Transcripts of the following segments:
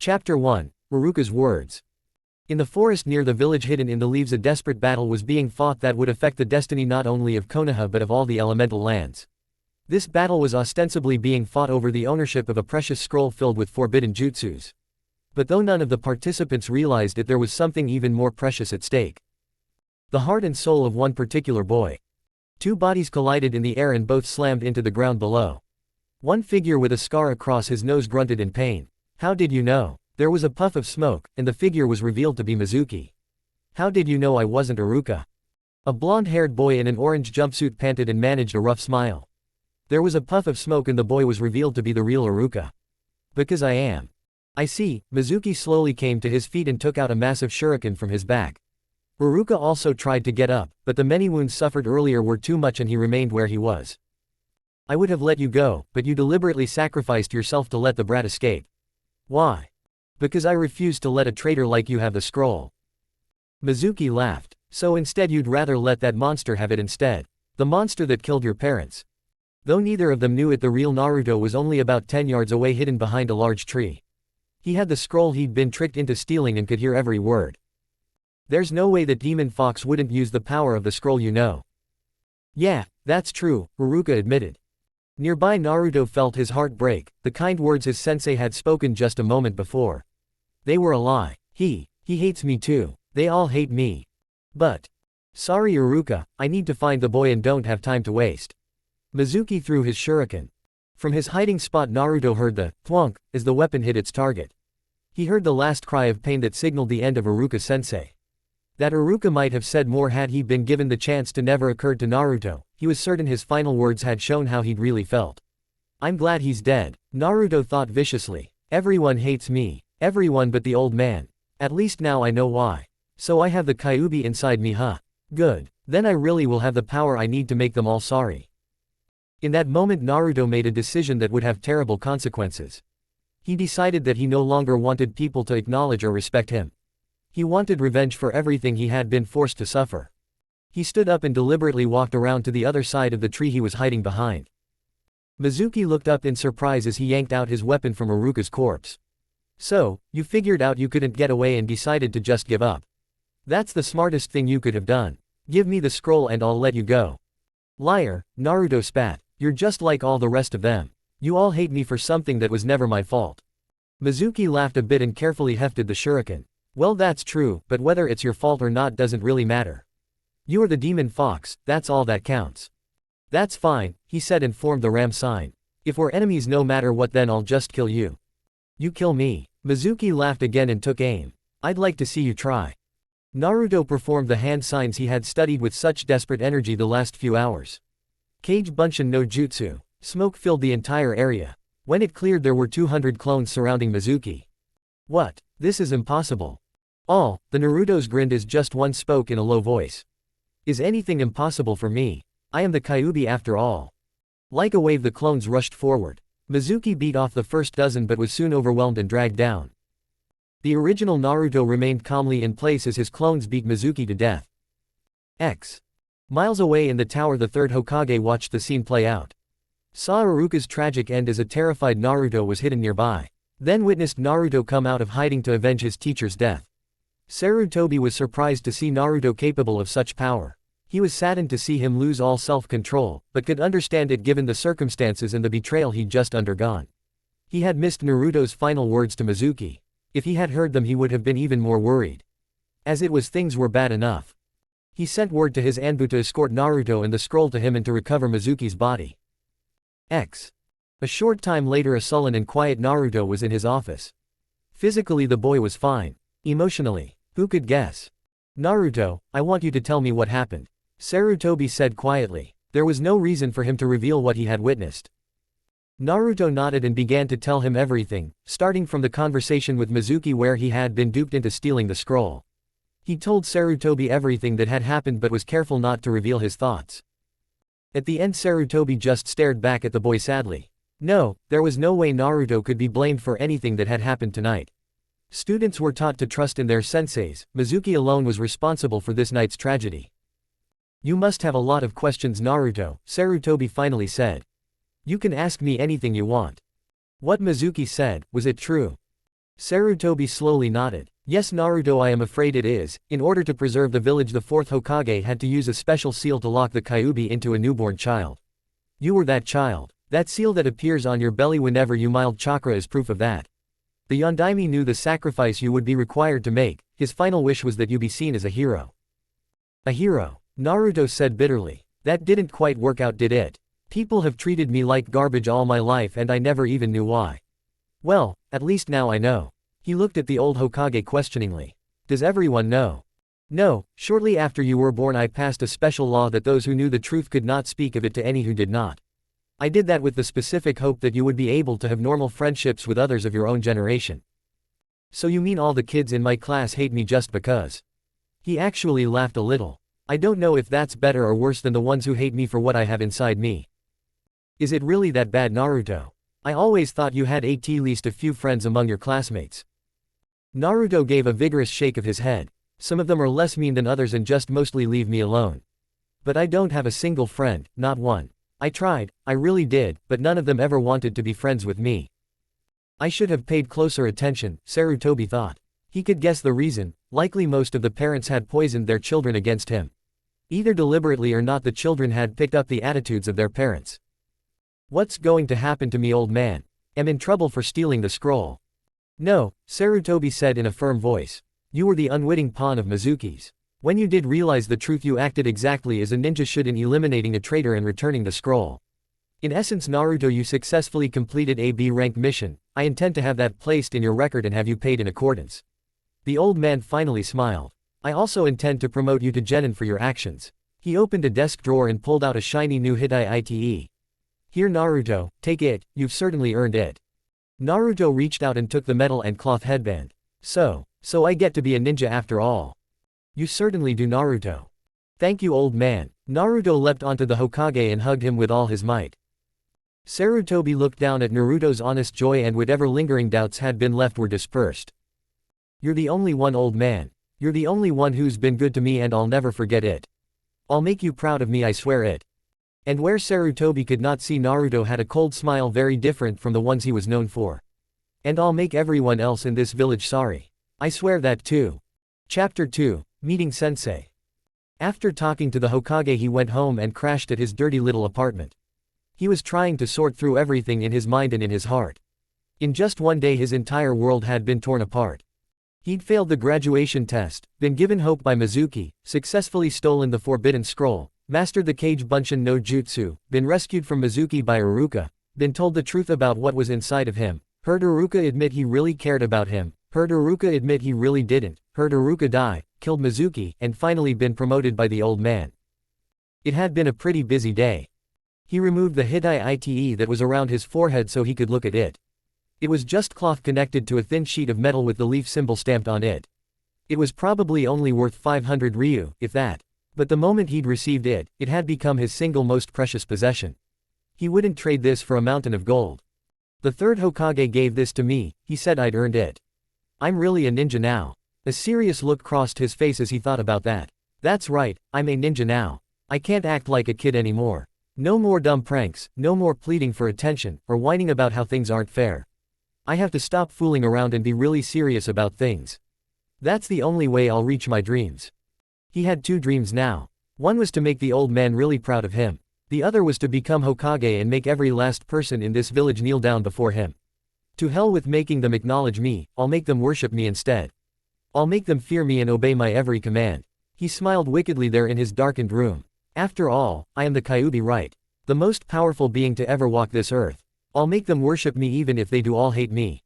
Chapter 1, Iruka's Words. In the forest near the village hidden in the leaves a desperate battle was being fought that would affect the destiny not only of Konoha but of all the elemental lands. This battle was ostensibly being fought over the ownership of a precious scroll filled with forbidden jutsus. But though none of the participants realized it, there was something even more precious at stake. The heart and soul of one particular boy. Two bodies collided in the air and both slammed into the ground below. One figure with a scar across his nose grunted in pain. "How did you know?" There was a puff of smoke, and the figure was revealed to be Mizuki. "How did you know I wasn't Iruka?" A blonde-haired boy in an orange jumpsuit panted and managed a rough smile. There was a puff of smoke and the boy was revealed to be the real Iruka. "Because I am." "I see." Mizuki slowly came to his feet and took out a massive shuriken from his back. Iruka also tried to get up, but the many wounds suffered earlier were too much and he remained where he was. "I would have let you go, but you deliberately sacrificed yourself to let the brat escape." "Why?" "Because I refused to let a traitor like you have the scroll." Mizuki laughed. "So instead you'd rather let that monster have it instead. The monster that killed your parents." Though neither of them knew it, the real Naruto was only about 10 yards away, hidden behind a large tree. He had the scroll he'd been tricked into stealing and could hear every word. "There's no way that Demon Fox wouldn't use the power of the scroll, you know." "Yeah, that's true," Iruka admitted. Nearby Naruto felt his heart break. The kind words his sensei had spoken just a moment before. They were a lie. He hates me too. They all hate me. But. Sorry Iruka, I need to find the boy and don't have time to waste. Mizuki threw his shuriken. From his hiding spot Naruto heard the thwunk as the weapon hit its target. He heard the last cry of pain that signaled the end of Iruka-sensei. That Iruka might have said more had he been given the chance to never occurred to Naruto. He was certain his final words had shown how he'd really felt. "I'm glad he's dead," Naruto thought viciously. "Everyone hates me. Everyone but the old man. At least now I know why. So I have the Kyuubi inside me, huh? Good. Then I really will have the power I need to make them all sorry." In that moment Naruto made a decision that would have terrible consequences. He decided that he no longer wanted people to acknowledge or respect him. He wanted revenge for everything he had been forced to suffer. He stood up and deliberately walked around to the other side of the tree he was hiding behind. Mizuki looked up in surprise as he yanked out his weapon from Iruka's corpse. "So, you figured out you couldn't get away and decided to just give up. That's the smartest thing you could have done. Give me the scroll and I'll let you go." "Liar," Naruto spat. "You're just like all the rest of them. You all hate me for something that was never my fault." Mizuki laughed a bit and carefully hefted the shuriken. "Well, that's true, but whether it's your fault or not doesn't really matter. You are the Demon Fox, that's all that counts." "That's fine," he said and formed the ram sign. "If we're enemies no matter what, then I'll just kill you." "You kill me." Mizuki laughed again and took aim. "I'd like to see you try." Naruto performed the hand signs he had studied with such desperate energy the last few hours. Kage Bunshin no Jutsu. Smoke filled the entire area. When it cleared there were 200 clones surrounding Mizuki. "What? This is impossible." "All," the Naruto's grinned as just one spoke in a low voice. "Is anything impossible for me? I am the Kyuubi after all." Like a wave the clones rushed forward. Mizuki beat off the first dozen but was soon overwhelmed and dragged down. The original Naruto remained calmly in place as his clones beat Mizuki to death. Miles away in the tower the third Hokage watched the scene play out. Saw Iruka's tragic end as a terrified Naruto was hidden nearby. Then witnessed Naruto come out of hiding to avenge his teacher's death. Sarutobi was surprised to see Naruto capable of such power. He was saddened to see him lose all self-control, but could understand it given the circumstances and the betrayal he'd just undergone. He had missed Naruto's final words to Mizuki. If he had heard them he would have been even more worried. As it was, things were bad enough. He sent word to his Anbu to escort Naruto and the scroll to him and to recover Mizuki's body. A short time later a sullen and quiet Naruto was in his office. Physically the boy was fine. Emotionally, who could guess? "Naruto, I want you to tell me what happened," Sarutobi said quietly. There was no reason for him to reveal what he had witnessed. Naruto nodded and began to tell him everything, starting from the conversation with Mizuki where he had been duped into stealing the scroll. He told Sarutobi everything that had happened but was careful not to reveal his thoughts. At the end Sarutobi just stared back at the boy sadly. No, there was no way Naruto could be blamed for anything that had happened tonight. Students were taught to trust in their senseis, Mizuki alone was responsible for this night's tragedy. "You must have a lot of questions, Naruto," Sarutobi finally said. "You can ask me anything you want." What Mizuki said, was it true? Sarutobi slowly nodded. Yes Naruto, I am afraid it is. In order to preserve the village, the fourth Hokage had to use a special seal to lock the Kyuubi into a newborn child. You were that child. That seal that appears on your belly whenever you mild chakra is proof of that. The Yondaime knew the sacrifice you would be required to make. His final wish was that you be seen as a hero. A hero, Naruto said bitterly. That didn't quite work out, did it? People have treated me like garbage all my life and I never even knew why. Well, at least now I know. He looked at the old Hokage questioningly. Does everyone know? No, shortly after you were born I passed a special law that those who knew the truth could not speak of it to any who did not. I did that with the specific hope that you would be able to have normal friendships with others of your own generation. So you mean all the kids in my class hate me just because? He actually laughed a little. I don't know if that's better or worse than the ones who hate me for what I have inside me. Is it really that bad, Naruto? I always thought you had at least a few friends among your classmates. Naruto gave a vigorous shake of his head. Some of them are less mean than others and just mostly leave me alone. But I don't have a single friend, not one. I tried, I really did, but none of them ever wanted to be friends with me. I should have paid closer attention, Sarutobi thought. He could guess the reason. Likely most of the parents had poisoned their children against him. Either deliberately or not, the children had picked up the attitudes of their parents. What's going to happen to me, old man? Am in trouble for stealing the scroll. No, Sarutobi said in a firm voice. You were the unwitting pawn of Mizuki's. When you did realize the truth, you acted exactly as a ninja should in eliminating a traitor and returning the scroll. In essence, Naruto, you successfully completed a B-rank mission. I intend to have that placed in your record and have you paid in accordance. The old man finally smiled. I also intend to promote you to genin for your actions. He opened a desk drawer and pulled out a shiny new Hitai-ite. Here Naruto, take it, you've certainly earned it. Naruto reached out and took the metal and cloth headband. So I get to be a ninja after all. You certainly do, Naruto. Thank you, old man. Naruto leapt onto the Hokage and hugged him with all his might. Sarutobi looked down at Naruto's honest joy and whatever lingering doubts had been left were dispersed. You're the only one, old man. You're the only one who's been good to me and I'll never forget it. I'll make you proud of me, I swear it. And where Sarutobi could not see, Naruto had a cold smile very different from the ones he was known for. And I'll make everyone else in this village sorry. I swear that too. Chapter 2, Meeting Sensei. After talking to the Hokage, he went home and crashed at his dirty little apartment. He was trying to sort through everything in his mind and in his heart. In just one day his entire world had been torn apart. He'd failed the graduation test, been given hope by Mizuki, successfully stolen the forbidden scroll, mastered the Kage Bunshin no Jutsu, been rescued from Mizuki by Iruka, been told the truth about what was inside of him, heard Iruka admit he really cared about him, heard Iruka admit he really didn't, heard Iruka die, killed Mizuki, and finally been promoted by the old man. It had been a pretty busy day. He removed the Hitai-ite that was around his forehead so he could look at it. It was just cloth connected to a thin sheet of metal with the leaf symbol stamped on it. It was probably only worth 500 ryu, if that. But the moment he'd received it, it had become his single most precious possession. He wouldn't trade this for a mountain of gold. The third Hokage gave this to me, he said I'd earned it. I'm really a ninja now. A serious look crossed his face as he thought about that. That's right, I'm a ninja now. I can't act like a kid anymore. No more dumb pranks, no more pleading for attention, or whining about how things aren't fair. I have to stop fooling around and be really serious about things. That's the only way I'll reach my dreams. He had two dreams now. One was to make the old man really proud of him. The other was to become Hokage and make every last person in this village kneel down before him. To hell with making them acknowledge me, I'll make them worship me instead. I'll make them fear me and obey my every command. He smiled wickedly there in his darkened room. After all, I am the Kyuubi, right? The most powerful being to ever walk this earth. I'll make them worship me even if they do all hate me.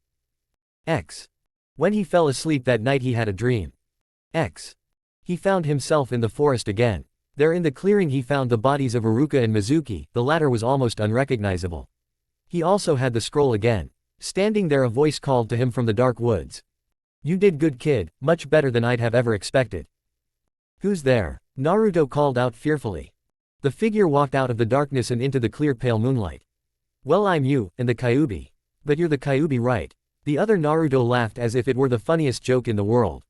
When he fell asleep that night he had a dream. He found himself in the forest again. There in the clearing he found the bodies of Iruka and Mizuki, the latter was almost unrecognizable. He also had the scroll again. Standing there a voice called to him from the dark woods. You did good, kid, much better than I'd have ever expected. Who's there? Naruto called out fearfully. The figure walked out of the darkness and into the clear pale moonlight. Well, I'm you, and the Kyuubi. But you're the Kyuubi, right? The other Naruto laughed as if it were the funniest joke in the world.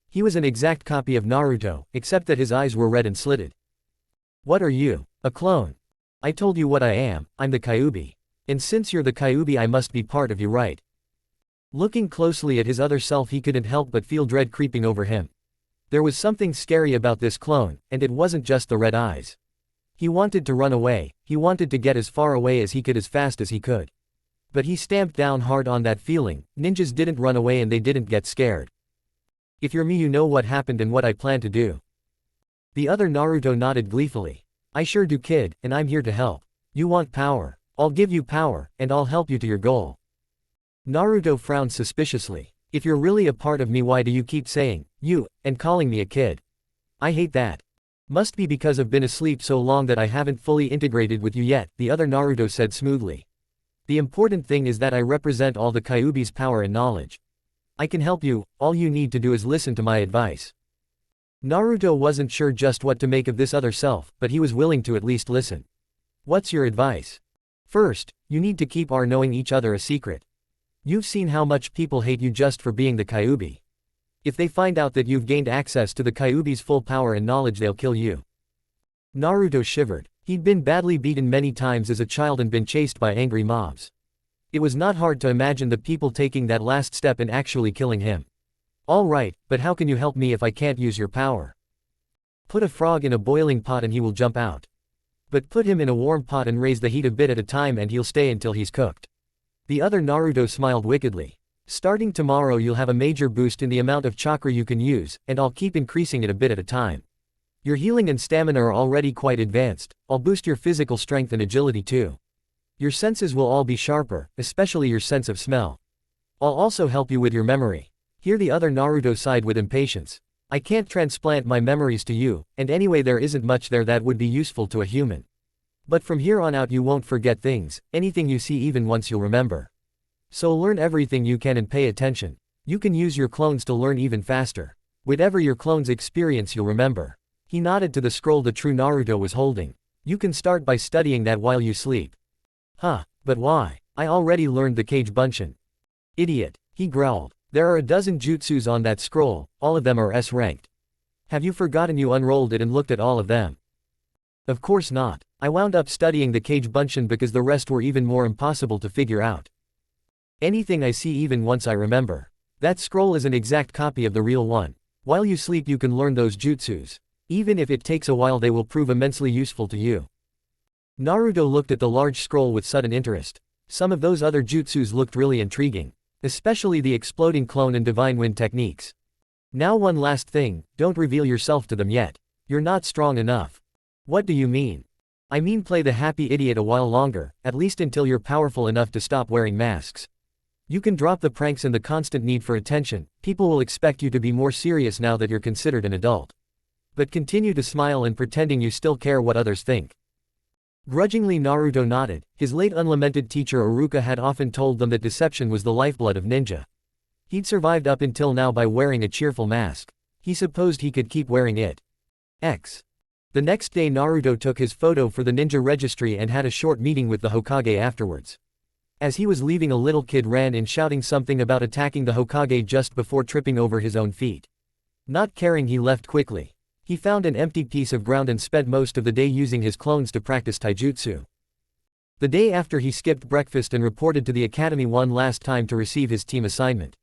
He was an exact copy of Naruto, except that his eyes were red and slitted. What are you? A clone? I told you what I am, I'm the Kyuubi. And since you're the Kyuubi I must be part of you, right? Looking closely at his other self, he couldn't help but feel dread creeping over him. There was something scary about this clone, and it wasn't just the red eyes. He wanted to run away, he wanted to get as far away as he could as fast as he could. But he stamped down hard on that feeling. Ninjas didn't run away and they didn't get scared. If you're me, you know what happened and what I plan to do. The other Naruto nodded gleefully. I sure do, kid, and I'm here to help. You want power? I'll give you power, and I'll help you to your goal. Naruto frowned suspiciously. If you're really a part of me, why do you keep saying, you, and calling me a kid? I hate that. Must be because I've been asleep so long that I haven't fully integrated with you yet, the other Naruto said smoothly. The important thing is that I represent all the Kyuubi's power and knowledge. I can help you, all you need to do is listen to my advice. Naruto wasn't sure just what to make of this other self, but he was willing to at least listen. What's your advice? First, you need to keep our knowing each other a secret. You've seen how much people hate you just for being the Kyuubi. If they find out that you've gained access to the Kyuubi's full power and knowledge, they'll kill you. Naruto shivered. He'd been badly beaten many times as a child and been chased by angry mobs. It was not hard to imagine the people taking that last step and actually killing him. All right, but how can you help me if I can't use your power? Put a frog in a boiling pot and he will jump out. But put him in a warm pot and raise the heat a bit at a time and he'll stay until he's cooked. The other Naruto smiled wickedly. Starting tomorrow you'll have a major boost in the amount of chakra you can use, and I'll keep increasing it a bit at a time. Your healing and stamina are already quite advanced. I'll boost your physical strength and agility too. Your senses will all be sharper, especially your sense of smell. I'll also help you with your memory. Here the other Naruto sighed with impatience. I can't transplant my memories to you, and anyway there isn't much there that would be useful to a human. But from here on out you won't forget things, anything you see even once you'll remember. So learn everything you can and pay attention. You can use your clones to learn even faster. Whatever your clones experience you'll remember. He nodded to the scroll the true Naruto was holding. You can start by studying that while you sleep. Huh, but why? I already learned the Kage Bunshin. Idiot, he growled. There are a dozen jutsus on that scroll, all of them are S-ranked. Have you forgotten you unrolled it and looked at all of them? Of course not. I wound up studying the Kage Bunshin because the rest were even more impossible to figure out. Anything I see even once I remember. That scroll is an exact copy of the real one. While you sleep you can learn those jutsus. Even if it takes a while they will prove immensely useful to you. Naruto looked at the large scroll with sudden interest. Some of those other jutsus looked really intriguing. Especially the exploding clone and divine wind techniques. Now one last thing, don't reveal yourself to them yet. You're not strong enough. What do you mean? I mean play the happy idiot a while longer, at least until you're powerful enough to stop wearing masks. You can drop the pranks and the constant need for attention. People will expect you to be more serious now that you're considered an adult. But continue to smile and pretending you still care what others think. Grudgingly Naruto nodded. His late unlamented teacher Iruka had often told them that deception was the lifeblood of ninja. He'd survived up until now by wearing a cheerful mask. He supposed he could keep wearing it. The next day Naruto took his photo for the ninja registry and had a short meeting with the Hokage afterwards. As he was leaving, a little kid ran in shouting something about attacking the Hokage just before tripping over his own feet. Not caring, he left quickly. He found an empty piece of ground and spent most of the day using his clones to practice taijutsu. The day after he skipped breakfast and reported to the academy one last time to receive his team assignment.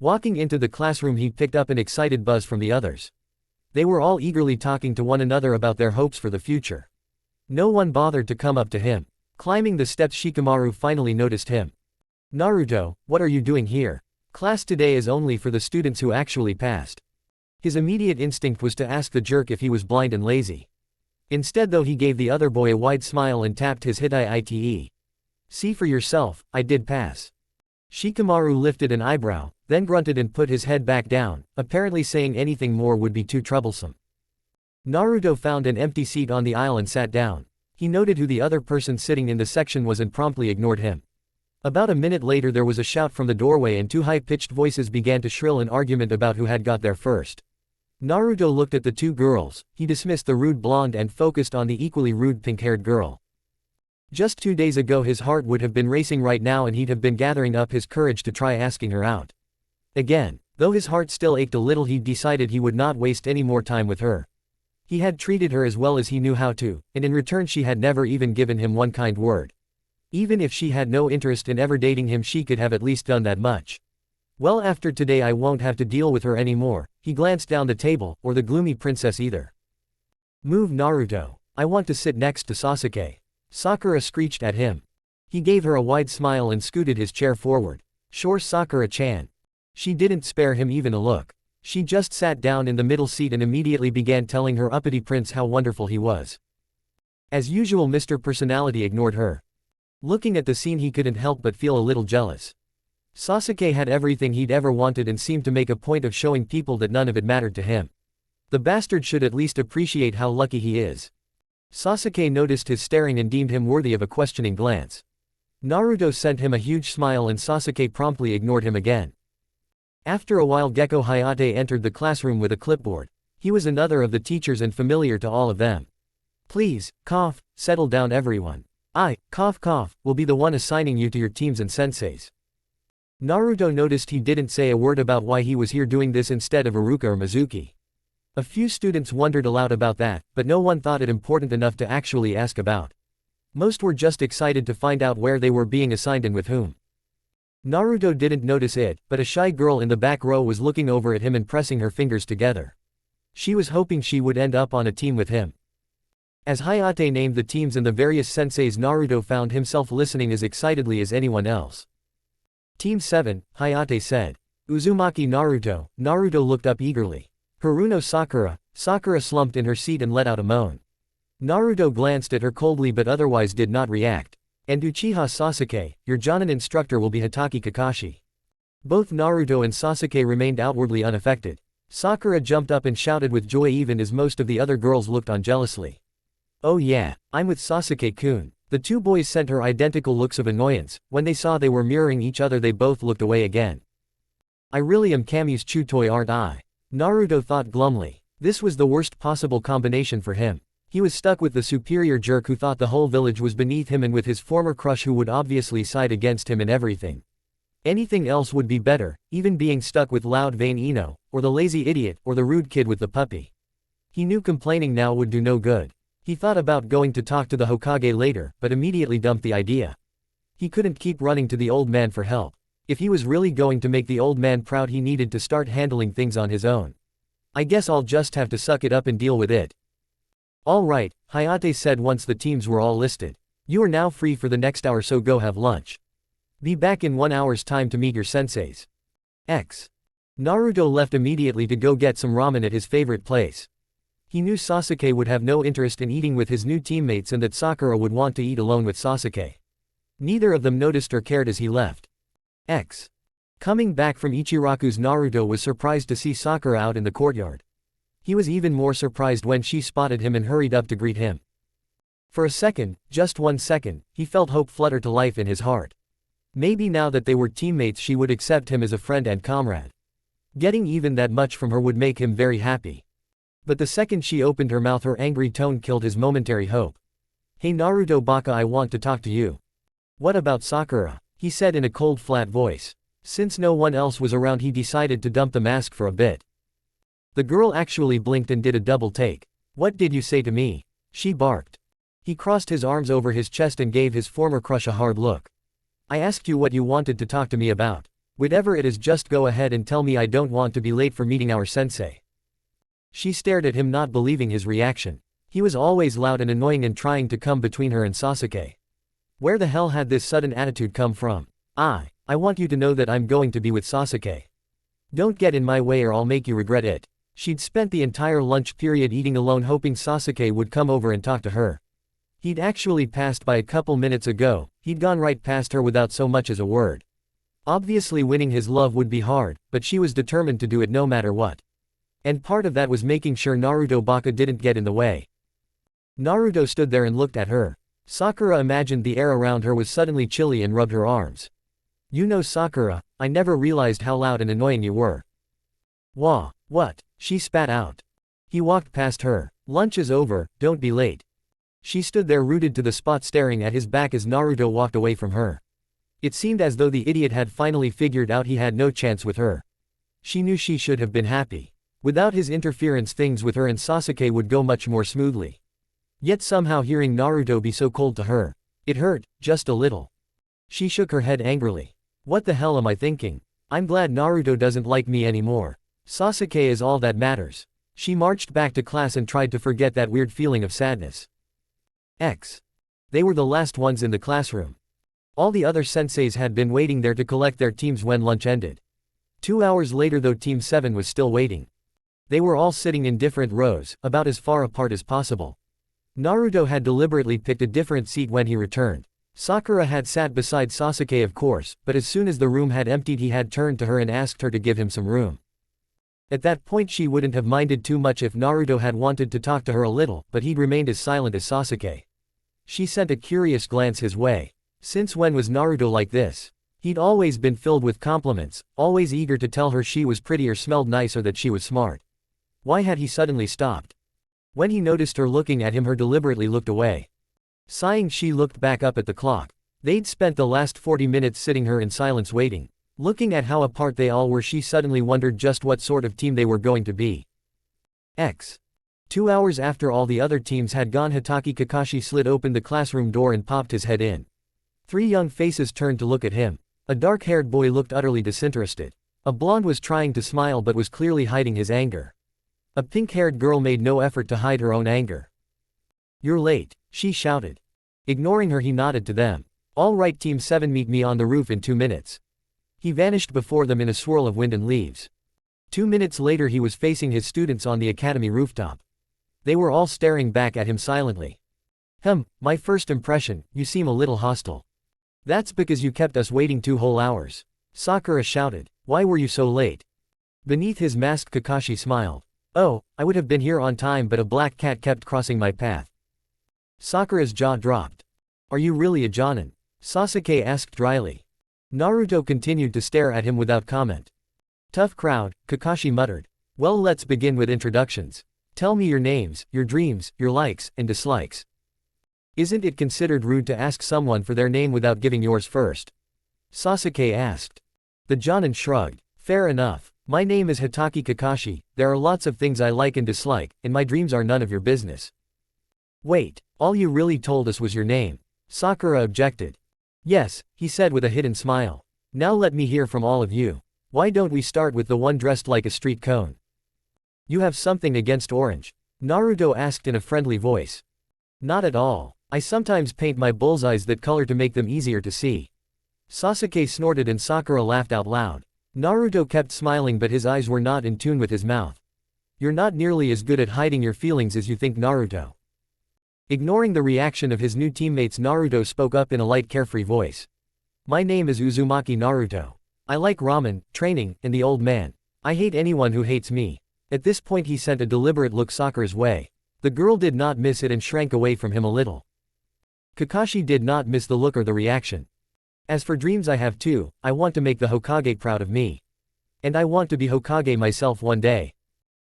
Walking into the classroom he picked up an excited buzz from the others. They were all eagerly talking to one another about their hopes for the future. No one bothered to come up to him. Climbing the steps Shikamaru finally noticed him. Naruto, what are you doing here? Class today is only for the students who actually passed. His immediate instinct was to ask the jerk if he was blind and lazy. Instead though he gave the other boy a wide smile and tapped his ite. See for yourself, I did pass. Shikamaru lifted an eyebrow, then grunted and put his head back down, apparently saying anything more would be too troublesome. Naruto found an empty seat on the aisle and sat down. He noted who the other person sitting in the section was and promptly ignored him. About a minute later there was a shout from the doorway and two high-pitched voices began to shrill an argument about who had got there first. Naruto looked at the two girls. He dismissed the rude blonde and focused on the equally rude pink-haired girl. Just 2 days ago his heart would have been racing right now and he'd have been gathering up his courage to try asking her out. Again, though his heart still ached a little, he decided he would not waste any more time with her. He had treated her as well as he knew how to, and in return she had never even given him one kind word. Even if she had no interest in ever dating him, she could have at least done that much. Well, after today I won't have to deal with her anymore. He glanced down the table, or the gloomy princess either. Move, Naruto. I want to sit next to Sasuke. Sakura screeched at him. He gave her a wide smile and scooted his chair forward. Sure, Sakura-chan. She didn't spare him even a look. She just sat down in the middle seat and immediately began telling her uppity prince how wonderful he was. As usual, Mr. Personality ignored her. Looking at the scene, he couldn't help but feel a little jealous. Sasuke had everything he'd ever wanted and seemed to make a point of showing people that none of it mattered to him. The bastard should at least appreciate how lucky he is. Sasuke noticed his staring and deemed him worthy of a questioning glance. Naruto sent him a huge smile and Sasuke promptly ignored him again. After a while, Gecko Hayate entered the classroom with a clipboard. He was another of the teachers and familiar to all of them. Please, cough, settle down everyone. I, cough, will be the one assigning you to your teams and senseis. Naruto noticed he didn't say a word about why he was here doing this instead of Iruka or Mizuki. A few students wondered aloud about that, but no one thought it important enough to actually ask about. Most were just excited to find out where they were being assigned and with whom. Naruto didn't notice it, but a shy girl in the back row was looking over at him and pressing her fingers together. She was hoping she would end up on a team with him. As Hayate named the teams and the various senseis, Naruto found himself listening as excitedly as anyone else. Team 7, Hayate said. Uzumaki Naruto. Naruto looked up eagerly. Haruno Sakura. Sakura slumped in her seat and let out a moan. Naruto glanced at her coldly but otherwise did not react. And Uchiha Sasuke, your Jonin instructor will be Hitaki Kakashi. Both Naruto and Sasuke remained outwardly unaffected. Sakura jumped up and shouted with joy even as most of the other girls looked on jealously. Oh yeah, I'm with Sasuke-kun. The two boys sent her identical looks of annoyance. When they saw they were mirroring each other, they both looked away again. I really am Kami's chew toy, aren't I? Naruto thought glumly. This was the worst possible combination for him. He was stuck with the superior jerk who thought the whole village was beneath him and with his former crush who would obviously side against him in everything. Anything else would be better, even being stuck with loud vain Ino, or the lazy idiot, or the rude kid with the puppy. He knew complaining now would do no good. He thought about going to talk to the Hokage later, but immediately dumped the idea. He couldn't keep running to the old man for help. If he was really going to make the old man proud, he needed to start handling things on his own. I guess I'll just have to suck it up and deal with it. All right, Hayate said once the teams were all listed. You are now free for the next hour, so go have lunch. Be back in 1 hour's time to meet your senseis. Naruto left immediately to go get some ramen at his favorite place. He knew Sasuke would have no interest in eating with his new teammates and that Sakura would want to eat alone with Sasuke. Neither of them noticed or cared as he left. Coming back from Ichiraku's, Naruto was surprised to see Sakura out in the courtyard. He was even more surprised when she spotted him and hurried up to greet him. For a second, just 1 second, he felt hope flutter to life in his heart. Maybe now that they were teammates she would accept him as a friend and comrade. Getting even that much from her would make him very happy. But the second she opened her mouth, her angry tone killed his momentary hope. Hey Naruto Baka, I want to talk to you. What about Sakura? He said in a cold, flat voice. Since no one else was around, he decided to dump the mask for a bit. The girl actually blinked and did a double take. What did you say to me? She barked. He crossed his arms over his chest and gave his former crush a hard look. I asked you what you wanted to talk to me about. Whatever it is, just go ahead and tell me. I don't want to be late for meeting our sensei. She stared at him, not believing his reaction. He was always loud and annoying and trying to come between her and Sasuke. Where the hell had this sudden attitude come from? I want you to know that I'm going to be with Sasuke. Don't get in my way or I'll make you regret it. She'd spent the entire lunch period eating alone, hoping Sasuke would come over and talk to her. He'd actually passed by a couple minutes ago. He'd gone right past her without so much as a word. Obviously winning his love would be hard, but she was determined to do it no matter what. And part of that was making sure Naruto Baka didn't get in the way. Naruto stood there and looked at her. Sakura imagined the air around her was suddenly chilly and rubbed her arms. You know Sakura, I never realized how loud and annoying you were. Wah, what? She spat out. He walked past her. Lunch is over, don't be late. She stood there rooted to the spot, staring at his back as Naruto walked away from her. It seemed as though the idiot had finally figured out he had no chance with her. She knew she should have been happy. Without his interference, things with her and Sasuke would go much more smoothly. Yet somehow hearing Naruto be so cold to her, It hurt, just a little. She shook her head angrily. What the hell am I thinking? I'm glad Naruto doesn't like me anymore. Sasuke is all that matters. She marched back to class and tried to forget that weird feeling of sadness. They were the last ones in the classroom. All the other senseis had been waiting there to collect their teams when lunch ended. 2 hours later though, Team 7 was still waiting. They were all sitting in different rows, about as far apart as possible. Naruto had deliberately picked a different seat when he returned. Sakura had sat beside Sasuke of course, but as soon as the room had emptied he had turned to her and asked her to give him some room. At that point she wouldn't have minded too much if Naruto had wanted to talk to her a little, but he'd remained as silent as Sasuke. She sent a curious glance his way. Since when was Naruto like this? He'd always been filled with compliments, always eager to tell her she was pretty or smelled nice or that she was smart. Why had he suddenly stopped? When he noticed her looking at him, her deliberately looked away. Sighing, she looked back up at the clock. They'd spent the last 40 minutes sitting her in silence waiting. Looking at how apart they all were, she suddenly wondered just what sort of team they were going to be. 2 hours after all the other teams had gone, Hatake Kakashi slid open the classroom door and popped his head in. 3 young faces turned to look at him. A dark-haired boy looked utterly disinterested. A blonde was trying to smile but was clearly hiding his anger. A pink-haired girl made no effort to hide her own anger. You're late, she shouted. Ignoring her, he nodded to them. All right, Team 7, meet me on the roof in 2 minutes. He vanished before them in a swirl of wind and leaves. 2 minutes later he was facing his students on the academy rooftop. They were all staring back at him silently. My first impression, you seem a little hostile. That's because you kept us waiting 2 whole hours. Sakura shouted. Why were you so late? Beneath his mask Kakashi smiled. Oh, I would have been here on time but a black cat kept crossing my path. Sakura's jaw dropped. Are you really a jonin? Sasuke asked dryly. Naruto continued to stare at him without comment. Tough crowd, Kakashi muttered. Well, let's begin with introductions. Tell me your names, your dreams, your likes and dislikes. Isn't it considered rude to ask someone for their name without giving yours first? Sasuke asked. The jonin shrugged. Fair enough. My name is Hatake Kakashi, there are lots of things I like and dislike, and my dreams are none of your business. Wait, all you really told us was your name. Sakura objected. Yes, he said with a hidden smile. Now let me hear from all of you. Why don't we start with the one dressed like a street cone? You have something against orange? Naruto asked in a friendly voice. Not at all. I sometimes paint my bullseyes that color to make them easier to see. Sasuke snorted and Sakura laughed out loud. Naruto kept smiling but his eyes were not in tune with his mouth. You're not nearly as good at hiding your feelings as you think, Naruto. Ignoring the reaction of his new teammates, Naruto spoke up in a light, carefree voice. My name is Uzumaki Naruto. I like ramen, training, and the old man. I hate anyone who hates me. At this point he sent a deliberate look Sakura's way. The girl did not miss it and shrank away from him a little. Kakashi did not miss the look or the reaction. As for dreams, I have 2, I want to make the Hokage proud of me. And I want to be Hokage myself one day.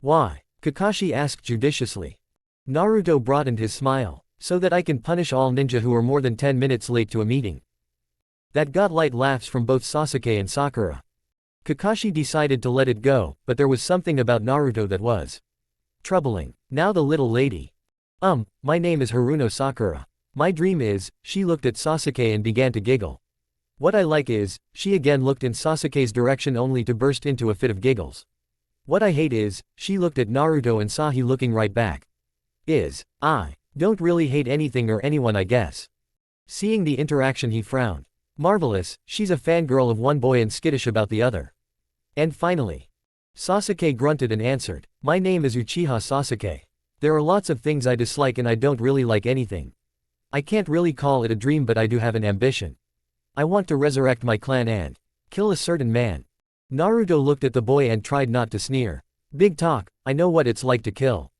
Why? Kakashi asked judiciously. Naruto broadened his smile. So that I can punish all ninja who are more than 10 minutes late to a meeting. That got light laughs from both Sasuke and Sakura. Kakashi decided to let it go, but there was something about Naruto that was troubling. Now the little lady. My name is Haruno Sakura. My dream is, she looked at Sasuke and began to giggle. What I like is, she again looked in Sasuke's direction only to burst into a fit of giggles. What I hate is, she looked at Naruto and saw he looking right back. I don't really hate anything or anyone, I guess. Seeing the interaction he frowned. Marvelous, she's a fangirl of one boy and skittish about the other. And finally. Sasuke grunted and answered, my name is Uchiha Sasuke. There are lots of things I dislike and I don't really like anything. I can't really call it a dream but I do have an ambition. I want to resurrect my clan and kill a certain man. Naruto looked at the boy and tried not to sneer. Big talk, I know what it's like to kill.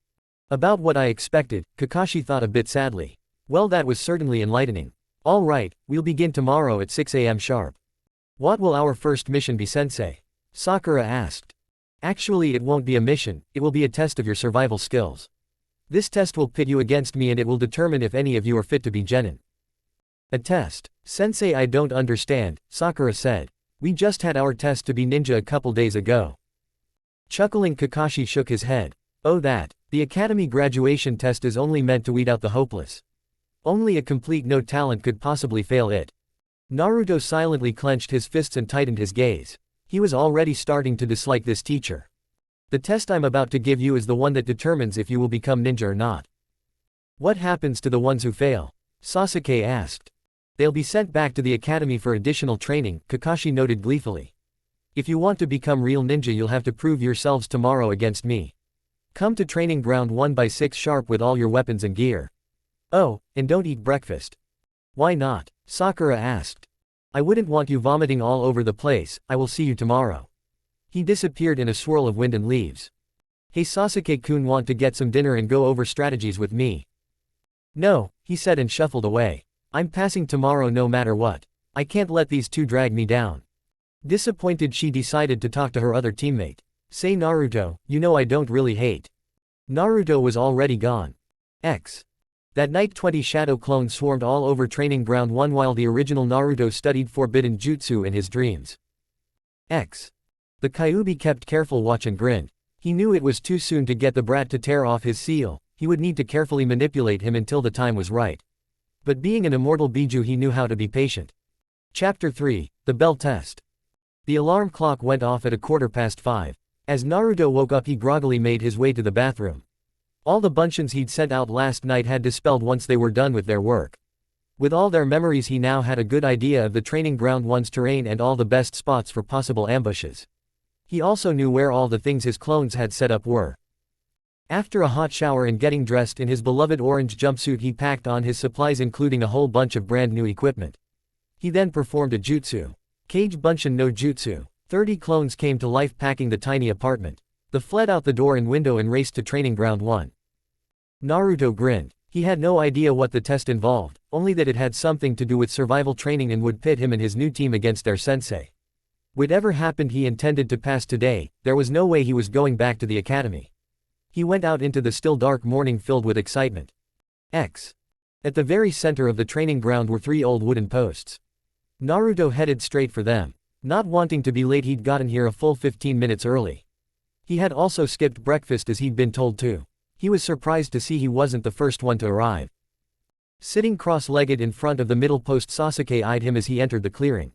About what I expected, Kakashi thought a bit sadly. Well, that was certainly enlightening. All right, we'll begin tomorrow at 6 a.m. sharp. What will our first mission be, sensei? Sakura asked. Actually, it won't be a mission, it will be a test of your survival skills. This test will pit you against me and it will determine if any of you are fit to be genin. A test? Sensei, I don't understand, Sakura said. We just had our test to be ninja a couple days ago. Chuckling, Kakashi shook his head. Oh, that. The academy graduation test is only meant to weed out the hopeless. Only a complete no talent could possibly fail it. Naruto silently clenched his fists and tightened his gaze. He was already starting to dislike this teacher. The test I'm about to give you is the one that determines if you will become ninja or not. What happens to the ones who fail? Sasuke asked. They'll be sent back to the academy for additional training, Kakashi noted gleefully. If you want to become real ninja, you'll have to prove yourselves tomorrow against me. Come to training ground 1 by 6 sharp with all your weapons and gear. Oh, and don't eat breakfast. Why not? Sakura asked. I wouldn't want you vomiting all over the place. I will see you tomorrow. He disappeared in a swirl of wind and leaves. Hey Sasuke-kun, want to get some dinner and go over strategies with me? No, he said and shuffled away. I'm passing tomorrow no matter what. I can't let these two drag me down. Disappointed, she decided to talk to her other teammate. Say Naruto, you know I don't really hate. Naruto was already gone. That night 20 shadow clones swarmed all over training ground 1 while the original Naruto studied forbidden jutsu in his dreams. The Kyuubi kept careful watch and grinned. He knew it was too soon to get the brat to tear off his seal, he would need to carefully manipulate him until the time was right. But being an immortal Biju, he knew how to be patient. Chapter 3, The Bell Test. The alarm clock went off at 5:15. As Naruto woke up, he groggily made his way to the bathroom. All the bunchins he'd sent out last night had dispelled once they were done with their work. With all their memories, he now had a good idea of the training ground 1's terrain and all the best spots for possible ambushes. He also knew where all the things his clones had set up were. After a hot shower and getting dressed in his beloved orange jumpsuit, he packed on his supplies, including a whole bunch of brand new equipment. He then performed a jutsu. Kage Bunshin no Jutsu. 30 clones came to life packing the tiny apartment. They fled out the door and window and raced to training ground 1. Naruto grinned. He had no idea what the test involved, only that it had something to do with survival training and would pit him and his new team against their sensei. Whatever happened, he intended to pass today. There was no way he was going back to the academy. He went out into the still dark morning filled with excitement. At the very center of the training ground were 3 old wooden posts. Naruto headed straight for them. Not wanting to be late, he'd gotten here a full 15 minutes early. He had also skipped breakfast as he'd been told to. He was surprised to see he wasn't the first one to arrive. Sitting cross-legged in front of the middle post, Sasuke eyed him as he entered the clearing.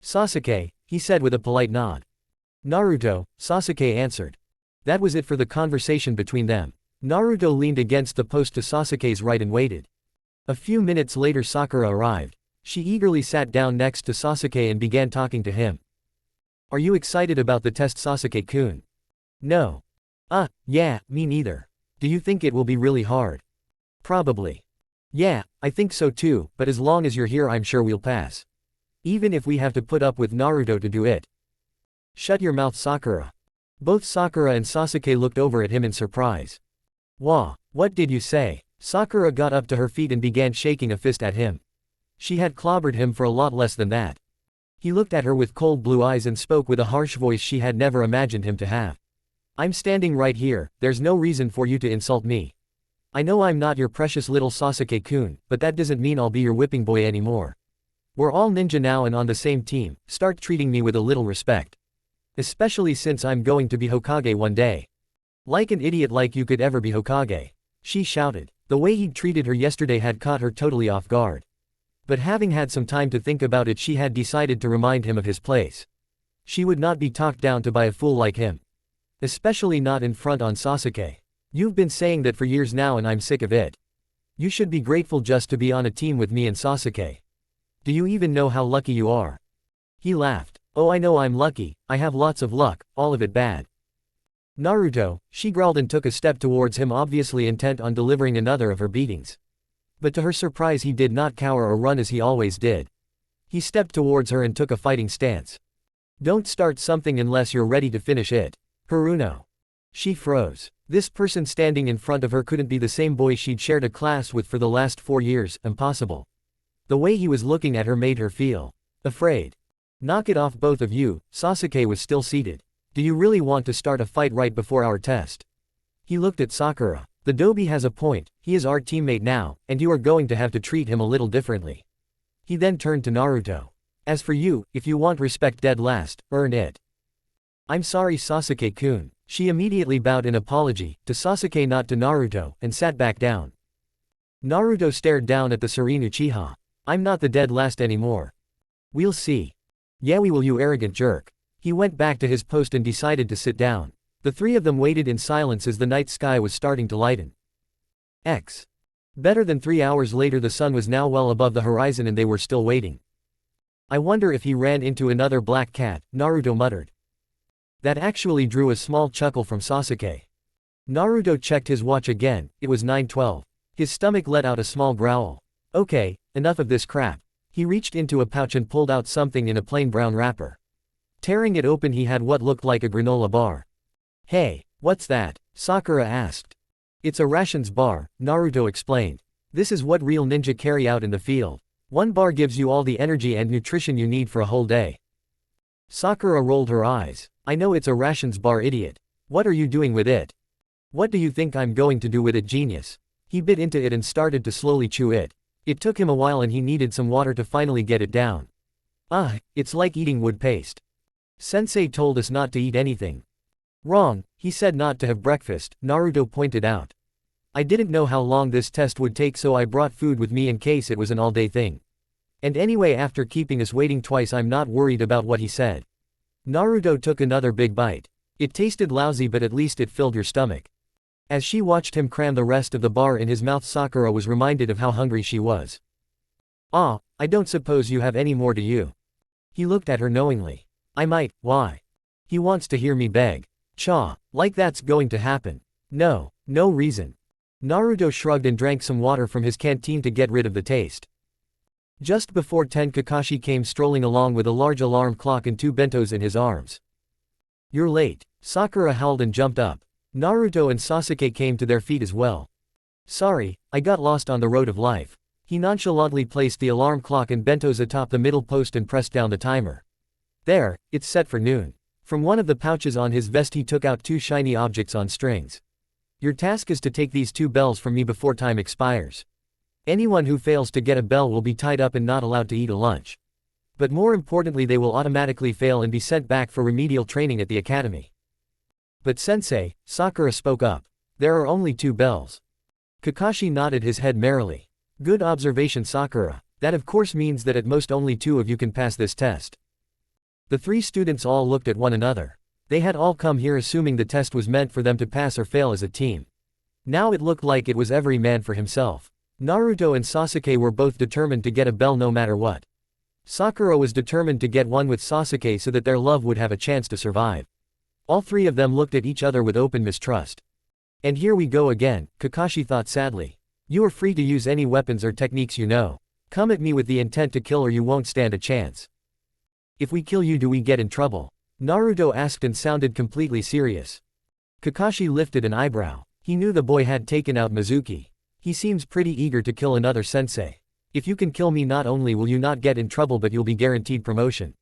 Sasuke, he said with a polite nod. Naruto, Sasuke answered. That was it for the conversation between them. Naruto leaned against the post to Sasuke's right and waited. A few minutes later, Sakura arrived. She eagerly sat down next to Sasuke and began talking to him. Are you excited about the test, Sasuke-kun? No. Yeah, me neither. Do you think it will be really hard? Probably. Yeah, I think so too, but as long as you're here I'm sure we'll pass. Even if we have to put up with Naruto to do it. Shut your mouth, Sakura. Both Sakura and Sasuke looked over at him in surprise. What did you say? Sakura got up to her feet and began shaking a fist at him. She had clobbered him for a lot less than that. He looked at her with cold blue eyes and spoke with a harsh voice she had never imagined him to have. I'm standing right here, there's no reason for you to insult me. I know I'm not your precious little Sasuke-kun, but that doesn't mean I'll be your whipping boy anymore. We're all ninja now and on the same team, start treating me with a little respect. Especially since I'm going to be Hokage one day. Like an idiot like you could ever be Hokage. She shouted. The way he'd treated her yesterday had caught her totally off guard. But having had some time to think about it, she had decided to remind him of his place. She would not be talked down to by a fool like him. Especially not in front on Sasuke. You've been saying that for years now and I'm sick of it. You should be grateful just to be on a team with me and Sasuke. Do you even know how lucky you are? He laughed. Oh, I know I'm lucky, I have lots of luck, all of it bad. Naruto, she growled and took a step towards him, obviously intent on delivering another of her beatings. But to her surprise he did not cower or run as he always did. He stepped towards her and took a fighting stance. Don't start something unless you're ready to finish it. Haruno. She froze. This person standing in front of her couldn't be the same boy she'd shared a class with for the last 4 years, impossible. The way he was looking at her made her feel afraid. Knock it off, both of you. Sasuke was still seated. Do you really want to start a fight right before our test? He looked at Sakura. The Dobi has a point, he is our teammate now, and you are going to have to treat him a little differently. He then turned to Naruto. As for you, if you want respect dead last, earn it. I'm sorry, Sasuke-kun. She immediately bowed in apology, to Sasuke not to Naruto, and sat back down. Naruto stared down at the serene Uchiha. I'm not the dead last anymore. We'll see. Yeah, we will, you arrogant jerk. He went back to his post and decided to sit down. The three of them waited in silence as the night sky was starting to lighten. Better than 3 hours later, the sun was now well above the horizon and they were still waiting. I wonder if he ran into another black cat, Naruto muttered. That actually drew a small chuckle from Sasuke. Naruto checked his watch again, it was 9:12. His stomach let out a small growl. Okay, enough of this crap. He reached into a pouch and pulled out something in a plain brown wrapper. Tearing it open, he had what looked like a granola bar. Hey, what's that? Sakura asked. It's a rations bar, Naruto explained. This is what real ninja carry out in the field. One bar gives you all the energy and nutrition you need for a whole day. Sakura rolled her eyes. I know it's a rations bar, idiot. What are you doing with it? What do you think I'm going to do with it, genius? He bit into it and started to slowly chew it. It took him a while and he needed some water to finally get it down. It's like eating wood paste. Sensei told us not to eat anything. Wrong, he said not to have breakfast, Naruto pointed out. I didn't know how long this test would take, so I brought food with me in case it was an all-day thing. And anyway, after keeping us waiting twice, I'm not worried about what he said. Naruto took another big bite. It tasted lousy, but at least it filled your stomach. As she watched him cram the rest of the bar in his mouth, Sakura was reminded of how hungry she was. I don't suppose you have any more, do you? He looked at her knowingly. I might, why? He wants to hear me beg. Like that's going to happen. No reason. Naruto shrugged and drank some water from his canteen to get rid of the taste. Just before 10, Kakashi came strolling along with a large alarm clock and 2 bentos in his arms. You're late. Sakura howled and jumped up. Naruto and Sasuke came to their feet as well. Sorry, I got lost on the road of life. He nonchalantly placed the alarm clock and bentos atop the middle post and pressed down the timer. There, it's set for noon. From one of the pouches on his vest he took out 2 shiny objects on strings. Your task is to take these 2 bells from me before time expires. Anyone who fails to get a bell will be tied up and not allowed to eat a lunch. But more importantly, they will automatically fail and be sent back for remedial training at the academy. But sensei, Sakura spoke up. There are only 2 bells. Kakashi nodded his head merrily. Good observation, Sakura. That of course means that at most only 2 of you can pass this test. The 3 students all looked at one another. They had all come here assuming the test was meant for them to pass or fail as a team. Now it looked like it was every man for himself. Naruto and Sasuke were both determined to get a bell no matter what. Sakura was determined to get one with Sasuke so that their love would have a chance to survive. All 3 of them looked at each other with open mistrust. And here we go again, Kakashi thought sadly. You are free to use any weapons or techniques you know. Come at me with the intent to kill or you won't stand a chance. If we kill you, do we get in trouble? Naruto asked and sounded completely serious. Kakashi lifted an eyebrow. He knew the boy had taken out Mizuki. He seems pretty eager to kill another sensei. If you can kill me, not only will you not get in trouble but you'll be guaranteed promotion.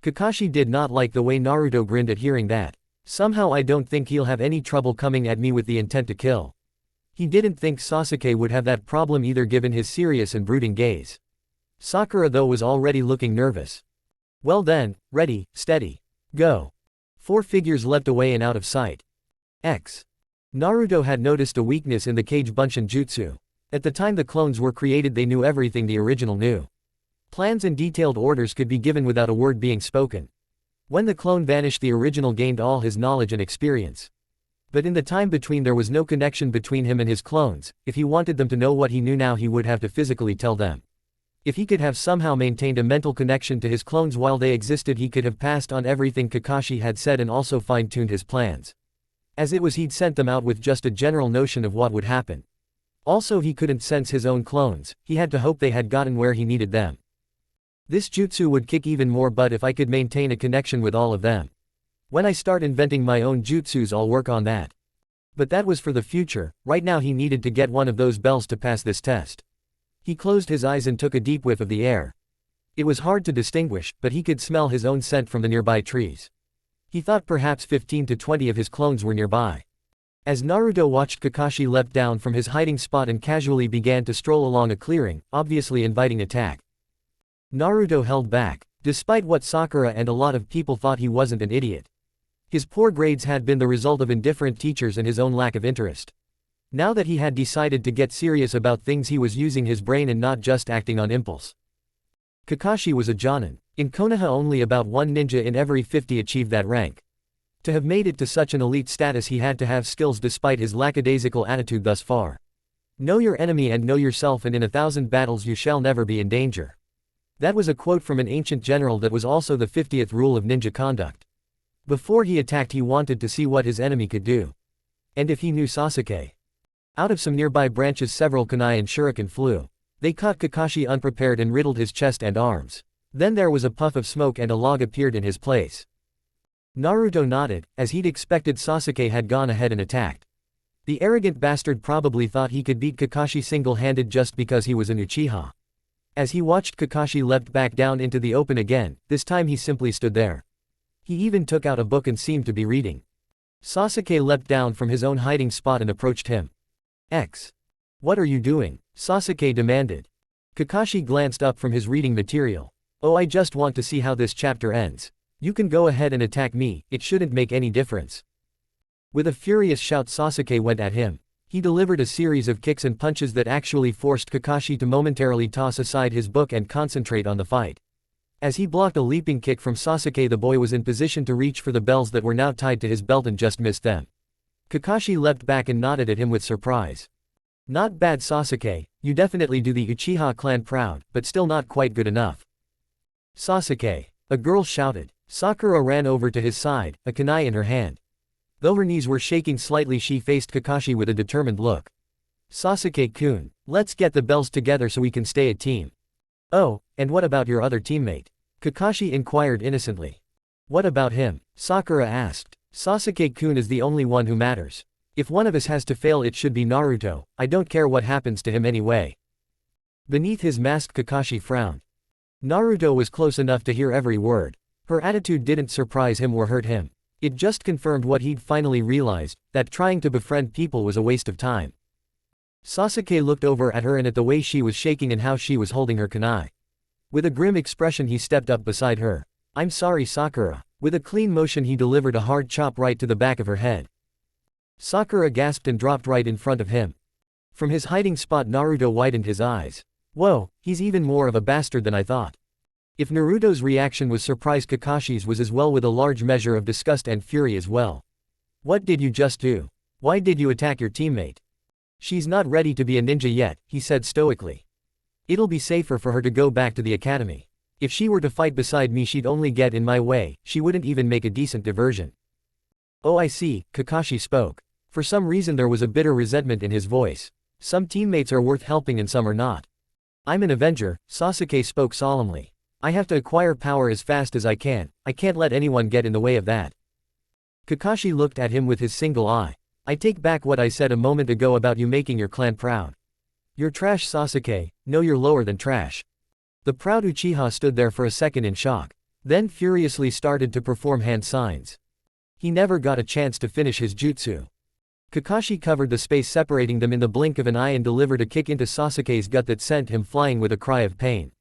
Kakashi did not like the way Naruto grinned at hearing that. Somehow I don't think he'll have any trouble coming at me with the intent to kill. He didn't think Sasuke would have that problem either, given his serious and brooding gaze. Sakura though was already looking nervous. Well then, ready, steady, go. 4 figures leapt away and out of sight. Naruto had noticed a weakness in the Kage Bunshin jutsu. At the time the clones were created they knew everything the original knew. Plans and detailed orders could be given without a word being spoken. When the clone vanished, the original gained all his knowledge and experience. But in the time between there was no connection between him and his clones. If he wanted them to know what he knew now, he would have to physically tell them. If he could have somehow maintained a mental connection to his clones while they existed, he could have passed on everything Kakashi had said and also fine-tuned his plans. As it was, he'd sent them out with just a general notion of what would happen. Also, he couldn't sense his own clones. He had to hope they had gotten where he needed them. This jutsu would kick even more butt if I could maintain a connection with all of them. When I start inventing my own jutsus, I'll work on that. But that was for the future. Right now he needed to get one of those bells to pass this test. He closed his eyes and took a deep whiff of the air. It was hard to distinguish, but he could smell his own scent from the nearby trees. He thought perhaps 15 to 20 of his clones were nearby. As Naruto watched, Kakashi leapt down from his hiding spot and casually began to stroll along a clearing, obviously inviting attack. Naruto held back. Despite what Sakura and a lot of people thought, he wasn't an idiot. His poor grades had been the result of indifferent teachers and his own lack of interest. Now that he had decided to get serious about things, he was using his brain and not just acting on impulse. Kakashi was a jonin. In Konoha only about one ninja in every 50 achieved that rank. To have made it to such an elite status, he had to have skills despite his lackadaisical attitude thus far. Know your enemy and know yourself, and in 1,000 battles you shall never be in danger. That was a quote from an ancient general that was also the 50th rule of ninja conduct. Before he attacked, he wanted to see what his enemy could do. And if he knew Sasuke. Out of some nearby branches several kunai and shuriken flew. They caught Kakashi unprepared and riddled his chest and arms. Then there was a puff of smoke and a log appeared in his place. Naruto nodded. As he'd expected, Sasuke had gone ahead and attacked. The arrogant bastard probably thought he could beat Kakashi single-handed just because he was an Uchiha. As he watched Kakashi leapt back down into the open again, this time he simply stood there. He even took out a book and seemed to be reading. Sasuke leapt down from his own hiding spot and approached him. What are you doing? Sasuke demanded. Kakashi glanced up from his reading material. Oh, I just want to see how this chapter ends. You can go ahead and attack me, it shouldn't make any difference. With a furious shout, Sasuke went at him. He delivered a series of kicks and punches that actually forced Kakashi to momentarily toss aside his book and concentrate on the fight. As he blocked a leaping kick from Sasuke, the boy was in position to reach for the bells that were now tied to his belt and just missed them. Kakashi leapt back and nodded at him with surprise. Not bad, Sasuke, you definitely do the Uchiha clan proud, but still not quite good enough. Sasuke, a girl shouted. Sakura ran over to his side, a kunai in her hand. Though her knees were shaking slightly, she faced Kakashi with a determined look. Sasuke-kun, let's get the bells together so we can stay a team. Oh, and what about your other teammate? Kakashi inquired innocently. What about him? Sakura asked. Sasuke-kun is the only one who matters. If one of us has to fail, it should be Naruto. I don't care what happens to him anyway. Beneath his mask, Kakashi frowned. Naruto was close enough to hear every word. Her attitude didn't surprise him or hurt him. It just confirmed what he'd finally realized, that trying to befriend people was a waste of time. Sasuke looked over at her and at the way she was shaking and how she was holding her kunai. With a grim expression, he stepped up beside her. I'm sorry, Sakura. With a clean motion, he delivered a hard chop right to the back of her head. Sakura gasped and dropped right in front of him. From his hiding spot, Naruto widened his eyes. Whoa, he's even more of a bastard than I thought. If Naruto's reaction was surprise, Kakashi's was as well, with a large measure of disgust and fury as well. What did you just do? Why did you attack your teammate? She's not ready to be a ninja yet, he said stoically. It'll be safer for her to go back to the academy. If she were to fight beside me, she'd only get in my way, she wouldn't even make a decent diversion. Oh, I see, Kakashi spoke. For some reason there was a bitter resentment in his voice. Some teammates are worth helping and some are not. I'm an Avenger, Sasuke spoke solemnly. I have to acquire power as fast as I can't let anyone get in the way of that. Kakashi looked at him with his single eye. I take back what I said a moment ago about you making your clan proud. You're trash, Sasuke, no, you're lower than trash. The proud Uchiha stood there for a second in shock, then furiously started to perform hand signs. He never got a chance to finish his jutsu. Kakashi covered the space separating them in the blink of an eye and delivered a kick into Sasuke's gut that sent him flying with a cry of pain.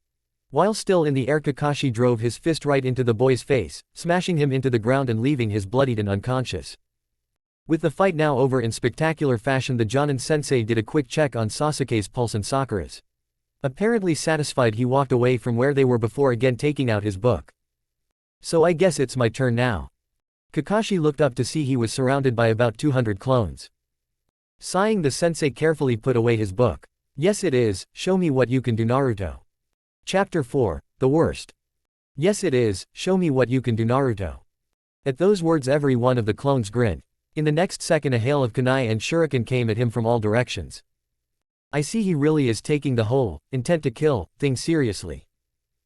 While still in the air, Kakashi drove his fist right into the boy's face, smashing him into the ground and leaving his bloodied and unconscious. With the fight now over in spectacular fashion, the Jonin sensei did a quick check on Sasuke's pulse and Sakura's. Apparently satisfied, he walked away from where they were before again taking out his book. So I guess it's my turn now. Kakashi looked up to see he was surrounded by about 200 clones. Sighing, the sensei carefully put away his book. Yes it is, show me what you can do, Naruto. Chapter 4, The Worst. Yes it is, show me what you can do, Naruto. At those words every one of the clones grinned. In the next second a hail of kunai and shuriken came at him from all directions. I see he really is taking the whole intent to kill thing seriously.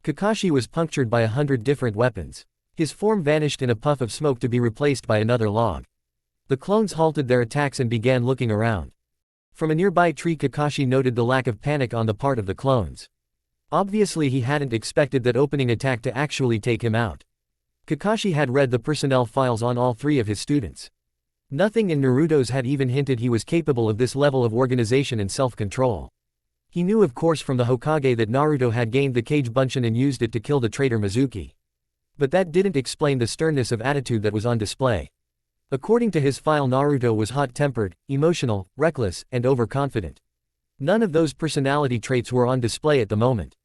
Kakashi was punctured by 100 different weapons. His form vanished in a puff of smoke to be replaced by another log. The clones halted their attacks and began looking around. From a nearby tree, Kakashi noted the lack of panic on the part of the clones. Obviously he hadn't expected that opening attack to actually take him out. Kakashi had read the personnel files on all three of his students. Nothing in Naruto's had even hinted he was capable of this level of organization and self-control. He knew of course from the Hokage that Naruto had gained the Kage Bunshin and used it to kill the traitor Mizuki. But that didn't explain the sternness of attitude that was on display. According to his file, Naruto was hot-tempered, emotional, reckless, and overconfident. None of those personality traits were on display at the moment.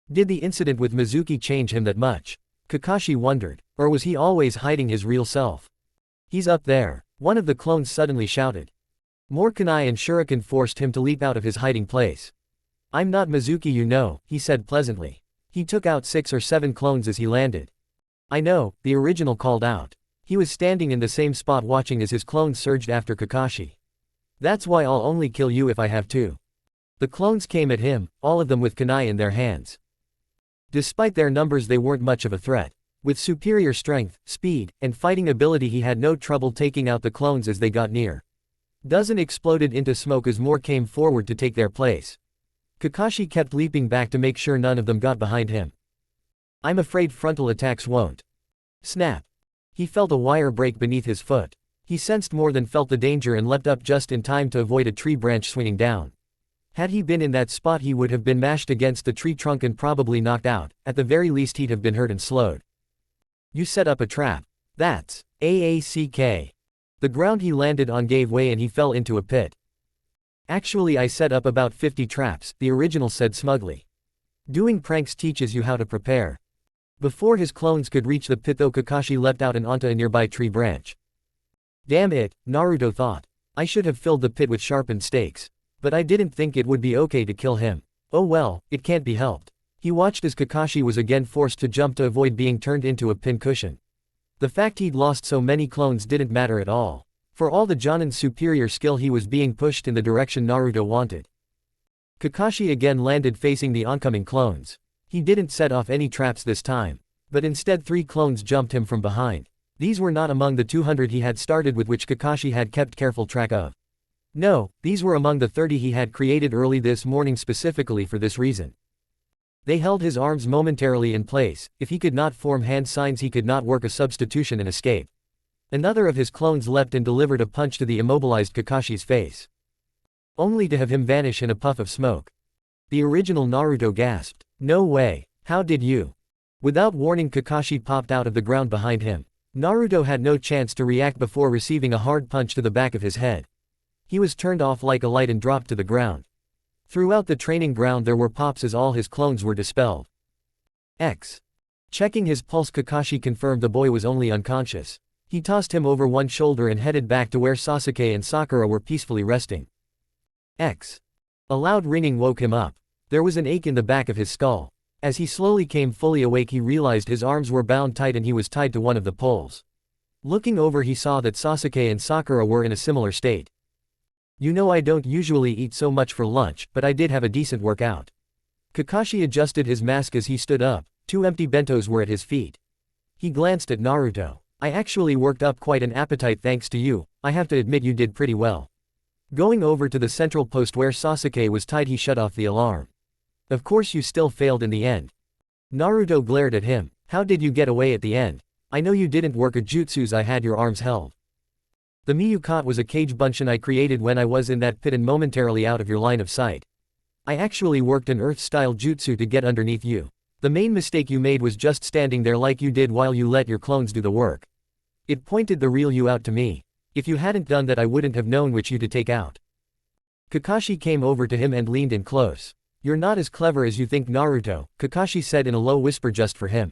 Did the incident with Mizuki change him that much? Kakashi wondered. Or was he always hiding his real self? He's up there. One of the clones suddenly shouted. More kunai and shuriken forced him to leap out of his hiding place. I'm not Mizuki, you know, he said pleasantly. He took out 6 or 7 clones as he landed. I know, the original called out. He was standing in the same spot watching as his clones surged after Kakashi. That's why I'll only kill you if I have to. The clones came at him, all of them with kunai in their hands. Despite their numbers, they weren't much of a threat. With superior strength, speed, and fighting ability, he had no trouble taking out the clones as they got near. Dozens exploded into smoke as more came forward to take their place. Kakashi kept leaping back to make sure none of them got behind him. I'm afraid frontal attacks won't. Snap. He felt a wire break beneath his foot. He sensed more than felt the danger and leapt up just in time to avoid a tree branch swinging down. Had he been in that spot, he would have been mashed against the tree trunk and probably knocked out. At the very least, he'd have been hurt and slowed. You set up a trap. That's AACK. The ground he landed on gave way and he fell into a pit. Actually, I set up about 50 traps, the original said smugly. Doing pranks teaches you how to prepare. Before his clones could reach the pit though, Kakashi leapt out and onto a nearby tree branch. Damn it, Naruto thought. I should have filled the pit with sharpened stakes. But I didn't think it would be okay to kill him. Oh well, it can't be helped. He watched as Kakashi was again forced to jump to avoid being turned into a pincushion. The fact he'd lost so many clones didn't matter at all. For all the Jonin's superior skill, he was being pushed in the direction Naruto wanted. Kakashi again landed facing the oncoming clones. He didn't set off any traps this time. But instead 3 clones jumped him from behind. These were not among the 200 he had started with, which Kakashi had kept careful track of. No, these were among the 30 he had created early this morning specifically for this reason. They held his arms momentarily in place. If he could not form hand signs, he could not work a substitution and escape. Another of his clones leapt and delivered a punch to the immobilized Kakashi's face. Only to have him vanish in a puff of smoke. The original Naruto gasped. No way, how did you? Without warning, Kakashi popped out of the ground behind him. Naruto had no chance to react before receiving a hard punch to the back of his head. He was turned off like a light and dropped to the ground. Throughout the training ground there were pops as all his clones were dispelled. Checking his pulse, Kakashi confirmed the boy was only unconscious. He tossed him over one shoulder and headed back to where Sasuke and Sakura were peacefully resting. A loud ringing woke him up. There was an ache in the back of his skull. As he slowly came fully awake, he realized his arms were bound tight and he was tied to one of the poles. Looking over, he saw that Sasuke and Sakura were in a similar state. You know, I don't usually eat so much for lunch, but I did have a decent workout. Kakashi adjusted his mask as he stood up. 2 empty bentos were at his feet. He glanced at Naruto. I actually worked up quite an appetite thanks to you. I have to admit you did pretty well. Going over to the central post where Sasuke was tied, he shut off the alarm. Of course you still failed in the end. Naruto glared at him. How did you get away at the end? I know you didn't work a jutsus. I had your arms held. The Miyukat was a cage bunshin I created when I was in that pit and momentarily out of your line of sight. I actually worked an earth-style jutsu to get underneath you. The main mistake you made was just standing there like you did while you let your clones do the work. It pointed the real you out to me. If you hadn't done that, I wouldn't have known which you to take out. Kakashi came over to him and leaned in close. You're not as clever as you think, Naruto, Kakashi said in a low whisper just for him.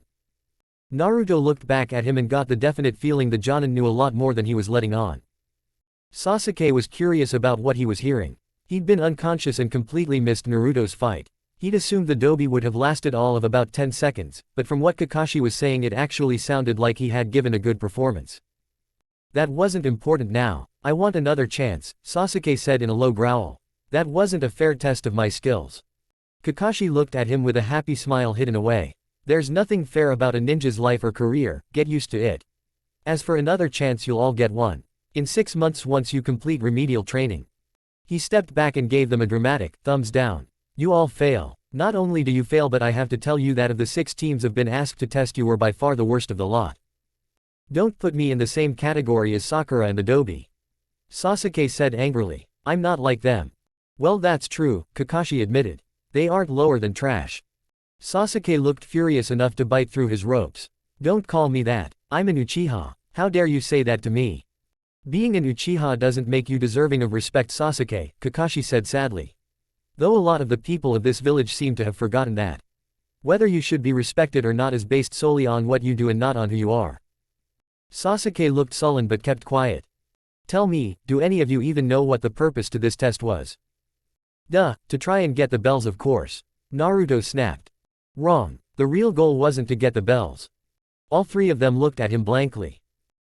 Naruto looked back at him and got the definite feeling the Jonin knew a lot more than he was letting on. Sasuke was curious about what he was hearing. He'd been unconscious and completely missed Naruto's fight. He'd assumed the dobi would have lasted all of about 10 seconds, but from what Kakashi was saying it actually sounded like he had given a good performance. That wasn't important now. I want another chance, Sasuke said in a low growl. That wasn't a fair test of my skills. Kakashi looked at him with a happy smile hidden away. There's nothing fair about a ninja's life or career, get used to it. As for another chance, you'll all get one. In 6 months once you complete remedial training. He stepped back and gave them a dramatic thumbs down. You all fail. Not only do you fail, but I have to tell you that of the 6 teams have been asked to test, you were by far the worst of the lot. Don't put me in the same category as Sakura and the dobi. Sasuke said angrily. I'm not like them. Well, that's true, Kakashi admitted. They aren't lower than trash. Sasuke looked furious enough to bite through his ropes. Don't call me that. I'm an Uchiha. How dare you say that to me? Being an Uchiha doesn't make you deserving of respect, Sasuke, Kakashi said sadly. Though a lot of the people of this village seem to have forgotten that. Whether you should be respected or not is based solely on what you do and not on who you are. Sasuke looked sullen but kept quiet. Tell me, do any of you even know what the purpose to this test was? Duh, to try and get the bells, of course. Naruto snapped. Wrong. The real goal wasn't to get the bells. All three of them looked at him blankly.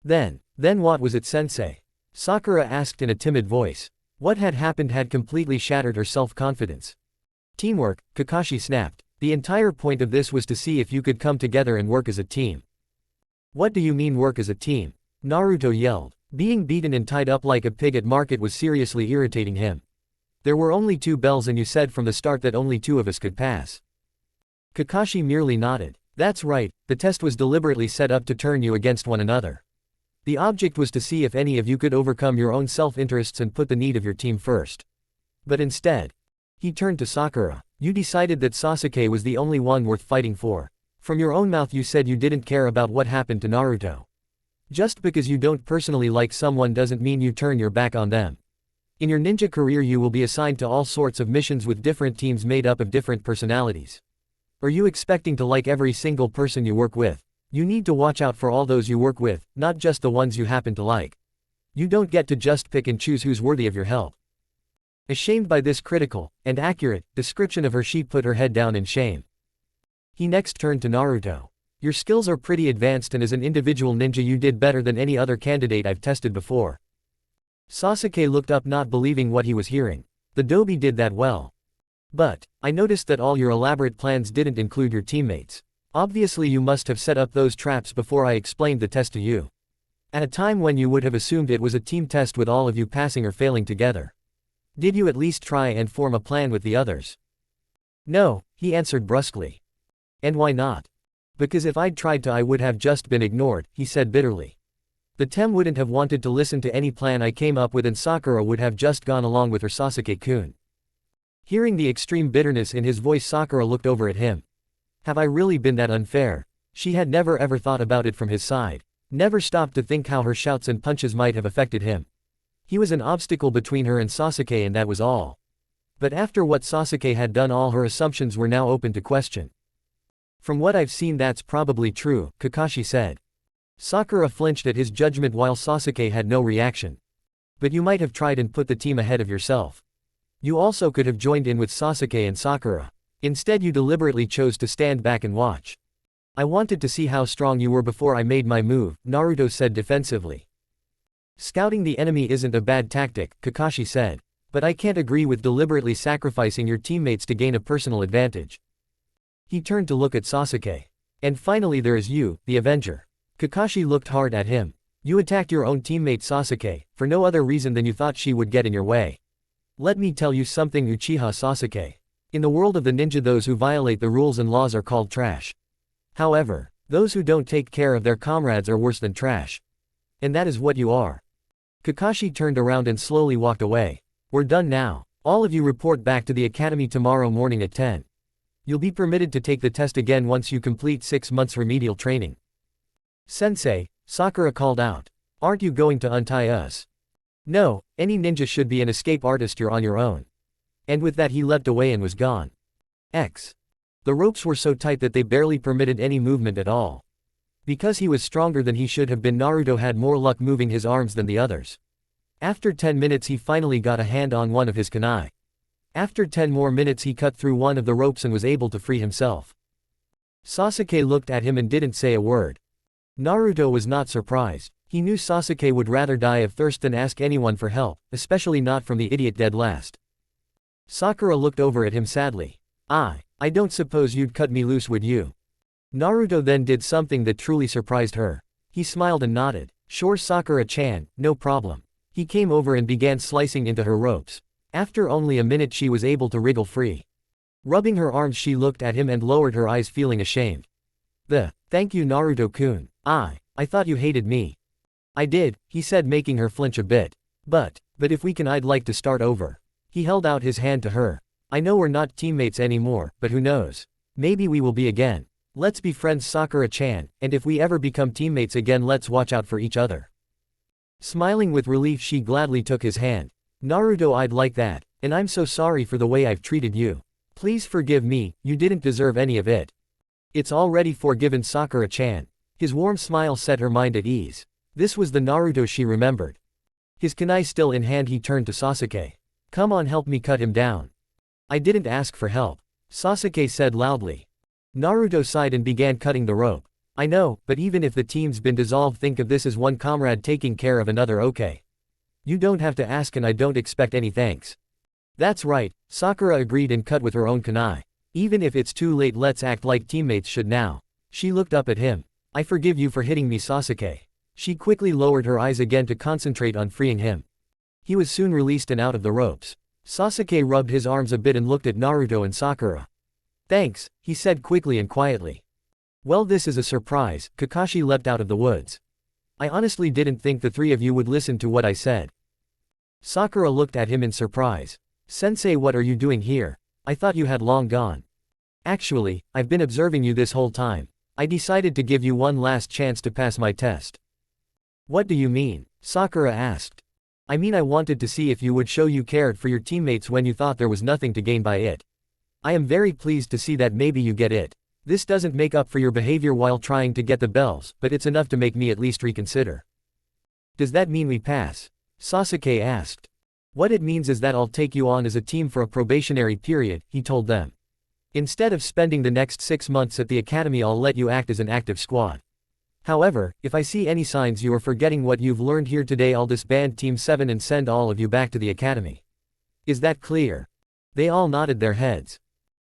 Then what was it, sensei? Sakura asked in a timid voice. What had happened had completely shattered her self-confidence. Teamwork, Kakashi snapped. The entire point of this was to see if you could come together and work as a team. What do you mean work as a team? Naruto yelled. Being beaten and tied up like a pig at market was seriously irritating him. There were only 2 bells and you said from the start that only 2 of us could pass. Kakashi merely nodded. That's right, the test was deliberately set up to turn you against one another. The object was to see if any of you could overcome your own self-interests and put the need of your team first. But instead, he turned to Sakura. You decided that Sasuke was the only one worth fighting for. From your own mouth you said you didn't care about what happened to Naruto. Just because you don't personally like someone doesn't mean you turn your back on them. In your ninja career you will be assigned to all sorts of missions with different teams made up of different personalities. Are you expecting to like every single person you work with? You need to watch out for all those you work with, not just the ones you happen to like. You don't get to just pick and choose who's worthy of your help. Ashamed by this critical, and accurate, description of her, she put her head down in shame. He next turned to Naruto. Your skills are pretty advanced and as an individual ninja you did better than any other candidate I've tested before. Sasuke looked up, not believing what he was hearing. The Dobi did that well. But, I noticed that all your elaborate plans didn't include your teammates. Obviously you must have set up those traps before I explained the test to you. At a time when you would have assumed it was a team test with all of you passing or failing together. Did you at least try and form a plan with the others? No, he answered brusquely. And why not? Because if I'd tried to I would have just been ignored, he said bitterly. The Tem wouldn't have wanted to listen to any plan I came up with and Sakura would have just gone along with her, Sasuke-kun. Hearing the extreme bitterness in his voice, Sakura looked over at him. Have I really been that unfair? She had never ever thought about it from his side. Never stopped to think how her shouts and punches might have affected him. He was an obstacle between her and Sasuke and that was all. But after what Sasuke had done, all her assumptions were now open to question. From what I've seen that's probably true, Kakashi said. Sakura flinched at his judgment while Sasuke had no reaction. But you might have tried and put the team ahead of yourself. You also could have joined in with Sasuke and Sakura. Instead you deliberately chose to stand back and watch. I wanted to see how strong you were before I made my move, Naruto said defensively. Scouting the enemy isn't a bad tactic, Kakashi said. But I can't agree with deliberately sacrificing your teammates to gain a personal advantage. He turned to look at Sasuke. And finally there is you, the Avenger. Kakashi looked hard at him. You attacked your own teammate Sasuke, for no other reason than you thought she would get in your way. Let me tell you something, Uchiha Sasuke. In the world of the ninja those who violate the rules and laws are called trash. However, those who don't take care of their comrades are worse than trash. And that is what you are. Kakashi turned around and slowly walked away. We're done now. All of you report back to the academy tomorrow morning at 10. You'll be permitted to take the test again once you complete 6 months remedial training. Sensei, Sakura called out. Aren't you going to untie us? No, any ninja should be an escape artist, you're on your own. And with that he leapt away and was gone. The ropes were so tight that they barely permitted any movement at all. Because he was stronger than he should have been, Naruto had more luck moving his arms than the others. After 10 minutes he finally got a hand on one of his kunai. After 10 more minutes he cut through one of the ropes and was able to free himself. Sasuke looked at him and didn't say a word. Naruto was not surprised. He knew Sasuke would rather die of thirst than ask anyone for help, especially not from the idiot dead last. Sakura looked over at him sadly. I don't suppose you'd cut me loose, would you? Naruto then did something that truly surprised her. He smiled and nodded. Sure, Sakura-chan, no problem. He came over and began slicing into her ropes. After only a minute she was able to wriggle free. Rubbing her arms she looked at him and lowered her eyes, feeling ashamed. Thank you, Naruto-kun. I thought you hated me. I did, he said, making her flinch a bit. But if we can, I'd like to start over. He held out his hand to her. I know we're not teammates anymore, but who knows? Maybe we will be again. Let's be friends, Sakura-chan, and if we ever become teammates again let's watch out for each other. Smiling with relief, she gladly took his hand. Naruto, I'd like that. And I'm so sorry for the way I've treated you. Please forgive me, you didn't deserve any of it. It's already forgiven, Sakura-chan. His warm smile set her mind at ease. This was the Naruto she remembered. His kunai still in hand, he turned to Sasuke. Come on, help me cut him down. I didn't ask for help, Sasuke said loudly. Naruto sighed and began cutting the rope. I know, but even if the team's been dissolved, think of this as one comrade taking care of another, okay? You don't have to ask and I don't expect any thanks. That's right, Sakura agreed and cut with her own kunai. Even if it's too late, let's act like teammates should now. She looked up at him. I forgive you for hitting me, Sasuke. She quickly lowered her eyes again to concentrate on freeing him. He was soon released and out of the ropes. Sasuke rubbed his arms a bit and looked at Naruto and Sakura. Thanks, he said quickly and quietly. Well, this is a surprise. Kakashi leapt out of the woods. I honestly didn't think the three of you would listen to what I said. Sakura looked at him in surprise. Sensei, what are you doing here? I thought you had long gone. Actually, I've been observing you this whole time. I decided to give you one last chance to pass my test. What do you mean? Sakura asked. I mean, I wanted to see if you would show you cared for your teammates when you thought there was nothing to gain by it. I am very pleased to see that maybe you get it. This doesn't make up for your behavior while trying to get the bells, but it's enough to make me at least reconsider. Does that mean we pass? Sasuke asked. What it means is that I'll take you on as a team for a probationary period, he told them. Instead of spending the next 6 months at the academy, I'll let you act as an active squad. However, if I see any signs you are forgetting what you've learned here today, I'll disband Team 7 and send all of you back to the academy. Is that clear? They all nodded their heads.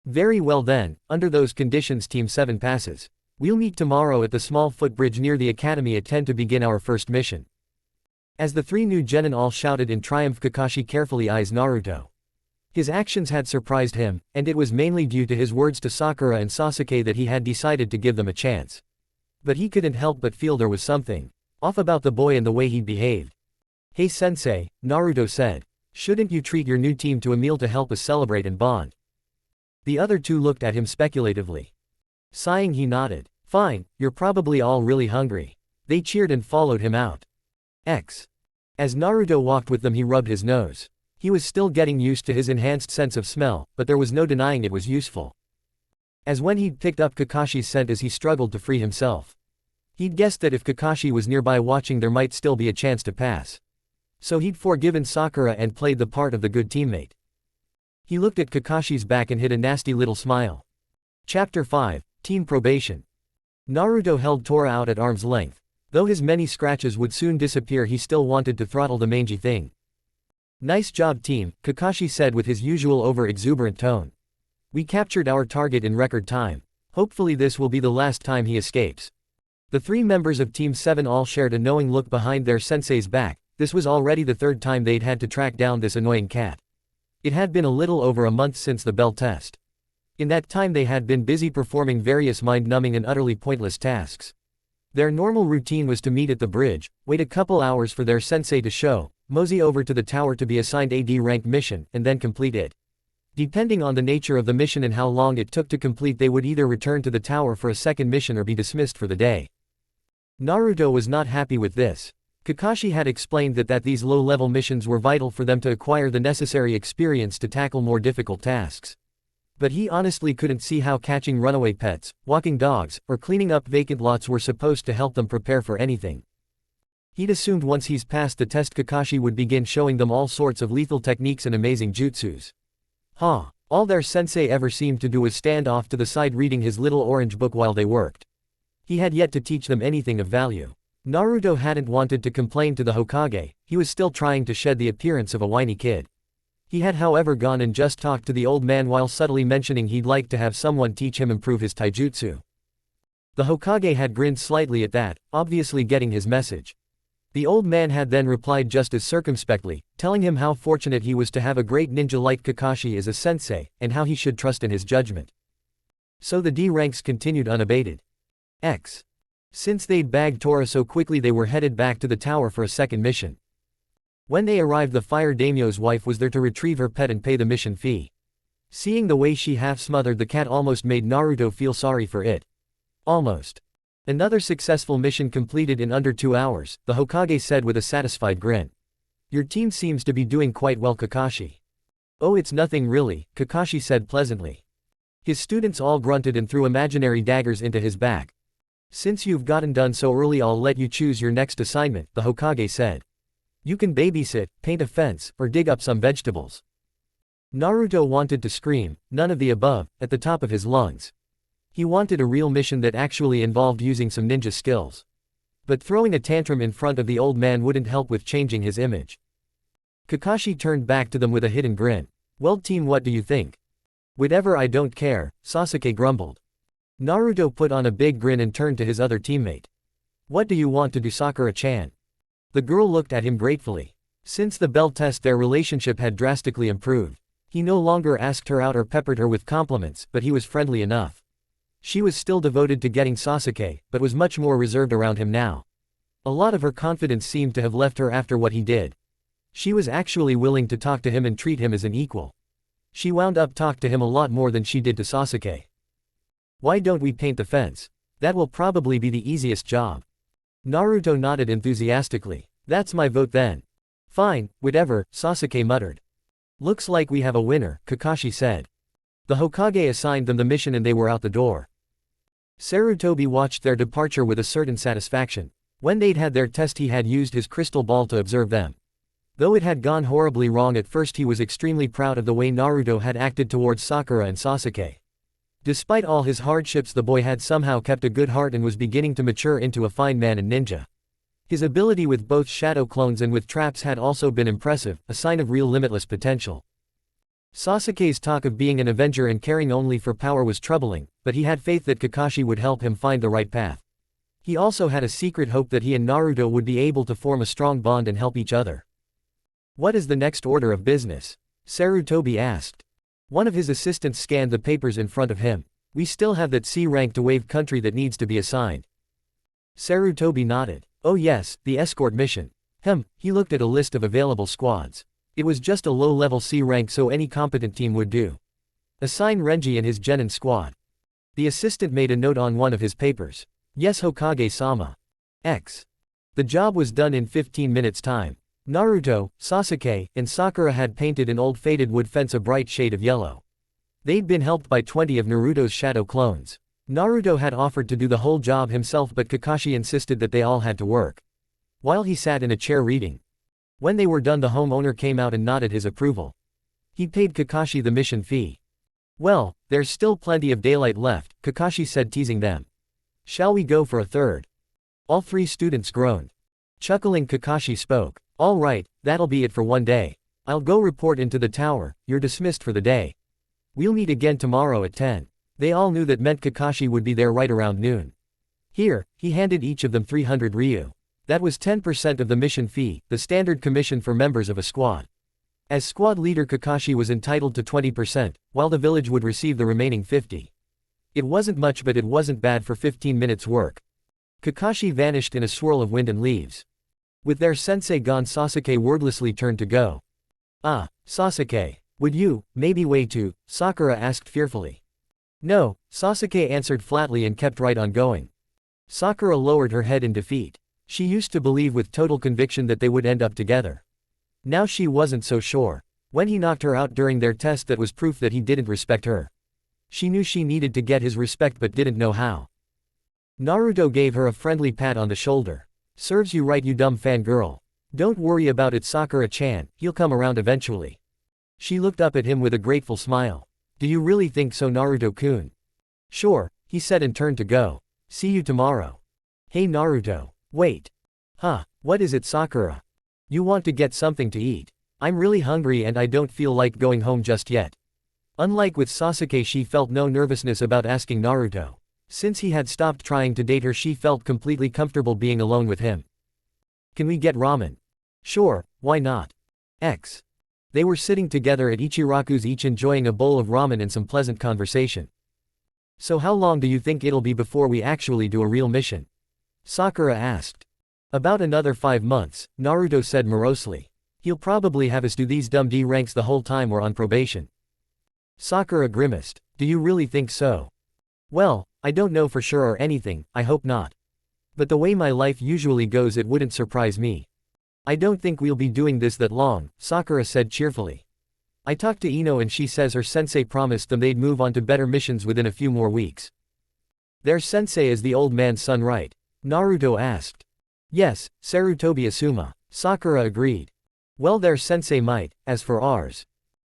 Very well then, under those conditions Team 7 passes. We'll meet tomorrow at the small footbridge near the academy at 10 to begin our first mission. As the three new genin all shouted in triumph, Kakashi carefully eyes Naruto. His actions had surprised him, and it was mainly due to his words to Sakura and Sasuke that he had decided to give them a chance. But he couldn't help but feel there was something off about the boy and the way he'd behaved. Hey sensei, Naruto said. Shouldn't you treat your new team to a meal to help us celebrate and bond? The other two looked at him speculatively. Sighing, he nodded. Fine, you're probably all really hungry. They cheered and followed him out. As Naruto walked with them, he rubbed his nose. He was still getting used to his enhanced sense of smell, but there was no denying it was useful. As when he'd picked up Kakashi's scent as he struggled to free himself. He'd guessed that if Kakashi was nearby watching, there might still be a chance to pass. So he'd forgiven Sakura and played the part of the good teammate. He looked at Kakashi's back and hid a nasty little smile. Chapter 5, Team Probation. Naruto held Tora out at arm's length. Though his many scratches would soon disappear, he still wanted to throttle the mangy thing. Nice job team, Kakashi said with his usual over-exuberant tone. We captured our target in record time. Hopefully this will be the last time he escapes. The three members of Team 7 all shared a knowing look behind their sensei's back. This was already the third time they'd had to track down this annoying cat. It had been a little over a month since the bell test. In that time they had been busy performing various mind-numbing and utterly pointless tasks. Their normal routine was to meet at the bridge, wait a couple hours for their sensei to show, mosey over to the tower to be assigned a D-rank mission, and then complete it. Depending on the nature of the mission and how long it took to complete, they would either return to the tower for a second mission or be dismissed for the day. Naruto was not happy with this. Kakashi had explained that these low-level missions were vital for them to acquire the necessary experience to tackle more difficult tasks. But he honestly couldn't see how catching runaway pets, walking dogs, or cleaning up vacant lots were supposed to help them prepare for anything. He'd assumed once he's passed the test, Kakashi would begin showing them all sorts of lethal techniques and amazing jutsus. All their sensei ever seemed to do was stand off to the side reading his little orange book while they worked. He had yet to teach them anything of value. Naruto hadn't wanted to complain to the Hokage, he was still trying to shed the appearance of a whiny kid. He had however gone and just talked to the old man while subtly mentioning he'd like to have someone teach him improve his taijutsu. The Hokage had grinned slightly at that, obviously getting his message. The old man had then replied just as circumspectly, telling him how fortunate he was to have a great ninja like Kakashi as a sensei, and how he should trust in his judgment. So the D ranks continued unabated. Since they'd bagged Tora so quickly, they were headed back to the tower for a second mission. When they arrived, the fire daimyo's wife was there to retrieve her pet and pay the mission fee. Seeing the way she half-smothered the cat almost made Naruto feel sorry for it. Almost. Another successful mission completed in under 2 hours, the Hokage said with a satisfied grin. Your team seems to be doing quite well, Kakashi. Oh, it's nothing really, Kakashi said pleasantly. His students all grunted and threw imaginary daggers into his back. Since you've gotten done so early, I'll let you choose your next assignment, the Hokage said. You can babysit, paint a fence, or dig up some vegetables. Naruto wanted to scream, none of the above, at the top of his lungs. He wanted a real mission that actually involved using some ninja skills. But throwing a tantrum in front of the old man wouldn't help with changing his image. Kakashi turned back to them with a hidden grin. Well team, what do you think? Whatever, I don't care, Sasuke grumbled. Naruto put on a big grin and turned to his other teammate. What do you want to do, Sakura-chan? The girl looked at him gratefully. Since the bell test, their relationship had drastically improved. He no longer asked her out or peppered her with compliments, but he was friendly enough. She was still devoted to getting Sasuke, but was much more reserved around him now. A lot of her confidence seemed to have left her after what he did. She was actually willing to talk to him and treat him as an equal. She wound up talking to him a lot more than she did to Sasuke. Why don't we paint the fence? That will probably be the easiest job. Naruto nodded enthusiastically. That's my vote then. Fine, whatever, Sasuke muttered. Looks like we have a winner, Kakashi said. The Hokage assigned them the mission and they were out the door. Sarutobi watched their departure with a certain satisfaction. When they'd had their test, he had used his crystal ball to observe them. Though it had gone horribly wrong at first, he was extremely proud of the way Naruto had acted towards Sakura and Sasuke. Despite all his hardships, the boy had somehow kept a good heart and was beginning to mature into a fine man and ninja. His ability with both shadow clones and with traps had also been impressive, a sign of real limitless potential. Sasuke's talk of being an avenger and caring only for power was troubling, but he had faith that Kakashi would help him find the right path. He also had a secret hope that he and Naruto would be able to form a strong bond and help each other. What is the next order of business? Sarutobi asked. One of his assistants scanned the papers in front of him. We still have that C-rank to wave country that needs to be assigned. Sarutobi nodded. Oh yes, the escort mission. He looked at a list of available squads. It was just a low-level C rank, so any competent team would do. Assign Renji and his genin squad. The assistant made a note on one of his papers. Yes, Hokage-sama. X. The job was done in 15 minutes time. Naruto, Sasuke, and Sakura had painted an old faded wood fence a bright shade of yellow. They'd been helped by 20 of Naruto's shadow clones. Naruto had offered to do the whole job himself, but Kakashi insisted that they all had to work. While he sat in a chair reading. When they were done, the homeowner came out and nodded his approval. He paid Kakashi the mission fee. Well, there's still plenty of daylight left, Kakashi said, teasing them. Shall we go for a third? All three students groaned. Chuckling, Kakashi spoke. All right, that'll be it for one day. I'll go report into the tower, you're dismissed for the day. We'll meet again tomorrow at 10. They all knew that meant Kakashi would be there right around noon. Here, he handed each of them 300 ryu. That was 10% of the mission fee, the standard commission for members of a squad. As squad leader, Kakashi was entitled to 20%, while the village would receive the remaining 50%. It wasn't much, but it wasn't bad for 15 minutes work. Kakashi vanished in a swirl of wind and leaves. With their sensei gone, Sasuke wordlessly turned to go. Ah, Sasuke. Would you, maybe wait too? Sakura asked fearfully. No, Sasuke answered flatly and kept right on going. Sakura lowered her head in defeat. She used to believe with total conviction that they would end up together. Now she wasn't so sure. When he knocked her out during their test, that was proof that he didn't respect her. She knew she needed to get his respect but didn't know how. Naruto gave her a friendly pat on the shoulder. Serves you right, you dumb fangirl. Don't worry about it, Sakura-chan, he'll come around eventually. She looked up at him with a grateful smile. Do you really think so, Naruto-kun? Sure, he said and turned to go. See you tomorrow. Hey Naruto. Wait. What is it, Sakura? You want to get something to eat? I'm really hungry and I don't feel like going home just yet. Unlike with Sasuke, she felt no nervousness about asking Naruto. Since he had stopped trying to date her, she felt completely comfortable being alone with him. Can we get ramen? Sure, why not? X. They were sitting together at Ichiraku's, each enjoying a bowl of ramen and some pleasant conversation. So how long do you think it'll be before we actually do a real mission? Sakura asked. About another 5 months, Naruto said morosely. He'll probably have us do these dumb D ranks the whole time we're on probation. Sakura grimaced. Do you really think so? Well, I don't know for sure or anything, I hope not. But the way my life usually goes, it wouldn't surprise me. I don't think we'll be doing this that long, Sakura said cheerfully. I talked to Ino and she says her sensei promised them they'd move on to better missions within a few more weeks. Their sensei is the old man's son, right? Naruto asked. Yes, Sarutobi Asuma. Sakura agreed. Well, their sensei might, as for ours.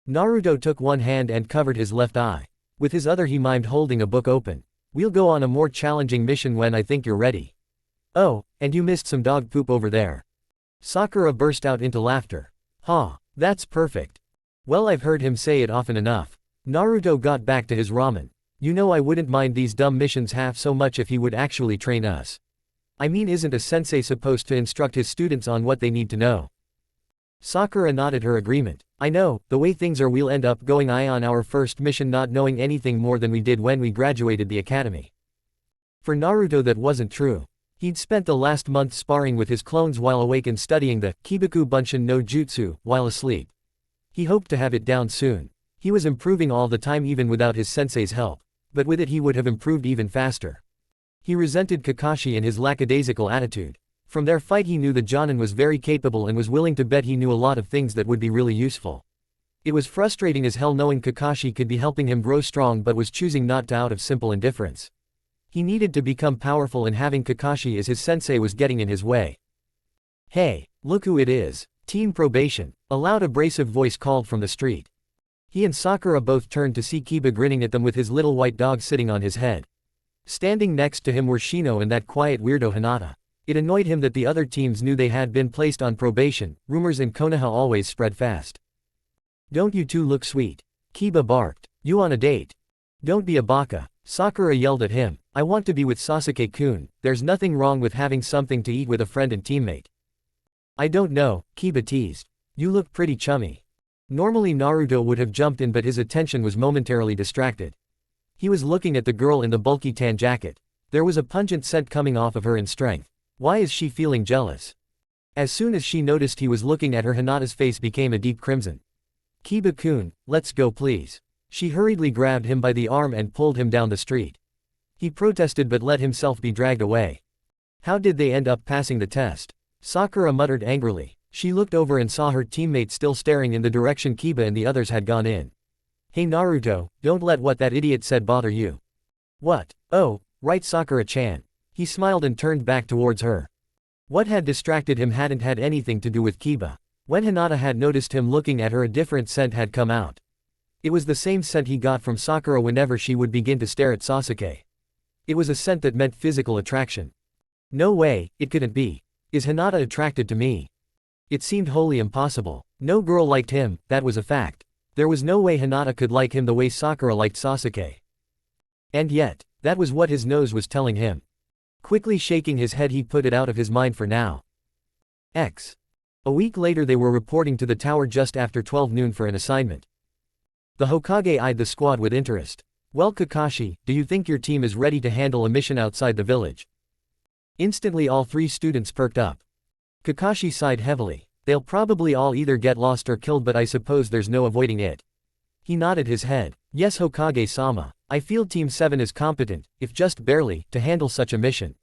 Naruto took one hand and covered his left eye. With his other he mimed holding a book open. We'll go on a more challenging mission when I think you're ready. Oh, and you missed some dog poop over there. Sakura burst out into laughter. Ha, that's perfect. Well, I've heard him say it often enough. Naruto got back to his ramen. You know, I wouldn't mind these dumb missions half so much if he would actually train us. I mean, isn't a sensei supposed to instruct his students on what they need to know? Sakura nodded her agreement. I know, the way things are we'll end up going on our first mission not knowing anything more than we did when we graduated the academy. For Naruto that wasn't true. He'd spent the last month sparring with his clones while awake and studying the Kibaku Bunshin no Jutsu while asleep. He hoped to have it down soon. He was improving all the time even without his sensei's help, but with it he would have improved even faster. He resented Kakashi and his lackadaisical attitude. From their fight he knew the Jonin was very capable and was willing to bet he knew a lot of things that would be really useful. It was frustrating as hell knowing Kakashi could be helping him grow strong but was choosing not to out of simple indifference. He needed to become powerful and having Kakashi as his sensei was getting in his way. Hey, look who it is. Team Probation. A loud abrasive voice called from the street. He and Sakura both turned to see Kiba grinning at them with his little white dog sitting on his head. Standing next to him were Shino and that quiet weirdo Hinata. It annoyed him that the other teams knew they had been placed on probation. Rumors in Konoha always spread fast. Don't you two look sweet? Kiba barked. You on a date? Don't be a baka. Sakura yelled at him. I want to be with Sasuke-kun. There's nothing wrong with having something to eat with a friend and teammate. I don't know, Kiba teased. You look pretty chummy. Normally Naruto would have jumped in but his attention was momentarily distracted. He was looking at the girl in the bulky tan jacket. There was a pungent scent coming off of her in strength. Why is she feeling jealous? As soon as she noticed he was looking at her, Hinata's face became a deep crimson. Kiba-kun, let's go please. She hurriedly grabbed him by the arm and pulled him down the street. He protested but let himself be dragged away. How did they end up passing the test? Sakura muttered angrily. She looked over and saw her teammate still staring in the direction Kiba and the others had gone in. Hey Naruto, don't let what that idiot said bother you. What? Oh, right, Sakura-chan. He smiled and turned back towards her. What had distracted him hadn't had anything to do with Kiba. When Hinata had noticed him looking at her, a different scent had come out. It was the same scent he got from Sakura whenever she would begin to stare at Sasuke. It was a scent that meant physical attraction. No way, it couldn't be. Is Hinata attracted to me? It seemed wholly impossible. No girl liked him, that was a fact. There was no way Hinata could like him the way Sakura liked Sasuke. And yet, that was what his nose was telling him. Quickly shaking his head, he put it out of his mind for now. A week later they were reporting to the tower just after 12 noon for an assignment. The Hokage eyed the squad with interest. Well Kakashi, do you think your team is ready to handle a mission outside the village? Instantly all three students perked up. Kakashi sighed heavily. They'll probably all either get lost or killed, but I suppose there's no avoiding it. He nodded his head. Yes Hokage-sama. I feel Team 7 is competent, if just barely, to handle such a mission.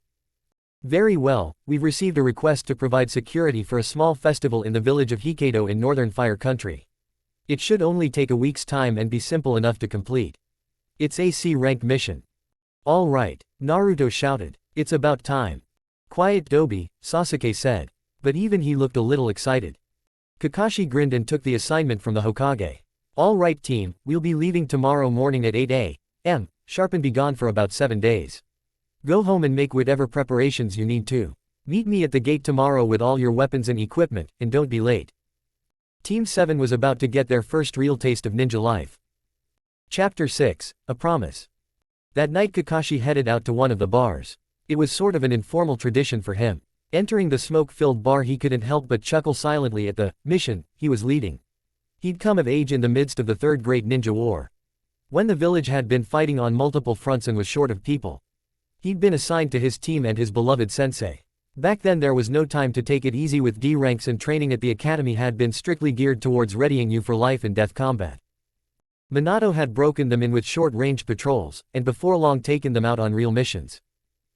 Very well, we've received a request to provide security for a small festival in the village of Hikaido in northern Fire Country. It should only take a week's time and be simple enough to complete. It's a C-ranked mission. All right, Naruto shouted. It's about time. Quiet Dobi, Sasuke said. But even he looked a little excited. Kakashi grinned and took the assignment from the Hokage. All right team, we'll be leaving tomorrow morning at 8 a.m. sharp and be gone for about 7 days. Go home and make whatever preparations you need to. Meet me at the gate tomorrow with all your weapons and equipment, and don't be late. Team 7 was about to get their first real taste of ninja life. Chapter 6, A Promise. That night Kakashi headed out to one of the bars. It was sort of an informal tradition for him. Entering the smoke-filled bar he couldn't help but chuckle silently at the mission he was leading. He'd come of age in the midst of the Third Great Ninja War. When the village had been fighting on multiple fronts and was short of people. He'd been assigned to his team and his beloved sensei. Back then there was no time to take it easy with D ranks, and training at the academy had been strictly geared towards readying you for life and death combat. Minato had broken them in with short-range patrols, and before long taken them out on real missions.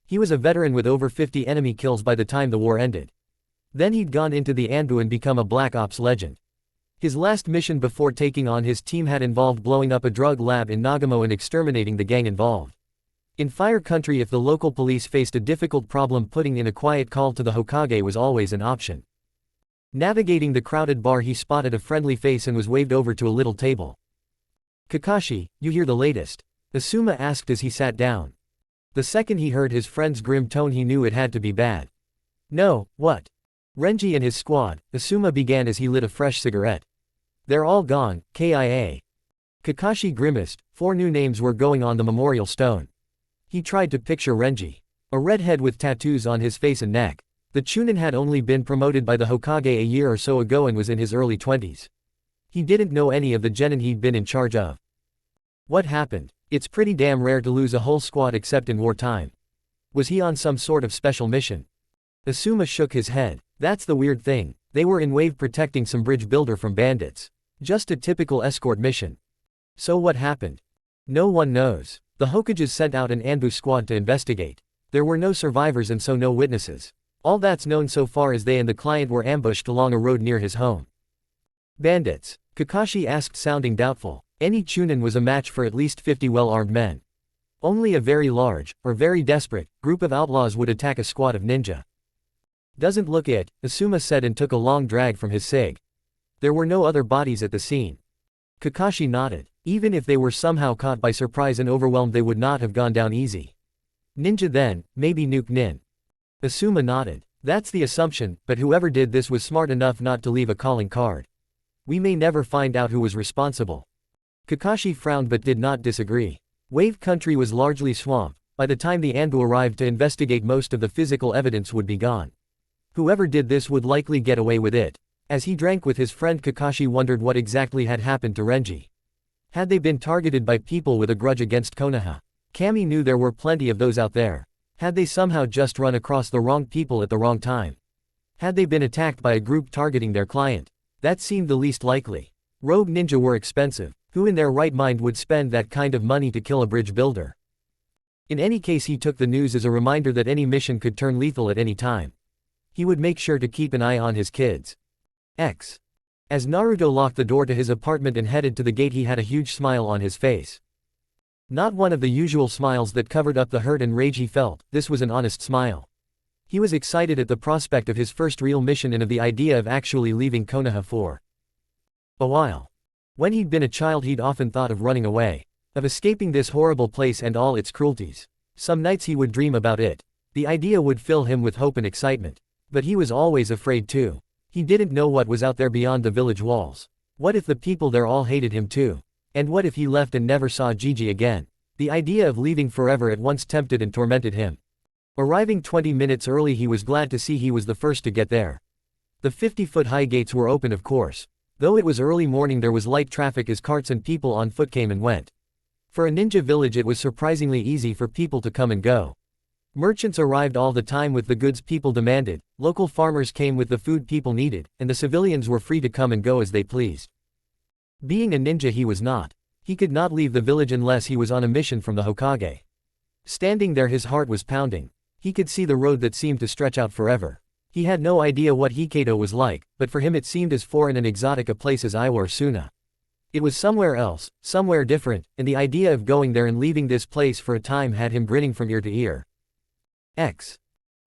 He was a veteran with over 50 enemy kills by the time the war ended. Then he'd gone into the Anbu and become a Black Ops legend. His last mission before taking on his team had involved blowing up a drug lab in Nagamo and exterminating the gang involved. In Fire Country, if the local police faced a difficult problem, putting in a quiet call to the Hokage was always an option. Navigating the crowded bar, he spotted a friendly face and was waved over to a little table. "Kakashi, you hear the latest?" Asuma asked as he sat down. The second he heard his friend's grim tone, he knew it had to be bad. "No, what?" "Renji and his squad," Asuma began as he lit a fresh cigarette. "They're all gone, KIA." Kakashi grimaced. 4 new names were going on the memorial stone. He tried to picture Renji. A redhead with tattoos on his face and neck. The Chunin had only been promoted by the Hokage a year or so ago and was in his early 20s. He didn't know any of the genin he'd been in charge of. What happened? It's pretty damn rare to lose a whole squad except in wartime. Was he on some sort of special mission? Asuma shook his head. That's the weird thing. They were in Wave protecting some bridge builder from bandits. Just a typical escort mission. So what happened? No one knows. The Hokages sent out an Anbu squad to investigate. There were no survivors and so no witnesses. All that's known so far is they and the client were ambushed along a road near his home. Bandits? Kakashi asked, sounding doubtful. Any Chunin was a match for at least 50 well-armed men. Only a very large, or very desperate, group of outlaws would attack a squad of ninja. Doesn't look it, Asuma said and took a long drag from his cig. There were no other bodies at the scene. Kakashi nodded. Even if they were somehow caught by surprise and overwhelmed, they would not have gone down easy. Ninja then, maybe Nuke Nin. Asuma nodded. That's the assumption, but whoever did this was smart enough not to leave a calling card. We may never find out who was responsible. Kakashi frowned but did not disagree. Wave Country was largely swamp. By the time the Anbu arrived to investigate, most of the physical evidence would be gone. Whoever did this would likely get away with it. As he drank with his friend, Kakashi wondered what exactly had happened to Renji. Had they been targeted by people with a grudge against Konoha? Kami knew there were plenty of those out there. Had they somehow just run across the wrong people at the wrong time? Had they been attacked by a group targeting their client? That seemed the least likely. Rogue ninja were expensive. Who in their right mind would spend that kind of money to kill a bridge builder? In any case, he took the news as a reminder that any mission could turn lethal at any time. He would make sure to keep an eye on his kids. As Naruto locked the door to his apartment and headed to the gate, he had a huge smile on his face. Not one of the usual smiles that covered up the hurt and rage he felt. This was an honest smile. He was excited at the prospect of his first real mission and of the idea of actually leaving Konoha for a while. When he'd been a child, he'd often thought of running away, of escaping this horrible place and all its cruelties. Some nights he would dream about it. The idea would fill him with hope and excitement. But he was always afraid too. He didn't know what was out there beyond the village walls. What if the people there all hated him too? And what if he left and never saw Gigi again? The idea of leaving forever at once tempted and tormented him. Arriving 20 minutes early, he was glad to see he was the first to get there. The 50-foot-high gates were open, of course. Though it was early morning, there was light traffic as carts and people on foot came and went. For a ninja village, it was surprisingly easy for people to come and go. Merchants arrived all the time with the goods people demanded, local farmers came with the food people needed, and the civilians were free to come and go as they pleased. Being a ninja, he was not. He could not leave the village unless he was on a mission from the Hokage. Standing there, his heart was pounding. He could see the road that seemed to stretch out forever. He had no idea what Hokkaido was like, but for him it seemed as foreign and exotic a place as Iwa or Suna. It was somewhere else, somewhere different, and the idea of going there and leaving this place for a time had him grinning from ear to ear.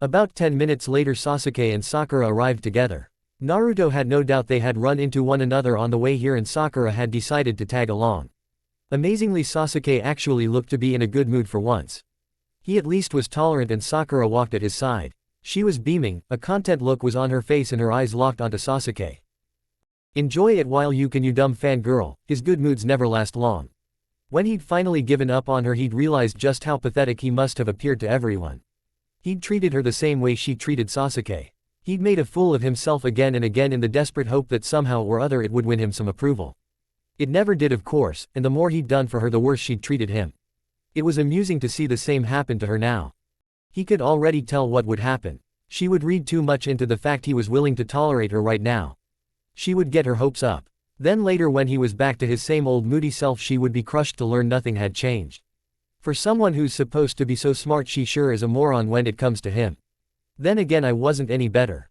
About 10 minutes later, Sasuke and Sakura arrived together. Naruto had no doubt they had run into one another on the way here, and Sakura had decided to tag along. Amazingly, Sasuke actually looked to be in a good mood for once. He at least was tolerant, and Sakura walked at his side. She was beaming, a content look was on her face and her eyes locked onto Sasuke. Enjoy it while you can, you dumb fangirl. His good moods never last long. When he'd finally given up on her, he'd realized just how pathetic he must have appeared to everyone. He'd treated her the same way she treated Sasuke. He'd made a fool of himself again and again in the desperate hope that somehow or other it would win him some approval. It never did, of course, and the more he'd done for her, the worse she'd treated him. It was amusing to see the same happen to her now. He could already tell what would happen. She would read too much into the fact he was willing to tolerate her right now. She would get her hopes up. Then later when he was back to his same old moody self she would be crushed to learn nothing had changed. For someone who's supposed to be so smart she sure is a moron when it comes to him. Then again I wasn't any better.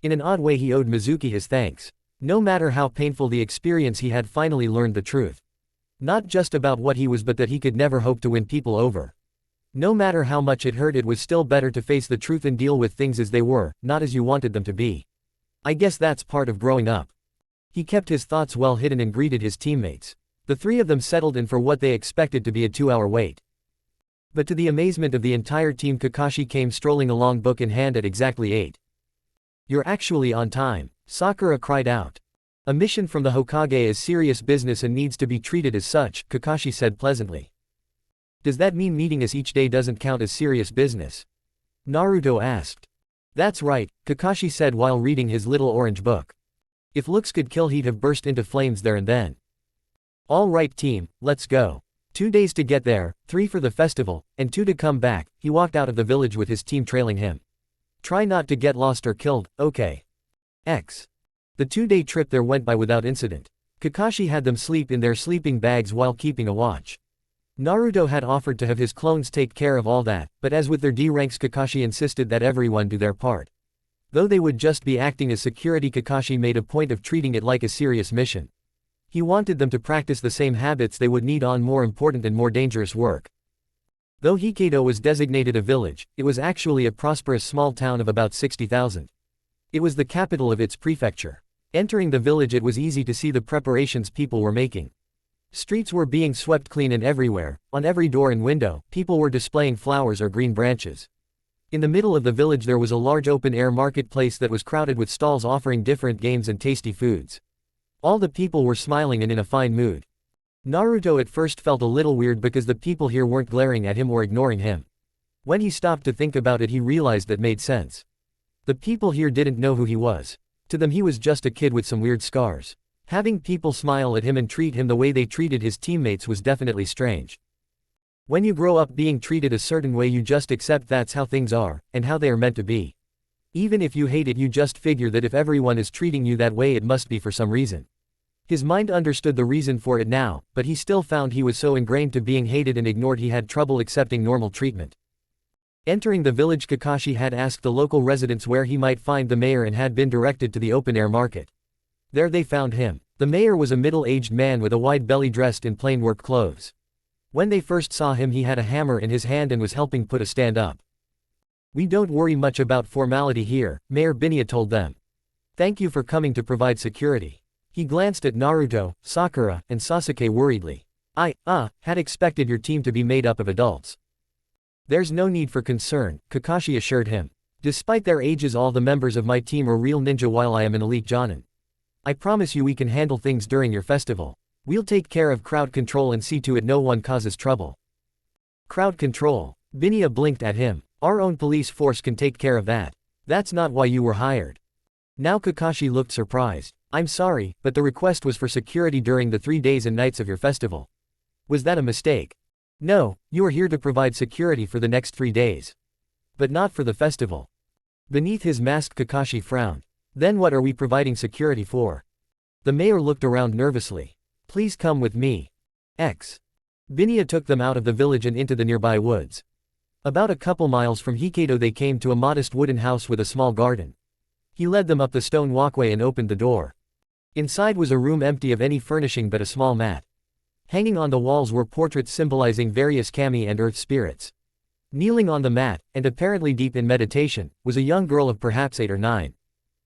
In an odd way he owed Mizuki his thanks. No matter how painful the experience he had finally learned the truth. Not just about what he was but that he could never hope to win people over. No matter how much it hurt it was still better to face the truth and deal with things as they were, not as you wanted them to be. I guess that's part of growing up. He kept his thoughts well hidden and greeted his teammates. The three of them settled in for what they expected to be a 2-hour wait. But to the amazement of the entire team Kakashi came strolling along book in hand at exactly 8. You're actually on time, Sakura cried out. A mission from the Hokage is serious business and needs to be treated as such, Kakashi said pleasantly. Does that mean meeting us each day doesn't count as serious business? Naruto asked. That's right, Kakashi said while reading his little orange book. If looks could kill he'd have burst into flames there and then. All right team, let's go. 2 days to get there, 3 for the festival, and 2 to come back. He walked out of the village with his team trailing him. Try not to get lost or killed, okay? The 2-day trip there went by without incident. Kakashi had them sleep in their sleeping bags while keeping a watch. Naruto had offered to have his clones take care of all that, but as with their D ranks Kakashi insisted that everyone do their part. Though they would just be acting as security Kakashi made a point of treating it like a serious mission. He wanted them to practice the same habits they would need on more important and more dangerous work. Though Hokkaido was designated a village, it was actually a prosperous small town of about 60,000. It was the capital of its prefecture. Entering the village it was easy to see the preparations people were making. Streets were being swept clean and everywhere, on every door and window, people were displaying flowers or green branches. In the middle of the village there was a large open-air marketplace that was crowded with stalls offering different games and tasty foods. All the people were smiling and in a fine mood. Naruto at first felt a little weird because the people here weren't glaring at him or ignoring him. When he stopped to think about it he realized that made sense. The people here didn't know who he was. To them he was just a kid with some weird scars. Having people smile at him and treat him the way they treated his teammates was definitely strange. When you grow up being treated a certain way you just accept that's how things are, and how they are meant to be. Even if you hate it you just figure that if everyone is treating you that way it must be for some reason. His mind understood the reason for it now, but he still found he was so ingrained to being hated and ignored he had trouble accepting normal treatment. Entering the village Kakashi had asked the local residents where he might find the mayor and had been directed to the open-air market. There they found him. The mayor was a middle-aged man with a wide belly dressed in plain work clothes. When they first saw him he had a hammer in his hand and was helping put a stand up. We don't worry much about formality here, Mayor Binya told them. Thank you for coming to provide security. He glanced at Naruto, Sakura, and Sasuke worriedly. I had expected your team to be made up of adults. There's no need for concern, Kakashi assured him. Despite their ages all the members of my team are real ninja while I am an elite jonin. I promise you we can handle things during your festival. We'll take care of crowd control and see to it no one causes trouble. Crowd control. Binya blinked at him. Our own police force can take care of that. That's not why you were hired. Now Kakashi looked surprised. I'm sorry, but the request was for security during the 3 days and nights of your festival. Was that a mistake? No, you are here to provide security for the next 3 days. But not for the festival. Beneath his mask Kakashi frowned. Then what are we providing security for? The mayor looked around nervously. Please come with me. Binya took them out of the village and into the nearby woods. About a couple miles from Hokkaido they came to a modest wooden house with a small garden. He led them up the stone walkway and opened the door. Inside was a room empty of any furnishing but a small mat. Hanging on the walls were portraits symbolizing various kami and earth spirits. Kneeling on the mat, and apparently deep in meditation, was a young girl of perhaps 8 or 9.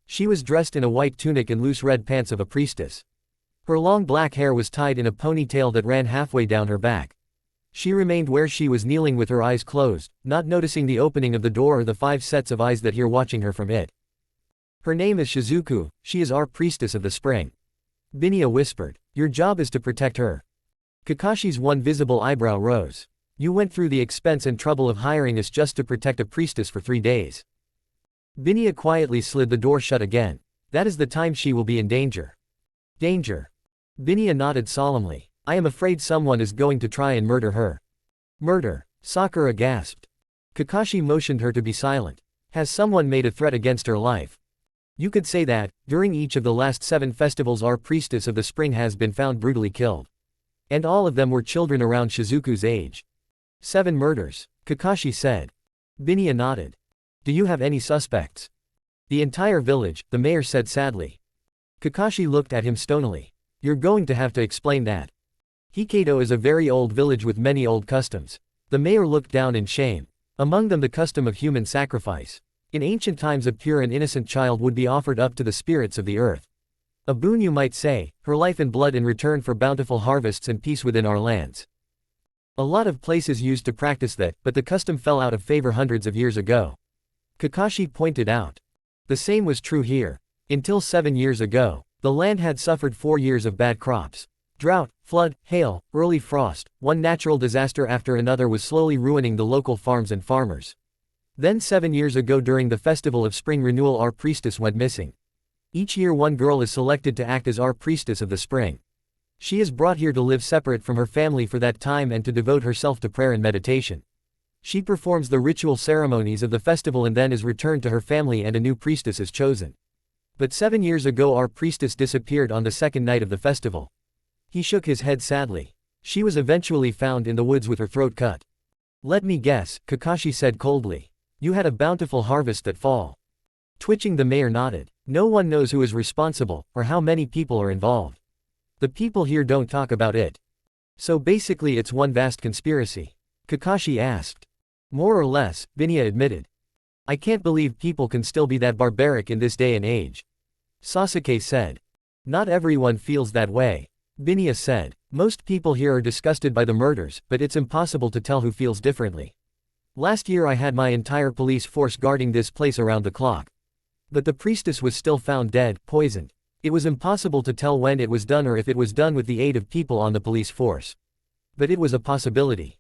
She was dressed in a white tunic and loose red pants of a priestess. Her long black hair was tied in a ponytail that ran halfway down her back. She remained where she was kneeling with her eyes closed, not noticing the opening of the door or the 5 sets of eyes that here watching her from it. Her name is Shizuku, she is our priestess of the spring. Binya whispered. Your job is to protect her. Kakashi's one visible eyebrow rose. You went through the expense and trouble of hiring us just to protect a priestess for 3 days. Binya quietly slid the door shut again. That is the time she will be in danger. Danger. Binya nodded solemnly. I am afraid someone is going to try and murder her. Murder. Sakura gasped. Kakashi motioned her to be silent. Has someone made a threat against her life? You could say that, during each of the last 7 festivals our priestess of the spring has been found brutally killed. And all of them were children around Shizuku's age. 7 murders, Kakashi said. Binya nodded. Do you have any suspects? The entire village, the mayor said sadly. Kakashi looked at him stonily. You're going to have to explain that. Hokkaido is a very old village with many old customs. The mayor looked down in shame. Among them the custom of human sacrifice. In ancient times a pure and innocent child would be offered up to the spirits of the earth. A boon you might say, her life and blood in return for bountiful harvests and peace within our lands. A lot of places used to practice that, but the custom fell out of favor hundreds of years ago. Kakashi pointed out. The same was true here. Until 7 years ago, the land had suffered 4 years of bad crops. Drought, flood, hail, early frost, one natural disaster after another was slowly ruining the local farms and farmers. Then 7 years ago during the festival of spring renewal our priestess went missing. Each year one girl is selected to act as our priestess of the spring. She is brought here to live separate from her family for that time and to devote herself to prayer and meditation. She performs the ritual ceremonies of the festival and then is returned to her family and a new priestess is chosen. But 7 years ago our priestess disappeared on the second night of the festival. He shook his head sadly. She was eventually found in the woods with her throat cut. Let me guess, Kakashi said coldly. You had a bountiful harvest that fall. Twitching the mayor nodded. No one knows who is responsible, or how many people are involved. The people here don't talk about it. So basically it's one vast conspiracy? Kakashi asked. More or less, Binya admitted. I can't believe people can still be that barbaric in this day and age. Sasuke said. Not everyone feels that way. Binya said. Most people here are disgusted by the murders, but it's impossible to tell who feels differently. Last year I had my entire police force guarding this place around the clock. But the priestess was still found dead, poisoned. It was impossible to tell when it was done or if it was done with the aid of people on the police force. But it was a possibility.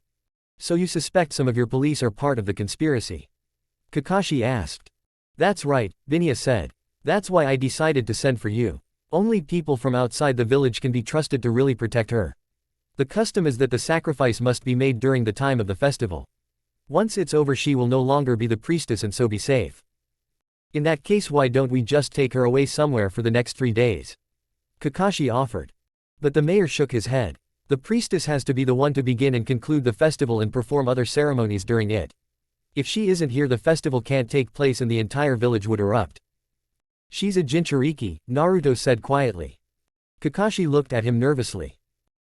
So you suspect some of your police are part of the conspiracy? Kakashi asked. That's right, Binya said. That's why I decided to send for you. Only people from outside the village can be trusted to really protect her. The custom is that the sacrifice must be made during the time of the festival. Once it's over she will no longer be the priestess and so be safe. In that case why don't we just take her away somewhere for the next 3 days? Kakashi offered. But the mayor shook his head. The priestess has to be the one to begin and conclude the festival and perform other ceremonies during it. If she isn't here the festival can't take place and the entire village would erupt. She's a Jinchuriki, Naruto said quietly. Kakashi looked at him nervously.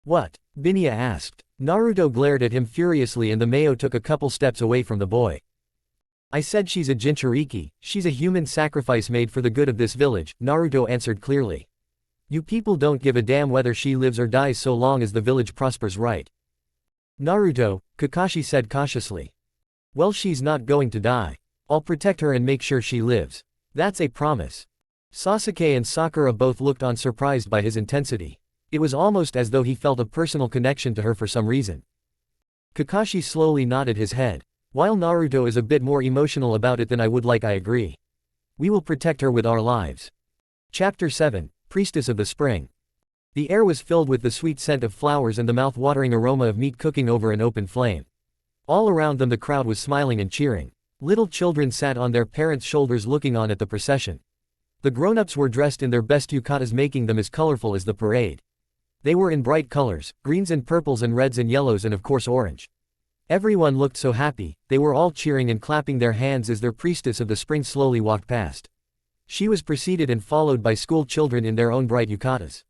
What? Binya asked. Naruto glared at him furiously and the Mayo took a couple steps away from the boy. I said she's a Jinchuriki, she's a human sacrifice made for the good of this village, Naruto answered clearly. You people don't give a damn whether she lives or dies so long as the village prospers, right? Naruto, Kakashi said cautiously. Well, she's not going to die. I'll protect her and make sure she lives. That's a promise. Sasuke and Sakura both looked on surprised by his intensity. It was almost as though he felt a personal connection to her for some reason. Kakashi slowly nodded his head. While Naruto is a bit more emotional about it than I would like, I agree. We will protect her with our lives. Chapter 7, Priestess of the Spring. The air was filled with the sweet scent of flowers and the mouth-watering aroma of meat cooking over an open flame. All around them the crowd was smiling and cheering. Little children sat on their parents' shoulders looking on at the procession. The grown-ups were dressed in their best yukatas, making them as colorful as the parade. They were in bright colors, greens and purples and reds and yellows and of course orange. Everyone looked so happy, they were all cheering and clapping their hands as their priestess of the spring slowly walked past. She was preceded and followed by school children in their own bright yukatas.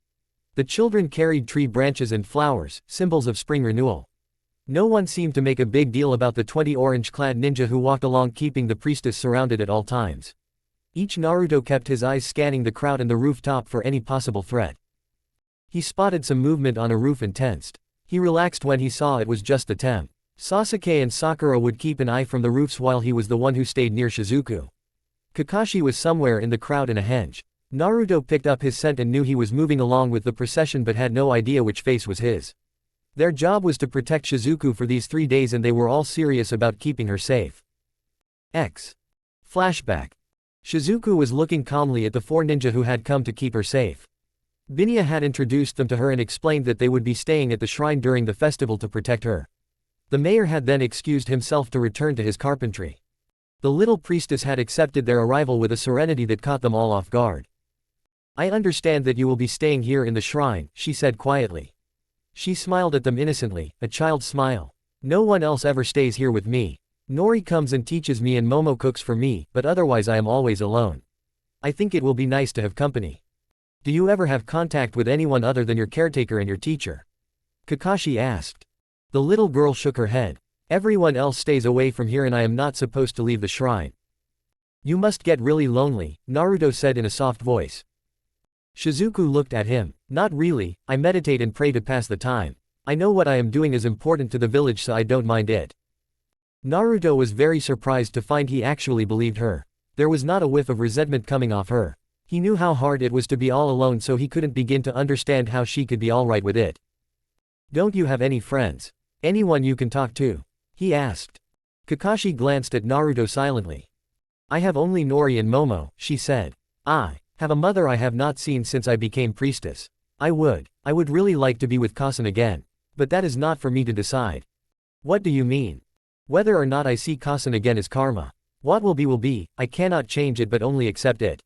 The children carried tree branches and flowers, symbols of spring renewal. No one seemed to make a big deal about the 20 orange-clad ninja who walked along keeping the priestess surrounded at all times. Each Naruto kept his eyes scanning the crowd and the rooftop for any possible threat. He spotted some movement on a roof and tensed. He relaxed when he saw it was just a temp. Sasuke and Sakura would keep an eye from the roofs while he was the one who stayed near Shizuku. Kakashi was somewhere in the crowd in a henge. Naruto picked up his scent and knew he was moving along with the procession but had no idea which face was his. Their job was to protect Shizuku for these 3 days and they were all serious about keeping her safe. Flashback. Shizuku was looking calmly at the 4 ninja who had come to keep her safe. Binya had introduced them to her and explained that they would be staying at the shrine during the festival to protect her. The mayor had then excused himself to return to his carpentry. The little priestess had accepted their arrival with a serenity that caught them all off guard. I understand that you will be staying here in the shrine, she said quietly. She smiled at them innocently, a child's smile. No one else ever stays here with me. Nori comes and teaches me and Momo cooks for me, but otherwise I am always alone. I think it will be nice to have company. Do you ever have contact with anyone other than your caretaker and your teacher? Kakashi asked. The little girl shook her head. Everyone else stays away from here and I am not supposed to leave the shrine. You must get really lonely, Naruto said in a soft voice. Shizuku looked at him. Not really, I meditate and pray to pass the time. I know what I am doing is important to the village so I don't mind it. Naruto was very surprised to find he actually believed her. There was not a whiff of resentment coming off her. He knew how hard it was to be all alone so he couldn't begin to understand how she could be alright with it. Don't you have any friends? Anyone you can talk to? He asked. Kakashi glanced at Naruto silently. I have only Nori and Momo, she said. I have a mother I have not seen since I became priestess. I would really like to be with Kasen again. But that is not for me to decide. What do you mean? Whether or not I see Kasen again is karma. What will be, I cannot change it but only accept it.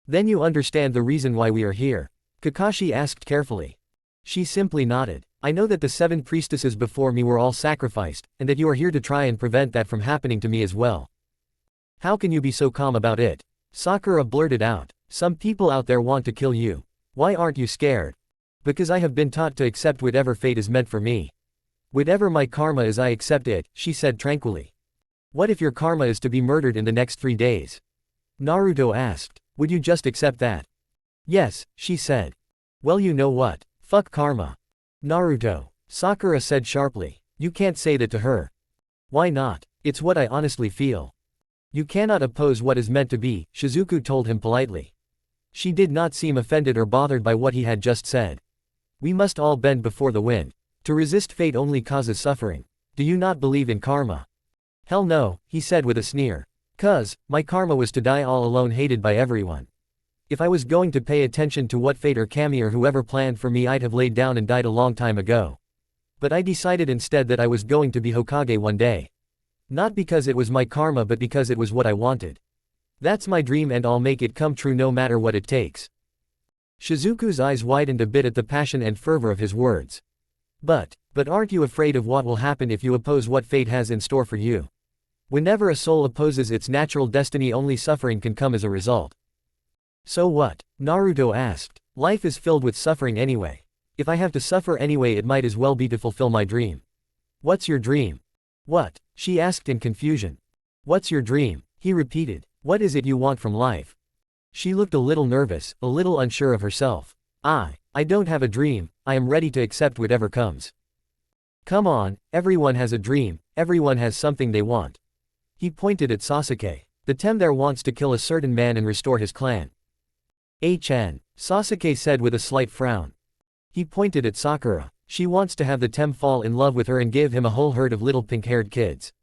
Then you understand the reason why we are here? Kakashi asked carefully. She simply nodded. I know that the 7 priestesses before me were all sacrificed, and that you are here to try and prevent that from happening to me as well. How can you be so calm about it? Sakura blurted out. Some people out there want to kill you. Why aren't you scared? Because I have been taught to accept whatever fate is meant for me. Whatever my karma is I accept it, she said tranquilly. What if your karma is to be murdered in the next 3 days? Naruto asked. Would you just accept that? Yes, she said. Well, you know what? Fuck karma. Naruto. Sakura said sharply. You can't say that to her. Why not? It's what I honestly feel. You cannot oppose what is meant to be, Shizuku told him politely. She did not seem offended or bothered by what he had just said. We must all bend before the wind. To resist fate only causes suffering. Do you not believe in karma? Hell no, he said with a sneer. 'Cause my karma was to die all alone hated by everyone. If I was going to pay attention to what fate or Kami or whoever planned for me I'd have laid down and died a long time ago. But I decided instead that I was going to be Hokage one day. Not because it was my karma but because it was what I wanted. That's my dream and I'll make it come true no matter what it takes. Shizuku's eyes widened a bit at the passion and fervor of his words. But aren't you afraid of what will happen if you oppose what fate has in store for you? Whenever a soul opposes its natural destiny only suffering can come as a result. So what? Naruto asked. Life is filled with suffering anyway. If I have to suffer anyway it might as well be to fulfill my dream. What's your dream? What? She asked in confusion. What's your dream? He repeated. What is it you want from life? She looked a little nervous, a little unsure of herself. I don't have a dream, I am ready to accept whatever comes. Come on, everyone has a dream, everyone has something they want. He pointed at Sasuke. The Tem there wants to kill a certain man and restore his clan. Sasuke said with a slight frown. He pointed at Sakura. She wants to have the Tem fall in love with her and give him a whole herd of little pink-haired kids.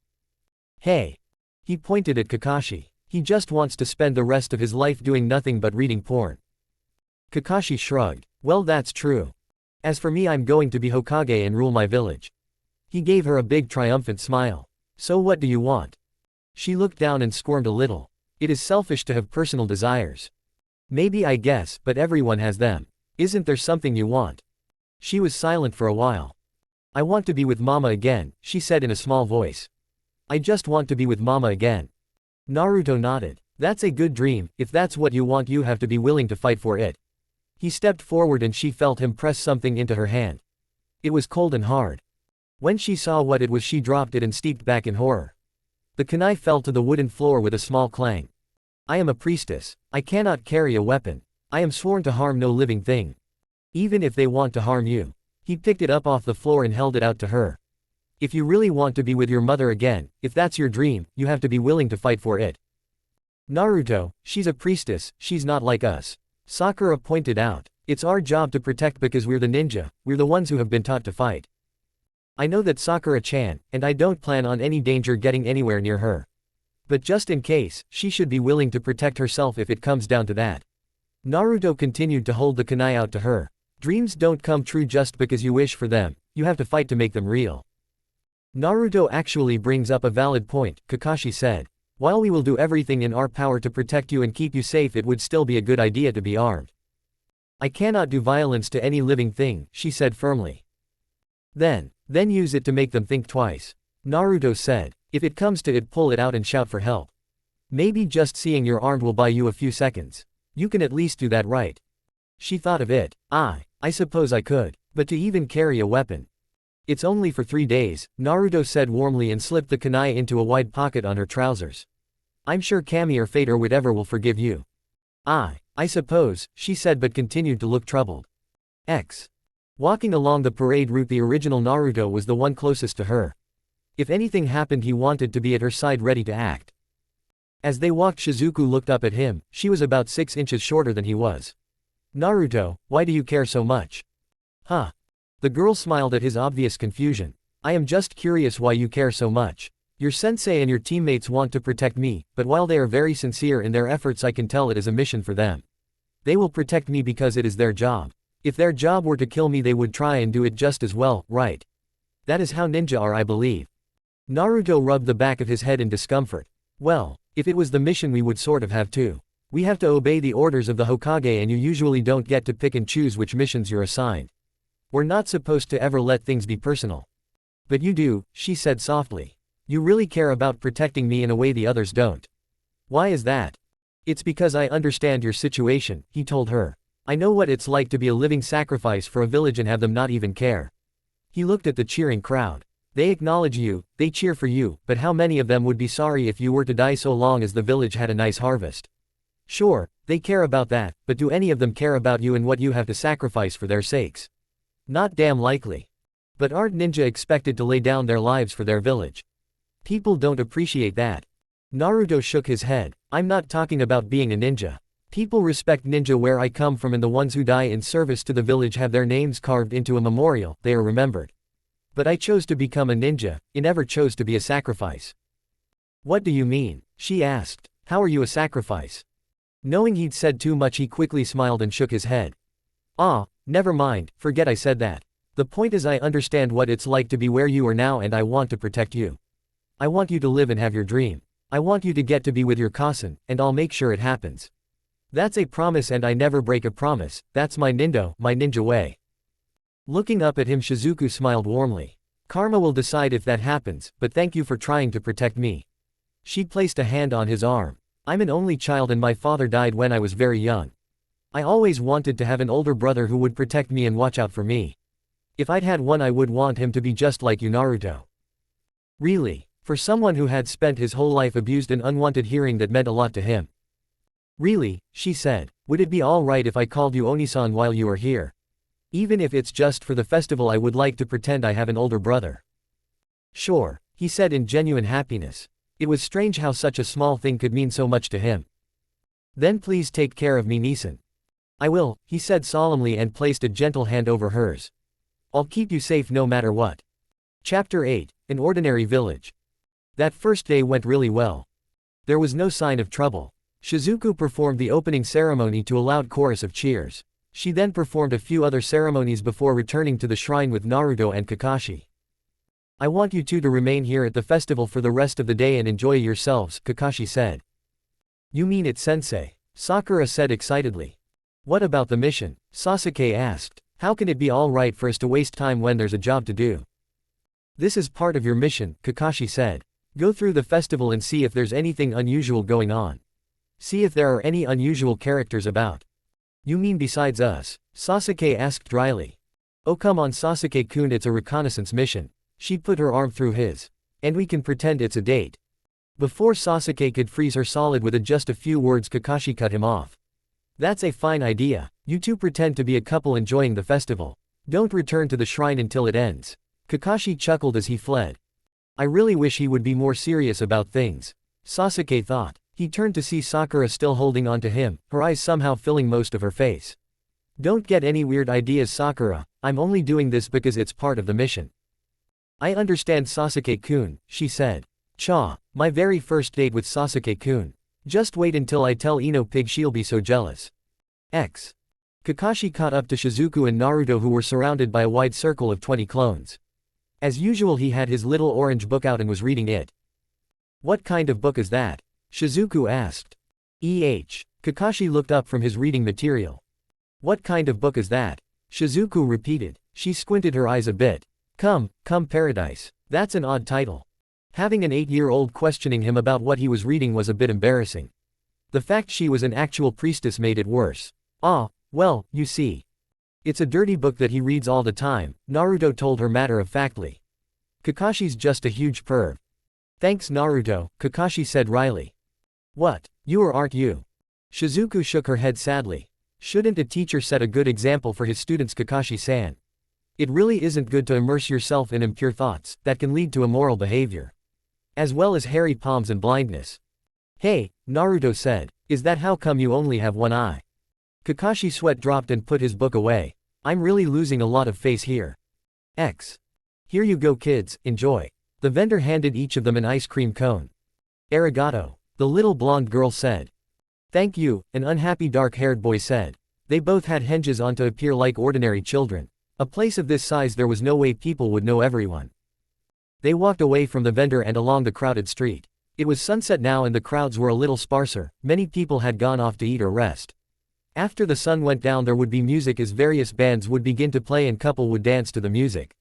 Hey. He pointed at Kakashi. He just wants to spend the rest of his life doing nothing but reading porn. Kakashi shrugged. Well, that's true. As for me, I'm going to be Hokage and rule my village. He gave her a big triumphant smile. So what do you want? She looked down and squirmed a little. It is selfish to have personal desires. Maybe I guess, but everyone has them. Isn't there something you want? She was silent for a while. I want to be with Mama again, she said in a small voice. I just want to be with Mama again. Naruto nodded. That's a good dream, if that's what you want you have to be willing to fight for it. He stepped forward and she felt him press something into her hand. It was cold and hard. When she saw what it was she dropped it and stepped back in horror. The kunai fell to the wooden floor with a small clang. I am a priestess. I cannot carry a weapon. I am sworn to harm no living thing. Even if they want to harm you. He picked it up off the floor and held it out to her. If you really want to be with your mother again, if that's your dream, you have to be willing to fight for it. Naruto, she's a priestess, she's not like us. Sakura pointed out. It's our job to protect because we're the ninja, we're the ones who have been taught to fight. I know that Sakura-chan, and I don't plan on any danger getting anywhere near her. But just in case, she should be willing to protect herself if it comes down to that. Naruto continued to hold the kunai out to her. Dreams don't come true just because you wish for them, you have to fight to make them real. Naruto actually brings up a valid point, Kakashi said. While we will do everything in our power to protect you and keep you safe, it would still be a good idea to be armed. I cannot do violence to any living thing, she said firmly. Then use it to make them think twice. Naruto said. If it comes to it, pull it out and shout for help. Maybe just seeing you're armed will buy you a few seconds. You can at least do that, right? She thought of it. I suppose I could. But to even carry a weapon. It's only for 3 days, Naruto said warmly and slipped the kunai into a wide pocket on her trousers. I'm sure Kami or Fate or whatever will forgive you. I suppose, she said, but continued to look troubled. Walking along the parade route, the original Naruto was the one closest to her. If anything happened, he wanted to be at her side ready to act. As they walked, Shizuku looked up at him. She was about 6 inches shorter than he was. Naruto, why do you care so much? Huh? The girl smiled at his obvious confusion. I am just curious why you care so much. Your sensei and your teammates want to protect me, but while they are very sincere in their efforts, I can tell it is a mission for them. They will protect me because it is their job. If their job were to kill me, they would try and do it just as well, right? That is how ninja are, I believe. Naruto rubbed the back of his head in discomfort. Well, if it was the mission, we would sort of have to. We have to obey the orders of the Hokage, and you usually don't get to pick and choose which missions you're assigned. We're not supposed to ever let things be personal. But you do, she said softly. You really care about protecting me in a way the others don't. Why is that? It's because I understand your situation, he told her. I know what it's like to be a living sacrifice for a village and have them not even care. He looked at the cheering crowd. They acknowledge you, they cheer for you, but how many of them would be sorry if you were to die so long as the village had a nice harvest? Sure, they care about that, but do any of them care about you and what you have to sacrifice for their sakes? Not damn likely. But aren't ninja expected to lay down their lives for their village? People don't appreciate that. Naruto shook his head. I'm not talking about being a ninja. People respect ninja where I come from, and the ones who die in service to the village have their names carved into a memorial, they are remembered. But I chose to become a ninja, I never chose to be a sacrifice. What do you mean? She asked. How are you a sacrifice? Knowing he'd said too much, he quickly smiled and shook his head. Never mind, forget I said that. The point is, I understand what it's like to be where you are now, and I want to protect you. I want you to live and have your dream. I want you to get to be with your cousin, and I'll make sure it happens. That's a promise, and I never break a promise. That's my ninja way. Looking up at him, Shizuku smiled warmly. Karma will decide if that happens, but thank you for trying to protect me. She placed a hand on his arm. I'm an only child and my father died when I was very young. I always wanted to have an older brother who would protect me and watch out for me. If I'd had one, I would want him to be just like you, Naruto. Really? For someone who had spent his whole life abused and unwanted, hearing that meant a lot to him. Really, she said. Would it be alright if I called you Onisan while you are here? Even if it's just for the festival, I would like to pretend I have an older brother. Sure, he said in genuine happiness. It was strange how such a small thing could mean so much to him. Then please take care of me, Nisan. I will, he said solemnly and placed a gentle hand over hers. I'll keep you safe no matter what. Chapter 8, An Ordinary Village. That first day went really well. There was no sign of trouble. Shizuku performed the opening ceremony to a loud chorus of cheers. She then performed a few other ceremonies before returning to the shrine with Naruto and Kakashi. I want you two to remain here at the festival for the rest of the day and enjoy yourselves, Kakashi said. You mean it, sensei? Sakura said excitedly. What about the mission? Sasuke asked. How can it be all right for us to waste time when there's a job to do? This is part of your mission, Kakashi said. Go through the festival and see if there's anything unusual going on. See if there are any unusual characters about. You mean besides us? Sasuke asked dryly. Oh come on Sasuke-kun, it's a reconnaissance mission. She put her arm through his. And we can pretend it's a date. Before Sasuke could freeze her solid with just a few words, Kakashi cut him off. That's a fine idea. You two pretend to be a couple enjoying the festival. Don't return to the shrine until it ends. Kakashi chuckled as he fled. I really wish he would be more serious about things. Sasuke thought. He turned to see Sakura still holding on to him, her eyes somehow filling most of her face. Don't get any weird ideas, Sakura. I'm only doing this because it's part of the mission. I understand Sasuke-kun, she said. Cha, my very first date with Sasuke-kun. Just wait until I tell Ino Pig, she'll be so jealous. Kakashi caught up to Shizuku and Naruto, who were surrounded by a wide circle of 20 clones. As usual, he had his little orange book out and was reading it. What kind of book is that? Shizuku asked. Kakashi looked up from his reading material. What kind of book is that? Shizuku repeated. She squinted her eyes a bit. Come Paradise. That's an odd title. Having an 8-year-old questioning him about what he was reading was a bit embarrassing. The fact she was an actual priestess made it worse. Ah, well, you see. It's a dirty book that he reads all the time, Naruto told her matter-of-factly. Kakashi's just a huge perv. Thanks Naruto, Kakashi said wryly. What, you or aren't you? Shizuku shook her head sadly. Shouldn't a teacher set a good example for his students, Kakashi-san? It really isn't good to immerse yourself in impure thoughts, that can lead to immoral behavior. As well as hairy palms and blindness. Hey, Naruto said, is that how come you only have one eye? Kakashi's sweat dropped and put his book away. I'm really losing a lot of face here. Here you go kids, enjoy. The vendor handed each of them an ice cream cone. Arigato, the little blonde girl said. Thank you, an unhappy dark-haired boy said. They both had henges on to appear like ordinary children. A place of this size there was no way people would know everyone. They walked away from the vendor and along the crowded street. It was sunset now and the crowds were a little sparser, many people had gone off to eat or rest. After the sun went down there would be music as various bands would begin to play and couple would dance to the music.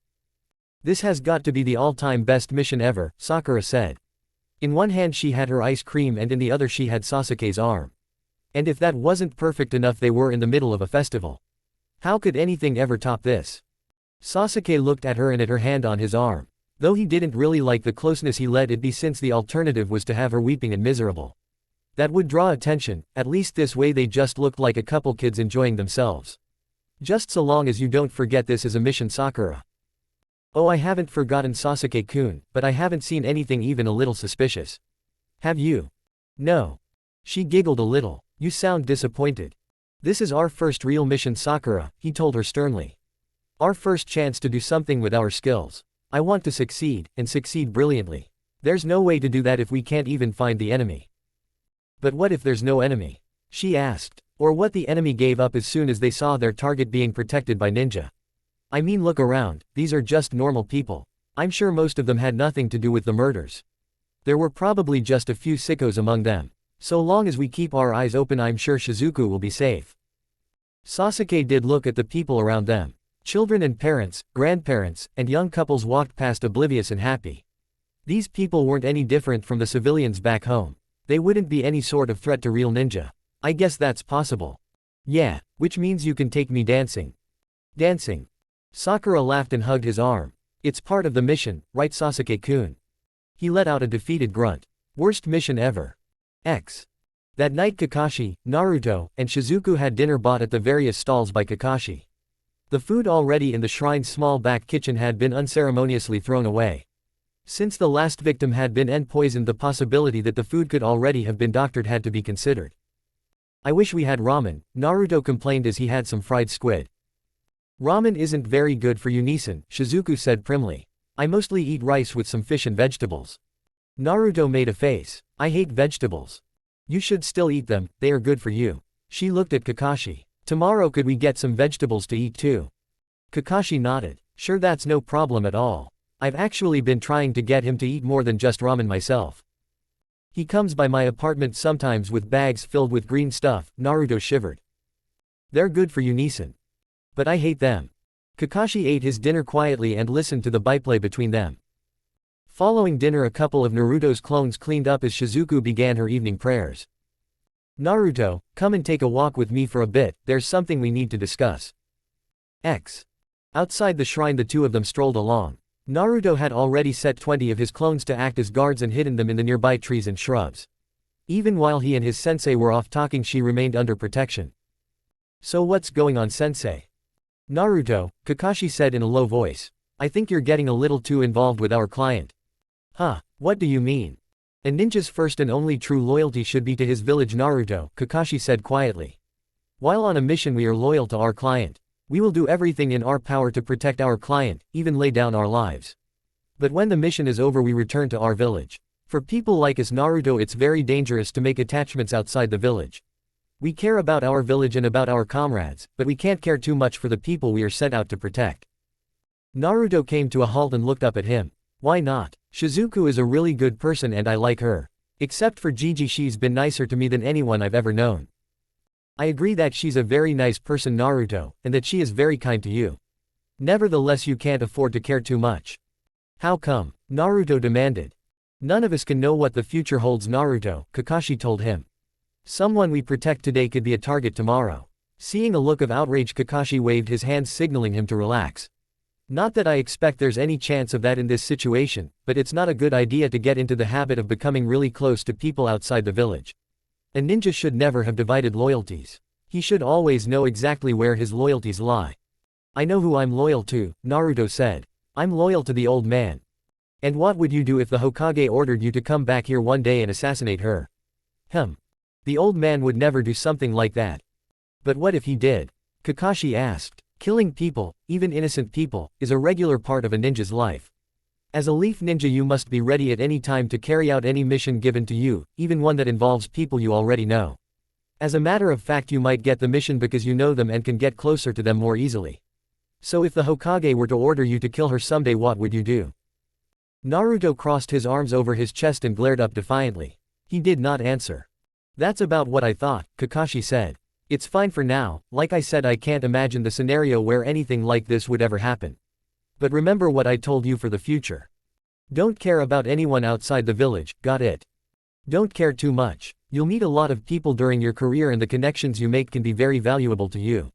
This has got to be the all-time best mission ever, Sakura said. In one hand she had her ice cream and in the other she had Sasuke's arm. And if that wasn't perfect enough they were in the middle of a festival. How could anything ever top this? Sasuke looked at her and at her hand on his arm. Though he didn't really like the closeness he let it be since the alternative was to have her weeping and miserable. That would draw attention, at least this way they just looked like a couple kids enjoying themselves. Just so long as you don't forget this is a mission Sakura. Oh I haven't forgotten Sasuke-kun, but I haven't seen anything even a little suspicious. Have you? No. She giggled a little. You sound disappointed. This is our first real mission Sakura, he told her sternly. Our first chance to do something with our skills. I want to succeed, and succeed brilliantly. There's no way to do that if we can't even find the enemy. But what if there's no enemy? She asked. Or what the enemy gave up as soon as they saw their target being protected by ninja. I mean look around, these are just normal people. I'm sure most of them had nothing to do with the murders. There were probably just a few sickos among them. So long as we keep our eyes open I'm sure Shizuku will be safe. Sasuke did look at the people around them. Children and parents, grandparents, and young couples walked past oblivious and happy. These people weren't any different from the civilians back home. They wouldn't be any sort of threat to real ninja. I guess that's possible. Yeah, which means you can take me dancing. Dancing. Sakura laughed and hugged his arm. It's part of the mission, right Sasuke-kun? He let out a defeated grunt. Worst mission ever. That night Kakashi, Naruto, and Shizuku had dinner bought at the various stalls by Kakashi. The food already in the shrine's small back kitchen had been unceremoniously thrown away. Since the last victim had been poisoned the possibility that the food could already have been doctored had to be considered. I wish we had ramen, Naruto complained as he had some fried squid. Ramen isn't very good for you Nisan, Shizuku said primly. I mostly eat rice with some fish and vegetables. Naruto made a face. I hate vegetables. You should still eat them, they are good for you. She looked at Kakashi. Tomorrow could we get some vegetables to eat too? Kakashi nodded. Sure that's no problem at all. I've actually been trying to get him to eat more than just ramen myself. He comes by my apartment sometimes with bags filled with green stuff, Naruto shivered. They're good for you Nisan. But I hate them. Kakashi ate his dinner quietly and listened to the byplay between them. Following dinner a couple of Naruto's clones cleaned up as Shizuku began her evening prayers. Naruto, come and take a walk with me for a bit, there's something we need to discuss. Outside the shrine the two of them strolled along. Naruto had already set 20 of his clones to act as guards and hidden them in the nearby trees and shrubs. Even while he and his sensei were off talking she remained under protection. So what's going on sensei? Naruto, Kakashi said in a low voice. I think you're getting a little too involved with our client. Huh, what do you mean? A ninja's first and only true loyalty should be to his village Naruto, Kakashi said quietly. While on a mission we are loyal to our client. We will do everything in our power to protect our client, even lay down our lives. But when the mission is over we return to our village. For people like us Naruto it's very dangerous to make attachments outside the village. We care about our village and about our comrades, but we can't care too much for the people we are sent out to protect. Naruto came to a halt and looked up at him. Why not? Shizuku is a really good person and I like her. Except for Gigi, she's been nicer to me than anyone I've ever known. I agree that she's a very nice person, Naruto, and that she is very kind to you. Nevertheless, you can't afford to care too much. How come? Naruto demanded. None of us can know what the future holds, Naruto, Kakashi told him. Someone we protect today could be a target tomorrow. Seeing a look of outrage, Kakashi waved his hands signaling him to relax. Not that I expect there's any chance of that in this situation, but it's not a good idea to get into the habit of becoming really close to people outside the village. A ninja should never have divided loyalties. He should always know exactly where his loyalties lie. I know who I'm loyal to, Naruto said. I'm loyal to the old man. And what would you do if the Hokage ordered you to come back here one day and assassinate her? The old man would never do something like that. But what if he did? Kakashi asked. Killing people, even innocent people, is a regular part of a ninja's life. As a leaf ninja, you must be ready at any time to carry out any mission given to you, even one that involves people you already know. As a matter of fact, you might get the mission because you know them and can get closer to them more easily. So if the Hokage were to order you to kill her someday, what would you do? Naruto crossed his arms over his chest and glared up defiantly. He did not answer. That's about what I thought, Kakashi said. It's fine for now. Like I said, I can't imagine the scenario where anything like this would ever happen. But remember what I told you for the future. Don't care about anyone outside the village, got it? Don't care too much. You'll meet a lot of people during your career and the connections you make can be very valuable to you.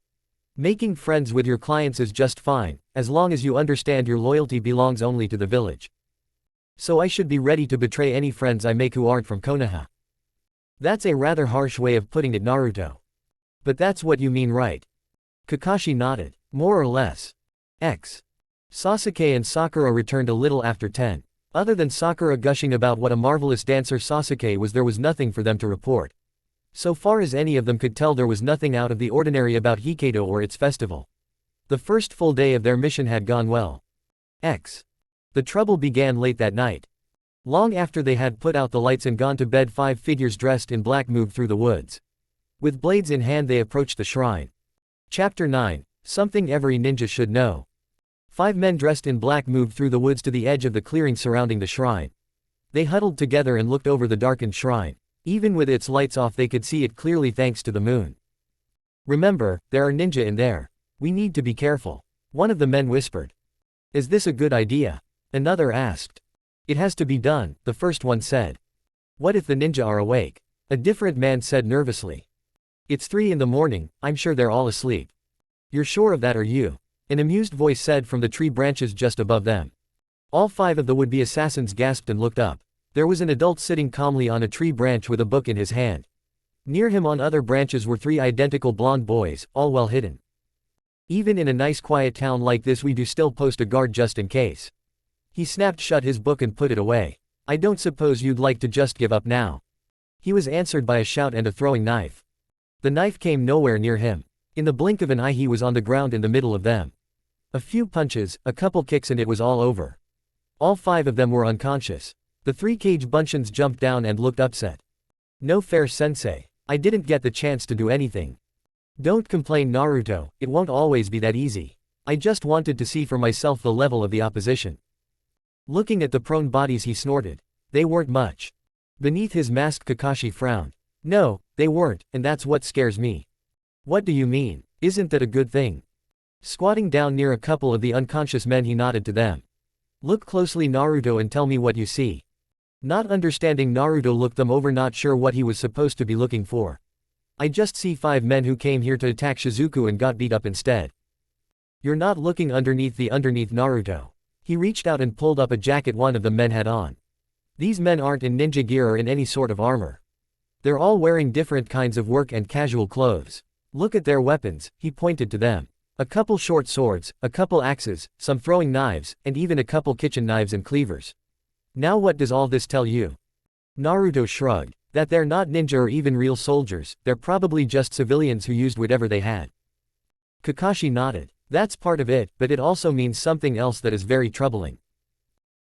Making friends with your clients is just fine, as long as you understand your loyalty belongs only to the village. So I should be ready to betray any friends I make who aren't from Konoha. That's a rather harsh way of putting it, Naruto. But that's what you mean, right? Kakashi nodded. More or less. Sasuke and Sakura returned a little after 10. Other than Sakura gushing about what a marvelous dancer Sasuke was, there was nothing for them to report. So far as any of them could tell, there was nothing out of the ordinary about Hokkaido or its festival. The first full day of their mission had gone well. The trouble began late that night. Long after they had put out the lights and gone to bed, 5 figures dressed in black moved through the woods. With blades in hand, they approached the shrine. Chapter 9. Something every ninja should know. 5 men dressed in black moved through the woods to the edge of the clearing surrounding the shrine. They huddled together and looked over the darkened shrine. Even with its lights off, they could see it clearly thanks to the moon. Remember, there are ninja in there. We need to be careful. One of the men whispered. Is this a good idea? Another asked. It has to be done, the first one said. What if the ninja are awake? A different man said nervously. It's 3 in the morning, I'm sure they're all asleep. You're sure of that, are you? An amused voice said from the tree branches just above them. All 5 of the would-be assassins gasped and looked up. There was an adult sitting calmly on a tree branch with a book in his hand. Near him on other branches were 3 identical blonde boys, all well hidden. Even in a nice quiet town like this, we do still post a guard just in case. He snapped shut his book and put it away. I don't suppose you'd like to just give up now? He was answered by a shout and a throwing knife. The knife came nowhere near him. In the blink of an eye, he was on the ground in the middle of them. A few punches, a couple kicks, and it was all over. All 5 of them were unconscious. The 3 cage bunchins jumped down and looked upset. No fair, sensei. I didn't get the chance to do anything. Don't complain, Naruto, it won't always be that easy. I just wanted to see for myself the level of the opposition. Looking at the prone bodies, he snorted. They weren't much. Beneath his mask, Kakashi frowned. No, they weren't, and that's what scares me. What do you mean? Isn't that a good thing? Squatting down near a couple of the unconscious men, he nodded to them. Look closely, Naruto, and tell me what you see. Not understanding, Naruto looked them over, not sure what he was supposed to be looking for. I just see 5 men who came here to attack Shizuku and got beat up instead. You're not looking underneath, Naruto. He reached out and pulled up a jacket one of the men had on. These men aren't in ninja gear or in any sort of armor. They're all wearing different kinds of work and casual clothes. Look at their weapons, he pointed to them. A couple short swords, a couple axes, some throwing knives, and even a couple kitchen knives and cleavers. Now what does all this tell you? Naruto shrugged. That they're not ninja or even real soldiers, they're probably just civilians who used whatever they had. Kakashi nodded. That's part of it, but it also means something else that is very troubling.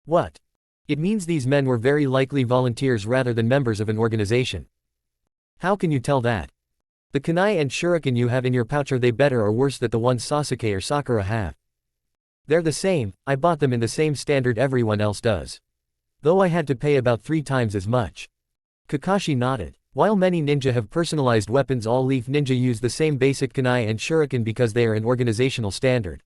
What? It means these men were very likely volunteers rather than members of an organization. How can you tell that? The kunai and shuriken you have in your pouch, are they better or worse than the ones Sasuke or Sakura have? They're the same, I bought them in the same standard everyone else does. Though I had to pay about 3 times as much. Kakashi nodded. While many ninja have personalized weapons, all Leaf Ninja use the same basic kunai and shuriken because they are an organizational standard.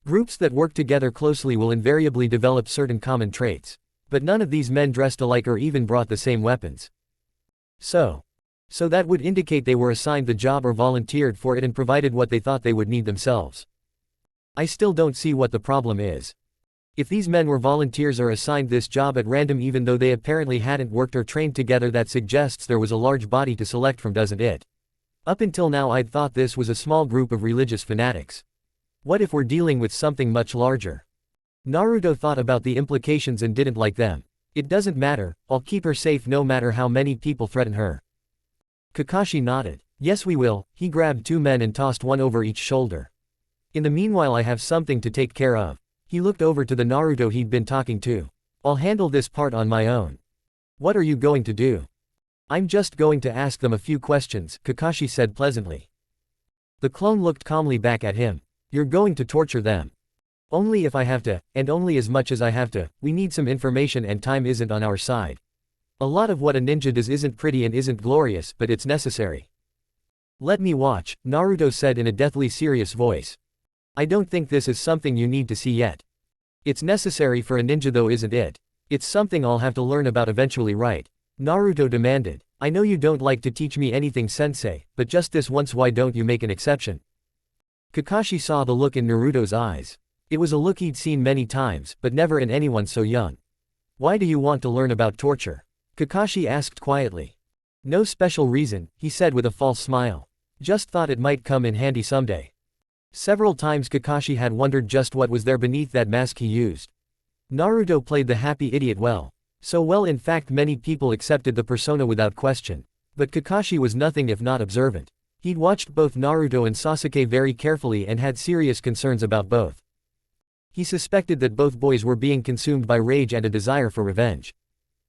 Groups that work together closely will invariably develop certain common traits. But none of these men dressed alike or even brought the same weapons. So that would indicate they were assigned the job or volunteered for it and provided what they thought they would need themselves. I still don't see what the problem is. If these men were volunteers or assigned this job at random even though they apparently hadn't worked or trained together, that suggests there was a large body to select from, doesn't it? Up until now I'd thought this was a small group of religious fanatics. What if we're dealing with something much larger? Naruto thought about the implications and didn't like them. It doesn't matter, I'll keep her safe no matter how many people threaten her. Kakashi nodded. Yes we will. He grabbed 2 men and tossed one over each shoulder. In the meanwhile I have something to take care of. He looked over to the Naruto he'd been talking to. I'll handle this part on my own. What are you going to do? I'm just going to ask them a few questions, Kakashi said pleasantly. The clone looked calmly back at him. You're going to torture them. Only if I have to, and only as much as I have to. We need some information and time isn't on our side. A lot of what a ninja does isn't pretty and isn't glorious, but it's necessary. Let me watch, Naruto said in a deathly serious voice. I don't think this is something you need to see yet. It's necessary for a ninja though, isn't it? It's something I'll have to learn about eventually, right? Naruto demanded. I know you don't like to teach me anything, sensei, but just this once why don't you make an exception? Kakashi saw the look in Naruto's eyes. It was a look he'd seen many times, but never in anyone so young. Why do you want to learn about torture? Kakashi asked quietly. No special reason, he said with a false smile. Just thought it might come in handy someday. Several times Kakashi had wondered just what was there beneath that mask he used. Naruto played the happy idiot well. So well in fact many people accepted the persona without question. But Kakashi was nothing if not observant. He'd watched both Naruto and Sasuke very carefully and had serious concerns about both. He suspected that both boys were being consumed by rage and a desire for revenge.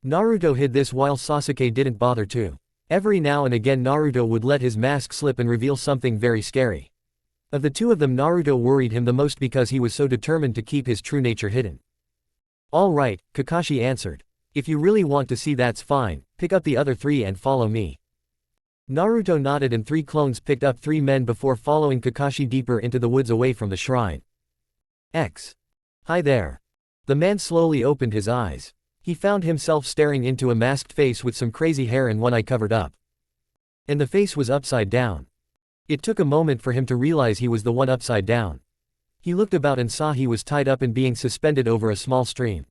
Naruto hid this while Sasuke didn't bother to. Every now and again Naruto would let his mask slip and reveal something very scary. Of the two of them Naruto worried him the most because he was so determined to keep his true nature hidden. All right, Kakashi answered. If you really want to see, that's fine, pick up the other 3 and follow me. Naruto nodded and 3 clones picked up 3 men before following Kakashi deeper into the woods away from the shrine. Hi there. The man slowly opened his eyes. He found himself staring into a masked face with some crazy hair and one eye covered up. And the face was upside down. It took a moment for him to realize he was the one upside down. He looked about and saw he was tied up and being suspended over a small stream.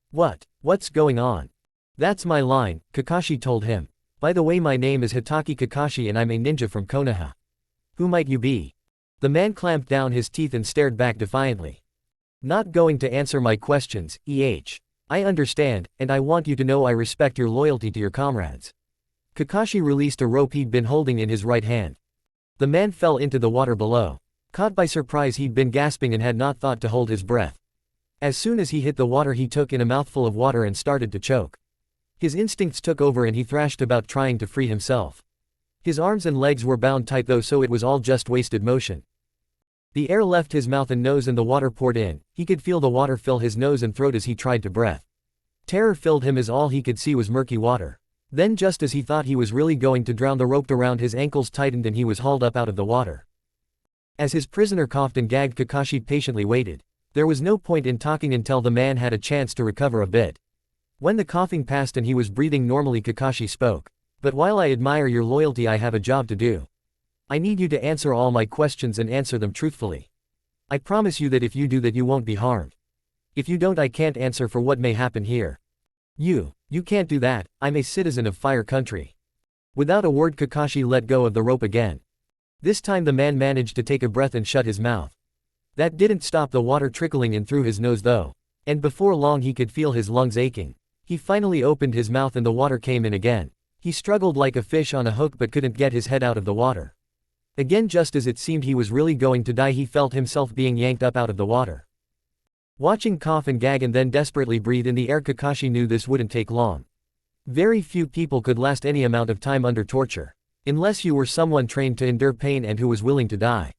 What's going on? That's my line, Kakashi told him. By the way, my name is Hitaki Kakashi and I'm a ninja from Konoha. Who might you be? The man clamped down his teeth and stared back defiantly. Not going to answer my questions, I understand, and I want you to know I respect your loyalty to your comrades. Kakashi released a rope he'd been holding in his right hand. The man fell into the water below. Caught by surprise, he'd been gasping and had not thought to hold his breath. As soon as he hit the water he took in a mouthful of water and started to choke. His instincts took over and he thrashed about trying to free himself. His arms and legs were bound tight though, so it was all just wasted motion. The air left his mouth and nose and the water poured in. He could feel the water fill his nose and throat as he tried to breathe. Terror filled him as all he could see was murky water. Then just as he thought he was really going to drown, the rope around his ankles tightened and he was hauled up out of the water. As his prisoner coughed and gagged, Kakashi patiently waited. There was no point in talking until the man had a chance to recover a bit. When the coughing passed and he was breathing normally, Kakashi spoke. But while I admire your loyalty, I have a job to do. I need you to answer all my questions and answer them truthfully. I promise you that if you do that you won't be harmed. If you don't, I can't answer for what may happen here. You can't do that, I'm a citizen of Fire Country. Without a word, Kakashi let go of the rope again. This time the man managed to take a breath and shut his mouth. That didn't stop the water trickling in through his nose though. And before long he could feel his lungs aching. He finally opened his mouth and the water came in again. He struggled like a fish on a hook but couldn't get his head out of the water. Again, just as it seemed he was really going to die, he felt himself being yanked up out of the water. Watching cough and gag and then desperately breathe in the air, Kakashi knew this wouldn't take long. Very few people could last any amount of time under torture. Unless you were someone trained to endure pain and who was willing to die.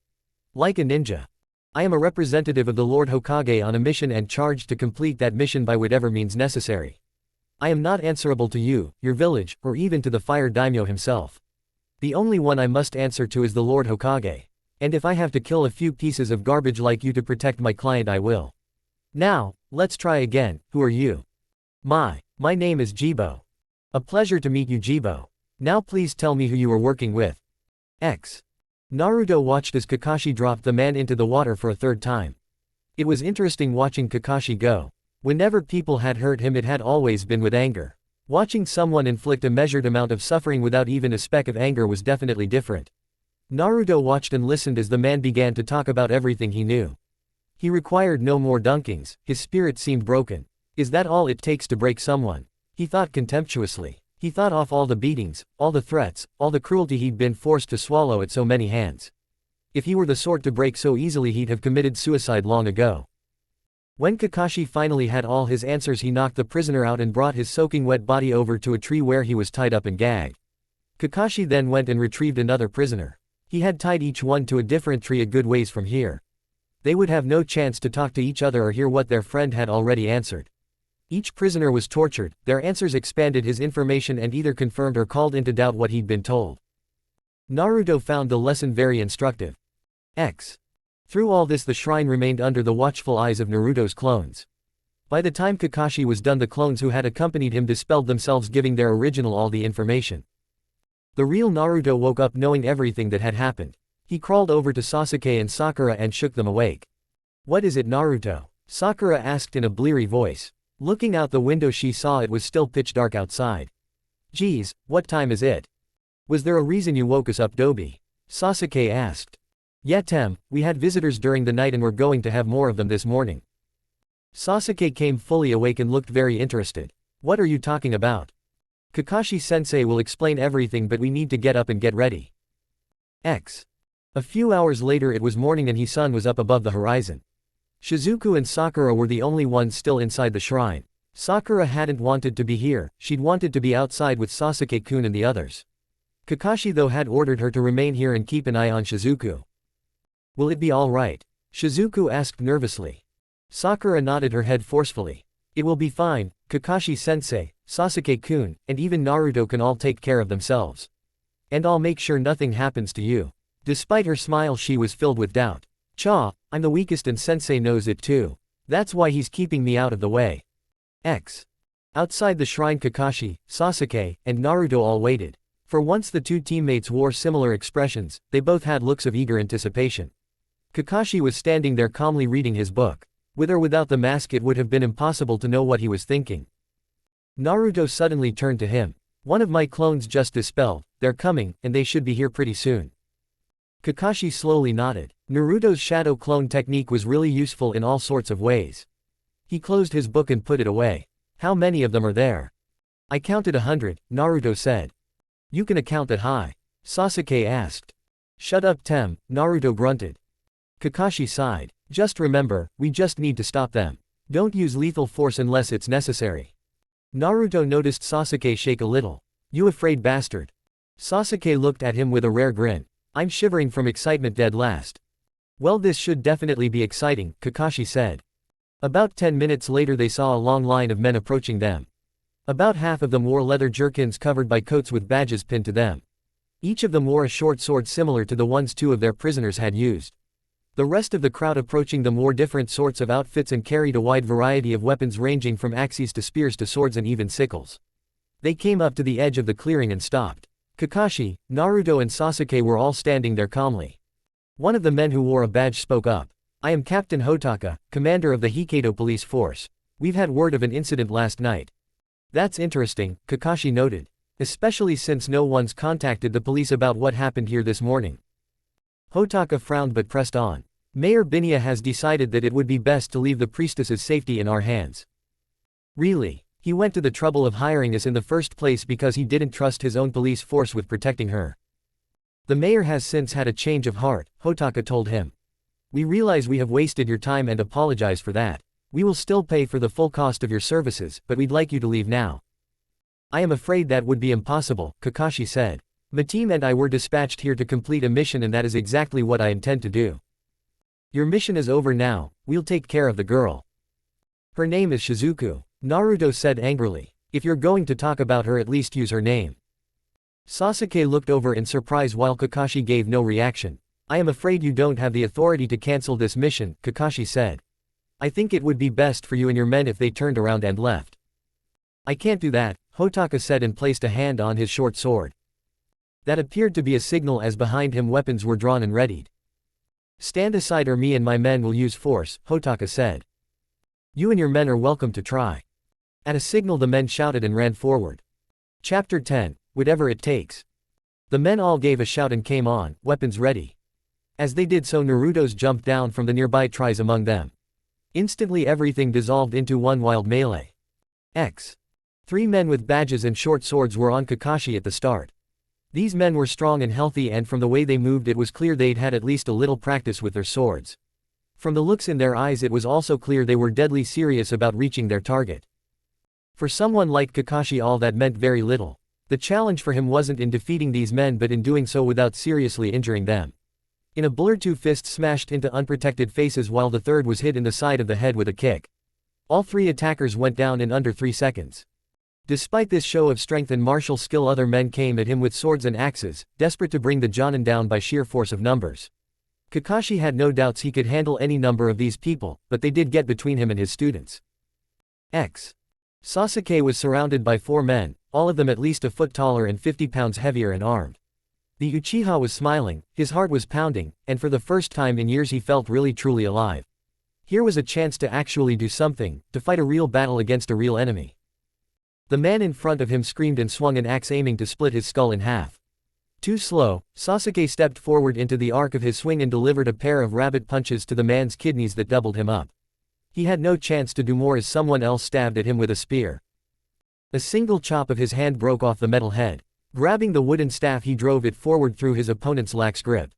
Like a ninja. I am a representative of the Lord Hokage on a mission and charged to complete that mission by whatever means necessary. I am not answerable to you, your village, or even to the fire daimyo himself. The only one I must answer to is the Lord Hokage. And if I have to kill a few pieces of garbage like you to protect my client, I will. Now, let's try again. Who are you? My name is Jibo. A pleasure to meet you, Jibo. Now please tell me who you are working with. X. Naruto watched as Kakashi dropped the man into the water for a third time. It was interesting watching Kakashi go. Whenever people had hurt him, it had always been with anger. Watching someone inflict a measured amount of suffering without even a speck of anger was definitely different. Naruto watched and listened as the man began to talk about everything he knew. He required no more dunkings, his spirit seemed broken. Is that all it takes to break someone? He thought contemptuously. He thought off all the beatings, all the threats, all the cruelty he'd been forced to swallow at so many hands. If he were the sort to break so easily, he'd have committed suicide long ago. When Kakashi finally had all his answers, he knocked the prisoner out and brought his soaking wet body over to a tree where he was tied up and gagged. Kakashi then went and retrieved another prisoner. He had tied each one to a different tree a good ways from here. They would have no chance to talk to each other or hear what their friend had already answered. Each prisoner was tortured, their answers expanded his information and either confirmed or called into doubt what he'd been told. Naruto found the lesson very instructive. X. Through all this, the shrine remained under the watchful eyes of Naruto's clones. By the time Kakashi was done, the clones who had accompanied him dispelled themselves, giving their original all the information. The real Naruto woke up knowing everything that had happened. He crawled over to Sasuke and Sakura and shook them awake. What is it, Naruto? Sakura asked in a bleary voice. Looking out the window, she saw it was still pitch dark outside. Geez, what time is it? Was there a reason you woke us up, Dobi? Sasuke asked. Yatem, we had visitors during the night and we're going to have more of them this morning. Sasuke came fully awake and looked very interested. What are you talking about? Kakashi-sensei will explain everything, but we need to get up and get ready. X. A few hours later, it was morning and the sun was up above the horizon. Shizuku and Sakura were the only ones still inside the shrine. Sakura hadn't wanted to be here, she'd wanted to be outside with Sasuke-kun and the others. Kakashi though had ordered her to remain here and keep an eye on Shizuku. Will it be all right? Shizuku asked nervously. Sakura nodded her head forcefully. It will be fine, Kakashi-sensei, Sasuke-kun, and even Naruto can all take care of themselves. And I'll make sure nothing happens to you. Despite her smile, she was filled with doubt. I'm the weakest and sensei knows it too. That's why he's keeping me out of the way. X. Outside the shrine, Kakashi, Sasuke, and Naruto all waited. For once the two teammates wore similar expressions, they both had looks of eager anticipation. Kakashi was standing there calmly reading his book. With or without the mask, it would have been impossible to know what he was thinking. Naruto suddenly turned to him. One of my clones just dispelled, they're coming, and they should be here pretty soon. Kakashi slowly nodded. Naruto's shadow clone technique was really useful in all sorts of ways. He closed his book and put it away. How many of them are there? I counted 100, Naruto said. You can account that high? Sasuke asked. Shut up, Tem, Naruto grunted. Kakashi sighed. Just remember, we just need to stop them. Don't use lethal force unless it's necessary. Naruto noticed Sasuke shake a little. You afraid bastard. Sasuke looked at him with a rare grin. I'm shivering from excitement dead last. Well, this should definitely be exciting, Kakashi said. About 10 minutes later they saw a long line of men approaching them. About half of them wore leather jerkins covered by coats with badges pinned to them. Each of them wore a short sword similar to the ones two of their prisoners had used. The rest of the crowd approaching them wore different sorts of outfits and carried a wide variety of weapons ranging from axes to spears to swords and even sickles. They came up to the edge of the clearing and stopped. Kakashi, Naruto and Sasuke were all standing there calmly. One of the men who wore a badge spoke up. I am Captain Hotaka, commander of the Hikato police force. We've had word of an incident last night. That's interesting, Kakashi noted. Especially since no one's contacted the police about what happened here this morning. Hotaka frowned but pressed on. Mayor Binya has decided that it would be best to leave the priestess's safety in our hands. Really? He went to the trouble of hiring us in the first place because he didn't trust his own police force with protecting her. The mayor has since had a change of heart, Hotaka told him. We realize we have wasted your time and apologize for that. We will still pay for the full cost of your services, but we'd like you to leave now. I am afraid that would be impossible, Kakashi said. My team and I were dispatched here to complete a mission, and that is exactly what I intend to do. Your mission is over now, we'll take care of the girl. Her name is Shizuku, Naruto said angrily. If you're going to talk about her, at least use her name. Sasuke looked over in surprise while Kakashi gave no reaction. I am afraid you don't have the authority to cancel this mission, Kakashi said. I think it would be best for you and your men if they turned around and left. I can't do that, Hotaka said and placed a hand on his short sword. That appeared to be a signal as behind him weapons were drawn and readied. Stand aside or me and my men will use force, Hotaka said. You and your men are welcome to try. At a signal the men shouted and ran forward. Chapter 10, Whatever It Takes. The men all gave a shout and came on, weapons ready. As they did so, Naruto's jumped down from the nearby trees among them. Instantly everything dissolved into one wild melee. 3 men with badges and short swords were on Kakashi at the start. These men were strong and healthy, and from the way they moved it was clear they'd had at least a little practice with their swords. From the looks in their eyes it was also clear they were deadly serious about reaching their target. For someone like Kakashi all that meant very little. The challenge for him wasn't in defeating these men but in doing so without seriously injuring them. In a blur 2 fists smashed into unprotected faces while the third was hit in the side of the head with a kick. All 3 attackers went down in under 3 seconds. Despite this show of strength and martial skill, other men came at him with swords and axes, desperate to bring the Jonin down by sheer force of numbers. Kakashi had no doubts he could handle any number of these people, but they did get between him and his students. Sasuke was surrounded by 4 men, all of them at least a foot taller and 50 pounds heavier and armed. The Uchiha was smiling, his heart was pounding, and for the first time in years he felt really truly alive. Here was a chance to actually do something, to fight a real battle against a real enemy. The man in front of him screamed and swung an axe aiming to split his skull in half. Too slow, Sasuke stepped forward into the arc of his swing and delivered a pair of rabbit punches to the man's kidneys that doubled him up. He had no chance to do more as someone else stabbed at him with a spear. A single chop of his hand broke off the metal head. Grabbing the wooden staff he drove it forward through his opponent's lax grip.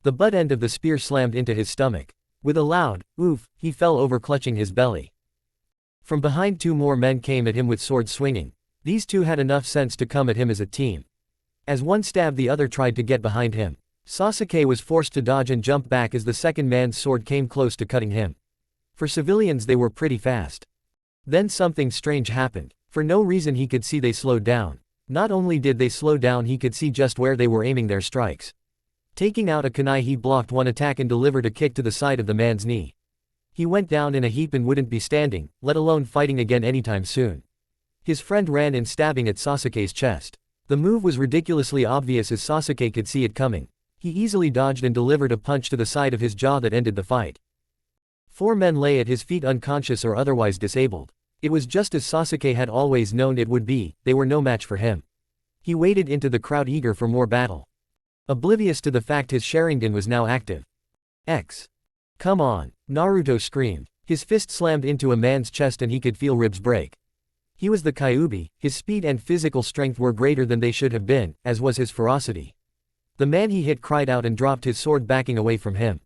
The butt end of the spear slammed into his stomach. With a loud oof, he fell over clutching his belly. From behind 2 more men came at him with swords swinging. These 2 had enough sense to come at him as a team. As one stabbed the other tried to get behind him. Sasuke was forced to dodge and jump back as the second man's sword came close to cutting him. For civilians they were pretty fast. Then something strange happened. For no reason he could see they slowed down. Not only did they slow down, he could see just where they were aiming their strikes. Taking out a kunai he blocked one attack and delivered a kick to the side of the man's knee. He went down in a heap and wouldn't be standing, let alone fighting again anytime soon. His friend ran in stabbing at Sasuke's chest. The move was ridiculously obvious as Sasuke could see it coming. He easily dodged and delivered a punch to the side of his jaw that ended the fight. 4 men lay at his feet unconscious or otherwise disabled. It was just as Sasuke had always known it would be, they were no match for him. He waded into the crowd eager for more battle. Oblivious to the fact his Sharingan was now active. Come on, Naruto screamed. His fist slammed into a man's chest and he could feel ribs break. He was the Kyuubi, his speed and physical strength were greater than they should have been, as was his ferocity. The man he hit cried out and dropped his sword backing away from him.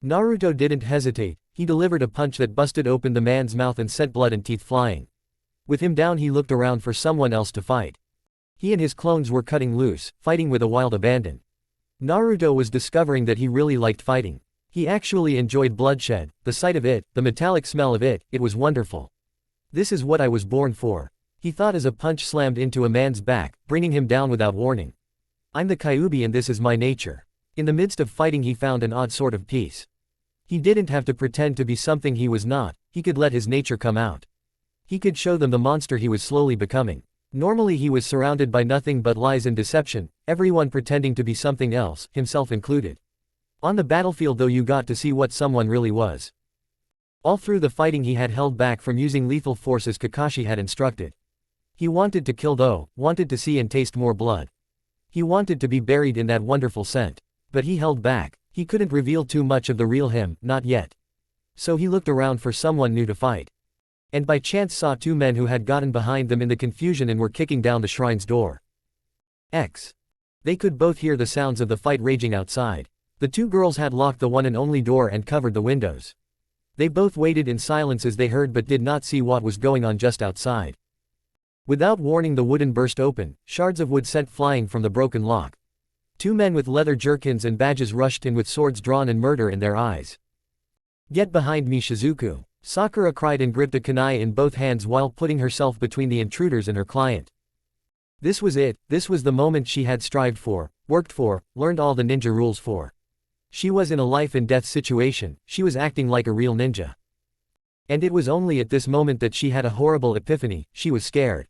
Naruto didn't hesitate, he delivered a punch that busted open the man's mouth and sent blood and teeth flying. With him down he looked around for someone else to fight. He and his clones were cutting loose, fighting with a wild abandon. Naruto was discovering that he really liked fighting. He actually enjoyed bloodshed, the sight of it, the metallic smell of it, it was wonderful. This is what I was born for, he thought as a punch slammed into a man's back, bringing him down without warning. I'm the Kyuubi and this is my nature. In the midst of fighting he found an odd sort of peace. He didn't have to pretend to be something he was not, he could let his nature come out. He could show them the monster he was slowly becoming. Normally he was surrounded by nothing but lies and deception, everyone pretending to be something else, himself included. On the battlefield though you got to see what someone really was. All through the fighting he had held back from using lethal force as Kakashi had instructed. He wanted to kill though, wanted to see and taste more blood. He wanted to be buried in that wonderful scent. But he held back, he couldn't reveal too much of the real him, not yet. So he looked around for someone new to fight. And by chance saw 2 men who had gotten behind them in the confusion and were kicking down the shrine's door. They could both hear the sounds of the fight raging outside. The 2 girls had locked the one and only door and covered the windows. They both waited in silence as they heard but did not see what was going on just outside. Without warning the wooden burst open, shards of wood sent flying from the broken lock. 2 men with leather jerkins and badges rushed in with swords drawn and murder in their eyes. Get behind me Shizuku. Sakura cried and gripped a kunai in both hands while putting herself between the intruders and her client. This was it, this was the moment she had strived for, worked for, learned all the ninja rules for. She was in a life and death situation, she was acting like a real ninja. And it was only at this moment that she had a horrible epiphany, she was scared.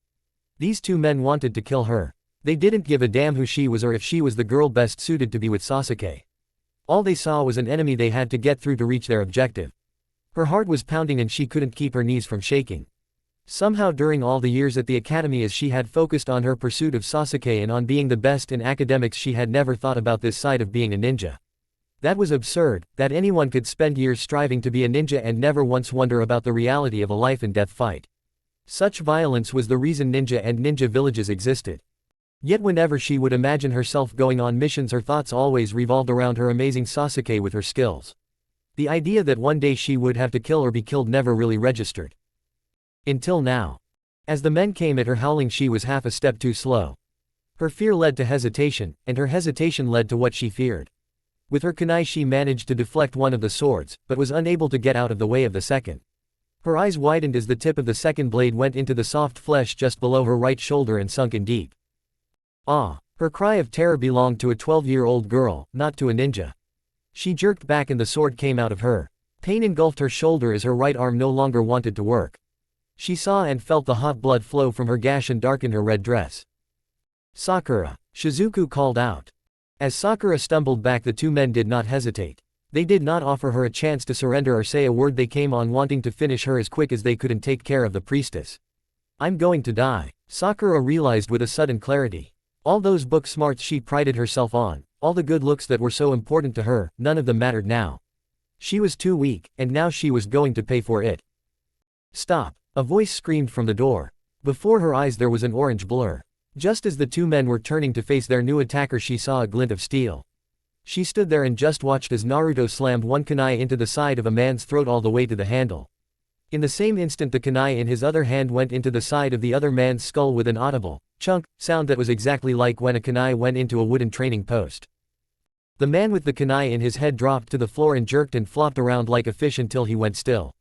These two men wanted to kill her. They didn't give a damn who she was or if she was the girl best suited to be with Sasuke. All they saw was an enemy they had to get through to reach their objective. Her heart was pounding and she couldn't keep her knees from shaking. Somehow during all the years at the academy as she had focused on her pursuit of Sasuke and on being the best in academics, she had never thought about this side of being a ninja. That was absurd, that anyone could spend years striving to be a ninja and never once wonder about the reality of a life and death fight. Such violence was the reason ninja and ninja villages existed. Yet whenever she would imagine herself going on missions, her thoughts always revolved around her amazing Sasuke with her skills. The idea that one day she would have to kill or be killed never really registered. Until now. As the men came at her howling, she was half a step too slow. Her fear led to hesitation, and her hesitation led to what she feared. With her kunai she managed to deflect one of the swords, but was unable to get out of the way of the second. Her eyes widened as the tip of the second blade went into the soft flesh just below her right shoulder and sunk in deep. Ah! Her cry of terror belonged to a 12-year-old girl, not to a ninja. She jerked back and the sword came out of her. Pain engulfed her shoulder as her right arm no longer wanted to work. She saw and felt the hot blood flow from her gash and darken her red dress. Sakura! Shizuku called out. As Sakura stumbled back, the two men did not hesitate. They did not offer her a chance to surrender or say a word. They came on wanting to finish her as quick as they could and take care of the priestess. I'm going to die, Sakura realized with a sudden clarity. All those book smarts she prided herself on, all the good looks that were so important to her, none of them mattered now. She was too weak, and now she was going to pay for it. Stop! A voice screamed from the door. Before her eyes there was an orange blur. Just as the two men were turning to face their new attacker, she saw a glint of steel. She stood there and just watched as Naruto slammed one kunai into the side of a man's throat all the way to the handle. In the same instant the kunai in his other hand went into the side of the other man's skull with an audible chunk sound that was exactly like when a kunai went into a wooden training post. The man with the kunai in his head dropped to the floor and jerked and flopped around like a fish until he went still.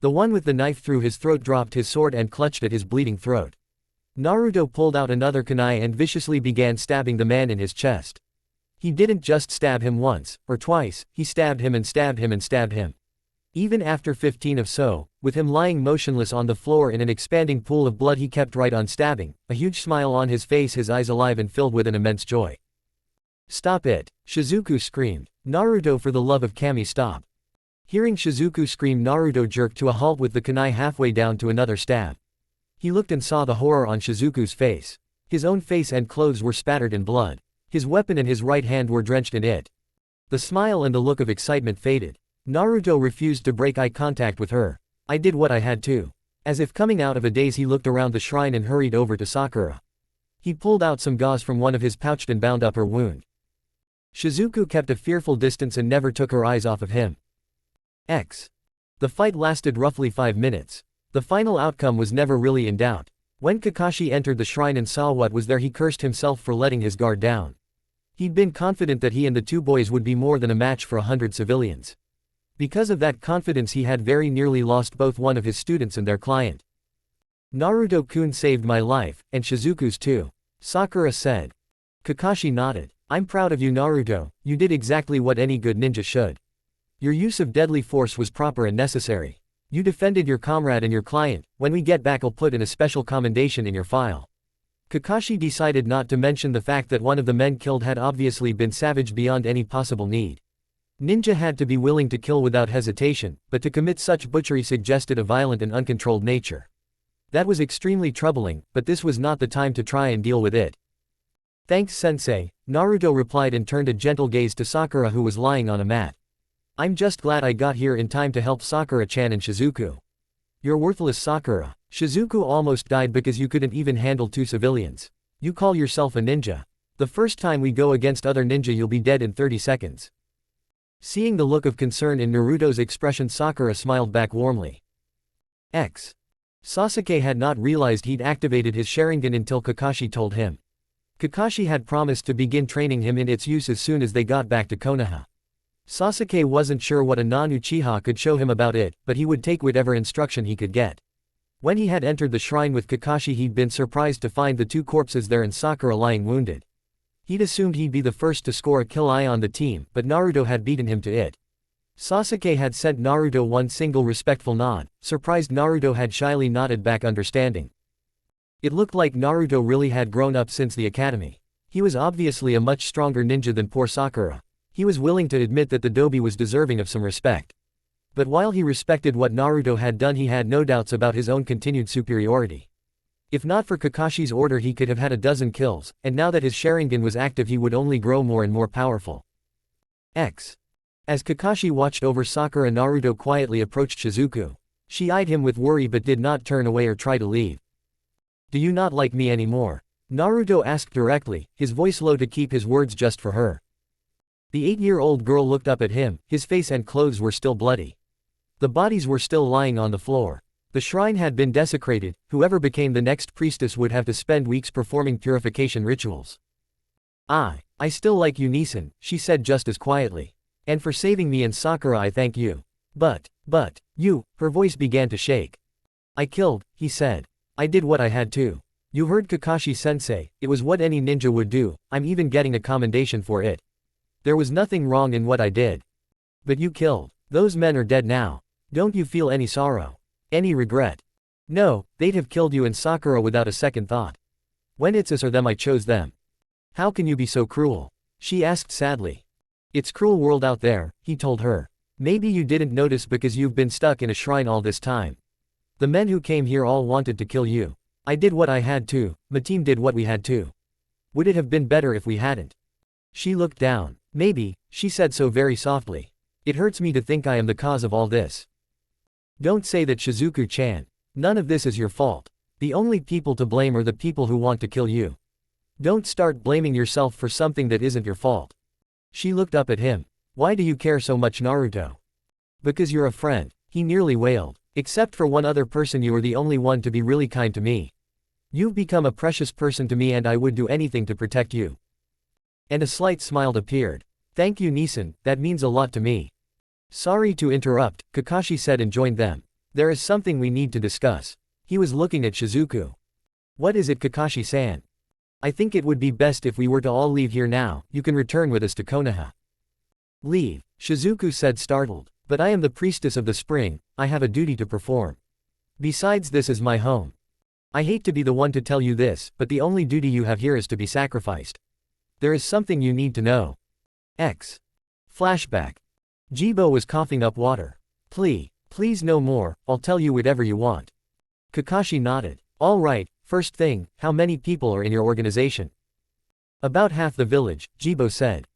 The one with the knife through his throat dropped his sword and clutched at his bleeding throat. Naruto pulled out another kunai and viciously began stabbing the man in his chest. He didn't just stab him once, or twice, he stabbed him and stabbed him and stabbed him. Even after 15 of so, with him lying motionless on the floor in an expanding pool of blood, he kept right on stabbing, a huge smile on his face, his eyes alive and filled with an immense joy. Stop it! Shizuku screamed. Naruto, for the love of Kami, stop! Hearing Shizuku scream, Naruto jerked to a halt with the kunai halfway down to another stab. He looked and saw the horror on Shizuku's face. His own face and clothes were spattered in blood. His weapon and his right hand were drenched in it. The smile and the look of excitement faded. Naruto refused to break eye contact with her. I did what I had to. As if coming out of a daze, he looked around the shrine and hurried over to Sakura. He pulled out some gauze from one of his pouches and bound up her wound. Shizuku kept a fearful distance and never took her eyes off of him. The fight lasted roughly 5 minutes. The final outcome was never really in doubt. When Kakashi entered the shrine and saw what was there, he cursed himself for letting his guard down. He'd been confident that he and the two boys would be more than a match for 100 civilians. Because of that confidence, he had very nearly lost both one of his students and their client. Naruto-kun saved my life, and Shizuku's too, Sakura said. Kakashi nodded. I'm proud of you, Naruto, you did exactly what any good ninja should. Your use of deadly force was proper and necessary. You defended your comrade and your client. When we get back, I'll put in a special commendation in your file. Kakashi decided not to mention the fact that one of the men killed had obviously been savage beyond any possible need. Ninja had to be willing to kill without hesitation, but to commit such butchery suggested a violent and uncontrolled nature. That was extremely troubling, but this was not the time to try and deal with it. Thanks, sensei, Naruto replied and turned a gentle gaze to Sakura, who was lying on a mat. I'm just glad I got here in time to help Sakura-chan and Shizuku. You're worthless, Sakura. Shizuku almost died because you couldn't even handle 2 civilians. You call yourself a ninja. The first time we go against other ninja, you'll be dead in 30 seconds. Seeing the look of concern in Naruto's expression, Sakura smiled back warmly. Sasuke had not realized he'd activated his Sharingan until Kakashi told him. Kakashi had promised to begin training him in its use as soon as they got back to Konoha. Sasuke wasn't sure what a non-Uchiha could show him about it, but he would take whatever instruction he could get. When he had entered the shrine with Kakashi, he'd been surprised to find the two corpses there and Sakura lying wounded. He'd assumed he'd be the first to score a kill on the team, but Naruto had beaten him to it. Sasuke had sent Naruto one single respectful nod. Surprised, Naruto had shyly nodded back, understanding. It looked like Naruto really had grown up since the academy. He was obviously a much stronger ninja than poor Sakura. He was willing to admit that the Dobi was deserving of some respect. But while he respected what Naruto had done, he had no doubts about his own continued superiority. If not for Kakashi's order, he could have had a dozen kills, and now that his Sharingan was active, he would only grow more and more powerful. As Kakashi watched over Sakura, Naruto quietly approached Shizuku. She eyed him with worry but did not turn away or try to leave. "Do you not like me anymore?" Naruto asked directly, his voice low to keep his words just for her. The 8-year-old girl looked up at him. His face and clothes were still bloody. The bodies were still lying on the floor. The shrine had been desecrated. Whoever became the next priestess would have to spend weeks performing purification rituals. I still like you, Nisan," she said just as quietly. "And for saving me and Sakura, I thank you. But, you," her voice began to shake. "I killed," he said. "I did what I had to. You heard Kakashi-sensei, it was what any ninja would do. I'm even getting a commendation for it. There was nothing wrong in what I did. But you killed. Those men are dead now. Don't you feel any sorrow? Any regret?" "No, they'd have killed you and Sakura without a second thought. When it's us or them, I chose them." "How can you be so cruel?" she asked sadly. "It's cruel world out there," he told her. "Maybe you didn't notice because you've been stuck in a shrine all this time. The men who came here all wanted to kill you. I did what I had to, my team did what we had to. Would it have been better if we hadn't?" She looked down. "Maybe," she said so very softly. "It hurts me to think I am the cause of all this." "Don't say that, Shizuku-chan. None of this is your fault. The only people to blame are the people who want to kill you. Don't start blaming yourself for something that isn't your fault." She looked up at him. "Why do you care so much, Naruto?" "Because you're a friend," he nearly wailed. "Except for one other person, you are the only one to be really kind to me. You've become a precious person to me and I would do anything to protect you." And a slight smile appeared. "Thank you, Nisan, that means a lot to me." "Sorry to interrupt," Kakashi said and joined them. "There is something we need to discuss." He was looking at Shizuku. "What is it, Kakashi-san?" "I think it would be best if we were to all leave here now. You can return with us to Konoha." "Leave?" Shizuku said, startled. "But I am the priestess of the spring, I have a duty to perform. Besides, this is my home. I hate to be the one to tell you this, but the only duty you have here is to be sacrificed. There is something you need to know." Flashback. Jibo was coughing up water. Please no more, I'll tell you whatever you want." Kakashi nodded. "All right, first thing, how many people are in your organization?" "About half the village," Jibo said.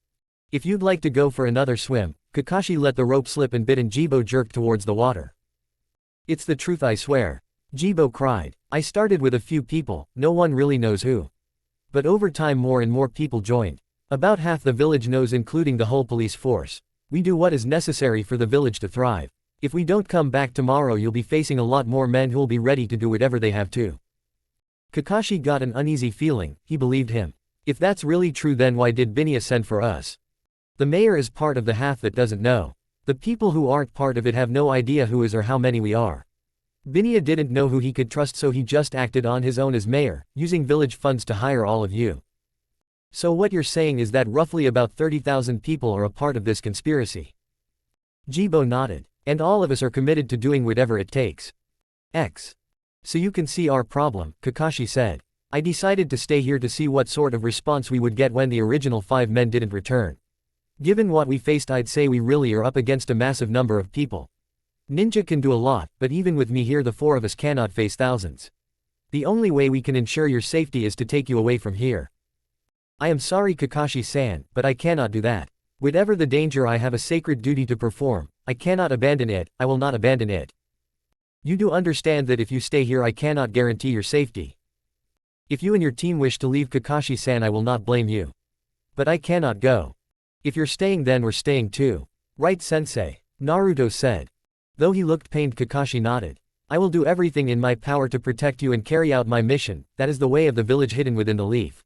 "If you'd like to go for another swim." Kakashi let the rope slip and bit and Jibo jerked towards the water. "It's the truth, I swear," Jibo cried. "I started with a few people, no one really knows who. But over time more and more people joined. About half the village knows, including the whole police force. We do what is necessary for the village to thrive. If we don't come back tomorrow, you'll be facing a lot more men who'll be ready to do whatever they have to." Kakashi got an uneasy feeling. He believed him. If that's really true, then why did Binya send for us? The mayor is part of the half that doesn't know. The people who aren't part of it have no idea who is or how many we are. Binya didn't know who he could trust, so he just acted on his own as mayor, using village funds to hire all of you. So what you're saying is that roughly about 30,000 people are a part of this conspiracy. Jibo nodded. "And all of us are committed to doing whatever it takes." So you can see our problem," Kakashi said. "I decided to stay here to see what sort of response we would get when the original 5 men didn't return. Given what we faced, I'd say we really are up against a massive number of people. Ninja can do a lot, but even with me here, the 4 of us cannot face thousands. The only way we can ensure your safety is to take you away from here." "I am sorry, Kakashi-san, but I cannot do that. Whatever the danger, I have a sacred duty to perform. I cannot abandon it, I will not abandon it. You do understand that if you stay here, I cannot guarantee your safety. If you and your team wish to leave, Kakashi-san, I will not blame you. But I cannot go. If you're staying, then we're staying too. Right, sensei?" Naruto said. Though he looked pained, Kakashi nodded. "I will do everything in my power to protect you and carry out my mission. That is the way of the village hidden within the leaf.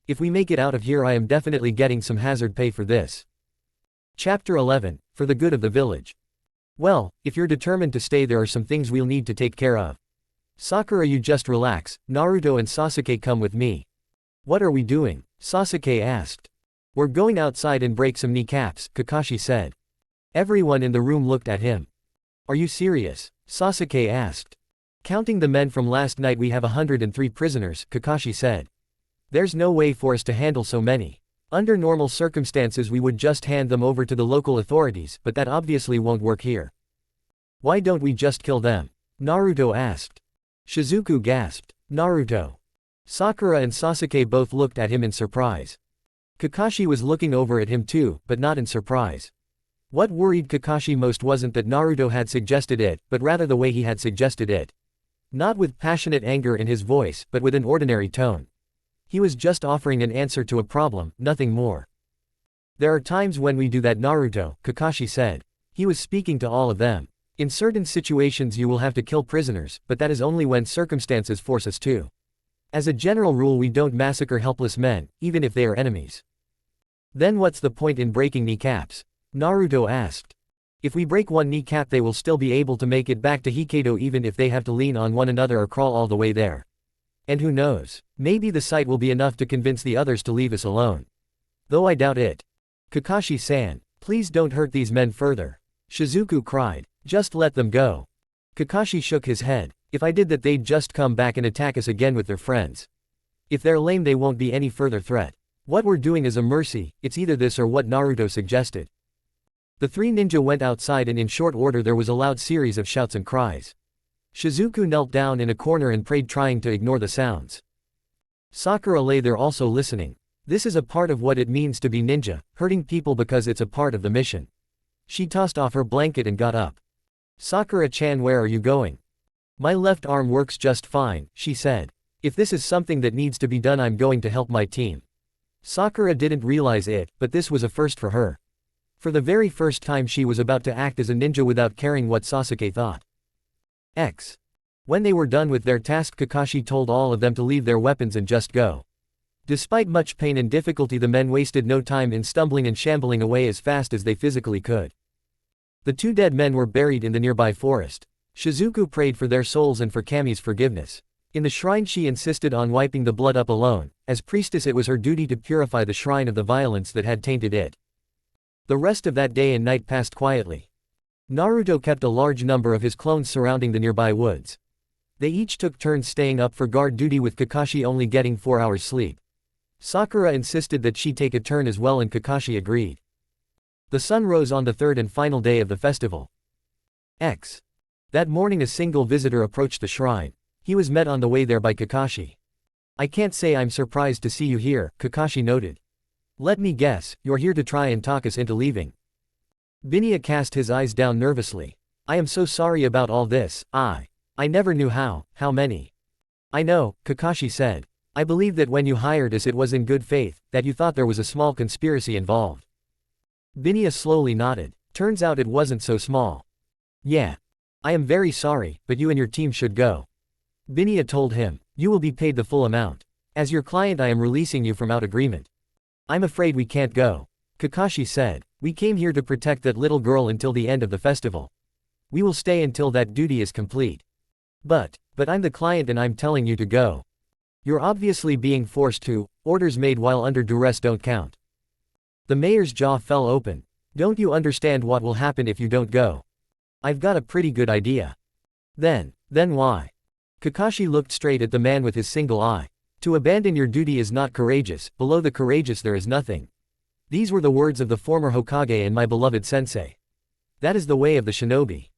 If we make it out of here, I am definitely getting some hazard pay for this." Chapter 11, For the Good of the Village. Well, if you're determined to stay, there are some things we'll need to take care of. Sakura, you just relax. Naruto and Sasuke, come with me. What are we doing? Sasuke asked. We're going outside and break some kneecaps, Kakashi said. Everyone in the room looked at him. Are you serious? Sasuke asked. Counting the men from last night, we have 103 prisoners, Kakashi said. There's no way for us to handle so many. Under normal circumstances we would just hand them over to the local authorities, but that obviously won't work here. Why don't we just kill them? Naruto asked. Shizuku gasped. Naruto. Sakura and Sasuke both looked at him in surprise. Kakashi was looking over at him too, but not in surprise. What worried Kakashi most wasn't that Naruto had suggested it, but rather the way he had suggested it. Not with passionate anger in his voice, but with an ordinary tone. He was just offering an answer to a problem, nothing more. There are times when we do that, Naruto, Kakashi said. He was speaking to all of them. In certain situations you will have to kill prisoners, but that is only when circumstances force us to. As a general rule, we don't massacre helpless men, even if they are enemies. Then what's the point in breaking kneecaps? Naruto asked. If we break one kneecap, they will still be able to make it back to Hokkaido, even if they have to lean on one another or crawl all the way there. And who knows, maybe the sight will be enough to convince the others to leave us alone. Though I doubt it. Kakashi-san, please don't hurt these men further. Shizuku cried. Just let them go. Kakashi shook his head. If I did that, they'd just come back and attack us again with their friends. If they're lame, they won't be any further threat. What we're doing is a mercy. It's either this or what Naruto suggested. The three ninja went outside, and in short order there was a loud series of shouts and cries. Shizuku knelt down in a corner and prayed, trying to ignore the sounds. Sakura lay there also listening. This is a part of what it means to be ninja, hurting people because it's a part of the mission. She tossed off her blanket and got up. Sakura-chan, where are you going? My left arm works just fine, she said. If this is something that needs to be done, I'm going to help my team. Sakura didn't realize it, but this was a first for her. For the very first time she was about to act as a ninja without caring what Sasuke thought. When they were done with their task, Kakashi told all of them to leave their weapons and just go. Despite much pain and difficulty, the men wasted no time in stumbling and shambling away as fast as they physically could. The two dead men were buried in the nearby forest. Shizuku prayed for their souls and for Kami's forgiveness. In the shrine she insisted on wiping the blood up alone. As priestess, it was her duty to purify the shrine of the violence that had tainted it. The rest of that day and night passed quietly. Naruto kept a large number of his clones surrounding the nearby woods. They each took turns staying up for guard duty, with Kakashi only getting 4 hours sleep. Sakura insisted that she take a turn as well, and Kakashi agreed. The sun rose on the third and final day of the festival. That morning a single visitor approached the shrine. He was met on the way there by Kakashi. I can't say I'm surprised to see you here, Kakashi noted. Let me guess, you're here to try and talk us into leaving. Binya cast his eyes down nervously. I am so sorry about all this. I never knew how many. I know, Kakashi said. I believe that when you hired us it was in good faith, that you thought there was a small conspiracy involved. Binya slowly nodded. Turns out it wasn't so small. Yeah. I am very sorry, but you and your team should go. Binya told him. You will be paid the full amount. As your client I am releasing you from out agreement. I'm afraid we can't go. Kakashi said. We came here to protect that little girl until the end of the festival. We will stay until that duty is complete. But I'm the client and I'm telling you to go. You're obviously being forced to. Orders made while under duress don't count. The mayor's jaw fell open. Don't you understand what will happen if you don't go? I've got a pretty good idea. Then why? Kakashi looked straight at the man with his single eye. To abandon your duty is not courageous, below the courageous there is nothing. These were the words of the former Hokage and my beloved sensei. That is the way of the shinobi.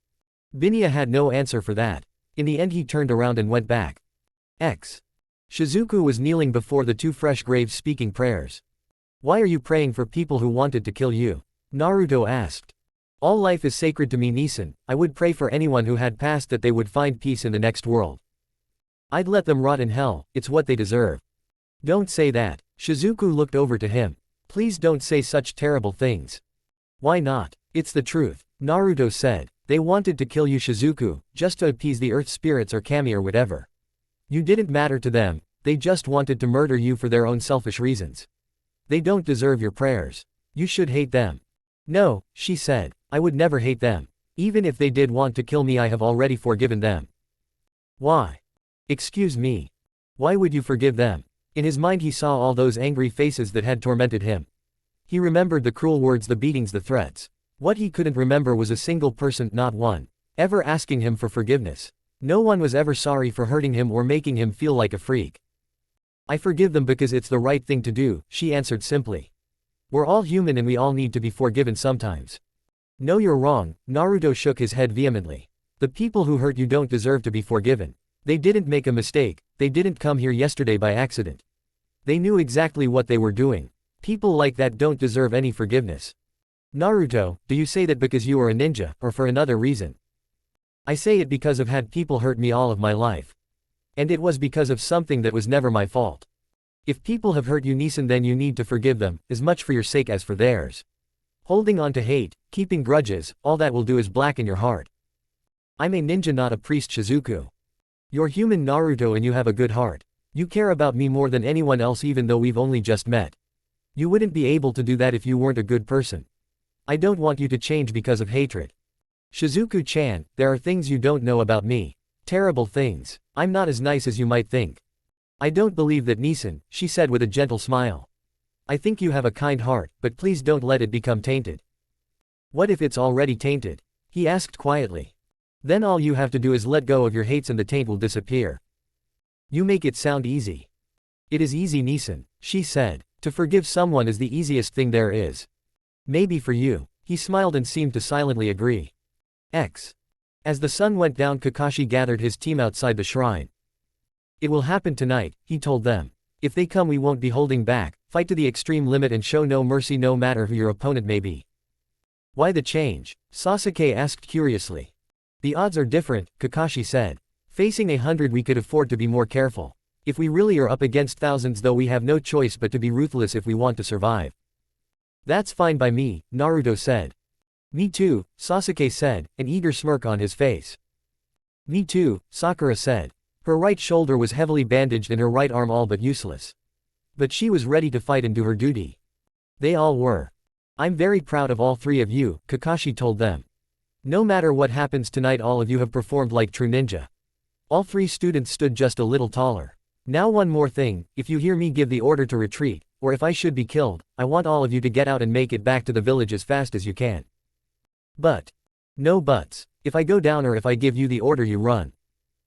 Binya had no answer for that. In the end he turned around and went back. Shizuku was kneeling before the two fresh graves speaking prayers. Why are you praying for people who wanted to kill you? Naruto asked. All life is sacred to me, Nisan. I would pray for anyone who had passed that they would find peace in the next world. I'd let them rot in hell, it's what they deserve. Don't say that. Shizuku looked over to him. Please don't say such terrible things. Why not? It's the truth. Naruto said. They wanted to kill you, Shizuku, just to appease the earth spirits or Kami or whatever. You didn't matter to them, they just wanted to murder you for their own selfish reasons. They don't deserve your prayers. You should hate them. No, she said. I would never hate them. Even if they did want to kill me, I have already forgiven them. Why? Excuse me. Why would you forgive them? In his mind he saw all those angry faces that had tormented him. He remembered the cruel words, the beatings, the threats. What he couldn't remember was a single person, not one, ever asking him for forgiveness. No one was ever sorry for hurting him or making him feel like a freak. I forgive them because it's the right thing to do, she answered simply. We're all human and we all need to be forgiven sometimes. No, you're wrong, Naruto shook his head vehemently. The people who hurt you don't deserve to be forgiven. They didn't make a mistake, they didn't come here yesterday by accident. They knew exactly what they were doing. People like that don't deserve any forgiveness. Naruto, do you say that because you are a ninja, or for another reason? I say it because I've had people hurt me all of my life. And it was because of something that was never my fault. If people have hurt you, Nisan, then you need to forgive them, as much for your sake as for theirs. Holding on to hate, keeping grudges, all that will do is blacken your heart. I'm a ninja, not a priest, Shizuku. You're human, Naruto, and you have a good heart. You care about me more than anyone else, even though we've only just met. You wouldn't be able to do that if you weren't a good person. I don't want you to change because of hatred. Shizuku-chan, there are things you don't know about me. Terrible things. I'm not as nice as you might think. I don't believe that, Nisan, she said with a gentle smile. I think you have a kind heart, but please don't let it become tainted. What if it's already tainted? He asked quietly. Then all you have to do is let go of your hates and the taint will disappear. You make it sound easy. It is easy, Nisan, she said. To forgive someone is the easiest thing there is. Maybe for you. He smiled and seemed to silently agree. As the sun went down, Kakashi gathered his team outside the shrine. It will happen tonight, he told them. If they come, we won't be holding back, fight to the extreme limit and show no mercy, no matter who your opponent may be. Why the change? Sasuke asked curiously. The odds are different, Kakashi said. Facing 100 we could afford to be more careful. If we really are up against thousands, though, we have no choice but to be ruthless if we want to survive. That's fine by me, Naruto said. Me too, Sasuke said, an eager smirk on his face. Me too, Sakura said. Her right shoulder was heavily bandaged and her right arm all but useless. But she was ready to fight and do her duty. They all were. I'm very proud of all three of you, Kakashi told them. No matter what happens tonight, all of you have performed like true ninja. All three students stood just a little taller. Now one more thing, if you hear me give the order to retreat, or if I should be killed, I want all of you to get out and make it back to the village as fast as you can. But. No buts. If I go down or if I give you the order, you run.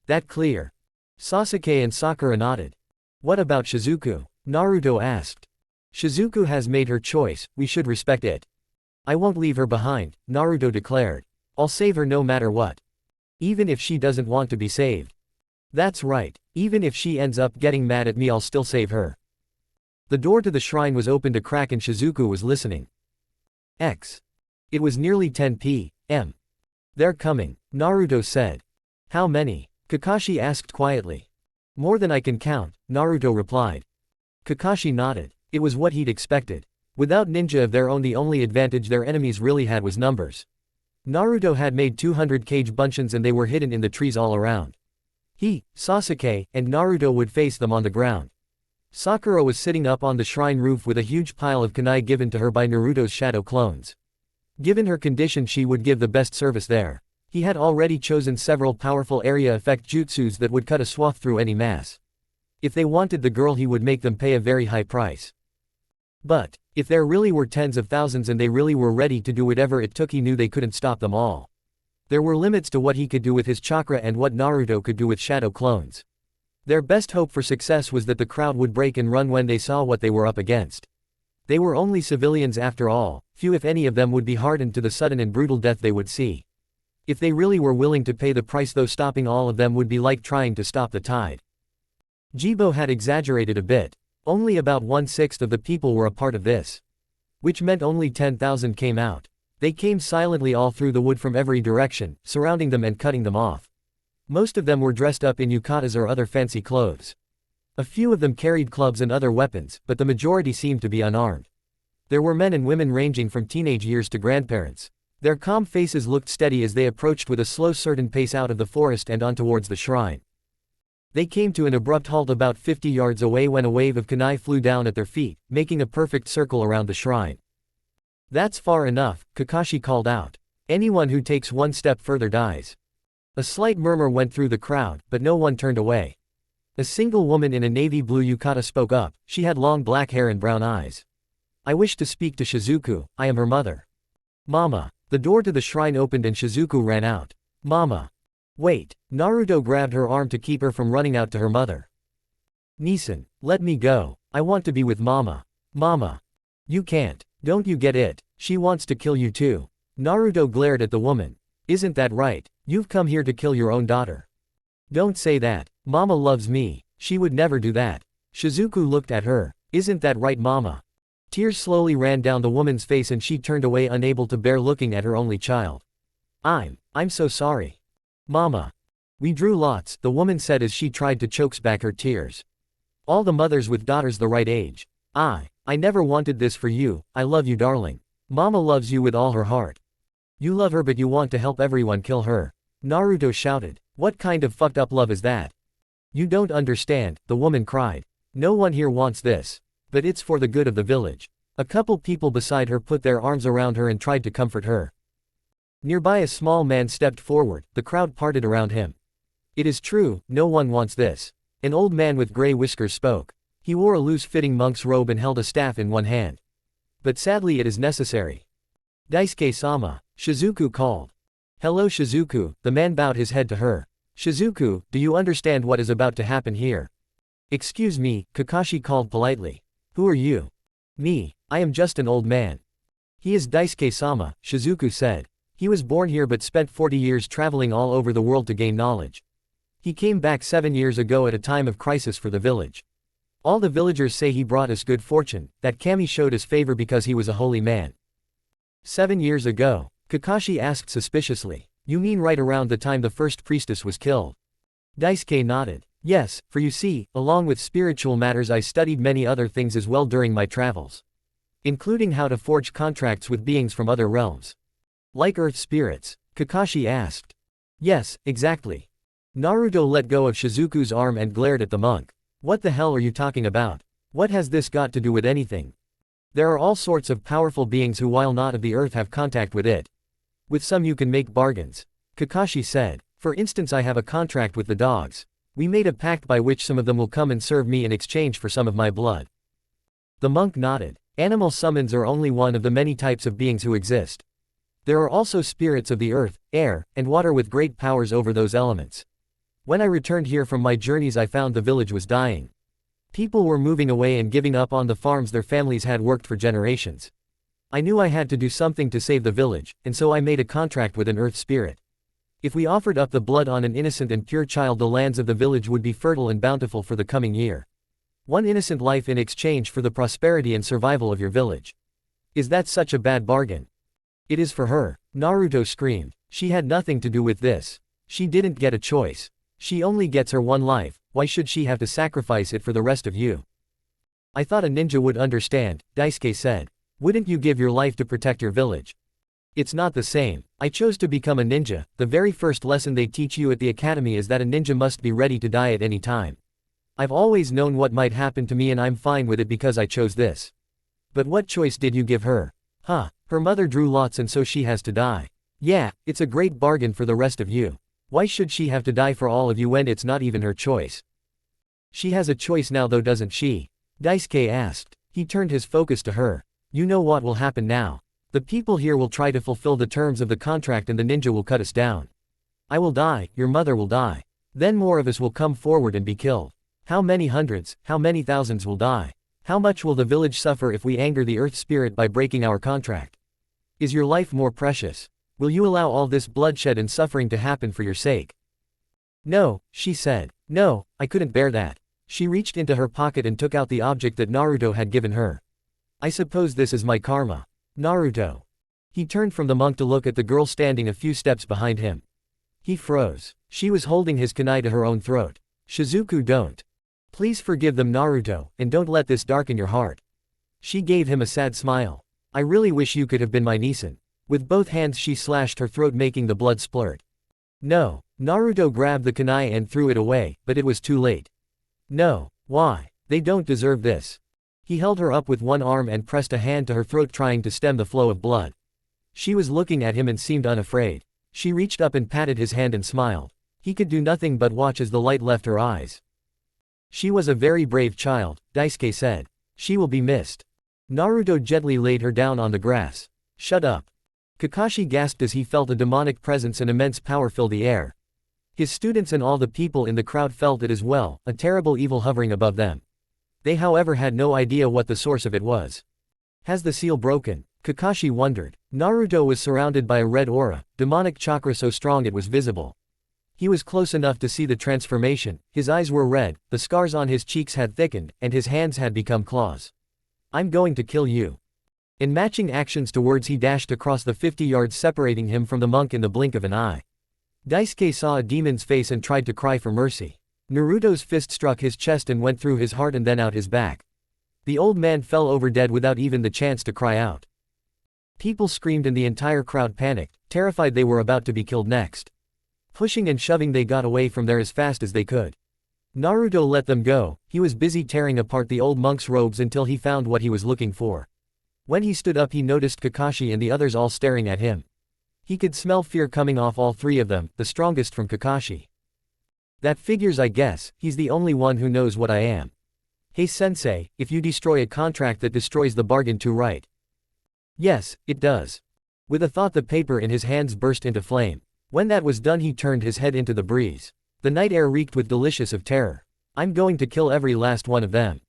That clear? Sasuke and Sakura nodded. What about Shizuku? Naruto asked. Shizuku has made her choice, we should respect it. I won't leave her behind, Naruto declared. I'll save her no matter what. Even if she doesn't want to be saved. That's right, even if she ends up getting mad at me, I'll still save her. The door to the shrine was opened a crack and Shizuku was listening. It was nearly 10 p.m. They're coming, Naruto said. How many? Kakashi asked quietly. More than I can count, Naruto replied. Kakashi nodded. It was what he'd expected. Without ninja of their own, the only advantage their enemies really had was numbers. Naruto had made 200 cage bunchins and they were hidden in the trees all around. He, Sasuke, and Naruto would face them on the ground. Sakura was sitting up on the shrine roof with a huge pile of kunai given to her by Naruto's shadow clones. Given her condition, she would give the best service there. He had already chosen several powerful area effect jutsus that would cut a swath through any mass. If they wanted the girl, he would make them pay a very high price. But, if there really were tens of thousands and they really were ready to do whatever it took, he knew they couldn't stop them all. There were limits to what he could do with his chakra and what Naruto could do with shadow clones. Their best hope for success was that the crowd would break and run when they saw what they were up against. They were only civilians after all, few if any of them would be hardened to the sudden and brutal death they would see. If they really were willing to pay the price, though, stopping all of them would be like trying to stop the tide. Jibo had exaggerated a bit. Only about 1/6 of the people were a part of this. Which meant only 10,000 came out. They came silently all through the wood from every direction, surrounding them and cutting them off. Most of them were dressed up in yukatas or other fancy clothes. A few of them carried clubs and other weapons, but the majority seemed to be unarmed. There were men and women ranging from teenage years to grandparents. Their calm faces looked steady as they approached with a slow, certain pace out of the forest and on towards the shrine. They came to an abrupt halt about 50 yards away when a wave of kunai flew down at their feet, making a perfect circle around the shrine. That's far enough, Kakashi called out. Anyone who takes one step further dies. A slight murmur went through the crowd, but no one turned away. A single woman in a navy blue yukata spoke up. She had long black hair and brown eyes. I wish to speak to Shizuku, I am her mother. Mama. The door to the shrine opened and Shizuku ran out. Mama. Wait. Naruto grabbed her arm to keep her from running out to her mother. Nisan, let me go. I want to be with Mama. Mama. You can't. Don't you get it? She wants to kill you too. Naruto glared at the woman. Isn't that right? You've come here to kill your own daughter. Don't say that. Mama loves me. She would never do that. Shizuku looked at her. Isn't that right, Mama? Tears slowly ran down the woman's face and she turned away, unable to bear looking at her only child. I'm so sorry. Mama. We drew lots, the woman said as she tried to choke back her tears. All the mothers with daughters the right age. I never wanted this for you. I love you, darling. Mama loves you with all her heart. You love her but you want to help everyone kill her. Naruto shouted. What kind of fucked up love is that? You don't understand, the woman cried. No one here wants this. But it's for the good of the village. A couple people beside her put their arms around her and tried to comfort her. Nearby a small man stepped forward, the crowd parted around him. It is true, no one wants this. An old man with gray whiskers spoke. He wore a loose-fitting monk's robe and held a staff in one hand. But sadly it is necessary. Daisuke-sama, Shizuku called. Hello Shizuku, the man bowed his head to her. Shizuku, do you understand what is about to happen here? Excuse me, Kakashi called politely. Who are you? Me, I am just an old man. He is Daisuke-sama, Shizuku said. He was born here but spent 40 years traveling all over the world to gain knowledge. He came back 7 years ago at a time of crisis for the village. All the villagers say he brought us good fortune, that Kami showed us favor because he was a holy man. 7 years ago? Kakashi asked suspiciously. You mean right around the time the first priestess was killed? Daisuke nodded. Yes, for you see, along with spiritual matters I studied many other things as well during my travels. Including how to forge contracts with beings from other realms. Like earth spirits? Kakashi asked. Yes, exactly. Naruto let go of Shizuku's arm and glared at the monk. What the hell are you talking about? What has this got to do with anything? There are all sorts of powerful beings who while not of the earth have contact with it. With some you can make bargains. Kakashi said. For instance, I have a contract with the dogs. We made a pact by which some of them will come and serve me in exchange for some of my blood. The monk nodded. Animal summons are only one of the many types of beings who exist. There are also spirits of the earth, air, and water with great powers over those elements. When I returned here from my journeys I found the village was dying. People were moving away and giving up on the farms their families had worked for generations. I knew I had to do something to save the village, and so I made a contract with an earth spirit. If we offered up the blood on an innocent and pure child, the lands of the village would be fertile and bountiful for the coming year. One innocent life in exchange for the prosperity and survival of your village. Is that such a bad bargain? It is for her, Naruto screamed. She had nothing to do with this. She didn't get a choice. She only gets her one life, why should she have to sacrifice it for the rest of you? I thought a ninja would understand, Daisuke said. Wouldn't you give your life to protect your village? It's not the same. I chose to become a ninja. The very first lesson they teach you at the academy is that a ninja must be ready to die at any time. I've always known what might happen to me and I'm fine with it because I chose this. But what choice did you give her? Huh, her mother drew lots and so she has to die. Yeah, it's a great bargain for the rest of you. Why should she have to die for all of you when it's not even her choice? She has a choice now though, doesn't she? Daisuke asked. He turned his focus to her. You know what will happen now. The people here will try to fulfill the terms of the contract and the ninja will cut us down. I will die, your mother will die. Then more of us will come forward and be killed. How many hundreds, how many thousands will die? How much will the village suffer if we anger the earth spirit by breaking our contract? Is your life more precious? Will you allow all this bloodshed and suffering to happen for your sake? No, she said. No, I couldn't bear that. She reached into her pocket and took out the object that Naruto had given her. I suppose this is my karma. Naruto. He turned from the monk to look at the girl standing a few steps behind him. He froze. She was holding his kunai to her own throat. Shizuku, don't. Please forgive them, Naruto, and don't let this darken your heart. She gave him a sad smile. I really wish you could have been my Nisan. With both hands she slashed her throat, making the blood splurt. No. Naruto grabbed the kunai and threw it away, but it was too late. No. Why? They don't deserve this. He held her up with one arm and pressed a hand to her throat trying to stem the flow of blood. She was looking at him and seemed unafraid. She reached up and patted his hand and smiled. He could do nothing but watch as the light left her eyes. She was a very brave child, Daisuke said. She will be missed. Naruto gently laid her down on the grass. Shut up. Kakashi gasped as he felt a demonic presence and immense power fill the air. His students and all the people in the crowd felt it as well, a terrible evil hovering above them. They however had no idea what the source of it was. Has the seal broken? Kakashi wondered. Naruto was surrounded by a red aura, demonic chakra so strong it was visible. He was close enough to see the transformation, his eyes were red, the scars on his cheeks had thickened, and his hands had become claws. I'm going to kill you. In matching actions to words he dashed across the 50 yards separating him from the monk in the blink of an eye. Daisuke saw a demon's face and tried to cry for mercy. Naruto's fist struck his chest and went through his heart and then out his back. The old man fell over dead without even the chance to cry out. People screamed and the entire crowd panicked, terrified they were about to be killed next. Pushing and shoving they got away from there as fast as they could. Naruto let them go. He was busy tearing apart the old monk's robes until he found what he was looking for. When he stood up he noticed Kakashi and the others all staring at him. He could smell fear coming off all three of them, the strongest from Kakashi. That figures I guess, he's the only one who knows what I am. Hey sensei, if you destroy a contract that destroys the bargain too right. Yes, it does. With a thought the paper in his hands burst into flame. When that was done he turned his head into the breeze. The night air reeked with delicious of terror. I'm going to kill every last one of them.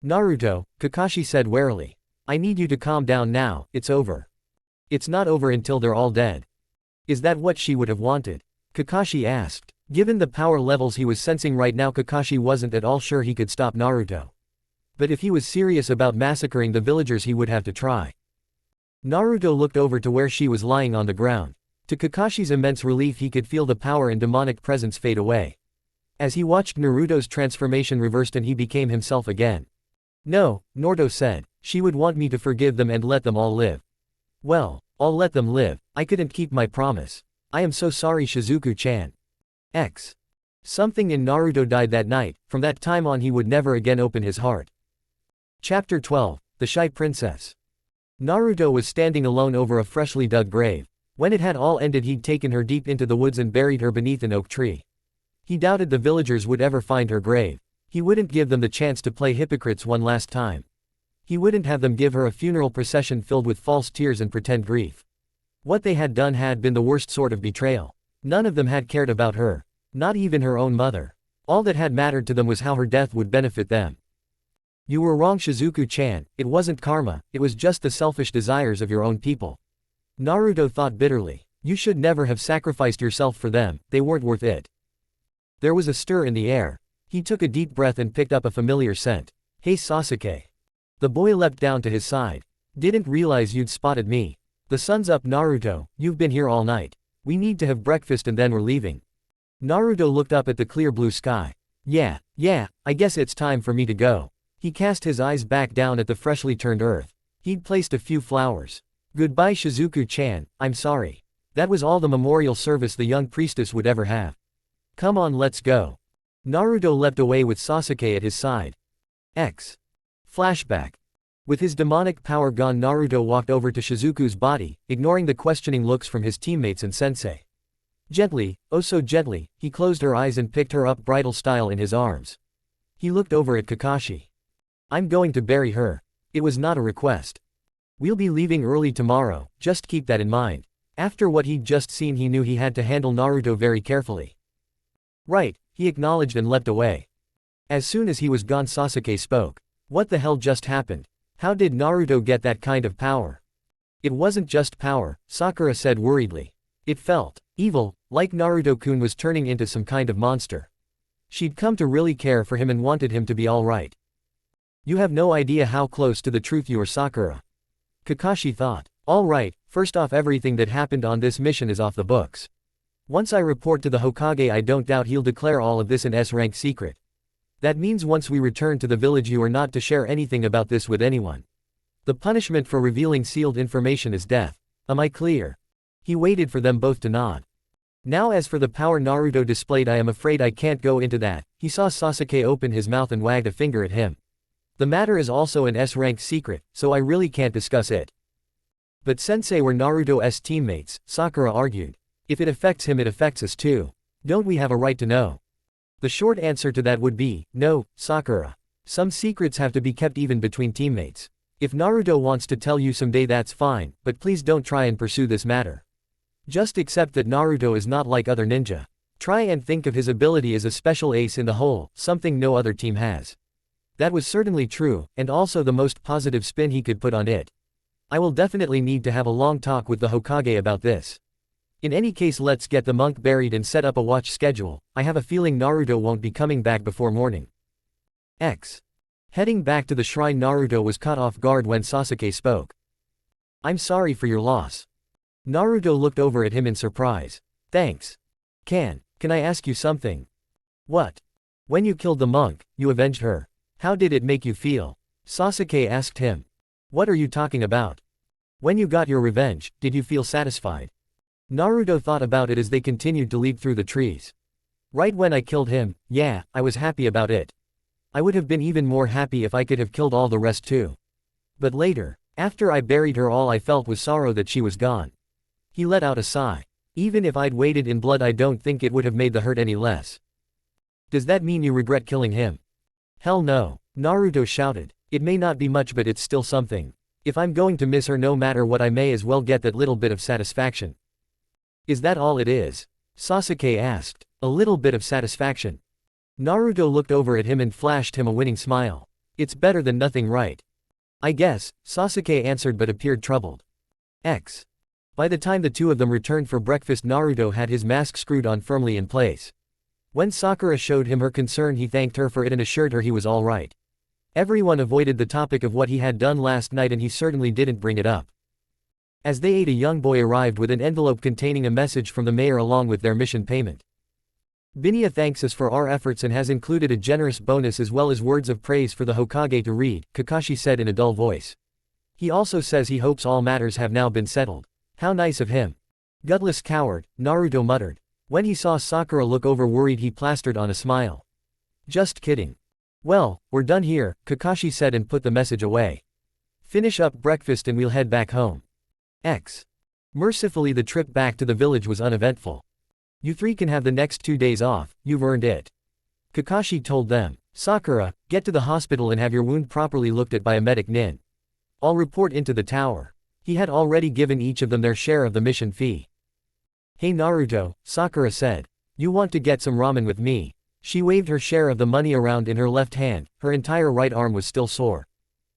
Naruto, Kakashi said warily. I need you to calm down now, it's over. It's not over until they're all dead. Is that what she would have wanted? Kakashi asked. Given the power levels he was sensing right now Kakashi wasn't at all sure he could stop Naruto. But if he was serious about massacring the villagers he would have to try. Naruto looked over to where she was lying on the ground. To Kakashi's immense relief he could feel the power and demonic presence fade away. As he watched Naruto's transformation reversed and he became himself again. No, Naruto said, she would want me to forgive them and let them all live. Well, I'll let them live, I couldn't keep my promise. I am so sorry Shizuku-chan. Something in Naruto died that night, from that time on he would never again open his heart. Chapter 12, The Shy Princess. Naruto was standing alone over a freshly dug grave. When it had all ended he'd taken her deep into the woods and buried her beneath an oak tree. He doubted the villagers would ever find her grave. He wouldn't give them the chance to play hypocrites one last time. He wouldn't have them give her a funeral procession filled with false tears and pretend grief. What they had done had been the worst sort of betrayal. None of them had cared about her. Not even her own mother. All that had mattered to them was how her death would benefit them. You were wrong Shizuku-chan, it wasn't karma, it was just the selfish desires of your own people. Naruto thought bitterly. You should never have sacrificed yourself for them, they weren't worth it. There was a stir in the air. He took a deep breath and picked up a familiar scent. Hey Sasuke. The boy leapt down to his side. Didn't realize you'd spotted me. The sun's up Naruto, you've been here all night. We need to have breakfast and then we're leaving. Naruto looked up at the clear blue sky. Yeah, I guess it's time for me to go. He cast his eyes back down at the freshly turned earth. He'd placed a few flowers. Goodbye Shizuku-chan, I'm sorry. That was all the memorial service the young priestess would ever have. Come on let's go. Naruto leapt away with Sasuke at his side. Flashback. With his demonic power gone Naruto walked over to Shizuku's body, ignoring the questioning looks from his teammates and sensei. Gently, oh so gently, he closed her eyes and picked her up bridal style in his arms. He looked over at Kakashi. I'm going to bury her. It was not a request. We'll be leaving early tomorrow, just keep that in mind. After what he'd just seen he knew he had to handle Naruto very carefully. Right, he acknowledged and leapt away. As soon as he was gone Sasuke spoke. What the hell just happened? How did Naruto get that kind of power? It wasn't just power, Sakura said worriedly. It felt evil, like Naruto-kun was turning into some kind of monster. She'd come to really care for him and wanted him to be alright. You have no idea how close to the truth you are Sakura. Kakashi thought. Alright, first off everything that happened on this mission is off the books. Once I report to the Hokage I don't doubt he'll declare all of this an S-rank secret. That means once we return to the village you are not to share anything about this with anyone. The punishment for revealing sealed information is death. Am I clear? He waited for them both to nod. Now as for the power Naruto displayed I am afraid I can't go into that. He saw Sasuke open his mouth and wagged a finger at him. The matter is also an S-rank secret, so I really can't discuss it. But sensei, we're Naruto's teammates, Sakura argued. If it affects him, it affects us too. Don't we have a right to know? The short answer to that would be, no, Sakura. Some secrets have to be kept even between teammates. If Naruto wants to tell you someday, that's fine, but please don't try and pursue this matter. Just accept that Naruto is not like other ninja. Try and think of his ability as a special ace in the hole, something no other team has. That was certainly true, and also the most positive spin he could put on it. I will definitely need to have a long talk with the Hokage about this. In any case, let's get the monk buried and set up a watch schedule. I have a feeling Naruto won't be coming back before morning. Heading back to the shrine, Naruto was caught off guard when Sasuke spoke. I'm sorry for your loss. Naruto looked over at him in surprise. Thanks. Can I ask you something? What? When you killed the monk, you avenged her. How did it make you feel? Sasuke asked him. What are you talking about? When you got your revenge, did you feel satisfied? Naruto thought about it as they continued to lead through the trees. Right when I killed him, yeah, I was happy about it. I would have been even more happy if I could have killed all the rest too. But later, after I buried her, all I felt was sorrow that she was gone. He let out a sigh. Even if I'd waded in blood, I don't think it would have made the hurt any less. Does that mean you regret killing him? Hell no, Naruto shouted. It may not be much, but it's still something. If I'm going to miss her no matter what, I may as well get that little bit of satisfaction. Is that all it is? Sasuke asked. A little bit of satisfaction. Naruto looked over at him and flashed him a winning smile. It's better than nothing, right? I guess, Sasuke answered, but appeared troubled. By the time the two of them returned for breakfast, Naruto had his mask screwed on firmly in place. When Sakura showed him her concern, he thanked her for it and assured her he was all right. Everyone avoided the topic of what he had done last night, and he certainly didn't bring it up. As they ate, a young boy arrived with an envelope containing a message from the mayor along with their mission payment. Binya thanks us for our efforts and has included a generous bonus as well as words of praise for the Hokage to read, Kakashi said in a dull voice. He also says he hopes all matters have now been settled. How nice of him. Gutless coward, Naruto muttered. When he saw Sakura look over worried, he plastered on a smile. Just kidding. Well, we're done here, Kakashi said and put the message away. Finish up breakfast and we'll head back home. Mercifully, the trip back to the village was uneventful. You three can have the next 2 days off, you've earned it. Kakashi told them. Sakura, get to the hospital and have your wound properly looked at by a medic nin. I'll report into the tower. He had already given each of them their share of the mission fee. Hey Naruto, Sakura said. You want to get some ramen with me? She waved her share of the money around in her left hand, her entire right arm was still sore.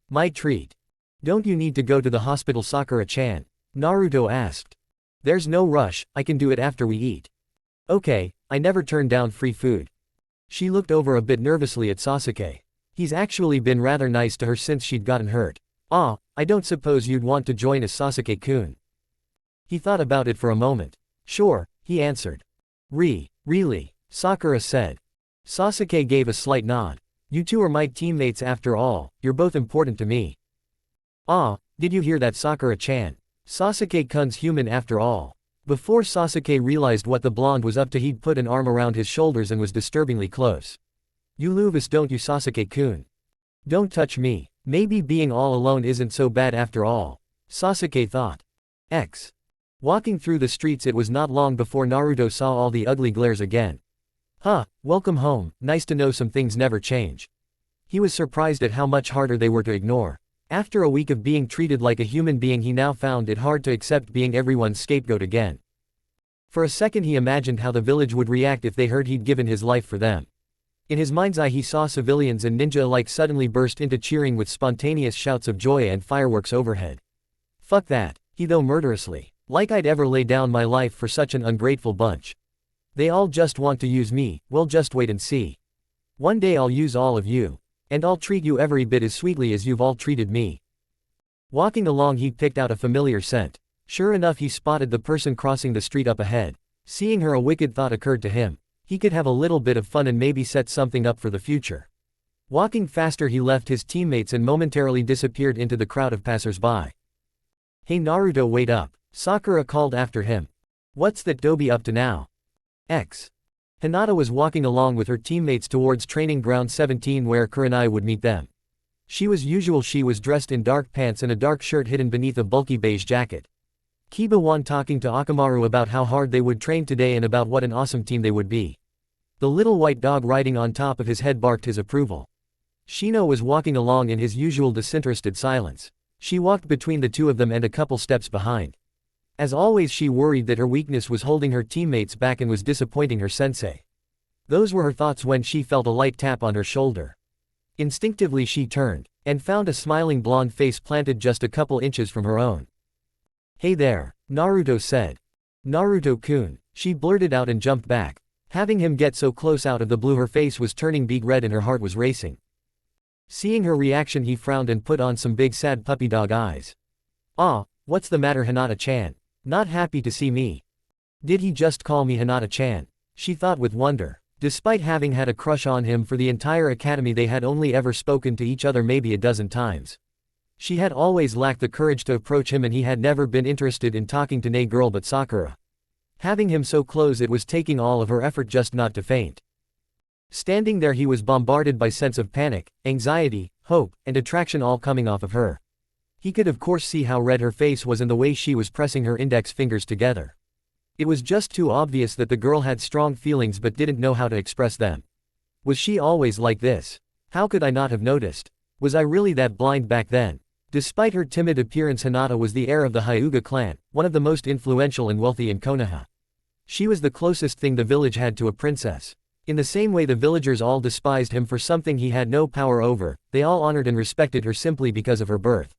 My treat. Don't you need to go to the hospital, Sakura-chan? Naruto asked. There's no rush, I can do it after we eat. Okay, I never turn down free food. She looked over a bit nervously at Sasuke. He's actually been rather nice to her since she'd gotten hurt. I don't suppose you'd want to join us, Sasuke-kun. He thought about it for a moment. Sure, he answered. Really? Sakura said. Sasuke gave a slight nod. You two are my teammates after all, you're both important to me. Did you hear that, Sakura-chan? Sasuke-kun's human after all. Before Sasuke realized what the blonde was up to, he'd put an arm around his shoulders and was disturbingly close. You love us, don't you, Sasuke-kun? Don't touch me. Maybe being all alone isn't so bad after all. Sasuke thought. Walking through the streets, it was not long before Naruto saw all the ugly glares again. Welcome home, nice to know some things never change. He was surprised at how much harder they were to ignore. After a week of being treated like a human being, he now found it hard to accept being everyone's scapegoat again. For a second he imagined how the village would react if they heard he'd given his life for them. In his mind's eye he saw civilians and ninja alike suddenly burst into cheering with spontaneous shouts of joy and fireworks overhead. Fuck that, he thought murderously. Like I'd ever lay down my life for such an ungrateful bunch. They all just want to use me, well just wait and see. One day I'll use all of you. And I'll treat you every bit as sweetly as you've all treated me. Walking along he picked out a familiar scent. Sure enough he spotted the person crossing the street up ahead. Seeing her, a wicked thought occurred to him. He could have a little bit of fun and maybe set something up for the future. Walking faster he left his teammates and momentarily disappeared into the crowd of passers-by. Hey Naruto, wait up. Sakura called after him. What's that Dobi up to now? Hinata was walking along with her teammates towards Training Ground 17 where Kurenai would meet them. She was dressed in dark pants and a dark shirt hidden beneath a bulky beige jacket. Kiba won talking to Akamaru about how hard they would train today and about what an awesome team they would be. The little white dog riding on top of his head barked his approval. Shino was walking along in his usual disinterested silence. She walked between the two of them and a couple steps behind. As always, she worried that her weakness was holding her teammates back and was disappointing her sensei. Those were her thoughts when she felt a light tap on her shoulder. Instinctively she turned, and found a smiling blonde face planted just a couple inches from her own. "Hey there," Naruto said. "Naruto-kun," she blurted out and jumped back. Having him get so close out of the blue, her face was turning beet red and her heart was racing. Seeing her reaction, he frowned and put on some big sad puppy dog eyes. "Ah, what's the matter, Hinata-chan? Not happy to see me?" Did he just call me Hinata-chan? She thought with wonder. Despite having had a crush on him for the entire academy, they had only ever spoken to each other maybe a dozen times. She had always lacked the courage to approach him and he had never been interested in talking to nay girl but Sakura. Having him so close, it was taking all of her effort just not to faint. Standing there, he was bombarded by sense of panic, anxiety, hope, and attraction all coming off of her. He could of course see how red her face was and the way she was pressing her index fingers together. It was just too obvious that the girl had strong feelings but didn't know how to express them. Was she always like this? How could I not have noticed? Was I really that blind back then? Despite her timid appearance, Hinata was the heir of the Hyuga clan, one of the most influential and wealthy in Konoha. She was the closest thing the village had to a princess. In the same way the villagers all despised him for something he had no power over, they all honored and respected her simply because of her birth.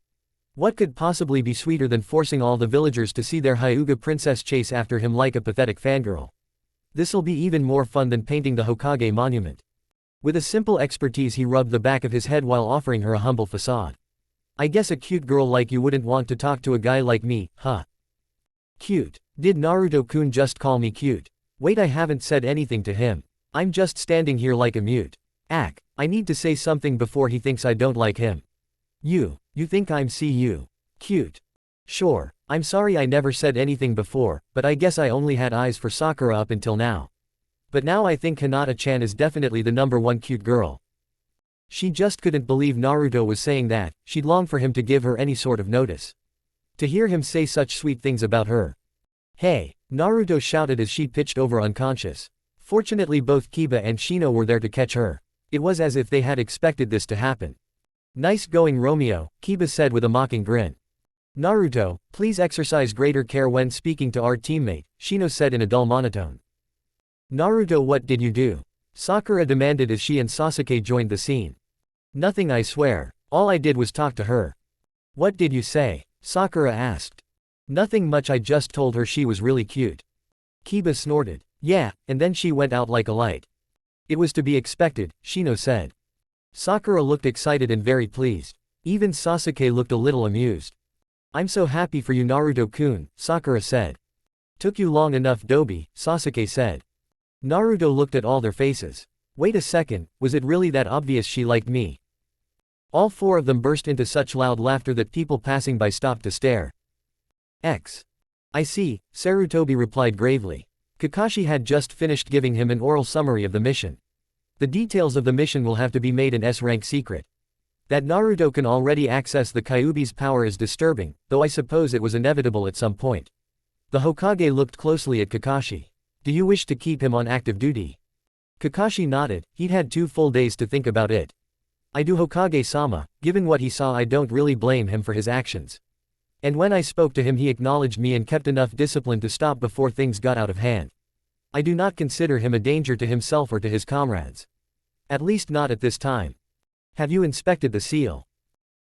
What could possibly be sweeter than forcing all the villagers to see their Hyuga princess chase after him like a pathetic fangirl? This'll be even more fun than painting the Hokage monument. With a simple expertise, he rubbed the back of his head while offering her a humble facade. "I guess a cute girl like you wouldn't want to talk to a guy like me, huh?" "Cute? Did Naruto-kun just call me cute? Wait, I haven't said anything to him. I'm just standing here like a mute. I need to say something before he thinks I don't like him. You think I'm cute? Sure, I'm sorry I never said anything before, but I guess I only had eyes for Sakura up until now. But now I think Hinata-chan is definitely the #1 cute girl." She just couldn't believe Naruto was saying that. She'd longed for him to give her any sort of notice. To hear him say such sweet things about her. "Hey!" Naruto shouted as she pitched over unconscious. Fortunately both Kiba and Shino were there to catch her. It was as if they had expected this to happen. "Nice going, Romeo," Kiba said with a mocking grin. "Naruto, please exercise greater care when speaking to our teammate," Shino said in a dull monotone. "Naruto, what did you do?" Sakura demanded as she and Sasuke joined the scene. "Nothing, I swear. All I did was talk to her." "What did you say?" Sakura asked. "Nothing much, I just told her she was really cute." Kiba snorted. "Yeah, and then she went out like a light." "It was to be expected," Shino said. Sakura looked excited and very pleased. Even Sasuke looked a little amused. "I'm so happy for you, Naruto-kun," Sakura said. "Took you long enough, Dobi," Sasuke said. Naruto looked at all their faces. Wait a second, was it really that obvious she liked me? All four of them burst into such loud laughter that people passing by stopped to stare. I see, Sarutobi replied gravely. Kakashi had just finished giving him an oral summary of the mission. The details of the mission will have to be made an S-rank secret. That Naruto can already access the Kyuubi's power is disturbing, though I suppose it was inevitable at some point. The Hokage looked closely at Kakashi. Do you wish to keep him on active duty? Kakashi nodded, he'd had 2 full days to think about it. I do, Hokage-sama. Given what he saw, I don't really blame him for his actions. And when I spoke to him, he acknowledged me and kept enough discipline to stop before things got out of hand. I do not consider him a danger to himself or to his comrades. At least not at this time. Have you inspected the seal?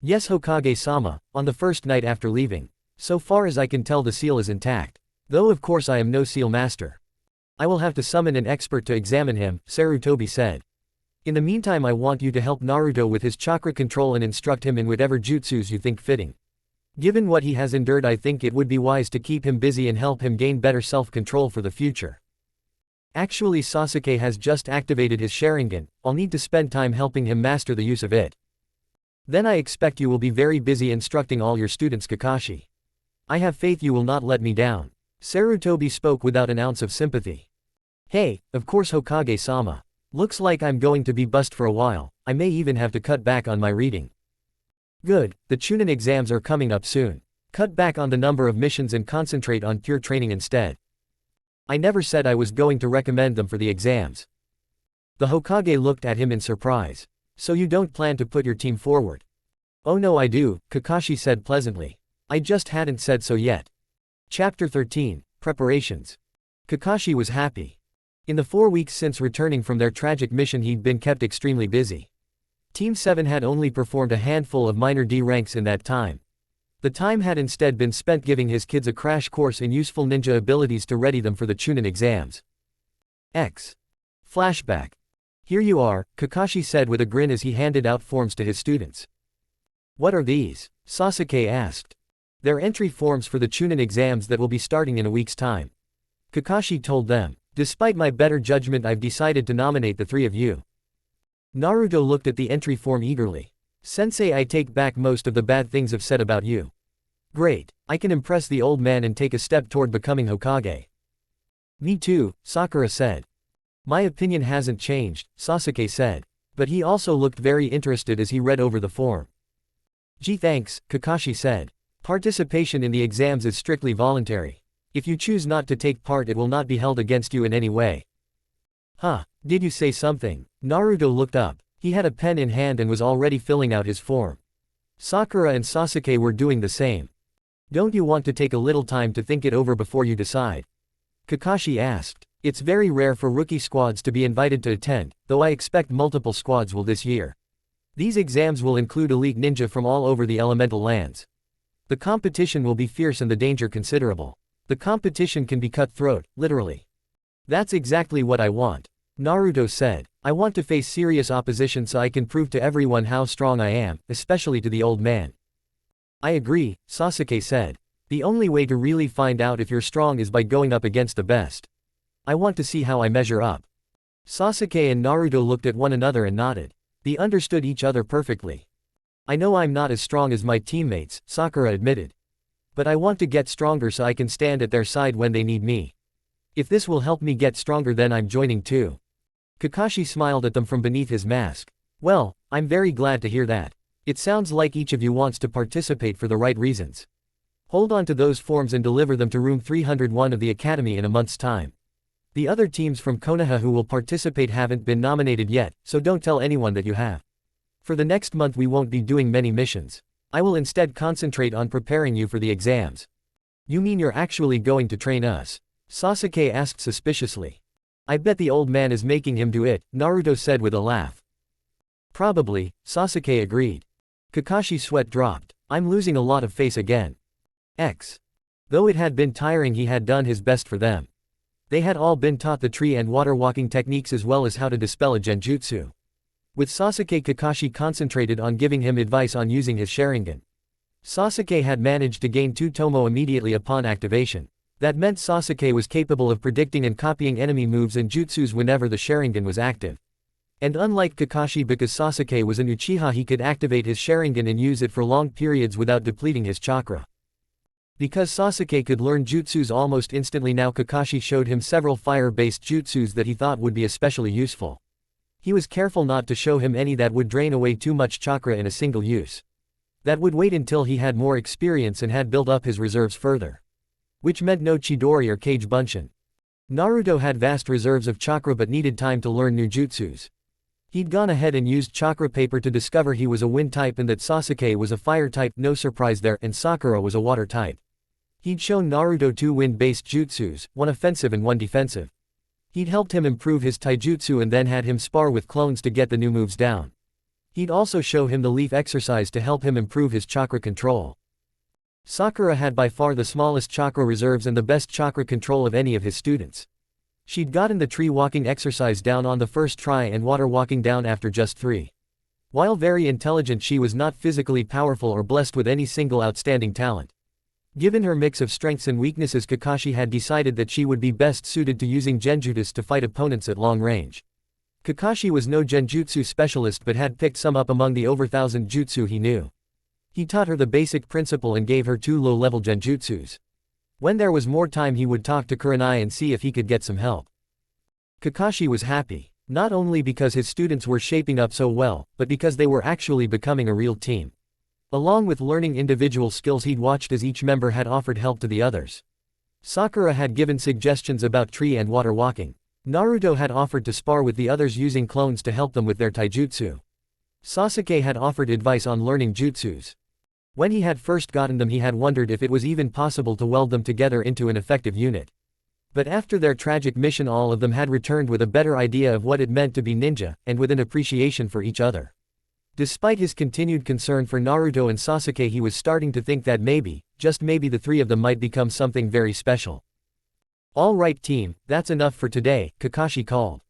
Yes, Hokage-sama, on the first night after leaving. So far as I can tell, the seal is intact. Though of course I am no seal master. I will have to summon an expert to examine him, Sarutobi said. In the meantime, I want you to help Naruto with his chakra control and instruct him in whatever jutsus you think fitting. Given what he has endured, I think it would be wise to keep him busy and help him gain better self-control for the future. Actually, Sasuke has just activated his Sharingan. I'll need to spend time helping him master the use of it. Then I expect you will be very busy instructing all your students, Kakashi. I have faith you will not let me down. Sarutobi spoke without an ounce of sympathy. Hey, of course, Hokage-sama. Looks like I'm going to be bust for a while. I may even have to cut back on my reading. Good, the Chunin exams are coming up soon. Cut back on the number of missions and concentrate on pure training instead. I never said I was going to recommend them for the exams. The Hokage looked at him in surprise. So you don't plan to put your team forward? Oh no, I do, Kakashi said pleasantly. I just hadn't said so yet. Chapter 13, Preparations. Kakashi was happy. In the 4 weeks since returning from their tragic mission he'd been kept extremely busy. Team 7 had only performed a handful of minor D ranks in that time. The time had instead been spent giving his kids a crash course in useful ninja abilities to ready them for the Chunin exams. Flashback. Here you are, Kakashi said with a grin as he handed out forms to his students. What are these? Sasuke asked. They're entry forms for the Chunin exams that will be starting in a week's time. Kakashi told them. Despite my better judgment I've decided to nominate the 3 of you. Naruto looked at the entry form eagerly. Sensei, I take back most of the bad things I've said about you. Great, I can impress the old man and take a step toward becoming Hokage. Me too, Sakura said. My opinion hasn't changed, Sasuke said. But he also looked very interested as he read over the form. Gee thanks, Kakashi said. Participation in the exams is strictly voluntary. If you choose not to take part it will not be held against you in any way. Huh, did you say something? Naruto looked up. He had a pen in hand and was already filling out his form. Sakura and Sasuke were doing the same. Don't you want to take a little time to think it over before you decide? Kakashi asked. It's very rare for rookie squads to be invited to attend, though I expect multiple squads will this year. These exams will include elite ninja from all over the elemental lands. The competition will be fierce and the danger considerable. The competition can be cutthroat, literally. That's exactly what I want. Naruto said. I want to face serious opposition so I can prove to everyone how strong I am, especially to the old man. I agree, Sasuke said. The only way to really find out if you're strong is by going up against the best. I want to see how I measure up. Sasuke and Naruto looked at one another and nodded. They understood each other perfectly. I know I'm not as strong as my teammates, Sakura admitted. But I want to get stronger so I can stand at their side when they need me. If this will help me get stronger then I'm joining too. Kakashi smiled at them from beneath his mask. Well, I'm very glad to hear that. It sounds like each of you wants to participate for the right reasons. Hold on to those forms and deliver them to room 301 of the academy in a month's time. The other teams from Konoha who will participate haven't been nominated yet, so don't tell anyone that you have. For the next month we won't be doing many missions. I will instead concentrate on preparing you for the exams. You mean you're actually going to train us? Sasuke asked suspiciously. I bet the old man is making him do it, Naruto said with a laugh. Probably, Sasuke agreed. Kakashi's sweat dropped. I'm losing a lot of face again. Though it had been tiring he had done his best for them. They had all been taught the tree and water walking techniques as well as how to dispel a genjutsu. With Sasuke, Kakashi concentrated on giving him advice on using his Sharingan. Sasuke had managed to gain 2 tomo immediately upon activation. That meant Sasuke was capable of predicting and copying enemy moves and jutsus whenever the Sharingan was active. And unlike Kakashi, because Sasuke was an Uchiha, he could activate his Sharingan and use it for long periods without depleting his chakra. Because Sasuke could learn jutsus almost instantly now, Kakashi showed him several fire-based jutsus that he thought would be especially useful. He was careful not to show him any that would drain away too much chakra in a single use. That would wait until he had more experience and had built up his reserves further. Which meant no Chidori or Kage Bunshin. Naruto had vast reserves of chakra but needed time to learn new jutsus. He'd gone ahead and used chakra paper to discover he was a wind type and that Sasuke was a fire type, no surprise there, and Sakura was a water type. He'd shown Naruto 2 wind-based jutsus, 1 offensive and 1 defensive. He'd helped him improve his taijutsu and then had him spar with clones to get the new moves down. He'd also show him the leaf exercise to help him improve his chakra control. Sakura had by far the smallest chakra reserves and the best chakra control of any of his students. She'd gotten the tree walking exercise down on the first try and water walking down after just 3. While very intelligent, she was not physically powerful or blessed with any single outstanding talent. Given her mix of strengths and weaknesses, Kakashi had decided that she would be best suited to using genjutsu to fight opponents at long range. Kakashi was no genjutsu specialist but had picked some up among the over 1,000 jutsu he knew. He taught her the basic principle and gave her 2 low-level genjutsus. When there was more time he would talk to Kurenai and see if he could get some help. Kakashi was happy, not only because his students were shaping up so well, but because they were actually becoming a real team. Along with learning individual skills, he'd watched as each member had offered help to the others. Sakura had given suggestions about tree and water walking. Naruto had offered to spar with the others using clones to help them with their taijutsu. Sasuke had offered advice on learning jutsus. When he had first gotten them, he had wondered if it was even possible to weld them together into an effective unit. But after their tragic mission, all of them had returned with a better idea of what it meant to be ninja, and with an appreciation for each other. Despite his continued concern for Naruto and Sasuke, he was starting to think that maybe, just maybe, the three of them might become something very special. "All right team, that's enough for today," Kakashi called.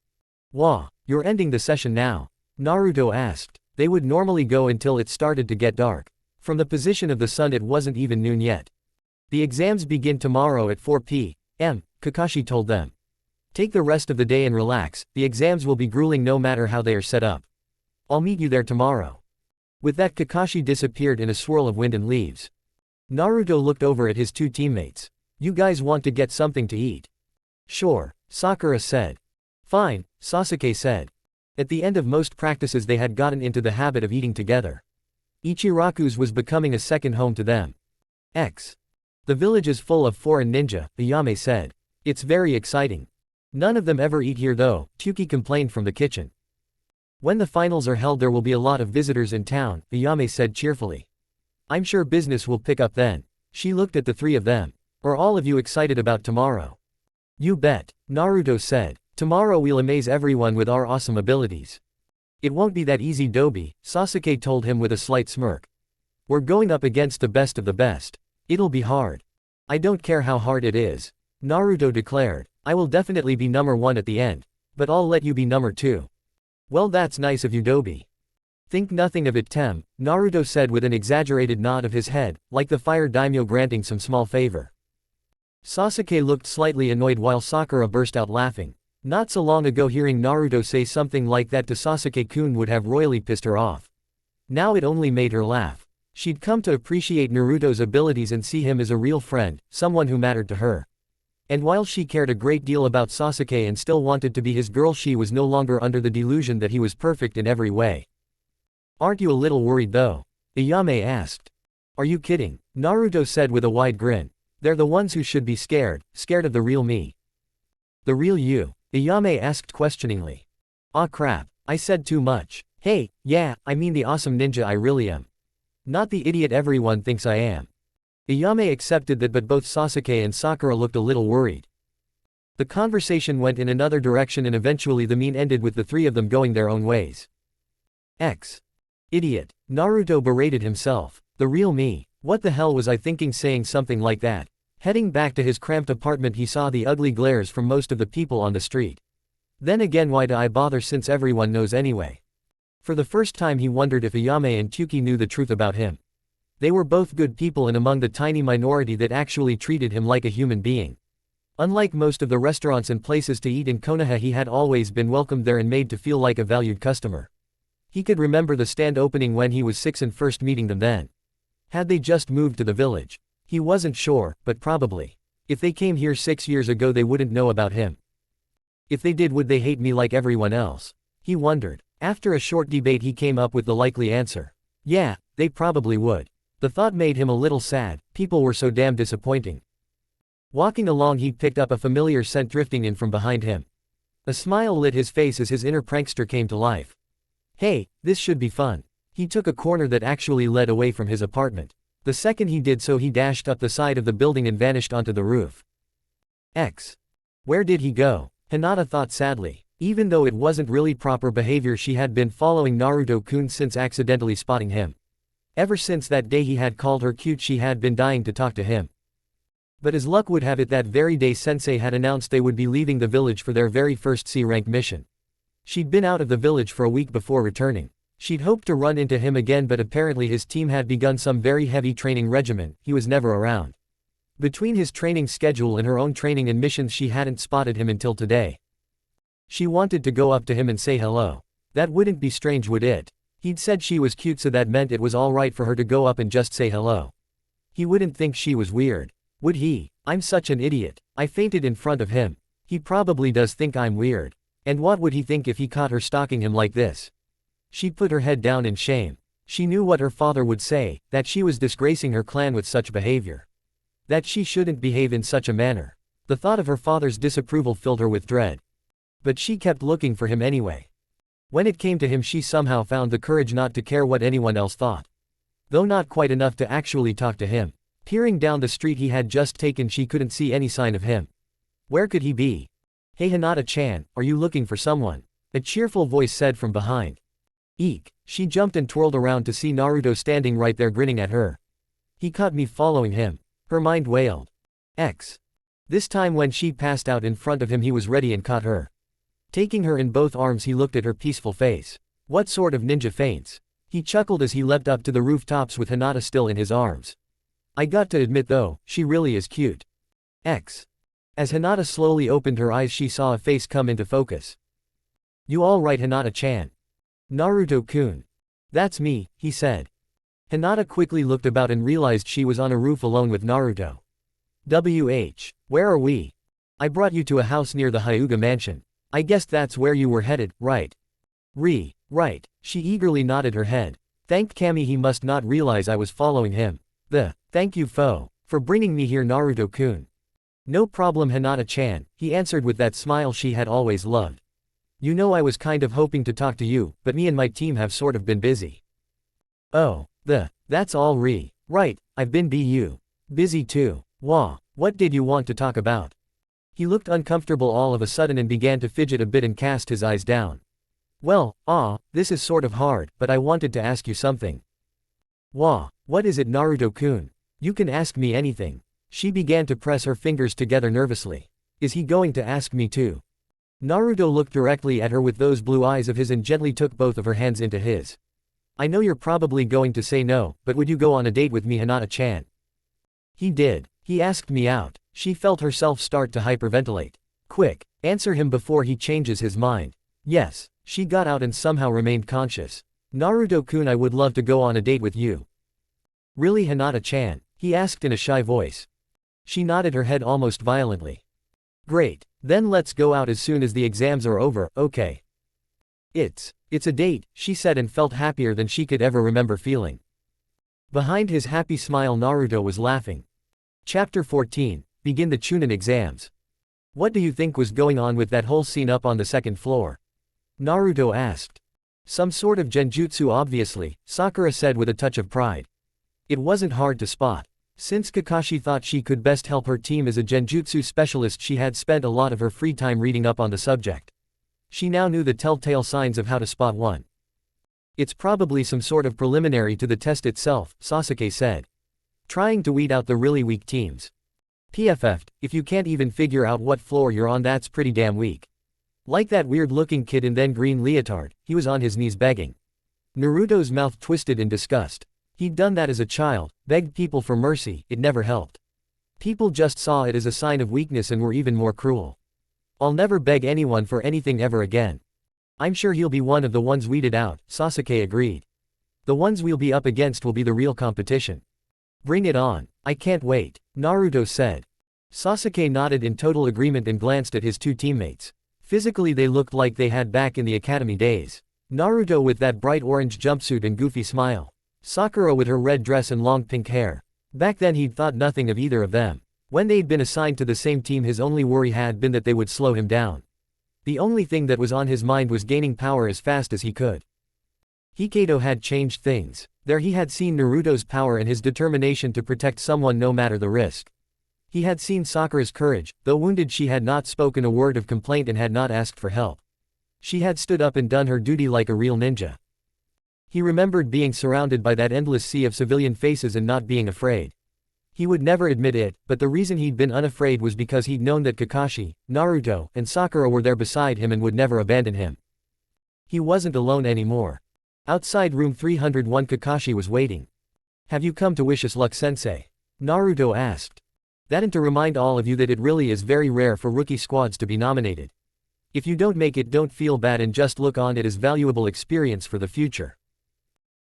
"Wah, you're ending the session now?" Naruto asked. They would normally go until it started to get dark. From the position of the sun, it wasn't even noon yet. "The exams begin tomorrow at 4 p.m., Kakashi told them. "Take the rest of the day and relax, the exams will be grueling no matter how they are set up. I'll meet you there tomorrow." With that, Kakashi disappeared in a swirl of wind and leaves. Naruto looked over at his two teammates. "You guys want to get something to eat?" "Sure," Sakura said. "Fine," Sasuke said. At the end of most practices, they had gotten into the habit of eating together. Ichiraku's was becoming a second home to them. The village is full of foreign ninja," Ayame said. "It's very exciting. None of them ever eat here though," Tyuki complained from the kitchen. "When the finals are held, there will be a lot of visitors in town," Ayame said cheerfully. "I'm sure business will pick up then." She looked at the three of them. "Are all of you excited about tomorrow?" "You bet," Naruto said. "Tomorrow we'll amaze everyone with our awesome abilities." "It won't be that easy, Dobi," Sasuke told him with a slight smirk. "We're going up against the best of the best. It'll be hard." "I don't care how hard it is," Naruto declared. "I will definitely be number 1 at the end. But I'll let you be number 2. "Well, that's nice of you, Dobi." "Think nothing of it, Tem," Naruto said with an exaggerated nod of his head, like the fire daimyo granting some small favor. Sasuke looked slightly annoyed while Sakura burst out laughing. Not so long ago, hearing Naruto say something like that to Sasuke-kun would have royally pissed her off. Now it only made her laugh. She'd come to appreciate Naruto's abilities and see him as a real friend, someone who mattered to her. And while she cared a great deal about Sasuke and still wanted to be his girl, she was no longer under the delusion that he was perfect in every way. "Aren't you a little worried though?" Ayame asked. "Are you kidding?" Naruto said with a wide grin. "They're the ones who should be scared of the real me." "The real you?" Ayame asked questioningly. "Aw crap, I said too much. Hey, yeah, I mean the awesome ninja I really am. Not the idiot everyone thinks I am." Ayame accepted that, but both Sasuke and Sakura looked a little worried. The conversation went in another direction and eventually the mean ended with the three of them going their own ways. Idiot. Naruto berated himself. The real me. What the hell was I thinking saying something like that? Heading back to his cramped apartment, he saw the ugly glares from most of the people on the street. Then again, why do I bother since everyone knows anyway? For the first time he wondered if Ayame and Tyuki knew the truth about him. They were both good people and among the tiny minority that actually treated him like a human being. Unlike most of the restaurants and places to eat in Konoha, he had always been welcomed there and made to feel like a valued customer. He could remember the stand opening when he was 6 and first meeting them then. Had they just moved to the village? He wasn't sure, but probably. If they came here 6 years ago, they wouldn't know about him. If they did, would they hate me like everyone else? He wondered. After a short debate, he came up with the likely answer. Yeah, they probably would. The thought made him a little sad. People were so damn disappointing. Walking along, he picked up a familiar scent drifting in from behind him. A smile lit his face as his inner prankster came to life. Hey, this should be fun. He took a corner that actually led away from his apartment. The second he did so, he dashed up the side of the building and vanished onto the roof. Where did he go? Hinata thought sadly. Even though it wasn't really proper behavior, she had been following Naruto-kun since accidentally spotting him. Ever since that day he had called her cute, she had been dying to talk to him. But as luck would have it, that very day Sensei had announced they would be leaving the village for their very first C-rank mission. She'd been out of the village for a week before returning. She'd hoped to run into him again, but apparently his team had begun some very heavy training regimen. He was never around. Between his training schedule and her own training and missions, she hadn't spotted him until today. She wanted to go up to him and say hello. That wouldn't be strange, would it? He'd said she was cute, so that meant it was alright for her to go up and just say hello. He wouldn't think she was weird. Would he? I'm such an idiot. I fainted in front of him. He probably does think I'm weird. And what would he think if he caught her stalking him like this? She put her head down in shame. She knew what her father would say, that she was disgracing her clan with such behavior. That she shouldn't behave in such a manner. The thought of her father's disapproval filled her with dread. But she kept looking for him anyway. When it came to him, she somehow found the courage not to care what anyone else thought. Though not quite enough to actually talk to him. Peering down the street he had just taken, she couldn't see any sign of him. Where could he be? Hey Hinata-chan, are you looking for someone? A cheerful voice said from behind. Eek. She jumped and twirled around to see Naruto standing right there grinning at her. He caught me following him. Her mind wailed. This time when she passed out in front of him, he was ready and caught her. Taking her in both arms, he looked at her peaceful face. What sort of ninja feints? He chuckled as he leapt up to the rooftops with Hinata still in his arms. I got to admit though, she really is cute. As Hinata slowly opened her eyes, she saw a face come into focus. You all right, Hinata-chan? Naruto-kun. That's me, he said. Hinata quickly looked about and realized she was on a roof alone with Naruto. Where are we? I brought you to a house near the Hyuga mansion. I guess that's where you were headed, right? Right. She eagerly nodded her head. Thanked Kami, he must not realize I was following him. Thank you for bringing me here, Naruto-kun. No problem, Hinata-chan, he answered with that smile she had always loved. You know, I was kind of hoping to talk to you, but me and my team have sort of been busy. Oh, that's all right, I've been busy too. Wah, what did you want to talk about? He looked uncomfortable all of a sudden and began to fidget a bit and cast his eyes down. Well, this is sort of hard, but I wanted to ask you something. Wah, what is it, Naruto-kun? You can ask me anything. She began to press her fingers together nervously. Is he going to ask me too? Naruto looked directly at her with those blue eyes of his and gently took both of her hands into his. I know you're probably going to say no, but would you go on a date with me, Hinata-chan? He did. He asked me out. She felt herself start to hyperventilate. Quick, answer him before he changes his mind. Yes. She got out and somehow remained conscious. Naruto-kun, I would love to go on a date with you. Really, Hinata-chan? He asked in a shy voice. She nodded her head almost violently. Great. Then let's go out as soon as the exams are over, okay? It's a date, she said and felt happier than she could ever remember feeling. Behind his happy smile, Naruto was laughing. Chapter 14. Begin the Chunin exams. What do you think was going on with that whole scene up on the second floor? Naruto asked. Some sort of genjutsu obviously, Sakura said with a touch of pride. It wasn't hard to spot. Since Kakashi thought she could best help her team as a genjutsu specialist, she had spent a lot of her free time reading up on the subject. She now knew the telltale signs of how to spot one. It's probably some sort of preliminary to the test itself, Sasuke said. Trying to weed out the really weak teams. PFF'd, if you can't even figure out what floor you're on, that's pretty damn weak. Like that weird-looking kid in then green leotard, he was on his knees begging. Naruto's mouth twisted in disgust. He'd done that as a child, begged people for mercy, it never helped. People just saw it as a sign of weakness and were even more cruel. I'll never beg anyone for anything ever again. I'm sure he'll be one of the ones weeded out, Sasuke agreed. The ones we'll be up against will be the real competition. Bring it on, I can't wait, Naruto said. Sasuke nodded in total agreement and glanced at his two teammates. Physically they looked like they had back in the academy days. Naruto with that bright orange jumpsuit and goofy smile. Sakura with her red dress and long pink hair. Back then he'd thought nothing of either of them. When they'd been assigned to the same team, his only worry had been that they would slow him down. The only thing that was on his mind was gaining power as fast as he could. Hikato had changed things. There he had seen Naruto's power and his determination to protect someone no matter the risk. He had seen Sakura's courage. Though wounded, she had not spoken a word of complaint and had not asked for help. She had stood up and done her duty like a real ninja. He remembered being surrounded by that endless sea of civilian faces and not being afraid. He would never admit it, but the reason he'd been unafraid was because he'd known that Kakashi, Naruto, and Sakura were there beside him and would never abandon him. He wasn't alone anymore. Outside room 301, Kakashi was waiting. Have you come to wish us luck, sensei? Naruto asked. That and to remind all of you that it really is very rare for rookie squads to be nominated. If you don't make it, don't feel bad and just look on it as valuable experience for the future.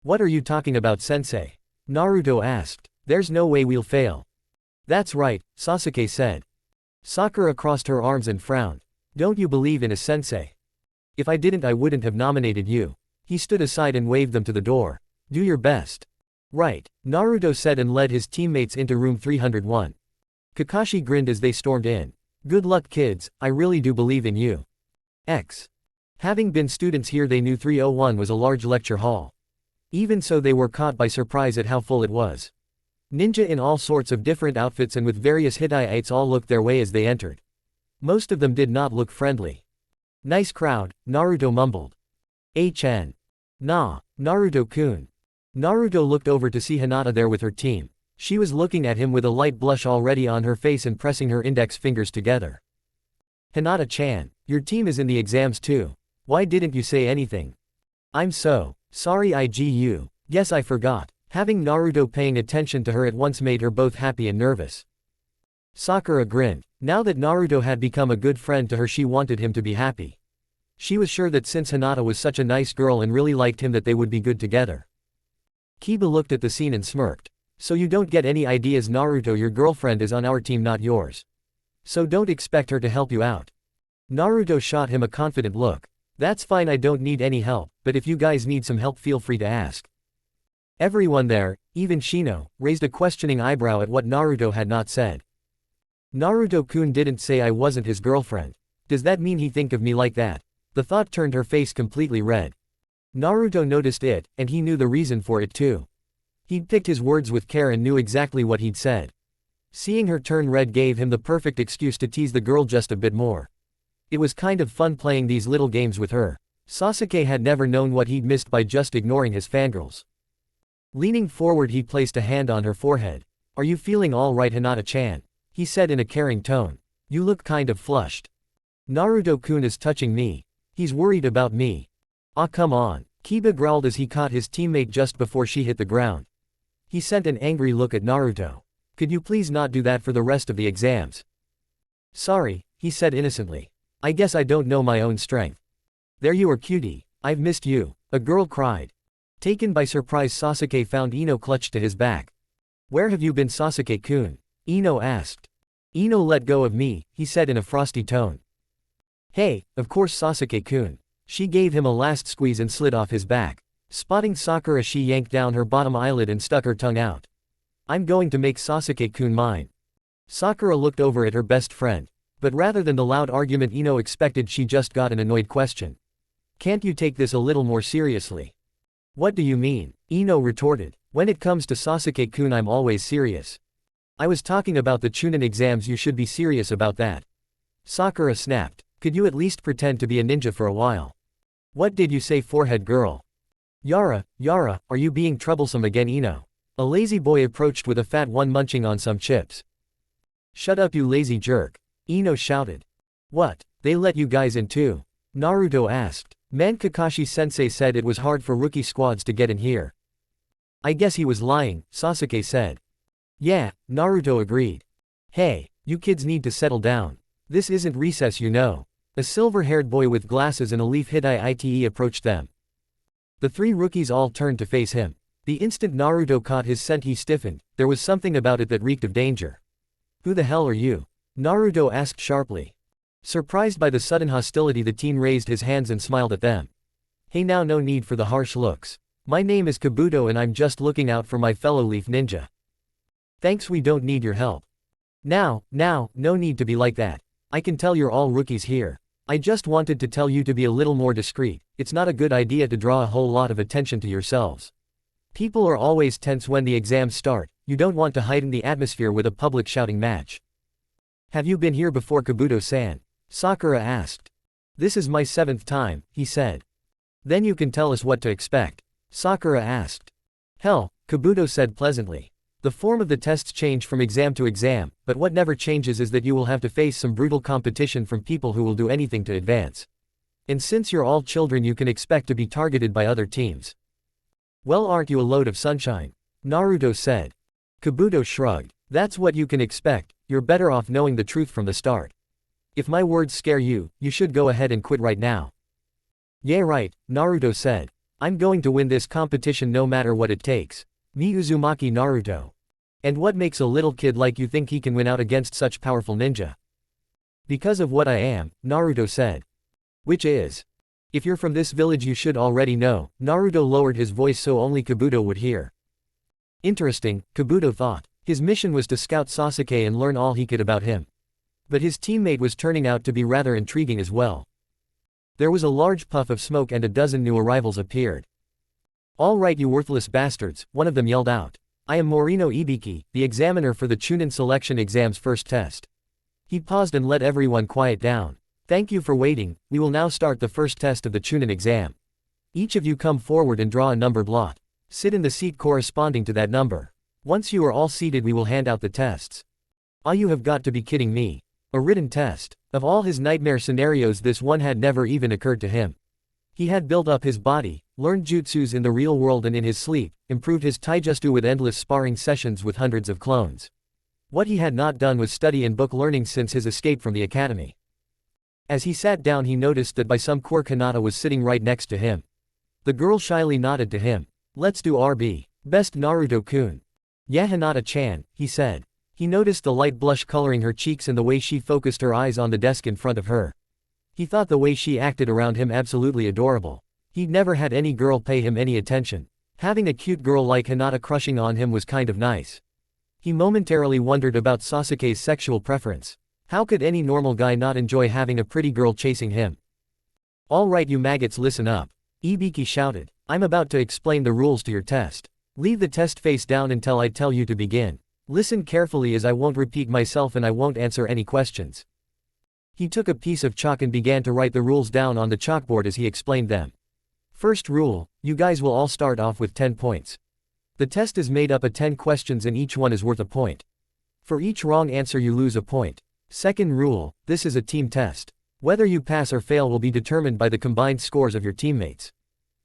What are you talking about, sensei? Naruto asked. There's no way we'll fail. That's right, Sasuke said. Sakura crossed her arms and frowned. Don't you believe in a sensei? If I didn't, I wouldn't have nominated you. He stood aside and waved them to the door. Do your best. Right, Naruto said and led his teammates into room 301. Kakashi grinned as they stormed in. Good luck kids, I really do believe in you. Having been students here they knew 301 was a large lecture hall. Even so they were caught by surprise at how full it was. Ninja in all sorts of different outfits and with various Hittites all looked their way as they entered. Most of them did not look friendly. Nice crowd, Naruto mumbled. HN. Nah, Naruto-kun. Naruto looked over to see Hinata there with her team. She was looking at him with a light blush already on her face and pressing her index fingers together. Hinata-chan, your team is in the exams too. Why didn't you say anything? I'm so sorry IGU. Guess I forgot. Having Naruto paying attention to her at once made her both happy and nervous. Sakura grinned. Now that Naruto had become a good friend to her she wanted him to be happy. She was sure that since Hinata was such a nice girl and really liked him that they would be good together. Kiba looked at the scene and smirked. So you don't get any ideas Naruto, your girlfriend is on our team not yours. So don't expect her to help you out. Naruto shot him a confident look. That's fine, I don't need any help, but if you guys need some help feel free to ask. Everyone there, even Shino, raised a questioning eyebrow at what Naruto had not said. Naruto-kun didn't say I wasn't his girlfriend. Does that mean he think of me like that? The thought turned her face completely red. Naruto noticed it, and he knew the reason for it too. He'd picked his words with care and knew exactly what he'd said. Seeing her turn red gave him the perfect excuse to tease the girl just a bit more. It was kind of fun playing these little games with her. Sasuke had never known what he'd missed by just ignoring his fangirls. Leaning forward he placed a hand on her forehead. Are you feeling all right Hinata-chan? He said in a caring tone. You look kind of flushed. Naruto-kun is touching me. He's worried about me. Ah come on. Kiba growled as he caught his teammate just before she hit the ground. He sent an angry look at Naruto. Could you please not do that for the rest of the exams? Sorry, he said innocently. I guess I don't know my own strength. There you are cutie, I've missed you, a girl cried. Taken by surprise Sasuke found Ino clutched to his back. Where have you been Sasuke-kun? Ino asked. Ino let go of me, he said in a frosty tone. Hey, of course Sasuke-kun. She gave him a last squeeze and slid off his back. Spotting Sakura she yanked down her bottom eyelid and stuck her tongue out. I'm going to make Sasuke-kun mine. Sakura looked over at her best friend. But rather than the loud argument Ino expected she just got an annoyed question. Can't you take this a little more seriously? What do you mean? Ino retorted. When it comes to Sasuke-kun I'm always serious. I was talking about the Chunin exams, you should be serious about that. Sakura snapped. Could you at least pretend to be a ninja for a while? What did you say forehead girl? Yara, are you being troublesome again Ino? A lazy boy approached with a fat one munching on some chips. Shut up you lazy jerk. Ino shouted. What, they let you guys in too? Naruto asked. Man Kakashi-sensei said it was hard for rookie squads to get in here. I guess he was lying, Sasuke said. Yeah, Naruto agreed. Hey, you kids need to settle down. This isn't recess you know. A silver-haired boy with glasses and a leaf Hittite approached them. The three rookies all turned to face him. The instant Naruto caught his scent he stiffened, there was something about it that reeked of danger. Who the hell are you? Naruto asked sharply. Surprised by the sudden hostility the teen raised his hands and smiled at them. Hey now no need for the harsh looks. My name is Kabuto and I'm just looking out for my fellow leaf ninja. Thanks we don't need your help. Now, no need to be like that. I can tell you're all rookies here. I just wanted to tell you to be a little more discreet, it's not a good idea to draw a whole lot of attention to yourselves. People are always tense when the exams start, you don't want to heighten the atmosphere with a public shouting match. Have you been here before Kabuto-san? Sakura asked. This is my 7th time, he said. Then you can tell us what to expect. Sakura asked. Hell, Kabuto said pleasantly. The form of the tests change from exam to exam, but what never changes is that you will have to face some brutal competition from people who will do anything to advance. And since you're all children you can expect to be targeted by other teams. Well aren't you a load of sunshine? Naruto said. Kabuto shrugged. That's what you can expect, you're better off knowing the truth from the start. If my words scare you, you should go ahead and quit right now. Yeah right, Naruto said. I'm going to win this competition no matter what it takes. Me Uzumaki Naruto. And what makes a little kid like you think he can win out against such powerful ninja? Because of what I am, Naruto said. Which is? If you're from this village you should already know. Naruto lowered his voice so only Kabuto would hear. Interesting, Kabuto thought. His mission was to scout Sasuke and learn all he could about him. But his teammate was turning out to be rather intriguing as well. There was a large puff of smoke and a dozen new arrivals appeared. "All right you worthless bastards," one of them yelled out. "I am Morino Ibiki, the examiner for the Chunin selection exam's first test." He paused and let everyone quiet down. "Thank you for waiting, we will now start the first test of the Chunin exam. Each of you come forward and draw a numbered lot. Sit in the seat corresponding to that number. Once you are all seated we will hand out the tests." "Ah, you have got to be kidding me. A written test." Of all his nightmare scenarios this one had never even occurred to him. He had built up his body, learned jutsus in the real world and in his sleep, improved his taijutsu with endless sparring sessions with hundreds of clones. What he had not done was study and book learning since his escape from the academy. As he sat down he noticed that by some quirk Hinata was sitting right next to him. The girl shyly nodded to him. "Let's do RB. Best Naruto-kun." "Yeah Hinata-chan," he said. He noticed the light blush coloring her cheeks and the way she focused her eyes on the desk in front of her. He thought the way she acted around him absolutely adorable. He'd never had any girl pay him any attention. Having a cute girl like Hinata crushing on him was kind of nice. He momentarily wondered about Sasuke's sexual preference. How could any normal guy not enjoy having a pretty girl chasing him? "All right you maggots listen up," Ibiki shouted. "I'm about to explain the rules to your test. Leave the test face down until I tell you to begin. Listen carefully as I won't repeat myself and I won't answer any questions." He took a piece of chalk and began to write the rules down on the chalkboard as he explained them. First rule, you guys will all start off with 10 points. The test is made up of 10 questions and each one is worth a point. For each wrong answer you lose a point. Second rule, this is a team test. Whether you pass or fail will be determined by the combined scores of your teammates.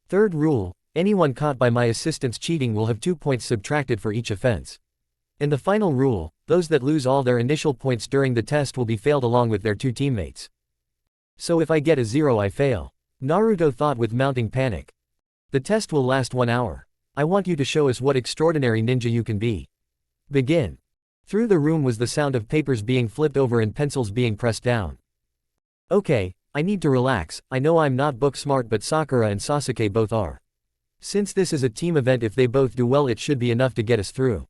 Third rule, anyone caught by my assistants cheating will have 2 points subtracted for each offense. And the final rule, those that lose all their initial points during the test will be failed along with their 2 teammates. So if I get a 0 I fail. Naruto thought with mounting panic. The test will last 1 hour. I want you to show us what extraordinary ninja you can be. Begin. Through the room was the sound of papers being flipped over and pencils being pressed down. Okay, I need to relax. I know I'm not book smart but Sakura and Sasuke both are. Since this is a team event if they both do well it should be enough to get us through.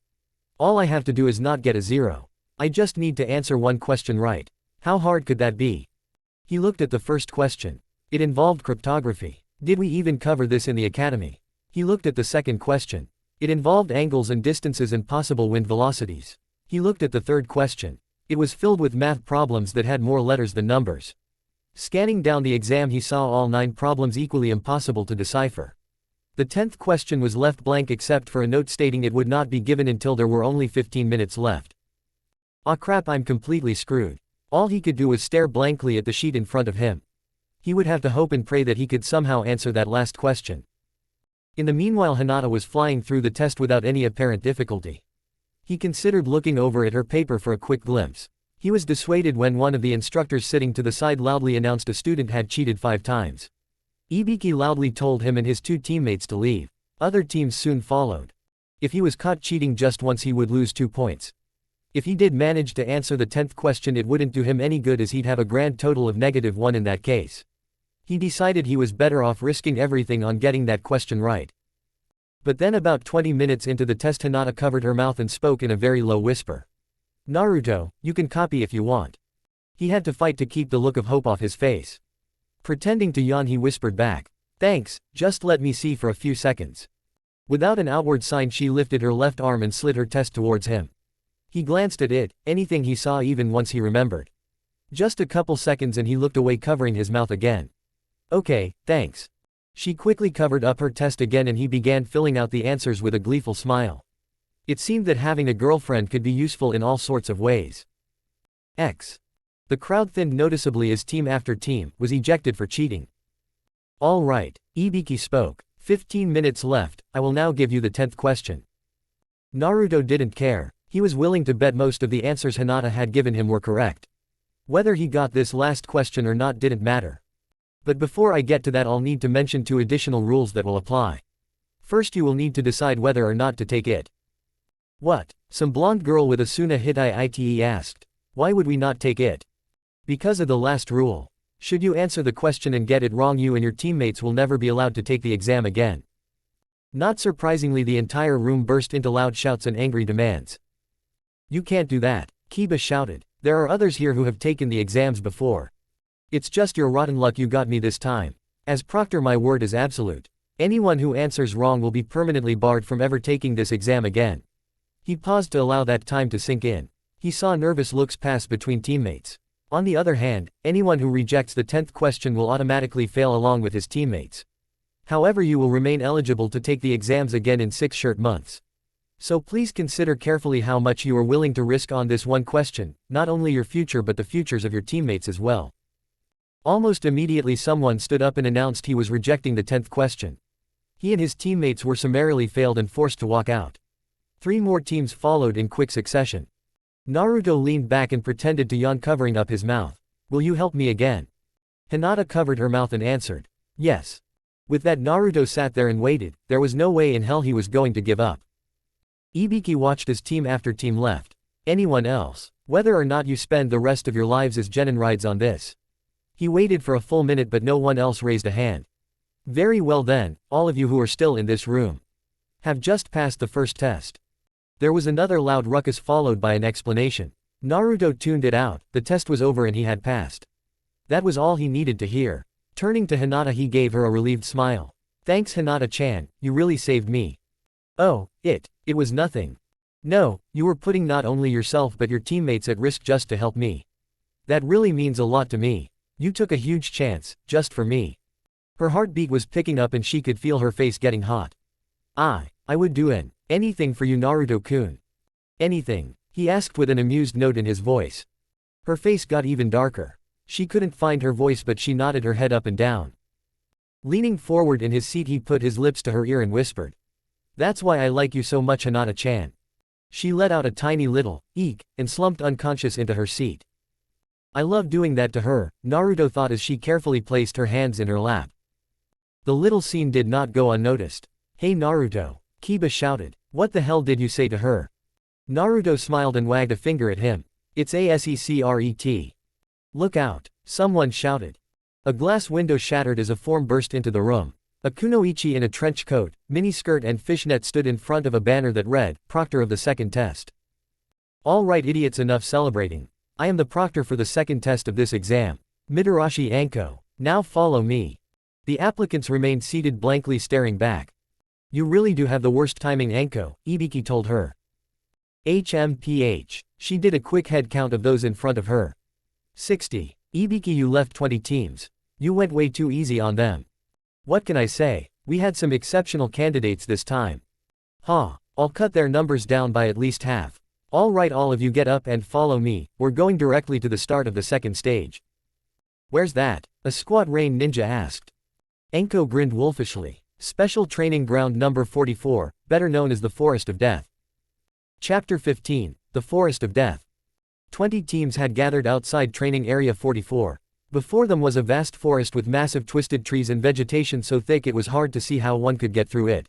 All I have to do is not get a 0. I just need to answer one question right. How hard could that be? He looked at the first question. It involved cryptography. Did we even cover this in the academy? He looked at the second question. It involved angles and distances and possible wind velocities. He looked at the third question. It was filled with math problems that had more letters than numbers. Scanning down the exam he saw all 9 problems equally impossible to decipher. The 10th question was left blank except for a note stating it would not be given until there were only 15 minutes left. Ah crap, I'm completely screwed. All he could do was stare blankly at the sheet in front of him. He would have to hope and pray that he could somehow answer that last question. In the meanwhile Hinata was flying through the test without any apparent difficulty. He considered looking over at her paper for a quick glimpse. He was dissuaded when one of the instructors sitting to the side loudly announced a student had cheated 5 times. Ibiki loudly told him and his 2 teammates to leave. Other teams soon followed. If he was caught cheating just once he would lose 2 points. If he did manage to answer the 10th question it wouldn't do him any good as he'd have a grand total of -1 in that case. He decided he was better off risking everything on getting that question right. But then about 20 minutes into the test Hinata covered her mouth and spoke in a very low whisper. "Naruto, you can copy if you want." He had to fight to keep the look of hope off his face. Pretending to yawn he whispered back. "Thanks, just let me see for a few seconds." Without an outward sign she lifted her left arm and slid her test towards him. He glanced at it, anything he saw even once he remembered. Just a couple seconds and he looked away covering his mouth again. "Okay, thanks." She quickly covered up her test again and he began filling out the answers with a gleeful smile. It seemed that having a girlfriend could be useful in all sorts of ways. The crowd thinned noticeably as team after team was ejected for cheating. "All right," Ibiki spoke. 15 minutes left, I will now give you the 10th question." Naruto didn't care. He was willing to bet most of the answers Hinata had given him were correct. Whether he got this last question or not didn't matter. But before I get to that I'll need to mention 2 additional rules that will apply. First you will need to decide whether or not to take it. "What?" some blonde girl with a Suna Hitai Ite asked. "Why would we not take it?" "Because of the last rule. Should you answer the question and get it wrong, you and your teammates will never be allowed to take the exam again. Not surprisingly, the entire room burst into loud shouts and angry demands. You can't do that, Kiba shouted. There are others here who have taken the exams before. It's just your rotten luck you got me this time. As proctor, my word is absolute. Anyone who answers wrong will be permanently barred from ever taking this exam again. He paused to allow that time to sink in. He saw nervous looks pass between teammates. On the other hand, anyone who rejects the 10th question will automatically fail along with his teammates. However, you will remain eligible to take the exams again in 6 short months. So please consider carefully how much you are willing to risk on this one question, not only your future but the futures of your teammates as well. Almost immediately someone stood up and announced he was rejecting the 10th question. He and his teammates were summarily failed and forced to walk out. 3 more teams followed in quick succession. Naruto leaned back and pretended to yawn, covering up his mouth. Will you help me again? Hinata covered her mouth and answered, yes. With that, Naruto sat there and waited. There was no way in hell he was going to give up. Ibiki watched as team after team left. Anyone else? Whether or not you spend the rest of your lives as genin rides on this. He waited for a full minute but no one else raised a hand. Very well then, all of you who are still in this room have just passed the first test. There was another loud ruckus followed by an explanation. Naruto tuned it out. The test was over and he had passed. That was all he needed to hear. Turning to Hinata, he gave her a relieved smile. Thanks, Hinata-chan, you really saved me. Oh, it was nothing. No, you were putting not only yourself but your teammates at risk just to help me. That really means a lot to me. You took a huge chance, just for me. Her heartbeat was picking up and she could feel her face getting hot. I would do anything for you, Naruto-kun. Anything? He asked with an amused note in his voice. Her face got even darker. She couldn't find her voice but she nodded her head up and down. Leaning forward in his seat, he put his lips to her ear and whispered. That's why I like you so much, Hinata-chan. She let out a tiny little eek and slumped unconscious into her seat. I love doing that to her, Naruto thought as she carefully placed her hands in her lap. The little scene did not go unnoticed. Hey Naruto, Kiba shouted. What the hell did you say to her? Naruto smiled and wagged a finger at him. It's a secret. Look out, someone shouted. A glass window shattered as a form burst into the room. A kunoichi in a trench coat, miniskirt and fishnet stood in front of a banner that read, Proctor of the second test. All right idiots, enough celebrating. I am the proctor for the second test of this exam. Mitarashi Anko. Now follow me. The applicants remained seated blankly staring back. You really do have the worst timing, Anko, Ibiki told her. HMPH. She did a quick head count of those in front of her. 60. Ibiki, you left 20 teams. You went way too easy on them. What can I say? We had some exceptional candidates this time. I'll cut their numbers down by at least half. All right, all of you get up and follow me, we're going directly to the start of the second stage. Where's that? A squat rain ninja asked. Anko grinned wolfishly. Special Training Ground number 44, better known as the Forest of Death. Chapter 15, The Forest of Death. 20 teams had gathered outside Training Area 44. Before them was a vast forest with massive twisted trees and vegetation so thick it was hard to see how one could get through it.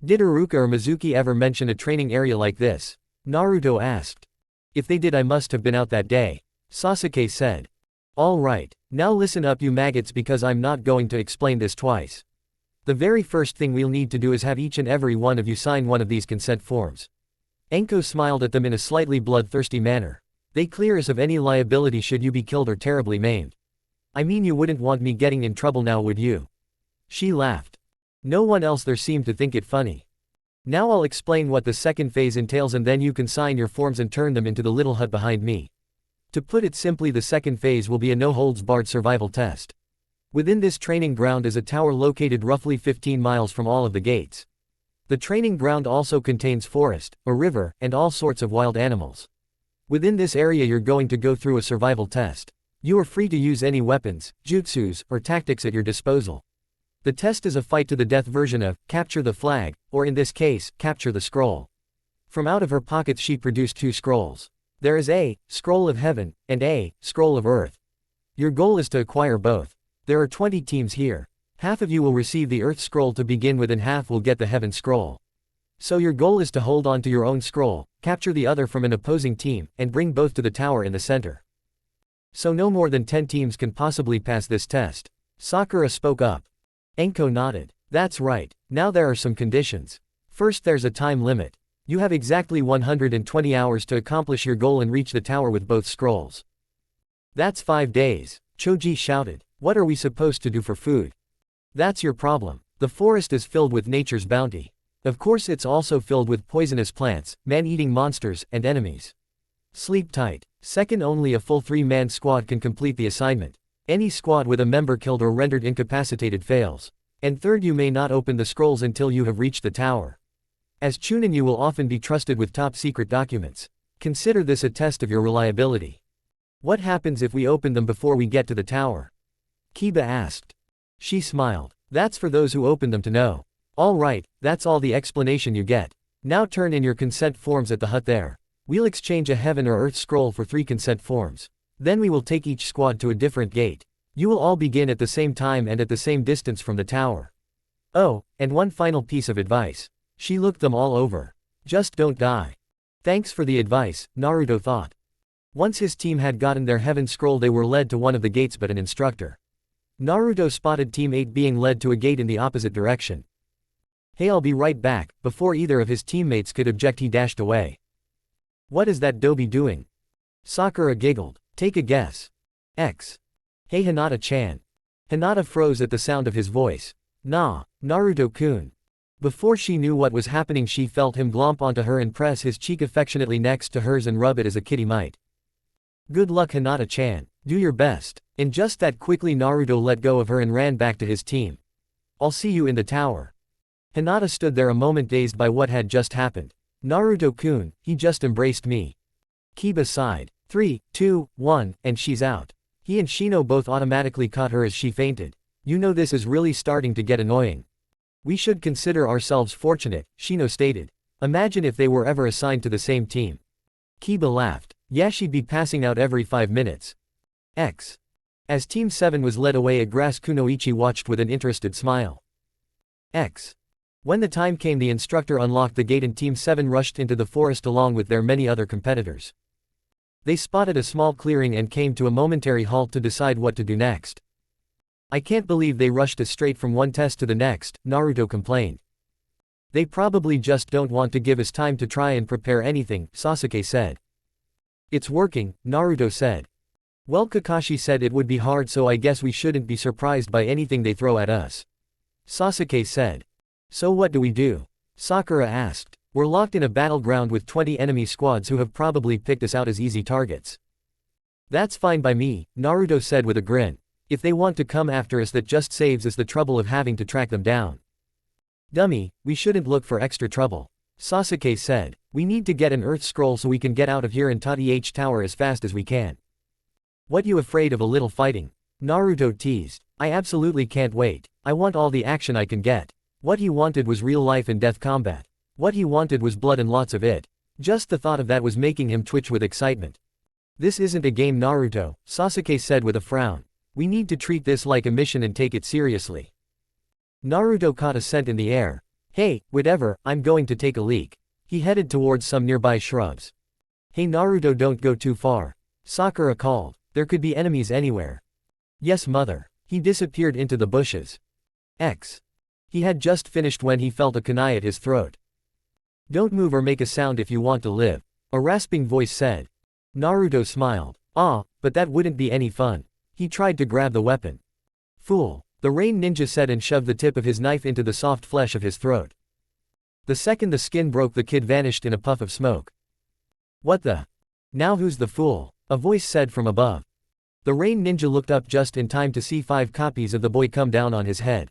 Did Iruka or Mizuki ever mention a training area like this? Naruto asked. If they did, I must have been out that day, Sasuke said. All right, now listen up you maggots, because I'm not going to explain this twice. The very first thing we'll need to do is have each and every one of you sign one of these consent forms. Anko smiled at them in a slightly bloodthirsty manner. They clear us of any liability should you be killed or terribly maimed. I mean, you wouldn't want me getting in trouble now, would you? She laughed. No one else there seemed to think it funny. Now I'll explain what the second phase entails and then you can sign your forms and turn them into the little hut behind me. To put it simply, the second phase will be a no-holds-barred survival test. Within this training ground is a tower located roughly 15 miles from all of the gates. The training ground also contains forest, a river, and all sorts of wild animals. Within this area you're going to go through a survival test. You are free to use any weapons, jutsus, or tactics at your disposal. The test is a fight to the death version of, capture the flag, or in this case, capture the scroll. From out of her pockets she produced 2 scrolls. There is a scroll of heaven, and a scroll of earth. Your goal is to acquire both. There are 20 teams here. Half of you will receive the earth scroll to begin with and half will get the heaven scroll. So your goal is to hold on to your own scroll, capture the other from an opposing team, and bring both to the tower in the center. So no more than 10 teams can possibly pass this test. Sakura spoke up. Enko nodded. That's right. Now there are some conditions. First, there's a time limit. You have exactly 120 hours to accomplish your goal and reach the tower with both scrolls. That's 5 days. Choji shouted. What are we supposed to do for food? That's your problem. The forest is filled with nature's bounty. Of course it's also filled with poisonous plants, man-eating monsters, and enemies. Sleep tight. Second, only a full 3-man squad can complete the assignment. Any squad with a member killed or rendered incapacitated fails. And third, you may not open the scrolls until you have reached the tower. As Chunin, you will often be trusted with top-secret documents. Consider this a test of your reliability. What happens if we open them before we get to the tower? Kiba asked. She smiled. That's for those who open them to know. All right, that's all the explanation you get. Now turn in your consent forms at the hut there. We'll exchange a heaven or earth scroll for 3 consent forms. Then we will take each squad to a different gate. You will all begin at the same time and at the same distance from the tower. Oh, and one final piece of advice. She looked them all over. Just don't die. Thanks for the advice, Naruto thought. Once his team had gotten their heaven scroll, they were led to one of the gates, but an instructor. Naruto spotted Team 8 being led to a gate in the opposite direction. Hey, I'll be right back. Before either of his teammates could object, he dashed away. What is that Dobi doing? Sakura giggled. Take a guess. X. Hey Hinata-chan. Hinata froze at the sound of his voice. Nah, Naruto-kun. Before she knew what was happening, she felt him glomp onto her and press his cheek affectionately next to hers and rub it as a kitty might. Good luck, Hinata-chan. Do your best. And just that quickly, Naruto let go of her and ran back to his team. I'll see you in the tower. Hinata stood there a moment, dazed by what had just happened. Naruto-kun, he just embraced me. Kiba sighed. 3, 2, 1, and she's out. He and Shino both automatically caught her as she fainted. You know, this is really starting to get annoying. We should consider ourselves fortunate, Shino stated. Imagine if they were ever assigned to the same team. Kiba laughed. Yeah, she'd be passing out every 5 minutes. X. As Team 7 was led away, a grass kunoichi watched with an interested smile. X. When the time came, the instructor unlocked the gate and Team 7 rushed into the forest along with their many other competitors. They spotted a small clearing and came to a momentary halt to decide what to do next. I can't believe they rushed us straight from one test to the next, Naruto complained. They probably just don't want to give us time to try and prepare anything, Sasuke said. It's working, Naruto said. Well, Kakashi said it would be hard, so I guess we shouldn't be surprised by anything they throw at us. Sasuke said. So what do we do? Sakura asked. We're locked in a battleground with 20 enemy squads who have probably picked us out as easy targets. That's fine by me, Naruto said with a grin. If they want to come after us, that just saves us the trouble of having to track them down. Dummy, we shouldn't look for extra trouble. Sasuke said. We need to get an earth scroll so we can get out of here and Tadh Tower as fast as we can. What, you afraid of a little fighting? Naruto teased. I absolutely can't wait. I want all the action I can get. What he wanted was real life and death combat. What he wanted was blood and lots of it. Just the thought of that was making him twitch with excitement. This isn't a game, Naruto, Sasuke said with a frown. We need to treat this like a mission and take it seriously. Naruto caught a scent in the air. Hey, whatever, I'm going to take a leak. He headed towards some nearby shrubs. Hey Naruto, don't go too far. Sakura called. There could be enemies anywhere. Yes, mother. He disappeared into the bushes. X. He had just finished when he felt a kunai at his throat. Don't move or make a sound if you want to live, a rasping voice said. Naruto smiled. Ah, but that wouldn't be any fun. He tried to grab the weapon. Fool, the rain ninja said and shoved the tip of his knife into the soft flesh of his throat. The second the skin broke, the kid vanished in a puff of smoke. What the? Now who's the fool? A voice said from above. The rain ninja looked up just in time to see 5 copies of the boy come down on his head.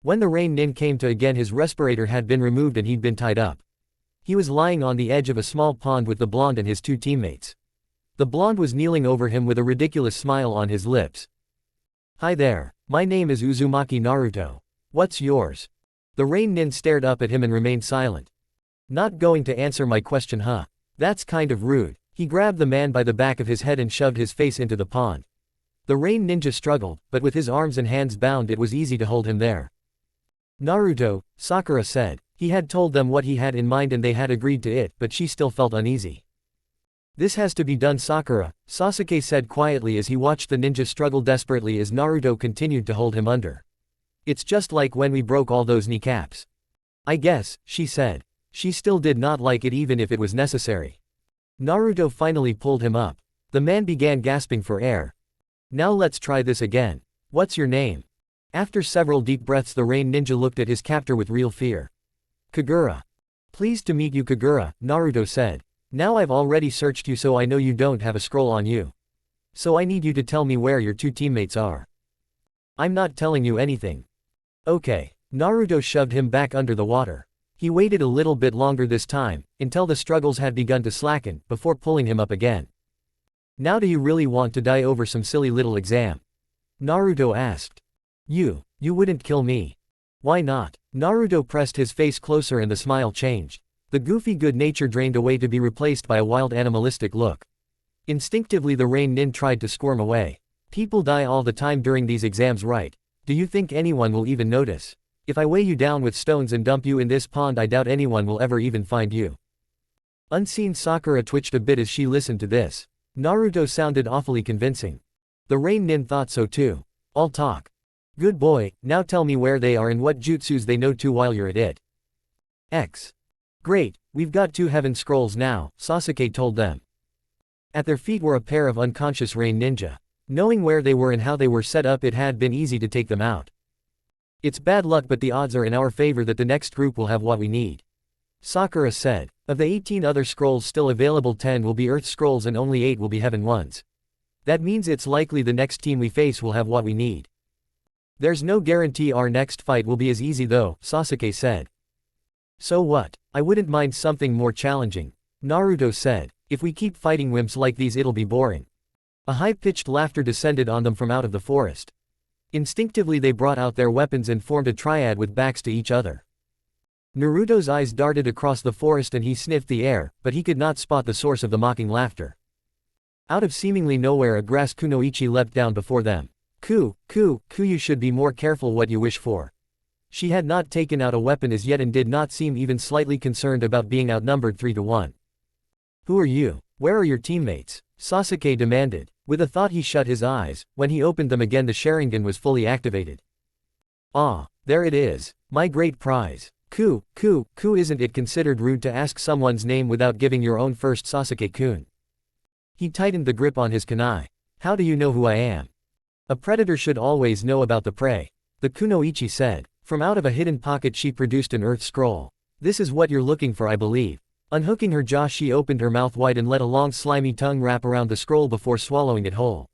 When the rain nin came to again, his respirator had been removed and he'd been tied up. He was lying on the edge of a small pond with the blonde and his 2 teammates. The blonde was kneeling over him with a ridiculous smile on his lips. Hi there, my name is Uzumaki Naruto. What's yours? The rain nin stared up at him and remained silent. Not going to answer my question, huh? That's kind of rude. He grabbed the man by the back of his head and shoved his face into the pond. The rain ninja struggled, but with his arms and hands bound it was easy to hold him there. Naruto, Sakura said. He had told them what he had in mind and they had agreed to it, but she still felt uneasy. This has to be done, Sakura, Sasuke said quietly as he watched the ninja struggle desperately as Naruto continued to hold him under. It's just like when we broke all those kneecaps. I guess, she said. She still did not like it even if it was necessary. Naruto finally pulled him up. The man began gasping for air. Now let's try this again. What's your name? After several deep breaths the rain ninja looked at his captor with real fear. Kagura. Pleased to meet you, Kagura, Naruto said. Now I've already searched you so I know you don't have a scroll on you. So I need you to tell me where your two teammates are. I'm not telling you anything. Okay. Naruto shoved him back under the water. He waited a little bit longer this time, until the struggles had begun to slacken, before pulling him up again. Now do you really want to die over some silly little exam? Naruto asked. You wouldn't kill me. Why not? Naruto pressed his face closer and the smile changed. The goofy good nature drained away to be replaced by a wild animalistic look. Instinctively the rain nin tried to squirm away. People die all the time during these exams, right? Do you think anyone will even notice? If I weigh you down with stones and dump you in this pond, I doubt anyone will ever even find you. Unseen Sakura twitched a bit as she listened to this. Naruto sounded awfully convincing. The rain nin thought so too. All talk. Good boy, now tell me where they are and what jutsus they know too while you're at it. Great, we've got 2 heaven scrolls now, Sasuke told them. At their feet were a pair of unconscious rain ninja. Knowing where they were and how they were set up, it had been easy to take them out. It's bad luck, but the odds are in our favor that the next group will have what we need. Sakura said. Of the 18 other scrolls still available, 10 will be Earth scrolls and only 8 will be heaven ones. That means it's likely the next team we face will have what we need. There's no guarantee our next fight will be as easy though, Sasuke said. So what? I wouldn't mind something more challenging. Naruto said. If we keep fighting wimps like these it'll be boring. A high-pitched laughter descended on them from out of the forest. Instinctively they brought out their weapons and formed a triad with backs to each other. Naruto's eyes darted across the forest and he sniffed the air, but he could not spot the source of the mocking laughter. Out of seemingly nowhere a grass kunoichi leapt down before them. Ku, you should be more careful what you wish for. She had not taken out a weapon as yet and did not seem even slightly concerned about being outnumbered 3-1. Who are you? Where are your teammates? Sasuke demanded. With a thought he shut his eyes. When he opened them again the Sharingan was fully activated. Ah, there it is. My great prize. Ku, isn't it considered rude to ask someone's name without giving your own first, Sasuke-kun? He tightened the grip on his kunai. How do you know who I am? A predator should always know about the prey. The kunoichi said. From out of a hidden pocket she produced an earth scroll. This is what you're looking for, I believe. Unhooking her jaw she opened her mouth wide and let a long slimy tongue wrap around the scroll before swallowing it whole.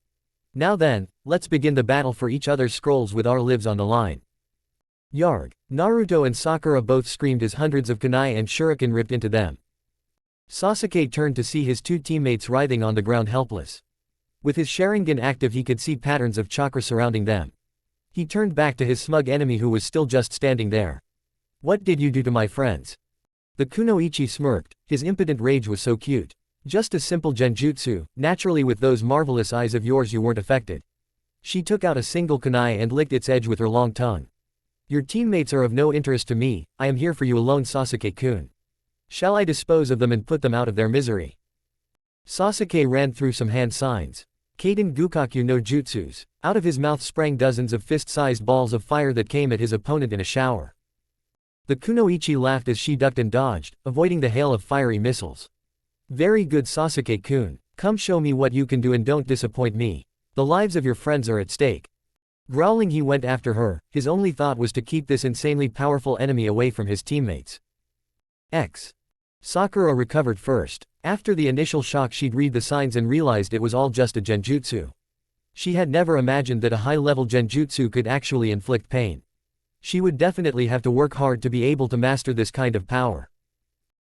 Now then, let's begin the battle for each other's scrolls with our lives on the line. Yarg! Naruto and Sakura both screamed as hundreds of kunai and shuriken ripped into them. Sasuke turned to see his 2 teammates writhing on the ground helpless. With his Sharingan active he could see patterns of chakra surrounding them. He turned back to his smug enemy who was still just standing there. What did you do to my friends? The kunoichi smirked, his impotent rage was so cute. Just a simple genjutsu, naturally with those marvelous eyes of yours you weren't affected. She took out a single kunai and licked its edge with her long tongue. Your teammates are of no interest to me, I am here for you alone, Sasuke-kun. Shall I dispose of them and put them out of their misery? Sasuke ran through some hand signs. Kaden Gukakyu no Jutsus. Out of his mouth sprang dozens of fist-sized balls of fire that came at his opponent in a shower. The kunoichi laughed as she ducked and dodged, avoiding the hail of fiery missiles. Very good, Sasuke-kun. Come show me what you can do and don't disappoint me. The lives of your friends are at stake. Growling he went after her, his only thought was to keep this insanely powerful enemy away from his teammates. Sakura recovered first. After the initial shock she'd read the signs and realized it was all just a genjutsu. She had never imagined that a high-level genjutsu could actually inflict pain. She would definitely have to work hard to be able to master this kind of power.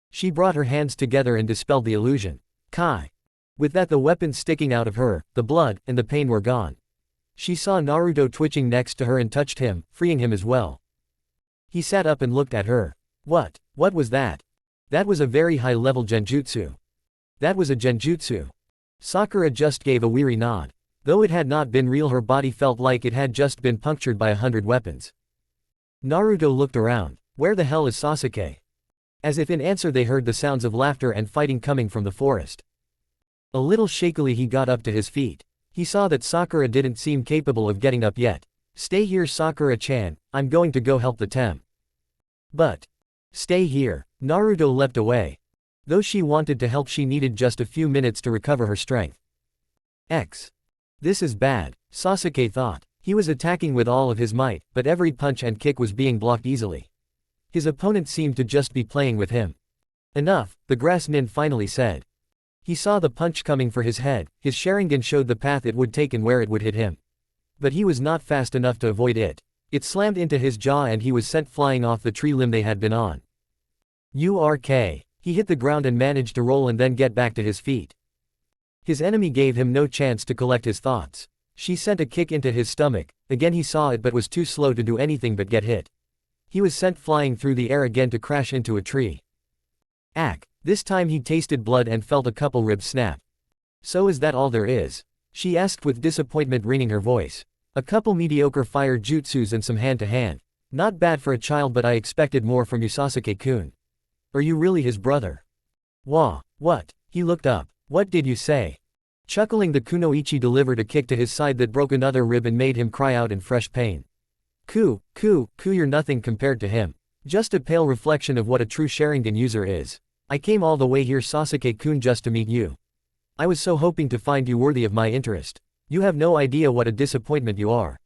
She brought her hands together and dispelled the illusion. Kai. With that the weapon sticking out of her, the blood, and the pain were gone. She saw Naruto twitching next to her and touched him, freeing him as well. He sat up and looked at her. What was that? That was a very high-level genjutsu. That was a genjutsu. Sakura just gave a weary nod. Though it had not been real, her body felt like it had just been punctured by 100 weapons. Naruto looked around. Where the hell is Sasuke? As if in answer they heard the sounds of laughter and fighting coming from the forest. A little shakily he got up to his feet. He saw that Sakura didn't seem capable of getting up yet. Stay here Sakura-chan, I'm going to go help the temp. But. Stay here. Naruto leapt away. Though she wanted to help, she needed just a few minutes to recover her strength. This is bad, Sasuke thought. He was attacking with all of his might, but every punch and kick was being blocked easily. His opponent seemed to just be playing with him. Enough, the grass nin finally said. He saw the punch coming for his head, his Sharingan showed the path it would take and where it would hit him. But he was not fast enough to avoid it. It slammed into his jaw and he was sent flying off the tree limb they had been on. Urk. He hit the ground and managed to roll and then get back to his feet. His enemy gave him no chance to collect his thoughts. She sent a kick into his stomach, again he saw it but was too slow to do anything but get hit. He was sent flying through the air again to crash into a tree. This time he tasted blood and felt a couple ribs snap. So is that all there is? She asked with disappointment ringing her voice. A couple mediocre fire jutsus and some hand-to-hand. Not bad for a child, but I expected more from you Sasuke-kun. Are you really his brother? Wah, what? He looked up. What did you say? Chuckling, the kunoichi delivered a kick to his side that broke another rib and made him cry out in fresh pain. You're nothing compared to him. Just a pale reflection of what a true Sharingan user is. I came all the way here Sasuke-kun just to meet you. I was so hoping to find you worthy of my interest. You have no idea what a disappointment you are.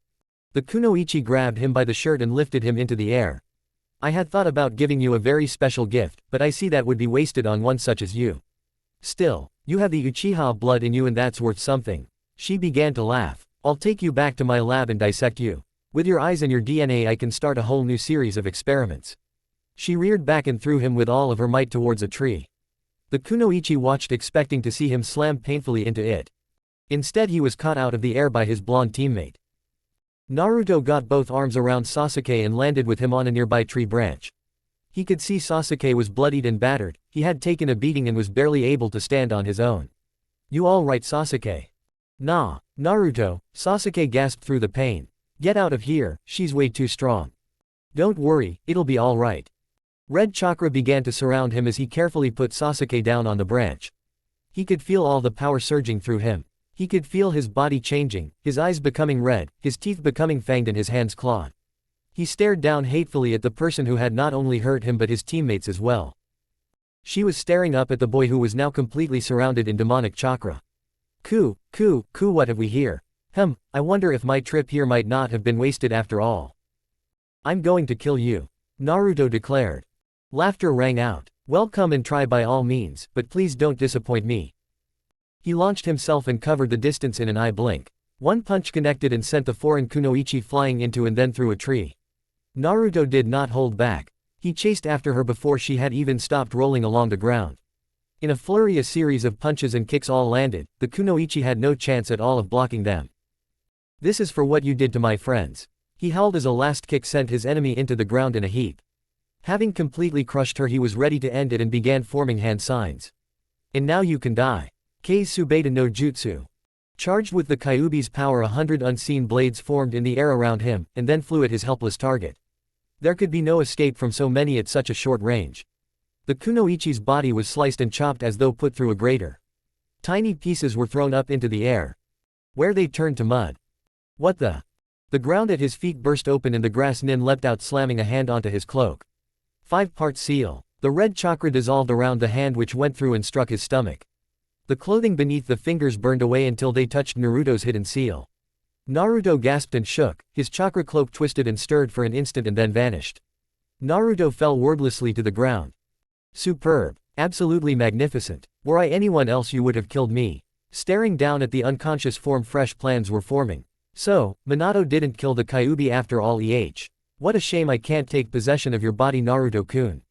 The kunoichi grabbed him by the shirt and lifted him into the air. I had thought about giving you a very special gift, but I see that would be wasted on one such as you. Still, you have the Uchiha blood in you and that's worth something. She began to laugh. I'll take you back to my lab and dissect you. With your eyes and your DNA I can start a whole new series of experiments. She reared back and threw him with all of her might towards a tree. The kunoichi watched, expecting to see him slam painfully into it. Instead he was caught out of the air by his blonde teammate. Naruto got both arms around Sasuke and landed with him on a nearby tree branch. He could see Sasuke was bloodied and battered, he had taken a beating and was barely able to stand on his own. You all right Sasuke? Nah, Naruto, Sasuke gasped through the pain. Get out of here, she's way too strong. Don't worry, it'll be all right. Red chakra began to surround him as he carefully put Sasuke down on the branch. He could feel all the power surging through him. He could feel his body changing, his eyes becoming red, his teeth becoming fanged and his hands clawed. He stared down hatefully at the person who had not only hurt him but his teammates as well. She was staring up at the boy who was now completely surrounded in demonic chakra. What have we here? I wonder if my trip here might not have been wasted after all. I'm going to kill you, Naruto declared. Laughter rang out. Well, come and try by all means, but please don't disappoint me. He launched himself and covered the distance in an eye blink. One punch connected and sent the foreign kunoichi flying into and then through a tree. Naruto did not hold back. He chased after her before she had even stopped rolling along the ground. In a flurry, a series of punches and kicks all landed, the kunoichi had no chance at all of blocking them. This is for what you did to my friends. He howled as a last kick sent his enemy into the ground in a heap. Having completely crushed her, he was ready to end it and began forming hand signs. And now you can die. Kei's Subeda no Jutsu. Charged with the Kyuubi's power, 100 unseen blades formed in the air around him, and then flew at his helpless target. There could be no escape from so many at such a short range. The kunoichi's body was sliced and chopped as though put through a grater. Tiny pieces were thrown up into the air, where they turned to mud. What the? The ground at his feet burst open and the grass nin leapt out, slamming a hand onto his cloak. 5-part seal. The red chakra dissolved around the hand, which went through and struck his stomach. The clothing beneath the fingers burned away until they touched Naruto's hidden seal. Naruto gasped and shook, his chakra cloak twisted and stirred for an instant and then vanished. Naruto fell wordlessly to the ground. Superb. Absolutely magnificent. Were I anyone else you would have killed me. Staring down at the unconscious form, fresh plans were forming. So, Minato didn't kill the Kyuubi after all. What a shame I can't take possession of your body, Naruto-kun.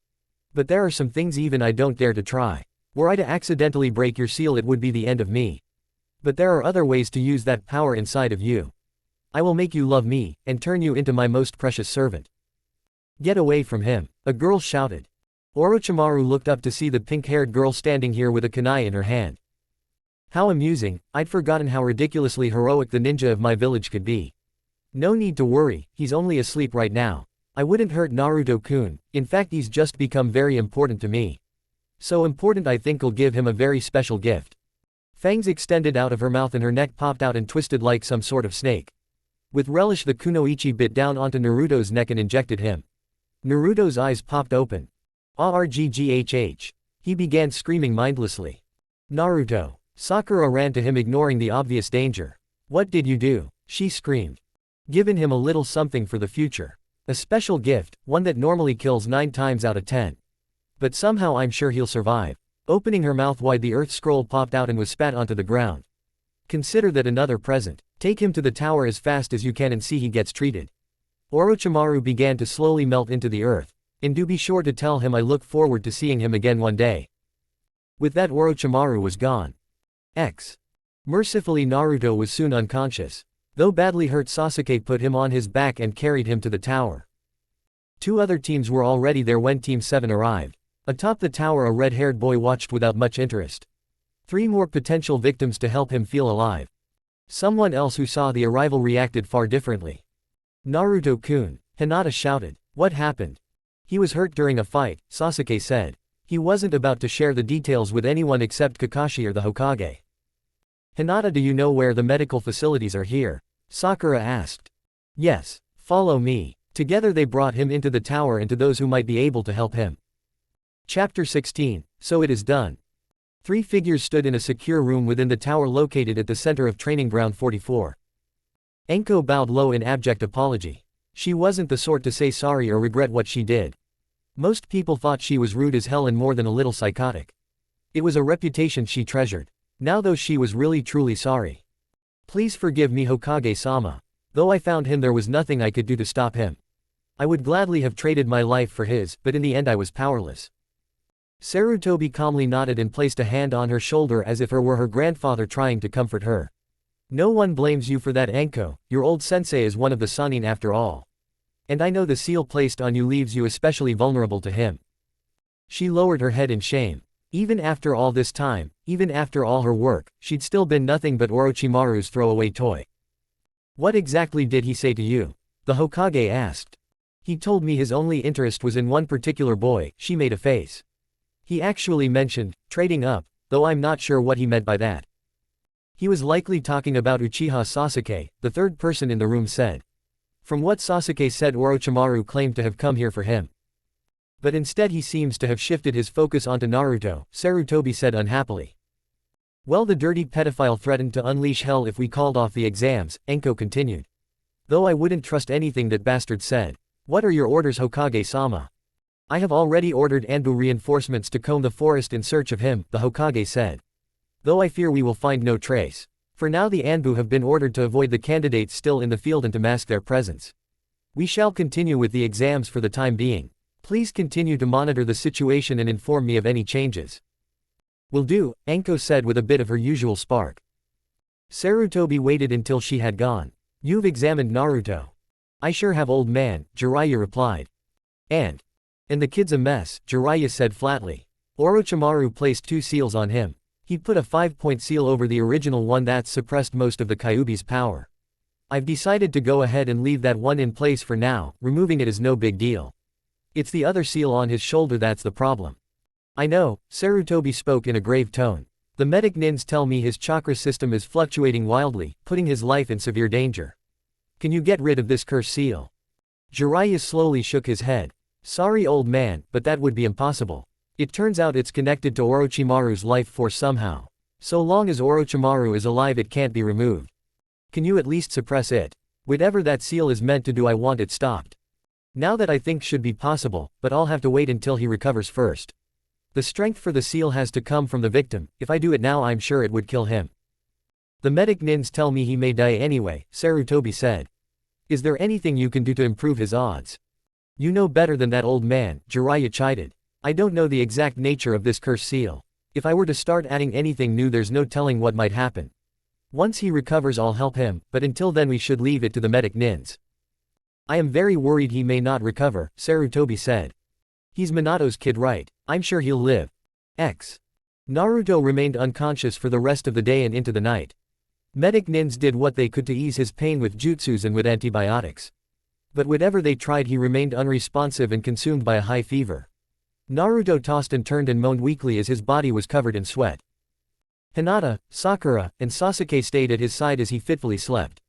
But there are some things even I don't dare to try. Were I to accidentally break your seal, it would be the end of me. But there are other ways to use that power inside of you. I will make you love me, and turn you into my most precious servant. Get away from him, a girl shouted. Orochimaru looked up to see the pink-haired girl standing here with a kunai in her hand. How amusing, I'd forgotten how ridiculously heroic the ninja of my village could be. No need to worry, he's only asleep right now. I wouldn't hurt Naruto-kun, in fact he's just become very important to me. So important I think I'll give him a very special gift. Fangs extended out of her mouth and her neck popped out and twisted like some sort of snake. With relish the kunoichi bit down onto Naruto's neck and injected him. Naruto's eyes popped open. Argghh. He began screaming mindlessly. Naruto. Sakura ran to him ignoring the obvious danger. What did you do? She screamed. Given him a little something for the future. A special gift, one that normally kills 9 times out of 10. But somehow I'm sure he'll survive. Opening her mouth wide, the earth scroll popped out and was spat onto the ground. Consider that another present. Take him to the tower as fast as you can and see he gets treated. Orochimaru began to slowly melt into the earth. And do be sure to tell him I look forward to seeing him again one day. With that, Orochimaru was gone. Mercifully, Naruto was soon unconscious. Though badly hurt, Sasuke put him on his back and carried him to the tower. 2 other teams were already there when Team 7 arrived. Atop the tower, a red-haired boy watched without much interest. 3 more potential victims to help him feel alive. Someone else who saw the arrival reacted far differently. Naruto-kun, Hinata shouted. What happened? He was hurt during a fight, Sasuke said. He wasn't about to share the details with anyone except Kakashi or the Hokage. Hinata, do you know where the medical facilities are here? Sakura asked. Yes. Follow me. Together they brought him into the tower and to those who might be able to help him. Chapter 16. So it is done. 3 figures stood in a secure room within the tower located at the center of Training Ground 44. Enko bowed low in abject apology. She wasn't the sort to say sorry or regret what she did. Most people thought she was rude as hell and more than a little psychotic. It was a reputation she treasured. Now though, she was really truly sorry. Please forgive me, Hokage-sama. Though I found him, there was nothing I could do to stop him. I would gladly have traded my life for his, but in the end I was powerless. Sarutobi calmly nodded and placed a hand on her shoulder as if it were her grandfather trying to comfort her. No one blames you for that, Enko. Your old sensei is one of the Sannin after all. And I know the seal placed on you leaves you especially vulnerable to him. She lowered her head in shame. Even after all this time, even after all her work, she'd still been nothing but Orochimaru's throwaway toy. What exactly did he say to you? The Hokage asked. He told me his only interest was in one particular boy. She made a face. He actually mentioned trading up, though I'm not sure what he meant by that. He was likely talking about Uchiha Sasuke, the third person in the room said. From what Sasuke said, Orochimaru claimed to have come here for him. But instead he seems to have shifted his focus onto Naruto, Sarutobi said unhappily. Well, the dirty pedophile threatened to unleash hell if we called off the exams, Enko continued. Though I wouldn't trust anything that bastard said. What are your orders, Hokage-sama? I have already ordered Anbu reinforcements to comb the forest in search of him, the Hokage said. Though I fear we will find no trace. For now the Anbu have been ordered to avoid the candidates still in the field and to mask their presence. We shall continue with the exams for the time being. Please continue to monitor the situation and inform me of any changes. Will do, Enko said with a bit of her usual spark. Sarutobi waited until she had gone. You've examined Naruto. I sure have, old man, Jiraiya replied. And the kid's a mess, Jiraiya said flatly. Orochimaru placed 2 seals on him. He put a 5-point seal over the original one that suppressed most of the Kyuubi's power. I've decided to go ahead and leave that one in place for now, removing it is no big deal. It's the other seal on his shoulder that's the problem. I know, Sarutobi spoke in a grave tone. The medic nins tell me his chakra system is fluctuating wildly, putting his life in severe danger. Can you get rid of this cursed seal? Jiraiya slowly shook his head. Sorry, old man, but that would be impossible. It turns out it's connected to Orochimaru's life force somehow. So long as Orochimaru is alive, it can't be removed. Can you at least suppress it? Whatever that seal is meant to do, I want it stopped. Now that I think should be possible, but I'll have to wait until he recovers first. The strength for the seal has to come from the victim. If I do it now, I'm sure it would kill him. The medic nins tell me he may die anyway, Sarutobi said. Is there anything you can do to improve his odds? You know better than that, old man, Jiraiya chided. I don't know the exact nature of this cursed seal. If I were to start adding anything new, there's no telling what might happen. Once he recovers, I'll help him, but until then we should leave it to the medic nins. I am very worried he may not recover, Sarutobi said. He's Minato's kid, right? I'm sure he'll live. Naruto remained unconscious for the rest of the day and into the night. Medic nins did what they could to ease his pain with jutsus and with antibiotics. But whatever they tried, he remained unresponsive and consumed by a high fever. Naruto tossed and turned and moaned weakly as his body was covered in sweat. Hinata, Sakura, and Sasuke stayed at his side as he fitfully slept.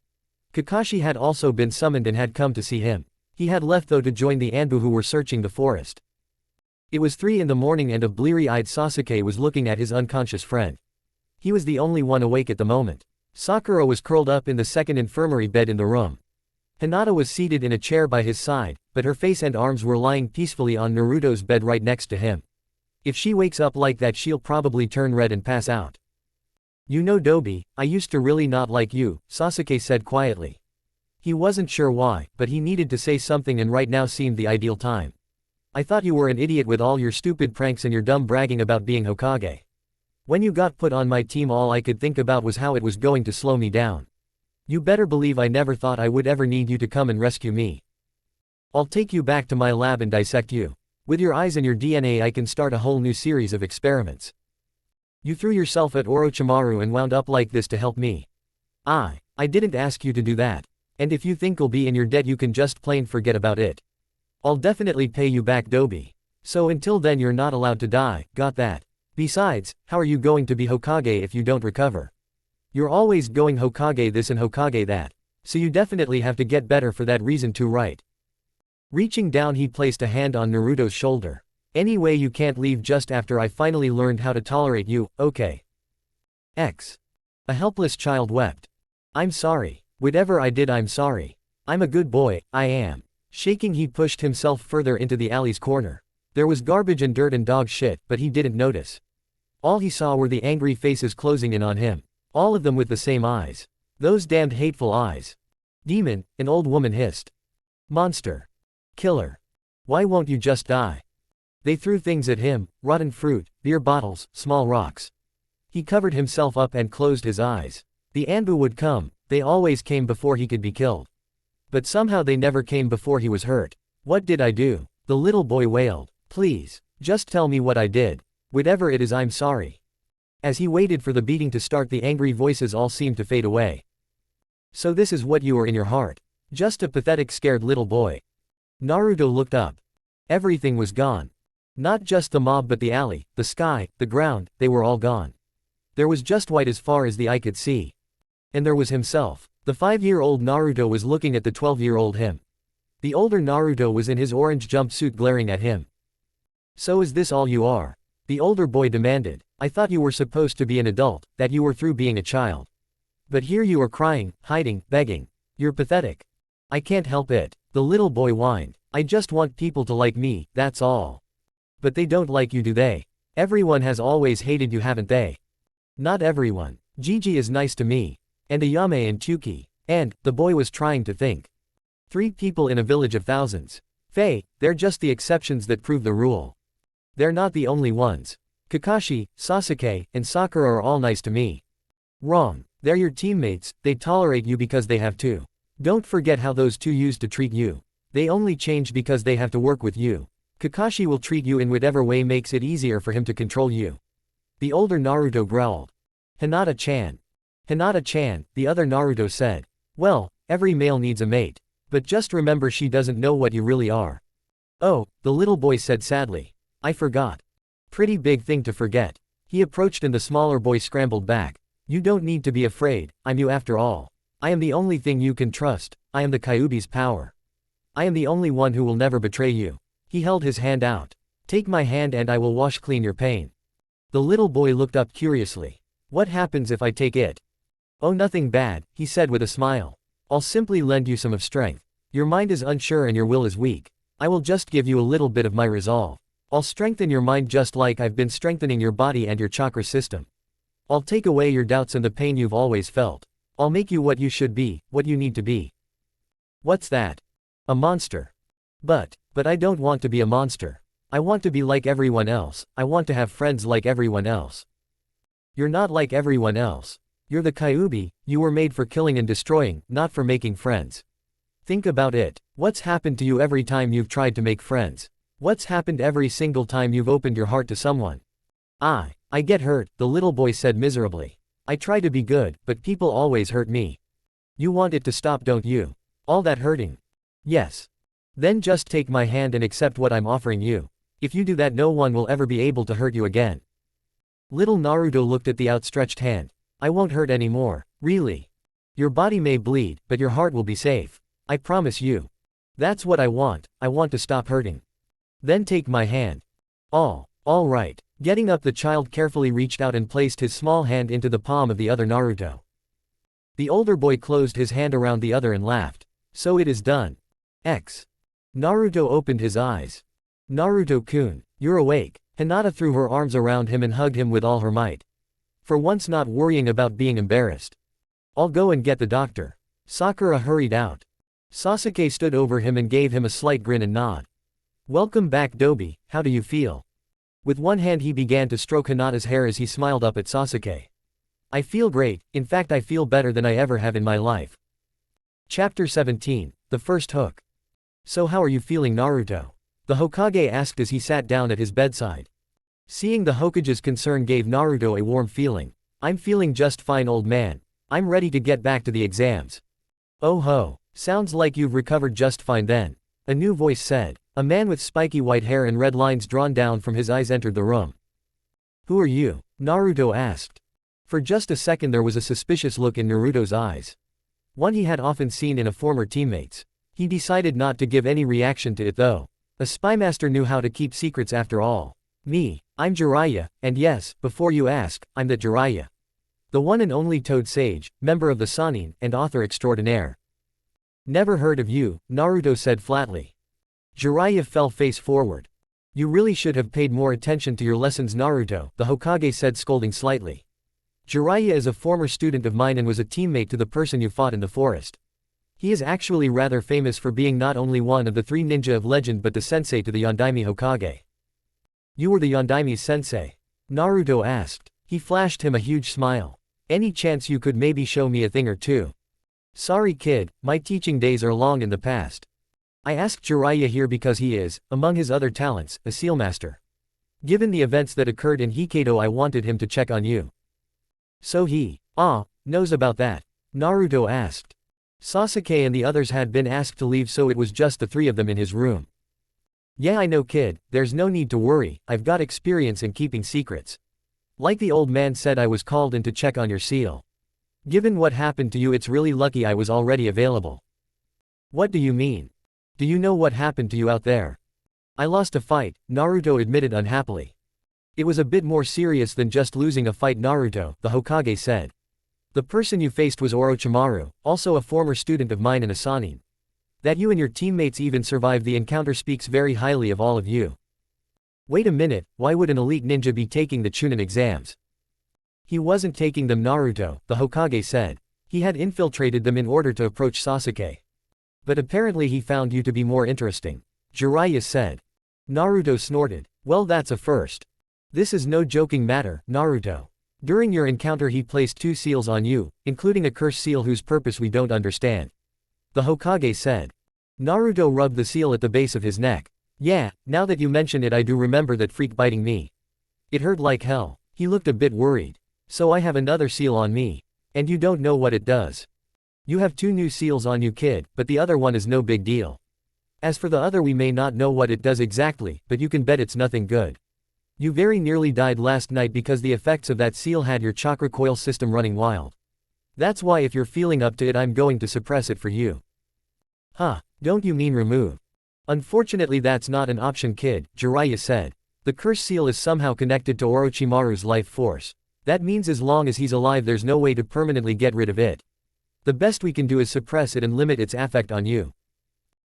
Kakashi had also been summoned and had come to see him. He had left though to join the Anbu who were searching the forest. It was 3 in the morning and a bleary-eyed Sasuke was looking at his unconscious friend. He was the only one awake at the moment. Sakura was curled up in the second infirmary bed in the room. Hinata was seated in a chair by his side, but her face and arms were lying peacefully on Naruto's bed right next to him. If she wakes up like that she'll probably turn red and pass out. You know Dobi, I used to really not like you, Sasuke said quietly. He wasn't sure why, but he needed to say something and right now seemed the ideal time. I thought you were an idiot with all your stupid pranks and your dumb bragging about being Hokage. When you got put on my team all I could think about was how it was going to slow me down. You better believe I never thought I would ever need you to come and rescue me. I'll take you back to my lab and dissect you. With your eyes and your DNA I can start a whole new series of experiments. You threw yourself at Orochimaru and wound up like this to help me. I didn't ask you to do that. And if you think you'll be in your debt you can just plain forget about it. I'll definitely pay you back Dobi. So until then you're not allowed to die, got that? Besides, how are you going to be Hokage if you don't recover? You're always going Hokage this and Hokage that. So you definitely have to get better for that reason too, right? Reaching down he placed a hand on Naruto's shoulder. Anyway you can't leave just after I finally learned how to tolerate you, okay? X. A helpless child wept. I'm sorry. Whatever I did I'm sorry. I'm a good boy, I am. Shaking he pushed himself further into the alley's corner. There was garbage and dirt and dog shit, but he didn't notice. All he saw were the angry faces closing in on him. All of them with the same eyes. Those damned hateful eyes. Demon, an old woman hissed. Monster. Killer. Why won't you just die? They threw things at him, rotten fruit, beer bottles, small rocks. He covered himself up and closed his eyes. The Anbu would come, they always came before he could be killed. But somehow they never came before he was hurt. What did I do? The little boy wailed. Please, just tell me what I did. Whatever it is I'm sorry. As he waited for the beating to start the angry voices all seemed to fade away. So this is what you are in your heart. Just a pathetic scared little boy. Naruto looked up. Everything was gone. Not just the mob but the alley, the sky, the ground, they were all gone. There was just white as far as the eye could see. And there was himself. The 5-year-old Naruto was looking at the 12-year-old him. The older Naruto was in his orange jumpsuit glaring at him. So is this all you are? The older boy demanded. I thought you were supposed to be an adult, that you were through being a child. But here you are crying, hiding, begging. You're pathetic. I can't help it. The little boy whined. I just want people to like me, that's all. But they don't like you, do they? Everyone has always hated you, haven't they? Not everyone. Gigi is nice to me. And Ayame and Chuki. And, the boy was trying to think. 3 people in a village of thousands. Faye, they're just the exceptions that prove the rule. They're not the only ones. Kakashi, Sasuke, and Sakura are all nice to me. Wrong. They're your teammates, they tolerate you because they have to. Don't forget how those 2 used to treat you. They only change because they have to work with you. Kakashi will treat you in whatever way makes it easier for him to control you. The older Naruto growled. Hinata-chan. Hinata-chan, the other Naruto said. Well, every male needs a mate. But just remember she doesn't know what you really are. Oh, the little boy said sadly. I forgot. Pretty big thing to forget. He approached and the smaller boy scrambled back. You don't need to be afraid, I'm you after all. I am the only thing you can trust, I am the Kyuubi's power. I am the only one who will never betray you. He held his hand out. Take my hand and I will wash clean your pain. The little boy looked up curiously. What happens if I take it? Oh, nothing bad, he said with a smile. I'll simply lend you some of strength. Your mind is unsure and your will is weak. I will just give you a little bit of my resolve. I'll strengthen your mind just like I've been strengthening your body and your chakra system. I'll take away your doubts and the pain you've always felt. I'll make you what you should be, what you need to be. What's that? A monster. But I don't want to be a monster. I want to be like everyone else, I want to have friends like everyone else. You're not like everyone else. You're the Kyuubi, you were made for killing and destroying, not for making friends. Think about it. What's happened to you every time you've tried to make friends? What's happened every single time you've opened your heart to someone? I get hurt, the little boy said miserably. I try to be good, but people always hurt me. You want it to stop, don't you? All that hurting. Yes. Then just take my hand and accept what I'm offering you. If you do that no one will ever be able to hurt you again. Little Naruto looked at the outstretched hand. I won't hurt anymore. Really. Your body may bleed, but your heart will be safe. I promise you. That's what I want to stop hurting. Then take my hand. All right. Getting up, the child carefully reached out and placed his small hand into the palm of the other Naruto. The older boy closed his hand around the other and laughed. So it is done. Naruto opened his eyes. Naruto-kun, you're awake. Hinata threw her arms around him and hugged him with all her might. For once not worrying about being embarrassed. I'll go and get the doctor. Sakura hurried out. Sasuke stood over him and gave him a slight grin and nod. Welcome back, Dobi, how do you feel? With one hand he began to stroke Hinata's hair as he smiled up at Sasuke. I feel great, in fact I feel better than I ever have in my life. Chapter 17, The First Hook. So how are you feeling, Naruto? The Hokage asked as he sat down at his bedside. Seeing the Hokage's concern gave Naruto a warm feeling. I'm feeling just fine, old man. I'm ready to get back to the exams. Oh ho, sounds like you've recovered just fine then. A new voice said. A man with spiky white hair and red lines drawn down from his eyes entered the room. Who are you? Naruto asked. For just a second there was a suspicious look in Naruto's eyes. One he had often seen in a former teammate's. He decided not to give any reaction to it though. A spymaster knew how to keep secrets after all. Me, I'm Jiraiya, and yes, before you ask, I'm that Jiraiya. The one and only Toad Sage, member of the Sannin, and author extraordinaire. Never heard of you, Naruto said flatly. Jiraiya fell face forward. You really should have paid more attention to your lessons, Naruto, the Hokage said, scolding slightly. Jiraiya is a former student of mine and was a teammate to the person you fought in the forest. He is actually rather famous for being not only one of the 3 ninja of legend but the sensei to the Yondaime Hokage. You were the Yondaime's sensei? Naruto asked. He flashed him a huge smile. Any chance you could maybe show me a thing or two? Sorry kid, my teaching days are long in the past. I asked Jiraiya here because he is, among his other talents, a sealmaster. Given the events that occurred in Hokkaido, I wanted him to check on you. So he, knows about that? Naruto asked. Sasuke and the others had been asked to leave, so it was just the 3 of them in his room. Yeah, I know kid, there's no need to worry, I've got experience in keeping secrets. Like the old man said, I was called in to check on your seal. Given what happened to you, it's really lucky I was already available. What do you mean? Do you know what happened to you out there? I lost a fight, Naruto admitted unhappily. It was a bit more serious than just losing a fight, Naruto, the Hokage said. The person you faced was Orochimaru, also a former student of mine and a Sannin. That you and your teammates even survived the encounter speaks very highly of all of you. Wait a minute, why would an elite ninja be taking the Chunin exams? He wasn't taking them, Naruto, the Hokage said. He had infiltrated them in order to approach Sasuke. But apparently he found you to be more interesting. Jiraiya said. Naruto snorted. Well, that's a first. This is no joking matter, Naruto. During your encounter he placed 2 seals on you, including a curse seal whose purpose we don't understand. The Hokage said. Naruto rubbed the seal at the base of his neck. Yeah, now that you mention it, I do remember that freak biting me. It hurt like hell. He looked a bit worried. So I have another seal on me. And you don't know what it does. You have 2 new seals on you, kid, but the other one is no big deal. As for the other, we may not know what it does exactly, but you can bet it's nothing good. You very nearly died last night because the effects of that seal had your chakra coil system running wild. That's why if you're feeling up to it, I'm going to suppress it for you. Huh, don't you mean remove? Unfortunately that's not an option, kid, Jiraiya said. The curse seal is somehow connected to Orochimaru's life force. That means as long as he's alive there's no way to permanently get rid of it. The best we can do is suppress it and limit its effect on you.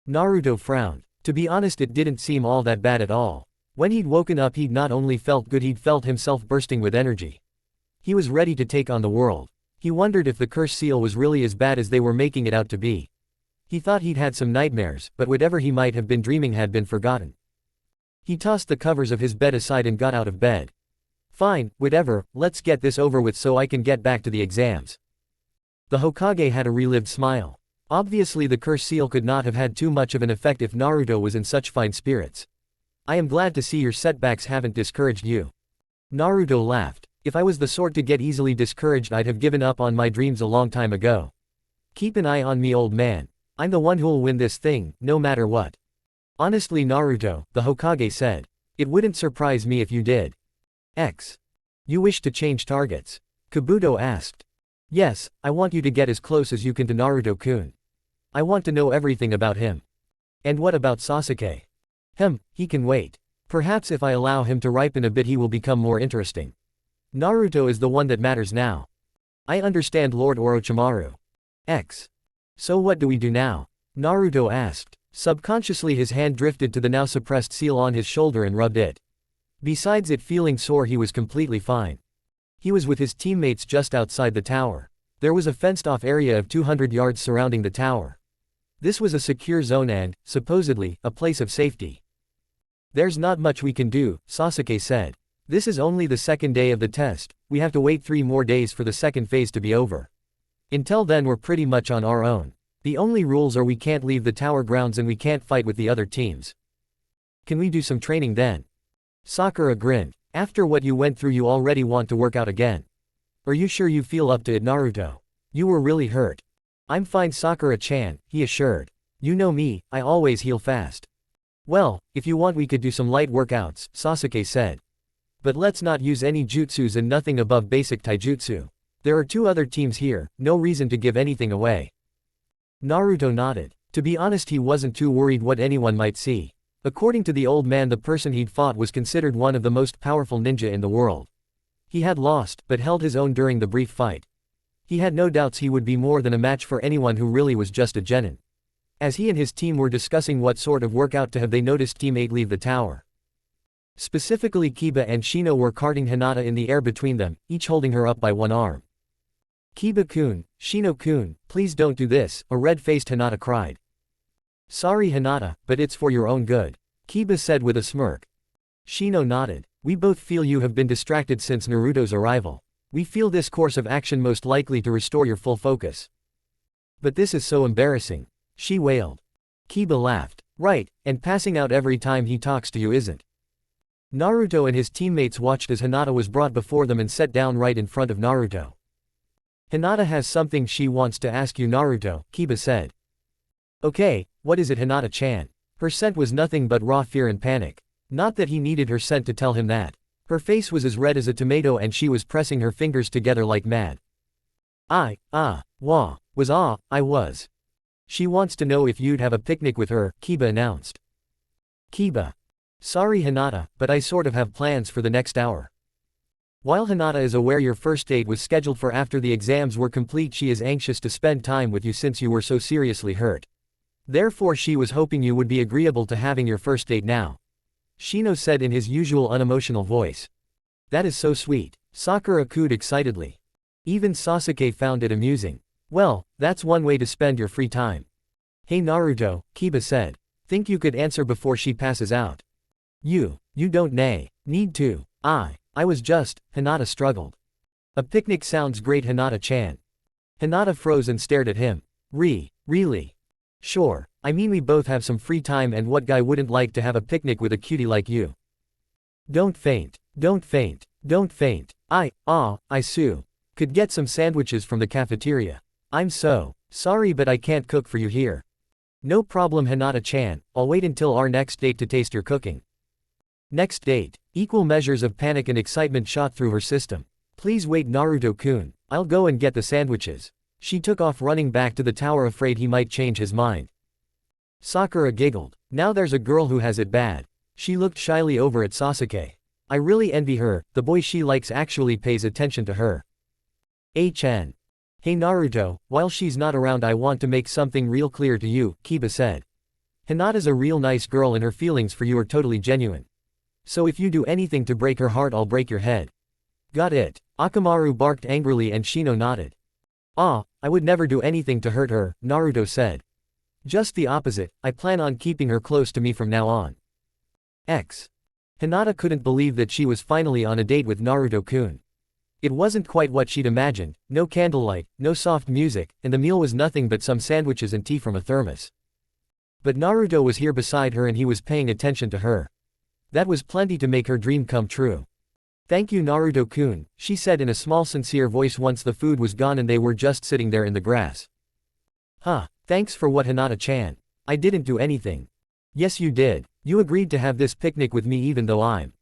Naruto frowned. To be honest, it didn't seem all that bad at all. When he'd woken up he'd not only felt good, he'd felt himself bursting with energy. He was ready to take on the world. He wondered if the curse seal was really as bad as they were making it out to be. He thought he'd had some nightmares, but whatever he might have been dreaming had been forgotten. He tossed the covers of his bed aside and got out of bed. Fine, whatever, let's get this over with so I can get back to the exams. The Hokage had a relived smile. Obviously the curse seal could not have had too much of an effect if Naruto was in such fine spirits. I am glad to see your setbacks haven't discouraged you. Naruto laughed. If I was the sort to get easily discouraged, I'd have given up on my dreams a long time ago. Keep an eye on me, old man. I'm the one who'll win this thing, no matter what. Honestly, Naruto, the Hokage said. It wouldn't surprise me if you did. You wish to change targets? Kabuto asked. Yes, I want you to get as close as you can to Naruto-kun. I want to know everything about him. And what about Sasuke? He can wait. Perhaps if I allow him to ripen a bit he will become more interesting. Naruto is the one that matters now. I understand Lord Orochimaru. So what do we do now? Naruto asked. Subconsciously his hand drifted to the now suppressed seal on his shoulder and rubbed it. Besides it feeling sore he was completely fine. He was with his teammates just outside the tower. There was a fenced-off area of 200 yards surrounding the tower. This was a secure zone and, supposedly, a place of safety. There's not much we can do, Sasuke said. This is only the second day of the test, we have to wait 3 more days for the second phase to be over. Until then we're pretty much on our own. The only rules are we can't leave the tower grounds and we can't fight with the other teams. Can we do some training then? Sakura grinned. After what you went through you already want to work out again. Are you sure you feel up to it, Naruto? You were really hurt. I'm fine, Sakura-chan, he assured. You know me, I always heal fast. Well, if you want we could do some light workouts, Sasuke said. But let's not use any jutsus and nothing above basic taijutsu. There are 2 other teams here, no reason to give anything away. Naruto nodded. To be honest he wasn't too worried what anyone might see. According to the old man the person he'd fought was considered one of the most powerful ninja in the world. He had lost, but held his own during the brief fight. He had no doubts he would be more than a match for anyone who really was just a genin. As he and his team were discussing what sort of workout to have they noticed Team 8 leave the tower. Specifically Kiba and Shino were carting Hinata in the air between them, each holding her up by one arm. Kiba-kun, Shino-kun, please don't do this, a red-faced Hinata cried. Sorry Hinata, but it's for your own good, Kiba said with a smirk. Shino nodded. We both feel you have been distracted since Naruto's arrival. We feel this course of action most likely to restore your full focus. But this is so embarrassing, she wailed. Kiba laughed. Right, and passing out every time he talks to you isn't. Naruto and his teammates watched as Hinata was brought before them and set down right in front of Naruto. Hinata has something she wants to ask you, Naruto, Kiba said. Okay, what is it, Hinata-chan? Her scent was nothing but raw fear and panic. Not that he needed her scent to tell him that. Her face was as red as a tomato and she was pressing her fingers together like mad. I was. She wants to know if you'd have a picnic with her, Kiba announced. Kiba. Sorry Hinata, but I sort of have plans for the next hour. While Hinata is aware your first date was scheduled for after the exams were complete, she is anxious to spend time with you since you were so seriously hurt. Therefore she was hoping you would be agreeable to having your first date now. Shino said in his usual unemotional voice. That is so sweet, Sakura cooed excitedly. Even Sasuke found it amusing. Well, that's one way to spend your free time. Hey Naruto, Kiba said. Think you could answer before she passes out? You don't need to. I was just, Hinata struggled. A picnic sounds great Hinata-chan. Hinata froze and stared at him. Really? Sure, I mean we both have some free time and what guy wouldn't like to have a picnic with a cutie like you? Don't faint. I Sue. Could get some sandwiches from the cafeteria. I'm so sorry but I can't cook for you here. No problem Hinata-chan, I'll wait until our next date to taste your cooking. Next date. Equal measures of panic and excitement shot through her system. Please wait Naruto-kun, I'll go and get the sandwiches. She took off running back to the tower afraid he might change his mind. Sakura giggled. Now there's a girl who has it bad. She looked shyly over at Sasuke. I really envy her, the boy she likes actually pays attention to her. HN. Hey Naruto, while she's not around I want to make something real clear to you, Kiba said. Hinata's a real nice girl and her feelings for you are totally genuine. So if you do anything to break her heart I'll break your head. Got it? Akamaru barked angrily and Shino nodded. I would never do anything to hurt her, Naruto said. Just the opposite, I plan on keeping her close to me from now on. Hinata couldn't believe that she was finally on a date with Naruto-kun. It wasn't quite what she'd imagined, no candlelight, no soft music, and the meal was nothing but some sandwiches and tea from a thermos. But Naruto was here beside her and he was paying attention to her. That was plenty to make her dream come true. Thank you Naruto-kun, she said in a small sincere voice once the food was gone and they were just sitting there in the grass. Thanks for what Hinata-chan. I didn't do anything. Yes you did, you agreed to have this picnic with me even though I'm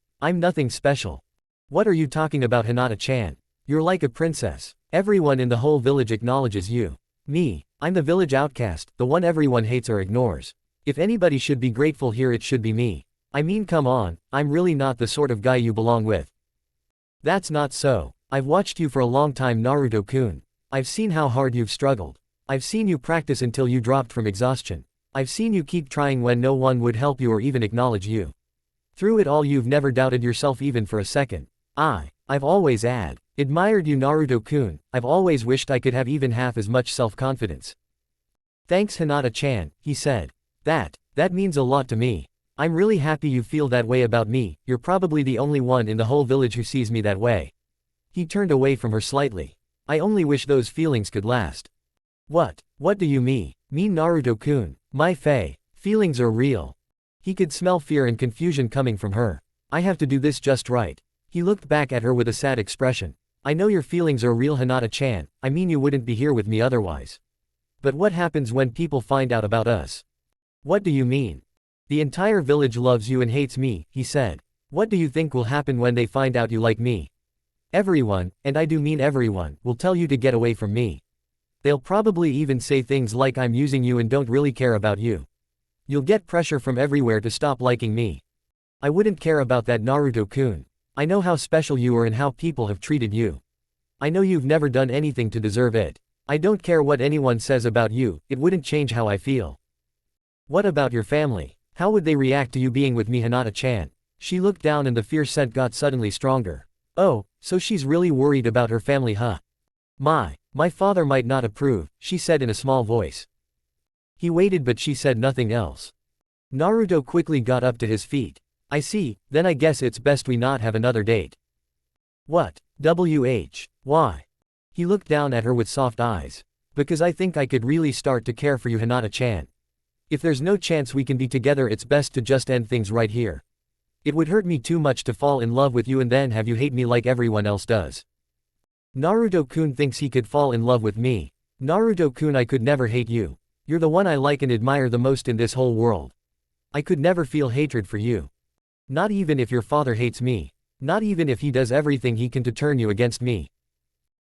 nothing special. What are you talking about, Hinata-chan? You're like a princess. Everyone in the whole village acknowledges you. Me, I'm the village outcast, the one everyone hates or ignores. If anybody should be grateful here, it should be me. I mean, come on, I'm really not the sort of guy you belong with. That's not so. I've watched you for a long time, Naruto-kun. I've seen how hard you've struggled. I've seen you practice until you dropped from exhaustion. I've seen you keep trying when no one would help you or even acknowledge you. Through it all, you've never doubted yourself even for a second. I've always admired you, Naruto-kun. I've always wished I could have even half as much self-confidence. Thanks, Hinata-chan, he said. That means a lot to me. I'm really happy you feel that way about me. You're probably the only one in the whole village who sees me that way. He turned away from her slightly. I only wish those feelings could last. What do you mean? Naruto-kun. My feelings are real. He could smell fear and confusion coming from her. I have to do this just right. He looked back at her with a sad expression. I know your feelings are real, Hinata-chan. I mean, you wouldn't be here with me otherwise. But what happens when people find out about us? What do you mean? The entire village loves you and hates me, he said. What do you think will happen when they find out you like me? Everyone, and I do mean everyone, will tell you to get away from me. They'll probably even say things like I'm using you and don't really care about you. You'll get pressure from everywhere to stop liking me. I wouldn't care about that, Naruto-kun. I know how special you are and how people have treated you. I know you've never done anything to deserve it. I don't care what anyone says about you, it wouldn't change how I feel. What about your family? How would they react to you being with me, Hinata-chan? She looked down and the fear scent got suddenly stronger. Oh, so she's really worried about her family, huh? My father might not approve, she said in a small voice. He waited, but she said nothing else. Naruto quickly got up to his feet. I see, then I guess it's best we not have another date. What? Why? He looked down at her with soft eyes. Because I think I could really start to care for you, Hinata-chan. If there's no chance we can be together, it's best to just end things right here. It would hurt me too much to fall in love with you and then have you hate me like everyone else does. Naruto-kun thinks he could fall in love with me. Naruto-kun, I could never hate you. You're the one I like and admire the most in this whole world. I could never feel hatred for you. Not even if your father hates me. Not even if he does everything he can to turn you against me.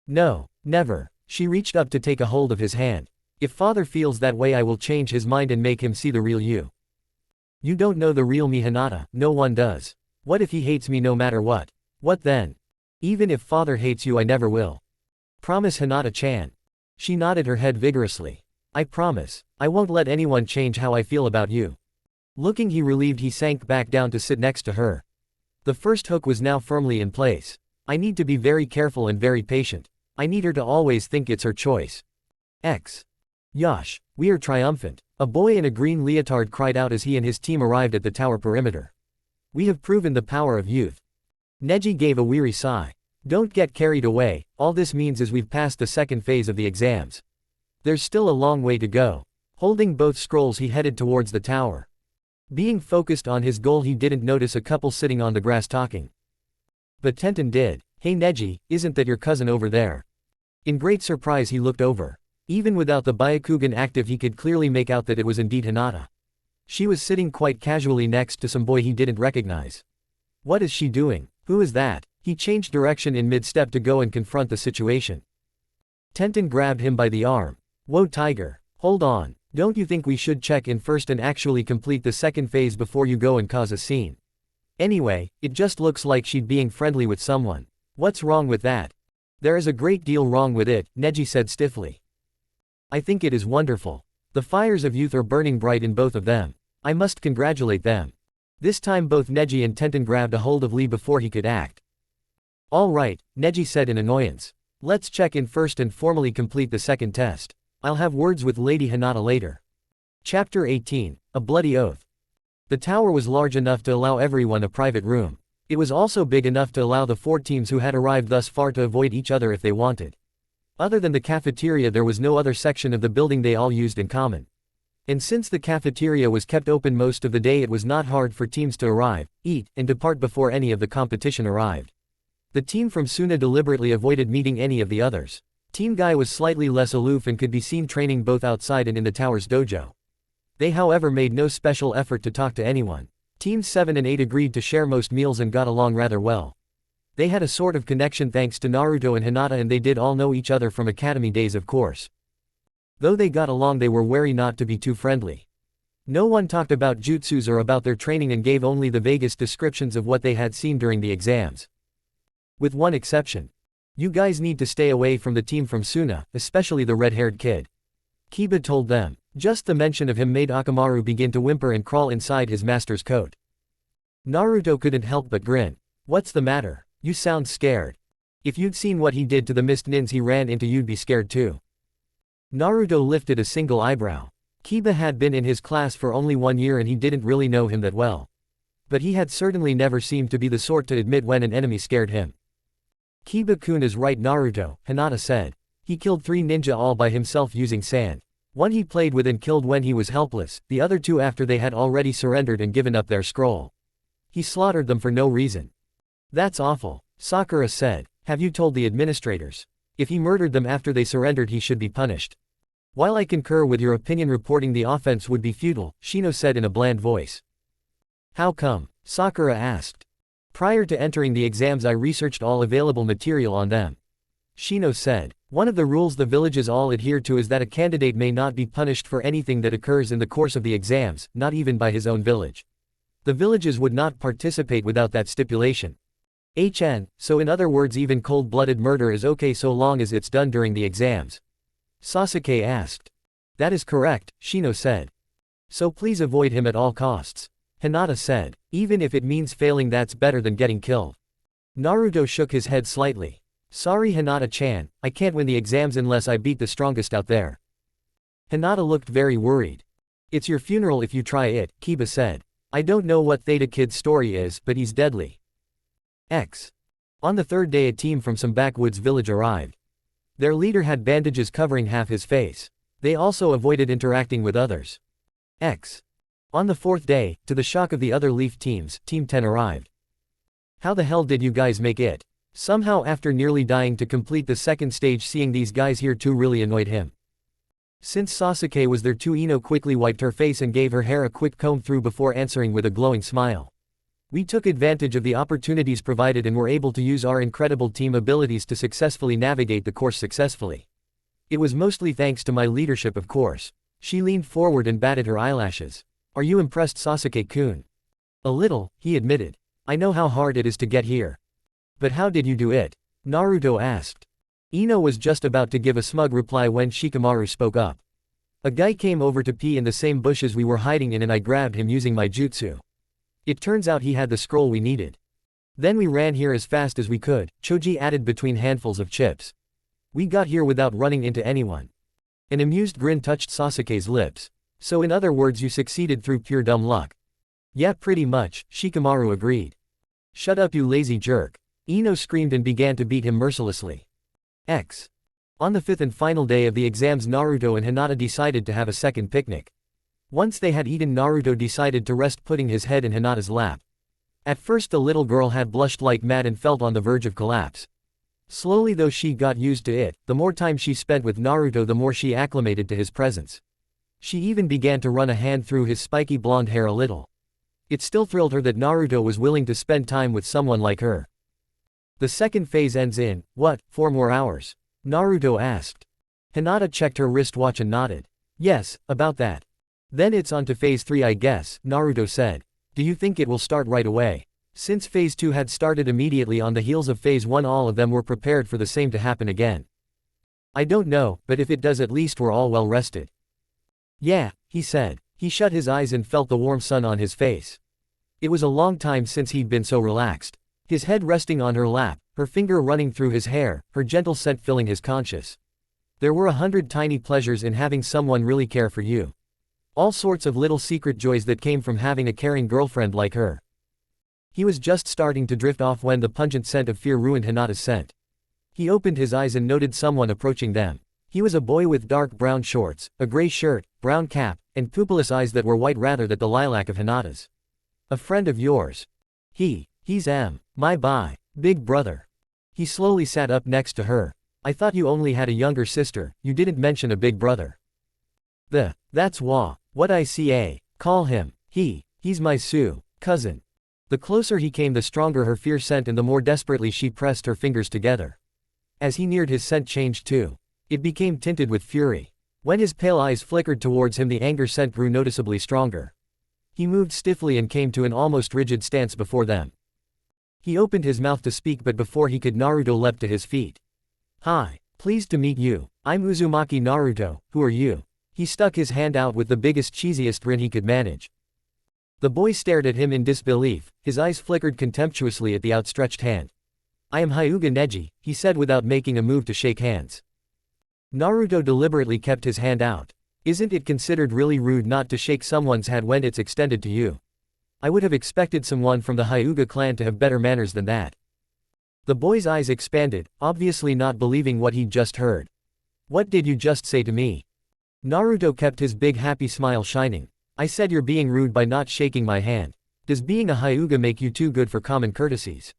No, never. She reached up to take a hold of his hand. If father feels that way, I will change his mind and make him see the real you. You don't know the real me, Hinata. No one does. What if he hates me no matter what? What then? Even if father hates you, I never will. Promise, Hinata-chan. She nodded her head vigorously. I promise. I won't let anyone change how I feel about you. Looking relieved, he sank back down to sit next to her. The first hook was now firmly in place. I need to be very careful and very patient. I need her to always think it's her choice. Yosh, we are triumphant. A boy in a green leotard cried out as he and his team arrived at the tower perimeter. We have proven the power of youth. Neji gave a weary sigh. Don't get carried away, all this means is we've passed the second phase of the exams. There's still a long way to go. Holding both scrolls, he headed towards the tower. Being focused on his goal, he didn't notice a couple sitting on the grass talking. But Tenten did. Hey Neji, isn't that your cousin over there? In great surprise, he looked over. Even without the Byakugan active, he could clearly make out that it was indeed Hinata. She was sitting quite casually next to some boy he didn't recognize. What is she doing? Who is that? He changed direction in mid-step to go and confront the situation. Tenten grabbed him by the arm. Whoa Tiger, hold on. Don't you think we should check in first and actually complete the second phase before you go and cause a scene? Anyway, it just looks like she'd being friendly with someone. What's wrong with that? There is a great deal wrong with it, Neji said stiffly. I think it is wonderful. The fires of youth are burning bright in both of them. I must congratulate them. This time both Neji and Tenten grabbed a hold of Lee before he could act. All right, Neji said in annoyance. Let's check in first and formally complete the second test. I'll have words with Lady Hinata later. Chapter 18, A Bloody Oath. The tower was large enough to allow everyone a private room. It was also big enough to allow the 4 teams who had arrived thus far to avoid each other if they wanted. Other than the cafeteria, there was no other section of the building they all used in common. And since the cafeteria was kept open most of the day, it was not hard for teams to arrive, eat, and depart before any of the competition arrived. The team from Suna deliberately avoided meeting any of the others. Team Guy was slightly less aloof and could be seen training both outside and in the tower's dojo. They however made no special effort to talk to anyone. Teams 7 and 8 agreed to share most meals and got along rather well. They had a sort of connection thanks to Naruto and Hinata, and they did all know each other from academy days, of course. Though they got along, they were wary not to be too friendly. No one talked about jutsus or about their training and gave only the vaguest descriptions of what they had seen during the exams. With one exception. You guys need to stay away from the team from Suna, especially the red-haired kid. Kiba told them. Just the mention of him made Akamaru begin to whimper and crawl inside his master's coat. Naruto couldn't help but grin. What's the matter? You sound scared. If you'd seen what he did to the mist nins he ran into, you'd be scared too. Naruto lifted a single eyebrow. Kiba had been in his class for only 1 year and he didn't really know him that well. But he had certainly never seemed to be the sort to admit when an enemy scared him. Kiba-kun is right, Naruto, Hinata said. He killed 3 ninja all by himself using sand. One he played with and killed when he was helpless, the other 2 after they had already surrendered and given up their scroll. He slaughtered them for no reason. That's awful, Sakura said. Have you told the administrators? If he murdered them after they surrendered, he should be punished. While I concur with your opinion, reporting the offense would be futile, Shino said in a bland voice. How come? Sakura asked. Prior to entering the exams, I researched all available material on them. Shino said. One of the rules the villages all adhere to is that a candidate may not be punished for anything that occurs in the course of the exams, not even by his own village. The villages would not participate without that stipulation. So in other words, even cold-blooded murder is okay so long as it's done during the exams. Sasuke asked. That is correct, Shino said. So please avoid him at all costs. Hinata said. Even if it means failing, that's better than getting killed. Naruto shook his head slightly. Sorry Hinata-chan, I can't win the exams unless I beat the strongest out there. Hinata looked very worried. It's your funeral if you try it, Kiba said. I don't know what Theta Kid's story is, but he's deadly. On the 3rd day, a team from some backwoods village arrived. Their leader had bandages covering half his face. They also avoided interacting with others. On the 4th day, to the shock of the other Leaf teams, Team 10 arrived. How the hell did you guys make it? Somehow, after nearly dying to complete the 2nd stage, seeing these guys here too really annoyed him. Since Sasuke was there too, Ino quickly wiped her face and gave her hair a quick comb through before answering with a glowing smile. We took advantage of the opportunities provided and were able to use our incredible team abilities to successfully navigate the course successfully. It was mostly thanks to my leadership, of course. She leaned forward and batted her eyelashes. Are you impressed, Sasuke-kun? A little, he admitted. I know how hard it is to get here. But how did you do it? Naruto asked. Ino was just about to give a smug reply when Shikamaru spoke up. A guy came over to pee in the same bushes we were hiding in and I grabbed him using my jutsu. It turns out he had the scroll we needed. Then we ran here as fast as we could, Choji added between handfuls of chips. We got here without running into anyone. An amused grin touched Sasuke's lips. So in other words, you succeeded through pure dumb luck. Yeah, pretty much, Shikamaru agreed. Shut up, you lazy jerk. Ino screamed and began to beat him mercilessly. On the 5th and final day of the exams, Naruto and Hinata decided to have a second picnic. Once they had eaten, Naruto decided to rest, putting his head in Hinata's lap. At first the little girl had blushed like mad and felt on the verge of collapse. Slowly though she got used to it, the more time she spent with Naruto the more she acclimated to his presence. She even began to run a hand through his spiky blonde hair a little. It still thrilled her that Naruto was willing to spend time with someone like her. The second phase ends in, what, 4 more hours? Naruto asked. Hinata checked her wristwatch and nodded. Yes, about that. Then it's on to phase 3, I guess, Naruto said. Do you think it will start right away? Since phase 2 had started immediately on the heels of phase 1, all of them were prepared for the same to happen again. I don't know, but if it does, at least we're all well rested. Yeah, he said. He shut his eyes and felt the warm sun on his face. It was a long time since he'd been so relaxed. His head resting on her lap, her finger running through his hair, her gentle scent filling his conscience. There were 100 tiny pleasures in having someone really care for you. All sorts of little secret joys that came from having a caring girlfriend like her. He was just starting to drift off when the pungent scent of fear ruined Hinata's scent. He opened his eyes and noted someone approaching them. He was a boy with dark brown shorts, a gray shirt, brown cap, and pupilless eyes that were white rather than the lilac of Hinata's. A friend of yours. He's my big brother. He slowly sat up next to her. I thought you only had a younger sister, you didn't mention a big brother. That's what I see. Call him, he's my cousin. The closer he came, the stronger her fear scent and the more desperately she pressed her fingers together. As he neared, his scent changed too. It became tinted with fury. When his pale eyes flickered towards him, the anger scent grew noticeably stronger. He moved stiffly and came to an almost rigid stance before them. He opened his mouth to speak, but before he could, Naruto leapt to his feet. "Hi. Pleased to meet you. I'm Uzumaki Naruto, who are you?" He stuck his hand out with the biggest, cheesiest grin he could manage. The boy stared at him in disbelief, his eyes flickered contemptuously at the outstretched hand. "I am Hyuga Neji," he said without making a move to shake hands. Naruto deliberately kept his hand out. "Isn't it considered really rude not to shake someone's hand when it's extended to you? I would have expected someone from the Hyuga clan to have better manners than that." The boy's eyes expanded, obviously not believing what he'd just heard. "What did you just say to me?" Naruto kept his big happy smile shining. "I said you're being rude by not shaking my hand. Does being a Hyuga make you too good for common courtesies?"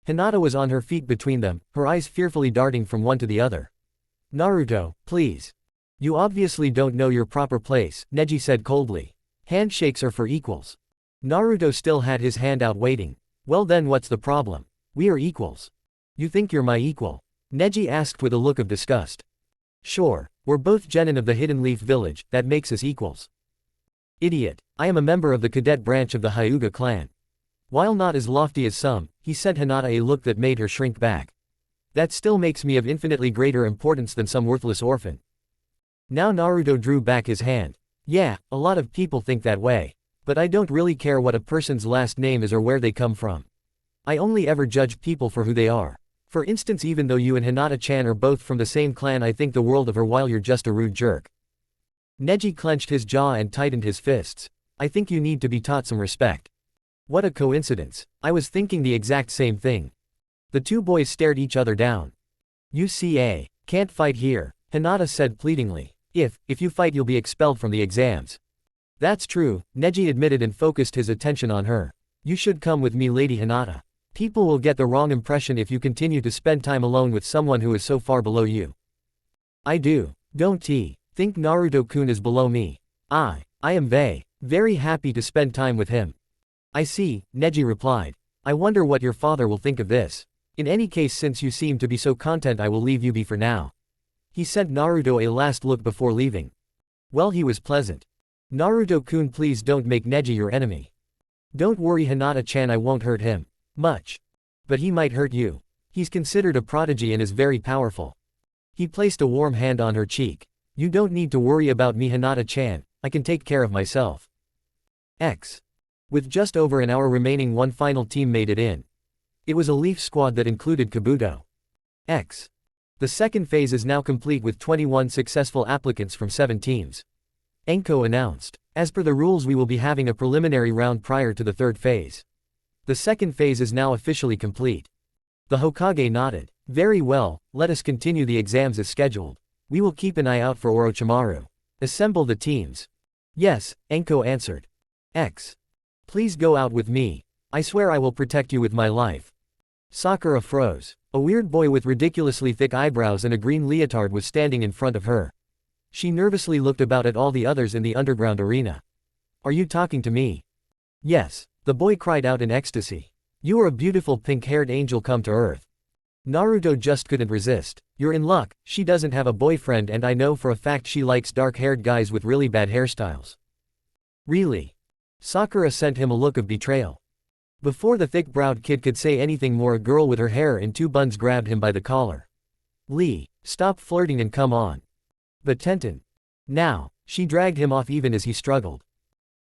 Hinata was on her feet between them, her eyes fearfully darting from one to the other. "Naruto, please. You obviously don't know your proper place," Neji said coldly. "Handshakes are for equals." Naruto still had his hand out waiting. "Well then, what's the problem? We are equals." "You think you're my equal?" Neji asked with a look of disgust. "Sure, we're both genin of the Hidden Leaf Village, that makes us equals." "Idiot, I am a member of the cadet branch of the Hyuga clan." While not as lofty as some, he sent Hinata a look that made her shrink back. "That still makes me of infinitely greater importance than some worthless orphan." Now Naruto drew back his hand. "Yeah, a lot of people think that way. But I don't really care what a person's last name is or where they come from. I only ever judge people for who they are. For instance, even though you and Hinata-chan are both from the same clan, I think the world of her while you're just a rude jerk." Neji clenched his jaw and tightened his fists. "I think you need to be taught some respect." What a coincidence. I was thinking the exact same thing. The two boys stared each other down. "UCA. Can't fight here," Hinata said pleadingly. If you fight, you'll be expelled from the exams." "That's true," Neji admitted and focused his attention on her. "You should come with me, Lady Hinata. People will get the wrong impression if you continue to spend time alone with someone who is so far below you." "I do. Don't think Naruto-kun is below me. I am very happy to spend time with him." "I see," Neji replied. "I wonder what your father will think of this. In any case, since you seem to be so content, I will leave you be for now." He sent Naruto a last look before leaving. Well, he was pleasant. "Naruto-kun, please don't make Neji your enemy." "Don't worry, Hinata-chan, I won't hurt him much. But he might hurt you. He's considered a prodigy and is very powerful." He placed a warm hand on her cheek. "You don't need to worry about me, Hinata-chan, I can take care of myself." With just over an hour remaining, one final team made it in. It was a Leaf squad that included Kabuto. The second phase is now complete with 21 successful applicants from 7 teams. Enko announced. "As per the rules, we will be having a preliminary round prior to the third phase. The second phase is now officially complete." The Hokage nodded. "Very well, let us continue the exams as scheduled. We will keep an eye out for Orochimaru. Assemble the teams." "Yes," Enko answered. Please go out with me. I swear I will protect you with my life." Sakura froze. A weird boy with ridiculously thick eyebrows and a green leotard was standing in front of her. She nervously looked about at all the others in the underground arena. "Are you talking to me?" "Yes," the boy cried out in ecstasy. "You are a beautiful pink-haired angel come to earth." Naruto just couldn't resist. "You're in luck, she doesn't have a boyfriend, and I know for a fact she likes dark-haired guys with really bad hairstyles." "Really?" Sakura sent him a look of betrayal. Before the thick-browed kid could say anything more, a girl with her hair in 2 buns grabbed him by the collar. "Lee, stop flirting and come on." "But Tenten." "Now." She dragged him off even as he struggled.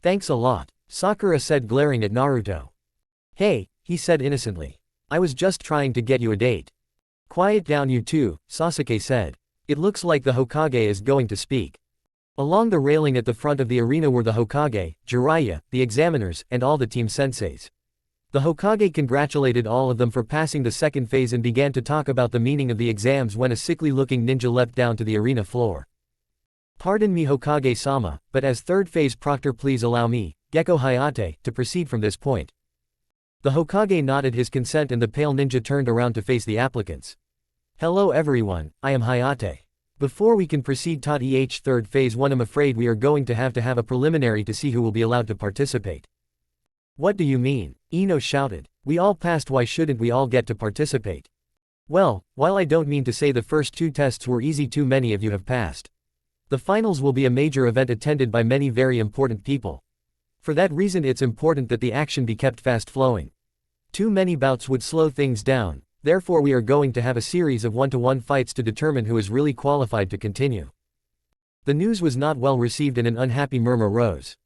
"Thanks a lot," Sakura said, glaring at Naruto. "Hey," he said innocently. "I was just trying to get you a date." "Quiet down you two," Sasuke said. "It looks like the Hokage is going to speak." Along the railing at the front of the arena were the Hokage, Jiraiya, the examiners, and all the team senseis. The Hokage congratulated all of them for passing the second phase and began to talk about the meaning of the exams when a sickly-looking ninja leapt down to the arena floor. "Pardon me, Hokage-sama, but as third phase proctor, please allow me, Gecko Hayate, to proceed from this point." The Hokage nodded his consent and the pale ninja turned around to face the applicants. "Hello everyone, I am Hayate. Before we can proceed to third phase 1, I'm afraid we are going to have a preliminary to see who will be allowed to participate." What do you mean? Ino shouted. We all passed, why shouldn't we all get to participate? Well, while I don't mean to say the first 2 tests were easy, too many of you have passed. The finals will be a major event attended by many very important people. For that reason it's important that the action be kept fast flowing. Too many bouts would slow things down, therefore we are going to have a series of 1-to-1 fights to determine who is really qualified to continue. The news was not well received and an unhappy murmur rose.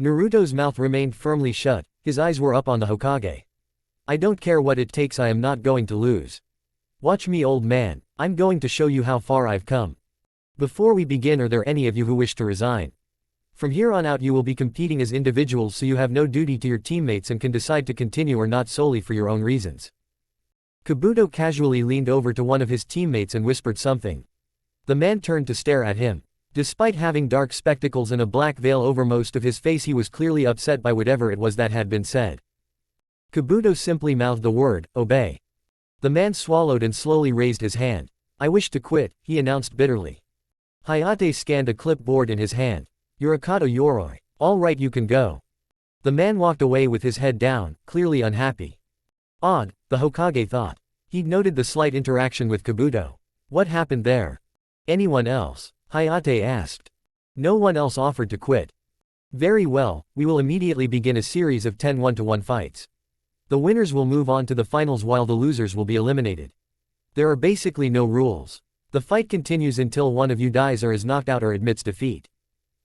Naruto's mouth remained firmly shut, his eyes were up on the Hokage. I don't care what it takes, I am not going to lose. Watch me, old man, I'm going to show you how far I've come. Before we begin, are there any of you who wish to resign? From here on out you will be competing as individuals, so you have no duty to your teammates and can decide to continue or not solely for your own reasons. Kabuto casually leaned over to one of his teammates and whispered something. The man turned to stare at him. Despite having dark spectacles and a black veil over most of his face, he was clearly upset by whatever it was that had been said. Kabuto simply mouthed the word, obey. The man swallowed and slowly raised his hand. I wish to quit, he announced bitterly. Hayate scanned a clipboard in his hand. Yurikato Yoroi. All right, you can go. The man walked away with his head down, clearly unhappy. Odd, the Hokage thought. He'd noted the slight interaction with Kabuto. What happened there? Anyone else? Hayate asked. No one else offered to quit. Very well, we will immediately begin a series of 10 1-to-1 fights. The winners will move on to the finals while the losers will be eliminated. There are basically no rules. The fight continues until one of you dies or is knocked out or admits defeat.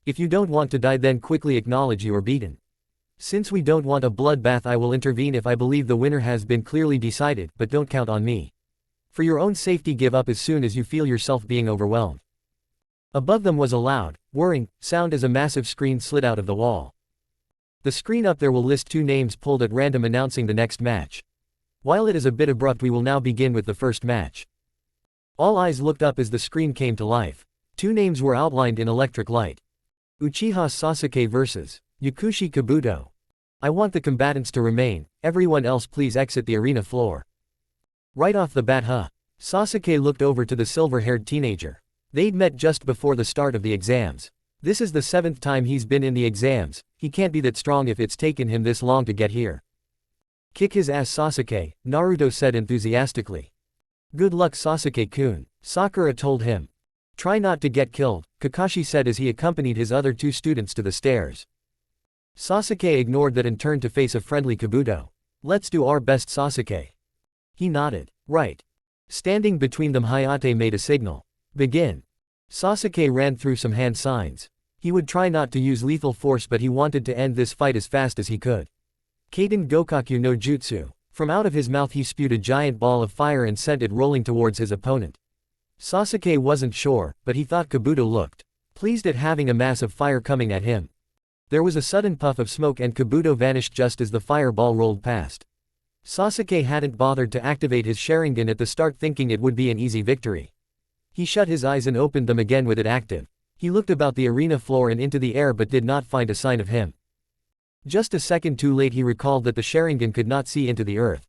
If you don't want to die, then quickly acknowledge you are beaten. Since we don't want a bloodbath, I will intervene if I believe the winner has been clearly decided, but don't count on me. For your own safety, give up as soon as you feel yourself being overwhelmed. Above them was a loud, whirring sound as a massive screen slid out of the wall. The screen up there will list 2 names pulled at random announcing the next match. While it is a bit abrupt, we will now begin with the first match. All eyes looked up as the screen came to life. 2 names were outlined in electric light. Uchiha Sasuke vs. Yakushi Kabuto. I want the combatants to remain, everyone else please exit the arena floor. Right off the bat, Sasuke looked over to the silver-haired teenager. They'd met just before the start of the exams. This is the 7th time he's been in the exams, he can't be that strong if it's taken him this long to get here. Kick his ass, Sasuke, Naruto said enthusiastically. Good luck, Sasuke-kun, Sakura told him. Try not to get killed, Kakashi said as he accompanied his other 2 students to the stairs. Sasuke ignored that and turned to face a friendly Kabuto. Let's do our best, Sasuke. He nodded. Right. Standing between them, Hayate made a signal. Begin. Sasuke ran through some hand signs. He would try not to use lethal force, but he wanted to end this fight as fast as he could. Kaden Gokaku no Jutsu. From out of his mouth he spewed a giant ball of fire and sent it rolling towards his opponent. Sasuke wasn't sure, but he thought Kabuto looked pleased at having a mass of fire coming at him. There was a sudden puff of smoke and Kabuto vanished just as the fireball rolled past. Sasuke hadn't bothered to activate his Sharingan at the start, thinking it would be an easy victory. He shut his eyes and opened them again with it active. He looked about the arena floor and into the air but did not find a sign of him. Just a second too late he recalled that the Sharingan could not see into the earth.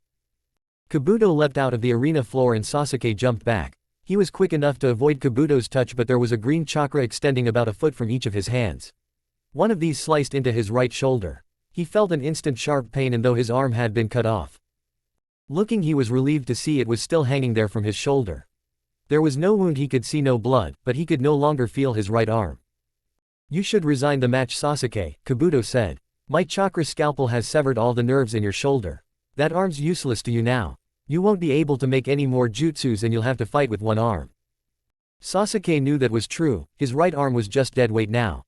Kabuto leapt out of the arena floor and Sasuke jumped back. He was quick enough to avoid Kabuto's touch, but there was a green chakra extending about a foot from each of his hands. One of these sliced into his right shoulder. He felt an instant sharp pain, and though his arm had been cut off. Looking, he was relieved to see it was still hanging there from his shoulder. There was no wound, he could see no blood, but he could no longer feel his right arm. You should resign the match, Sasuke, Kabuto said. My chakra scalpel has severed all the nerves in your shoulder. That arm's useless to you now. You won't be able to make any more jutsus and you'll have to fight with one arm. Sasuke knew that was true, his right arm was just dead weight now.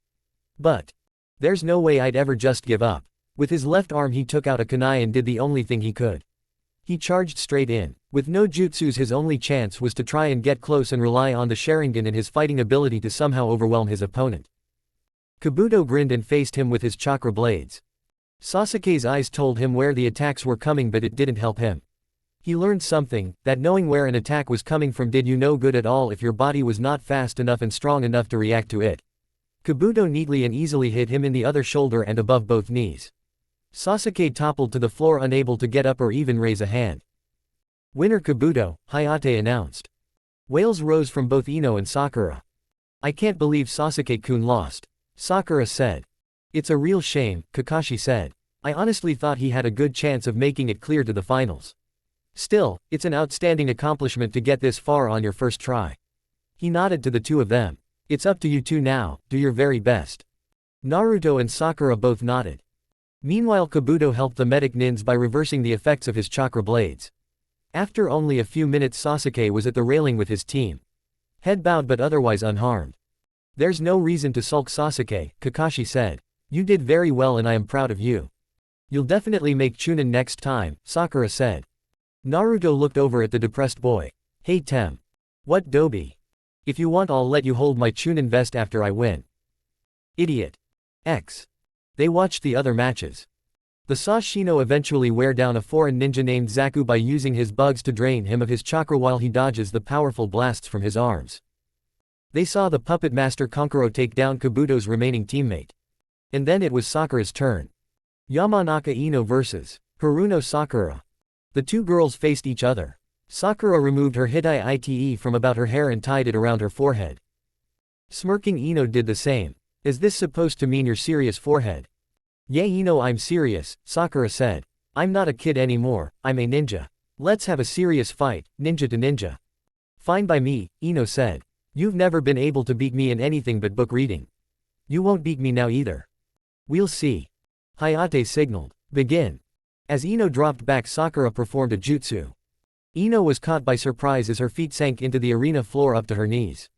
But there's no way I'd ever just give up. With his left arm he took out a kunai and did the only thing he could. He charged straight in. With no jutsus, his only chance was to try and get close and rely on the Sharingan and his fighting ability to somehow overwhelm his opponent. Kabuto grinned and faced him with his chakra blades. Sasuke's eyes told him where the attacks were coming, but it didn't help him. He learned something, that knowing where an attack was coming from did you no good at all if your body was not fast enough and strong enough to react to it. Kabuto neatly and easily hit him in the other shoulder and above both knees. Sasuke toppled to the floor, unable to get up or even raise a hand. Winner Kabuto, Hayate announced. Wails rose from both Ino and Sakura. I can't believe Sasuke-kun lost, Sakura said. It's a real shame, Kakashi said. I honestly thought he had a good chance of making it clear to the finals. Still, it's an outstanding accomplishment to get this far on your first try. He nodded to the two of them. It's up to you two now, do your very best. Naruto and Sakura both nodded. Meanwhile Kabuto helped the medic nins by reversing the effects of his chakra blades. After only a few minutes Sasuke was at the railing with his team. Head bowed but otherwise unharmed. There's no reason to sulk Sasuke, Kakashi said. You did very well and I am proud of you. You'll definitely make Chunin next time, Sakura said. Naruto looked over at the depressed boy. Hey Tem. What Dobi? If you want I'll let you hold my Chunin vest after I win. Idiot. X. They watched the other matches. The Sashino eventually wear down a foreign ninja named Zaku by using his bugs to drain him of his chakra while he dodges the powerful blasts from his arms. They saw the puppet master Kankuro take down Kabuto's remaining teammate. And then it was Sakura's turn. Yamanaka Ino vs. Haruno Sakura. The two girls faced each other. Sakura removed her Hitai-ite from about her hair and tied it around her forehead. Smirking Ino did the same. Is this supposed to mean your serious forehead? Yeah Ino I'm serious, Sakura said. I'm not a kid anymore, I'm a ninja. Let's have a serious fight, ninja to ninja. Fine by me, Ino said. You've never been able to beat me in anything but book reading. You won't beat me now either. We'll see. Hayate signaled. Begin. As Ino dropped back Sakura performed a jutsu. Ino was caught by surprise as her feet sank into the arena floor up to her knees.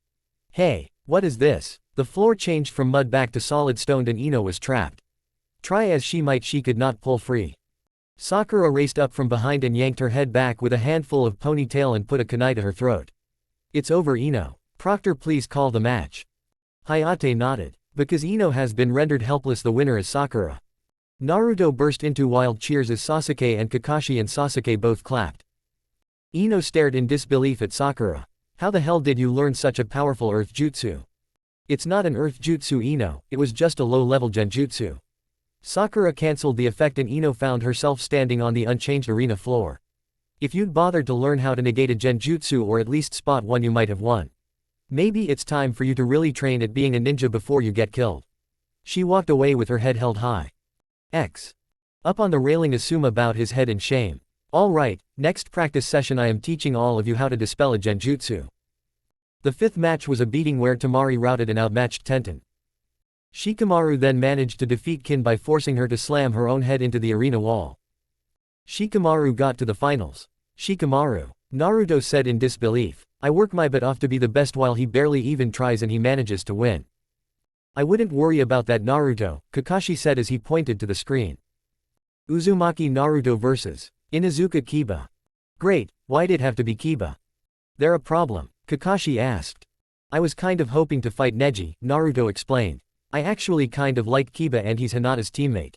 Hey, what is this? The floor changed from mud back to solid stone and Ino was trapped. Try as she might she could not pull free. Sakura raced up from behind and yanked her head back with a handful of ponytail and put a kunai to her throat. It's over Ino. Proctor please call the match. Hayate nodded. Because Ino has been rendered helpless the winner is Sakura. Naruto burst into wild cheers as Sasuke and Kakashi and Sasuke both clapped. Ino stared in disbelief at Sakura. How the hell did you learn such a powerful earth jutsu? It's not an earth jutsu Ino, it was just a low-level genjutsu. Sakura cancelled the effect and Ino found herself standing on the unchanged arena floor. If you'd bothered to learn how to negate a genjutsu or at least spot one you might have won. Maybe it's time for you to really train at being a ninja before you get killed. She walked away with her head held high. X. Up on the railing Asuma bowed his head in shame. Alright, next practice session I am teaching all of you how to dispel a genjutsu. The fifth match was a beating where Temari routed and outmatched Tenten. Shikamaru then managed to defeat Kin by forcing her to slam her own head into the arena wall. Shikamaru got to the finals. Shikamaru. Naruto said in disbelief. I work my butt off to be the best while he barely even tries and he manages to win. I wouldn't worry about that Naruto, Kakashi said as he pointed to the screen. Uzumaki Naruto vs. Inuzuka Kiba. Great, why'd it have to be Kiba? There a problem? Kakashi asked. I was kind of hoping to fight Neji, Naruto explained. I actually kind of like Kiba and he's Hinata's teammate.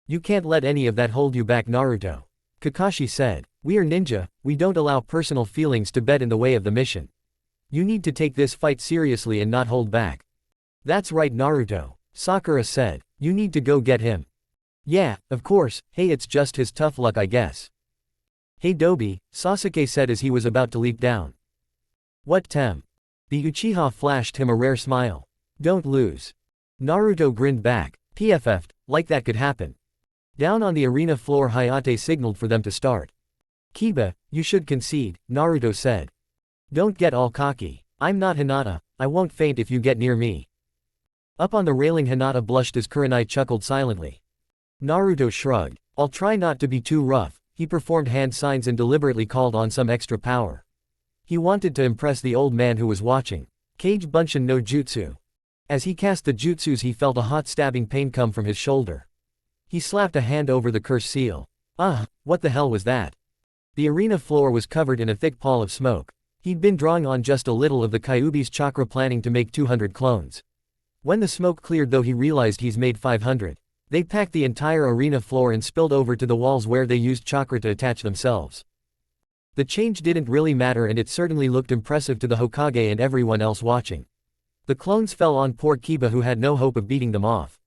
You can't let any of that hold you back Naruto. Kakashi said. We are ninja, we don't allow personal feelings to get in the way of the mission. You need to take this fight seriously and not hold back. That's right Naruto. Sakura said. You need to go get him. Yeah, of course, hey it's just his tough luck I guess. Hey Dobi, Sasuke said as he was about to leap down. What Tem? The Uchiha flashed him a rare smile. Don't lose. Naruto grinned back. PFF'd, like that could happen. Down on the arena floor Hayate signaled for them to start. Kiba, you should concede, Naruto said. Don't get all cocky. I'm not Hinata, I won't faint if you get near me. Up on the railing Hinata blushed as Kurenai chuckled silently. Naruto shrugged. I'll try not to be too rough. He performed hand signs and deliberately called on some extra power. He wanted to impress the old man who was watching. Kage Bunshin no Jutsu. As he cast the jutsus he felt a hot stabbing pain come from his shoulder. He slapped a hand over the curse seal. What the hell was that? The arena floor was covered in a thick pall of smoke. He'd been drawing on just a little of the Kyuubi's chakra planning to make 200 clones. When the smoke cleared though he realized he's made 500. They packed the entire arena floor and spilled over to the walls where they used chakra to attach themselves. The change didn't really matter and it certainly looked impressive to the Hokage and everyone else watching. The clones fell on poor Kiba who had no hope of beating them off.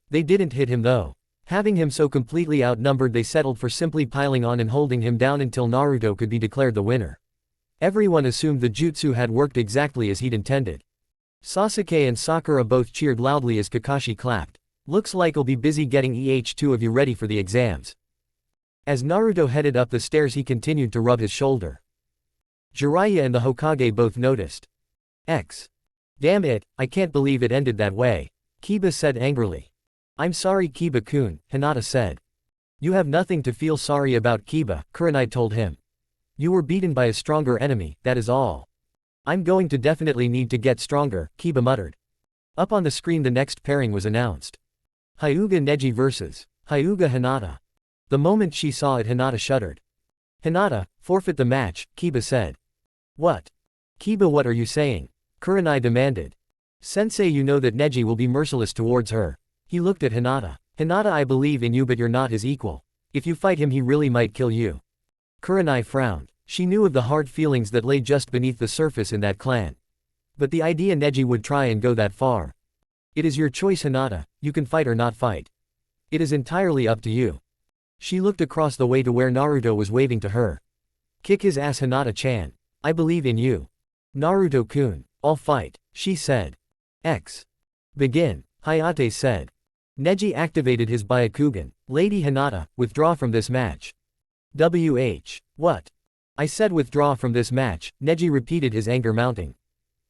They didn't hit him though. Having him so completely outnumbered they settled for simply piling on and holding him down until Naruto could be declared the winner. Everyone assumed the jutsu had worked exactly as he'd intended. Sasuke and Sakura both cheered loudly as Kakashi clapped. Looks like I'll be busy getting two of you ready for the exams. As Naruto headed up the stairs he continued to rub his shoulder. Jiraiya and the Hokage both noticed. Damn it, I can't believe it ended that way, Kiba said angrily. I'm sorry Kiba-kun, Hinata said. You have nothing to feel sorry about Kiba, Kurenai told him. You were beaten by a stronger enemy, that is all. I'm going to definitely need to get stronger, Kiba muttered. Up on the screen the next pairing was announced. Hyuga Neji vs. Hyuga Hinata. The moment she saw it Hinata shuddered. Hinata, forfeit the match, Kiba said. What? Kiba, what are you saying? Kurenai demanded. Sensei, you know that Neji will be merciless towards her. He looked at Hinata. Hinata, I believe in you but you're not his equal. If you fight him he really might kill you. Kurenai frowned. She knew of the hard feelings that lay just beneath the surface in that clan. But the idea Neji would try and go that far. It is your choice Hinata, you can fight or not fight. It is entirely up to you. She looked across the way to where Naruto was waving to her. Kick his ass Hinata-chan. I believe in you. Naruto-kun, I'll fight, she said. Begin, Hayate said. Neji activated his Byakugan. Lady Hinata, withdraw from this match. What? I said withdraw from this match, Neji repeated, his anger mounting.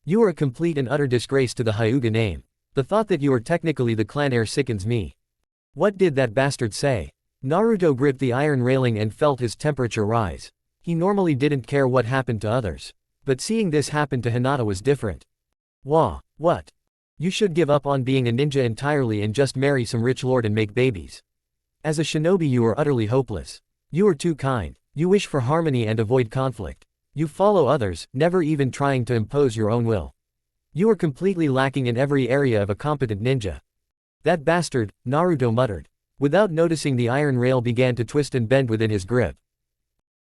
You are a complete and utter disgrace to the Hyuga name. The thought that you are technically the clan heir sickens me. What did that bastard say? Naruto gripped the iron railing and felt his temperature rise. He normally didn't care what happened to others. But seeing this happen to Hinata was different. What? You should give up on being a ninja entirely and just marry some rich lord and make babies. As a shinobi you are utterly hopeless. You are too kind. You wish for harmony and avoid conflict. You follow others, never even trying to impose your own will. You are completely lacking in every area of a competent ninja. That bastard, Naruto muttered. Without noticing the iron rail began to twist and bend within his grip.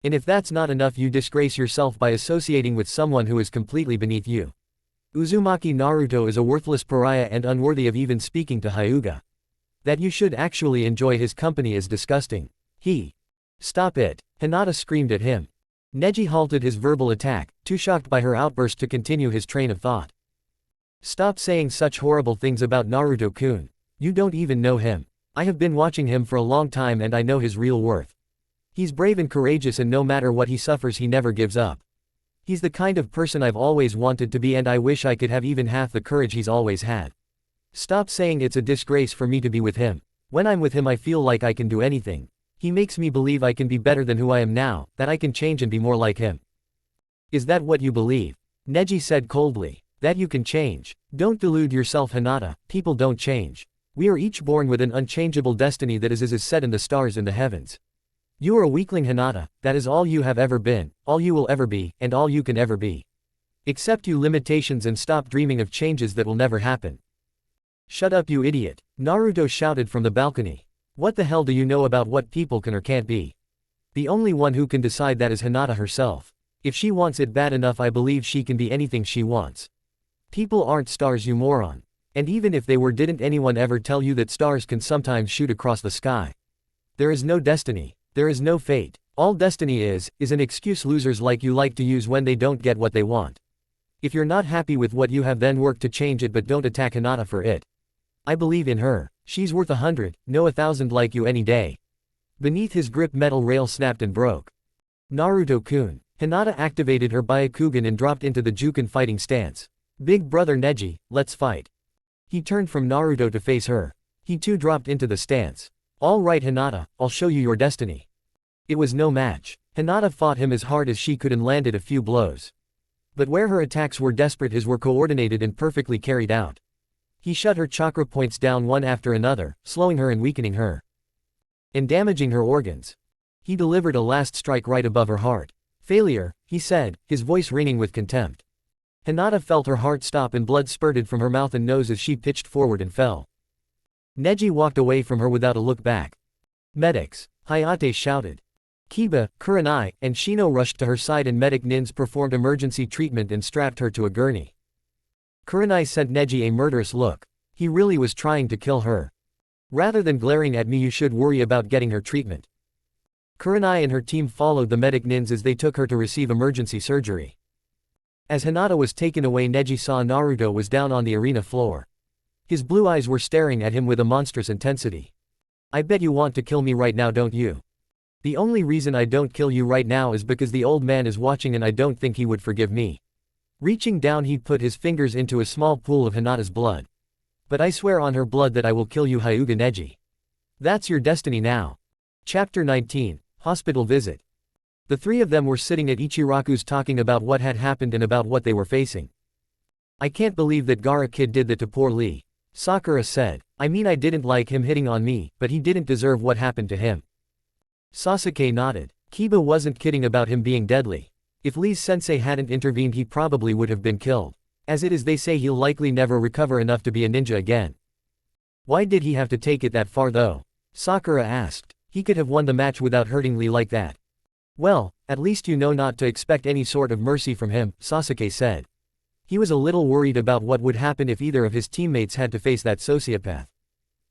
And if that's not enough you disgrace yourself by associating with someone who is completely beneath you. Uzumaki Naruto is a worthless pariah and unworthy of even speaking to Hyuga. That you should actually enjoy his company is disgusting. Stop it, Hinata screamed at him. Neji halted his verbal attack, too shocked by her outburst to continue his train of thought. Stop saying such horrible things about Naruto-kun. You don't even know him. I have been watching him for a long time and I know his real worth. He's brave and courageous and no matter what he suffers he never gives up. He's the kind of person I've always wanted to be and I wish I could have even half the courage he's always had. Stop saying it's a disgrace for me to be with him. When I'm with him I feel like I can do anything. He makes me believe I can be better than who I am now, that I can change and be more like him. Is that what you believe? Neji said coldly. That you can change? Don't delude yourself Hinata, people don't change. We are each born with an unchangeable destiny that is set in the stars in the heavens. You are a weakling Hinata, that is all you have ever been, all you will ever be, and all you can ever be. Accept your limitations and stop dreaming of changes that will never happen. Shut up you idiot, Naruto shouted from the balcony. What the hell do you know about what people can or can't be? The only one who can decide that is Hinata herself. If she wants it bad enough I believe she can be anything she wants. People aren't stars you moron. And even if they were didn't anyone ever tell you that stars can sometimes shoot across the sky? There is no destiny. There is no fate. All destiny is an excuse losers like you like to use when they don't get what they want. If you're not happy with what you have then work to change it but don't attack Hinata for it. I believe in her. She's worth 100, no 1,000 like you any day. Beneath his grip metal rail snapped and broke. Naruto-kun. Hinata activated her Byakugan and dropped into the Juken fighting stance. Big brother Neji, let's fight. He turned from Naruto to face her. He too dropped into the stance. All right Hinata, I'll show you your destiny. It was no match. Hinata fought him as hard as she could and landed a few blows. But where her attacks were desperate his were coordinated and perfectly carried out. He shut her chakra points down one after another, slowing her and weakening her. And damaging her organs. He delivered a last strike right above her heart. Failure, he said, his voice ringing with contempt. Hinata felt her heart stop and blood spurted from her mouth and nose as she pitched forward and fell. Neji walked away from her without a look back. Medics, Hayate shouted. Kiba, Kurenai, and Shino rushed to her side and medic nins performed emergency treatment and strapped her to a gurney. Kurenai sent Neji a murderous look. He really was trying to kill her. Rather than glaring at me you should worry about getting her treatment. Kurenai and her team followed the medic nins as they took her to receive emergency surgery. As Hinata was taken away Neji saw Naruto was down on the arena floor. His blue eyes were staring at him with a monstrous intensity. I bet you want to kill me right now, don't you? The only reason I don't kill you right now is because the old man is watching and I don't think he would forgive me. Reaching down, he put his fingers into a small pool of Hinata's blood. But I swear on her blood that I will kill you, Hyuga Neji. That's your destiny now. Chapter 19, Hospital Visit. The three of them were sitting at Ichiraku's talking about what had happened and about what they were facing. I can't believe that Gaara-kid did that to poor Lee, Sakura said. I mean, I didn't like him hitting on me, but he didn't deserve what happened to him. Sasuke nodded. Kiba wasn't kidding about him being deadly. If Lee's sensei hadn't intervened, he probably would have been killed. As it is, they say he'll likely never recover enough to be a ninja again. Why did he have to take it that far though? Sakura asked. He could have won the match without hurting Lee like that. Well, at least you know not to expect any sort of mercy from him, Sasuke said. He was a little worried about what would happen if either of his teammates had to face that sociopath.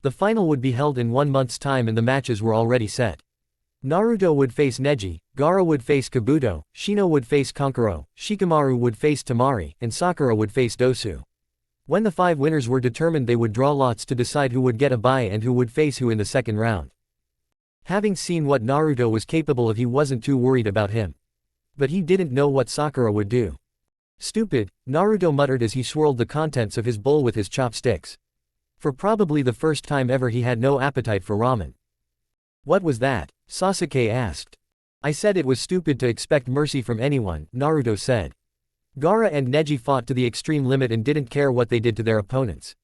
The final would be held in 1 month's time and the matches were already set. Naruto would face Neji, Gaara would face Kabuto, Shino would face Kankuro, Shikamaru would face Temari, and Sakura would face Dosu. When the 5 winners were determined, they would draw lots to decide who would get a bye and who would face who in the second round. Having seen what Naruto was capable of, he wasn't too worried about him. But he didn't know what Sakura would do. Stupid, Naruto muttered as he swirled the contents of his bowl with his chopsticks. For probably the first time ever, he had no appetite for ramen. What was that? Sasuke asked. I said it was stupid to expect mercy from anyone, Naruto said. Gaara and Neji fought to the extreme limit and didn't care what they did to their opponents.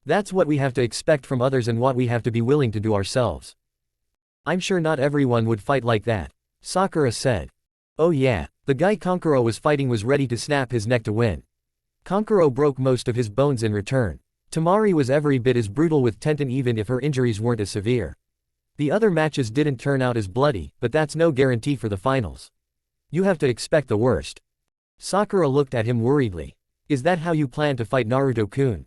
That's what we have to expect from others and what we have to be willing to do ourselves. I'm sure not everyone would fight like that, Sakura said. Oh yeah, the guy Kankuro was fighting was ready to snap his neck to win. Kankuro broke most of his bones in return. Temari was every bit as brutal with Tenten, even if her injuries weren't as severe. The other matches didn't turn out as bloody, but that's no guarantee for the finals. You have to expect the worst. Sakura looked at him worriedly. Is that how you plan to fight Naruto-kun?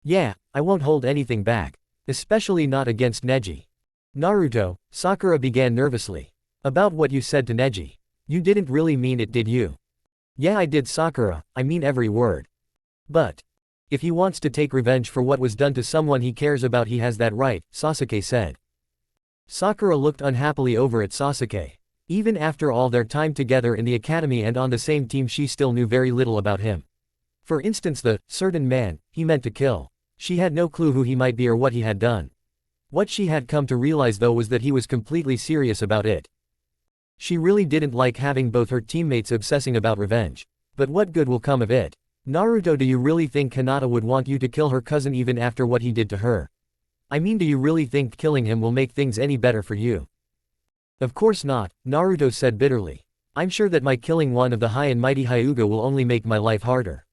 Yeah, I won't hold anything back. Especially not against Neji. Naruto, Sakura began nervously. About what you said to Neji. You didn't really mean it, did you? Yeah, I did, Sakura, I mean every word. But if he wants to take revenge for what was done to someone he cares about, he has that right, Sasuke said. Sakura looked unhappily over at Sasuke. Even after all their time together in the academy and on the same team, she still knew very little about him. For instance, the certain man he meant to kill. She had no clue who he might be or what he had done. What she had come to realize though was that he was completely serious about it. She really didn't like having both her teammates obsessing about revenge. But what good will come of it? Naruto, do you really think Hinata would want you to kill her cousin even after what he did to her? I mean, do you really think killing him will make things any better for you? Of course not, Naruto said bitterly. I'm sure that my killing one of the high and mighty Hyuga will only make my life harder.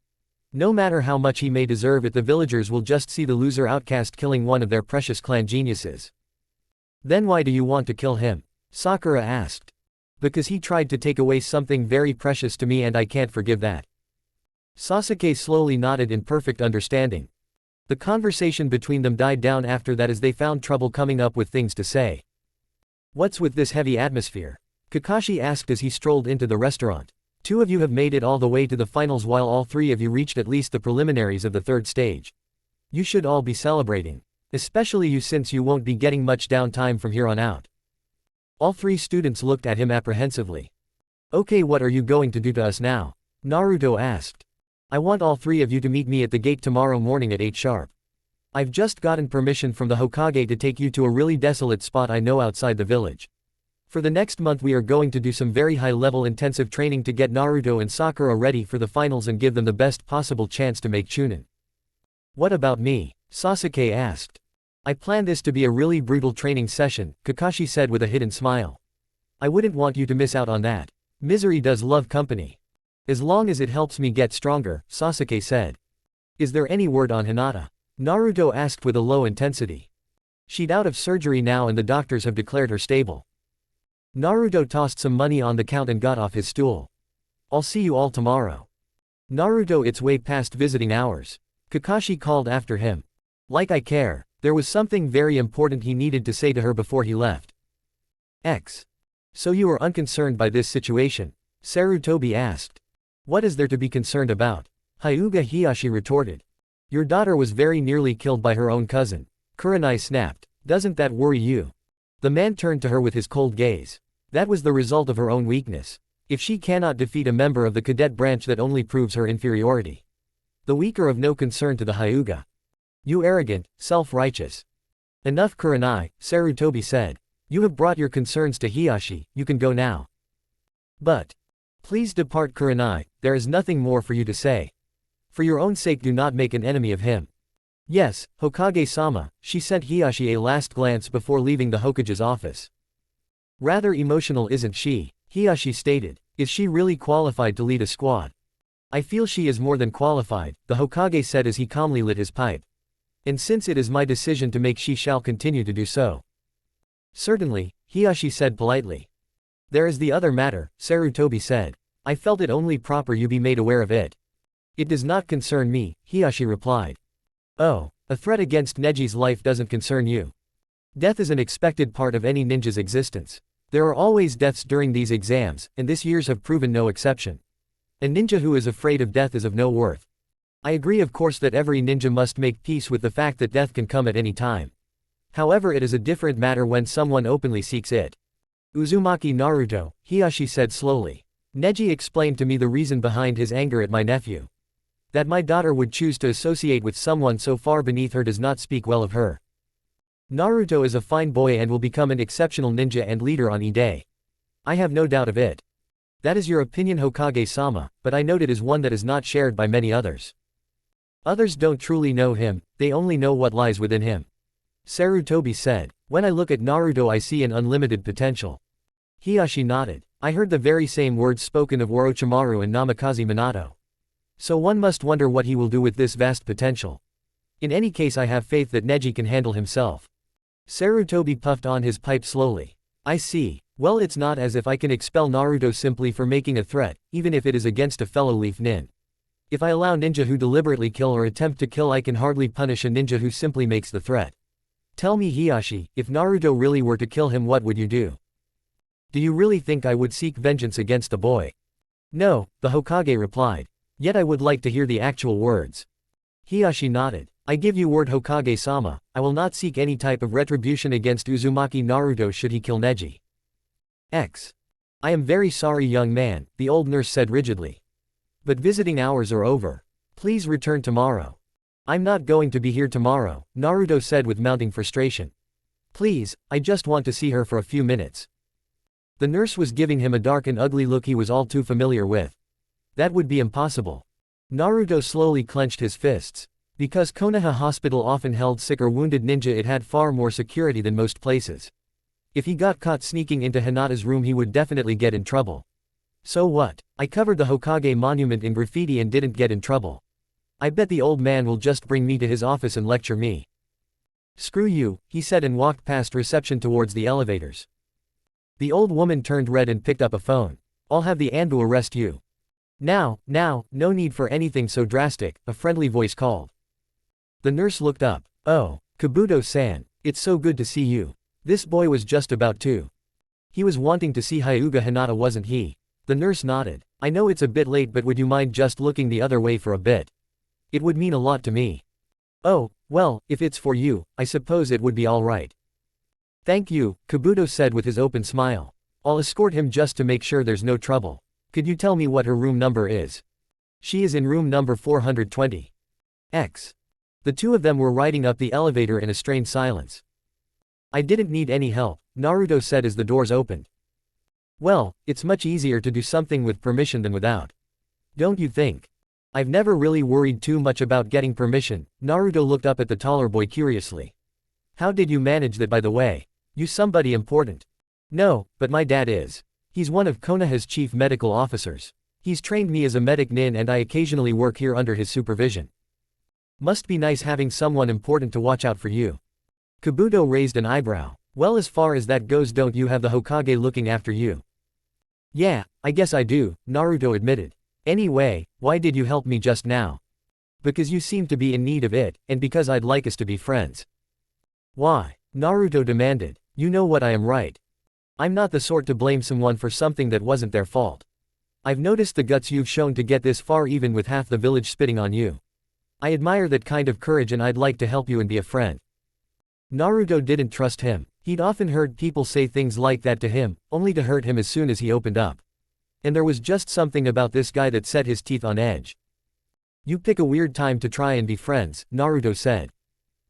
No matter how much he may deserve it, the villagers will just see the loser outcast killing one of their precious clan geniuses. Then why do you want to kill him? Sakura asked. Because he tried to take away something very precious to me and I can't forgive that. Sasuke slowly nodded in perfect understanding. The conversation between them died down after that as they found trouble coming up with things to say. What's with this heavy atmosphere? Kakashi asked as he strolled into the restaurant. 2 of you have made it all the way to the finals while all 3 of you reached at least the preliminaries of the 3rd stage. You should all be celebrating. Especially you, since you won't be getting much downtime from here on out. All 3 students looked at him apprehensively. Okay, what are you going to do to us now? Naruto asked. I want all 3 of you to meet me at the gate tomorrow morning at 8 sharp. I've just gotten permission from the Hokage to take you to a really desolate spot I know outside the village. For the next month we are going to do some very high-level intensive training to get Naruto and Sakura ready for the finals and give them the best possible chance to make Chunin. What about me? Sasuke asked. I plan this to be a really brutal training session, Kakashi said with a hidden smile. I wouldn't want you to miss out on that. Misery does love company. As long as it helps me get stronger, Sasuke said. Is there any word on Hinata? Naruto asked with a low intensity. She's out of surgery now and the doctors have declared her stable. Naruto tossed some money on the count and got off his stool. I'll see you all tomorrow. Naruto, it's way past visiting hours. Kakashi called after him. Like I care. There was something very important he needed to say to her before he left. So you are unconcerned by this situation? Sarutobi asked. What is there to be concerned about? Hyuga Hiyashi retorted. Your daughter was very nearly killed by her own cousin. Kurenai snapped. Doesn't that worry you? The man turned to her with his cold gaze. That was the result of her own weakness. If she cannot defeat a member of the cadet branch, that only proves her inferiority. The weak are of no concern to the Hyuga. You arrogant, self-righteous. Enough Kurenai, Sarutobi said. You have brought your concerns to Hiyashi, you can go now. But. Please depart Kurenai, there is nothing more for you to say. For your own sake do not make an enemy of him. Yes, Hokage-sama, she sent Hiyashi a last glance before leaving the Hokage's office. Rather emotional isn't she? Hiyashi stated. Is she really qualified to lead a squad? I feel she is more than qualified, the Hokage said as he calmly lit his pipe. And since it is my decision to make, she shall continue to do so. Certainly, Hiyashi said politely. There is the other matter, Sarutobi said. I felt it only proper you be made aware of it. It does not concern me, Hiyashi replied. Oh, a threat against Neji's life doesn't concern you. Death is an expected part of any ninja's existence. There are always deaths during these exams, and this year's have proven no exception. A ninja who is afraid of death is of no worth. I agree of course that every ninja must make peace with the fact that death can come at any time. However, it is a different matter when someone openly seeks it. Uzumaki Naruto, Hiyashi said slowly. Neji explained to me the reason behind his anger at my nephew. That my daughter would choose to associate with someone so far beneath her does not speak well of her. Naruto is a fine boy and will become an exceptional ninja and leader on E-Day. I have no doubt of it. That is your opinion, Hokage-sama, but I note it is one that is not shared by many others. Others don't truly know him, they only know what lies within him. Sarutobi said. When I look at Naruto I see an unlimited potential. Hiyashi nodded. I heard the very same words spoken of Orochimaru and Namikaze Minato. So one must wonder what he will do with this vast potential. In any case, I have faith that Neji can handle himself. Sarutobi puffed on his pipe slowly. I see. Well, it's not as if I can expel Naruto simply for making a threat, even if it is against a fellow Leaf Nin. If I allow ninja who deliberately kill or attempt to kill, I can hardly punish a ninja who simply makes the threat. Tell me, Hiyashi, if Naruto really were to kill him, what would you do? Do you really think I would seek vengeance against the boy? No, the Hokage replied. Yet I would like to hear the actual words. Hiyashi nodded. I give you word, Hokage-sama, I will not seek any type of retribution against Uzumaki Naruto should he kill Neji. I am very sorry, young man, the old nurse said rigidly. But visiting hours are over. Please return tomorrow. I'm not going to be here tomorrow, Naruto said with mounting frustration. Please, I just want to see her for a few minutes. The nurse was giving him a dark and ugly look he was all too familiar with. That would be impossible. Naruto slowly clenched his fists. Because Konoha Hospital often held sick or wounded ninja, it had far more security than most places. If he got caught sneaking into Hinata's room, he would definitely get in trouble. So what? I covered the Hokage monument in graffiti and didn't get in trouble. I bet the old man will just bring me to his office and lecture me. Screw you, he said and walked past reception towards the elevators. The old woman turned red and picked up a phone. I'll have the Anbu arrest you. Now, no need for anything so drastic, a friendly voice called. The nurse looked up. Oh, Kabuto-san, it's so good to see you. This boy was just about to. He was wanting to see Hyuga Hinata, wasn't he? The nurse nodded. I know it's a bit late, but would you mind just looking the other way for a bit? It would mean a lot to me. Oh, well, if it's for you, I suppose it would be all right. Thank you, Kabuto said with his open smile. I'll escort him just to make sure there's no trouble. Could you tell me what her room number is? She is in room number 420. The two of them were riding up the elevator in a strained silence. I didn't need any help, Naruto said as the doors opened. Well, it's much easier to do something with permission than without. Don't you think? I've never really worried too much about getting permission, Naruto looked up at the taller boy curiously. How did you manage that, by the way? You somebody important? No, but my dad is. He's one of Konoha's chief medical officers. He's trained me as a medic nin and I occasionally work here under his supervision. Must be nice having someone important to watch out for you. Kabuto raised an eyebrow. Well, as far as that goes, don't you have the Hokage looking after you? Yeah, I guess I do, Naruto admitted. Anyway, why did you help me just now? Because you seem to be in need of it, and because I'd like us to be friends. Why? Naruto demanded. You know what, I am right. I'm not the sort to blame someone for something that wasn't their fault. I've noticed the guts you've shown to get this far, even with half the village spitting on you. I admire that kind of courage and I'd like to help you and be a friend. Naruto didn't trust him. He'd often heard people say things like that to him, only to hurt him as soon as he opened up. And there was just something about this guy that set his teeth on edge. You pick a weird time to try and be friends, Naruto said.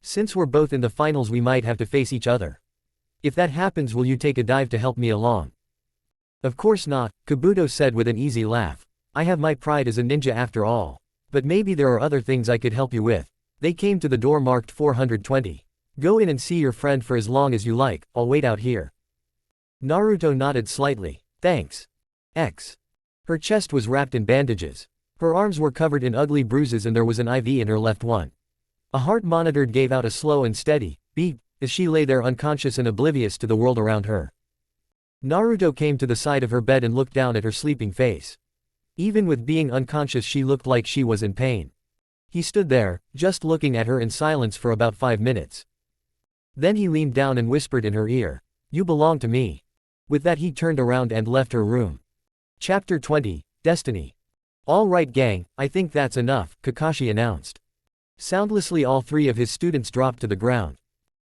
Since we're both in the finals we might have to face each other. If that happens, will you take a dive to help me along? Of course not, Kabuto said with an easy laugh. I have my pride as a ninja after all. But maybe there are other things I could help you with. They came to the door marked 420. Go in and see your friend for as long as you like, I'll wait out here. Naruto nodded slightly. Thanks. Her chest was wrapped in bandages. Her arms were covered in ugly bruises and there was an IV in her left one. A heart monitored gave out a slow and steady beep as she lay there unconscious and oblivious to the world around her. Naruto came to the side of her bed and looked down at her sleeping face. Even with being unconscious she looked like she was in pain. He stood there, just looking at her in silence for about 5 minutes. Then he leaned down and whispered in her ear. You belong to me. With that he turned around and left her room. Chapter 20, Destiny. All right gang, I think that's enough, Kakashi announced. Soundlessly all 3 of his students dropped to the ground.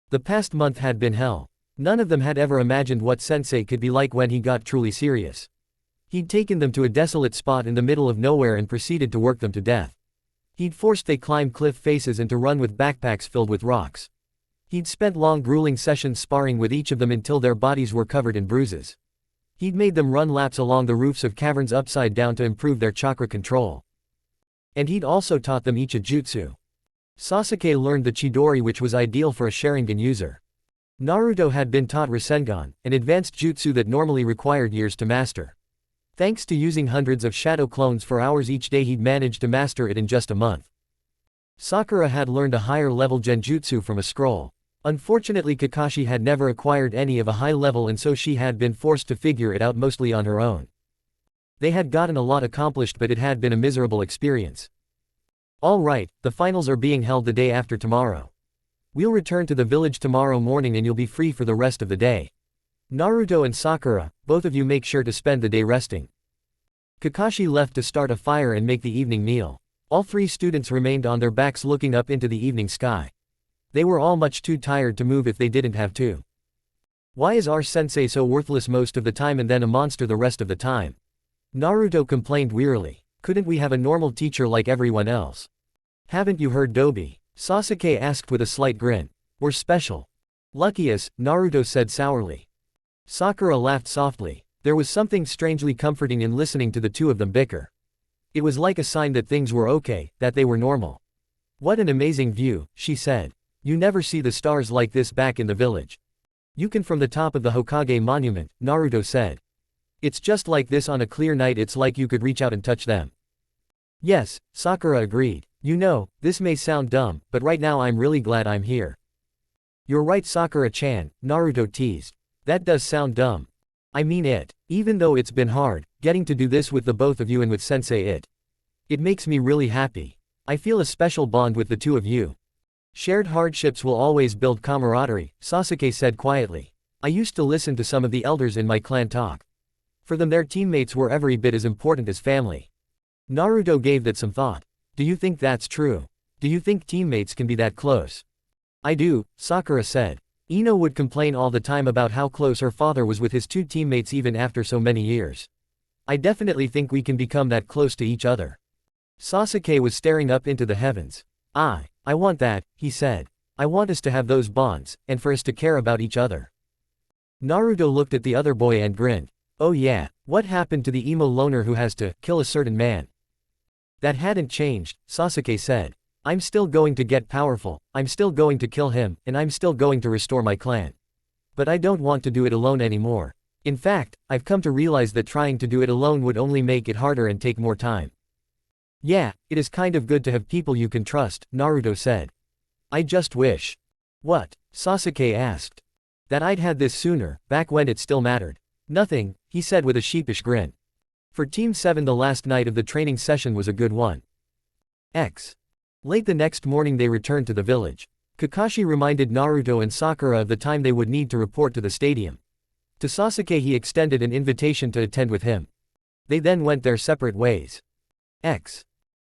The past month had been hell. None of them had ever imagined what sensei could be like when he got truly serious. He'd taken them to a desolate spot in the middle of nowhere and proceeded to work them to death. He'd forced they climb cliff faces and to run with backpacks filled with rocks. He'd spent long grueling sessions sparring with each of them until their bodies were covered in bruises. He'd made them run laps along the roofs of caverns upside down to improve their chakra control. And he'd also taught them each a jutsu. Sasuke learned the Chidori, which was ideal for a Sharingan user. Naruto had been taught rasengan, an advanced jutsu that normally required years to master. Thanks to using hundreds of shadow clones for hours each day he'd managed to master it in just a month. Sakura had learned a higher level genjutsu from a scroll. Unfortunately Kakashi had never acquired any of a high level and so she had been forced to figure it out mostly on her own. They had gotten a lot accomplished but it had been a miserable experience. Alright, the finals are being held the day after tomorrow. We'll return to the village tomorrow morning and you'll be free for the rest of the day. Naruto and Sakura, both of you make sure to spend the day resting. Kakashi left to start a fire and make the evening meal. All 3 students remained on their backs looking up into the evening sky. They were all much too tired to move if they didn't have to. Why is our sensei so worthless most of the time and then a monster the rest of the time? Naruto complained wearily. Couldn't we have a normal teacher like everyone else? Haven't you heard Dobi? Sasuke asked with a slight grin. We're special. Lucky us, Naruto said sourly. Sakura laughed softly. There was something strangely comforting in listening to the 2 of them bicker. It was like a sign that things were okay, that they were normal. What an amazing view, she said. You never see the stars like this back in the village. You can from the top of the Hokage monument, Naruto said. It's just like this on a clear night, it's like you could reach out and touch them. Yes, Sakura agreed. You know, this may sound dumb, but right now I'm really glad I'm here. You're right Sakura-chan, Naruto teased. That does sound dumb. I mean it. Even though it's been hard, getting to do this with the both of you and with sensei it makes me really happy. I feel a special bond with the 2 of you. Shared hardships will always build camaraderie, Sasuke said quietly. I used to listen to some of the elders in my clan talk. For them their teammates were every bit as important as family. Naruto gave that some thought. Do you think that's true? Do you think teammates can be that close? I do, Sakura said. Ino would complain all the time about how close her father was with his 2 teammates even after so many years. I definitely think we can become that close to each other. Sasuke was staring up into the heavens. I want that, he said. I want us to have those bonds, and for us to care about each other. Naruto looked at the other boy and grinned. Oh yeah, what happened to the emo loner who has to kill a certain man? That hadn't changed, Sasuke said. I'm still going to get powerful, I'm still going to kill him, and I'm still going to restore my clan. But I don't want to do it alone anymore. In fact, I've come to realize that trying to do it alone would only make it harder and take more time. Yeah, it is kind of good to have people you can trust, Naruto said. I just wish. What? Sasuke asked. That I'd had this sooner, back when it still mattered. Nothing, he said with a sheepish grin. For Team 7 the last night of the training session was a good one. Late the next morning they returned to the village. Kakashi reminded Naruto and Sakura of the time they would need to report to the stadium. To Sasuke he extended an invitation to attend with him. They then went their separate ways.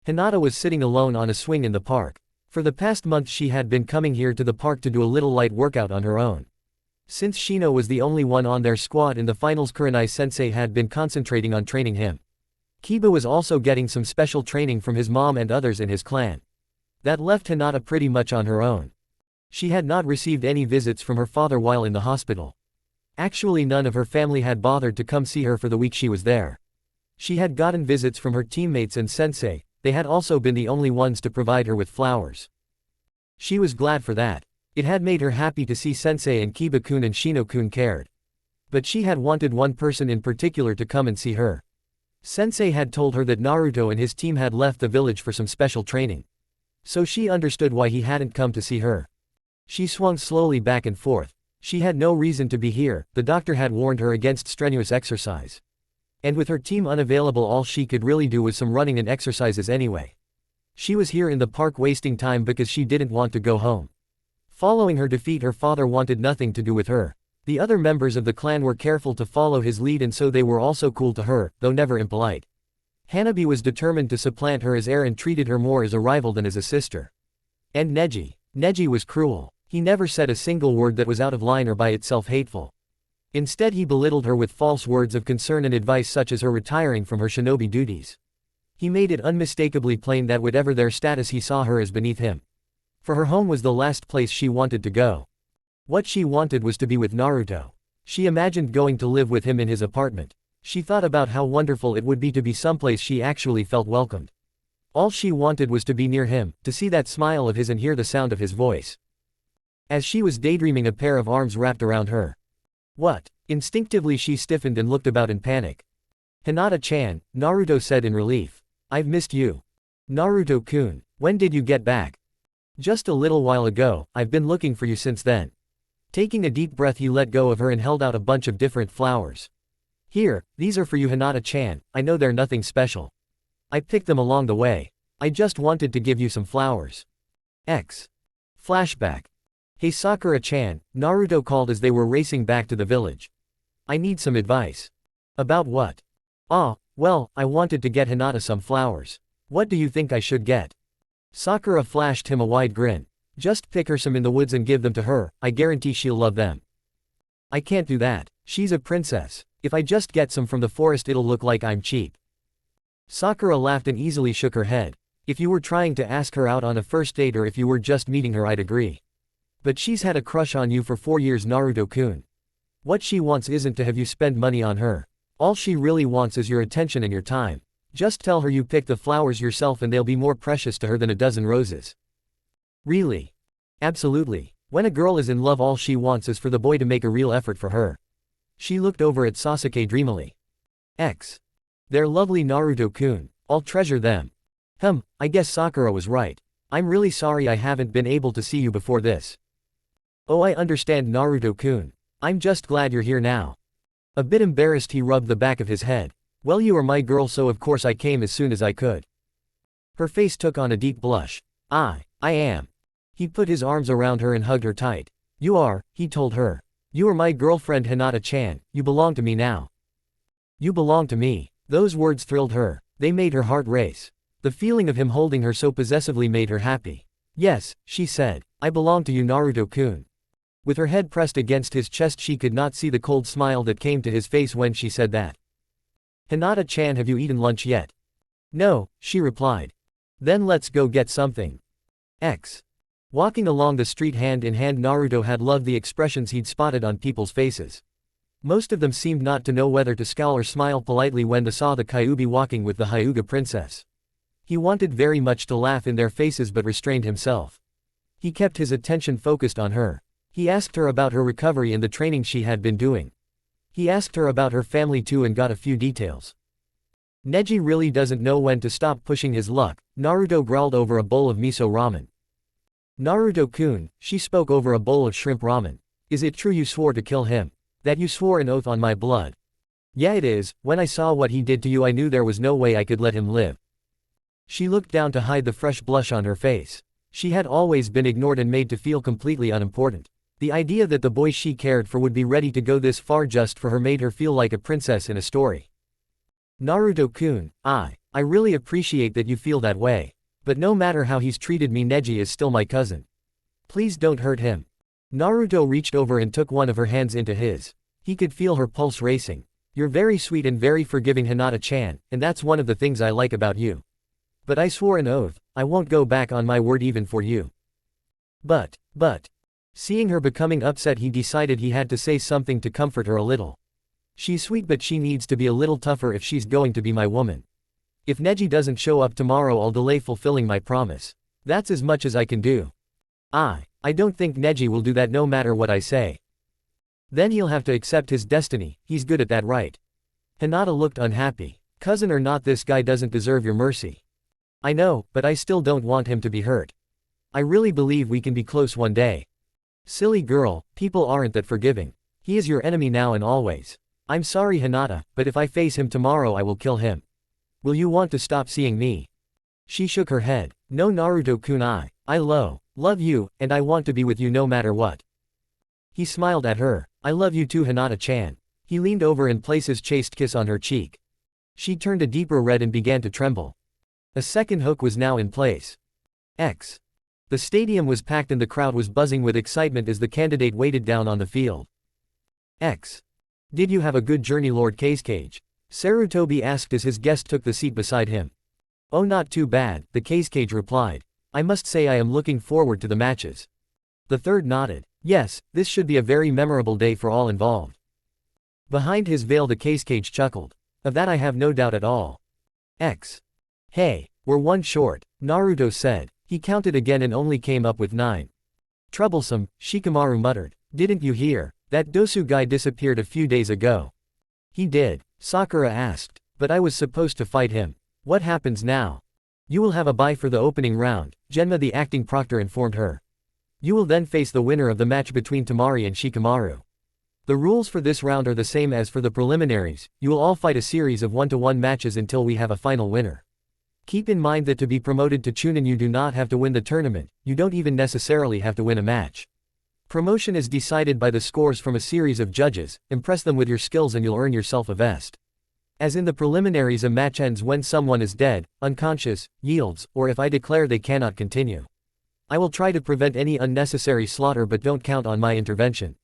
Hinata was sitting alone on a swing in the park. For the past month she had been coming here to the park to do a little light workout on her own. Since Shino was the only one on their squad in the finals, Kurenai-sensei had been concentrating on training him. Kiba was also getting some special training from his mom and others in his clan. That left Hinata pretty much on her own. She had not received any visits from her father while in the hospital. Actually, none of her family had bothered to come see her for the week she was there. She had gotten visits from her teammates and sensei. They had also been the only ones to provide her with flowers. She was glad for that. It had made her happy to see Sensei and Kiba-kun and Shino-kun cared. But she had wanted one person in particular to come and see her. Sensei had told her that Naruto and his team had left the village for some special training. So she understood why he hadn't come to see her. She swung slowly back and forth. She had no reason to be here, the doctor had warned her against strenuous exercise. And with her team unavailable, all she could really do was some running and exercises anyway. She was here in the park wasting time because she didn't want to go home. Following her defeat, her father wanted nothing to do with her. The other members of the clan were careful to follow his lead, and so they were also cool to her, though never impolite. Hanabi was determined to supplant her as heir and treated her more as a rival than as a sister. And Neji was cruel. He never said a single word that was out of line or by itself hateful. Instead, he belittled her with false words of concern and advice, such as her retiring from her shinobi duties. He made it unmistakably plain that whatever their status, he saw her as beneath him. For her home was the last place she wanted to go. What she wanted was to be with Naruto. She imagined going to live with him in his apartment. She thought about how wonderful it would be to be someplace she actually felt welcomed. All she wanted was to be near him, to see that smile of his and hear the sound of his voice. As she was daydreaming, a pair of arms wrapped around her. What? Instinctively she stiffened and looked about in panic. Hinata-chan, Naruto said in relief. I've missed you. Naruto-kun, when did you get back? Just a little while ago, I've been looking for you since then. Taking a deep breath, he let go of her and held out a bunch of different flowers. Here, these are for you, Hinata-chan. I know they're nothing special. I picked them along the way. I just wanted to give you some flowers. Flashback. Hey Sakura-chan, Naruto called as they were racing back to the village. I need some advice. About what? Well, I wanted to get Hinata some flowers. What do you think I should get? Sakura flashed him a wide grin. Just pick her some in the woods and give them to her, I guarantee she'll love them. I can't do that. She's a princess. If I just get some from the forest, it'll look like I'm cheap. Sakura laughed and easily shook her head. If you were trying to ask her out on a first date, or if you were just meeting her, I'd agree. But she's had a crush on you for 4 years, Naruto-kun. What she wants isn't to have you spend money on her. All she really wants is your attention and your time. Just tell her you pick the flowers yourself and they'll be more precious to her than a dozen roses. Really? Absolutely. When a girl is in love, all she wants is for the boy to make a real effort for her. She looked over at Sasuke dreamily. They're lovely, Naruto-kun. I'll treasure them. I guess Sakura was right. I'm really sorry I haven't been able to see you before this. Oh, I understand, Naruto-kun. I'm just glad you're here now. A bit embarrassed, he rubbed the back of his head. Well, you are my girl, so of course I came as soon as I could. Her face took on a deep blush. I am. He put his arms around her and hugged her tight. You are, he told her. You are my girlfriend, Hinata-chan. You belong to me now. You belong to me. Those words thrilled her. They made her heart race. The feeling of him holding her so possessively made her happy. Yes, she said. I belong to you, Naruto-kun. With her head pressed against his chest, she could not see the cold smile that came to his face when she said that. Hinata-chan, have you eaten lunch yet? No, she replied. Then let's go get something. Walking along the street hand in hand, Naruto had loved the expressions he'd spotted on people's faces. Most of them seemed not to know whether to scowl or smile politely when they saw the Kyuubi walking with the Hyuga princess. He wanted very much to laugh in their faces but restrained himself. He kept his attention focused on her. He asked her about her recovery and the training she had been doing. He asked her about her family too and got a few details. Neji really doesn't know when to stop pushing his luck, Naruto growled over a bowl of miso ramen. Naruto-kun, she spoke over a bowl of shrimp ramen. Is it true you swore to kill him? That you swore an oath on my blood? Yeah, it is. When I saw what he did to you, I knew there was no way I could let him live. She looked down to hide the fresh blush on her face. She had always been ignored and made to feel completely unimportant. The idea that the boy she cared for would be ready to go this far just for her made her feel like a princess in a story. Naruto-kun, I really appreciate that you feel that way. But no matter how he's treated me, Neji is still my cousin. Please don't hurt him. Naruto reached over and took one of her hands into his. He could feel her pulse racing. You're very sweet and very forgiving, Hinata-chan, and that's one of the things I like about you. But I swore an oath, I won't go back on my word even for you. But. Seeing her becoming upset, he decided he had to say something to comfort her a little. She's sweet, but she needs to be a little tougher if she's going to be my woman. If Neji doesn't show up tomorrow, I'll delay fulfilling my promise. That's as much as I can do. I don't think Neji will do that no matter what I say. Then he'll have to accept his destiny, he's good at that, right? Hinata looked unhappy. Cousin or not, this guy doesn't deserve your mercy. I know, but I still don't want him to be hurt. I really believe we can be close one day. Silly girl, people aren't that forgiving. He is your enemy now and always. I'm sorry, Hinata, but if I face him tomorrow, I will kill him. Will you want to stop seeing me? She shook her head. No, Naruto-kun, I love you, and I want to be with you no matter what. He smiled at her. I love you too, Hinata-chan. He leaned over and placed his chaste kiss on her cheek. She turned a deeper red and began to tremble. A second hook was now in place. The stadium was packed and the crowd was buzzing with excitement as the candidate waited down on the field. Did you have a good journey, Lord Kazekage? Sarutobi asked as his guest took the seat beside him. Oh, not too bad, the Kazekage replied. I must say I am looking forward to the matches. The third nodded. Yes, this should be a very memorable day for all involved. Behind his veil, the Kazekage chuckled. Of that I have no doubt at all. Hey, we're one short, Naruto said. He counted again and only came up with 9. Troublesome, Shikamaru muttered. Didn't you hear? That Dosu guy disappeared a few days ago. He did, Sakura asked. But I was supposed to fight him. What happens now? You will have a bye for the opening round, Genma the acting proctor informed her. You will then face the winner of the match between Temari and Shikamaru. The rules for this round are the same as for the preliminaries. You will all fight a series of 1-to-1 matches until we have a final winner. Keep in mind that to be promoted to Chunin you do not have to win the tournament, you don't even necessarily have to win a match. Promotion is decided by the scores from a series of judges. Impress them with your skills and you'll earn yourself a vest. As in the preliminaries, a match ends when someone is dead, unconscious, yields, or if I declare they cannot continue. I will try to prevent any unnecessary slaughter, but don't count on my intervention.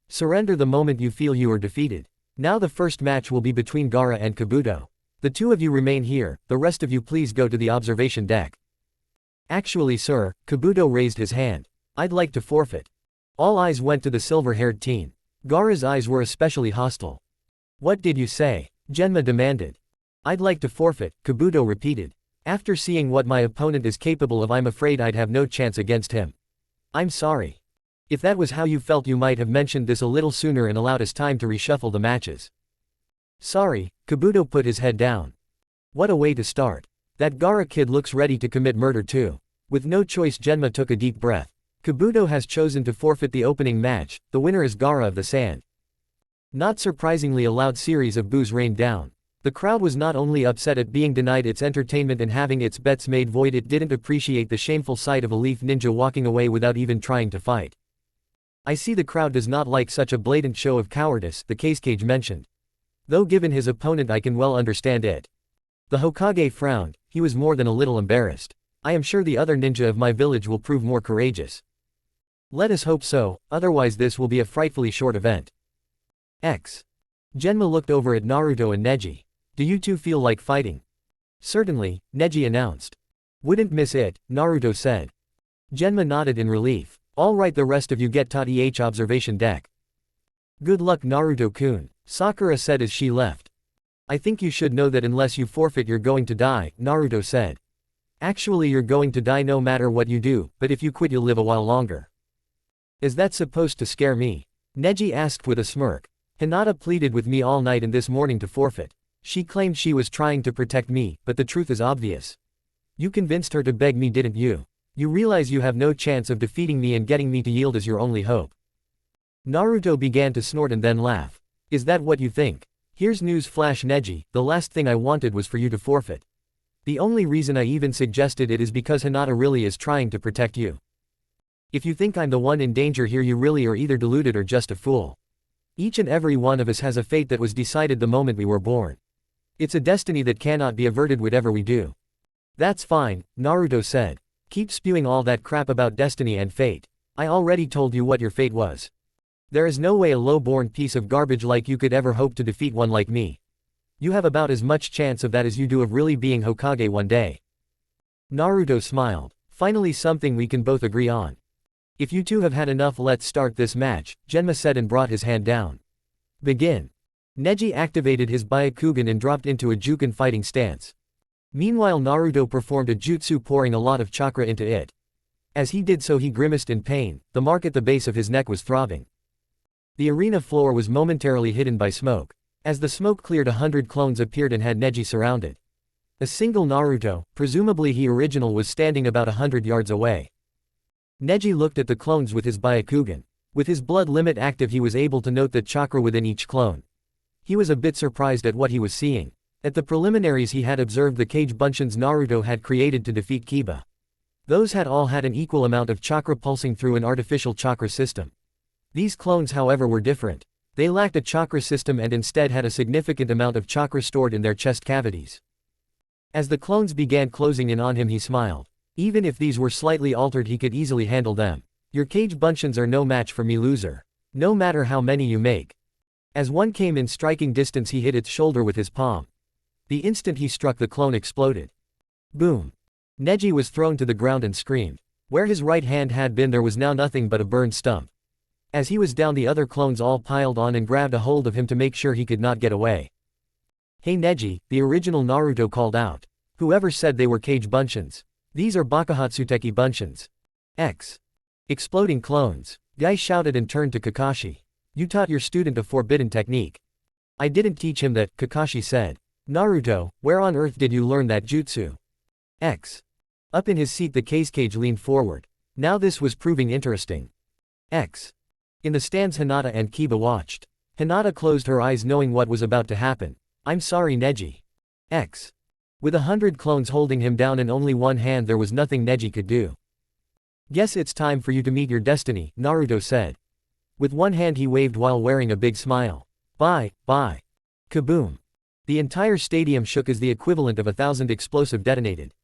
Surrender the moment you feel you are defeated. Now the first match will be between Gaara and Kabuto. The two of you remain here, the rest of you please go to the observation deck. Actually, sir, Kabuto raised his hand. I'd like to forfeit. All eyes went to the silver-haired teen. Gaara's eyes were especially hostile. What did you say? Genma demanded. I'd like to forfeit, Kabuto repeated. After seeing what my opponent is capable of, I'm afraid I'd have no chance against him. I'm sorry. If that was how you felt, you might have mentioned this a little sooner and allowed us time to reshuffle the matches. Sorry, Kabuto put his head down. What a way to start. That Gaara kid looks ready to commit murder too. With no choice, Genma took a deep breath. Kabuto has chosen to forfeit the opening match. The winner is Gaara of the Sand. Not surprisingly, a loud series of boos rained down. The crowd was not only upset at being denied its entertainment and having its bets made void, it didn't appreciate the shameful sight of a leaf ninja walking away without even trying to fight. I see the crowd does not like such a blatant show of cowardice, the Kazekage mentioned. Though given his opponent, I can well understand it. The Hokage frowned. He was more than a little embarrassed. I am sure the other ninja of my village will prove more courageous. Let us hope so, otherwise this will be a frightfully short event. Genma looked over at Naruto and Neji. Do you two feel like fighting? Certainly, Neji announced. Wouldn't miss it, Naruto said. Genma nodded in relief. All right, the rest of you get to the observation deck. Good luck, Naruto-kun, Sakura said as she left. I think you should know that unless you forfeit you're going to die, Naruto said. Actually, you're going to die no matter what you do, but if you quit you'll live a while longer. Is that supposed to scare me? Neji asked with a smirk. Hinata pleaded with me all night and this morning to forfeit. She claimed she was trying to protect me, but the truth is obvious. You convinced her to beg me, didn't you? You realize you have no chance of defeating me, and getting me to yield is your only hope. Naruto began to snort and then laugh. Is that what you think? Here's news flash, Neji, the last thing I wanted was for you to forfeit. The only reason I even suggested it is because Hinata really is trying to protect you. If you think I'm the one in danger here, you really are either deluded or just a fool. Each and every one of us has a fate that was decided the moment we were born. It's a destiny that cannot be averted whatever we do. That's fine, Naruto said. Keep spewing all that crap about destiny and fate. I already told you what your fate was. There is no way a low-born piece of garbage like you could ever hope to defeat one like me. You have about as much chance of that as you do of really being Hokage one day. Naruto smiled. Finally something we can both agree on. If you two have had enough, let's start this match, Genma said and brought his hand down. Begin. Neji activated his Byakugan and dropped into a Juken fighting stance. Meanwhile Naruto performed a jutsu pouring a lot of chakra into it. As he did so he grimaced in pain, the mark at the base of his neck was throbbing. The arena floor was momentarily hidden by smoke. As the smoke cleared 100 clones appeared and had Neji surrounded. A single Naruto, presumably he original, was standing about 100 yards away. Neji looked at the clones with his Byakugan. With his blood limit active he was able to note the chakra within each clone. He was a bit surprised at what he was seeing. At the preliminaries he had observed the cage bunshin Naruto had created to defeat Kiba. Those had all had an equal amount of chakra pulsing through an artificial chakra system. These clones however were different. They lacked a chakra system and instead had a significant amount of chakra stored in their chest cavities. As the clones began closing in on him he smiled. Even if these were slightly altered he could easily handle them. Your cage bunshins are no match for me, loser. No matter how many you make. As one came in striking distance he hit its shoulder with his palm. The instant he struck the clone exploded. Boom. Neji was thrown to the ground and screamed. Where his right hand had been there was now nothing but a burned stump. As he was down the other clones all piled on and grabbed a hold of him to make sure he could not get away. Hey Neji, the original Naruto called out. Whoever said they were cage bunshins? These are Bakuhatsuteki bunshins. X. Exploding clones. Guy shouted and turned to Kakashi. You taught your student a forbidden technique. I didn't teach him that, Kakashi said. Naruto, where on earth did you learn that jutsu? X. Up in his seat the cage leaned forward. Now this was proving interesting. X. In the stands Hinata and Kiba watched. Hinata closed her eyes knowing what was about to happen. I'm sorry Neji. X. With 100 clones holding him down and only one hand there was nothing Neji could do. Guess it's time for you to meet your destiny, Naruto said. With one hand he waved while wearing a big smile. Bye. Kaboom. The entire stadium shook as the equivalent of 1,000 explosive detonated.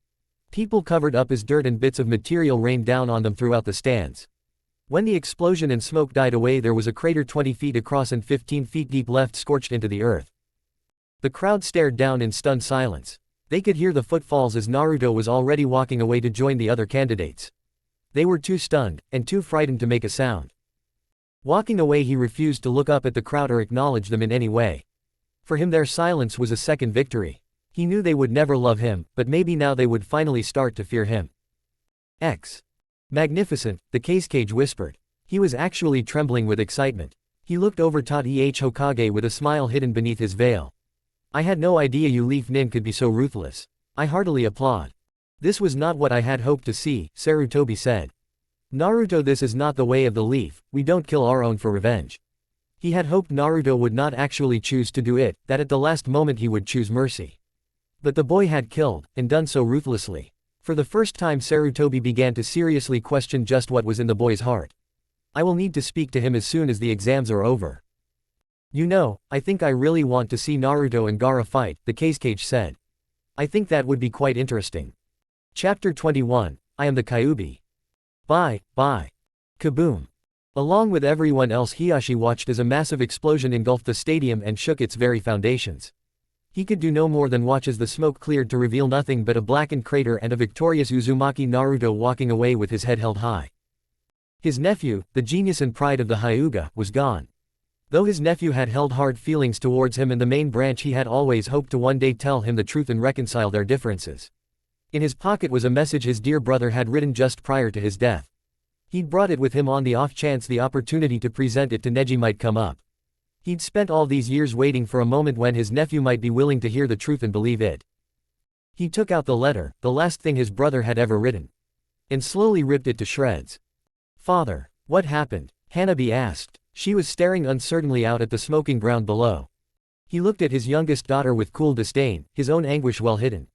People covered up as dirt and bits of material rained down on them throughout the stands. When the explosion and smoke died away there was a crater 20 feet across and 15 feet deep left scorched into the earth. The crowd stared down in stunned silence. They could hear the footfalls as Naruto was already walking away to join the other candidates. They were too stunned, and too frightened to make a sound. Walking away he refused to look up at the crowd or acknowledge them in any way. For him their silence was a second victory. He knew they would never love him, but maybe now they would finally start to fear him. X. Magnificent, the cage whispered. He was actually trembling with excitement. He looked over Tot Hokage with a smile hidden beneath his veil. I had no idea you Leaf Nin could be so ruthless. I heartily applaud. This was not what I had hoped to see, Sarutobi said. Naruto, this is not the way of the Leaf, we don't kill our own for revenge. He had hoped Naruto would not actually choose to do it, that at the last moment he would choose mercy. But the boy had killed, and done so ruthlessly. For the first time Sarutobi began to seriously question just what was in the boy's heart. I will need to speak to him as soon as the exams are over. You know, I think I really want to see Naruto and Gaara fight, the cage said. I think that would be quite interesting. Chapter 21, I am the Kyuubi. Bye. Kaboom. Along with everyone else Hiyashi watched as a massive explosion engulfed the stadium and shook its very foundations. He could do no more than watch as the smoke cleared to reveal nothing but a blackened crater and a victorious Uzumaki Naruto walking away with his head held high. His nephew, the genius and pride of the Hyuga, was gone. Though his nephew had held hard feelings towards him and the main branch he had always hoped to one day tell him the truth and reconcile their differences. In his pocket was a message his dear brother had written just prior to his death. He'd brought it with him on the off chance the opportunity to present it to Neji might come up. He'd spent all these years waiting for a moment when his nephew might be willing to hear the truth and believe it. He took out the letter, the last thing his brother had ever written, and slowly ripped it to shreds. Father, what happened? Hanabi asked. She was staring uncertainly out at the smoking ground below. He looked at his youngest daughter with cool disdain, his own anguish well hidden.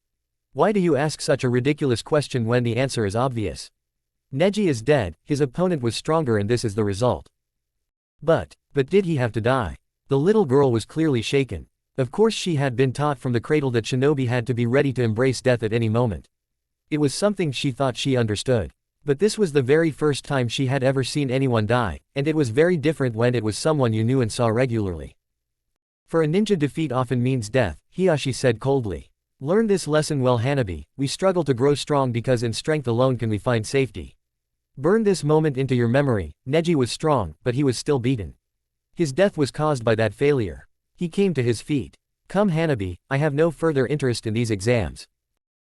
Why do you ask such a ridiculous question when the answer is obvious? Neji is dead, his opponent was stronger and this is the result. But did he have to die? The little girl was clearly shaken. Of course she had been taught from the cradle that shinobi had to be ready to embrace death at any moment. It was something she thought she understood. But this was the very first time she had ever seen anyone die, and it was very different when it was someone you knew and saw regularly. For a ninja, defeat often means death, Hiyashi said coldly. Learn this lesson well, Hanabi. We struggle to grow strong because in strength alone can we find safety. Burn this moment into your memory. Neji was strong, but he was still beaten. His death was caused by that failure. He came to his feet. Come Hanabi, I have no further interest in these exams.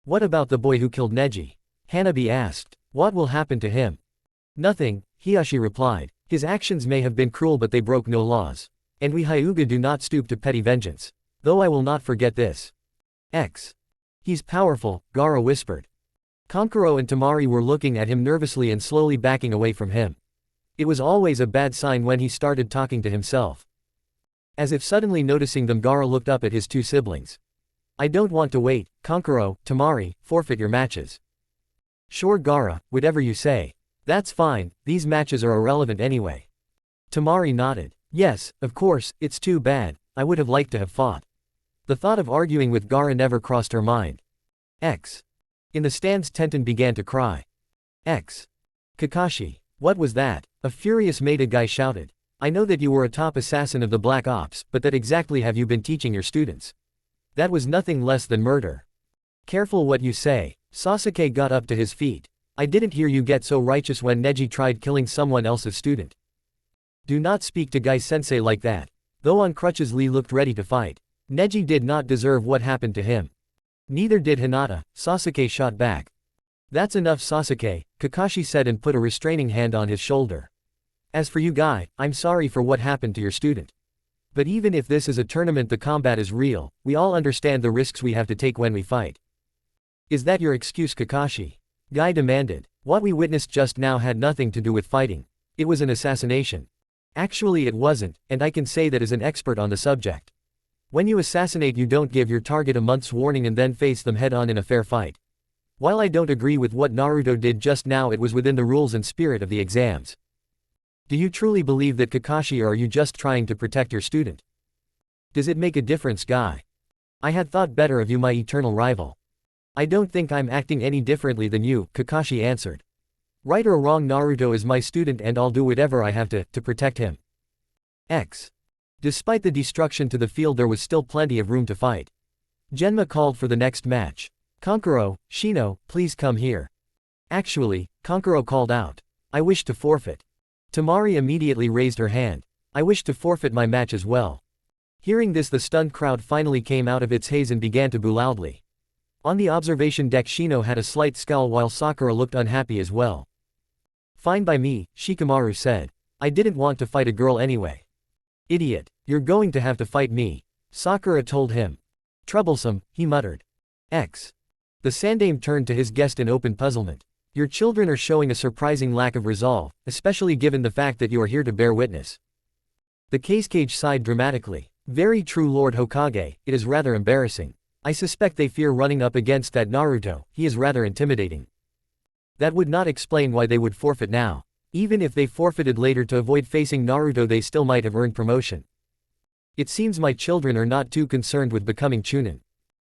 What about the boy who killed Neji? Hanabi asked. What will happen to him? Nothing, Hiyashi replied. His actions may have been cruel but they broke no laws. And we Hyuga do not stoop to petty vengeance. Though I will not forget this. He's powerful, Gaara whispered. Kankuro and Temari were looking at him nervously and slowly backing away from him. It was always a bad sign when he started talking to himself. As if suddenly noticing them, Gaara looked up at his two siblings. I don't want to wait, Kankuro, Temari, forfeit your matches. Sure Gaara, whatever you say. That's fine, these matches are irrelevant anyway. Temari nodded. Yes, of course, it's too bad, I would have liked to have fought. The thought of arguing with Gaara never crossed her mind. In the stands Tenten began to cry. Kakashi. What was that? A furious Maida guy shouted. I know that you were a top assassin of the Black Ops, but that exactly have you been teaching your students? That was nothing less than murder. Careful what you say. Sasuke got up to his feet. I didn't hear you get so righteous when Neji tried killing someone else's student. Do not speak to Gai-sensei like that. Though on crutches, Lee looked ready to fight. Neji did not deserve what happened to him. Neither did Hinata, Sasuke shot back. That's enough Sasuke, Kakashi said and put a restraining hand on his shoulder. As for you Gai, I'm sorry for what happened to your student. But even if this is a tournament, the combat is real, we all understand the risks we have to take when we fight. Is that your excuse, Kakashi? Gai demanded. What we witnessed just now had nothing to do with fighting. It was an assassination. Actually it wasn't, and I can say that as an expert on the subject. When you assassinate, you don't give your target a month's warning and then face them head on in a fair fight. While I don't agree with what Naruto did just now, it was within the rules and spirit of the exams. Do you truly believe that, Kakashi, or are you just trying to protect your student? Does it make a difference, Gai? I had thought better of you, my eternal rival. I don't think I'm acting any differently than you, Kakashi answered. Right or wrong, Naruto is my student and I'll do whatever I have to protect him. Despite the destruction to the field, there was still plenty of room to fight. Genma called for the next match. Kankuro, Shino, please come here. Actually, Kankuro called out. I wish to forfeit. Temari immediately raised her hand. I wish to forfeit my match as well. Hearing this, the stunned crowd finally came out of its haze and began to boo loudly. On the observation deck, Shino had a slight scowl while Sakura looked unhappy as well. Fine by me, Shikamaru said. I didn't want to fight a girl anyway. Idiot, you're going to have to fight me, Sakura told him. Troublesome, he muttered. The Sandame turned to his guest in open puzzlement. Your children are showing a surprising lack of resolve, especially given the fact that you are here to bear witness. The Cage sighed dramatically. Very true, Lord Hokage, it is rather embarrassing. I suspect they fear running up against that Naruto, he is rather intimidating. That would not explain why they would forfeit now. Even if they forfeited later to avoid facing Naruto, they still might have earned promotion. It seems my children are not too concerned with becoming Chunin.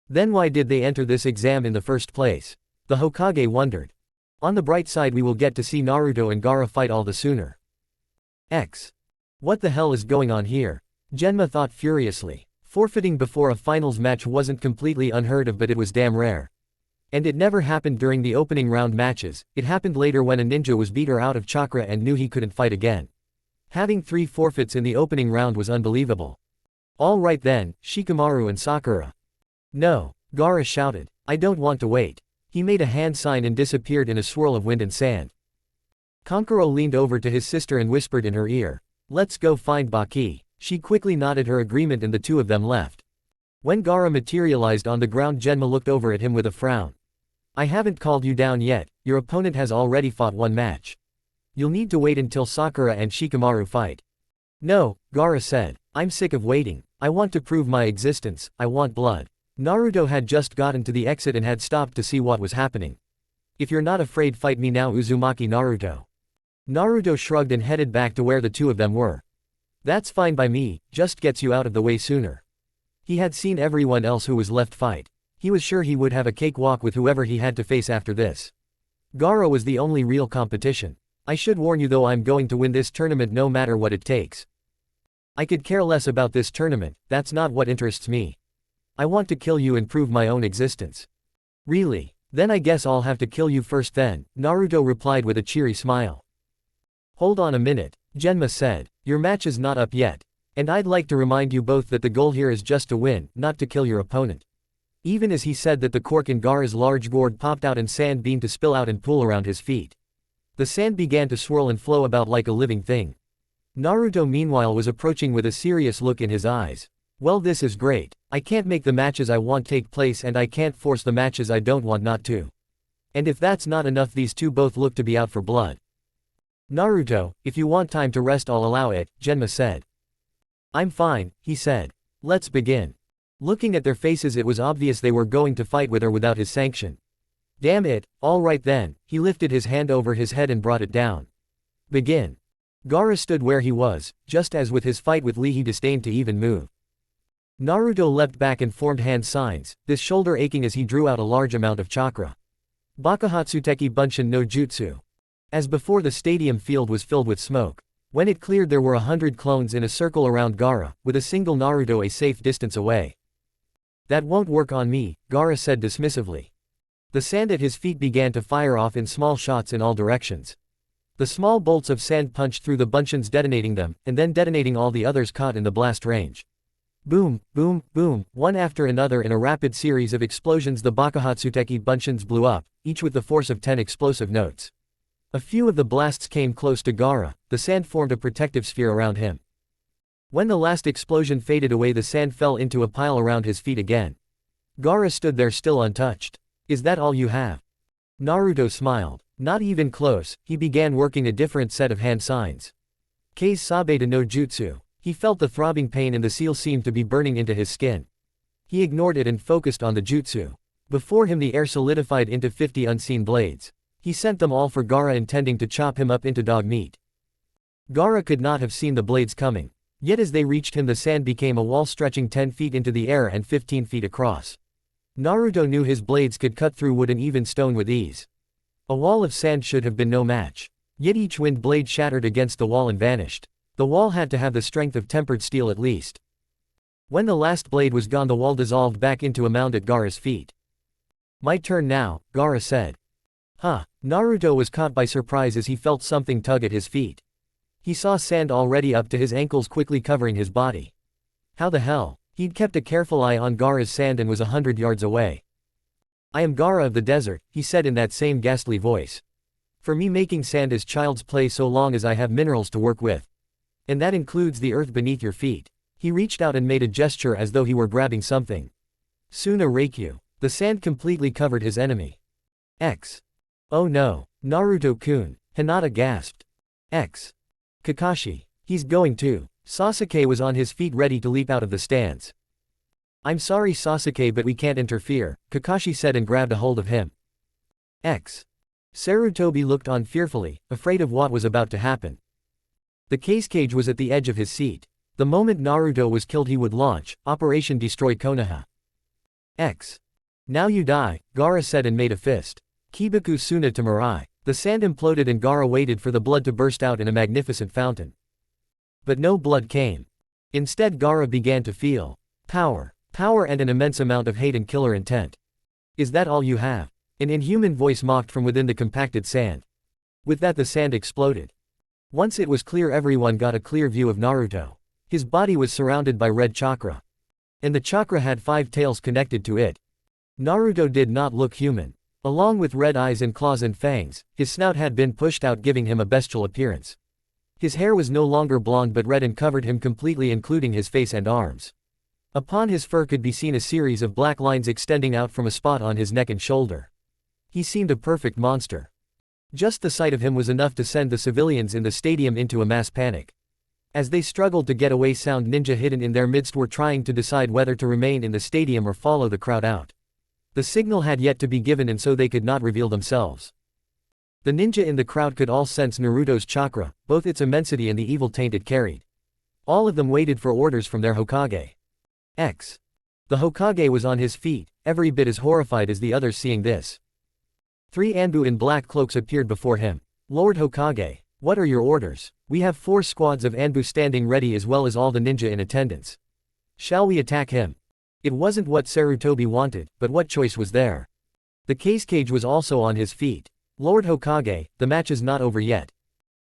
Then why did they enter this exam in the first place? The Hokage wondered. On the bright side, we will get to see Naruto and Gaara fight all the sooner. What the hell is going on here? Genma thought furiously. Forfeiting before a finals match wasn't completely unheard of, but it was damn rare. And it never happened during the opening round matches, it happened later when a ninja was beat her out of chakra and knew he couldn't fight again. Having 3 forfeits in the opening round was unbelievable. All right then, Shikamaru and Sakura. No, Gaara shouted. I don't want to wait. He made a hand sign and disappeared in a swirl of wind and sand. Kankuro leaned over to his sister and whispered in her ear. Let's go find Baki. She quickly nodded her agreement and the two of them left. When Gaara materialized on the ground, Genma looked over at him with a frown. I haven't called you down yet, your opponent has already fought 1 match. You'll need to wait until Sakura and Shikamaru fight. No, Gaara said. I'm sick of waiting. I want to prove my existence, I want blood. Naruto had just gotten to the exit and had stopped to see what was happening. If you're not afraid, fight me now, Uzumaki Naruto. Naruto shrugged and headed back to where the two of them were. That's fine by me, just gets you out of the way sooner. He had seen everyone else who was left fight. He was sure he would have a cakewalk with whoever he had to face after this. Gaara was the only real competition. I should warn you though, I'm going to win this tournament no matter what it takes. I could care less about this tournament, that's not what interests me. I want to kill you and prove my own existence. Really? Then I guess I'll have to kill you first then, Naruto replied with a cheery smile. Hold on a minute, Genma said. Your match is not up yet. And I'd like to remind you both that the goal here is just to win, not to kill your opponent. Even as he said that, the cork in Gaara's large gourd popped out and sand began to spill out and pool around his feet. The sand began to swirl and flow about like a living thing. Naruto meanwhile was approaching with a serious look in his eyes. Well, this is great. I can't make the matches I want take place and I can't force the matches I don't want not to. And if that's not enough, these two both look to be out for blood. Naruto, if you want time to rest I'll allow it, Genma said. I'm fine, he said. Let's begin. Looking at their faces it was obvious they were going to fight with or without his sanction. Damn it, alright then, he lifted his hand over his head and brought it down. Begin. Gaara stood where he was, just as with his fight with Lee he disdained to even move. Naruto leapt back and formed hand signs, this shoulder aching as he drew out a large amount of chakra. Bakuhatsuteki Bunshin no Jutsu. As before, the stadium field was filled with smoke. When it cleared there were 100 clones in a circle around Gaara, with a single Naruto a safe distance away. That won't work on me, Gaara said dismissively. The sand at his feet began to fire off in small shots in all directions. The small bolts of sand punched through the Bunshins, detonating them, and then detonating all the others caught in the blast range. Boom, boom, boom, one after another in a rapid series of explosions the Bakuhatsuteki Bunshins blew up, each with the force of 10 explosive notes. A few of the blasts came close to Gaara, the sand formed a protective sphere around him. When the last explosion faded away the sand fell into a pile around his feet again. Gaara stood there still untouched. Is that all you have? Naruto smiled. Not even close, he began working a different set of hand signs. Kei's Sabeta no Jutsu. He felt the throbbing pain and the seal seemed to be burning into his skin. He ignored it and focused on the jutsu. Before him the air solidified into 50 unseen blades. He sent them all for Gaara, intending to chop him up into dog meat. Gaara could not have seen the blades coming. Yet as they reached him the sand became a wall stretching 10 feet into the air and 15 feet across. Naruto knew his blades could cut through wood and even stone with ease. A wall of sand should have been no match. Yet each wind blade shattered against the wall and vanished. The wall had to have the strength of tempered steel at least. When the last blade was gone the wall dissolved back into a mound at Gaara's feet. My turn now, Gaara said. Huh. Naruto was caught by surprise as he felt something tug at his feet. He saw sand already up to his ankles quickly covering his body. How the hell? He'd kept a careful eye on Gaara's sand and was 100 yards away. I am Gaara of the desert, he said in that same ghastly voice. For me making sand is child's play so long as I have minerals to work with. And that includes the earth beneath your feet. He reached out and made a gesture as though he were grabbing something. Soon a Reikyu. The sand completely covered his enemy. X. Oh no. Naruto-kun, Hinata gasped. X. Kakashi. He's going too. Sasuke was on his feet ready to leap out of the stands. I'm sorry Sasuke but we can't interfere, Kakashi said and grabbed a hold of him. X. Sarutobi looked on fearfully, afraid of what was about to happen. The cage was at the edge of his seat. The moment Naruto was killed he would launch, Operation Destroy Konoha. X. Now you die, Gaara said and made a fist. Kibaku Suna to Mirai. The sand imploded and Gaara waited for the blood to burst out in a magnificent fountain. But no blood came. Instead Gaara began to feel power. Power and an immense amount of hate and killer intent. Is that all you have? An inhuman voice mocked from within the compacted sand. With that the sand exploded. Once it was clear everyone got a clear view of Naruto. His body was surrounded by red chakra. And the chakra had 5 tails connected to it. Naruto did not look human. Along with red eyes and claws and fangs, his snout had been pushed out giving him a bestial appearance. His hair was no longer blonde but red and covered him completely including his face and arms. Upon his fur could be seen a series of black lines extending out from a spot on his neck and shoulder. He seemed a perfect monster. Just the sight of him was enough to send the civilians in the stadium into a mass panic. As they struggled to get away sound ninja hidden in their midst were trying to decide whether to remain in the stadium or follow the crowd out. The signal had yet to be given and so they could not reveal themselves. The ninja in the crowd could all sense Naruto's chakra, both its immensity and the evil taint it carried. All of them waited for orders from their Hokage. X. The Hokage was on his feet, every bit as horrified as the others seeing this. 3 Anbu in black cloaks appeared before him. Lord Hokage, what are your orders? We have 4 squads of Anbu standing ready as well as all the ninja in attendance. Shall we attack him? It wasn't what Sarutobi wanted, but what choice was there? The Kage was also on his feet. Lord Hokage, the match is not over yet.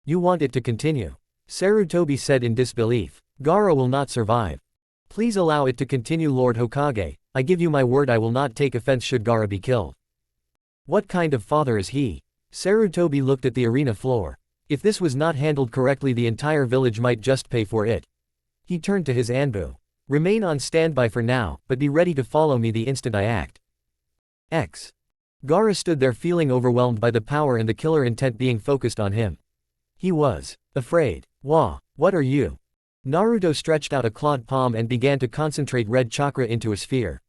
You want it to continue? Sarutobi said in disbelief. Gaara will not survive. Please allow it to continue, Lord Hokage. I give you my word I will not take offense should Gaara be killed. What kind of father is he? Sarutobi looked at the arena floor. If this was not handled correctly, the entire village might just pay for it. He turned to his Anbu. Remain on standby for now, but be ready to follow me the instant I act. Gaara stood there feeling overwhelmed by the power and the killer intent being focused on him. He was afraid. What are you? Naruto stretched out a clawed palm and began to concentrate red chakra into a sphere.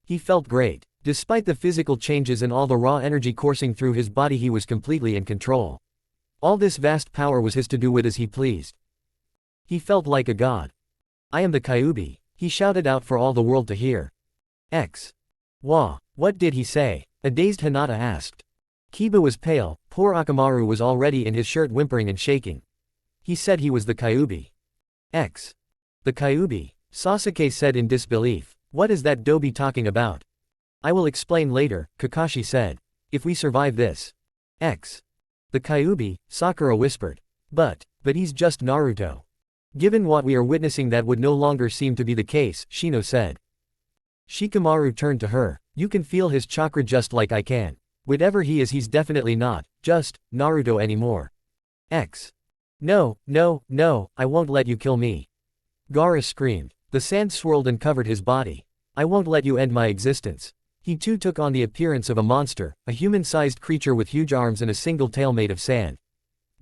He felt great. Despite the physical changes and all the raw energy coursing through his body, he was completely in control. All this vast power was his to do with as he pleased. He felt like a god. I am the Kyuubi, he shouted out for all the world to hear. What did he say? A dazed Hinata asked. Kiba was pale, poor Akamaru was already in his shirt whimpering and shaking. He said he was the Kyuubi. The Kyuubi, Sasuke said in disbelief. What is that Dobi talking about? I will explain later, Kakashi said. If we survive this. The Kyuubi, Sakura whispered. But he's just Naruto. Given what we are witnessing, that would no longer seem to be the case, Shino said. Shikamaru turned to her. You can feel his chakra just like I can. Whatever he is, he's definitely not just Naruto anymore. No, I won't let you kill me. Gaara screamed. The sand swirled and covered his body. I won't let you end my existence. He too took on the appearance of a monster, a human-sized creature with huge arms and a single tail made of sand.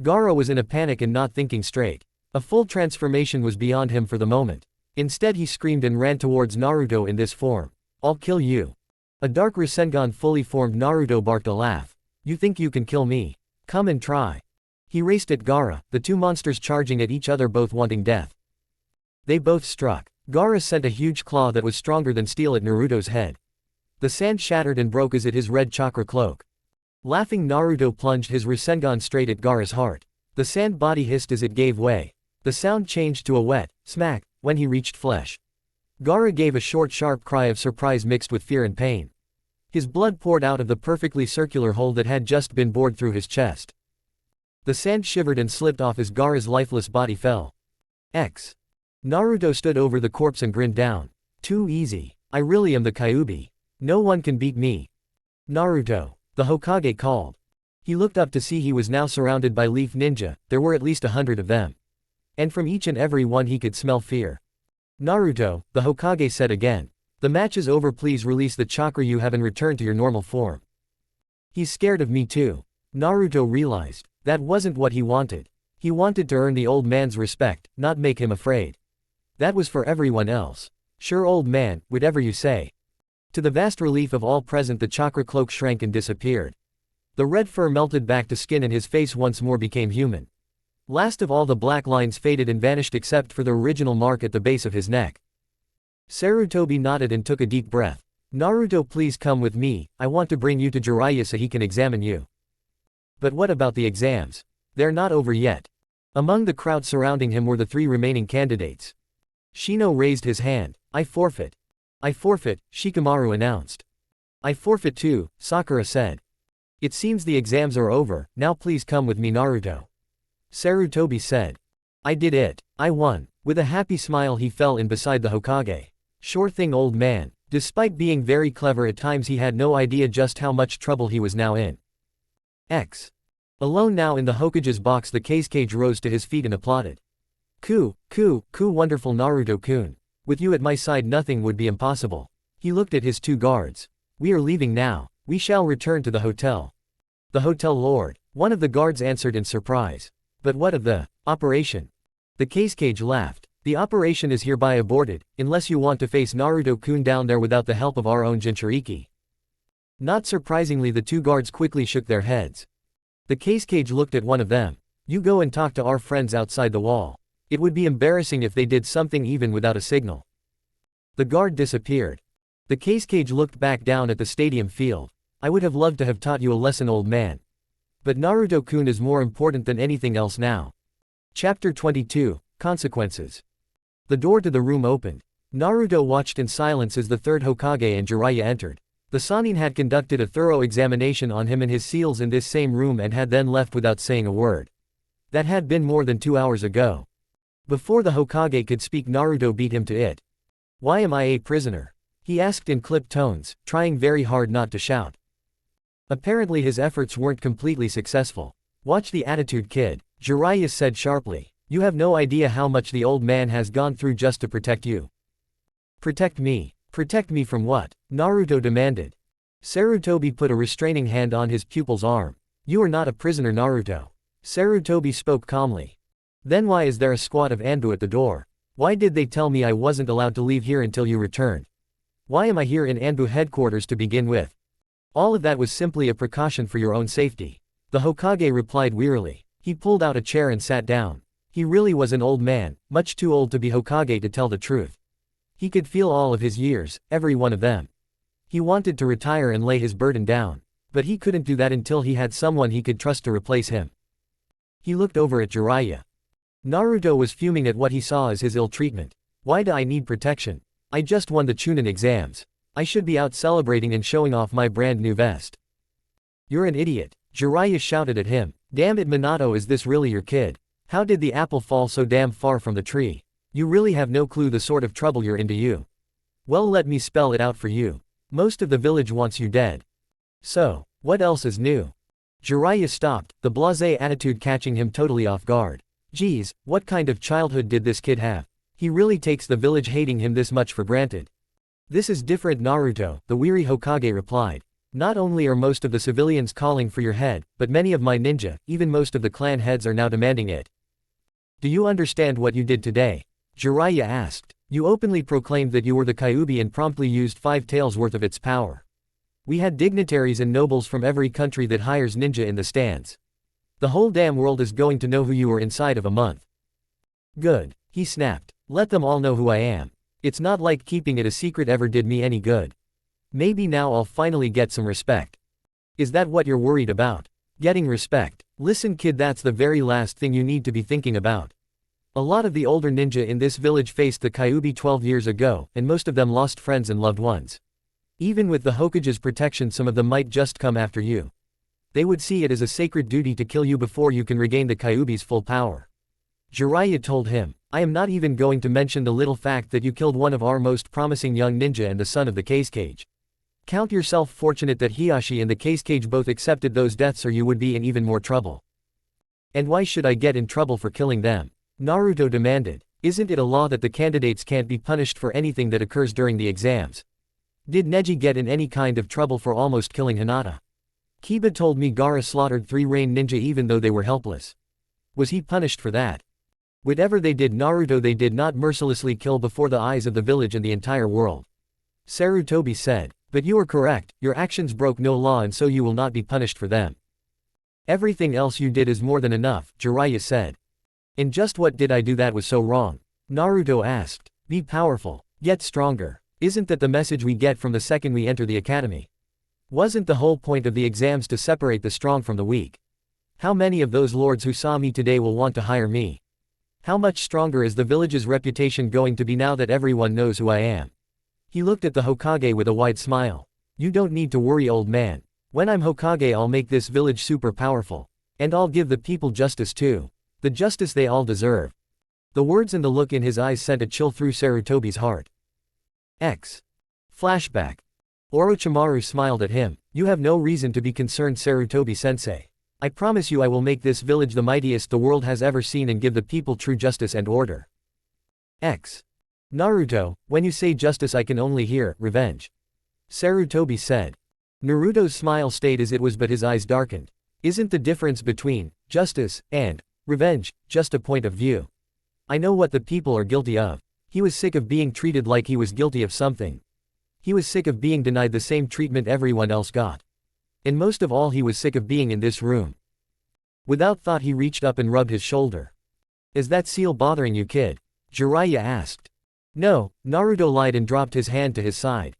Gaara was in a panic and not thinking straight. A full transformation was beyond him for the moment. Instead he screamed and ran towards Naruto in this form. I'll kill you. A dark rasengan fully formed Naruto barked a laugh. You think you can kill me? Come and try. He raced at Gaara, the 2 monsters charging at each other, both wanting death. They both struck. Gaara sent a huge claw that was stronger than steel at Naruto's head. The sand shattered and broke as it his red chakra cloak. Laughing, Naruto plunged his rasengan straight at Gaara's heart. The sand body hissed as it gave way. The sound changed to a wet smack when he reached flesh. Gaara gave a short sharp cry of surprise mixed with fear and pain. His blood poured out of the perfectly circular hole that had just been bored through his chest. The sand shivered and slipped off as Gaara's lifeless body fell. Naruto stood over the corpse and grinned down. Too easy. I really am the Kyuubi. No one can beat me. Naruto, the Hokage called. He looked up to see he was now surrounded by leaf ninja. There were at least 100 of them. And from each and every one he could smell fear. Naruto, the Hokage said again. The match is over, please release the chakra you have and return to your normal form. He's scared of me too. Naruto realized. That wasn't what he wanted. He wanted to earn the old man's respect, not make him afraid. That was for everyone else. Sure, old man, whatever you say. To the vast relief of all present, the chakra cloak shrank and disappeared. The red fur melted back to skin and his face once more became human. Last of all, the black lines faded and vanished except for the original mark at the base of his neck. Sarutobi nodded and took a deep breath. Naruto, please come with me, I want to bring you to Jiraiya so he can examine you. But what about the exams? They're not over yet. Among the crowd surrounding him were the 3 remaining candidates. Shino raised his hand. I forfeit. I forfeit, Shikamaru announced. I forfeit too, Sakura said. It seems the exams are over, now please come with me, Naruto. Sarutobi said. I did it. I won. With a happy smile he fell in beside the Hokage. Sure thing, old man. Despite being very clever at times, he had no idea just how much trouble he was now in. Alone now in the Hokage's box, the Kage rose to his feet and applauded. Wonderful Naruto-kun. With you at my side nothing would be impossible. He looked at his 2 guards. We are leaving now. We shall return to the hotel. The hotel, lord. One of the guards answered in surprise. But what of the operation? The Kage laughed. The operation is hereby aborted, unless you want to face Naruto-kun down there without the help of our own Jinchuriki. Not surprisingly, the 2 guards quickly shook their heads. The Kage looked at one of them. You go and talk to our friends outside the wall. It would be embarrassing if they did something even without a signal. The guard disappeared. The cage looked back down at the stadium field. I would have loved to have taught you a lesson, old man. But Naruto-kun is more important than anything else now. Chapter 22, Consequences. The door to the room opened. Naruto watched in silence as the third Hokage and Jiraiya entered. The Sannin had conducted a thorough examination on him and his seals in this same room and had then left without saying a word. That had been more than 2 hours ago. Before the Hokage could speak, Naruto beat him to it. "Why am I a prisoner?" he asked in clipped tones, trying very hard not to shout. Apparently his efforts weren't completely successful. "Watch the attitude, kid," Jiraiya said sharply. "You have no idea how much the old man has gone through just to protect you." "Protect me? Protect me from what?" Naruto demanded. Sarutobi put a restraining hand on his pupil's arm. "You are not a prisoner, Naruto." Sarutobi spoke calmly. "Then why is there a squad of Anbu at the door? Why did they tell me I wasn't allowed to leave here until you returned? Why am I here in Anbu headquarters to begin with?" "All of that was simply a precaution for your own safety," the Hokage replied wearily. He pulled out a chair and sat down. He really was an old man, much too old to be Hokage, to tell the truth. He could feel all of his years, every one of them. He wanted to retire and lay his burden down. But he couldn't do that until he had someone he could trust to replace him. He looked over at Jiraiya. Naruto was fuming at what he saw as his ill treatment. "Why do I need protection? I just won the Chunin exams. I should be out celebrating and showing off my brand new vest." "You're an idiot," Jiraiya shouted at him. "Damn it, Minato, is this really your kid? How did the apple fall so damn far from the tree? You really have no clue the sort of trouble you're into, you. Well, let me spell it out for you. Most of the village wants you dead. So, what else is new?" Jiraiya stopped, the blasé attitude catching him totally off guard. Geez, what kind of childhood did this kid have? He really takes the village hating him this much for granted. "This is different, Naruto," the weary Hokage replied. "Not only are most of the civilians calling for your head, but many of my ninja, even most of the clan heads, are now demanding it." "Do you understand what you did today?" Jiraiya asked. "You openly proclaimed that you were the Kyuubi and promptly used 5 taels worth of its power. We had dignitaries and nobles from every country that hires ninja in the stands. The whole damn world is going to know who you were inside of a month." "Good," he snapped. "Let them all know who I am. It's not like keeping it a secret ever did me any good. Maybe now I'll finally get some respect." "Is that what you're worried about? Getting respect? Listen, kid, that's the very last thing you need to be thinking about. A lot of the older ninja in this village faced the Kyuubi 12 years ago, and most of them lost friends and loved ones. Even with the Hokage's protection, some of them might just come after you. They would see it as a sacred duty to kill you before you can regain the Kyuubi's full power." Jiraiya told him. "I am not even going to mention the little fact that you killed one of our most promising young ninja and the son of the cage. Count yourself fortunate that Hiashi and the cage both accepted those deaths, or you would be in even more trouble." "And why should I get in trouble for killing them?" Naruto demanded. "Isn't it a law that the candidates can't be punished for anything that occurs during the exams? Did Neji get in any kind of trouble for almost killing Hinata? Kiba told me Gaara slaughtered 3 rain ninja even though they were helpless. Was he punished for that? Whatever they did, Naruto, they did not mercilessly kill before the eyes of the village and the entire world." Sarutobi said. "But you are correct, your actions broke no law and so you will not be punished for them." "Everything else you did is more than enough," Jiraiya said. "And just what did I do that was so wrong?" Naruto asked. "Be powerful. Get stronger. Isn't that the message we get from the second we enter the academy? Wasn't the whole point of the exams to separate the strong from the weak? How many of those lords who saw me today will want to hire me? How much stronger is the village's reputation going to be now that everyone knows who I am?" He looked at the Hokage with a wide smile. "You don't need to worry, old man. When I'm Hokage, I'll make this village super powerful. And I'll give the people justice too. The justice they all deserve." The words and the look in his eyes sent a chill through Sarutobi's heart. Flashback. Orochimaru smiled at him. "You have no reason to be concerned, Sarutobi-sensei. I promise you I will make this village the mightiest the world has ever seen and give the people true justice and order." "Naruto, when you say justice I can only hear revenge," Sarutobi said. Naruto's smile stayed as it was, but his eyes darkened. "Isn't the difference between justice and revenge just a point of view? I know what the people are guilty of." He was sick of being treated like he was guilty of something. He was sick of being denied the same treatment everyone else got. And most of all, he was sick of being in this room. Without thought, he reached up and rubbed his shoulder. "Is that seal bothering you, kid?" Jiraiya asked. "No," Naruto lied and dropped his hand to his side.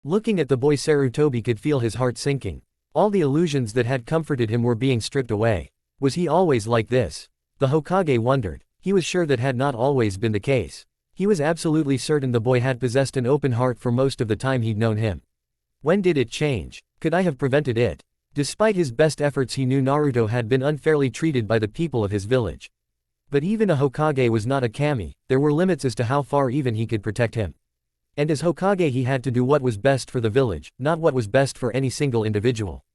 Looking at the boy, Sarutobi could feel his heart sinking. All the illusions that had comforted him were being stripped away. Was he always like this? The Hokage wondered. He was sure that had not always been the case. He was absolutely certain the boy had possessed an open heart for most of the time he'd known him. When did it change? Could I have prevented it? Despite his best efforts, he knew Naruto had been unfairly treated by the people of his village. But even a Hokage was not a kami, there were limits as to how far even he could protect him. And as Hokage he had to do what was best for the village, not what was best for any single individual.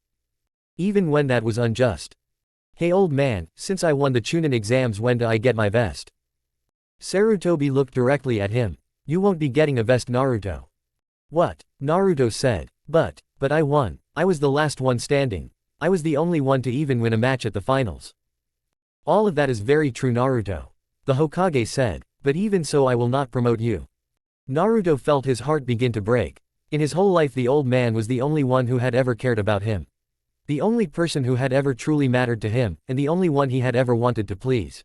Even when that was unjust. Hey old man, since I won the Chunin exams, when do I get my vest? Sarutobi looked directly at him. You won't be getting a vest, Naruto. What? Naruto said. But I won. I was the last one standing. I was the only one to even win a match at the finals. All of that is very true, Naruto. The Hokage said. But even so, I will not promote you. Naruto felt his heart begin to break. In his whole life the old man was the only one who had ever cared about him. The only person who had ever truly mattered to him, and the only one he had ever wanted to please.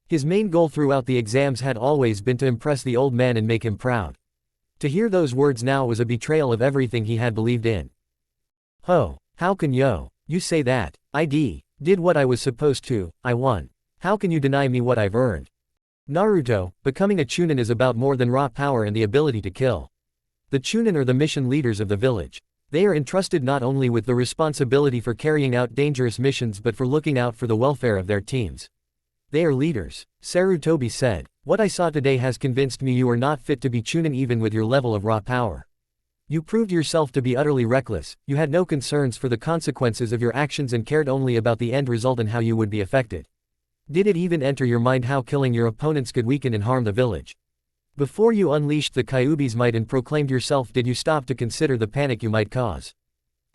His main goal throughout the exams had always been to impress the old man and make him proud. To hear those words now was a betrayal of everything he had believed in. Ho, how can you say that? I did what I was supposed to, I won. How can you deny me what I've earned? Naruto, becoming a Chunin is about more than raw power and the ability to kill. The Chunin are the mission leaders of the village. They are entrusted not only with the responsibility for carrying out dangerous missions but for looking out for the welfare of their teams. They are leaders. Sarutobi said. What I saw today has convinced me you are not fit to be Chunin even with your level of raw power. You proved yourself to be utterly reckless, you had no concerns for the consequences of your actions and cared only about the end result and how you would be affected. Did it even enter your mind how killing your opponents could weaken and harm the village? Before you unleashed the Kyuubi's might and proclaimed yourself, did you stop to consider the panic you might cause?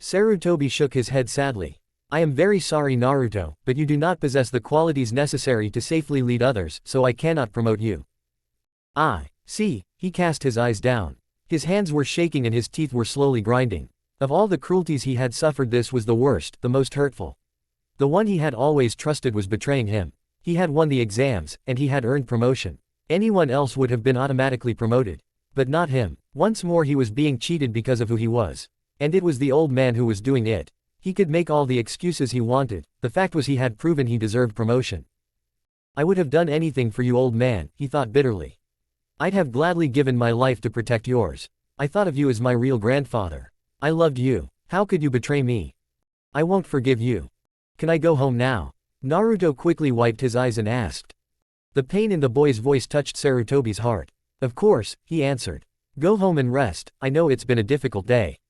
Sarutobi shook his head sadly. I am very sorry, Naruto, but you do not possess the qualities necessary to safely lead others, so I cannot promote you. I see. He cast his eyes down. His hands were shaking and his teeth were slowly grinding. Of all the cruelties he had suffered, this was the worst, the most hurtful. The one he had always trusted was betraying him. He had won the exams, and he had earned promotion. Anyone else would have been automatically promoted. But not him. Once more he was being cheated because of who he was. And it was the old man who was doing it. He could make all the excuses he wanted, the fact was he had proven he deserved promotion. I would have done anything for you, old man, he thought bitterly. I'd have gladly given my life to protect yours. I thought of you as my real grandfather. I loved you. How could you betray me? I won't forgive you. Can I go home now? Naruto quickly wiped his eyes and asked. The pain in the boy's voice touched Sarutobi's heart. Of course, he answered. Go home and rest, I know it's been a difficult day.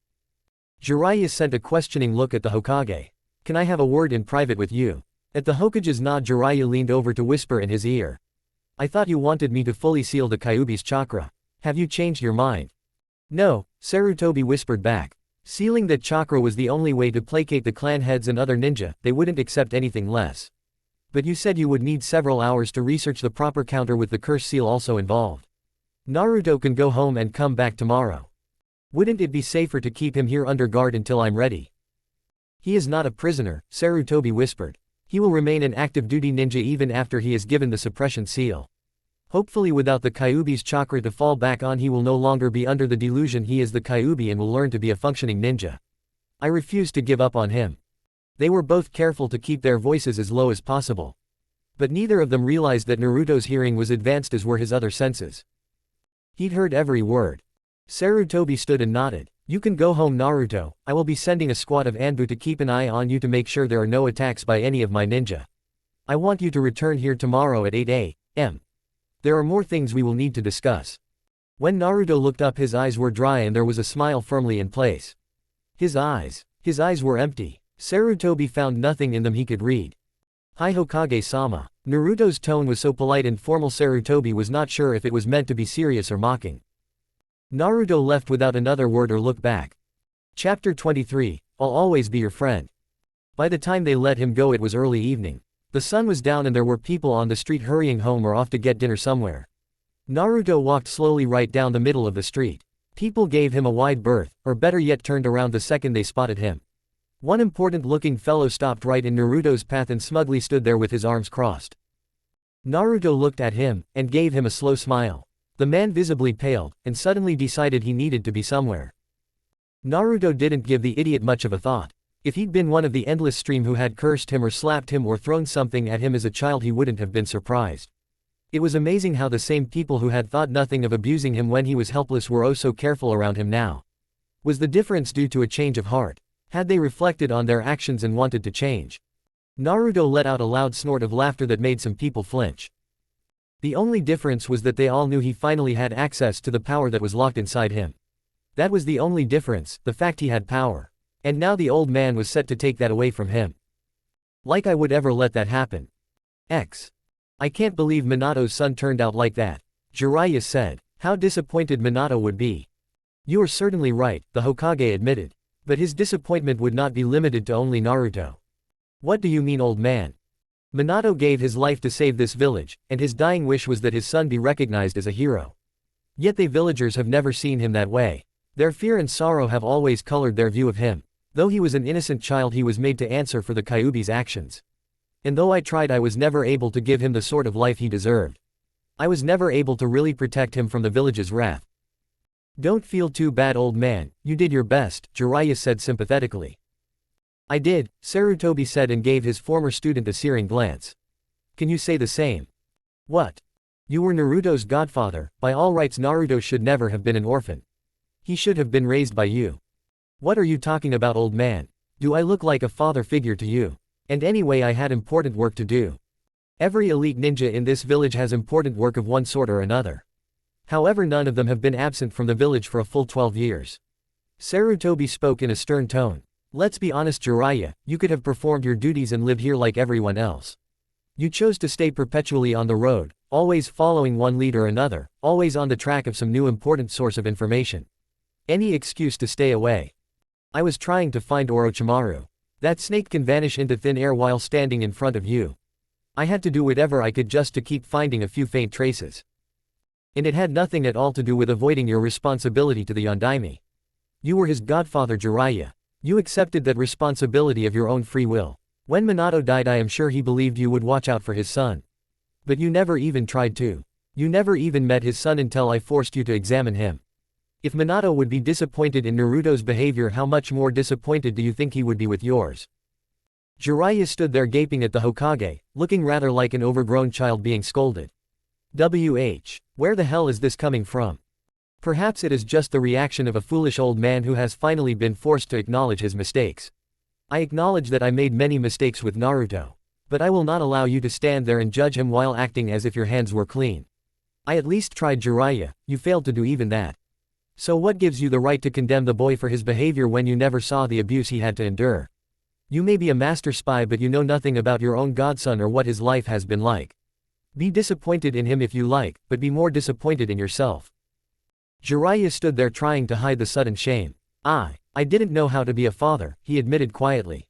Jiraiya sent a questioning look at the Hokage. Can I have a word in private with you? At the Hokage's nod, Jiraiya leaned over to whisper in his ear. I thought you wanted me to fully seal the Kyuubi's chakra. Have you changed your mind? No, Sarutobi whispered back. Sealing that chakra was the only way to placate the clan heads and other ninja, they wouldn't accept anything less. But you said you would need several hours to research the proper counter with the curse seal also involved. Naruto can go home and come back tomorrow. Wouldn't it be safer to keep him here under guard until I'm ready? He is not a prisoner, Sarutobi whispered. He will remain an active duty ninja even after he is given the suppression seal. Hopefully without the Kyuubi's chakra to fall back on, he will no longer be under the delusion he is the Kyuubi and will learn to be a functioning ninja. I refuse to give up on him. They were both careful to keep their voices as low as possible. But neither of them realized that Naruto's hearing was advanced as were his other senses. He'd heard every word. Sarutobi stood and nodded. You can go home, Naruto. I will be sending a squad of Anbu to keep an eye on you to make sure there are no attacks by any of my ninja. I want you to return here tomorrow at 8 a.m. There are more things we will need to discuss. When Naruto looked up, his eyes were dry and there was a smile firmly in place. His eyes were empty. Sarutobi found nothing in them he could read. Hi Hokage-sama. Naruto's tone was so polite and formal Sarutobi was not sure if it was meant to be serious or mocking. Naruto left without another word or look back. Chapter 23, I'll always be your friend. By the time they let him go, it was early evening. The sun was down and there were people on the street hurrying home or off to get dinner somewhere. Naruto walked slowly right down the middle of the street. People gave him a wide berth, or better yet turned around the second they spotted him. One important-looking fellow stopped right in Naruto's path and smugly stood there with his arms crossed. Naruto looked at him, and gave him a slow smile. The man visibly paled, and suddenly decided he needed to be somewhere. Naruto didn't give the idiot much of a thought. If he'd been one of the endless stream who had cursed him or slapped him or thrown something at him as a child, he wouldn't have been surprised. It was amazing how the same people who had thought nothing of abusing him when he was helpless were oh so careful around him now. Was the difference due to a change of heart? Had they reflected on their actions and wanted to change? Naruto let out a loud snort of laughter that made some people flinch. The only difference was that they all knew he finally had access to the power that was locked inside him. That was the only difference, the fact he had power. And now the old man was set to take that away from him. Like I would ever let that happen. I can't believe Minato's son turned out like that, Jiraiya said. How disappointed Minato would be. You are certainly right, the Hokage admitted. But his disappointment would not be limited to only Naruto. What do you mean, old man? Minato gave his life to save this village, and his dying wish was that his son be recognized as a hero. Yet they villagers have never seen him that way. Their fear and sorrow have always colored their view of him. Though he was an innocent child, he was made to answer for the Kyuubi's actions. And though I tried, I was never able to give him the sort of life he deserved. I was never able to really protect him from the village's wrath. Don't feel too bad, old man, you did your best, Jiraiya said sympathetically. I did, Sarutobi said and gave his former student a searing glance. Can you say the same? What? You were Naruto's godfather. By all rights Naruto should never have been an orphan. He should have been raised by you. What are you talking about, old man? Do I look like a father figure to you? And anyway, I had important work to do. Every elite ninja in this village has important work of one sort or another. However, none of them have been absent from the village for a full 12 years. Sarutobi spoke in a stern tone. Let's be honest, Jiraiya, you could have performed your duties and lived here like everyone else. You chose to stay perpetually on the road, always following one lead or another, always on the track of some new important source of information. Any excuse to stay away. I was trying to find Orochimaru. That snake can vanish into thin air while standing in front of you. I had to do whatever I could just to keep finding a few faint traces. And it had nothing at all to do with avoiding your responsibility to the Yondaime. You were his godfather, Jiraiya. You accepted that responsibility of your own free will. When Minato died, I am sure he believed you would watch out for his son. But you never even tried to. You never even met his son until I forced you to examine him. If Minato would be disappointed in Naruto's behavior, how much more disappointed do you think he would be with yours? Jiraiya stood there gaping at the Hokage, looking rather like an overgrown child being scolded. Where the hell is this coming from? Perhaps it is just the reaction of a foolish old man who has finally been forced to acknowledge his mistakes. I acknowledge that I made many mistakes with Naruto. But I will not allow you to stand there and judge him while acting as if your hands were clean. I at least tried, Jiraiya, you failed to do even that. So what gives you the right to condemn the boy for his behavior when you never saw the abuse he had to endure? You may be a master spy, but you know nothing about your own godson or what his life has been like. Be disappointed in him if you like, but be more disappointed in yourself. Jiraiya stood there trying to hide the sudden shame. I didn't know how to be a father, he admitted quietly.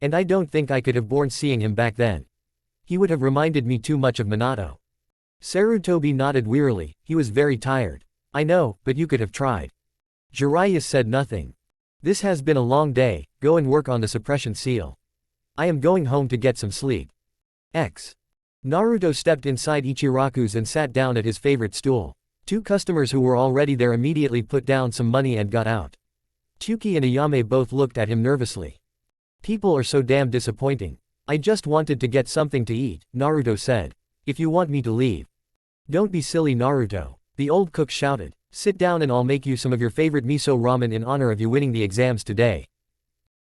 And I don't think I could have borne seeing him back then. He would have reminded me too much of Minato. Sarutobi nodded wearily, he was very tired. I know, but you could have tried. Jiraiya said nothing. This has been a long day, go and work on the suppression seal. I am going home to get some sleep. Naruto stepped inside Ichiraku's and sat down at his favorite stool. Two customers who were already there immediately put down some money and got out. Tsuki and Ayame both looked at him nervously. People are so damn disappointing. I just wanted to get something to eat, Naruto said. If you want me to leave. Don't be silly, Naruto. The old cook shouted. Sit down and I'll make you some of your favorite miso ramen in honor of you winning the exams today.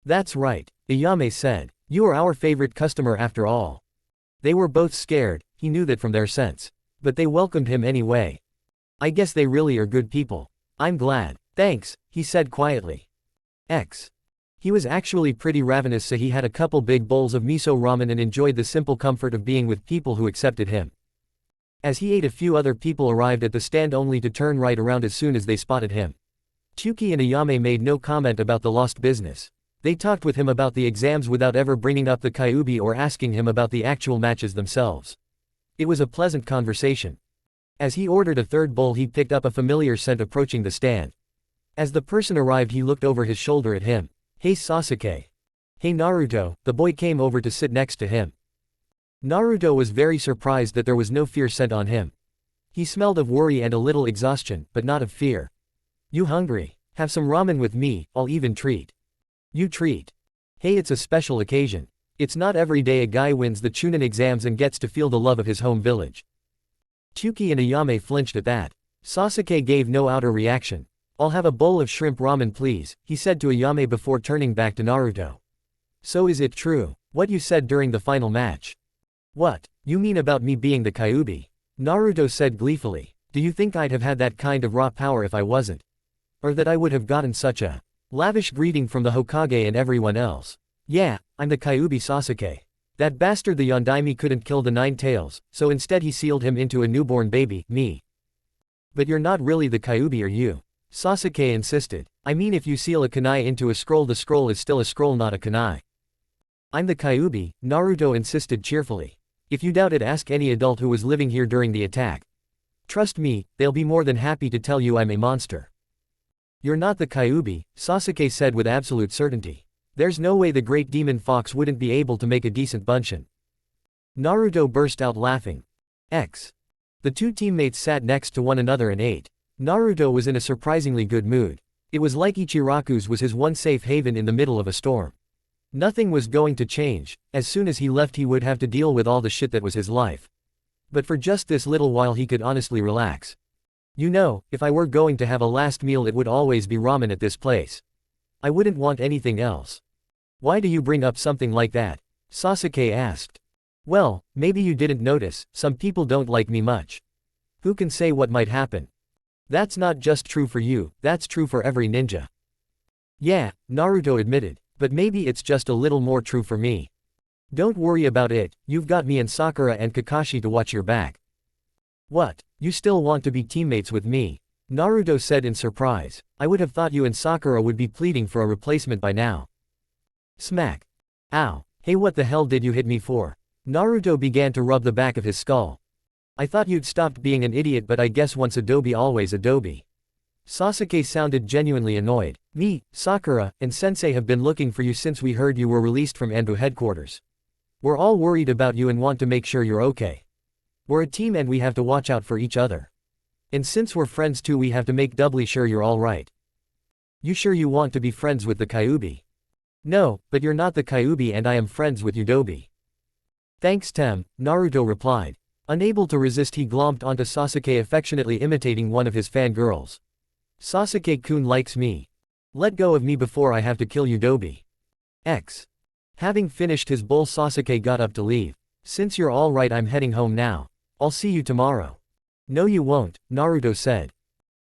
That's right, Ayame said. You are our favorite customer after all. They were both scared, he knew that from their sense. But they welcomed him anyway. I guess they really are good people. I'm glad. Thanks, he said quietly. He was actually pretty ravenous, so he had a couple big bowls of miso ramen and enjoyed the simple comfort of being with people who accepted him. As he ate, a few other people arrived at the stand only to turn right around as soon as they spotted him. Tsuki and Ayame made no comment about the lost business. They talked with him about the exams without ever bringing up the Kyuubi or asking him about the actual matches themselves. It was a pleasant conversation. As he ordered a third bowl, he picked up a familiar scent approaching the stand. As the person arrived, he looked over his shoulder at him. Hey Sasuke. Hey Naruto, the boy came over to sit next to him. Naruto was very surprised that there was no fear scent on him. He smelled of worry and a little exhaustion, but not of fear. You hungry? Have some ramen with me, I'll even treat. You treat. Hey, it's a special occasion. It's not every day a guy wins the Chunin exams and gets to feel the love of his home village. Tyuki and Ayame flinched at that. Sasuke gave no outer reaction. I'll have a bowl of shrimp ramen please, he said to Ayame before turning back to Naruto. So is it true, what you said during the final match? What, you mean about me being the Kyuubi? Naruto said gleefully. Do you think I'd have had that kind of raw power if I wasn't? Or that I would have gotten such a lavish greeting from the Hokage and everyone else? Yeah, I'm the Kyuubi Sasuke. That bastard the Yondaime couldn't kill the Nine Tails, so instead he sealed him into a newborn baby, me. But you're not really the Kyuubi, are you? Sasuke insisted. I mean, if you seal a kunai into a scroll, the scroll is still a scroll, not a kunai. I'm the Kyuubi, Naruto insisted cheerfully. If you doubt it, ask any adult who was living here during the attack. Trust me, they'll be more than happy to tell you I'm a monster. You're not the Kyuubi, Sasuke said with absolute certainty. There's no way the great demon fox wouldn't be able to make a decent bunshin. Naruto burst out laughing. The two teammates sat next to one another and ate. Naruto was in a surprisingly good mood. It was like Ichiraku's was his one safe haven in the middle of a storm. Nothing was going to change. As soon as he left he would have to deal with all the shit that was his life. But for just this little while he could honestly relax. You know, if I were going to have a last meal it would always be ramen at this place. I wouldn't want anything else. Why do you bring up something like that? Sasuke asked. Well, maybe you didn't notice, some people don't like me much. Who can say what might happen? That's not just true for you, that's true for every ninja. Yeah, Naruto admitted, but maybe it's just a little more true for me. Don't worry about it, you've got me and Sakura and Kakashi to watch your back. What, you still want to be teammates with me? Naruto said in surprise. I would have thought you and Sakura would be pleading for a replacement by now. Smack. Ow, hey, what the hell did you hit me for? Naruto began to rub the back of his skull. I thought you'd stopped being an idiot, but I guess once Adobe always Adobe. Sasuke sounded genuinely annoyed. Me, Sakura, and Sensei have been looking for you since we heard you were released from Anbu headquarters. We're all worried about you and want to make sure you're okay. We're a team and we have to watch out for each other. And since we're friends too, we have to make doubly sure you're alright. You sure you want to be friends with the Kyuubi? No, but you're not the Kyuubi and I am friends with Udobi. Thanks Tem, Naruto replied. Unable to resist he glomped onto Sasuke, affectionately imitating one of his fangirls. Sasuke-kun likes me. Let go of me before I have to kill Udobi. Having finished his bowl, Sasuke got up to leave. Since you're all right, I'm heading home now. I'll see you tomorrow. No you won't, Naruto said.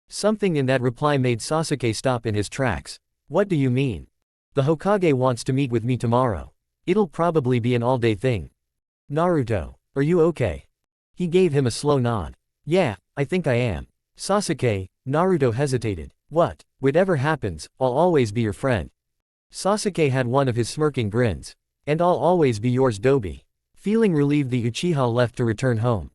Something in that reply made Sasuke stop in his tracks. What do you mean? The Hokage wants to meet with me tomorrow. It'll probably be an all-day thing. Naruto, are you okay? He gave him a slow nod. Yeah, I think I am. Sasuke, Naruto hesitated. What, whatever happens, I'll always be your friend. Sasuke had one of his smirking grins. And I'll always be yours, Dobi. Feeling relieved, the Uchiha left to return home.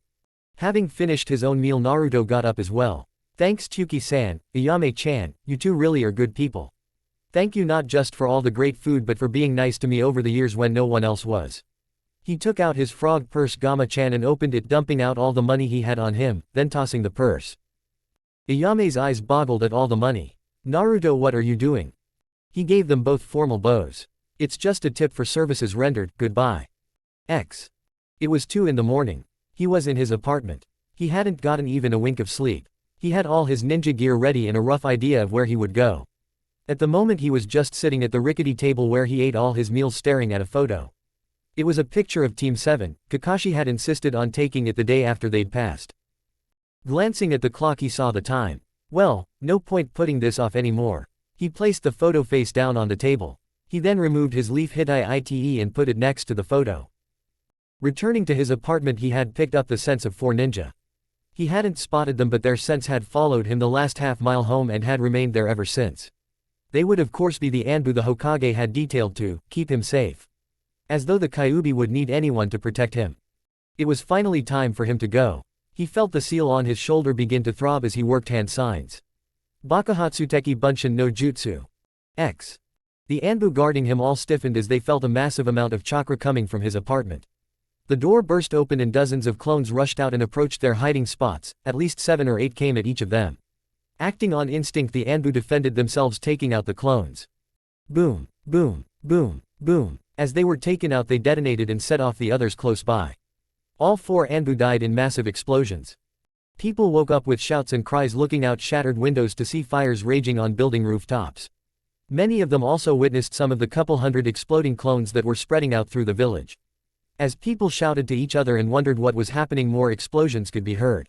Having finished his own meal, Naruto got up as well. Thanks Tyuki-san, Ayame-chan, you two really are good people. Thank you not just for all the great food but for being nice to me over the years when no one else was. He took out his frog purse, Gama-chan, and opened it, dumping out all the money he had on him, then tossing the purse. Ayame's eyes boggled at all the money. Naruto, what are you doing? He gave them both formal bows. It's just a tip for services rendered, goodbye. It was 2 in the morning. He was in his apartment. He hadn't gotten even a wink of sleep. He had all his ninja gear ready and a rough idea of where he would go. At the moment he was just sitting at the rickety table where he ate all his meals, staring at a photo. It was a picture of Team 7, Kakashi had insisted on taking it the day after they'd passed. Glancing at the clock he saw the time. Well, no point putting this off anymore. He placed the photo face down on the table. He then removed his leaf Hitai and put it next to the photo. Returning to his apartment he had picked up the scents of 4 ninja. He hadn't spotted them but their scents had followed him the last half-mile home and had remained there ever since. They would of course be the Anbu the Hokage had detailed to keep him safe. As though the Kyuubi would need anyone to protect him. It was finally time for him to go. He felt the seal on his shoulder begin to throb as he worked hand signs. Bakuhatsuteki Bunshin no Jutsu. The Anbu guarding him all stiffened as they felt a massive amount of chakra coming from his apartment. The door burst open and dozens of clones rushed out and approached their hiding spots, at least 7 or 8 came at each of them. Acting on instinct, the Anbu defended themselves, taking out the clones. Boom, boom, boom, boom. As they were taken out, they detonated and set off the others close by. All 4 Anbu died in massive explosions. People woke up with shouts and cries, looking out shattered windows to see fires raging on building rooftops. Many of them also witnessed some of the couple hundred exploding clones that were spreading out through the village. As people shouted to each other and wondered what was happening, more explosions could be heard.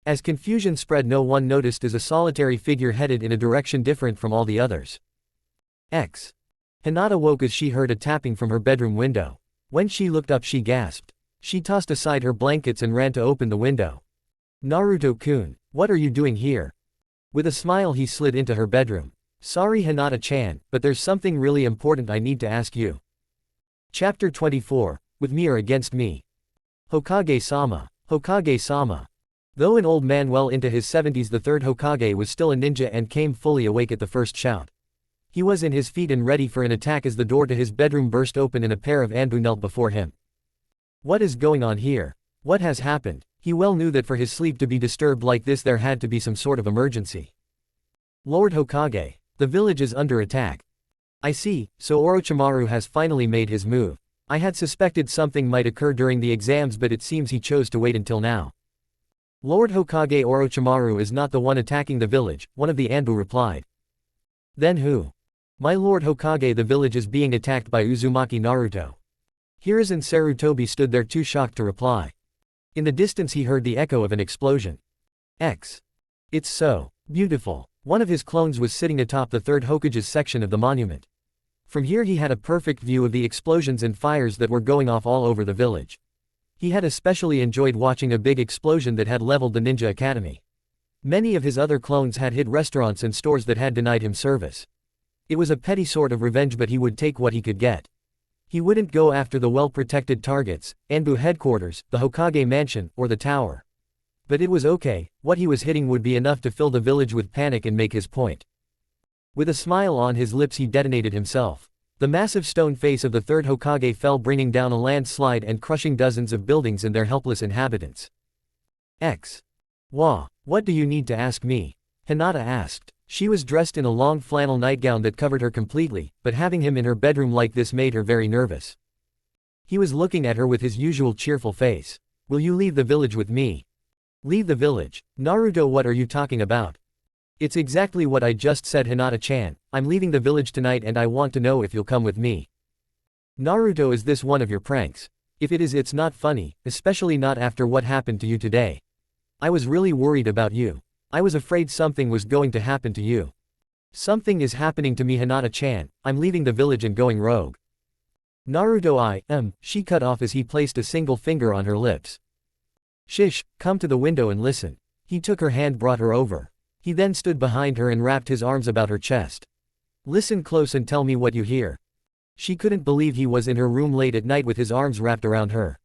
As confusion spread, no one noticed as a solitary figure headed in a direction different from all the others. Hinata woke as she heard a tapping from her bedroom window. When she looked up, she gasped. She tossed aside her blankets and ran to open the window. Naruto-kun, what are you doing here? With a smile, he slid into her bedroom. Sorry, Hinata-chan, but there's something really important I need to ask you. Chapter 24, With me or against me? Hokage-sama, Hokage-sama. Though an old man well into his 70s, the third Hokage was still a ninja and came fully awake at the first shout. He was in his feet and ready for an attack as the door to his bedroom burst open and a pair of Anbu knelt before him. What is going on here? What has happened? He well knew that for his sleep to be disturbed like this, there had to be some sort of emergency. Lord Hokage, the village is under attack. I see, so Orochimaru has finally made his move. I had suspected something might occur during the exams, but it seems he chose to wait until now. Lord Hokage, Orochimaru is not the one attacking the village, one of the Anbu replied. Then who? My Lord Hokage, the village is being attacked by Uzumaki Naruto. Hiruzen and Sarutobi stood there too shocked to reply. In the distance he heard the echo of an explosion. It's so beautiful. One of his clones was sitting atop the third Hokage's section of the monument. From here he had a perfect view of the explosions and fires that were going off all over the village. He had especially enjoyed watching a big explosion that had leveled the Ninja Academy. Many of his other clones had hit restaurants and stores that had denied him service. It was a petty sort of revenge, but he would take what he could get. He wouldn't go after the well-protected targets, Anbu headquarters, the Hokage mansion, or the tower. But it was okay, what he was hitting would be enough to fill the village with panic and make his point. With a smile on his lips, he detonated himself. The massive stone face of the third Hokage fell, bringing down a landslide and crushing dozens of buildings and their helpless inhabitants. Wah, what do you need to ask me? Hinata asked. She was dressed in a long flannel nightgown that covered her completely, but having him in her bedroom like this made her very nervous. He was looking at her with his usual cheerful face. Will you leave the village with me? Leave the village? Naruto, what are you talking about? It's exactly what I just said, Hinata-chan. I'm leaving the village tonight and I want to know if you'll come with me. Naruto, is this one of your pranks? If it is, it's not funny, especially not after what happened to you today. I was really worried about you. I was afraid something was going to happen to you. Something is happening to me, Hinata-chan. I'm leaving the village and going rogue. Naruto, she cut off as he placed a single finger on her lips. Shish, come to the window and listen. He took her hand, brought her over. He then stood behind her and wrapped his arms about her chest. Listen close and tell me what you hear. She couldn't believe he was in her room late at night with his arms wrapped around her.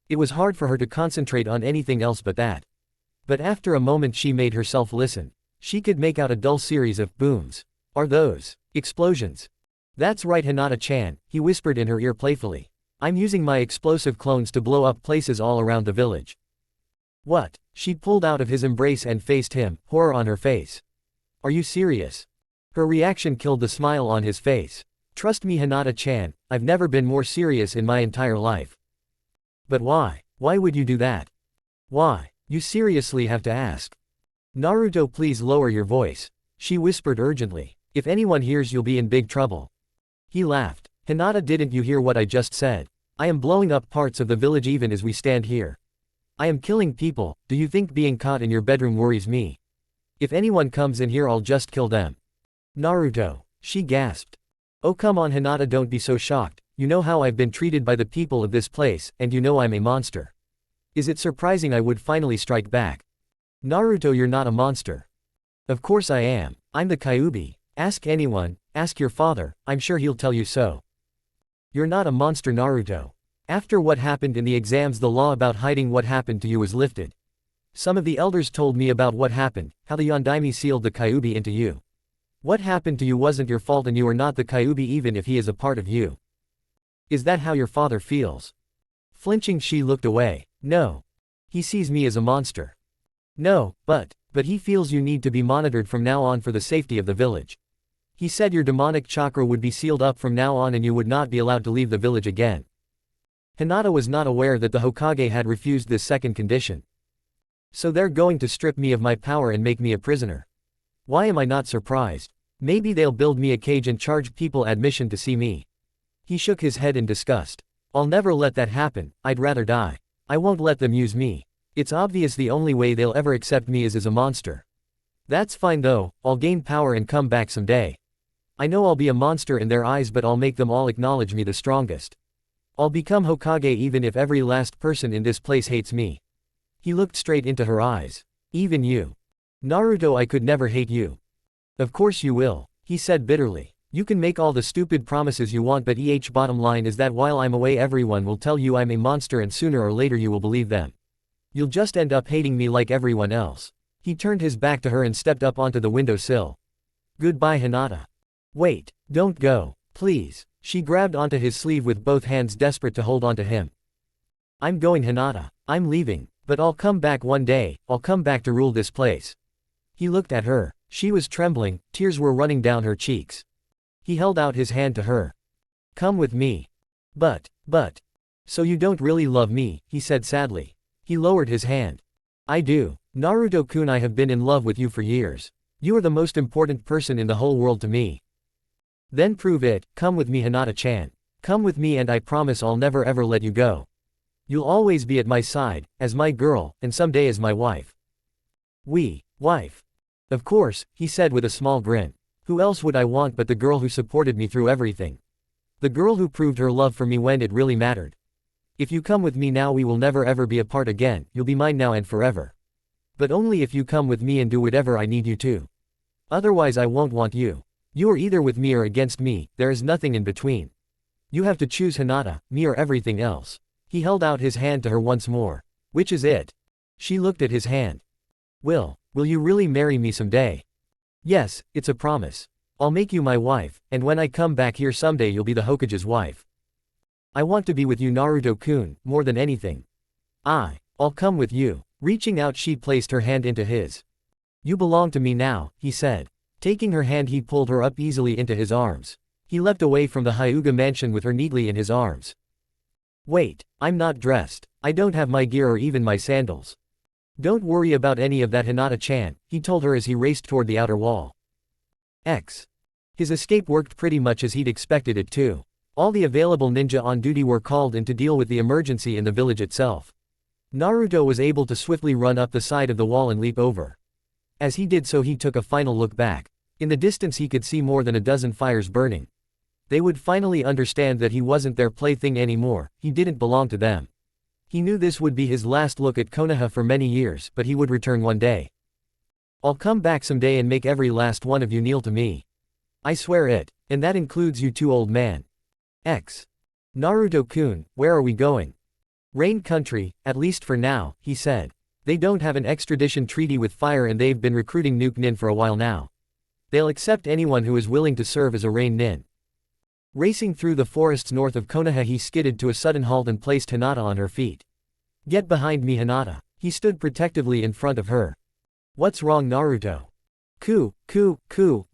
It was hard for her to concentrate on anything else but that. But after a moment she made herself listen. She could make out a dull series of booms. Are those explosions? That's right, Hinata-chan, he whispered in her ear playfully. I'm using my explosive clones to blow up places all around the village. What? She pulled out of his embrace and faced him, horror on her face. Are you serious? Her reaction killed the smile on his face. Trust me, Hinata-chan, I've never been more serious in my entire life. But why? Why would you do that? Why? You seriously have to ask. Naruto, please lower your voice. She whispered urgently. If anyone hears, you'll be in big trouble. He laughed. Hinata, didn't you hear what I just said? I am blowing up parts of the village even as we stand here. I am killing people. Do you think being caught in your bedroom worries me? If anyone comes in here, I'll just kill them. Naruto. She gasped. Oh come on, Hinata, don't be so shocked. You know how I've been treated by the people of this place, and you know I'm a monster. Is it surprising I would finally strike back? Naruto, you're not a monster. Of course I am. I'm the Kyuubi. Ask anyone, ask your father, I'm sure he'll tell you so. You're not a monster, Naruto. After what happened in the exams, the law about hiding what happened to you was lifted. Some of the elders told me about what happened, how the Yondaime sealed the Kyuubi into you. What happened to you wasn't your fault and you are not the Kyuubi even if he is a part of you. Is that how your father feels? Flinching, she looked away. No. He sees me as a monster. No, but But he feels you need to be monitored from now on for the safety of the village. He said your demonic chakra would be sealed up from now on and you would not be allowed to leave the village again. Hinata was not aware that the Hokage had refused this second condition. So they're going to strip me of my power and make me a prisoner. Why am I not surprised? Maybe they'll build me a cage and charge people admission to see me. He shook his head in disgust. I'll never let that happen, I'd rather die. I won't let them use me. It's obvious the only way they'll ever accept me is as a monster. That's fine though, I'll gain power and come back someday. I know I'll be a monster in their eyes but I'll make them all acknowledge me the strongest. I'll become Hokage even if every last person in this place hates me. He looked straight into her eyes. Even you. Naruto, I could never hate you. Of course you will, he said bitterly. You can make all the stupid promises you want but bottom line is that while I'm away everyone will tell you I'm a monster and sooner or later you will believe them. You'll just end up hating me like everyone else. He turned his back to her and stepped up onto the windowsill. Goodbye Hinata. Wait, don't go, please. She grabbed onto his sleeve with both hands desperate to hold onto him. I'm going Hinata, I'm leaving, but I'll come back one day, I'll come back to rule this place. He looked at her, she was trembling, tears were running down her cheeks. He held out his hand to her. Come with me. But. So you don't really love me, he said sadly. He lowered his hand. I do. Naruto-kun, I have been in love with you for years. You are the most important person in the whole world to me. Then prove it, come with me Hinata-chan. Come with me and I promise I'll never ever let you go. You'll always be at my side, as my girl, and someday as my wife. Wife. Of course, he said with a small grin. Who else would I want but the girl who supported me through everything? The girl who proved her love for me when it really mattered. If you come with me now we will never ever be apart again, you'll be mine now and forever. But only if you come with me and do whatever I need you to. Otherwise I won't want you. You are either with me or against me, there is nothing in between. You have to choose Hinata, me or everything else. He held out his hand to her once more. Which is it? She looked at his hand. Will you really marry me someday? Yes, it's a promise. I'll make you my wife, and when I come back here someday you'll be the Hokage's wife. I want to be with you Naruto-kun, more than anything. I'll come with you. Reaching out she placed her hand into his. You belong to me now, he said. Taking her hand he pulled her up easily into his arms. He leapt away from the Hyuga mansion with her neatly in his arms. Wait, I'm not dressed. I don't have my gear or even my sandals. Don't worry about any of that Hinata-chan, he told her as he raced toward the outer wall. His escape worked pretty much as he'd expected it to. All the available ninja on duty were called in to deal with the emergency in the village itself. Naruto was able to swiftly run up the side of the wall and leap over. As he did so he took a final look back. In the distance he could see more than a dozen fires burning. They would finally understand that he wasn't their plaything anymore, he didn't belong to them. He knew this would be his last look at Konoha for many years, but he would return one day. I'll come back someday and make every last one of you kneel to me. I swear it, and that includes you too old man. Naruto-kun, where are we going? Rain country, at least for now, he said. They don't have an extradition treaty with fire and they've been recruiting nuke nin for a while now. They'll accept anyone who is willing to serve as a rain nin. Racing through the forests north of Konoha he skidded to a sudden halt and placed Hinata on her feet. Get behind me Hinata. He stood protectively in front of her. What's wrong Naruto? Coo,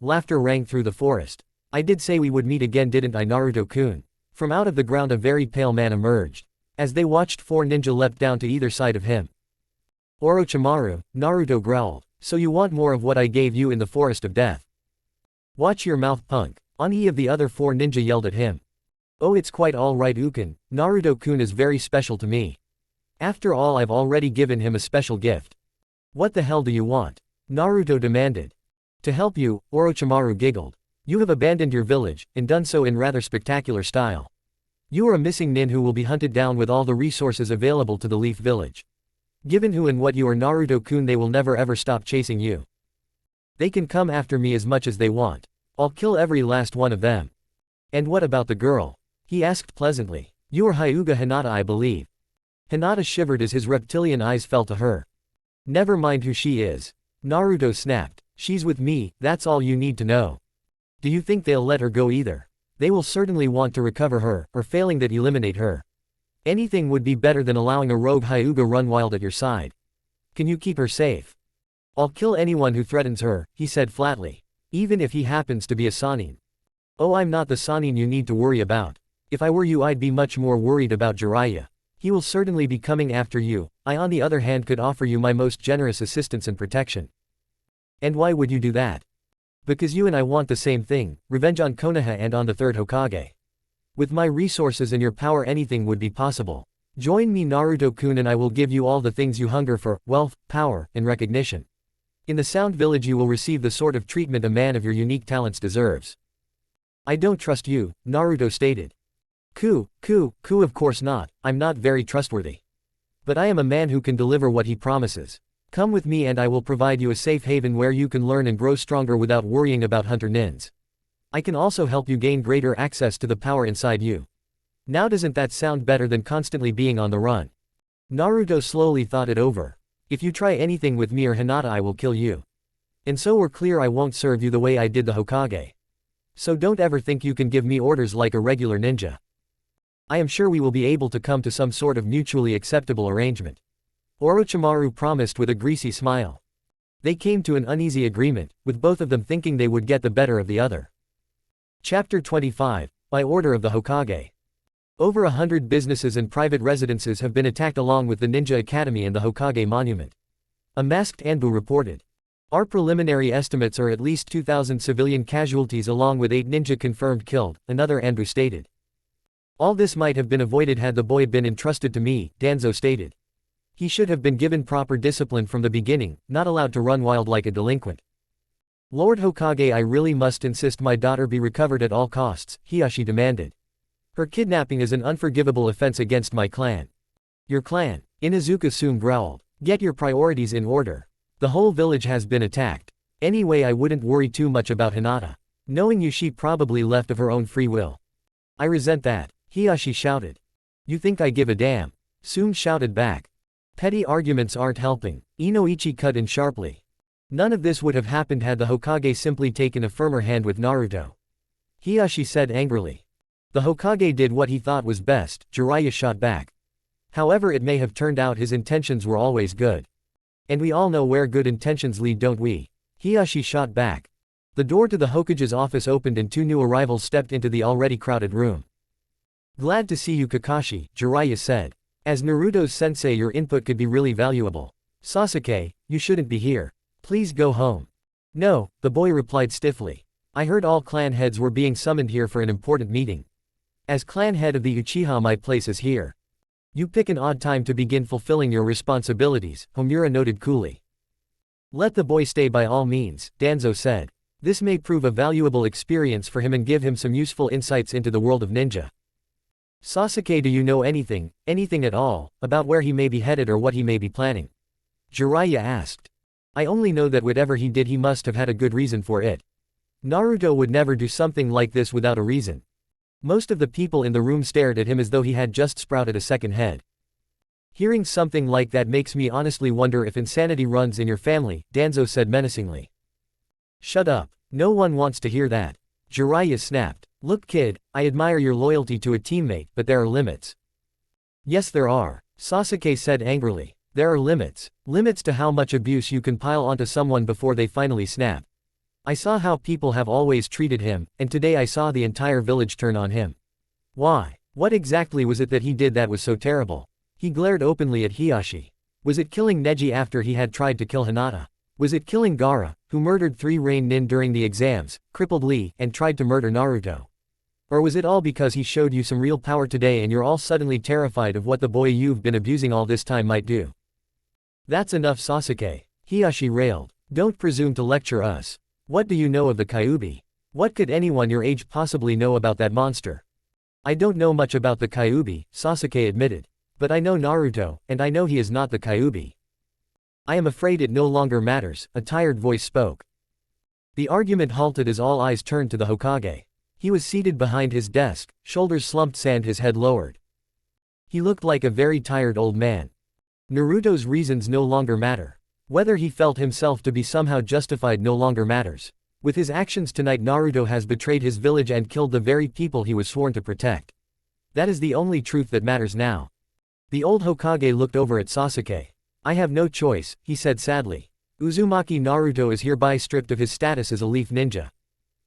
laughter rang through the forest. I did say we would meet again didn't I Naruto-kun? From out of the ground a very pale man emerged. As they watched 4 ninja leapt down to either side of him. Orochimaru, Naruto growled. So you want more of what I gave you in the forest of death? Watch your mouth punk. Ani of the other 4 ninja yelled at him. Oh it's quite alright Ukin, Naruto-kun is very special to me. After all I've already given him a special gift. What the hell do you want? Naruto demanded. To help you, Orochimaru giggled. You have abandoned your village, and done so in rather spectacular style. You are a missing nin who will be hunted down with all the resources available to the Leaf Village. Given who and what you are Naruto-kun they will never ever stop chasing you. They can come after me as much as they want. I'll kill every last one of them. And what about the girl? He asked pleasantly. You are Hyuga Hinata I believe. Hinata shivered as his reptilian eyes fell to her. Never mind who she is. Naruto snapped. She's with me, that's all you need to know. Do you think they'll let her go either? They will certainly want to recover her, or failing that eliminate her. Anything would be better than allowing a rogue Hyuga run wild at your side. Can you keep her safe? I'll kill anyone who threatens her, he said flatly. Even if he happens to be a Sannin. Oh, I'm not the Sannin you need to worry about. If I were you, I'd be much more worried about Jiraiya. He will certainly be coming after you. I on the other hand could offer you my most generous assistance and protection. And why would you do that? Because you and I want the same thing, revenge on Konoha and on the third Hokage. With my resources and your power, anything would be possible. Join me, Naruto-kun, and I will give you all the things you hunger for: wealth, power, and recognition. In the Sound Village you will receive the sort of treatment a man of your unique talents deserves. I don't trust you, Naruto stated. Ku, of course not, I'm not very trustworthy. But I am a man who can deliver what he promises. Come with me and I will provide you a safe haven where you can learn and grow stronger without worrying about hunter nins. I can also help you gain greater access to the power inside you. Now doesn't that sound better than constantly being on the run? Naruto slowly thought it over. If you try anything with me or Hinata, I will kill you. And so we're clear, I won't serve you the way I did the Hokage. So don't ever think you can give me orders like a regular ninja. I am sure we will be able to come to some sort of mutually acceptable arrangement. Orochimaru promised with a greasy smile. They came to an uneasy agreement, with both of them thinking they would get the better of the other. Chapter 25, by order of the Hokage. Over 100 businesses and private residences have been attacked along with the Ninja Academy and the Hokage Monument. A masked Anbu reported. Our preliminary estimates are at least 2,000 civilian casualties along with 8 ninja confirmed killed, another Anbu stated. All this might have been avoided had the boy been entrusted to me, Danzo stated. He should have been given proper discipline from the beginning, not allowed to run wild like a delinquent. Lord Hokage, I really must insist my daughter be recovered at all costs, Hiashi demanded. Her kidnapping is an unforgivable offense against my clan. Your clan? Inuzuka soon growled. Get your priorities in order. The whole village has been attacked. Anyway, I wouldn't worry too much about Hinata. Knowing you, she probably left of her own free will. I resent that, Hiashi shouted. You think I give a damn? Soon shouted back. Petty arguments aren't helping, Inoichi cut in sharply. None of this would have happened had the Hokage simply taken a firmer hand with Naruto. Hiashi said angrily. The Hokage did what he thought was best, Jiraiya shot back. However, it may have turned out his intentions were always good. And we all know where good intentions lead, don't we? Hiashi shot back. The door to the Hokage's office opened and 2 new arrivals stepped into the already crowded room. Glad to see you, Kakashi, Jiraiya said. As Naruto's sensei, your input could be really valuable. Sasuke, you shouldn't be here. Please go home. No, the boy replied stiffly. I heard all clan heads were being summoned here for an important meeting. As clan head of the Uchiha, my place is here. You pick an odd time to begin fulfilling your responsibilities, Homura noted coolly. Let the boy stay by all means, Danzo said. This may prove a valuable experience for him and give him some useful insights into the world of ninja. Sasuke, do you know anything at all, about where he may be headed or what he may be planning? Jiraiya asked. I only know that whatever he did, he must have had a good reason for it. Naruto would never do something like this without a reason. Most of the people in the room stared at him as though he had just sprouted a second head. Hearing something like that makes me honestly wonder if insanity runs in your family, Danzo said menacingly. Shut up, no one wants to hear that. Jiraiya snapped. Look kid, I admire your loyalty to a teammate, but there are limits. Yes there are, Sasuke said angrily. There are limits. Limits to how much abuse you can pile onto someone before they finally snap. I saw how people have always treated him, and today I saw the entire village turn on him. Why? What exactly was it that he did that was so terrible? He glared openly at Hiashi. Was it killing Neji after he had tried to kill Hinata? Was it killing Gaara, who murdered 3 Rain-nin during the exams, crippled Lee, and tried to murder Naruto? Or was it all because he showed you some real power today and you're all suddenly terrified of what the boy you've been abusing all this time might do? That's enough, Sasuke, Hiashi railed. Don't presume to lecture us. What do you know of the Kyuubi? What could anyone your age possibly know about that monster? I don't know much about the Kyuubi, Sasuke admitted. But I know Naruto, and I know he is not the Kyuubi. I am afraid it no longer matters, a tired voice spoke. The argument halted as all eyes turned to the Hokage. He was seated behind his desk, shoulders slumped and his head lowered. He looked like a very tired old man. Naruto's reasons no longer matter. Whether he felt himself to be somehow justified no longer matters. With his actions tonight, Naruto has betrayed his village and killed the very people he was sworn to protect. That is the only truth that matters now. The old Hokage looked over at Sasuke. I have no choice, he said sadly. Uzumaki Naruto is hereby stripped of his status as a leaf ninja.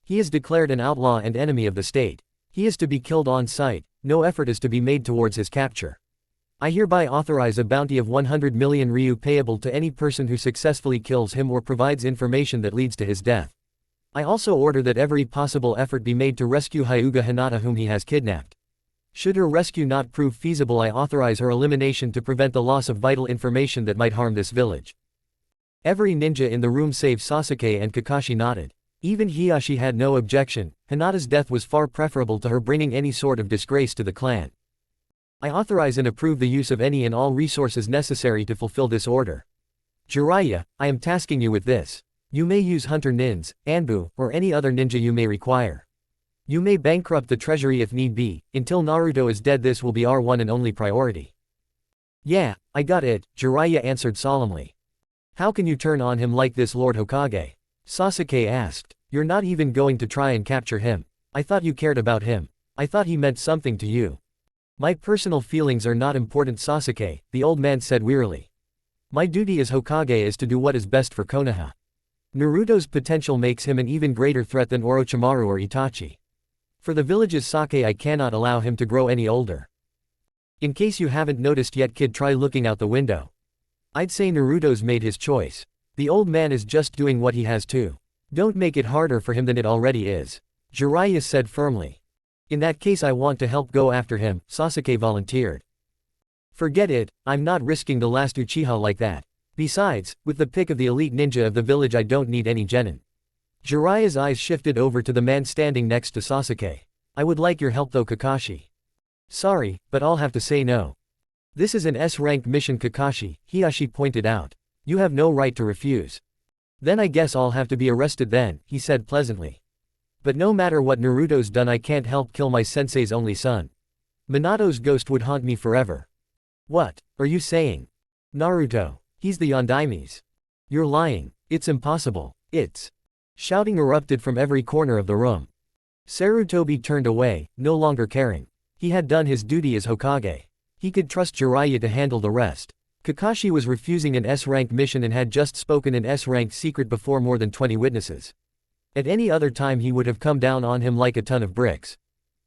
He is declared an outlaw and enemy of the state. He is to be killed on sight, no effort is to be made towards his capture. I hereby authorize a bounty of 100 million ryu payable to any person who successfully kills him or provides information that leads to his death. I also order that every possible effort be made to rescue Hyuga Hinata whom he has kidnapped. Should her rescue not prove feasible, I authorize her elimination to prevent the loss of vital information that might harm this village. Every ninja in the room save Sasuke and Kakashi nodded. Even Hiyashi had no objection. Hinata's death was far preferable to her bringing any sort of disgrace to the clan. I authorize and approve the use of any and all resources necessary to fulfill this order. Jiraiya, I am tasking you with this. You may use hunter nins, anbu, or any other ninja you may require. You may bankrupt the treasury if need be. Until Naruto is dead, this will be our one and only priority. Yeah, I got it, Jiraiya answered solemnly. How can you turn on him like this, Lord Hokage? Sasuke asked. You're not even going to try and capture him. I thought you cared about him. I thought he meant something to you. My personal feelings are not important, Sasuke, the old man said wearily. My duty as Hokage is to do what is best for Konoha. Naruto's potential makes him an even greater threat than Orochimaru or Itachi. For the village's sake, I cannot allow him to grow any older. In case you haven't noticed yet, kid, try looking out the window. I'd say Naruto's made his choice. The old man is just doing what he has to. Don't make it harder for him than it already is. Jiraiya said firmly. In that case, I want to help go after him, Sasuke volunteered. Forget it, I'm not risking the last Uchiha like that. Besides, with the pick of the elite ninja of the village, I don't need any genin. Jiraiya's eyes shifted over to the man standing next to Sasuke. I would like your help though, Kakashi. Sorry, but I'll have to say no. This is an S-rank mission, Kakashi, Hiyashi pointed out. You have no right to refuse. Then I guess I'll have to be arrested then, he said pleasantly. But no matter what Naruto's done, I can't help kill my sensei's only son. Minato's ghost would haunt me forever. What are you saying? Naruto, he's the Yondaime's. You're lying. It's impossible. It's. Shouting erupted from every corner of the room. Sarutobi turned away, no longer caring. He had done his duty as Hokage. He could trust Jiraiya to handle the rest. Kakashi was refusing an S-rank mission and had just spoken an S-rank secret before more than 20 witnesses. At any other time he would have come down on him like a ton of bricks.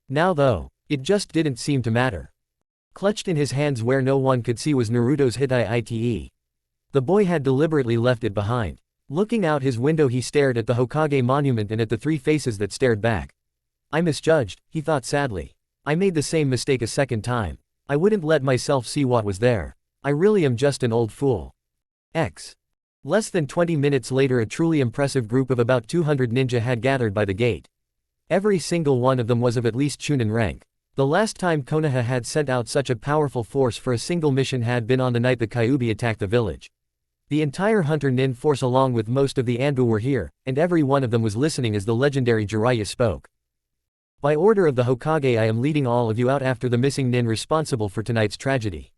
Now though, it just didn't seem to matter. Clutched in his hands where no one could see was Naruto's Hite. The boy had deliberately left it behind. Looking out his window, he stared at the Hokage monument and at the three faces that stared back. I misjudged, he thought sadly. I made the same mistake a second time. I wouldn't let myself see what was there. I really am just an old fool. Less than 20 minutes later, a truly impressive group of about 200 ninja had gathered by the gate. Every single one of them was of at least Chunin rank. The last time Konoha had sent out such a powerful force for a single mission had been on the night the Kyuubi attacked the village. The entire Hunter Nin force along with most of the Anbu were here, and every one of them was listening as the legendary Jiraiya spoke. By order of the Hokage, I am leading all of you out after the missing Nin responsible for tonight's tragedy.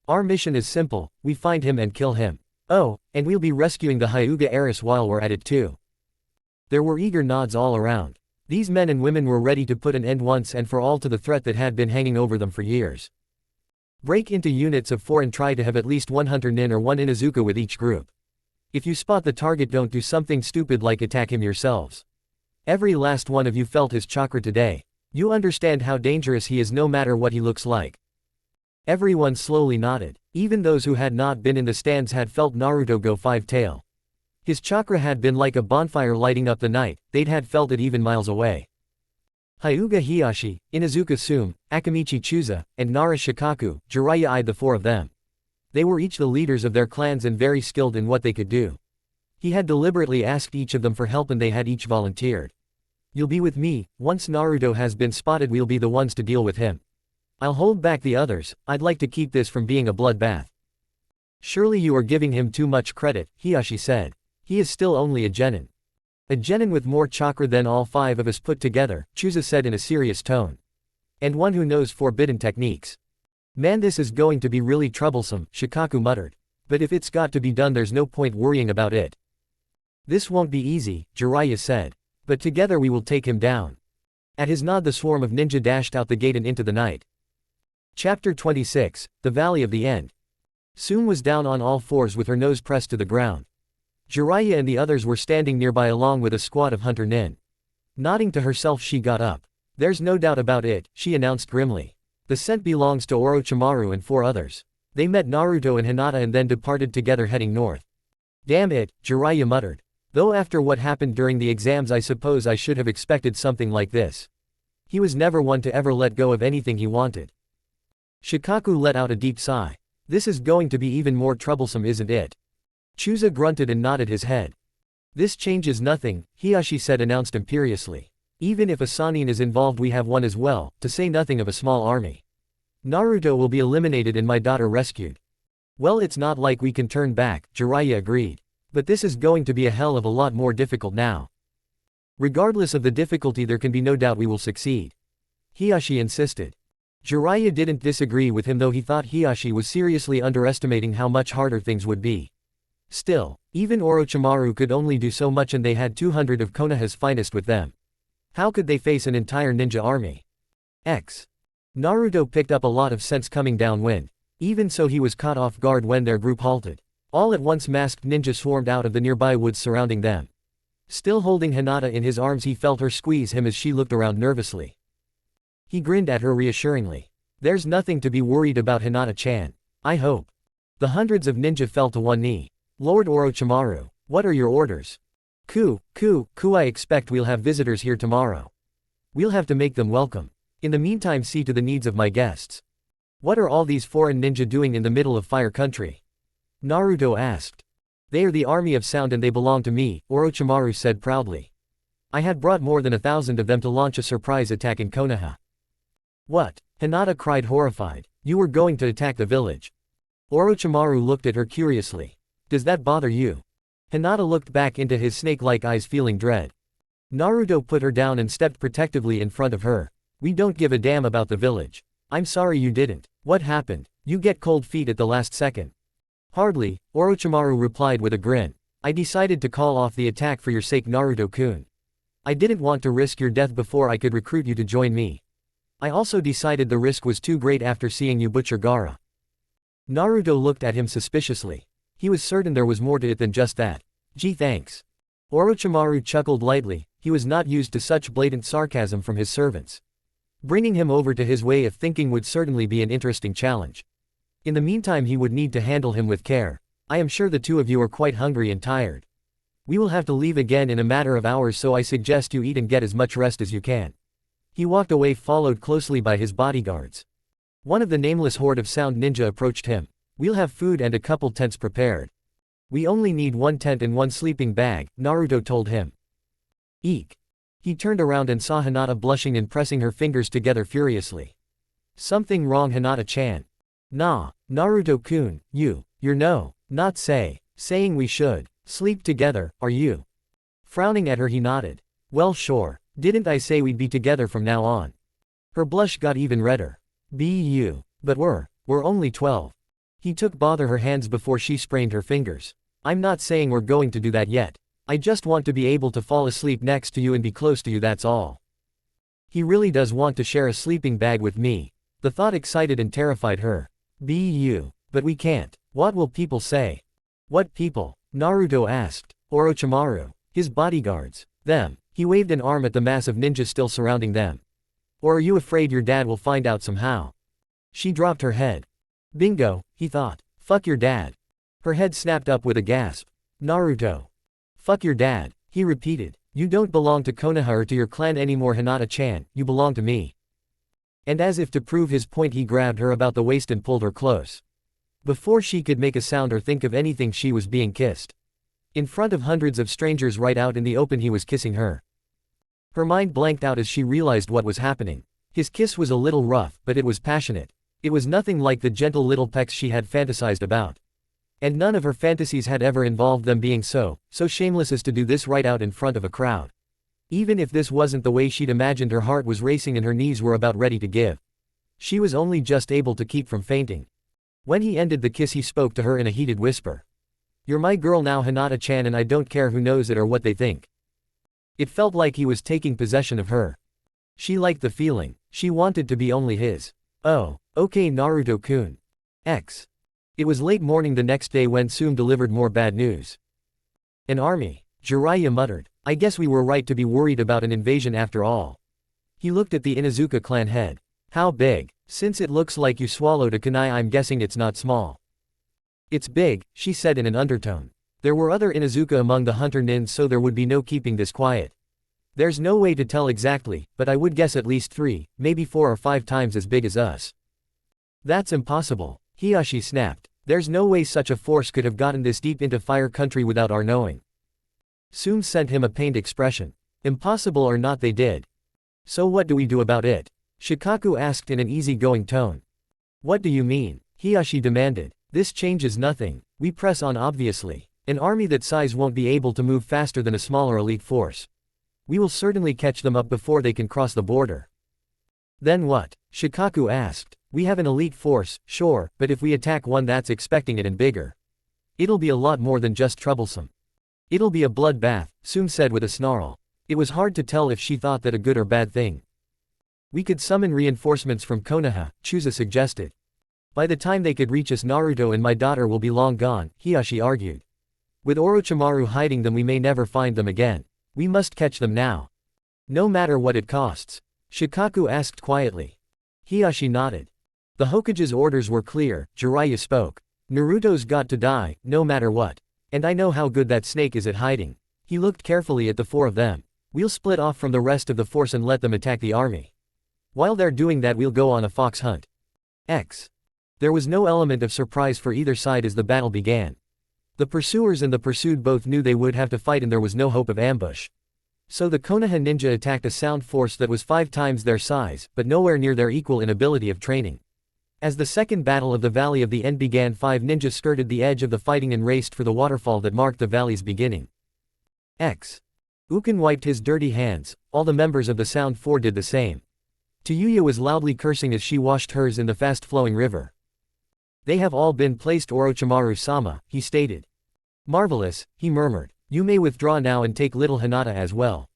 Our mission is simple, we find him and kill him. Oh, and we'll be rescuing the Hyuga heiress while we're at it too. There were eager nods all around. These men and women were ready to put an end once and for all to the threat that had been hanging over them for years. Break into units of 4 and try to have at least one Hunter Nin or one Inuzuka with each group. If you spot the target, don't do something stupid like attack him yourselves. Every last one of you felt his chakra today. You understand how dangerous he is no matter what he looks like. Everyone slowly nodded. Even those who had not been in the stands had felt Naruto go five-tail. His chakra had been like a bonfire lighting up the night, they'd had felt it even miles away. Hyuga Hiyashi, Inuzuka Sume, Akamichi Chusa, and Nara Shikaku, Jiraiya eyed the 4 of them. They were each the leaders of their clans and very skilled in what they could do. He had deliberately asked each of them for help and they had each volunteered. You'll be with me, once Naruto has been spotted we'll be the ones to deal with him. I'll hold back the others, I'd like to keep this from being a bloodbath. Surely you are giving him too much credit, Hiyashi said. He is still only a genin. A genin with more chakra than all 5 of us put together, Chusa said in a serious tone. And one who knows forbidden techniques. Man, this is going to be really troublesome, Shikaku muttered. But if it's got to be done, there's no point worrying about it. This won't be easy, Jiraiya said. But together we will take him down. At his nod, the swarm of ninja dashed out the gate and into the night. Chapter 26, The Valley of the End. Sume was down on all fours with her nose pressed to the ground. Jiraiya and the others were standing nearby along with a squad of hunter nin. Nodding to herself, she got up. There's no doubt about it, she announced grimly. The scent belongs to Orochimaru and 4 others. They met Naruto and Hinata and then departed together heading north. Damn it, Jiraiya muttered. Though after what happened during the exams I suppose I should have expected something like this. He was never one to ever let go of anything he wanted. Shikaku let out a deep sigh. This is going to be even more troublesome, isn't it? Chusa grunted and nodded his head. This changes nothing, Hiashi said, announced imperiously. Even if a Sannin is involved we have one as well, to say nothing of a small army. Naruto will be eliminated and my daughter rescued. Well, it's not like we can turn back, Jiraiya agreed. But this is going to be a hell of a lot more difficult now. Regardless of the difficulty there can be no doubt we will succeed. Hiashi insisted. Jiraiya didn't disagree with him though he thought Hiashi was seriously underestimating how much harder things would be. Still, even Orochimaru could only do so much and they had 200 of Konoha's finest with them. How could they face an entire ninja army? Naruto picked up a lot of sense coming downwind. Even so he was caught off guard when their group halted. All at once masked ninja swarmed out of the nearby woods surrounding them. Still holding Hinata in his arms he felt her squeeze him as she looked around nervously. He grinned at her reassuringly. There's nothing to be worried about, Hinata-chan. I hope. The hundreds of ninja fell to one knee. Lord Orochimaru, what are your orders? I expect we'll have visitors here tomorrow. We'll have to make them welcome. In the meantime see to the needs of my guests. What are all these foreign ninja doing in the middle of Fire Country? Naruto asked. They are the army of sound and they belong to me, Orochimaru said proudly. I had brought more than 1,000 of them to launch a surprise attack in Konoha. What? Hinata cried horrified. You were going to attack the village. Orochimaru looked at her curiously. Does that bother you? Hinata looked back into his snake-like eyes feeling dread. Naruto put her down and stepped protectively in front of her. We don't give a damn about the village. I'm sorry you didn't. What happened? You get cold feet at the last second. Hardly, Orochimaru replied with a grin. I decided to call off the attack for your sake, Naruto-kun. I didn't want to risk your death before I could recruit you to join me. I also decided the risk was too great after seeing you butcher Gaara. Naruto looked at him suspiciously. He was certain there was more to it than just that. Gee, thanks. Orochimaru chuckled lightly, he was not used to such blatant sarcasm from his servants. Bringing him over to his way of thinking would certainly be an interesting challenge. In the meantime he would need to handle him with care. I am sure the two of you are quite hungry and tired. We will have to leave again in a matter of hours, so I suggest you eat and get as much rest as you can. He walked away, followed closely by his bodyguards. One of the nameless horde of sound ninja approached him. We'll have food and a couple tents prepared. We only need 1 tent and 1 sleeping bag, Naruto told him. Eek. He turned around and saw Hinata blushing and pressing her fingers together furiously. Something wrong, Hinata-chan? Nah, Naruto-kun, you're not saying we should sleep together, are you? Frowning at her he nodded. Well sure, didn't I say we'd be together from now on? Her blush got even redder. But we're only 12. He took bother her hands before she sprained her fingers. I'm not saying we're going to do that yet. I just want to be able to fall asleep next to you and be close to you, that's all. He really does want to share a sleeping bag with me. The thought excited and terrified her. But we can't. What will people say? What people? Naruto asked. Orochimaru. His bodyguards. Them. He waved an arm at the mass of ninjas still surrounding them. Or are you afraid your dad will find out somehow? She dropped her head. Bingo, he thought. Fuck your dad. Her head snapped up with a gasp. Naruto. Fuck your dad, he repeated. You don't belong to Konoha or to your clan anymore, Hinata-chan, you belong to me. And as if to prove his point he grabbed her about the waist and pulled her close. Before she could make a sound or think of anything she was being kissed. In front of hundreds of strangers right out in the open he was kissing her. Her mind blanked out as she realized what was happening. His kiss was a little rough, but it was passionate. It was nothing like the gentle little pecks she had fantasized about. And none of her fantasies had ever involved them being so shameless as to do this right out in front of a crowd. Even if this wasn't the way she'd imagined, her heart was racing and her knees were about ready to give. She was only just able to keep from fainting. When he ended the kiss he spoke to her in a heated whisper. You're my girl now, Hinata-chan, and I don't care who knows it or what they think. It felt like he was taking possession of her. She liked the feeling. She wanted to be only his. Oh, okay, Naruto-kun. It was late morning the next day when Tsume delivered more bad news. An army, Jiraiya muttered. I guess we were right to be worried about an invasion after all. He looked at the Inuzuka clan head. How big? Since it looks like you swallowed a kunai, I'm guessing it's not small. It's big, she said in an undertone. There were other Inuzuka among the hunter nins, so there would be no keeping this quiet. There's no way to tell exactly, but I would guess at least 3, maybe 4 or 5 times as big as us. That's impossible, Hiyashi snapped. There's no way such a force could have gotten this deep into Fire Country without our knowing. Soon sent him a pained expression. Impossible or not, they did. So what do we do about it? Shikaku asked in an easy-going tone. What do you mean? Hiyashi demanded. This changes nothing. We press on obviously. An army that size won't be able to move faster than a smaller elite force. We will certainly catch them up before they can cross the border. Then what? Shikaku asked. We have an elite force, sure, but if we attack one that's expecting it and bigger, it'll be a lot more than just troublesome. It'll be a bloodbath, Sum said with a snarl. It was hard to tell if she thought that a good or bad thing. We could summon reinforcements from Konoha, Chusa suggested. By the time they could reach us, Naruto and my daughter will be long gone, Hiyashi argued. With Orochimaru hiding them, we may never find them again. We must catch them now. No matter what it costs. Shikaku asked quietly. Hiyashi nodded. The Hokage's orders were clear, Jiraiya spoke. Naruto's got to die, no matter what. And I know how good that snake is at hiding. He looked carefully at the 4 of them. We'll split off from the rest of the force and let them attack the army. While they're doing that, we'll go on a fox hunt. There was no element of surprise for either side as the battle began. The pursuers and the pursued both knew they would have to fight and there was no hope of ambush. So the Konoha ninja attacked a sound force that was 5 times their size, but nowhere near their equal in ability of training. As the second battle of the Valley of the End began, 5 ninjas skirted the edge of the fighting and raced for the waterfall that marked the valley's beginning. Ukin wiped his dirty hands, all the members of the Sound Four did the same. Tayuya was loudly cursing as she washed hers in the fast-flowing river. They have all been placed, Orochimaru-sama, he stated. Marvelous, he murmured. You may withdraw now and take little Hinata as well.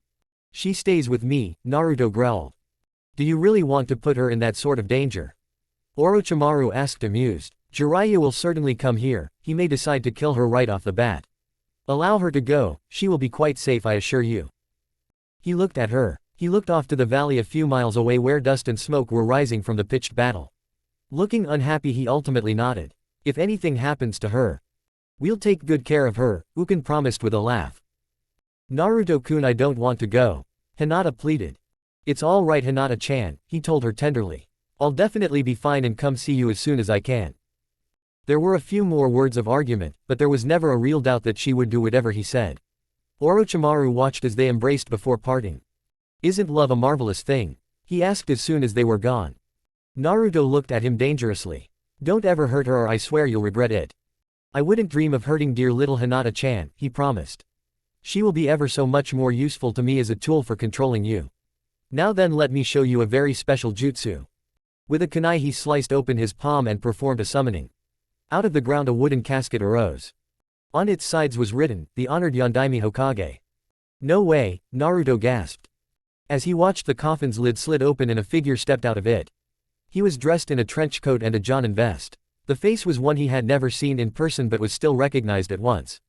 She stays with me, Naruto growled. Do you really want to put her in that sort of danger? Orochimaru asked amused. Jiraiya will certainly come here, he may decide to kill her right off the bat. Allow her to go, she will be quite safe, I assure you. He looked at her. He looked off to the valley a few miles away where dust and smoke were rising from the pitched battle. Looking unhappy, he ultimately nodded. If anything happens to her, we'll take good care of her, Ukin promised with a laugh. Naruto-kun, I don't want to go. Hinata pleaded. It's all right, Hinata-chan, he told her tenderly. I'll definitely be fine and come see you as soon as I can. There were a few more words of argument, but there was never a real doubt that she would do whatever he said. Orochimaru watched as they embraced before parting. Isn't love a marvelous thing? He asked as soon as they were gone. Naruto looked at him dangerously. Don't ever hurt her or I swear you'll regret it. I wouldn't dream of hurting dear little Hinata-chan, he promised. She will be ever so much more useful to me as a tool for controlling you. Now then, let me show you a very special jutsu. With a kunai he sliced open his palm and performed a summoning. Out of the ground a wooden casket arose. On its sides was written, the honored Yondaime Hokage. No way, Naruto gasped. As he watched, the coffin's lid slid open and a figure stepped out of it. He was dressed in a trench coat and a jonin vest. The face was one he had never seen in person but was still recognized at once.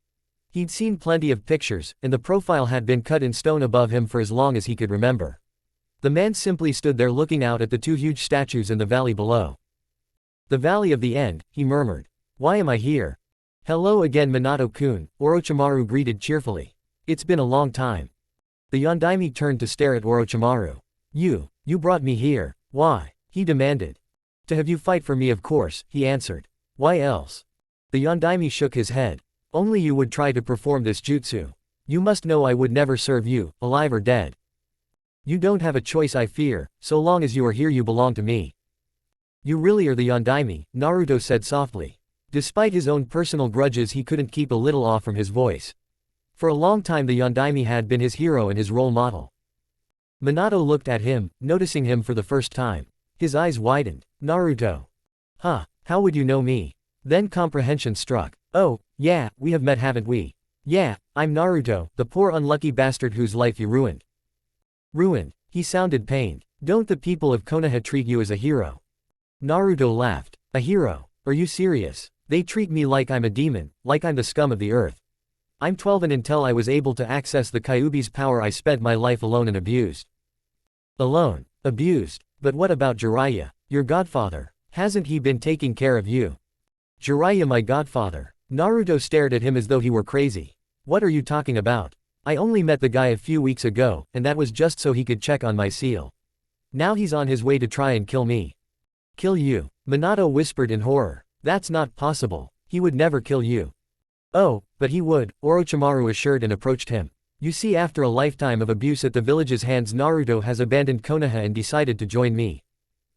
He'd seen plenty of pictures, and the profile had been cut in stone above him for as long as he could remember. The man simply stood there looking out at the 2 huge statues in the valley below. The Valley of the End, he murmured. Why am I here? Hello again, Minato-kun, Orochimaru greeted cheerfully. It's been a long time. The Yondaime turned to stare at Orochimaru. You brought me here. Why? He demanded. To have you fight for me, of course, he answered. Why else? The Yondaime shook his head. Only you would try to perform this jutsu. You must know I would never serve you, alive or dead. You don't have a choice, I fear. So long as you are here you belong to me. You really are the Yondaime, Naruto said softly. Despite his own personal grudges he couldn't keep a little awe from his voice. For a long time the Yondaime had been his hero and his role model. Minato looked at him, noticing him for the first time. His eyes widened. Naruto. Huh, how would you know me? Then comprehension struck. Oh, yeah, we have met, haven't we? Yeah, I'm Naruto, the poor unlucky bastard whose life you ruined. Ruined? He sounded pained. Don't the people of Konoha treat you as a hero? Naruto laughed. A hero? Are you serious? They treat me like I'm a demon, like I'm the scum of the earth. I'm 12 and until I was able to access the Kyuubi's power I spent my life alone and abused. Alone. Abused. But what about Jiraiya, your godfather? Hasn't he been taking care of you? Jiraiya, my godfather. Naruto stared at him as though he were crazy. What are you talking about? I only met the guy a few weeks ago, and that was just so he could check on my seal. Now he's on his way to try and kill me. Kill you? Minato whispered in horror. That's not possible. He would never kill you. Oh, but he would, Orochimaru assured and approached him. You see, after a lifetime of abuse at the village's hands, Naruto has abandoned Konoha and decided to join me.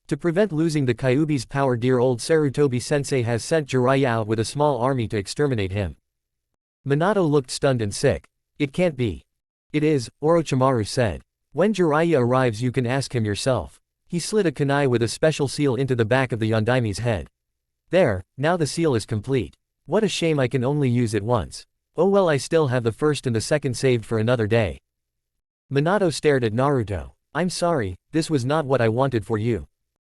To prevent losing the Kyuubi's power, dear old Sarutobi-sensei has sent Jiraiya out with a small army to exterminate him. Minato looked stunned and sick. It can't be. It is, Orochimaru said. When Jiraiya arrives you can ask him yourself. He slid a kunai with a special seal into the back of the Yondaimi's head. There, now the seal is complete. What a shame I can only use it once. Oh well, I still have the first and the second saved for another day. Minato stared at Naruto. I'm sorry, this was not what I wanted for you.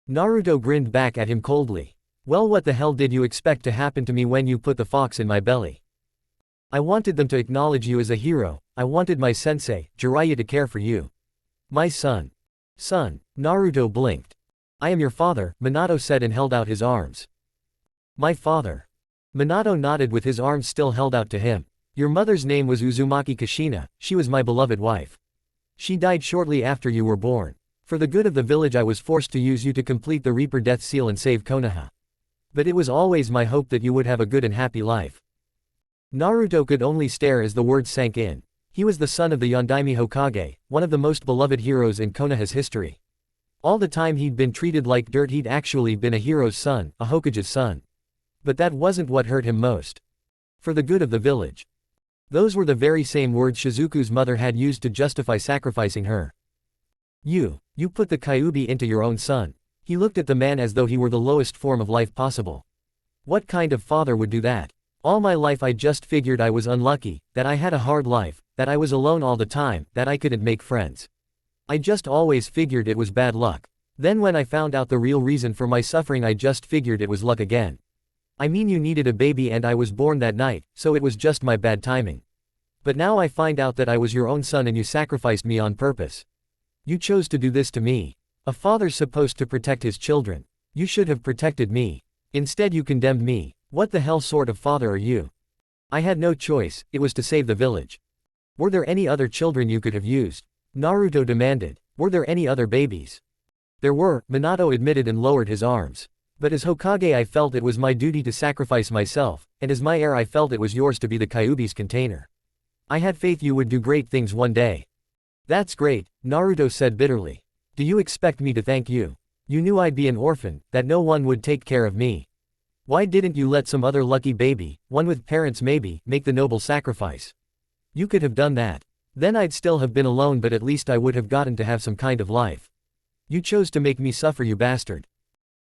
Naruto grinned back at him coldly. Well, what the hell did you expect to happen to me when you put the fox in my belly? I wanted them to acknowledge you as a hero. I wanted my sensei, Jiraiya, to care for you. My son. Son. Naruto blinked. I am your father, Minato said and held out his arms. My father. Minato nodded with his arms still held out to him. Your mother's name was Uzumaki Kushina, she was my beloved wife. She died shortly after you were born. For the good of the village I was forced to use you to complete the Reaper Death Seal and save Konoha. But it was always my hope that you would have a good and happy life. Naruto could only stare as the words sank in. He was the son of the Yondaime Hokage, one of the most beloved heroes in Konoha's history. All the time he'd been treated like dirt, he'd actually been a hero's son, a Hokage's son. But that wasn't what hurt him most. For the good of the village. Those were the very same words Shizuku's mother had used to justify sacrificing her. You put the Kyuubi into your own son. He looked at the man as though he were the lowest form of life possible. What kind of father would do that? All my life I just figured I was unlucky, that I had a hard life, that I was alone all the time, that I couldn't make friends. I just always figured it was bad luck. Then when I found out the real reason for my suffering I just figured it was luck again. I mean, you needed a baby and I was born that night, so it was just my bad timing. But now I find out that I was your own son and you sacrificed me on purpose. You chose to do this to me. A father's supposed to protect his children. You should have protected me. Instead you condemned me. What the hell sort of father are you? I had no choice, it was to save the village. Were there any other children you could have used? Naruto demanded. Were there any other babies? There were, Minato admitted and lowered his arms. But as Hokage I felt it was my duty to sacrifice myself, and as my heir I felt it was yours to be the Kyuubi's container. I had faith you would do great things one day. That's great, Naruto said bitterly. Do you expect me to thank you? You knew I'd be an orphan, that no one would take care of me. Why didn't you let some other lucky baby, one with parents maybe, make the noble sacrifice? You could have done that. Then I'd still have been alone, but at least I would have gotten to have some kind of life. You chose to make me suffer, you bastard.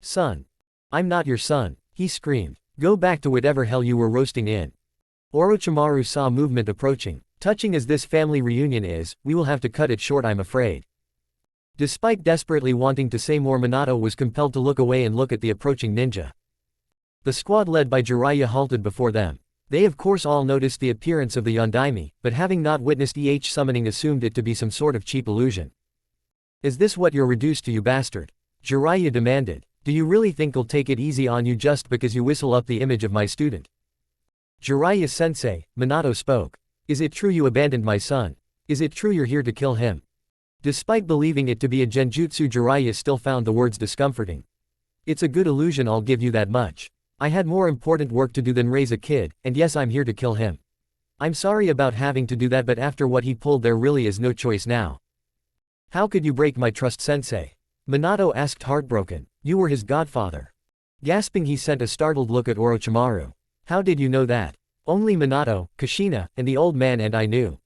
Son. I'm not your son, he screamed. Go back to whatever hell you were roasting in. Orochimaru saw movement approaching. Touching as this family reunion is, we will have to cut it short, I'm afraid. Despite desperately wanting to say more, Minato was compelled to look away and look at the approaching ninja. The squad led by Jiraiya halted before them. They of course all noticed the appearance of the Yondaime, but having not witnessed summoning assumed it to be some sort of cheap illusion. Is this what you're reduced to, you bastard? Jiraiya demanded. Do you really think I'll take it easy on you just because you whistle up the image of my student? Jiraiya-sensei, Minato spoke. Is it true you abandoned my son? Is it true you're here to kill him? Despite believing it to be a genjutsu, Jiraiya still found the words discomforting. It's a good illusion, I'll give you that much. I had more important work to do than raise a kid, and yes, I'm here to kill him. I'm sorry about having to do that, but after what he pulled there really is no choice now. How could you break my trust, sensei? Minato asked, heartbroken. You were his godfather. Gasping, he sent a startled look at Orochimaru. How did you know that? Only Minato, Kushina, and the old man and I knew.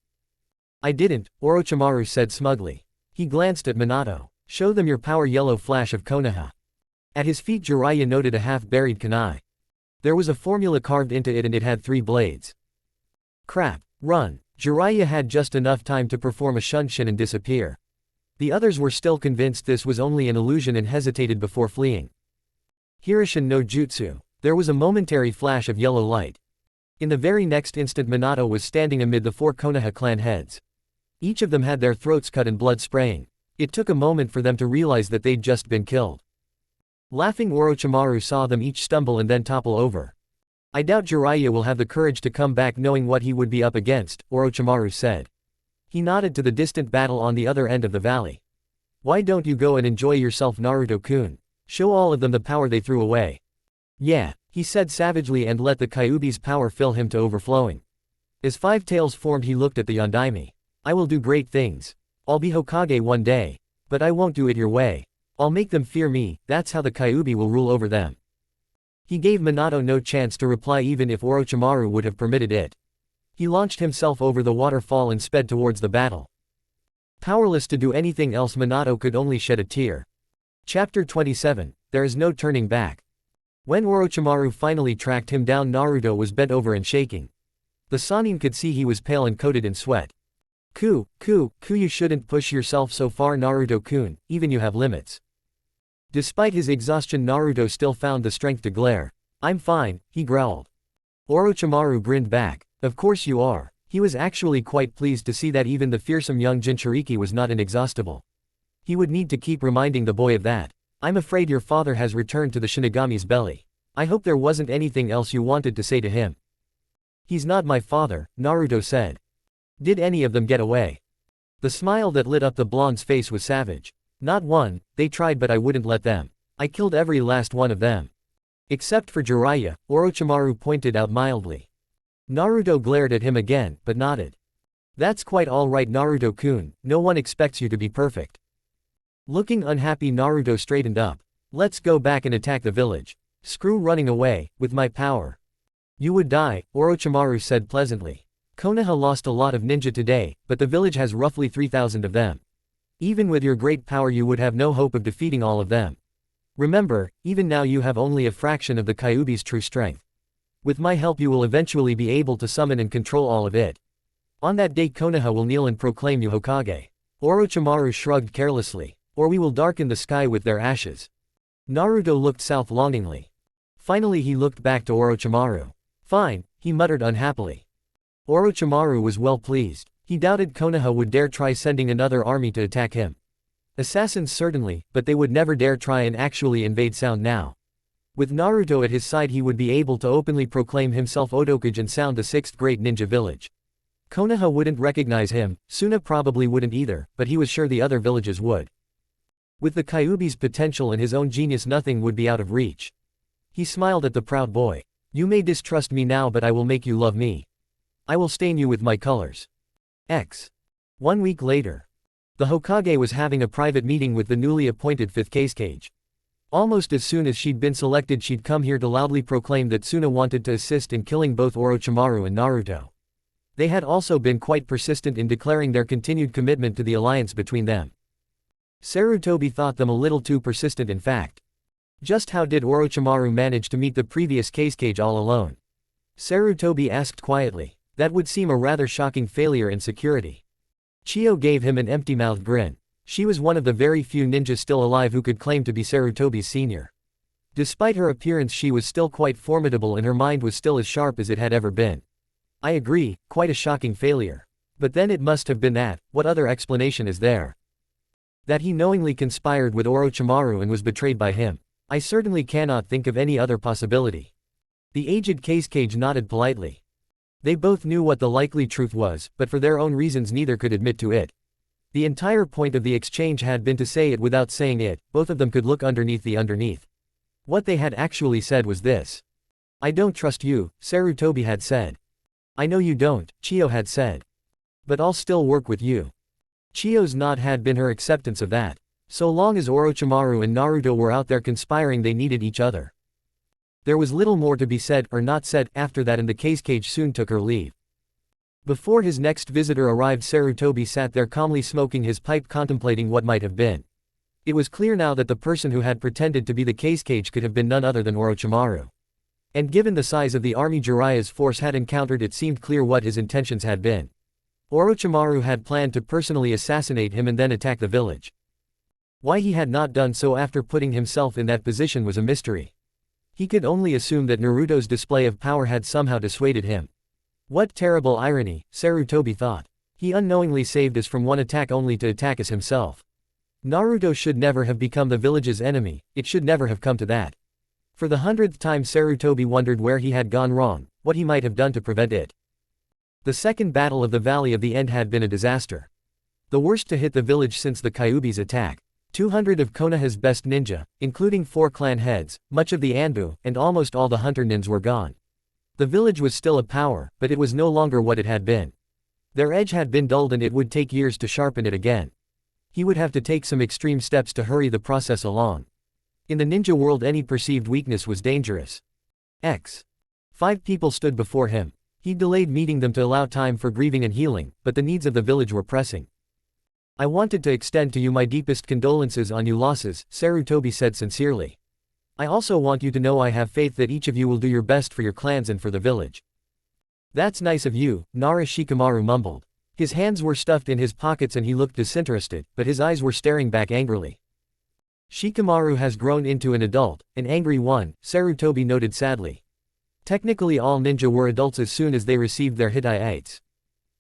I didn't, Orochimaru said smugly. He glanced at Minato. Show them your power, yellow flash of Konoha. At his feet Jiraiya noted a half-buried kunai. There was a formula carved into it and it had 3 blades. Crap. Run. Jiraiya had just enough time to perform a shunshin and disappear. The others were still convinced this was only an illusion and hesitated before fleeing. Hirishin no Jutsu. There was a momentary flash of yellow light. In the very next instant Minato was standing amid the 4 Konoha clan heads. Each of them had their throats cut and blood spraying. It took a moment for them to realize that they'd just been killed. Laughing, Orochimaru saw them each stumble and then topple over. "I doubt Jiraiya will have the courage to come back knowing what he would be up against," Orochimaru said. He nodded to the distant battle on the other end of the valley. "Why don't you go and enjoy yourself, Naruto-kun? Show all of them the power they threw away." "Yeah," he said savagely and let the Kyuubi's power fill him to overflowing. As 5 tails formed, he looked at the Yondaime. "I will do great things. I'll be Hokage one day. But I won't do it your way. I'll make them fear me, that's how the Kyuubi will rule over them." He gave Minato no chance to reply even if Orochimaru would have permitted it. He launched himself over the waterfall and sped towards the battle. Powerless to do anything else, Minato could only shed a tear. Chapter 27, There is no turning back. When Orochimaru finally tracked him down, Naruto was bent over and shaking. The Sannin could see he was pale and coated in sweat. "Ku, you shouldn't push yourself so far, Naruto-kun, even you have limits." Despite his exhaustion, Naruto still found the strength to glare. "I'm fine," he growled. Orochimaru grinned back. "Of course you are." He was actually quite pleased to see that even the fearsome young Jinchuriki was not inexhaustible. He would need to keep reminding the boy of that. "I'm afraid your father has returned to the Shinigami's belly. I hope there wasn't anything else you wanted to say to him." "He's not my father," Naruto said. "Did any of them get away?" The smile that lit up the blonde's face was savage. "Not one, they tried but I wouldn't let them. I killed every last one of them. Except for Jiraiya," Orochimaru pointed out mildly. Naruto glared at him again, but nodded. "That's quite all right, Naruto-kun, no one expects you to be perfect." Looking unhappy, Naruto straightened up. "Let's go back and attack the village. Screw running away, with my power." "You would die," Orochimaru said pleasantly. "Konoha lost a lot of ninja today, but the village has roughly 3,000 of them. Even with your great power you would have no hope of defeating all of them. Remember, even now you have only a fraction of the Kyuubi's true strength. With my help you will eventually be able to summon and control all of it. On that day Konoha will kneel and proclaim you Hokage." Orochimaru shrugged carelessly. "Or we will darken the sky with their ashes." Naruto looked south longingly. Finally he looked back to Orochimaru. "Fine," he muttered unhappily. Orochimaru was well pleased. He doubted Konoha would dare try sending another army to attack him. Assassins certainly, but they would never dare try and actually invade Sound now. With Naruto at his side he would be able to openly proclaim himself Otokage and sound the 6th great ninja village. Konoha wouldn't recognize him, Suna probably wouldn't either, but he was sure the other villages would. With the Kyuubi's potential and his own genius nothing would be out of reach. He smiled at the proud boy. "You may distrust me now but I will make you love me. I will stain you with my colors." 1 week later. The Hokage was having a private meeting with the newly appointed 5th Kage. Almost as soon as she'd been selected she'd come here to loudly proclaim that Suna wanted to assist in killing both Orochimaru and Naruto. They had also been quite persistent in declaring their continued commitment to the alliance between them. Sarutobi thought them a little too persistent in fact. Just how did Orochimaru manage to meet the previous Kage all alone? Sarutobi asked quietly. That would seem a rather shocking failure in security. Chiyo gave him an empty-mouthed grin. She was one of the very few ninjas still alive who could claim to be Sarutobi's senior. Despite her appearance she was still quite formidable and her mind was still as sharp as it had ever been. "I agree, quite a shocking failure. But then it must have been that, what other explanation is there? That he knowingly conspired with Orochimaru and was betrayed by him. I certainly cannot think of any other possibility." The aged Kage nodded politely. They both knew what the likely truth was, but for their own reasons neither could admit to it. The entire point of the exchange had been to say it without saying it, both of them could look underneath the underneath. What they had actually said was this. "I don't trust you," Sarutobi had said. "I know you don't," Chiyo had said. "But I'll still work with you." Chiyo's nod had been her acceptance of that. So long as Orochimaru and Naruto were out there conspiring they needed each other. There was little more to be said or not said after that and the Kage soon took her leave. Before his next visitor arrived Sarutobi sat there calmly smoking his pipe contemplating what might have been. It was clear now that the person who had pretended to be the Kage could have been none other than Orochimaru. And given the size of the army Jiraiya's force had encountered it seemed clear what his intentions had been. Orochimaru had planned to personally assassinate him and then attack the village. Why he had not done so after putting himself in that position was a mystery. He could only assume that Naruto's display of power had somehow dissuaded him. What terrible irony, Sarutobi thought. He unknowingly saved us from one attack only to attack us himself. Naruto should never have become the village's enemy, it should never have come to that. For the 100th time Sarutobi wondered where he had gone wrong, what he might have done to prevent it. The second battle of the Valley of the End had been a disaster. The worst to hit the village since the Kyuubi's attack. 200 of Konoha's best ninja, including 4 clan heads, much of the Anbu, and almost all the hunter nins were gone. The village was still a power, but it was no longer what it had been. Their edge had been dulled and it would take years to sharpen it again. He would have to take some extreme steps to hurry the process along. In the ninja world any perceived weakness was dangerous. 5 people stood before him. He delayed meeting them to allow time for grieving and healing, but the needs of the village were pressing. I wanted to extend to you my deepest condolences on your losses, Sarutobi said sincerely. I also want you to know I have faith that each of you will do your best for your clans and for the village. That's nice of you, Nara Shikamaru mumbled. His hands were stuffed in his pockets and he looked disinterested, but his eyes were staring back angrily. Shikamaru has grown into an adult, an angry one, Sarutobi noted sadly. Technically all ninja were adults as soon as they received their hitaites.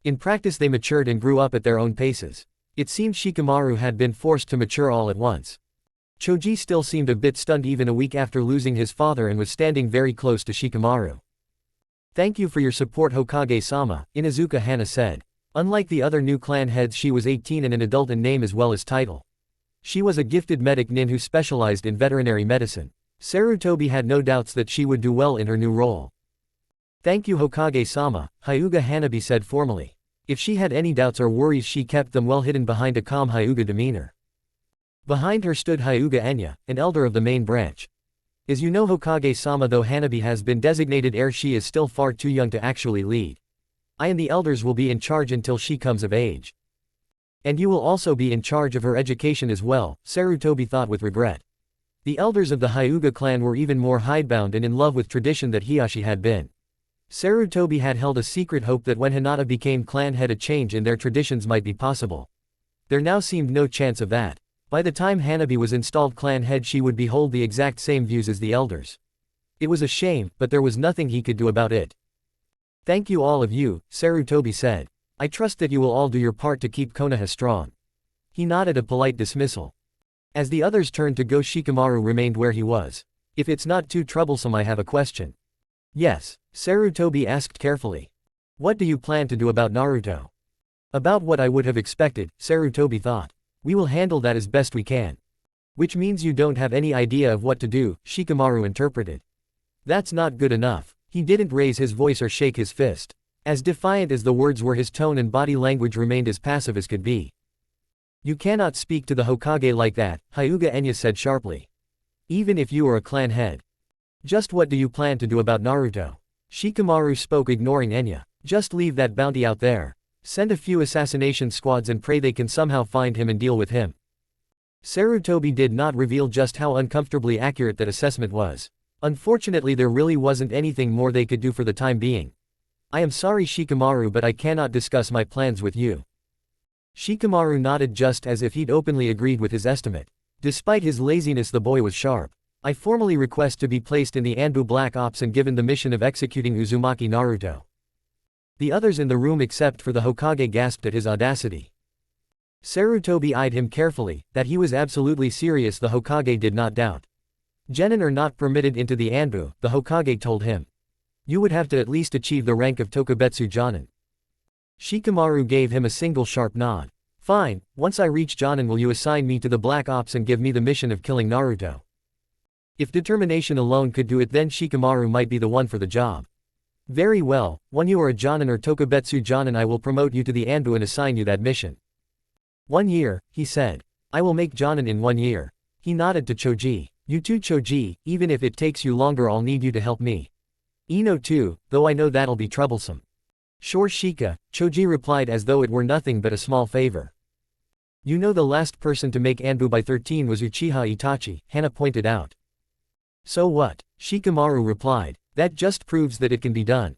In practice they matured and grew up at their own paces. It seemed Shikamaru had been forced to mature all at once. Choji still seemed a bit stunned even a week after losing his father and was standing very close to Shikamaru. Thank you for your support Hokage-sama, Inuzuka Hana said. Unlike the other new clan heads she was 18 and an adult in name as well as title. She was a gifted medic nin who specialized in veterinary medicine. Sarutobi had no doubts that she would do well in her new role. Thank you Hokage-sama, Hyuga Hanabi said formally. If she had any doubts or worries she kept them well hidden behind a calm Hyuga demeanor. Behind her stood Hyuga Enya, an elder of the main branch. As you know Hokage-sama though Hanabi has been designated heir she is still far too young to actually lead. I and the elders will be in charge until she comes of age. And you will also be in charge of her education as well, Sarutobi thought with regret. The elders of the Hyuga clan were even more hidebound and in love with tradition that Hiashi had been. Sarutobi had held a secret hope that when Hinata became clan head a change in their traditions might be possible. There now seemed no chance of that. By the time Hanabi was installed clan head she would hold the exact same views as the elders. It was a shame, but there was nothing he could do about it. Thank you all of you, Sarutobi said. I trust that you will all do your part to keep Konoha strong. He nodded a polite dismissal. As the others turned to go Shikamaru remained where he was. If it's not too troublesome I have a question. Yes, Sarutobi asked carefully. What do you plan to do about Naruto? About what I would have expected, Sarutobi thought. We will handle that as best we can. Which means you don't have any idea of what to do, Shikamaru interpreted. That's not good enough. He didn't raise his voice or shake his fist. As defiant as the words were his tone and body language remained as passive as could be. You cannot speak to the Hokage like that, Hyuga Enya said sharply. Even if you are a clan head. Just what do you plan to do about Naruto? Shikamaru spoke ignoring Enya. Just leave that bounty out there. Send a few assassination squads and pray they can somehow find him and deal with him. Sarutobi did not reveal just how uncomfortably accurate that assessment was. Unfortunately there really wasn't anything more they could do for the time being. I am sorry Shikamaru but I cannot discuss my plans with you. Shikamaru nodded just as if he'd openly agreed with his estimate. Despite his laziness the boy was sharp. I formally request to be placed in the Anbu Black Ops and given the mission of executing Uzumaki Naruto. The others in the room except for the Hokage gasped at his audacity. Sarutobi eyed him carefully, that he was absolutely serious the Hokage did not doubt. Genin are not permitted into the Anbu, the Hokage told him. You would have to at least achieve the rank of Tokubetsu Jonin. Shikamaru gave him a single sharp nod. Fine, once I reach Jonin will you assign me to the Black Ops and give me the mission of killing Naruto. If determination alone could do it then Shikamaru might be the one for the job. Very well, when you are a Jonin or Tokubetsu Jonin I will promote you to the Anbu and assign you that mission. 1 year, he said. I will make Jonin in 1 year. He nodded to Choji. You too Choji, even if it takes you longer I'll need you to help me. Ino too, though I know that'll be troublesome. Sure Shika, Choji replied as though it were nothing but a small favor. You know the last person to make Anbu by 13 was Uchiha Itachi, Hana pointed out. So what? Shikamaru replied. That just proves that it can be done.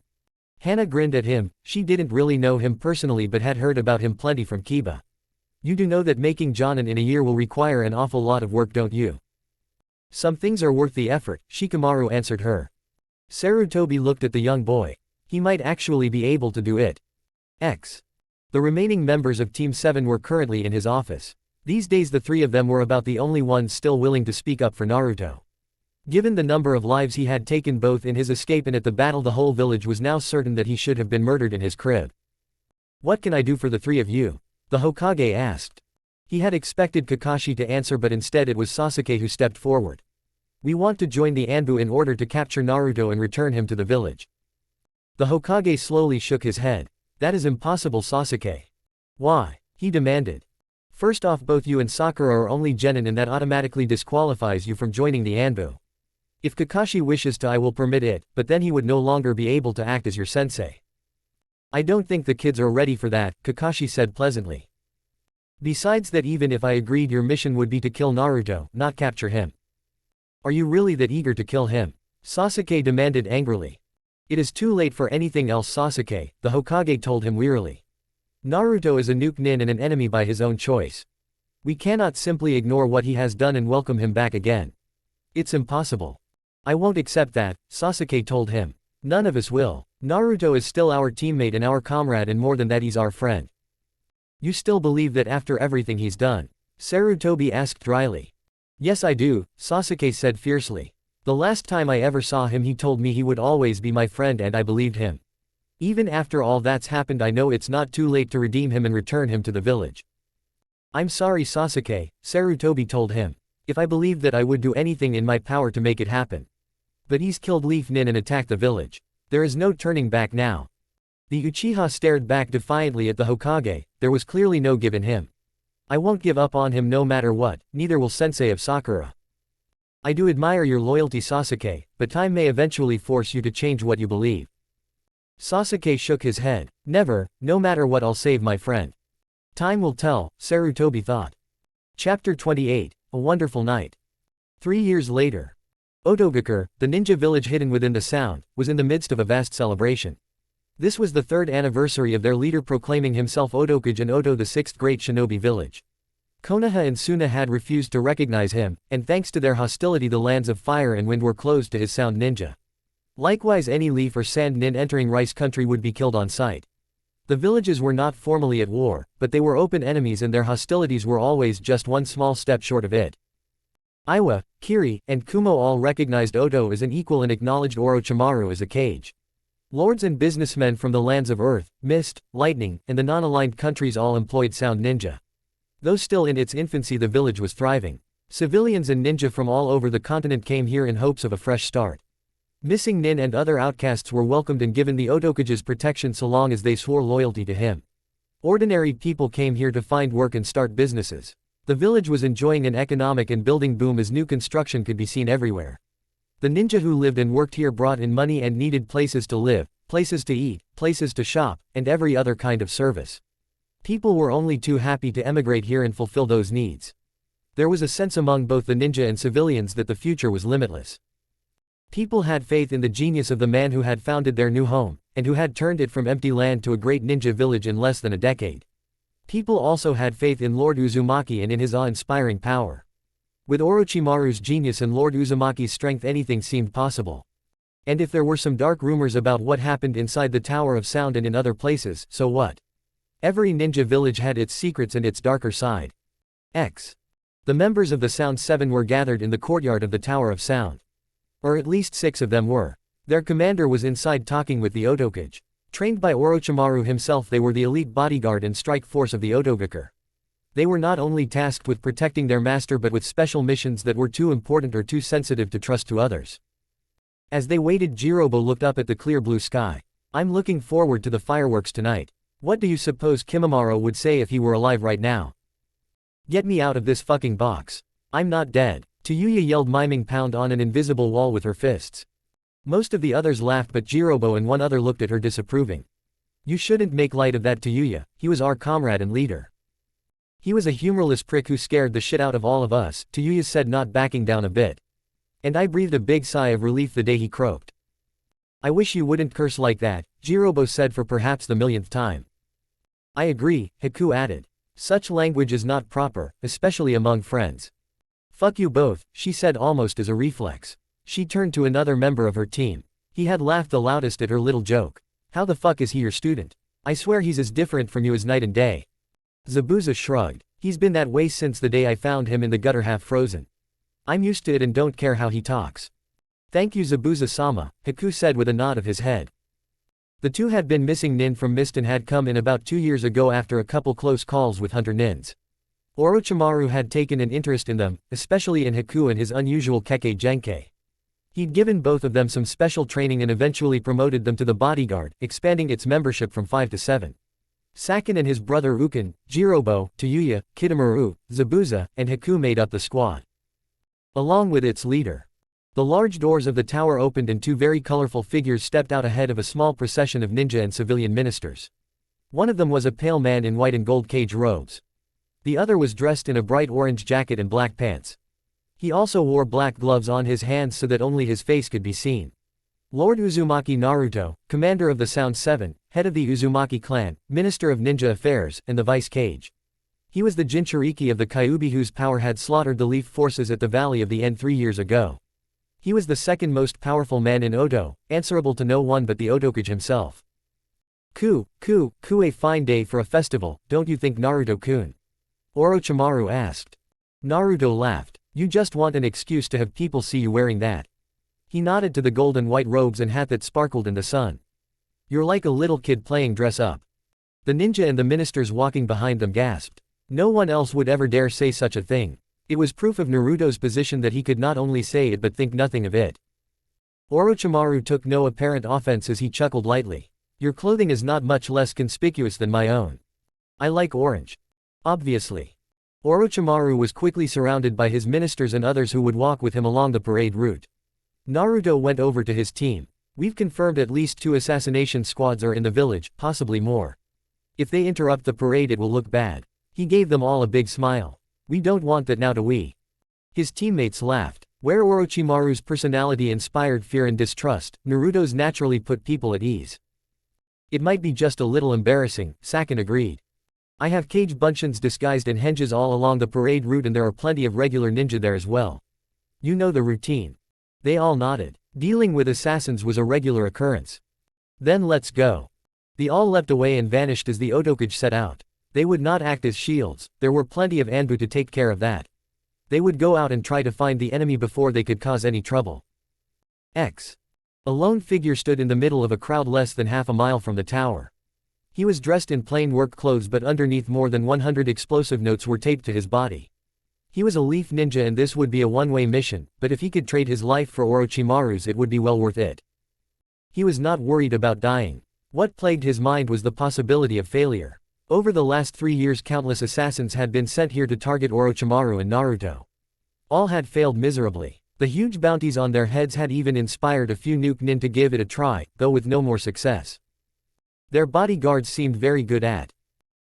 Hana grinned at him, she didn't really know him personally but had heard about him plenty from Kiba. You do know that making Jonin in a year will require an awful lot of work don't you? Some things are worth the effort, Shikamaru answered her. Sarutobi looked at the young boy. He might actually be able to do it. The remaining members of Team 7 were currently in his office. These days the three of them were about the only ones still willing to speak up for Naruto. Given the number of lives he had taken both in his escape and at the battle, the whole village was now certain that he should have been murdered in his crib. What can I do for the three of you? The Hokage asked. He had expected Kakashi to answer, but instead it was Sasuke who stepped forward. We want to join the Anbu in order to capture Naruto and return him to the village. The Hokage slowly shook his head. That is impossible, Sasuke. Why? He demanded. First off, both you and Sakura are only genin, and that automatically disqualifies you from joining the Anbu. If Kakashi wishes to, I will permit it, but then he would no longer be able to act as your sensei. I don't think the kids are ready for that, Kakashi said pleasantly. Besides that, even if I agreed, your mission would be to kill Naruto, not capture him. Are you really that eager to kill him? Sasuke demanded angrily. It is too late for anything else, Sasuke, the Hokage told him wearily. Naruto is a nuke nin and an enemy by his own choice. We cannot simply ignore what he has done and welcome him back again. It's impossible. I won't accept that, Sasuke told him. None of us will. Naruto is still our teammate and our comrade, and more than that, he's our friend. You still believe that after everything he's done? Sarutobi asked dryly. Yes, I do, Sasuke said fiercely. The last time I ever saw him, he told me he would always be my friend, and I believed him. Even after all that's happened, I know it's not too late to redeem him and return him to the village. I'm sorry, Sasuke, Sarutobi told him. If I believed that, I would do anything in my power to make it happen. But he's killed Leaf Nin and attacked the village. There is no turning back now. The Uchiha stared back defiantly at the Hokage. There was clearly no give in him. I won't give up on him no matter what, neither will Sensei of Sakura. I do admire your loyalty, Sasuke, but time may eventually force you to change what you believe. Sasuke shook his head. Never, no matter what, I'll save my friend. Time will tell, Sarutobi thought. Chapter 28, A Wonderful Night. 3 years later. Otogakure, the ninja village hidden within the sound, was in the midst of a vast celebration. This was the 3rd anniversary of their leader proclaiming himself Otokage and Oto, the 6th great shinobi village. Konoha and Suna had refused to recognize him, and thanks to their hostility the lands of fire and wind were closed to his sound ninja. Likewise, any leaf or sand nin entering rice country would be killed on sight. The villages were not formally at war, but they were open enemies, and their hostilities were always just one small step short of it. Iwa, Kiri, and Kumo all recognized Oto as an equal and acknowledged Orochimaru as a Kage. Lords and businessmen from the lands of earth, mist, lightning, and the non-aligned countries all employed sound ninja. Though still in its infancy, the village was thriving. Civilians and ninja from all over the continent came here in hopes of a fresh start. Missing nin and other outcasts were welcomed and given the Otokage's protection so long as they swore loyalty to him. Ordinary people came here to find work and start businesses. The village was enjoying an economic and building boom as new construction could be seen everywhere. The ninja who lived and worked here brought in money and needed places to live, places to eat, places to shop, and every other kind of service. People were only too happy to emigrate here and fulfill those needs. There was a sense among both the ninja and civilians that the future was limitless. People had faith in the genius of the man who had founded their new home, and who had turned it from empty land to a great ninja village in less than a decade. People also had faith in Lord Uzumaki and in his awe-inspiring power. With Orochimaru's genius and Lord Uzumaki's strength, anything seemed possible. And if there were some dark rumors about what happened inside the Tower of Sound and in other places, so what? Every ninja village had its secrets and its darker side. The members of the Sound Seven were gathered in the courtyard of the Tower of Sound. Or at least 6 of them were. Their commander was inside talking with the Otokage. Trained by Orochimaru himself, they were the elite bodyguard and strike force of the Otogakure. They were not only tasked with protecting their master but with special missions that were too important or too sensitive to trust to others. As they waited, Jirobo looked up at the clear blue sky. I'm looking forward to the fireworks tonight. What do you suppose Kimimaro would say if he were alive right now? Get me out of this fucking box. I'm not dead. Tayuya yelled, miming pound on an invisible wall with her fists. Most of the others laughed, but Jirobo and one other looked at her disapproving. You shouldn't make light of that, Tayuya. He was our comrade and leader. He was a humorless prick who scared the shit out of all of us, Tayuya said, not backing down a bit. And I breathed a big sigh of relief the day he croaked. I wish you wouldn't curse like that, Jirobo said for perhaps the millionth time. I agree, Haku added. Such language is not proper, especially among friends. Fuck you both, she said almost as a reflex. She turned to another member of her team. He had laughed the loudest at her little joke. How the fuck is he your student? I swear he's as different from you as night and day. Zabuza shrugged. He's been that way since the day I found him in the gutter half frozen. I'm used to it and don't care how he talks. Thank you Zabuza-sama, Haku said with a nod of his head. The two had been missing nin from Mist and had come in about 2 years ago after a couple close calls with hunter nins. Orochimaru had taken an interest in them, especially in Haku and his unusual Kekkei Genkei. He'd given both of them some special training and eventually promoted them to the bodyguard, expanding its membership from 5 to 7. Sakin and his brother Ukin, Jirobo, Tayuya, Kitamaru, Zabuza, and Haku made up the squad. Along with its leader. The large doors of the tower opened and two very colorful figures stepped out ahead of a small procession of ninja and civilian ministers. One of them was a pale man in white and gold cage robes. The other was dressed in a bright orange jacket and black pants. He also wore black gloves on his hands so that only his face could be seen. Lord Uzumaki Naruto, commander of the Sound Seven, head of the Uzumaki clan, minister of ninja affairs, and the vice kage. He was the Jinchuriki of the Kyuubi whose power had slaughtered the Leaf forces at the Valley of the End 3 years ago. He was the second most powerful man in Odo, answerable to no one but the Otokage himself. Ku, a fine day for a festival, don't you think Naruto-kun? Orochimaru asked. Naruto laughed. You just want an excuse to have people see you wearing that. He nodded to the gold and white robes and hat that sparkled in the sun. You're like a little kid playing dress up. The ninja and the ministers walking behind them gasped. No one else would ever dare say such a thing. It was proof of Naruto's position that he could not only say it but think nothing of it. Orochimaru took no apparent offense as he chuckled lightly. Your clothing is not much less conspicuous than my own. I like orange. Obviously. Orochimaru was quickly surrounded by his ministers and others who would walk with him along the parade route. Naruto went over to his team. We've confirmed at least 2 assassination squads are in the village, possibly more. If they interrupt the parade it will look bad. He gave them all a big smile. We don't want that now do we? His teammates laughed. Where Orochimaru's personality inspired fear and distrust, Naruto's naturally put people at ease. It might be just a little embarrassing, Sakin agreed. I have cage bunchins disguised in henges all along the parade route and there are plenty of regular ninja there as well. You know the routine. They all nodded. Dealing with assassins was a regular occurrence. Then let's go. They all leapt away and vanished as the Otokage set out. They would not act as shields, there were plenty of Anbu to take care of that. They would go out and try to find the enemy before they could cause any trouble. A lone figure stood in the middle of a crowd less than half a mile from the tower. He was dressed in plain work clothes but underneath more than 100 explosive notes were taped to his body. He was a Leaf ninja and this would be a one-way mission, but if he could trade his life for Orochimaru's it would be well worth it. He was not worried about dying. What plagued his mind was the possibility of failure. Over the last 3 years countless assassins had been sent here to target Orochimaru and Naruto. All had failed miserably. The huge bounties on their heads had even inspired a few nuke nin to give it a try, though with no more success. Their bodyguards seemed very good at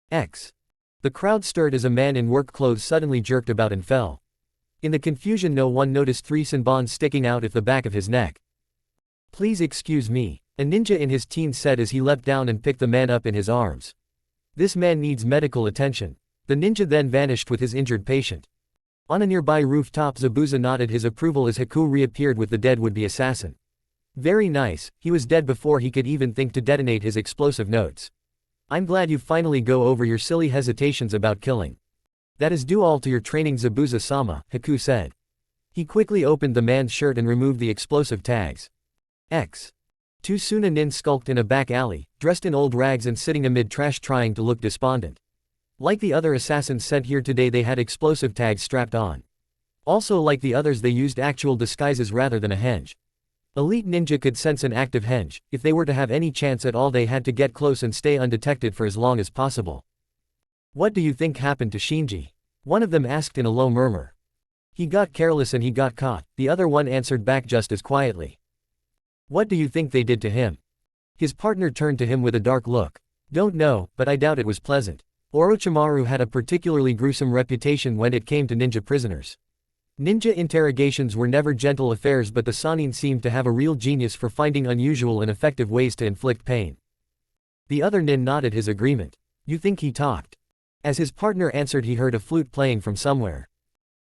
X. The crowd stirred as a man in work clothes suddenly jerked about and fell. In the confusion no one noticed 3 senbons sticking out of the back of his neck. Please excuse me, a ninja in his teens said as he leapt down and picked the man up in his arms. This man needs medical attention. The ninja then vanished with his injured patient. On a nearby rooftop Zabuza nodded his approval as Haku reappeared with the dead would-be assassin. Very nice, he was dead before he could even think to detonate his explosive notes. I'm glad you finally go over your silly hesitations about killing. That is due all to your training Zabuza-sama, Haku said. He quickly opened the man's shirt and removed the explosive tags. 2 Suna nin skulked in a back alley, dressed in old rags and sitting amid trash trying to look despondent. Like the other assassins sent here today they had explosive tags strapped on. Also like the others they used actual disguises rather than a henge. Elite ninja could sense an active henge. If they were to have any chance at all they had to get close and stay undetected for as long as possible. What do you think happened to Shinji? One of them asked in a low murmur. He got careless and he got caught, the other one answered back just as quietly. What do you think they did to him? His partner turned to him with a dark look. Don't know, but I doubt it was pleasant. Orochimaru had a particularly gruesome reputation when it came to ninja prisoners. Ninja interrogations were never gentle affairs but the Sannin seemed to have a real genius for finding unusual and effective ways to inflict pain. The other nin nodded his agreement. You think he talked? As his partner answered he heard a flute playing from somewhere.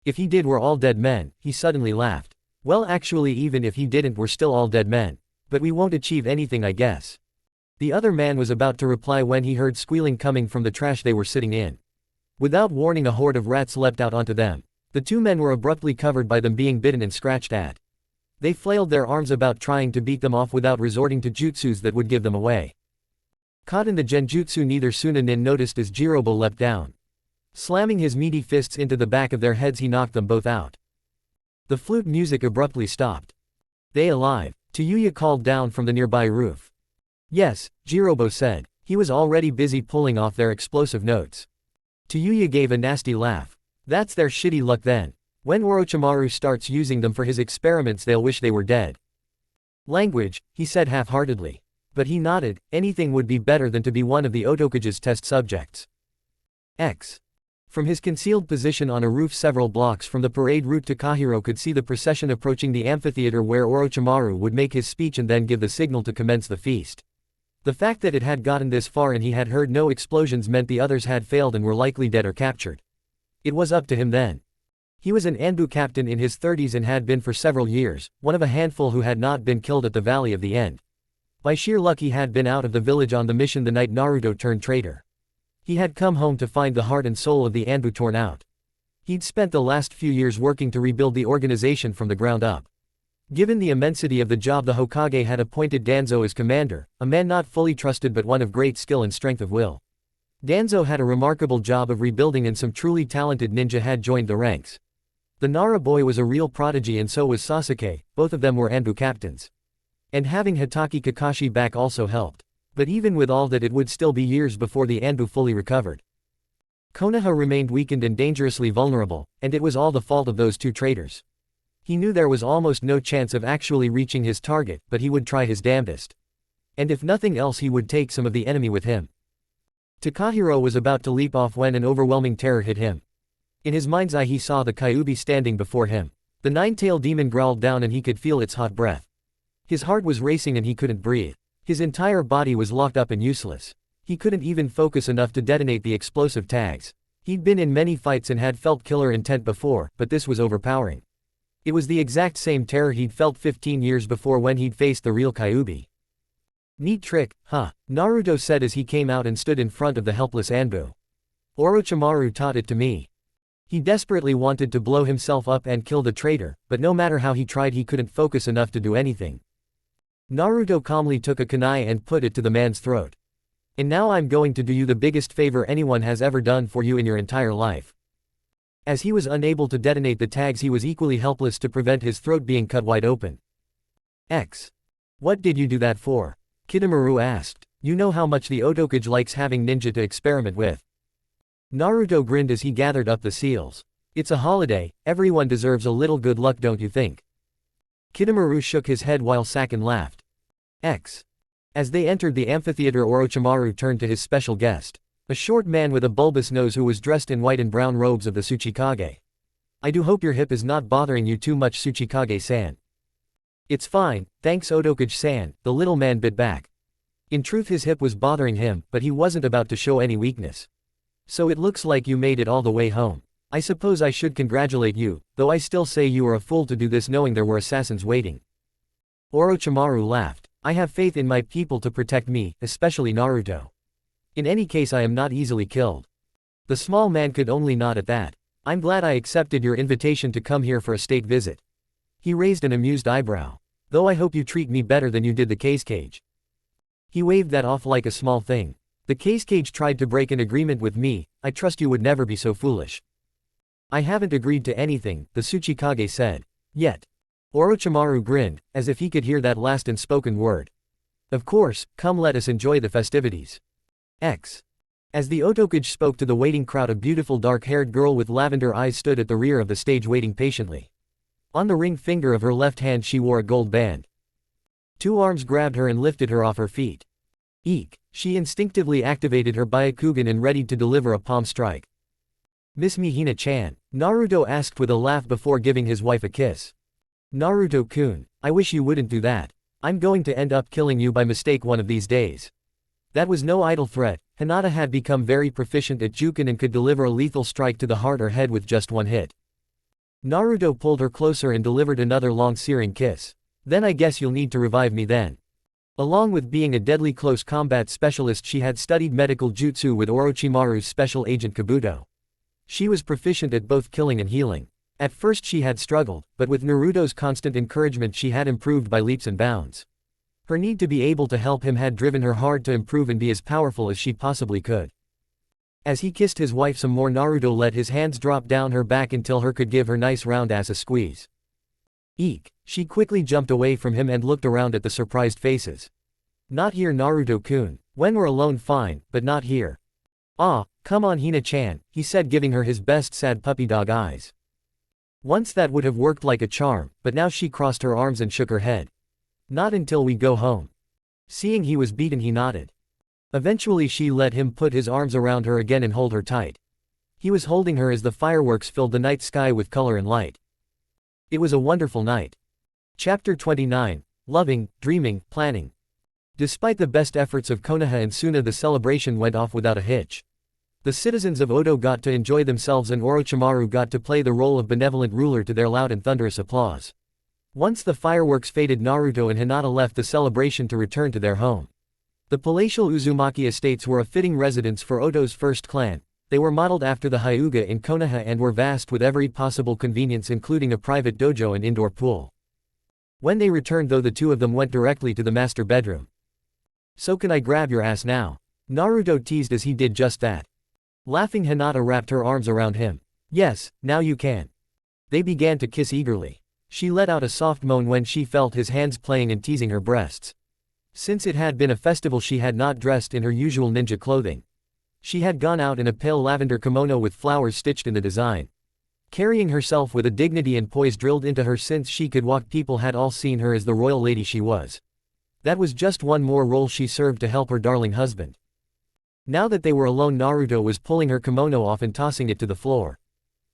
If he did, we're all dead men, he suddenly laughed. Well, actually, even if he didn't, we're still all dead men. But we won't achieve anything, I guess. The other man was about to reply when he heard squealing coming from the trash they were sitting in. Without warning, a horde of rats leapt out onto them. The two men were abruptly covered by them being bitten and scratched at. They flailed their arms about trying to beat them off without resorting to jutsus that would give them away. Caught in the genjutsu, neither Sunanin noticed as Jirobo leapt down. Slamming his meaty fists into the back of their heads, he knocked them both out. The flute music abruptly stopped. They alive? Tayuya called down from the nearby roof. Yes, Jirobo said. He was already busy pulling off their explosive notes. Tayuya gave a nasty laugh. That's their shitty luck then. When Orochimaru starts using them for his experiments, they'll wish they were dead. Language, he said half-heartedly. But he nodded. Anything would be better than to be one of the Otokuge's test subjects. From his concealed position on a roof several blocks from the parade route, Takahiro could see the procession approaching the amphitheater where Orochimaru would make his speech and then give the signal to commence the feast. The fact that it had gotten this far and he had heard no explosions meant the others had failed and were likely dead or captured. It was up to him then. He was an Anbu captain in his 30s and had been for several years, one of a handful who had not been killed at the Valley of the End. By sheer luck, he had been out of the village on the mission the night Naruto turned traitor. He had come home to find the heart and soul of the Anbu torn out. He'd spent the last few years working to rebuild the organization from the ground up. Given the immensity of the job, the Hokage had appointed Danzo as commander, a man not fully trusted but one of great skill and strength of will. Danzo had a remarkable job of rebuilding and some truly talented ninja had joined the ranks. The Nara boy was a real prodigy and so was Sasuke, both of them were Anbu captains. And having Hitaki Kakashi back also helped. But even with all that, it would still be years before the Anbu fully recovered. Konoha remained weakened and dangerously vulnerable, and it was all the fault of those two traitors. He knew there was almost no chance of actually reaching his target, but he would try his damnedest. And if nothing else, he would take some of the enemy with him. Takahiro was about to leap off when an overwhelming terror hit him. In his mind's eye he saw the Kyuubi standing before him. The nine-tailed demon growled down and he could feel its hot breath. His heart was racing and he couldn't breathe. His entire body was locked up and useless. He couldn't even focus enough to detonate the explosive tags. He'd been in many fights and had felt killer intent before, but this was overpowering. It was the exact same terror he'd felt 15 years before when he'd faced the real Kyuubi. Neat trick, huh? Naruto said as he came out and stood in front of the helpless Anbu. Orochimaru taught it to me. He desperately wanted to blow himself up and kill the traitor, but no matter how he tried he couldn't focus enough to do anything. Naruto calmly took a kunai and put it to the man's throat. And now I'm going to do you the biggest favor anyone has ever done for you in your entire life. As he was unable to detonate the tags, he was equally helpless to prevent his throat being cut wide open. What did you do that for? Kidomaru asked. You know how much the Otokuge likes having ninja to experiment with. Naruto grinned as he gathered up the seals. It's a holiday, everyone deserves a little good luck, don't you think? Kidomaru shook his head while Sakin laughed. As they entered the amphitheater, Orochimaru turned to his special guest. A short man with a bulbous nose who was dressed in white and brown robes of the Tsuchikage. I do hope your hip is not bothering you too much, Tsuchikage-san. It's fine, thanks Otokuge-san, the little man bit back. In truth his hip was bothering him, but he wasn't about to show any weakness. So it looks like you made it all the way home. I suppose I should congratulate you, though I still say you were a fool to do this knowing there were assassins waiting. Orochimaru laughed. I have faith in my people to protect me, especially Naruto. In any case, I am not easily killed. The small man could only nod at that. I'm glad I accepted your invitation to come here for a state visit. He raised an amused eyebrow. Though I hope you treat me better than you did the cage. He waved that off like a small thing. The cage tried to break an agreement with me, I trust you would never be so foolish. I haven't agreed to anything, the Tsuchikage said. Yet. Orochimaru grinned, as if he could hear that last unspoken word. Of course, come let us enjoy the festivities. As the Otokuge spoke to the waiting crowd, a beautiful dark-haired girl with lavender eyes stood at the rear of the stage waiting patiently. On the ring finger of her left hand she wore a gold band. Two arms grabbed her and lifted her off her feet. Eek! She instinctively activated her Byakugan and readied to deliver a palm strike. Miss me Hina-chan? Naruto asked with a laugh before giving his wife a kiss. Naruto-kun, I wish you wouldn't do that. I'm going to end up killing you by mistake one of these days. That was no idle threat. Hinata had become very proficient at Juken and could deliver a lethal strike to the heart or head with just one hit. Naruto pulled her closer and delivered another long searing kiss. Then I guess you'll need to revive me then. Along with being a deadly close combat specialist, she had studied medical jutsu with Orochimaru's special agent Kabuto. She was proficient at both killing and healing. At first she had struggled, but with Naruto's constant encouragement she had improved by leaps and bounds. Her need to be able to help him had driven her hard to improve and be as powerful as she possibly could. As he kissed his wife some more, Naruto let his hands drop down her back until her could give her nice round ass a squeeze. Eek! She quickly jumped away from him and looked around at the surprised faces. Not here, Naruto-kun. When we're alone fine, but not here. Ah, come on Hina-chan, he said, giving her his best sad puppy dog eyes. Once that would have worked like a charm, but now she crossed her arms and shook her head. Not until we go home. Seeing he was beaten, he nodded. Eventually she let him put his arms around her again and hold her tight. He was holding her as the fireworks filled the night sky with color and light. It was a wonderful night. Chapter 29. Loving, Dreaming, Planning. Despite the best efforts of Konoha and Suna, the celebration went off without a hitch. The citizens of Oto got to enjoy themselves and Orochimaru got to play the role of benevolent ruler to their loud and thunderous applause. Once the fireworks faded, Naruto and Hinata left the celebration to return to their home. The palatial Uzumaki estates were a fitting residence for Oto's first clan. They were modeled after the Hyuga in Konoha and were vast with every possible convenience, including a private dojo and indoor pool. When they returned though, the two of them went directly to the master bedroom. So can I grab your ass now? Naruto teased as he did just that. Laughing, Hinata wrapped her arms around him. Yes, now you can. They began to kiss eagerly. She let out a soft moan when she felt his hands playing and teasing her breasts. Since it had been a festival, she had not dressed in her usual ninja clothing. She had gone out in a pale lavender kimono with flowers stitched in the design. Carrying herself with a dignity and poise drilled into her since she could walk, people had all seen her as the royal lady she was. That was just one more role she served to help her darling husband. Now that they were alone, Naruto was pulling her kimono off and tossing it to the floor.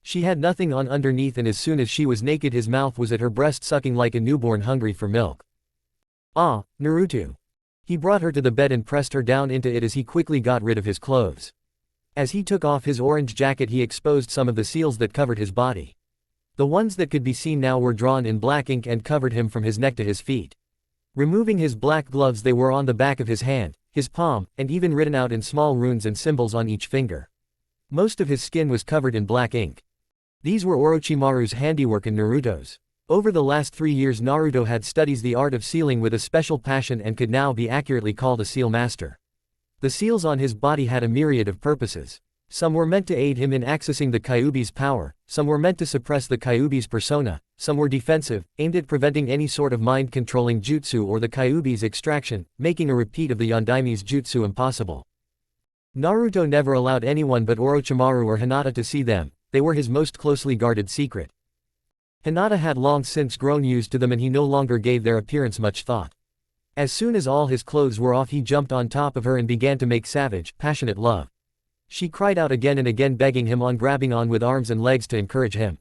She had nothing on underneath, and as soon as she was naked his mouth was at her breast, sucking like a newborn hungry for milk. Ah, Naruto. He brought her to the bed and pressed her down into it as he quickly got rid of his clothes. As he took off his orange jacket, he exposed some of the seals that covered his body. The ones that could be seen now were drawn in black ink and covered him from his neck to his feet. Removing his black gloves, they were on the back of his hand, his palm, and even written out in small runes and symbols on each finger. Most of his skin was covered in black ink. These were Orochimaru's handiwork and Naruto's. Over the last 3 years, Naruto had studied the art of sealing with a special passion and could now be accurately called a seal master. The seals on his body had a myriad of purposes. Some were meant to aid him in accessing the Kyuubi's power, some were meant to suppress the Kyuubi's persona, some were defensive, aimed at preventing any sort of mind-controlling jutsu or the Kyuubi's extraction, making a repeat of the Yondaimi's jutsu impossible. Naruto never allowed anyone but Orochimaru or Hinata to see them. They were his most closely guarded secret. Hinata had long since grown used to them and he no longer gave their appearance much thought. As soon as all his clothes were off, he jumped on top of her and began to make savage, passionate love. She cried out again and again, begging him on, grabbing on with arms and legs to encourage him.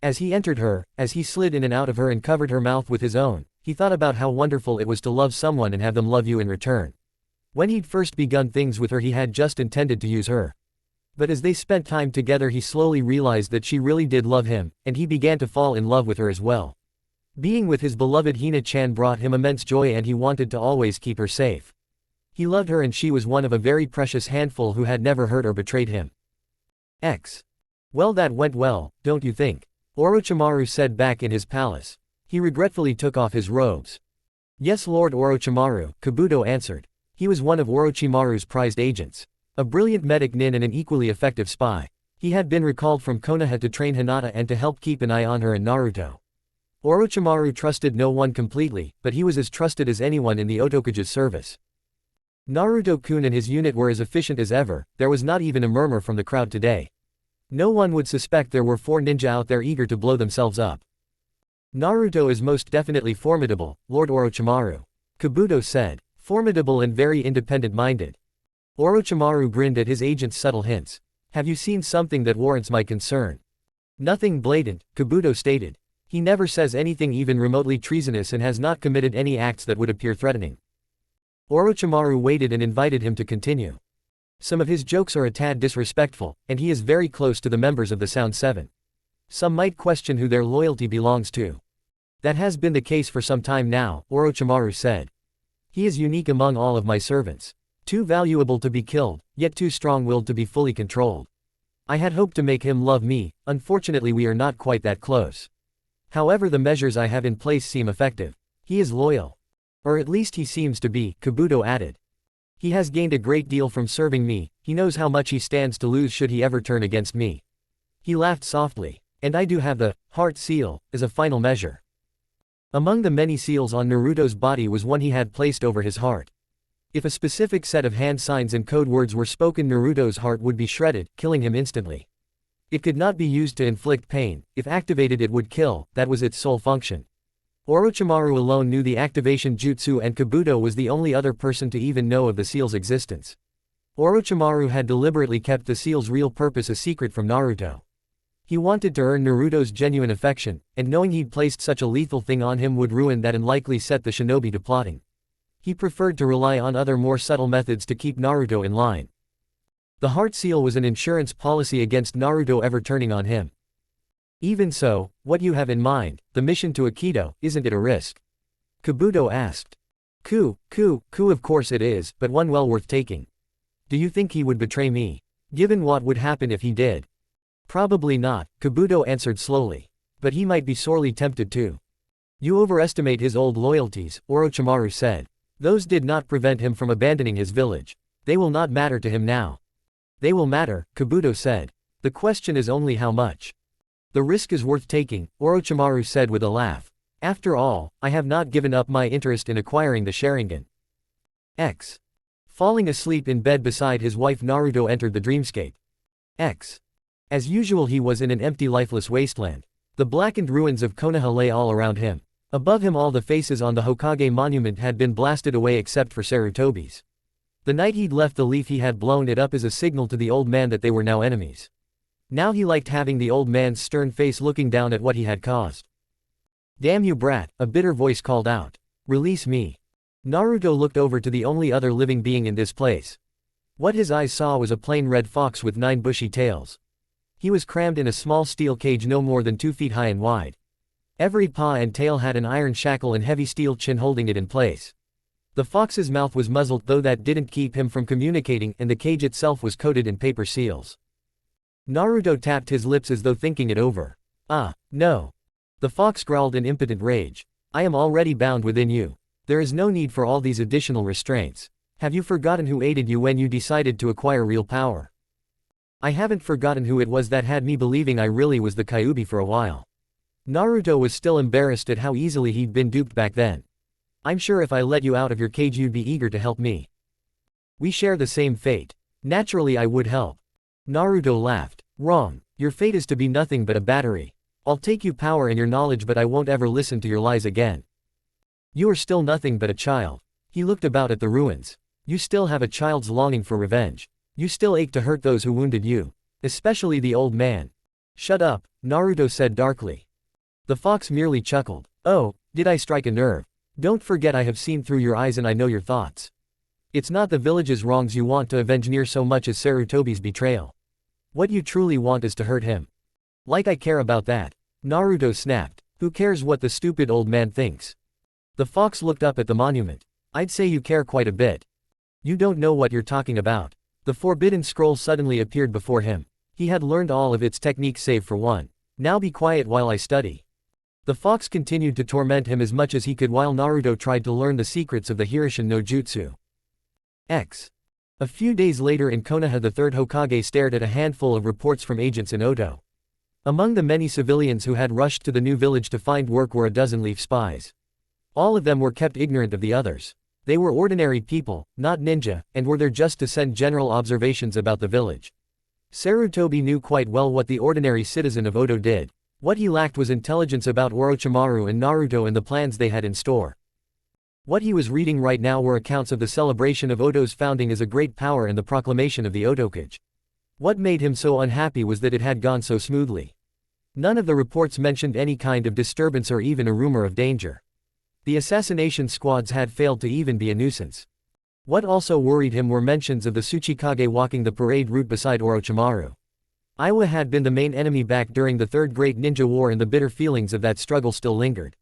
As he entered her, as he slid in and out of her and covered her mouth with his own, he thought about how wonderful it was to love someone and have them love you in return. When he'd first begun things with her, he had just intended to use her. But as they spent time together, he slowly realized that she really did love him, and he began to fall in love with her as well. Being with his beloved Hina-chan brought him immense joy and he wanted to always keep her safe. He loved her and she was one of a very precious handful who had never hurt or betrayed him. Well, that went well, don't you think? Orochimaru said back in his palace. He regretfully took off his robes. Yes, Lord Orochimaru, Kabuto answered. He was one of Orochimaru's prized agents. A brilliant medic nin and an equally effective spy. He had been recalled from Konoha to train Hinata and to help keep an eye on her and Naruto. Orochimaru trusted no one completely, but he was as trusted as anyone in the Otokage's service. Naruto-kun and his unit were as efficient as ever. There was not even a murmur from the crowd today. No one would suspect there were 4 ninja out there eager to blow themselves up. Naruto is most definitely formidable, Lord Orochimaru. Kabuto said. Formidable and very independent-minded. Orochimaru grinned at his agent's subtle hints. Have you seen something that warrants my concern? Nothing blatant, Kabuto stated. He never says anything even remotely treasonous and has not committed any acts that would appear threatening. Orochimaru waited and invited him to continue. Some of his jokes are a tad disrespectful, and he is very close to the members of the Sound Seven. Some might question who their loyalty belongs to. That has been the case for some time now, Orochimaru said. He is unique among all of my servants. Too valuable to be killed, yet too strong-willed to be fully controlled. I had hoped to make him love me, unfortunately we are not quite that close. However, the measures I have in place seem effective. He is loyal. Or at least he seems to be, Kabuto added. He has gained a great deal from serving me, he knows how much he stands to lose should he ever turn against me. He laughed softly. And I do have the heart seal, as a final measure. Among the many seals on Naruto's body was one he had placed over his heart. If a specific set of hand signs and code words were spoken, Naruto's heart would be shredded, killing him instantly. It could not be used to inflict pain, if activated it would kill, that was its sole function. Orochimaru alone knew the activation jutsu and Kabuto was the only other person to even know of the seal's existence. Orochimaru had deliberately kept the seal's real purpose a secret from Naruto. He wanted to earn Naruto's genuine affection, and knowing he'd placed such a lethal thing on him would ruin that and likely set the shinobi to plotting. He preferred to rely on other more subtle methods to keep Naruto in line. The heart seal was an insurance policy against Naruto ever turning on him. Even so, what you have in mind, the mission to Aikido, isn't it a risk? Kabuto asked. Coup, of course it is, but one well worth taking. Do you think he would betray me? Given what would happen if he did? Probably not, Kabuto answered slowly. But he might be sorely tempted too. You overestimate his old loyalties, Orochimaru said. Those did not prevent him from abandoning his village. They will not matter to him now. They will matter, Kabuto said. The question is only how much. The risk is worth taking, Orochimaru said with a laugh. After all, I have not given up my interest in acquiring the Sharingan. X. Falling asleep in bed beside his wife Naruto entered the dreamscape. X. As usual he was in an empty lifeless wasteland. The blackened ruins of Konoha lay all around him. Above him all the faces on the Hokage monument had been blasted away except for Sarutobi's. The night he'd left the leaf he had blown it up as a signal to the old man that they were now enemies. Now he liked having the old man's stern face looking down at what he had caused. Damn you brat, a bitter voice called out. Release me. Naruto looked over to the only other living being in this place. What his eyes saw was a plain red fox with 9 bushy tails. He was crammed in a small steel cage no more than 2 feet high and wide. Every paw and tail had an iron shackle and heavy steel chin holding it in place. The fox's mouth was muzzled though that didn't keep him from communicating and the cage itself was coated in paper seals. Naruto tapped his lips as though thinking it over. Ah, no. The fox growled in impotent rage. I am already bound within you. There is no need for all these additional restraints. Have you forgotten who aided you when you decided to acquire real power? I haven't forgotten who it was that had me believing I really was the Kyuubi for a while. Naruto was still embarrassed at how easily he'd been duped back then. I'm sure if I let you out of your cage you'd be eager to help me. We share the same fate. Naturally I would help. Naruto laughed. Wrong. Your fate is to be nothing but a battery. I'll take you power and your knowledge but I won't ever listen to your lies again. You are still nothing but a child. He looked about at the ruins. You still have a child's longing for revenge. You still ache to hurt those who wounded you. Especially the old man. Shut up, Naruto said darkly. The fox merely chuckled. Oh, did I strike a nerve? Don't forget I have seen through your eyes and I know your thoughts. It's not the village's wrongs you want to avenge near so much as Sarutobi's betrayal. What you truly want is to hurt him. Like I care about that. Naruto snapped. Who cares what the stupid old man thinks? The fox looked up at the monument. I'd say you care quite a bit. You don't know what you're talking about. The forbidden scroll suddenly appeared before him. He had learned all of its techniques save for one. Now be quiet while I study. The fox continued to torment him as much as he could while Naruto tried to learn the secrets of the Hirishin no Jutsu. X. A few days later in Konoha the third Hokage stared at a handful of reports from agents in Oto. Among the many civilians who had rushed to the new village to find work were a dozen leaf spies. All of them were kept ignorant of the others. They were ordinary people, not ninja, and were there just to send general observations about the village. Sarutobi knew quite well what the ordinary citizen of Oto did. What he lacked was intelligence about Orochimaru and Naruto and the plans they had in store. What he was reading right now were accounts of the celebration of Oto's founding as a great power and the proclamation of the Otokage. What made him so unhappy was that it had gone so smoothly. None of the reports mentioned any kind of disturbance or even a rumor of danger. The assassination squads had failed to even be a nuisance. What also worried him were mentions of the Tsuchikage walking the parade route beside Orochimaru. Iwa had been the main enemy back during the Third Great Ninja War, and the bitter feelings of that struggle still lingered.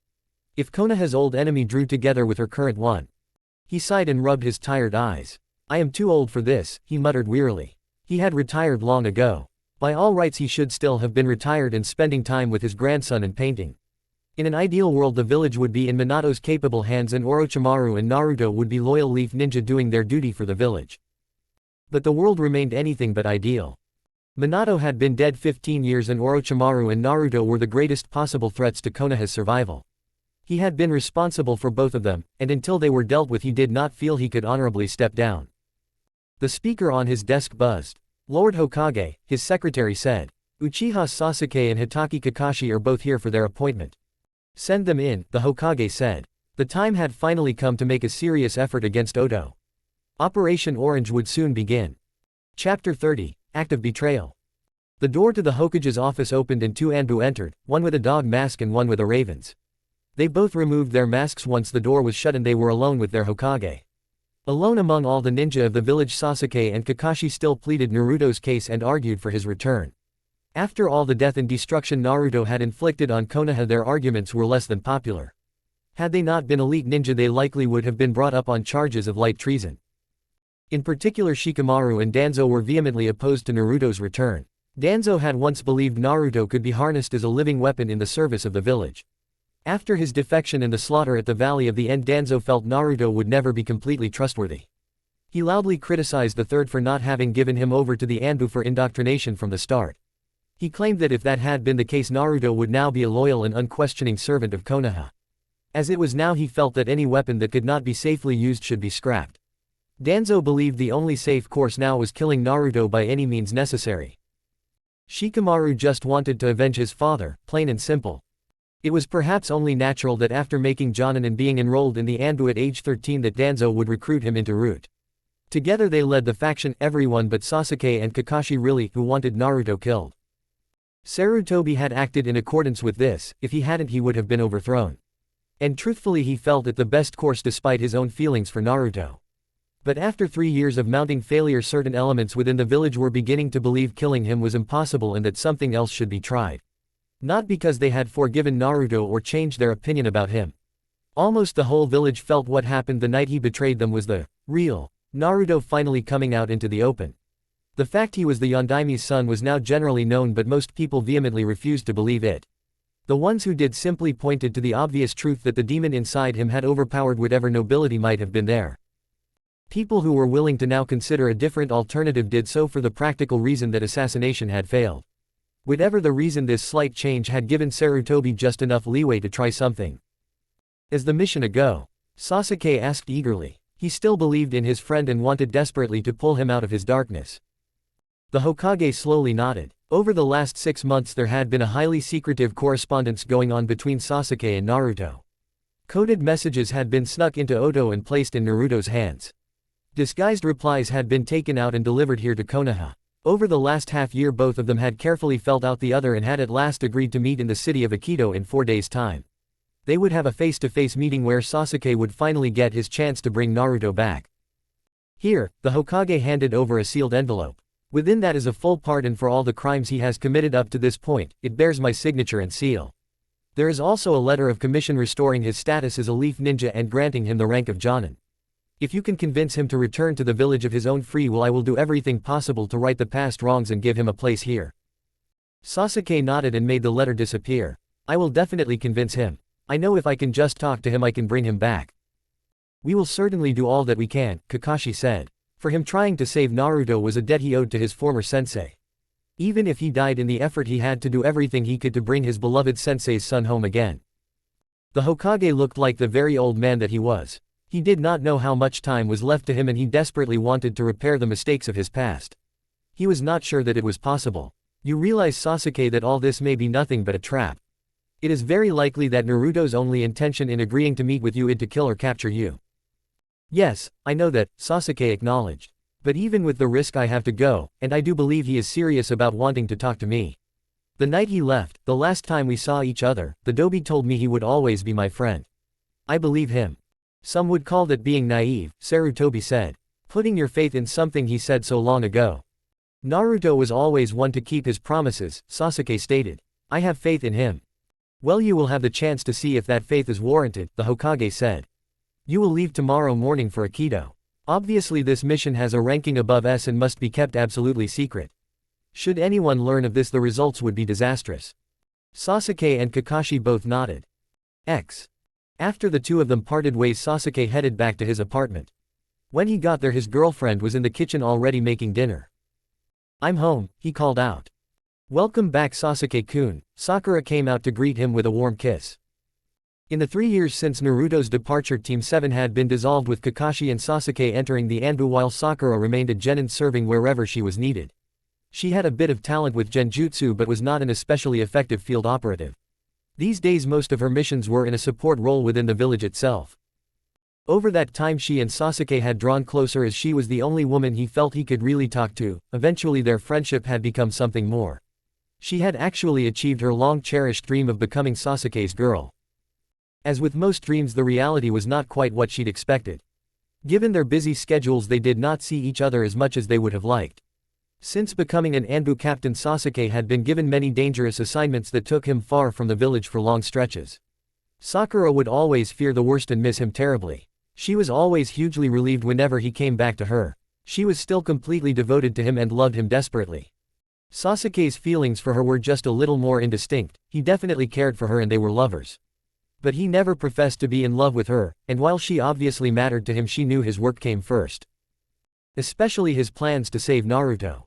If Konoha's old enemy drew together with her current one. He sighed and rubbed his tired eyes. I am too old for this, he muttered wearily. He had retired long ago. By all rights he should still have been retired and spending time with his grandson and painting. In an ideal world the village would be in Minato's capable hands and Orochimaru and Naruto would be loyal leaf ninja doing their duty for the village. But the world remained anything but ideal. Minato had been dead 15 years and Orochimaru and Naruto were the greatest possible threats to Konoha's survival. He had been responsible for both of them, and until they were dealt with he did not feel he could honorably step down. The speaker on his desk buzzed. Lord Hokage, his secretary said. Uchiha Sasuke and Hitaki Kakashi are both here for their appointment. Send them in, the Hokage said. The time had finally come to make a serious effort against Oto. Operation Orange would soon begin. Chapter 30, Act of Betrayal. The door to the Hokage's office opened and two Anbu entered, one with a dog mask and one with a raven's. They both removed their masks once the door was shut and they were alone with their Hokage. Alone among all the ninja of the village, Sasuke and Kakashi still pleaded Naruto's case and argued for his return. After all the death and destruction Naruto had inflicted on Konoha, their arguments were less than popular. Had they not been elite ninja they likely would have been brought up on charges of light treason. In particular Shikamaru and Danzo were vehemently opposed to Naruto's return. Danzo had once believed Naruto could be harnessed as a living weapon in the service of the village. After his defection and the slaughter at the Valley of the End, Danzo felt Naruto would never be completely trustworthy. He loudly criticized the Third for not having given him over to the Anbu for indoctrination from the start. He claimed that if that had been the case Naruto would now be a loyal and unquestioning servant of Konoha. As it was now he felt that any weapon that could not be safely used should be scrapped. Danzo believed the only safe course now was killing Naruto by any means necessary. Shikamaru just wanted to avenge his father, plain and simple. It was perhaps only natural that after making Jonin and being enrolled in the Anbu at age 13 that Danzo would recruit him into Root. Together they led the faction, everyone but Sasuke and Kakashi really, who wanted Naruto killed. Sarutobi had acted in accordance with this, if he hadn't he would have been overthrown. And truthfully he felt it the best course despite his own feelings for Naruto. But after 3 years of mounting failure certain elements within the village were beginning to believe killing him was impossible and that something else should be tried. Not because they had forgiven Naruto or changed their opinion about him. Almost the whole village felt what happened the night he betrayed them was the real Naruto finally coming out into the open. The fact he was the Yondaimi's son was now generally known, but most people vehemently refused to believe it. The ones who did simply pointed to the obvious truth that the demon inside him had overpowered whatever nobility might have been there. People who were willing to now consider a different alternative did so for the practical reason that assassination had failed. Whatever the reason, this slight change had given Sarutobi just enough leeway to try something. Is the mission a go? Sasuke asked eagerly. He still believed in his friend and wanted desperately to pull him out of his darkness. The Hokage slowly nodded. Over the last 6 months there had been a highly secretive correspondence going on between Sasuke and Naruto. Coded messages had been snuck into Oto and placed in Naruto's hands. Disguised replies had been taken out and delivered here to Konoha. Over the last half year both of them had carefully felt out the other and had at last agreed to meet in the city of Akito in 4 days' time. They would have a face-to-face meeting where Sasuke would finally get his chance to bring Naruto back. Here, the Hokage handed over a sealed envelope. Within that is a full pardon for all the crimes he has committed up to this point. It bears my signature and seal. There is also a letter of commission restoring his status as a leaf ninja and granting him the rank of Jonin. If you can convince him to return to the village of his own free will, I will do everything possible to right the past wrongs and give him a place here. Sasuke nodded and made the letter disappear. I will definitely convince him. I know if I can just talk to him I can bring him back. We will certainly do all that we can, Kakashi said. For him trying to save Naruto was a debt he owed to his former sensei. Even if he died in the effort he had to do everything he could to bring his beloved sensei's son home again. The Hokage looked like the very old man that he was. He did not know how much time was left to him and he desperately wanted to repair the mistakes of his past. He was not sure that it was possible. You realize, Sasuke, that all this may be nothing but a trap. It is very likely that Naruto's only intention in agreeing to meet with you is to kill or capture you. Yes, I know that, Sasuke acknowledged. But even with the risk I have to go, and I do believe he is serious about wanting to talk to me. The night he left, the last time we saw each other, the Dobi told me he would always be my friend. I believe him. Some would call that being naive, Sarutobi said. Putting your faith in something he said so long ago. Naruto was always one to keep his promises, Sasuke stated. I have faith in him. Well, you will have the chance to see if that faith is warranted, the Hokage said. You will leave tomorrow morning for Aikido. Obviously this mission has a ranking above S and must be kept absolutely secret. Should anyone learn of this, the results would be disastrous. Sasuke and Kakashi both nodded. After the two of them parted ways, Sasuke headed back to his apartment. When he got there, his girlfriend was in the kitchen already making dinner. I'm home, he called out. Welcome back, Sasuke-kun. Sakura came out to greet him with a warm kiss. In the 3 years since Naruto's departure, Team 7 had been dissolved, with Kakashi and Sasuke entering the Anbu while Sakura remained a genin, serving wherever she was needed. She had a bit of talent with genjutsu but was not an especially effective field operative. These days most of her missions were in a support role within the village itself. Over that time she and Sasuke had drawn closer as she was the only woman he felt he could really talk to. Eventually their friendship had become something more. She had actually achieved her long-cherished dream of becoming Sasuke's girl. As with most dreams, the reality was not quite what she'd expected. Given their busy schedules, they did not see each other as much as they would have liked. Since becoming an Anbu captain, Sasuke had been given many dangerous assignments that took him far from the village for long stretches. Sakura would always fear the worst and miss him terribly. She was always hugely relieved whenever he came back to her. She was still completely devoted to him and loved him desperately. Sasuke's feelings for her were just a little more indistinct. He definitely cared for her and they were lovers. But he never professed to be in love with her, and while she obviously mattered to him, she knew his work came first. Especially his plans to save Naruto.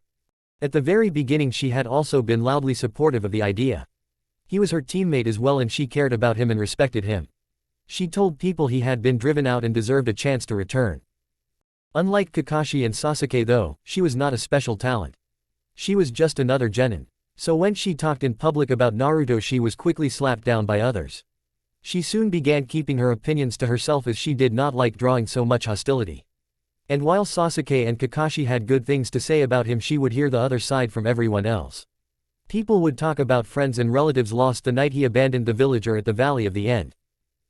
At the very beginning she had also been loudly supportive of the idea. He was her teammate as well and she cared about him and respected him. She told people he had been driven out and deserved a chance to return. Unlike Kakashi and Sasuke though, she was not a special talent. She was just another genin. So when she talked in public about Naruto, she was quickly slapped down by others. She soon began keeping her opinions to herself as she did not like drawing so much hostility. And while Sasuke and Kakashi had good things to say about him, she would hear the other side from everyone else. People would talk about friends and relatives lost the night he abandoned the village or at the Valley of the End.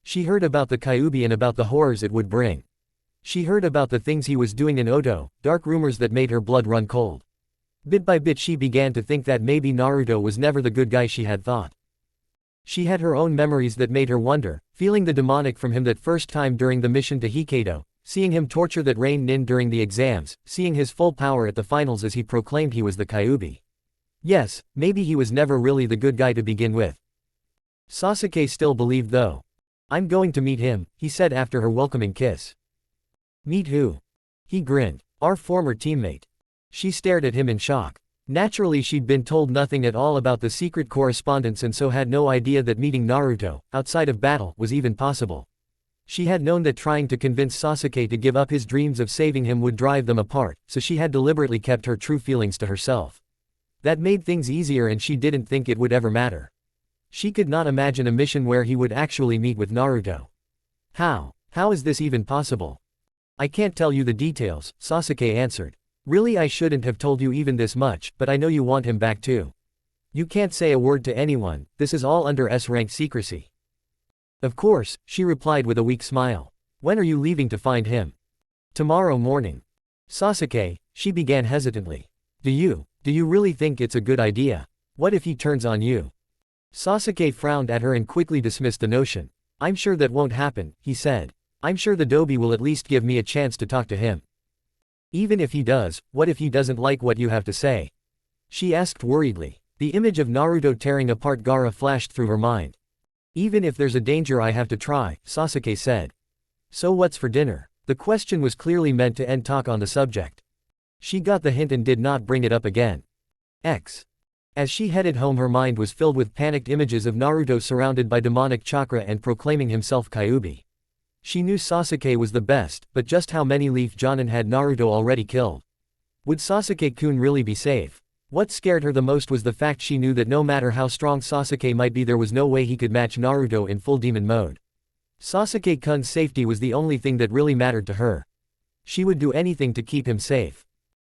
She heard about the Kyuubi and about the horrors it would bring. She heard about the things he was doing in Oto, dark rumors that made her blood run cold. Bit by bit she began to think that maybe Naruto was never the good guy she had thought. She had her own memories that made her wonder, feeling the demonic from him that first time during the mission to Hokkaido, seeing him torture that Rain Nin during the exams, seeing his full power at the finals as he proclaimed he was the Kyuubi. Yes, maybe he was never really the good guy to begin with. Sasuke still believed though. I'm going to meet him, he said after her welcoming kiss. Meet who? He grinned. Our former teammate. She stared at him in shock. Naturally she'd been told nothing at all about the secret correspondence and so had no idea that meeting Naruto, outside of battle, was even possible. She had known that trying to convince Sasuke to give up his dreams of saving him would drive them apart, so she had deliberately kept her true feelings to herself. That made things easier and she didn't think it would ever matter. She could not imagine a mission where he would actually meet with Naruto. How is this even possible? I can't tell you the details, Sasuke answered. Really, I shouldn't have told you even this much, but I know you want him back too. You can't say a word to anyone, this is all under S-rank secrecy. Of course, she replied with a weak smile. When are you leaving to find him? Tomorrow morning. Sasuke, she began hesitantly. Do you really think it's a good idea? What if he turns on you? Sasuke frowned at her and quickly dismissed the notion. I'm sure that won't happen, he said. I'm sure the Dobi will at least give me a chance to talk to him. Even if he does, what if he doesn't like what you have to say? She asked worriedly. The image of Naruto tearing apart Gaara flashed through her mind. Even if there's a danger, I have to try, Sasuke said. So what's for dinner? The question was clearly meant to end talk on the subject. She got the hint and did not bring it up again. As she headed home, her mind was filled with panicked images of Naruto surrounded by demonic chakra and proclaiming himself Kyuubi. She knew Sasuke was the best, but just how many Leaf Jonin had Naruto already killed? Would Sasuke-kun really be safe? What scared her the most was the fact she knew that no matter how strong Sasuke might be, there was no way he could match Naruto in full demon mode. Sasuke-kun's safety was the only thing that really mattered to her. She would do anything to keep him safe.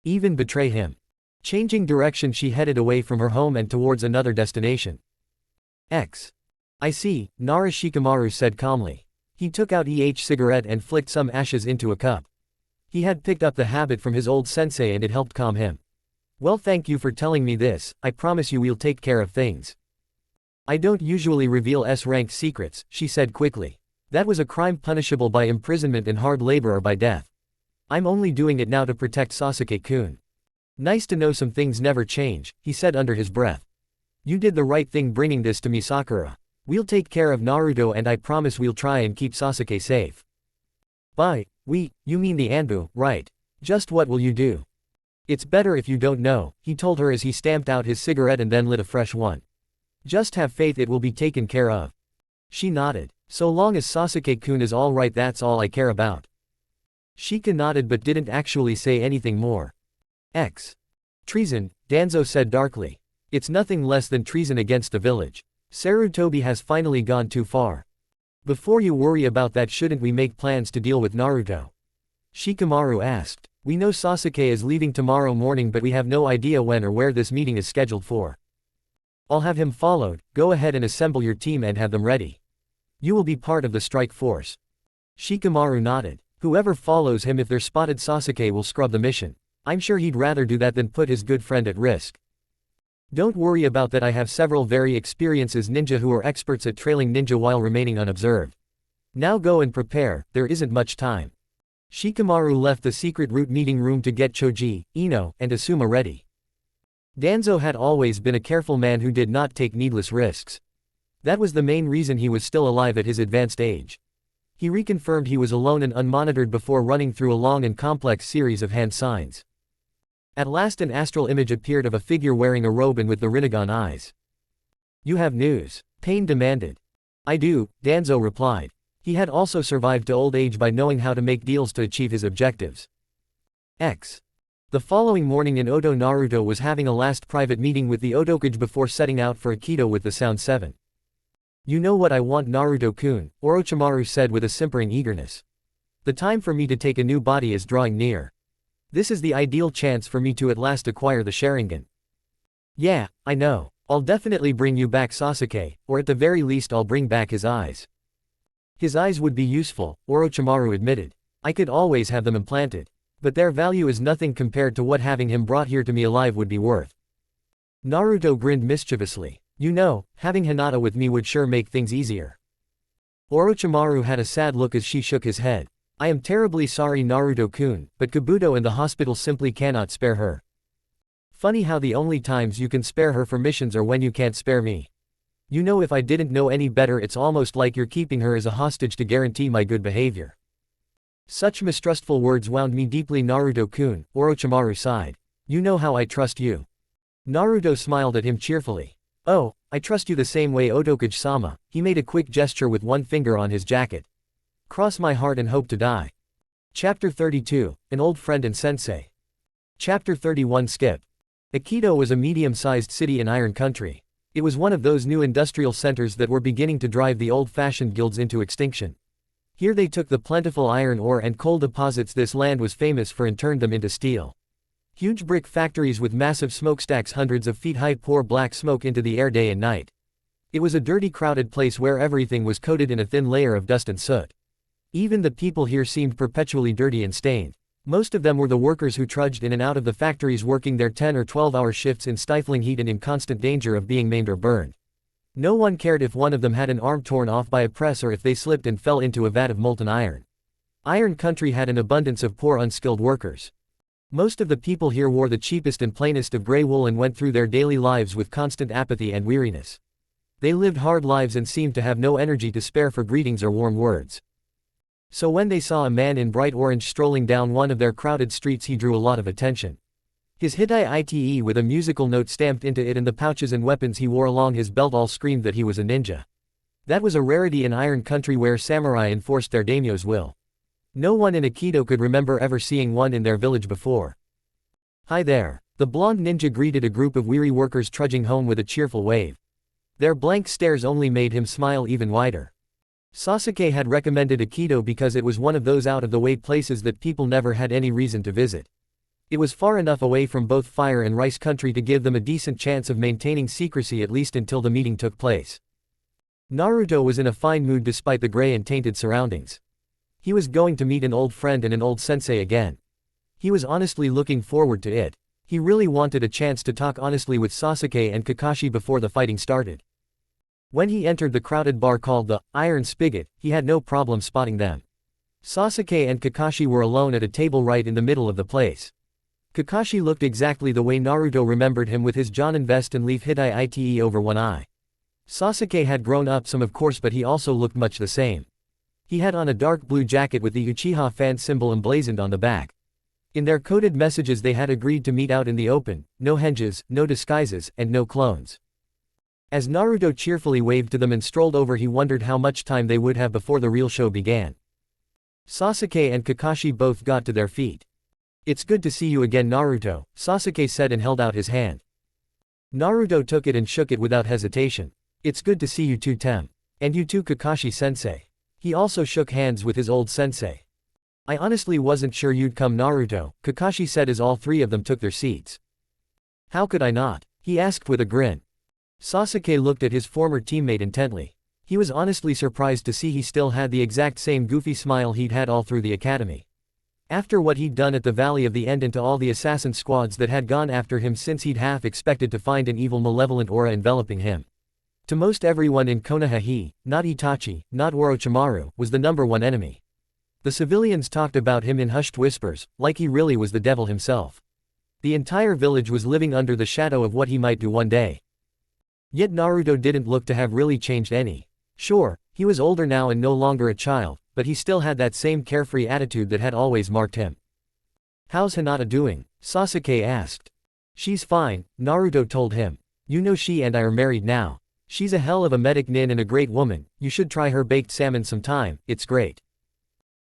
Even betray him. Changing direction, she headed away from her home and towards another destination. I see, Nara Shikamaru said calmly. He took out each cigarette and flicked some ashes into a cup. He had picked up the habit from his old sensei and it helped calm him. Well, thank you for telling me this, I promise you we'll take care of things. I don't usually reveal S-rank secrets, she said quickly. That was a crime punishable by imprisonment and hard labor or by death. I'm only doing it now to protect Sasuke-kun. Nice to know some things never change, he said under his breath. You did the right thing bringing this to me, Sakura. We'll take care of Naruto and I promise we'll try and keep Sasuke safe. Bye. You mean the Anbu, right? Just what will you do? It's better if you don't know, he told her as he stamped out his cigarette and then lit a fresh one. Just have faith it will be taken care of. She nodded. So long as Sasuke-kun is all right, that's all I care about. Shika nodded but didn't actually say anything more. Treason, Danzo said darkly. It's nothing less than treason against the village. Sarutobi has finally gone too far. Before you worry about that, shouldn't we make plans to deal with Naruto? Shikamaru asked. We know Sasuke is leaving tomorrow morning but we have no idea when or where this meeting is scheduled for. I'll have him followed, go ahead and assemble your team and have them ready. You will be part of the strike force. Shikamaru nodded. Whoever follows him, if they're spotted, Sasuke will scrub the mission. I'm sure he'd rather do that than put his good friend at risk. Don't worry about that, I have several very experienced ninja who are experts at trailing ninja while remaining unobserved. Now go and prepare, there isn't much time. Shikamaru left the secret route meeting room to get Choji, Ino, and Asuma ready. Danzo had always been a careful man who did not take needless risks. That was the main reason he was still alive at his advanced age. He reconfirmed he was alone and unmonitored before running through a long and complex series of hand signs. At last an astral image appeared of a figure wearing a robe and with the Rinnegan eyes. You have news? Pain demanded. I do, Danzo replied. He had also survived to old age by knowing how to make deals to achieve his objectives. The following morning in Odo, Naruto was having a last private meeting with the Odokage before setting out for Aikido with the Sound 7. You know what I want, Naruto-kun, Orochimaru said with a simpering eagerness. The time for me to take a new body is drawing near. This is the ideal chance for me to at last acquire the Sharingan. Yeah, I know. I'll definitely bring you back Sasuke, or at the very least I'll bring back his eyes. His eyes would be useful, Orochimaru admitted. I could always have them implanted. But their value is nothing compared to what having him brought here to me alive would be worth. Naruto grinned mischievously. You know, having Hinata with me would sure make things easier. Orochimaru had a sad look as she shook his head. I am terribly sorry, Naruto-kun, but Kabuto and the hospital simply cannot spare her. Funny how the only times you can spare her for missions are when you can't spare me. You know, if I didn't know any better, it's almost like you're keeping her as a hostage to guarantee my good behavior. Such mistrustful words wound me deeply, Naruto-kun, Orochimaru sighed. You know how I trust you. Naruto smiled at him cheerfully. Oh, I trust you the same way, Odokage-sama. He made a quick gesture with one finger on his jacket. Cross my heart and hope to die. Chapter 32, An Old Friend and Sensei. Chapter 31 Skip. Aikido was a medium-sized city in Iron Country. It was one of those new industrial centers that were beginning to drive the old-fashioned guilds into extinction. Here they took the plentiful iron ore and coal deposits this land was famous for and turned them into steel. Huge brick factories with massive smokestacks hundreds of feet high pour black smoke into the air day and night. It was a dirty, crowded place where everything was coated in a thin layer of dust and soot. Even the people here seemed perpetually dirty and stained. Most of them were the workers who trudged in and out of the factories working their 10 or 12-hour shifts in stifling heat and in constant danger of being maimed or burned. No one cared if one of them had an arm torn off by a press or if they slipped and fell into a vat of molten iron. Iron Country had an abundance of poor unskilled workers. Most of the people here wore the cheapest and plainest of gray wool and went through their daily lives with constant apathy and weariness. They lived hard lives and seemed to have no energy to spare for greetings or warm words. So when they saw a man in bright orange strolling down one of their crowded streets, he drew a lot of attention. His hitai ite with a musical note stamped into it and the pouches and weapons he wore along his belt all screamed that he was a ninja. That was a rarity in Iron Country where samurai enforced their daimyo's will. No one in Aikido could remember ever seeing one in their village before. Hi there. The blonde ninja greeted a group of weary workers trudging home with a cheerful wave. Their blank stares only made him smile even wider. Sasuke had recommended Aikido because it was one of those out-of-the-way places that people never had any reason to visit. It was far enough away from both fire and rice country to give them a decent chance of maintaining secrecy at least until the meeting took place. Naruto was in a fine mood despite the gray and tainted surroundings. He was going to meet an old friend and an old sensei again. He was honestly looking forward to it. He really wanted a chance to talk honestly with Sasuke and Kakashi before the fighting started. When he entered the crowded bar called the Iron Spigot, he had no problem spotting them. Sasuke and Kakashi were alone at a table right in the middle of the place. Kakashi looked exactly the way Naruto remembered him, with his Jonin vest and leaf ite over one eye. Sasuke had grown up some, of course, but he also looked much the same. He had on a dark blue jacket with the Uchiha fan symbol emblazoned on the back. In their coded messages they had agreed to meet out in the open, no henges, no disguises, and no clones. As Naruto cheerfully waved to them and strolled over, he wondered how much time they would have before the real show began. Sasuke and Kakashi both got to their feet. "It's good to see you again, Naruto," Sasuke said and held out his hand. Naruto took it and shook it without hesitation. "It's good to see you too, Tem. And you too, Kakashi-sensei." He also shook hands with his old sensei. "I honestly wasn't sure you'd come, Naruto," Kakashi said as all three of them took their seats. "How could I not?" he asked with a grin. Sasuke looked at his former teammate intently. He was honestly surprised to see he still had the exact same goofy smile he'd had all through the academy. After what he'd done at the Valley of the End and to all the assassin squads that had gone after him since, he'd half expected to find an evil malevolent aura enveloping him. To most everyone in Konoha, he, not Itachi, not Orochimaru, was the #1 enemy. The civilians talked about him in hushed whispers, like he really was the devil himself. The entire village was living under the shadow of what he might do one day. Yet Naruto didn't look to have really changed any. Sure, he was older now and no longer a child, but he still had that same carefree attitude that had always marked him. "How's Hinata doing?" Sasuke asked. "She's fine," Naruto told him. "You know she and I are married now. She's a hell of a medic nin and a great woman. You should try her baked salmon sometime, it's great."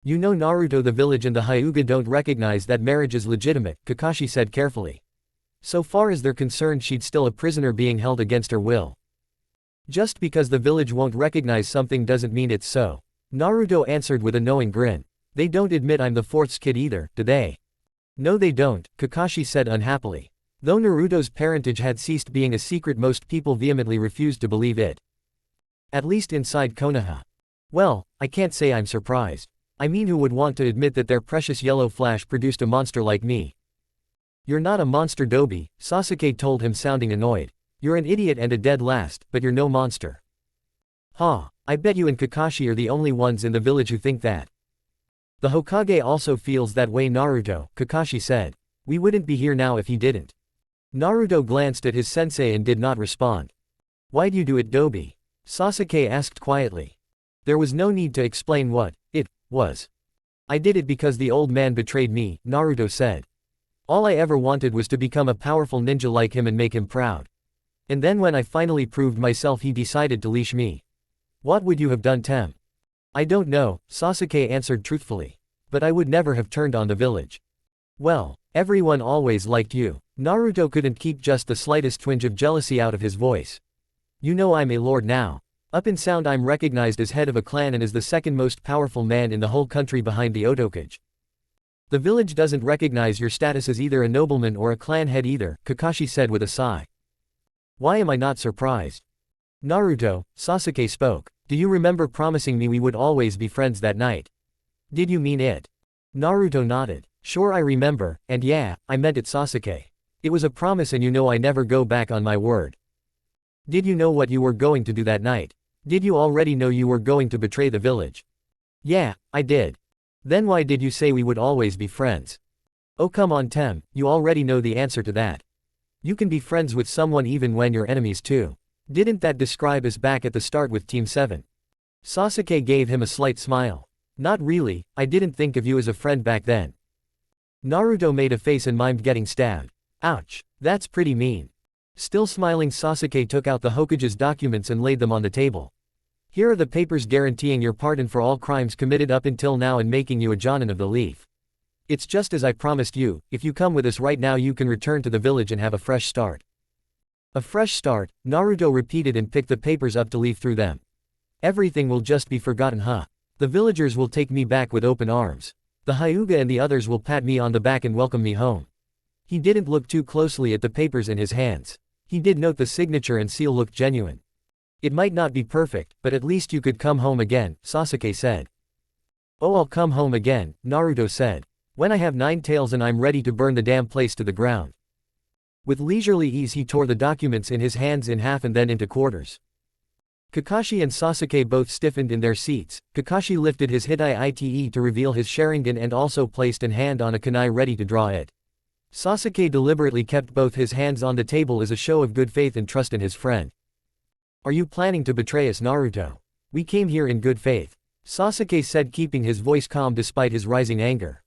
"You know, Naruto, the village and the Hyuga don't recognize that marriage is legitimate," Kakashi said carefully. "So far as they're concerned, she's still a prisoner being held against her will. Just because the village won't recognize something doesn't mean it's so." Naruto answered with a knowing grin. "They don't admit I'm the fourth's kid either, do they?" "No, they don't," Kakashi said unhappily. Though Naruto's parentage had ceased being a secret, most people vehemently refused to believe it. At least inside Konoha. "Well, I can't say I'm surprised. I mean, who would want to admit that their precious yellow flash produced a monster like me?" "You're not a monster, Dobi," Sasuke told him, sounding annoyed. "You're an idiot and a dead last, but you're no monster." "Huh, I bet you and Kakashi are the only ones in the village who think that." "The Hokage also feels that way, Naruto," Kakashi said. "We wouldn't be here now if he didn't." Naruto glanced at his sensei and did not respond. "Why'd you do it, Dobi?" Sasuke asked quietly. There was no need to explain what it was. "I did it because the old man betrayed me," Naruto said. "All I ever wanted was to become a powerful ninja like him and make him proud. And then when I finally proved myself, he decided to leash me." "What would you have done, Tem?" "I don't know," Sasuke answered truthfully. "But I would never have turned on the village." "Well, everyone always liked you." Naruto couldn't keep just the slightest twinge of jealousy out of his voice. "You know, I'm a lord now. Up in sound, I'm recognized as head of a clan and as the second most powerful man in the whole country behind the Otokage. The village doesn't recognize your status as either a nobleman or a clan head either," Kakashi said with a sigh. "Why am I not surprised?" "Naruto," Sasuke spoke. "Do you remember promising me we would always be friends that night? Did you mean it?" Naruto nodded. "Sure, I remember, and yeah, I meant it, Sasuke. It was a promise, and you know I never go back on my word." "Did you know what you were going to do that night? Did you already know you were going to betray the village?" "Yeah, I did." "Then why did you say we would always be friends?" "Oh come on, Tem, you already know the answer to that. You can be friends with someone even when you're enemies too. Didn't that describe us back at the start with Team 7? Sasuke gave him a slight smile. "Not really, I didn't think of you as a friend back then." Naruto made a face and mimed getting stabbed. "Ouch, that's pretty mean." Still smiling, Sasuke took out the Hokage's documents and laid them on the table. "Here are the papers guaranteeing your pardon for all crimes committed up until now and making you a Jonin of the Leaf. It's just as I promised you, if you come with us right now you can return to the village and have a fresh start." "A fresh start," Naruto repeated and picked the papers up to leaf through them. "Everything will just be forgotten, huh? The villagers will take me back with open arms. The Hyuga and the others will pat me on the back and welcome me home." He didn't look too closely at the papers in his hands. He did note the signature and seal looked genuine. "It might not be perfect, but at least you could come home again," Sasuke said. "Oh, I'll come home again," Naruto said. "When I have 9 tails and I'm ready to burn the damn place to the ground." With leisurely ease he tore the documents in his hands in half and then into quarters. Kakashi and Sasuke both stiffened in their seats. Kakashi lifted his hinata to reveal his Sharingan and also placed an hand on a kunai ready to draw it. Sasuke deliberately kept both his hands on the table as a show of good faith and trust in his friend. Are you planning to betray us, Naruto? We came here in good faith. Sasuke said, keeping his voice calm despite his rising anger.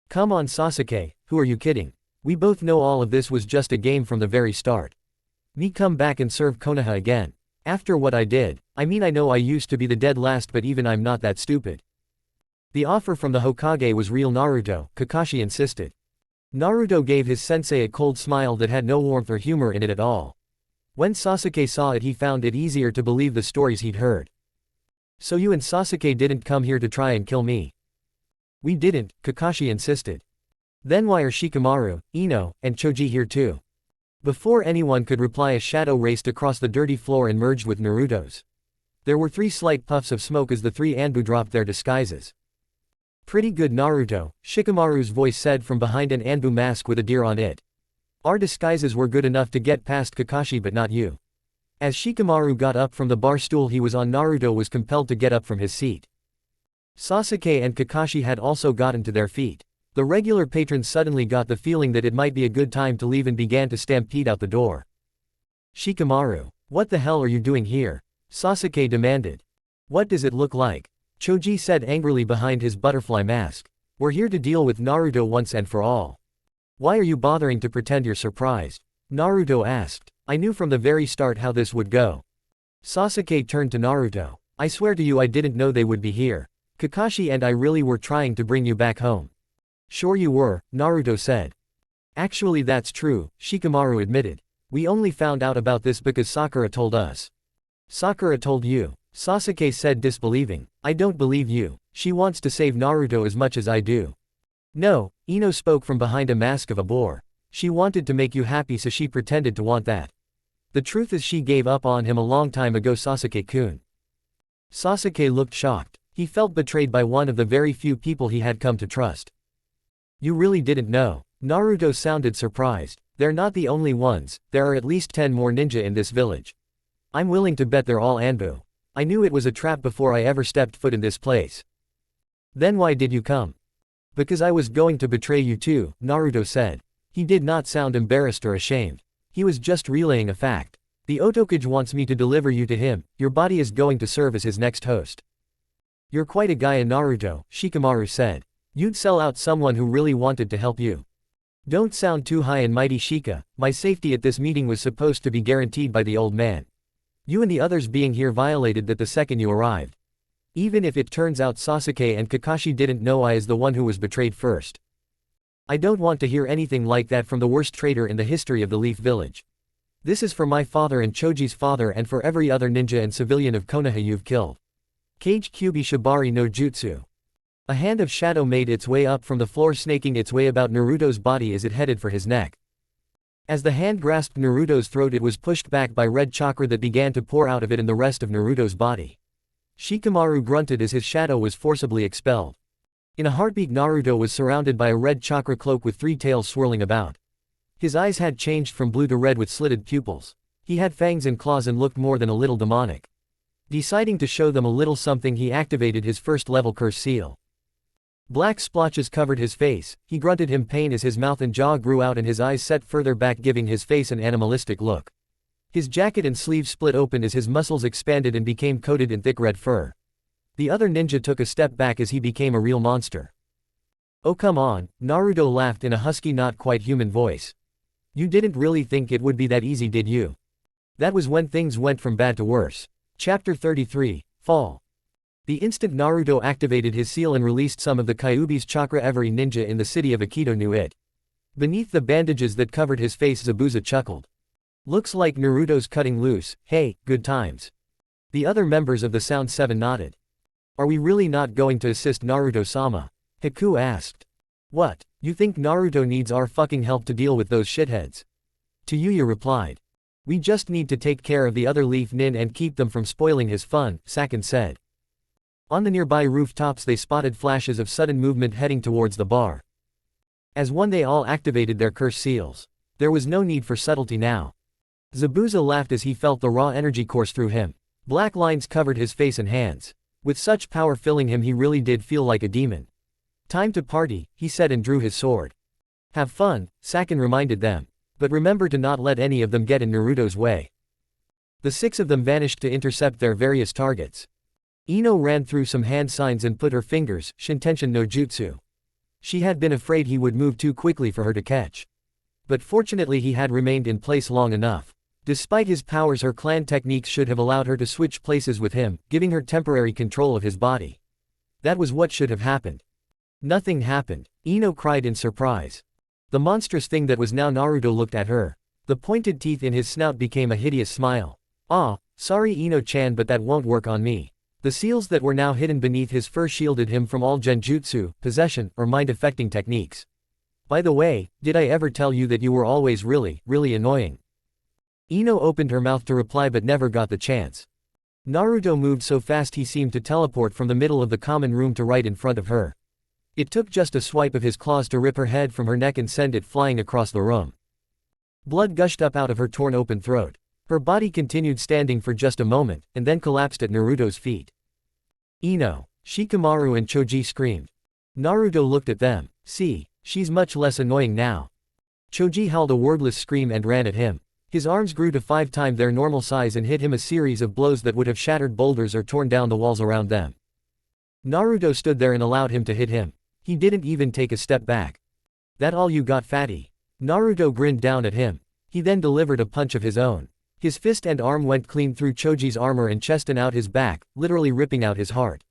Come on Sasuke, who are you kidding? We both know all of this was just a game from the very start. Me come back and serve Konoha again. After what I did, I mean I know I used to be the dead last but even I'm not that stupid. The offer from the Hokage was real Naruto, Kakashi insisted. Naruto gave his sensei a cold smile that had no warmth or humor in it at all. When Sasuke saw it he found it easier to believe the stories he'd heard. So you and Sasuke didn't come here to try and kill me? We didn't, Kakashi insisted. Then why are Shikamaru, Ino, and Choji here too? Before anyone could reply a shadow raced across the dirty floor and merged with Naruto's. There were 3 slight puffs of smoke as the 3 Anbu dropped their disguises. Pretty good Naruto, Shikamaru's voice said from behind an Anbu mask with a deer on it. Our disguises were good enough to get past Kakashi but not you. As Shikamaru got up from the bar stool he was on, Naruto was compelled to get up from his seat. Sasuke and Kakashi had also gotten to their feet. The regular patrons suddenly got the feeling that it might be a good time to leave and began to stampede out the door. Shikamaru, what the hell are you doing here? Sasuke demanded. What does it look like? Choji said angrily behind his butterfly mask. We're here to deal with Naruto once and for all. Why are you bothering to pretend you're surprised? Naruto asked. I knew from the very start how this would go. Sasuke turned to Naruto. I swear to you I didn't know they would be here. Kakashi and I really were trying to bring you back home. Sure you were, Naruto said. Actually that's true, Shikamaru admitted. We only found out about this because Sakura told us. Sakura told you? Sasuke said disbelieving. I don't believe you. She wants to save Naruto as much as I do. No, Ino spoke from behind a mask of a boar. She wanted to make you happy so she pretended to want that. The truth is she gave up on him a long time ago, Sasuke-kun. Sasuke looked shocked. He felt betrayed by one of the very few people he had come to trust. You really didn't know? Naruto sounded surprised. They're not the only ones, there are at least 10 more ninja in this village. I'm willing to bet they're all Anbu. I knew it was a trap before I ever stepped foot in this place. Then why did you come? Because I was going to betray you too, Naruto said. He did not sound embarrassed or ashamed. He was just relaying a fact. The Otokage wants me to deliver you to him, your body is going to serve as his next host. You're quite a guy, Naruto, Shikamaru said. You'd sell out someone who really wanted to help you. Don't sound too high and mighty, Shika. My safety at this meeting was supposed to be guaranteed by the old man. You and the others being here violated that the second you arrived. Even if it turns out Sasuke and Kakashi didn't know I is the one who was betrayed first. I don't want to hear anything like that from the worst traitor in the history of the Leaf Village. This is for my father and Choji's father and for every other ninja and civilian of Konoha you've killed. Kage Kyubi Shibari no Jutsu. A hand of shadow made its way up from the floor, snaking its way about Naruto's body as it headed for his neck. As the hand grasped Naruto's throat it was pushed back by red chakra that began to pour out of it and the rest of Naruto's body. Shikamaru grunted as his shadow was forcibly expelled. In a heartbeat Naruto was surrounded by a red chakra cloak with 3 tails swirling about. His eyes had changed from blue to red with slitted pupils. He had fangs and claws and looked more than a little demonic. Deciding to show them a little something he activated his first level curse seal. Black splotches covered his face, he grunted in pain as his mouth and jaw grew out and his eyes set further back, giving his face an animalistic look. His jacket and sleeves split open as his muscles expanded and became coated in thick red fur. The other ninja took a step back as he became a real monster. Oh come on, Naruto laughed in a husky not quite human voice. You didn't really think it would be that easy, did you? That was when things went from bad to worse. Chapter 33, Fall. The instant Naruto activated his seal and released some of the Kyuubi's chakra, every ninja in the city of Akito knew it. Beneath the bandages that covered his face Zabuza chuckled. Looks like Naruto's cutting loose, hey, good times. The other members of the Sound 7 nodded. Are we really not going to assist Naruto-sama? Haku asked. What, you think Naruto needs our fucking help to deal with those shitheads? Tayuya replied. We just need to take care of the other Leaf Nin and keep them from spoiling his fun, Sakin said. On the nearby rooftops they spotted flashes of sudden movement heading towards the bar. As one they all activated their curse seals. There was no need for subtlety now. Zabuza laughed as he felt the raw energy course through him. Black lines covered his face and hands. With such power filling him, he really did feel like a demon. Time to party, he said and drew his sword. Have fun, Sakin reminded them. But remember to not let any of them get in Naruto's way. The 6 of them vanished to intercept their various targets. Ino ran through some hand signs and put her fingers, Shintenshin no Jutsu. She had been afraid he would move too quickly for her to catch. But fortunately he had remained in place long enough. Despite his powers, her clan techniques should have allowed her to switch places with him, giving her temporary control of his body. That was what should have happened. Nothing happened. Ino cried in surprise. The monstrous thing that was now Naruto looked at her. The pointed teeth in his snout became a hideous smile. Ah, sorry Ino-chan, but that won't work on me. The seals that were now hidden beneath his fur shielded him from all genjutsu, possession, or mind-affecting techniques. By the way, did I ever tell you that you were always really annoying? Ino opened her mouth to reply but never got the chance. Naruto moved so fast he seemed to teleport from the middle of the common room to right in front of her. It took just a swipe of his claws to rip her head from her neck and send it flying across the room. Blood gushed up out of her torn open throat. Her body continued standing for just a moment, and then collapsed at Naruto's feet. Ino, Shikamaru and Choji screamed. Naruto looked at them. See, she's much less annoying now. Choji howled a wordless scream and ran at him. His arms grew to 5 times their normal size and hit him a series of blows that would have shattered boulders or torn down the walls around them. Naruto stood there and allowed him to hit him. He didn't even take a step back. That all you got, fatty? Naruto grinned down at him. He then delivered a punch of his own. His fist and arm went clean through Choji's armor and chest and out his back, literally ripping out his heart.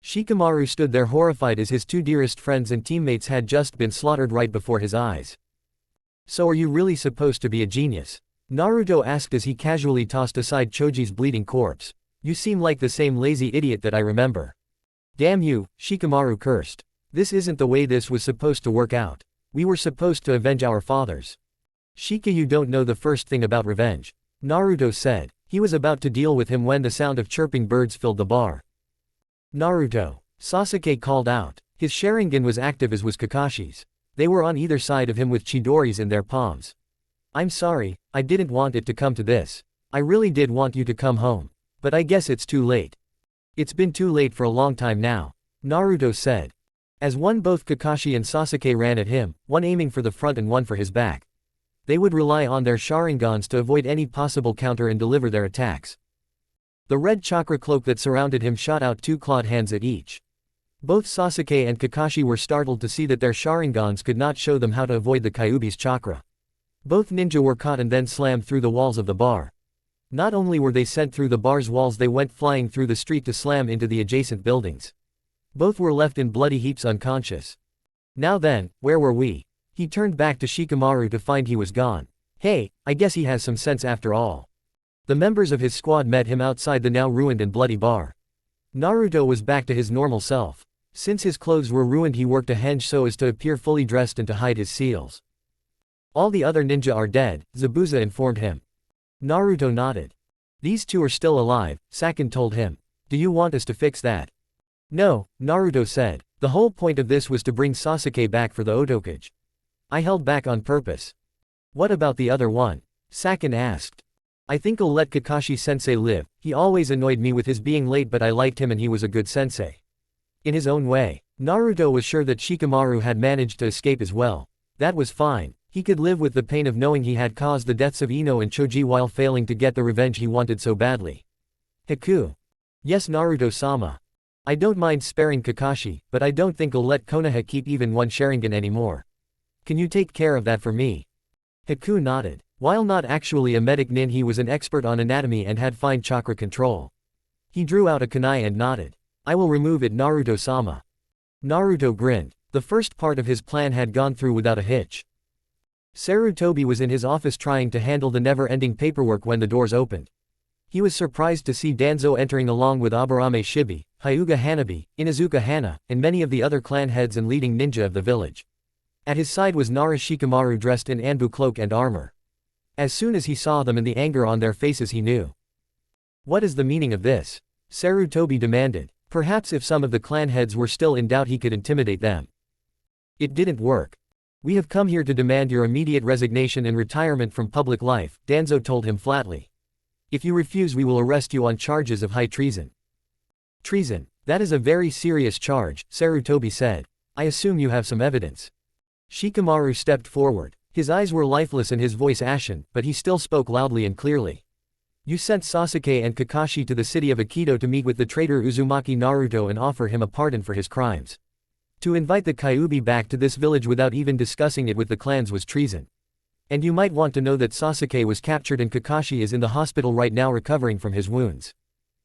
Shikamaru stood there horrified as his 2 dearest friends and teammates had just been slaughtered right before his eyes. So are you really supposed to be a genius? Naruto asked as he casually tossed aside Choji's bleeding corpse. You seem like the same lazy idiot that I remember. Damn you, Shikamaru cursed. This isn't the way this was supposed to work out. We were supposed to avenge our fathers. Shika, you don't know the first thing about revenge. Naruto said. He was about to deal with him when the sound of chirping birds filled the bar. Naruto. Sasuke called out. His Sharingan was active as was Kakashi's. They were on either side of him with Chidori's in their palms. I'm sorry, I didn't want it to come to this. I really did want you to come home. But I guess it's too late. It's been too late for a long time now. Naruto said. As one, both Kakashi and Sasuke ran at him, one aiming for the front and one for his back. They would rely on their Sharingans to avoid any possible counter and deliver their attacks. The red chakra cloak that surrounded him shot out 2 clawed hands at each. Both Sasuke and Kakashi were startled to see that their Sharingans could not show them how to avoid the Kyuubi's chakra. Both ninja were caught and then slammed through the walls of the bar. Not only were they sent through the bar's walls, they went flying through the street to slam into the adjacent buildings. Both were left in bloody heaps unconscious. Now then, where were we? He turned back to Shikamaru to find he was gone. Hey, I guess he has some sense after all. The members of his squad met him outside the now ruined and bloody bar. Naruto was back to his normal self. Since his clothes were ruined, he worked a henge so as to appear fully dressed and to hide his seals. All the other ninja are dead, Zabuza informed him. Naruto nodded. These 2 are still alive, Sakin told him. Do you want us to fix that? No, Naruto said. The whole point of this was to bring Sasuke back for the Otokage. I held back on purpose. What about the other one? Sakin asked. I think I'll let Kakashi-sensei live. He always annoyed me with his being late, but I liked him and he was a good sensei. In his own way. Naruto was sure that Shikamaru had managed to escape as well. That was fine. He could live with the pain of knowing he had caused the deaths of Ino and Choji while failing to get the revenge he wanted so badly. Hiku. Yes, Naruto-sama. I don't mind sparing Kakashi, but I don't think I'll let Konoha keep even one Sharingan anymore. Can you take care of that for me? Hiku nodded. While not actually a medic nin, he was an expert on anatomy and had fine chakra control. He drew out a kunai and nodded. I will remove it, Naruto-sama. Naruto grinned. The first part of his plan had gone through without a hitch. Sarutobi was in his office trying to handle the never-ending paperwork when the doors opened. He was surprised to see Danzo entering along with Aburame Shibi, Hyuga Hanabi, Inuzuka Hana, and many of the other clan heads and leading ninja of the village. At his side was Nara Shikamaru dressed in Anbu cloak and armor. As soon as he saw them and the anger on their faces, he knew. What is the meaning of this? Sarutobi demanded. Perhaps if some of the clan heads were still in doubt, he could intimidate them. It didn't work. We have come here to demand your immediate resignation and retirement from public life, Danzo told him flatly. If you refuse, we will arrest you on charges of high treason. Treason? That is a very serious charge, Sarutobi said. I assume you have some evidence. Shikamaru stepped forward. His eyes were lifeless and his voice ashen, but he still spoke loudly and clearly. You sent Sasuke and Kakashi to the city of Aikido to meet with the traitor Uzumaki Naruto and offer him a pardon for his crimes. To invite the Kyuubi back to this village without even discussing it with the clans was treason. And you might want to know that Sasuke was captured and Kakashi is in the hospital right now recovering from his wounds.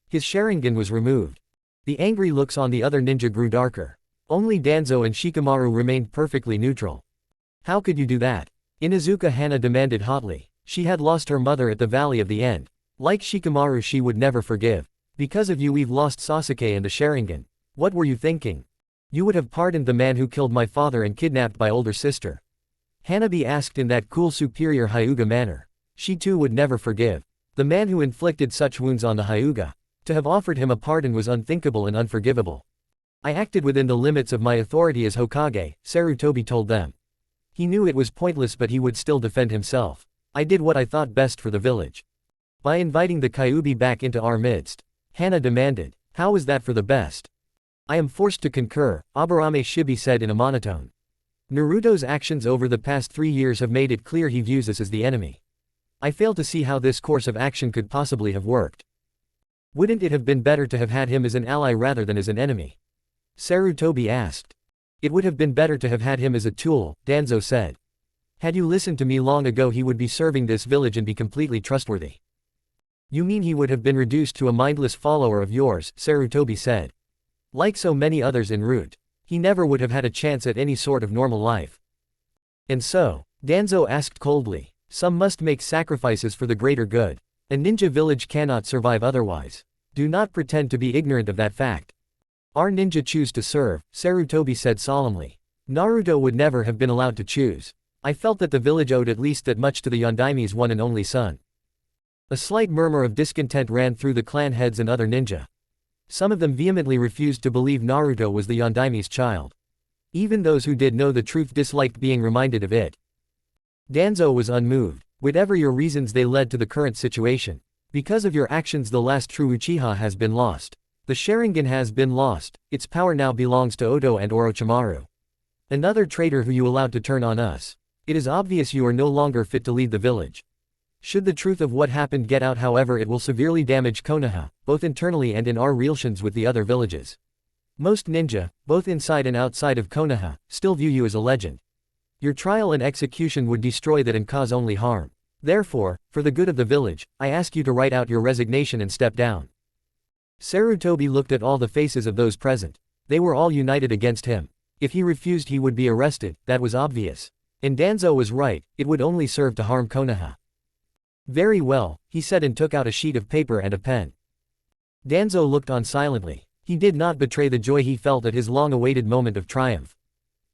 His Sharingan was removed. The angry looks on the other ninja grew darker. Only Danzo and Shikamaru remained perfectly neutral. How could you do that? Inuzuka Hana demanded hotly. She had lost her mother at the Valley of the End. Like Shikamaru, she would never forgive. Because of you we've lost Sasuke and the Sharingan. What were you thinking? You would have pardoned the man who killed my father and kidnapped my older sister. Hanabi asked in that cool superior Hyuga manner. She too would never forgive. The man who inflicted such wounds on the Hyuga. To have offered him a pardon was unthinkable and unforgivable. I acted within the limits of my authority as Hokage, Sarutobi told them. He knew it was pointless but he would still defend himself. I did what I thought best for the village. By inviting the Kyuubi back into our midst. Hana demanded. How was that for the best? I am forced to concur, Aburame Shibi said in a monotone. Naruto's actions over the past 3 years have made it clear he views us as the enemy. I fail to see how this course of action could possibly have worked. Wouldn't it have been better to have had him as an ally rather than as an enemy? Sarutobi asked. It would have been better to have had him as a tool, Danzo said. Had you listened to me long ago he would be serving this village and be completely trustworthy. You mean he would have been reduced to a mindless follower of yours, Sarutobi said. Like so many others en route. He never would have had a chance at any sort of normal life. And so? Danzo asked coldly. Some must make sacrifices for the greater good. A ninja village cannot survive otherwise. Do not pretend to be ignorant of that fact. Our ninja choose to serve, Sarutobi said solemnly. Naruto would never have been allowed to choose. I felt that the village owed at least that much to the Yondaime's one and only son. A slight murmur of discontent ran through the clan heads and other ninja. Some of them vehemently refused to believe Naruto was the Yondaime's child. Even those who did know the truth disliked being reminded of it. Danzo was unmoved. Whatever your reasons, they led to the current situation. Because of your actions the last true Uchiha has been lost. The Sharingan has been lost, its power now belongs to Oto and Orochimaru. Another traitor who you allowed to turn on us. It is obvious you are no longer fit to lead the village. Should the truth of what happened get out, however, it will severely damage Konoha, both internally and in our relations with the other villages. Most ninja, both inside and outside of Konoha, still view you as a legend. Your trial and execution would destroy that and cause only harm. Therefore, for the good of the village, I ask you to write out your resignation and step down. Sarutobi looked at all the faces of those present. They were all united against him. If he refused he would be arrested, that was obvious. And Danzo was right, it would only serve to harm Konoha. Very well, he said and took out a sheet of paper and a pen. Danzo looked on silently. He did not betray the joy he felt at his long-awaited moment of triumph.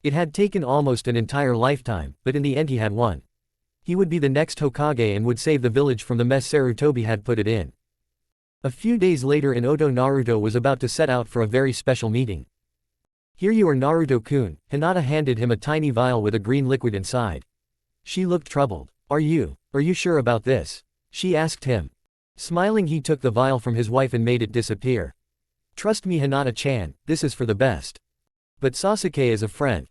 It had taken almost an entire lifetime, but in the end he had won. He would be the next Hokage and would save the village from the mess Sarutobi had put it in. A few days later in Oto, Naruto was about to set out for a very special meeting. Here you are, Naruto-kun. Hinata handed him a tiny vial with a green liquid inside. She looked troubled. Are you sure about this? She asked him. Smiling, he took the vial from his wife and made it disappear. Trust me, Hinata-chan, this is for the best. But Sasuke is a friend.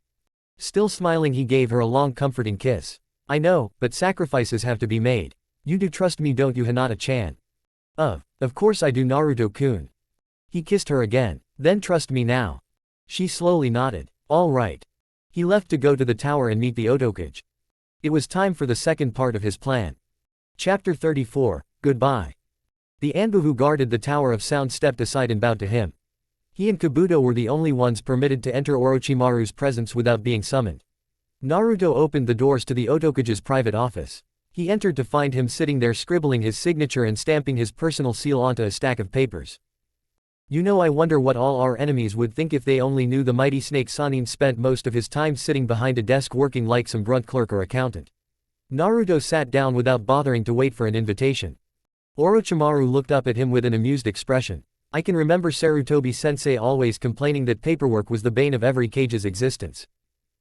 Still smiling, he gave her a long comforting kiss. I know, but sacrifices have to be made. You do trust me, don't you, Hinata-chan? Of course I do, Naruto-kun. He kissed her again. Then trust me now. She slowly nodded. All right. He left to go to the tower and meet the Otokage. It was time for the second part of his plan. Chapter 34, Goodbye. The Anbu who guarded the Tower of Sound stepped aside and bowed to him. He and Kabuto were the only ones permitted to enter Orochimaru's presence without being summoned. Naruto opened the doors to the Otokage's private office. He entered to find him sitting there scribbling his signature and stamping his personal seal onto a stack of papers. You know, I wonder what all our enemies would think if they only knew the mighty snake Sannin spent most of his time sitting behind a desk working like some grunt clerk or accountant. Naruto sat down without bothering to wait for an invitation. Orochimaru looked up at him with an amused expression. I can remember Sarutobi-sensei always complaining that paperwork was the bane of every Kage's existence.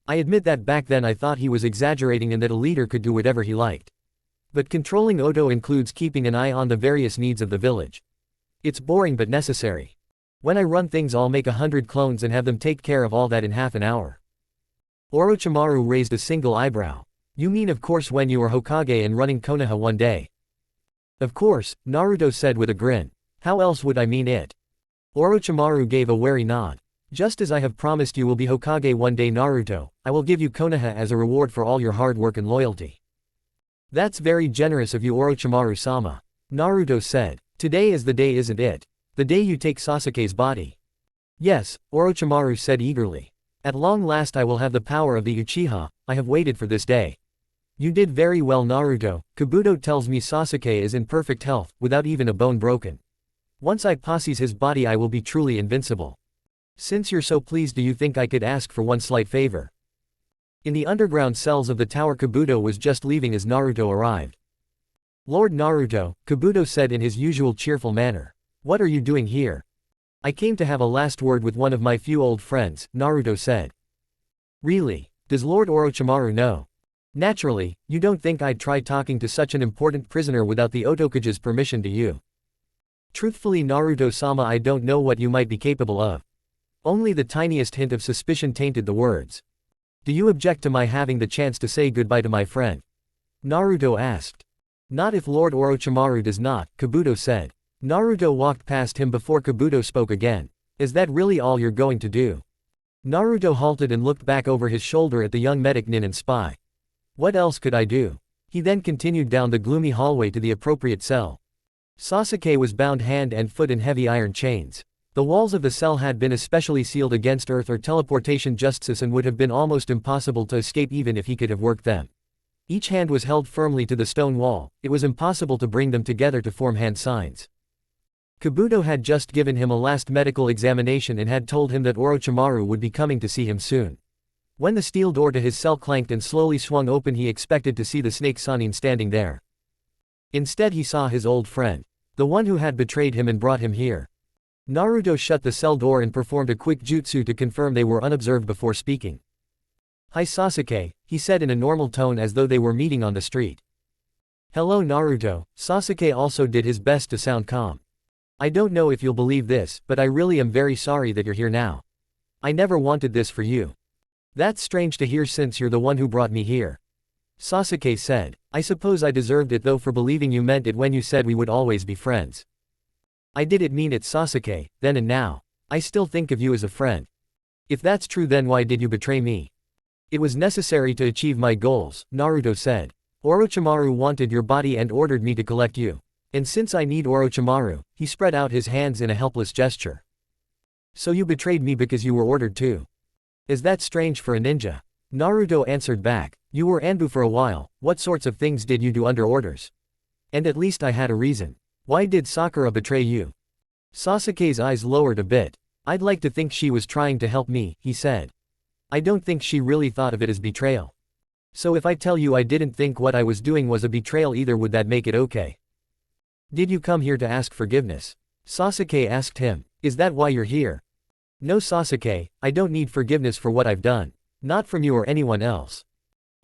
I admit that back then I thought he was exaggerating and that a leader could do whatever he liked. But controlling Oto includes keeping an eye on the various needs of the village. It's boring but necessary. When I run things I'll make 100 clones and have them take care of all that in half an hour. Orochimaru raised a single eyebrow. You mean of course when you were Hokage and running Konoha one day? Of course, Naruto said with a grin. How else would I mean it? Orochimaru gave a wary nod. Just as I have promised you will be Hokage one day Naruto, I will give you Konoha as a reward for all your hard work and loyalty. That's very generous of you Orochimaru-sama. Naruto said. Today is the day isn't it? The day you take Sasuke's body. Yes, Orochimaru said eagerly. At long last I will have the power of the Uchiha, I have waited for this day. You did very well Naruto, Kabuto tells me Sasuke is in perfect health, without even a bone broken. Once I possess his body I will be truly invincible. Since you're so pleased do you think I could ask for one slight favor? In the underground cells of the tower Kabuto was just leaving as Naruto arrived. Lord Naruto, Kabuto said in his usual cheerful manner. What are you doing here? I came to have a last word with one of my few old friends, Naruto said. Really? Does Lord Orochimaru know? Naturally, you don't think I'd try talking to such an important prisoner without the Otokage's permission do you? Truthfully Naruto-sama I don't know what you might be capable of. Only the tiniest hint of suspicion tainted the words. Do you object to my having the chance to say goodbye to my friend? Naruto asked. Not if Lord Orochimaru does not, Kabuto said. Naruto walked past him before Kabuto spoke again. Is that really all you're going to do? Naruto halted and looked back over his shoulder at the young medic nin and spy. What else could I do? He then continued down the gloomy hallway to the appropriate cell. Sasuke was bound hand and foot in heavy iron chains. The walls of the cell had been especially sealed against earth or teleportation justice and would have been almost impossible to escape even if he could have worked them. Each hand was held firmly to the stone wall, it was impossible to bring them together to form hand signs. Kabuto had just given him a last medical examination and had told him that Orochimaru would be coming to see him soon. When the steel door to his cell clanked and slowly swung open he expected to see the snake Sannin standing there. Instead he saw his old friend. The one who had betrayed him and brought him here. Naruto shut the cell door and performed a quick jutsu to confirm they were unobserved before speaking. Hi Sasuke, he said in a normal tone as though they were meeting on the street. Hello Naruto, Sasuke also did his best to sound calm. I don't know if you'll believe this, but I really am very sorry that you're here now. I never wanted this for you. That's strange to hear since you're the one who brought me here. Sasuke said, I suppose I deserved it though for believing you meant it when you said we would always be friends. I didn't mean it Sasuke, then and now. I still think of you as a friend. If that's true then why did you betray me? It was necessary to achieve my goals, Naruto said. Orochimaru wanted your body and ordered me to collect you. And since I need Orochimaru, he spread out his hands in a helpless gesture. So you betrayed me because you were ordered to. Is that strange for a ninja? Naruto answered back. You were Anbu for a while, what sorts of things did you do under orders? And at least I had a reason. Why did Sakura betray you? Sasuke's eyes lowered a bit. I'd like to think she was trying to help me, he said. I don't think she really thought of it as betrayal. So if I tell you I didn't think what I was doing was a betrayal either would that make it okay? Did you come here to ask forgiveness? Sasuke asked him. Is that why you're here? No Sasuke, I don't need forgiveness for what I've done. Not from you or anyone else.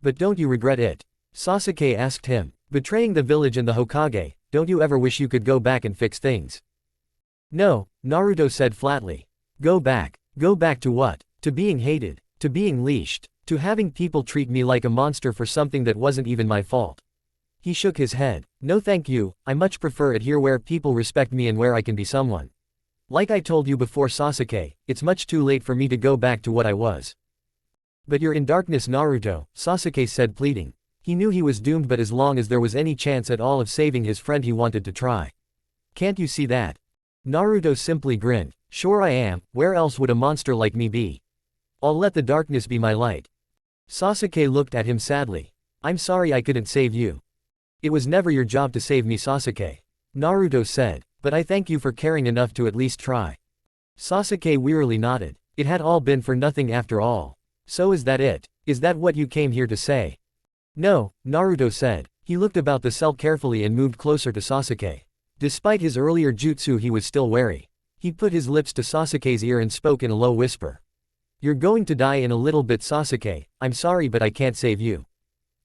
But don't you regret it? Sasuke asked him. Betraying the village and the Hokage, don't you ever wish you could go back and fix things? No, Naruto said flatly. Go back. Go back to what? To being hated. To being leashed. To having people treat me like a monster for something that wasn't even my fault. He shook his head. No thank you, I much prefer it here where people respect me and where I can be someone. Like I told you before Sasuke, it's much too late for me to go back to what I was. But you're in darkness Naruto, Sasuke said pleading. He knew he was doomed but as long as there was any chance at all of saving his friend he wanted to try. Can't you see that? Naruto simply grinned. Sure I am, where else would a monster like me be? I'll let the darkness be my light. Sasuke looked at him sadly. I'm sorry I couldn't save you. It was never your job to save me Sasuke. Naruto said, but I thank you for caring enough to at least try. Sasuke wearily nodded. It had all been for nothing after all. So is that it? Is that what you came here to say? No, Naruto said. He looked about the cell carefully and moved closer to Sasuke. Despite his earlier jutsu he was still wary. He put his lips to Sasuke's ear and spoke in a low whisper. You're going to die in a little bit, Sasuke. I'm sorry, but I can't save you.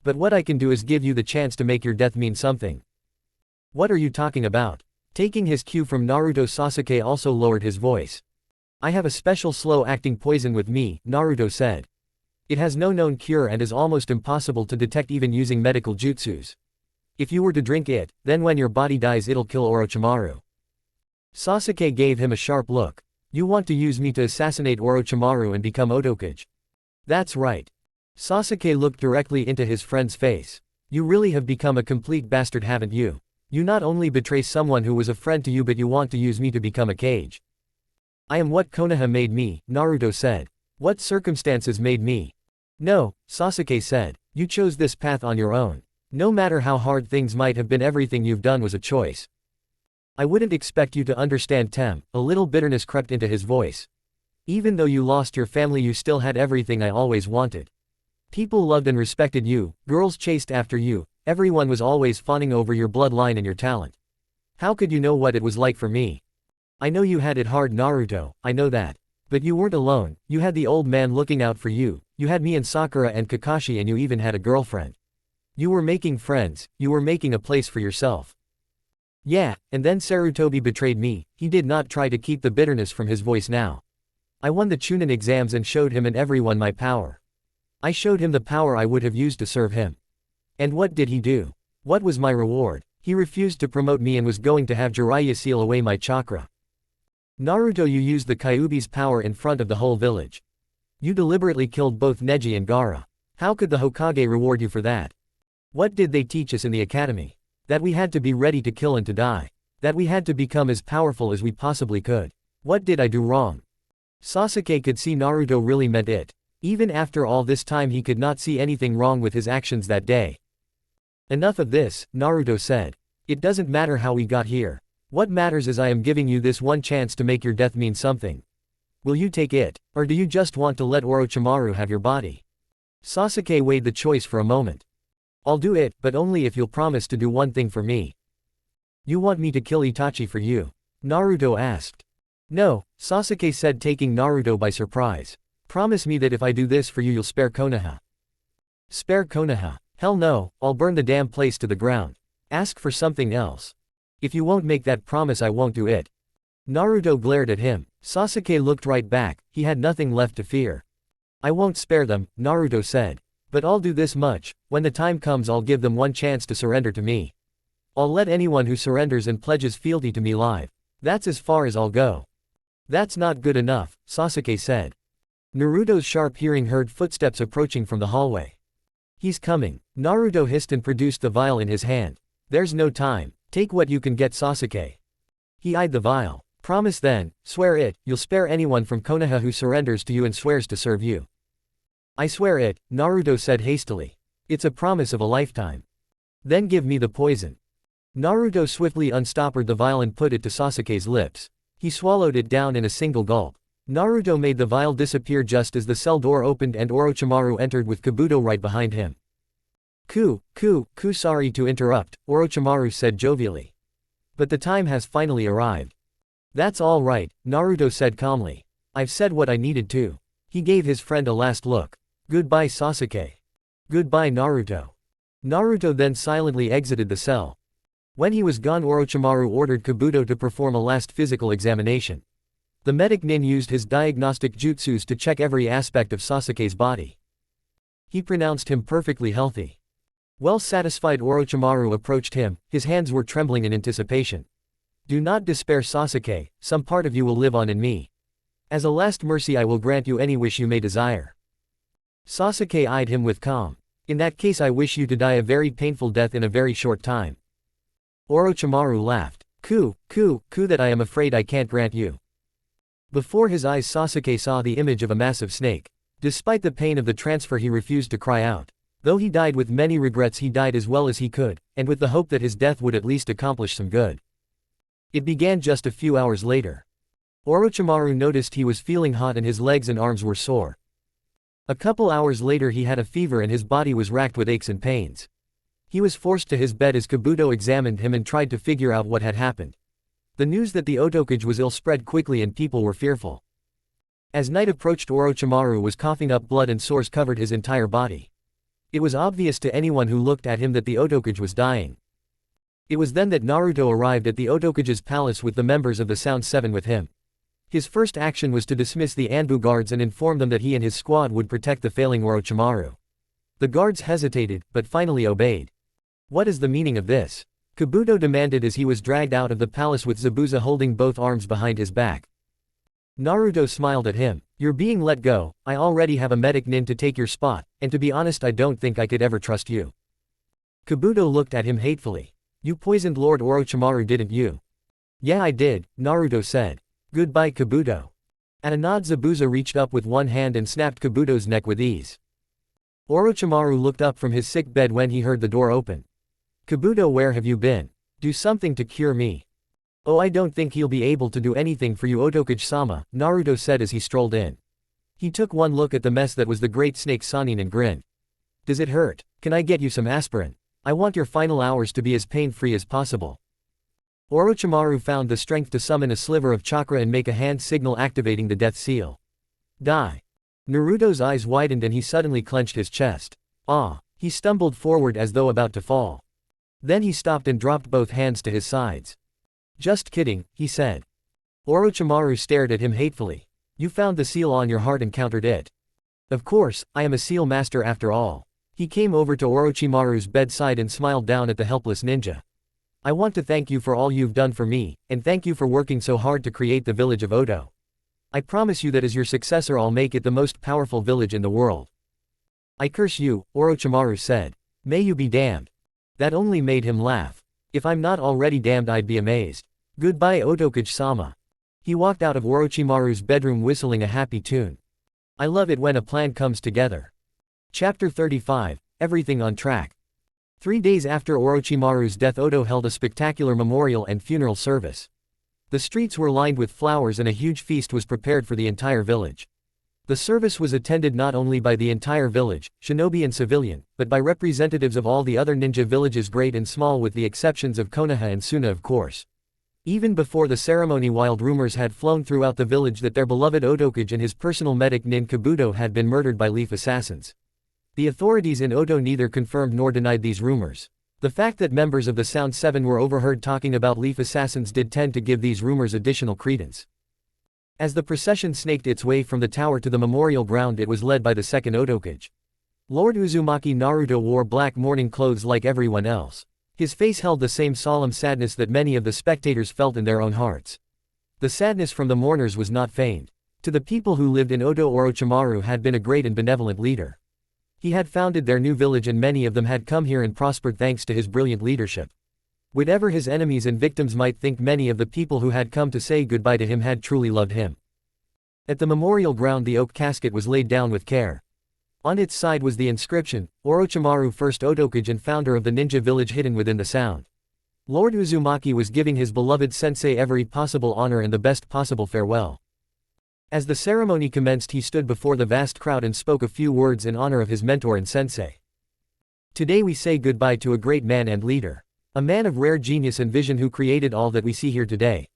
But what I can do is give you the chance to make your death mean something. What are you talking about? Taking his cue from Naruto, Sasuke also lowered his voice. I have a special slow-acting poison with me, Naruto said. It has no known cure and is almost impossible to detect even using medical jutsus. If you were to drink it, then when your body dies it'll kill Orochimaru. Sasuke gave him a sharp look. You want to use me to assassinate Orochimaru and become Otokage? That's right. Sasuke looked directly into his friend's face. You really have become a complete bastard, haven't you? You not only betray someone who was a friend to you, but you want to use me to become a Kage. I am what Konoha made me, Naruto said. What circumstances made me? No, Sasuke said. You chose this path on your own. No matter how hard things might have been, everything you've done was a choice. I wouldn't expect you to understand, Tem. A little bitterness crept into his voice. Even though you lost your family, you still had everything I always wanted. People loved and respected you, girls chased after you, everyone was always fawning over your bloodline and your talent. How could you know what it was like for me? I know you had it hard, Naruto, I know that. But you weren't alone, you had the old man looking out for you, you had me and Sakura and Kakashi, and you even had a girlfriend. You were making friends, you were making a place for yourself. Yeah, and then Sarutobi betrayed me. He did not try to keep the bitterness from his voice now. I won the Chunin exams and showed him and everyone my power. I showed him the power I would have used to serve him. And what did he do? What was my reward? He refused to promote me and was going to have Jiraiya seal away my chakra. Naruto, you used the Kyuubi's power in front of the whole village. You deliberately killed both Neji and Gaara. How could the Hokage reward you for that? What did they teach us in the academy? That we had to be ready to kill and to die. That we had to become as powerful as we possibly could. What did I do wrong? Sasuke could see Naruto really meant it. Even after all this time he could not see anything wrong with his actions that day. Enough of this, Naruto said. It doesn't matter how we got here. What matters is I am giving you this one chance to make your death mean something. Will you take it, or do you just want to let Orochimaru have your body? Sasuke weighed the choice for a moment. I'll do it, but only if you'll promise to do one thing for me. You want me to kill Itachi for you? Naruto asked. No, Sasuke said, taking Naruto by surprise. Promise me that if I do this for you you'll spare Konoha. Spare Konoha? Hell no, I'll burn the damn place to the ground. Ask for something else. If you won't make that promise I won't do it. Naruto glared at him. Sasuke looked right back, he had nothing left to fear. I won't spare them, Naruto said. But I'll do this much, when the time comes I'll give them one chance to surrender to me. I'll let anyone who surrenders and pledges fealty to me live. That's as far as I'll go. That's not good enough, Sasuke said. Naruto's sharp hearing heard footsteps approaching from the hallway. He's coming. Naruto hissed and produced the vial in his hand. There's no time. Take what you can get, Sasuke. He eyed the vial. Promise then, swear it, you'll spare anyone from Konoha who surrenders to you and swears to serve you. I swear it, Naruto said hastily. It's a promise of a lifetime. Then give me the poison. Naruto swiftly unstoppered the vial and put it to Sasuke's lips. He swallowed it down in a single gulp. Naruto made the vial disappear just as the cell door opened and Orochimaru entered with Kabuto right behind him. Sorry to interrupt, Orochimaru said jovially. But the time has finally arrived. That's all right, Naruto said calmly. I've said what I needed to. He gave his friend a last look. Goodbye, Sasuke. Goodbye, Naruto. Naruto then silently exited the cell. When he was gone, Orochimaru ordered Kabuto to perform a last physical examination. The medic nin used his diagnostic jutsus to check every aspect of Sasuke's body. He pronounced him perfectly healthy. Well satisfied, Orochimaru approached him, his hands were trembling in anticipation. Do not despair, Sasuke, some part of you will live on in me. As a last mercy I will grant you any wish you may desire. Sasuke eyed him with calm. In that case I wish you to die a very painful death in a very short time. Orochimaru laughed. That I am afraid I can't grant you. Before his eyes Sasuke saw the image of a massive snake. Despite the pain of the transfer he refused to cry out. Though he died with many regrets, he died as well as he could, and with the hope that his death would at least accomplish some good. It began just a few hours later. Orochimaru noticed he was feeling hot and his legs and arms were sore. A couple hours later he had a fever and his body was racked with aches and pains. He was forced to his bed as Kabuto examined him and tried to figure out what had happened. The news that the Otokage was ill spread quickly and people were fearful. As night approached, Orochimaru was coughing up blood and sores covered his entire body. It was obvious to anyone who looked at him that the Otokage was dying. It was then that Naruto arrived at the Otokage's palace with the members of the Sound Seven with him. His first action was to dismiss the Anbu guards and inform them that he and his squad would protect the failing Orochimaru. The guards hesitated, but finally obeyed. What is the meaning of this? Kabuto demanded as he was dragged out of the palace with Zabuza holding both arms behind his back. Naruto smiled at him. You're being let go. I already have a medic nin to take your spot, and to be honest I don't think I could ever trust you. Kabuto looked at him hatefully. You poisoned Lord Orochimaru, didn't you? Yeah, I did, Naruto said. Goodbye, Kabuto. At a nod, Zabuza reached up with one hand and snapped Kabuto's neck with ease. Orochimaru looked up from his sick bed when he heard the door open. Kabuto, where have you been? Do something to cure me. Oh, I don't think he'll be able to do anything for you, Otokage-sama, Naruto said as he strolled in. He took one look at the mess that was the great snake Sannin and grinned. Does it hurt? Can I get you some aspirin? I want your final hours to be as pain-free as possible. Orochimaru found the strength to summon a sliver of chakra and make a hand signal activating the death seal. Die. Naruto's eyes widened and he suddenly clenched his chest. Ah! He stumbled forward as though about to fall. Then he stopped and dropped both hands to his sides. Just kidding, he said. Orochimaru stared at him hatefully. You found the seal on your heart and countered it. Of course, I am a seal master after all. He came over to Orochimaru's bedside and smiled down at the helpless ninja. I want to thank you for all you've done for me, and thank you for working so hard to create the village of Oto. I promise you that as your successor I'll make it the most powerful village in the world. I curse you, Orochimaru said. May you be damned. That only made him laugh. If I'm not already damned I'd be amazed. Goodbye, Otokage-sama. He walked out of Orochimaru's bedroom whistling a happy tune. I love it when a plan comes together. Chapter 35, Everything on Track. 3 days after Orochimaru's death, Oto held a spectacular memorial and funeral service. The streets were lined with flowers and a huge feast was prepared for the entire village. The service was attended not only by the entire village, shinobi and civilian, but by representatives of all the other ninja villages, great and small, with the exceptions of Konoha and Suna, of course. Even before the ceremony, wild rumors had flown throughout the village that their beloved Otokage and his personal medic nin Kabuto had been murdered by leaf assassins. The authorities in Oto neither confirmed nor denied these rumors. The fact that members of the Sound Seven were overheard talking about leaf assassins did tend to give these rumors additional credence. As the procession snaked its way from the tower to the memorial ground, it was led by the second Otokage. Lord Uzumaki Naruto wore black mourning clothes like everyone else. His face held the same solemn sadness that many of the spectators felt in their own hearts. The sadness from the mourners was not feigned. To the people who lived in Oto, Orochimaru had been a great and benevolent leader. He had founded their new village and many of them had come here and prospered thanks to his brilliant leadership. Whatever his enemies and victims might think, many of the people who had come to say goodbye to him had truly loved him. At the memorial ground, the oak casket was laid down with care. On its side was the inscription, Orochimaru, first Otokage and founder of the ninja village hidden within the sound. Lord Uzumaki was giving his beloved sensei every possible honor and the best possible farewell. As the ceremony commenced, he stood before the vast crowd and spoke a few words in honor of his mentor and sensei. Today we say goodbye to a great man and leader. A man of rare genius and vision who created all that we see here today.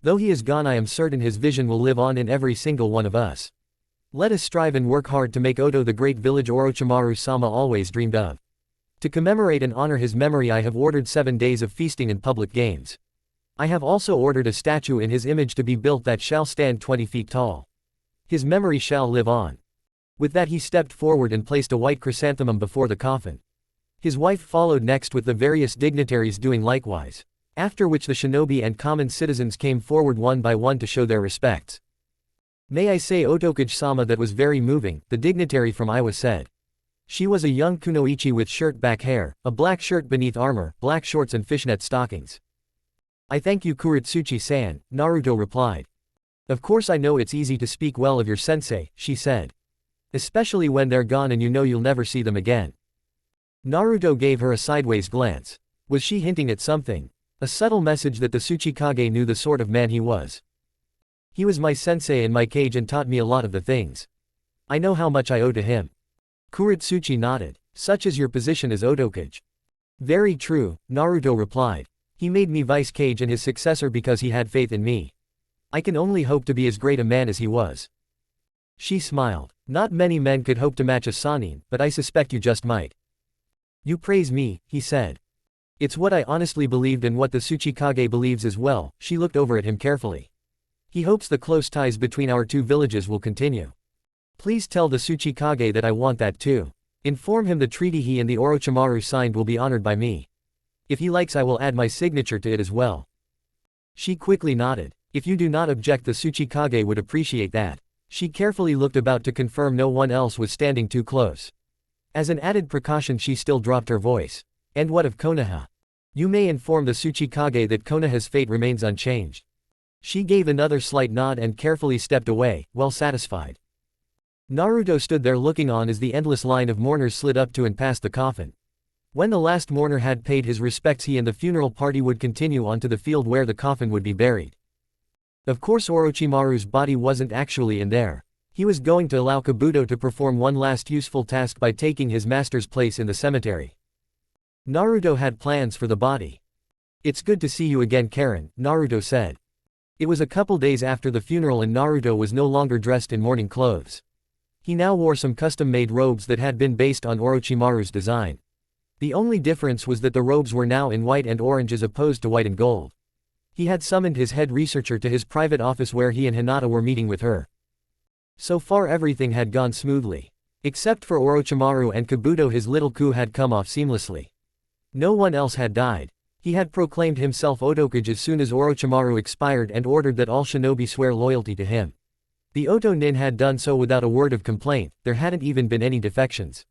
Though he is gone, I am certain his vision will live on in every single one of us. Let us strive and work hard to make Oto the great village Orochimaru-sama always dreamed of. To commemorate and honor his memory, I have ordered 7 days of feasting and public games. I have also ordered a statue in his image to be built that shall stand 20 feet tall. His memory shall live on. With that he stepped forward and placed a white chrysanthemum before the coffin. His wife followed next, with the various dignitaries doing likewise. After which the shinobi and common citizens came forward one by one to show their respects. May I say, Otokage-sama, that was very moving, the dignitary from Iwa said. She was a young kunoichi with shirt-back hair, a black shirt beneath armor, black shorts and fishnet stockings. I thank you, Kuretsuchi-san, Naruto replied. Of course I know it's easy to speak well of your sensei, she said. Especially when they're gone and you know you'll never see them again. Naruto gave her a sideways glance. Was she hinting at something? A subtle message that the Tsuchikage knew the sort of man he was. He was my sensei in my cage and taught me a lot of the things. I know how much I owe to him. Kuretsuchi nodded. Such is your position as Otokage. Very true, Naruto replied. He made me vice kage and his successor because he had faith in me. I can only hope to be as great a man as he was. She smiled. Not many men could hope to match a Sannin, but I suspect you just might. You praise me, he said. It's what I honestly believed and what the Tsuchikage believes as well. She looked over at him carefully. He hopes the close ties between our two villages will continue. Please tell the Tsuchikage that I want that too. Inform him the treaty he and the Orochimaru signed will be honored by me. If he likes, I will add my signature to it as well. She quickly nodded. If you do not object, the Tsuchikage would appreciate that. She carefully looked about to confirm no one else was standing too close. As an added precaution, she still dropped her voice. And what of Konoha? You may inform the Tsuchikage that Konoha's fate remains unchanged. She gave another slight nod and carefully stepped away, well satisfied. Naruto stood there looking on as the endless line of mourners slid up to and past the coffin. When the last mourner had paid his respects, he and the funeral party would continue on to the field where the coffin would be buried. Of course, Orochimaru's body wasn't actually in there. He was going to allow Kabuto to perform one last useful task by taking his master's place in the cemetery. Naruto had plans for the body. It's good to see you again, Karen, Naruto said. It was a couple days after the funeral and Naruto was no longer dressed in mourning clothes. He now wore some custom-made robes that had been based on Orochimaru's design. The only difference was that the robes were now in white and orange as opposed to white and gold. He had summoned his head researcher to his private office where he and Hinata were meeting with her. So far everything had gone smoothly. Except for Orochimaru and Kabuto, his little coup had come off seamlessly. No one else had died. He had proclaimed himself Otokage as soon as Orochimaru expired and ordered that all shinobi swear loyalty to him. The Oto Nin had done so without a word of complaint. There hadn't even been any defections.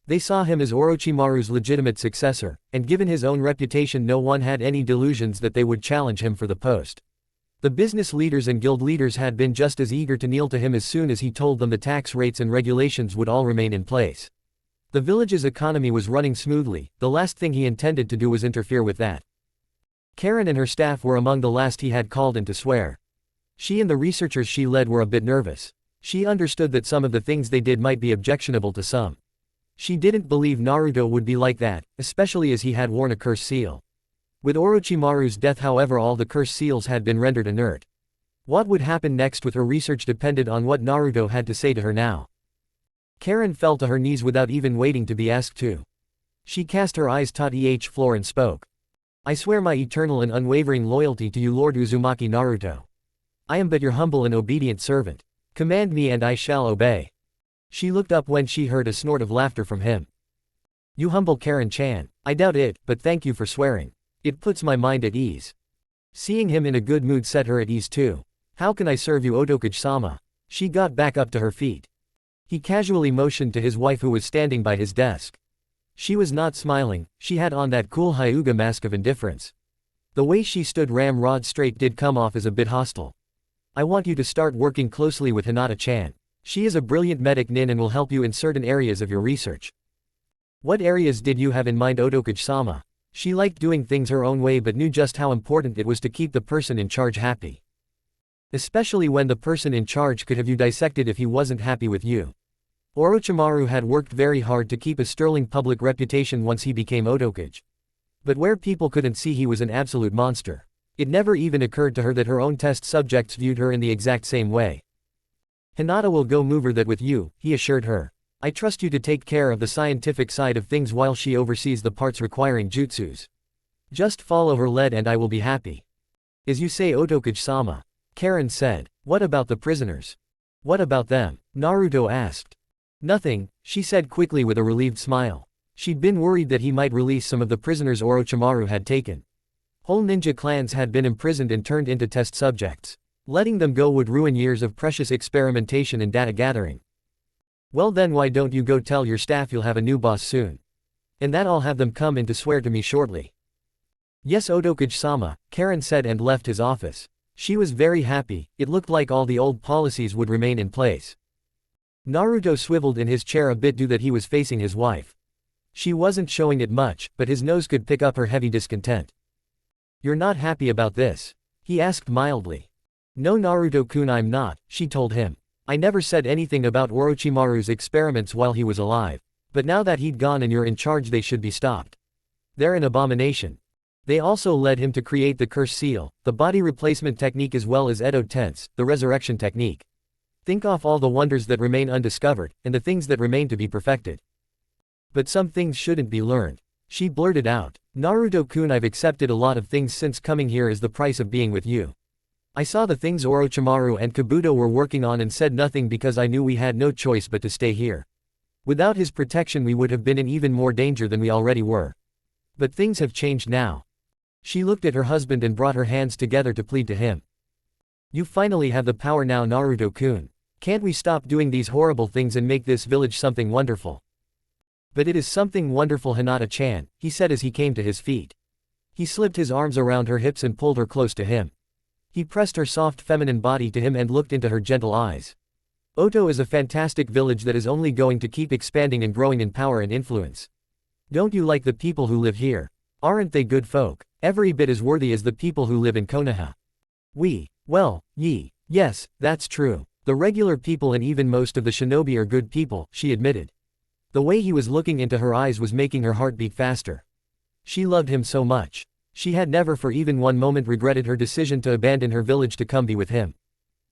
They saw him as Orochimaru's legitimate successor, and given his own reputation, no one had any delusions that they would challenge him for the post. The business leaders and guild leaders had been just as eager to kneel to him as soon as he told them the tax rates and regulations would all remain in place. The village's economy was running smoothly. The last thing he intended to do was interfere with that. Karen and her staff were among the last he had called in to swear. She and the researchers she led were a bit nervous. She understood that some of the things they did might be objectionable to some. She didn't believe Naruto would be like that, especially as he had worn a curse seal. With Orochimaru's death, however, all the curse seals had been rendered inert. What would happen next with her research depended on what Naruto had to say to her now. Karen fell to her knees without even waiting to be asked to. She cast her eyes toward the floor and spoke. I swear my eternal and unwavering loyalty to you, Lord Uzumaki Naruto. I am but your humble and obedient servant. Command me and I shall obey. She looked up when she heard a snort of laughter from him. You humble Karen-chan. I doubt it, but thank you for swearing. It puts my mind at ease. Seeing him in a good mood set her at ease too. How can I serve you, Otokage-sama? She got back up to her feet. He casually motioned to his wife who was standing by his desk. She was not smiling, she had on that cool Hyuga mask of indifference. The way she stood ramrod straight did come off as a bit hostile. I want you to start working closely with Hinata-chan. She is a brilliant medic nin and will help you in certain areas of your research. What areas did you have in mind, Otokage-sama? She liked doing things her own way but knew just how important it was to keep the person in charge happy. Especially when the person in charge could have you dissected if he wasn't happy with you. Orochimaru had worked very hard to keep a sterling public reputation once he became Otokage. But where people couldn't see, he was an absolute monster. It never even occurred to her that her own test subjects viewed her in the exact same way. Hinata will go mover that with you, he assured her. I trust you to take care of the scientific side of things while she oversees the parts requiring jutsus. Just follow her lead and I will be happy. As you say, Otokage-sama. Karen said. What about the prisoners? What about them? Naruto asked. Nothing, she said quickly with a relieved smile. She'd been worried that he might release some of the prisoners Orochimaru had taken. Whole ninja clans had been imprisoned and turned into test subjects. Letting them go would ruin years of precious experimentation and data gathering. Well then, why don't you go tell your staff you'll have a new boss soon? And that I'll have them come in to swear to me shortly. Yes, Otokage-sama, Karen said and left his office. She was very happy. It looked like all the old policies would remain in place. Naruto swiveled in his chair a bit due that he was facing his wife. She wasn't showing it much, but his nose could pick up her heavy discontent. You're not happy about this? He asked mildly. No, Naruto-kun, I'm not, she told him. I never said anything about Orochimaru's experiments while he was alive. But now that he'd gone and you're in charge, they should be stopped. They're an abomination. They also led him to create the curse seal, the body replacement technique, as well as Edo Tense, the resurrection technique. Think off all the wonders that remain undiscovered, and the things that remain to be perfected. But some things shouldn't be learned. She blurted out. Naruto-kun, I've accepted a lot of things since coming here as the price of being with you. I saw the things Orochimaru and Kabuto were working on and said nothing because I knew we had no choice but to stay here. Without his protection we would have been in even more danger than we already were. But things have changed now. She looked at her husband and brought her hands together to plead to him. You finally have the power now, Naruto-kun. Can't we stop doing these horrible things and make this village something wonderful? But it is something wonderful, Hinata-chan, he said as he came to his feet. He slipped his arms around her hips and pulled her close to him. He pressed her soft feminine body to him and looked into her gentle eyes. Oto is a fantastic village that is only going to keep expanding and growing in power and influence. Don't you like the people who live here? Aren't they good folk? Every bit as worthy as the people who live in Konoha. Yes, that's true. The regular people and even most of the shinobi are good people, she admitted. The way he was looking into her eyes was making her heart beat faster. She loved him so much. She had never for even one moment regretted her decision to abandon her village to come be with him.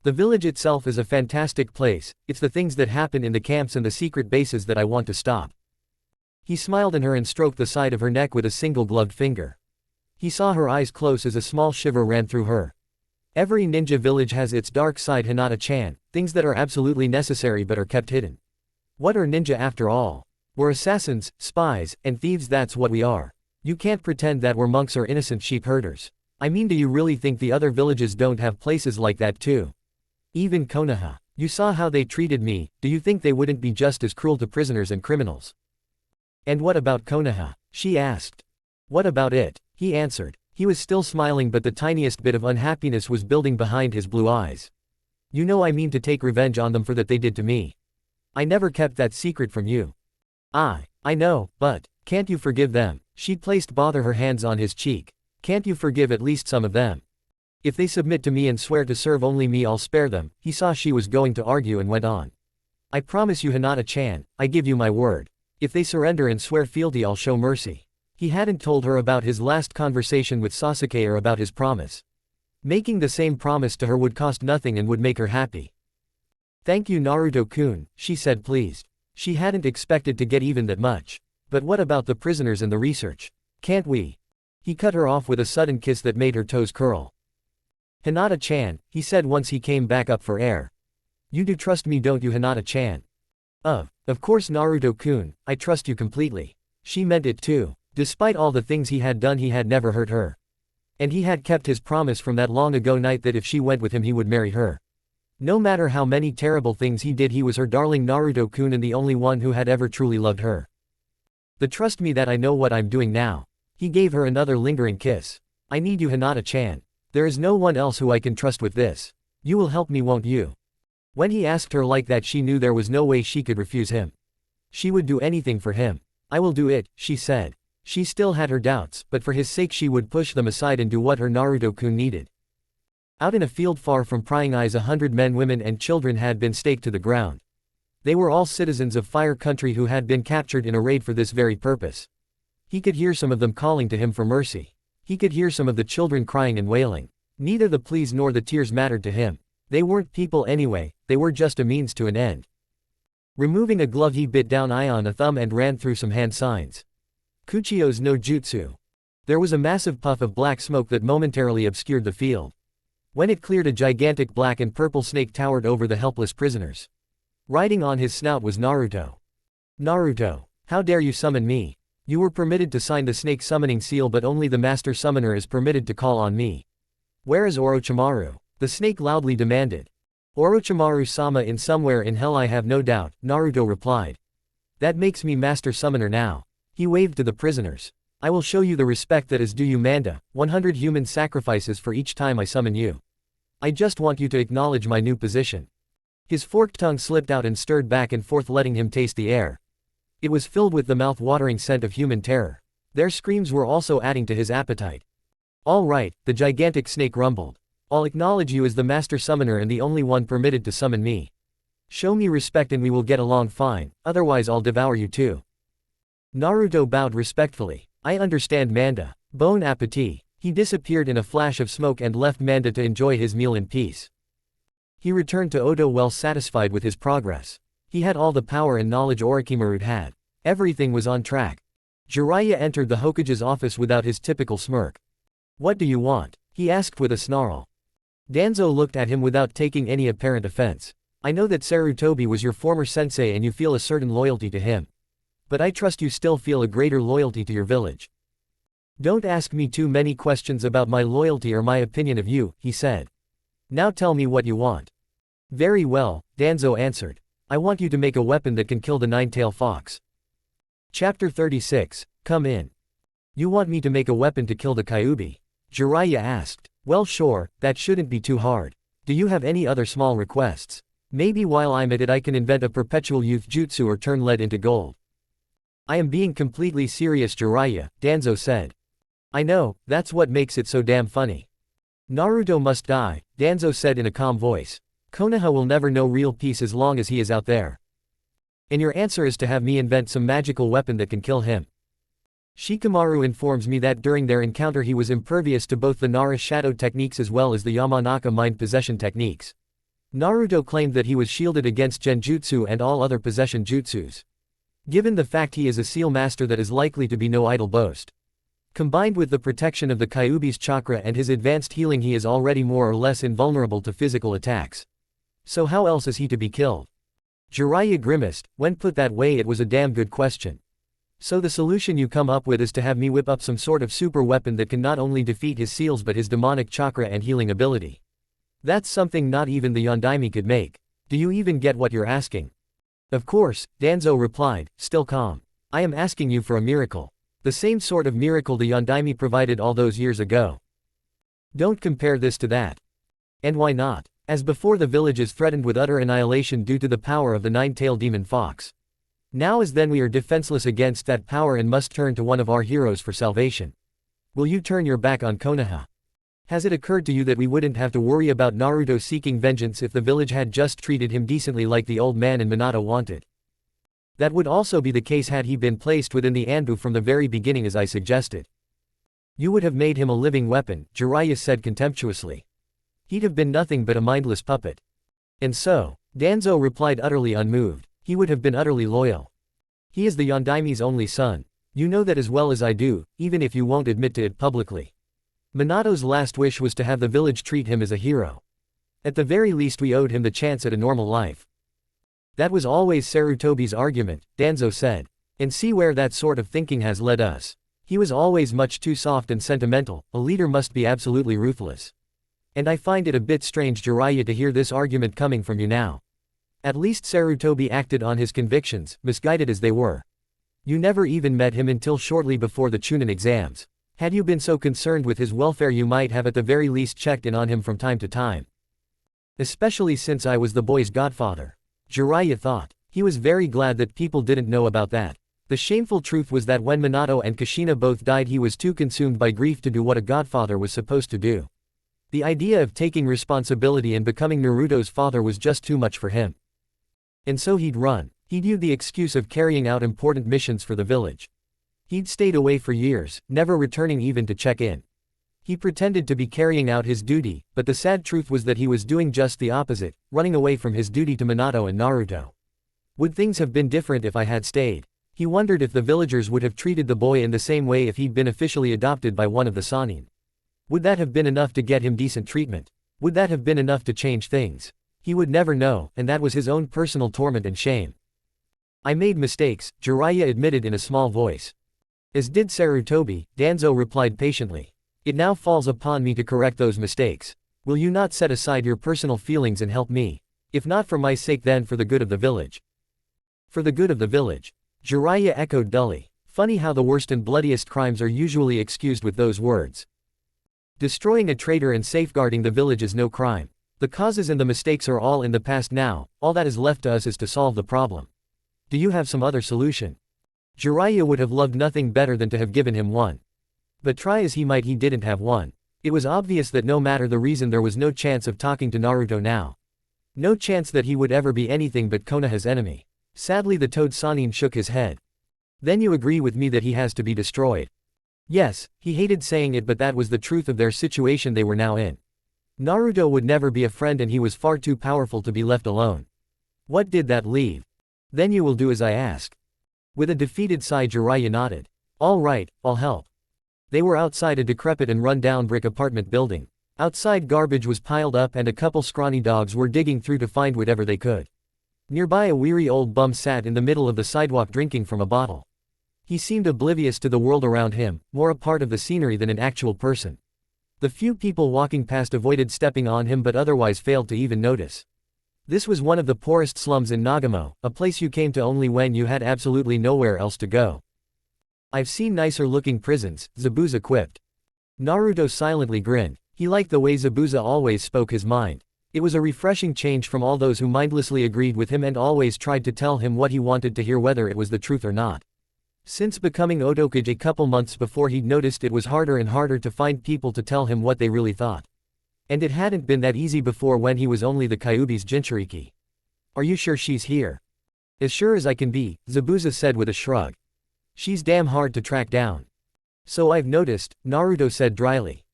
The village itself is a fantastic place, it's the things that happen in the camps and the secret bases that I want to stop. He smiled at her and stroked the side of her neck with a single gloved finger. He saw her eyes close as a small shiver ran through her. Every ninja village has its dark side, Hinata-chan, things that are absolutely necessary but are kept hidden. What are ninja after all? We're assassins, spies, and thieves, that's what we are. You can't pretend that we're monks or innocent sheep herders. I mean, do you really think the other villages don't have places like that too? Even Konoha. You saw how they treated me, do you think they wouldn't be just as cruel to prisoners and criminals? And what about Konoha? She asked. What about it? He answered. He was still smiling but the tiniest bit of unhappiness was building behind his blue eyes. You know I mean to take revenge on them for that they did to me. I never kept that secret from you. I know, but, can't you forgive them? She placed her hands on his cheek. Can't you forgive at least some of them? If they submit to me and swear to serve only me, I'll spare them. He saw she was going to argue and went on. I promise you, Hinata-chan, I give you my word. If they surrender and swear fealty, I'll show mercy. He hadn't told her about his last conversation with Sasuke or about his promise. Making the same promise to her would cost nothing and would make her happy. Thank you, Naruto-kun, she said, pleased. She hadn't expected to get even that much. But what about the prisoners and the research? Can't we? He cut her off with a sudden kiss that made her toes curl. Hinata-chan, he said once he came back up for air. You do trust me, don't you, Hinata-chan? Of course, Naruto-kun, I trust you completely. She meant it too. Despite all the things he had done, he had never hurt her. And he had kept his promise from that long ago night that if she went with him he would marry her. No matter how many terrible things he did, he was her darling Naruto-kun and the only one who had ever truly loved her. Trust me that I know what I'm doing now. He gave her another lingering kiss. I need you, Hinata-chan. There is no one else who I can trust with this. You will help me, won't you? When he asked her like that, she knew there was no way she could refuse him. She would do anything for him. I will do it, she said. She still had her doubts, but for his sake she would push them aside and do what her Naruto-kun needed. Out in a field far from prying eyes, 100 men, women and children had been staked to the ground. They were all citizens of Fire Country who had been captured in a raid for this very purpose. He could hear some of them calling to him for mercy. He could hear some of the children crying and wailing. Neither the pleas nor the tears mattered to him. They weren't people anyway, they were just a means to an end. Removing a glove, he bit down on a thumb and ran through some hand signs. Kuchio's no jutsu. There was a massive puff of black smoke that momentarily obscured the field. When it cleared, a gigantic black and purple snake towered over the helpless prisoners. Riding on his snout was Naruto. Naruto, how dare you summon me? You were permitted to sign the snake summoning seal, but only the master summoner is permitted to call on me. Where is Orochimaru? The snake loudly demanded. Orochimaru-sama in somewhere in hell, I have no doubt, Naruto replied. That makes me master summoner now. He waved to the prisoners. I will show you the respect that is due you, Manda, 100 human sacrifices for each time I summon you. I just want you to acknowledge my new position. His forked tongue slipped out and stirred back and forth, letting him taste the air. It was filled with the mouth-watering scent of human terror. Their screams were also adding to his appetite. All right, the gigantic snake rumbled. I'll acknowledge you as the master summoner and the only one permitted to summon me. Show me respect and we will get along fine, otherwise I'll devour you too. Naruto bowed respectfully. I understand, Manda. Bon appetit. He disappeared in a flash of smoke and left Manda to enjoy his meal in peace. He returned to Odo well satisfied with his progress. He had all the power and knowledge Orochimaru had. Everything was on track. Jiraiya entered the Hokage's office without his typical smirk. "What do you want?" he asked with a snarl. Danzo looked at him without taking any apparent offense. "I know that Sarutobi was your former sensei and you feel a certain loyalty to him. But I trust you still feel a greater loyalty to your village. Don't ask me too many questions about my loyalty or my opinion of you," he said. "Now tell me what you want." "Very well," Danzo answered. "I want you to make a weapon that can kill the nine-tailed fox." Chapter 36, Come In. "You want me to make a weapon to kill the Kyuubi?" Jiraiya asked. "Well sure, that shouldn't be too hard. Do you have any other small requests? Maybe while I'm at it I can invent a perpetual youth jutsu or turn lead into gold." "I am being completely serious Jiraiya," Danzo said. "I know, that's what makes it so damn funny." "Naruto must die," Danzo said in a calm voice. "Konoha will never know real peace as long as he is out there. And your answer is to have me invent some magical weapon that can kill him." Shikamaru informs me that during their encounter he was impervious to both the Nara shadow techniques as well as the Yamanaka mind possession techniques. Naruto claimed that he was shielded against genjutsu and all other possession jutsus. Given the fact he is a seal master, that is likely to be no idle boast. Combined with the protection of the Kyuubi's chakra and his advanced healing, he is already more or less invulnerable to physical attacks. So how else is he to be killed? Jiraiya grimaced. When put that way, it was a damn good question. "So the solution you come up with is to have me whip up some sort of super weapon that can not only defeat his seals but his demonic chakra and healing ability. That's something not even the Yondaime could make. Do you even get what you're asking?" "Of course," Danzo replied, still calm. "I am asking you for a miracle. The same sort of miracle the Yondaime provided all those years ago. Don't compare this to that." "And why not? As before, the village is threatened with utter annihilation due to the power of the nine-tailed demon fox. Now as then we are defenseless against that power and must turn to one of our heroes for salvation. Will you turn your back on Konoha? Has it occurred to you that we wouldn't have to worry about Naruto seeking vengeance if the village had just treated him decently like the old man and Minato wanted? That would also be the case had he been placed within the Anbu from the very beginning as I suggested. You would have made him a living weapon," Jiraiya said contemptuously. "He'd have been nothing but a mindless puppet." "And so," Danzo replied utterly unmoved, "he would have been utterly loyal. He is the Yondaime's only son. You know that as well as I do, even if you won't admit to it publicly. Minato's last wish was to have the village treat him as a hero. At the very least we owed him the chance at a normal life." "That was always Sarutobi's argument," Danzo said. "And see where that sort of thinking has led us. He was always much too soft and sentimental. A leader must be absolutely ruthless. And I find it a bit strange Jiraiya to hear this argument coming from you now. At least Sarutobi acted on his convictions, misguided as they were. You never even met him until shortly before the Chunin exams. Had you been so concerned with his welfare you might have at the very least checked in on him from time to time. Especially since I was the boy's godfather." Jiraiya thought. He was very glad that people didn't know about that. The shameful truth was that when Minato and Kushina both died he was too consumed by grief to do what a godfather was supposed to do. The idea of taking responsibility and becoming Naruto's father was just too much for him. And so he'd run. He'd used the excuse of carrying out important missions for the village. He'd stayed away for years, never returning even to check in. He pretended to be carrying out his duty, but the sad truth was that he was doing just the opposite, running away from his duty to Minato and Naruto. Would things have been different if I had stayed? He wondered if the villagers would have treated the boy in the same way if he'd been officially adopted by one of the Sannin. Would that have been enough to get him decent treatment? Would that have been enough to change things? He would never know, and that was his own personal torment and shame. "I made mistakes," Jiraiya admitted in a small voice. "As did Sarutobi," Danzo replied patiently. "It now falls upon me to correct those mistakes. Will you not set aside your personal feelings and help me? If not for my sake then for the good of the village." "For the good of the village," Jiraiya echoed dully. Funny how the worst and bloodiest crimes are usually excused with those words. Destroying a traitor and safeguarding the village is no crime. The causes and the mistakes are all in the past now, all that is left to us is to solve the problem. Do you have some other solution?" Jiraiya would have loved nothing better than to have given him one. But try as he might he didn't have one. It was obvious that no matter the reason there was no chance of talking to Naruto now. No chance that he would ever be anything but Konoha's enemy. Sadly the Toad Sannin shook his head. "Then you agree with me that he has to be destroyed?" Yes, he hated saying it but that was the truth of their situation they were now in. Naruto would never be a friend and he was far too powerful to be left alone. What did that leave? Then you will do as I ask. With a defeated sigh Jiraiya nodded. All right, I'll help. They were outside a decrepit and run-down brick apartment building. Outside garbage was piled up and a couple scrawny dogs were digging through to find whatever they could. Nearby a weary old bum sat in the middle of the sidewalk drinking from a bottle. He seemed oblivious to the world around him, more a part of the scenery than an actual person. The few people walking past avoided stepping on him but otherwise failed to even notice. This was one of the poorest slums in Nagamo, a place you came to only when you had absolutely nowhere else to go. I've seen nicer looking prisons, Zabuza quipped. Naruto silently grinned. He liked the way Zabuza always spoke his mind. It was a refreshing change from all those who mindlessly agreed with him and always tried to tell him what he wanted to hear whether it was the truth or not. Since becoming Otokage a couple months before he'd noticed it was harder and harder to find people to tell him what they really thought. And it hadn't been that easy before when he was only the Kyuubi's Jinchuriki. Are you sure she's here? As sure as I can be, Zabuza said with a shrug. She's damn hard to track down. So I've noticed, Naruto said dryly.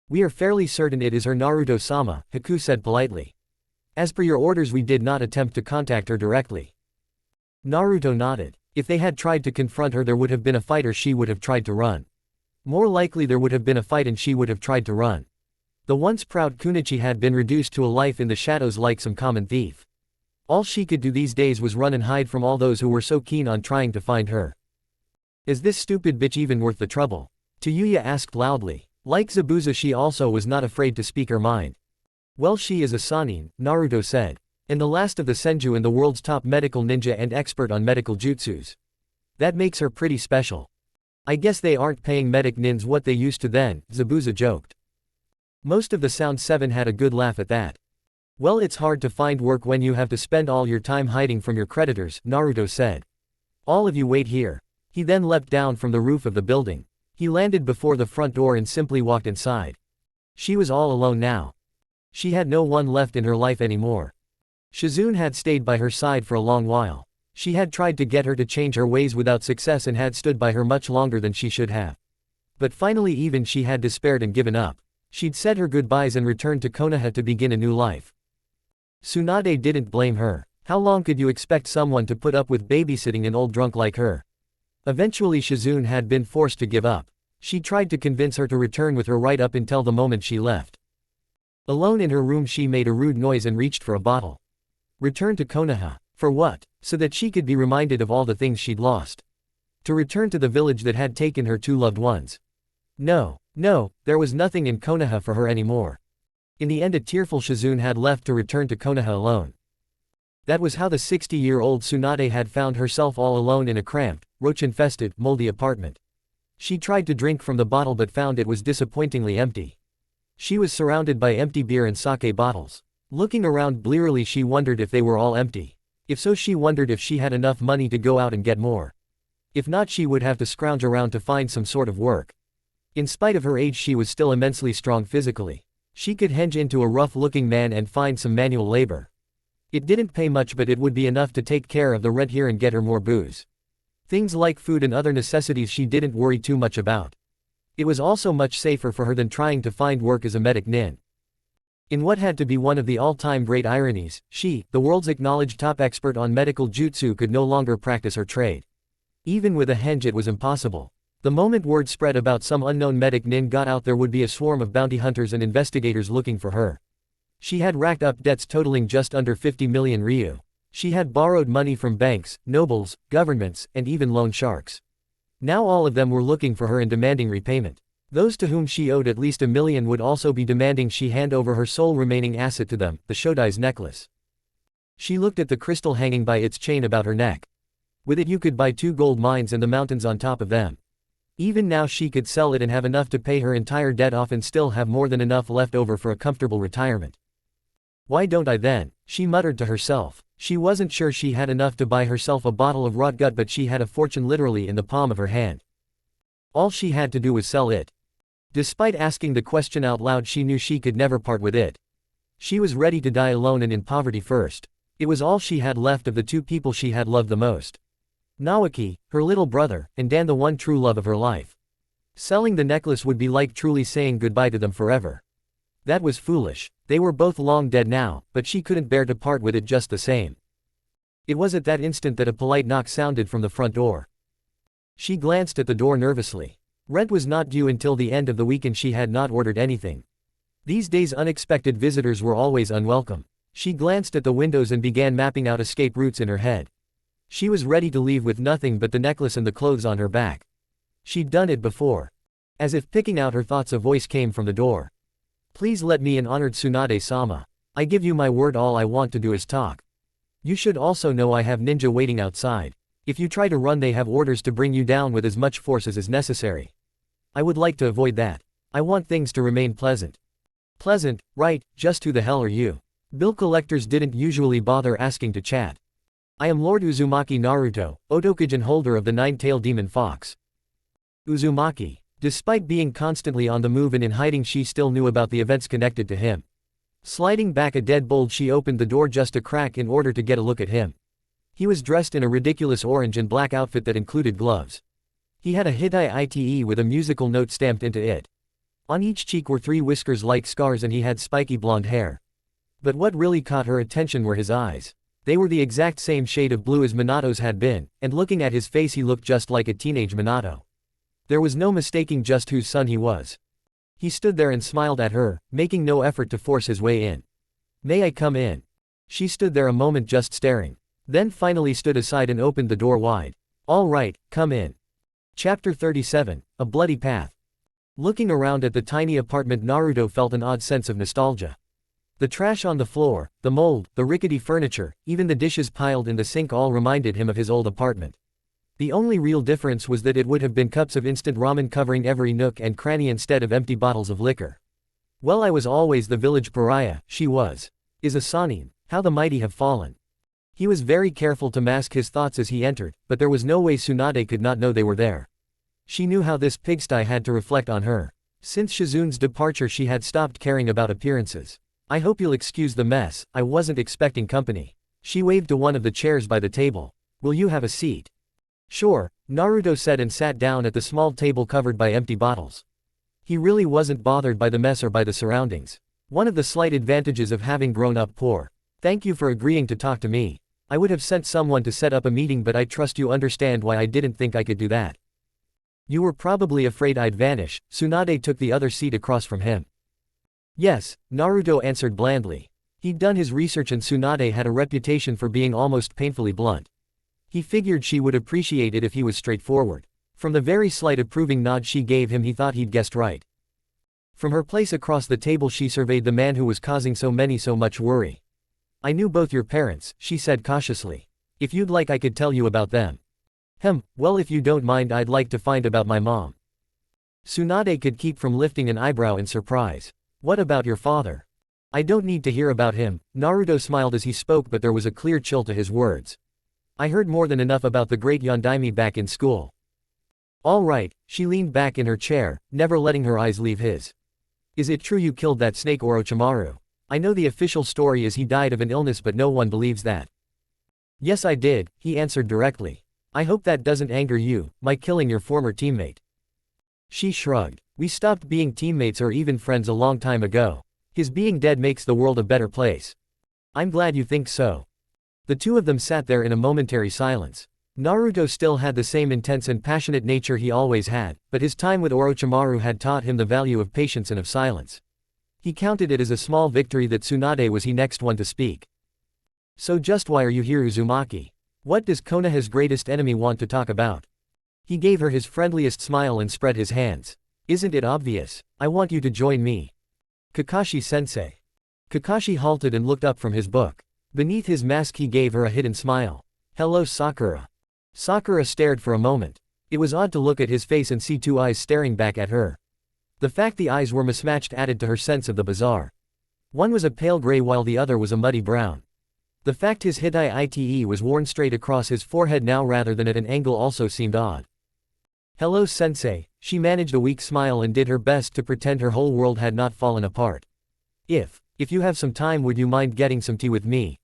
We are fairly certain it is her Naruto-sama, Haku said politely. As per your orders we did not attempt to contact her directly. Naruto nodded. If they had tried to confront her there would have been a fight or she would have tried to run. More likely there would have been a fight and she would have tried to run. The once proud Kunichi had been reduced to a life in the shadows like some common thief. All she could do these days was run and hide from all those who were so keen on trying to find her. Is this stupid bitch even worth the trouble? Tayuya asked loudly. Like Zabuza she also was not afraid to speak her mind. Well she is a Sannin, Naruto said. And the last of the Senju and the world's top medical ninja and expert on medical jutsus. That makes her pretty special. I guess they aren't paying medic nins what they used to then, Zabuza joked. Most of the Sound 7 had a good laugh at that. Well it's hard to find work when you have to spend all your time hiding from your creditors, Naruto said. All of you wait here. He then leapt down from the roof of the building. He landed before the front door and simply walked inside. She was all alone now. She had no one left in her life anymore. Shizune had stayed by her side for a long while. She had tried to get her to change her ways without success and had stood by her much longer than she should have. But finally even she had despaired and given up. She'd said her goodbyes and returned to Konoha to begin a new life. Tsunade didn't blame her. How long could you expect someone to put up with babysitting an old drunk like her? Eventually Shizune had been forced to give up. She tried to convince her to return with her right up until the moment she left. Alone in her room she made a rude noise and reached for a bottle. Return to Konoha. For what? So that she could be reminded of all the things she'd lost. To return to the village that had taken her two loved ones. No, there was nothing in Konoha for her anymore. In the end a tearful Shizune had left to return to Konoha alone. That was how the 60-year-old Tsunade had found herself all alone in a cramped, roach-infested, moldy apartment. She tried to drink from the bottle but found it was disappointingly empty. She was surrounded by empty beer and sake bottles. Looking around blearily she wondered if they were all empty. If so she wondered if she had enough money to go out and get more. If not she would have to scrounge around to find some sort of work. In spite of her age she was still immensely strong physically. She could henge into a rough-looking man and find some manual labor. It didn't pay much but it would be enough to take care of the rent here and get her more booze. Things like food and other necessities she didn't worry too much about. It was also much safer for her than trying to find work as a medic nin. In what had to be one of the all-time great ironies, she, the world's acknowledged top expert on medical jutsu, could no longer practice her trade. Even with a henge it was impossible. The moment word spread about some unknown medic nin got out there would be a swarm of bounty hunters and investigators looking for her. She had racked up debts totaling just under 50 million ryu. She had borrowed money from banks, nobles, governments, and even loan sharks. Now all of them were looking for her and demanding repayment. Those to whom she owed at least $1 million would also be demanding she hand over her sole remaining asset to them, the Shodai's necklace. She looked at the crystal hanging by its chain about her neck. With it you could buy 2 gold mines and the mountains on top of them. Even now she could sell it and have enough to pay her entire debt off and still have more than enough left over for a comfortable retirement. Why don't I then? She muttered to herself. She wasn't sure she had enough to buy herself a bottle of rot gut but she had a fortune literally in the palm of her hand. All she had to do was sell it. Despite asking the question out loud she knew she could never part with it. She was ready to die alone and in poverty first. It was all she had left of the 2 people she had loved the most. Naoki, her little brother, and Dan, the one true love of her life. Selling the necklace would be like truly saying goodbye to them forever. That was foolish. They were both long dead now, but she couldn't bear to part with it just the same. It was at that instant that a polite knock sounded from the front door. She glanced at the door nervously. Rent was not due until the end of the week and she had not ordered anything. These days unexpected visitors were always unwelcome. She glanced at the windows and began mapping out escape routes in her head. She was ready to leave with nothing but the necklace and the clothes on her back. She'd done it before. As if picking out her thoughts, a voice came from the door. Please let me in, honored Tsunade-sama. I give you my word, all I want to do is talk. You should also know I have ninja waiting outside. If you try to run, they have orders to bring you down with as much force as is necessary. I would like to avoid that. I want things to remain pleasant. Pleasant, right? Just who the hell are you? Bill collectors didn't usually bother asking to chat. I am Lord Uzumaki Naruto, Otokujin, holder of the nine-tailed demon fox. Uzumaki. Despite being constantly on the move and in hiding, she still knew about the events connected to him. Sliding back a deadbolt, she opened the door just a crack in order to get a look at him. He was dressed in a ridiculous orange and black outfit that included gloves. He had a hinata with a musical note stamped into it. On each cheek were 3 whiskers like scars and he had spiky blonde hair. But what really caught her attention were his eyes. They were the exact same shade of blue as Minato's had been, and looking at his face he looked just like a teenage Minato. There was no mistaking just whose son he was. He stood there and smiled at her, making no effort to force his way in. May I come in? She stood there a moment just staring. Then finally stood aside and opened the door wide. All right, come in. Chapter 37, A Bloody Path. Looking around at the tiny apartment, Naruto felt an odd sense of nostalgia. The trash on the floor, the mold, the rickety furniture, even the dishes piled in the sink all reminded him of his old apartment. The only real difference was that it would have been cups of instant ramen covering every nook and cranny instead of empty bottles of liquor. Well, I was always the village pariah, she was. Is a Sanin, how the mighty have fallen. He was very careful to mask his thoughts as he entered, but there was no way Tsunade could not know they were there. She knew how this pigsty had to reflect on her. Since Shizun's departure she had stopped caring about appearances. I hope you'll excuse the mess, I wasn't expecting company. She waved to one of the chairs by the table. Will you have a seat? Sure, Naruto said and sat down at the small table covered by empty bottles. He really wasn't bothered by the mess or by the surroundings. One of the slight advantages of having grown up poor. Thank you for agreeing to talk to me. I would have sent someone to set up a meeting, but I trust you understand why I didn't think I could do that. You were probably afraid I'd vanish. Tsunade took the other seat across from him. Yes, Naruto answered blandly. He'd done his research and Tsunade had a reputation for being almost painfully blunt. He figured she would appreciate it if he was straightforward. From the very slight approving nod she gave him, he thought he'd guessed right. From her place across the table she surveyed the man who was causing so much worry. I knew both your parents, she said cautiously. If you'd like I could tell you about them. Well, if you don't mind, I'd like to find about my mom. Tsunade could keep from lifting an eyebrow in surprise. What about your father? I don't need to hear about him. Naruto smiled as he spoke, but there was a clear chill to his words. I heard more than enough about the great Yondaime back in school. All right, she leaned back in her chair, never letting her eyes leave his. Is it true you killed that snake Orochimaru? I know the official story is he died of an illness, but no one believes that. Yes, I did, he answered directly. I hope that doesn't anger you, my killing your former teammate. She shrugged. We stopped being teammates or even friends a long time ago. His being dead makes the world a better place. I'm glad you think so. The two of them sat there in a momentary silence. Naruto still had the same intense and passionate nature he always had, but his time with Orochimaru had taught him the value of patience and of silence. He counted it as a small victory that Tsunade was the next one to speak. So just why are you here, Uzumaki? What does Konoha's greatest enemy want to talk about? He gave her his friendliest smile and spread his hands. Isn't it obvious? I want you to join me. Kakashi-sensei. Kakashi halted and looked up from his book. Beneath his mask he gave her a hidden smile. Hello, Sakura. Sakura stared for a moment. It was odd to look at his face and see 2 eyes staring back at her. The fact the eyes were mismatched added to her sense of the bizarre. One was a pale gray while the other was a muddy brown. The fact his hinata was worn straight across his forehead now rather than at an angle also seemed odd. Hello, sensei. She managed a weak smile and did her best to pretend her whole world had not fallen apart. If you have some time, would you mind getting some tea with me?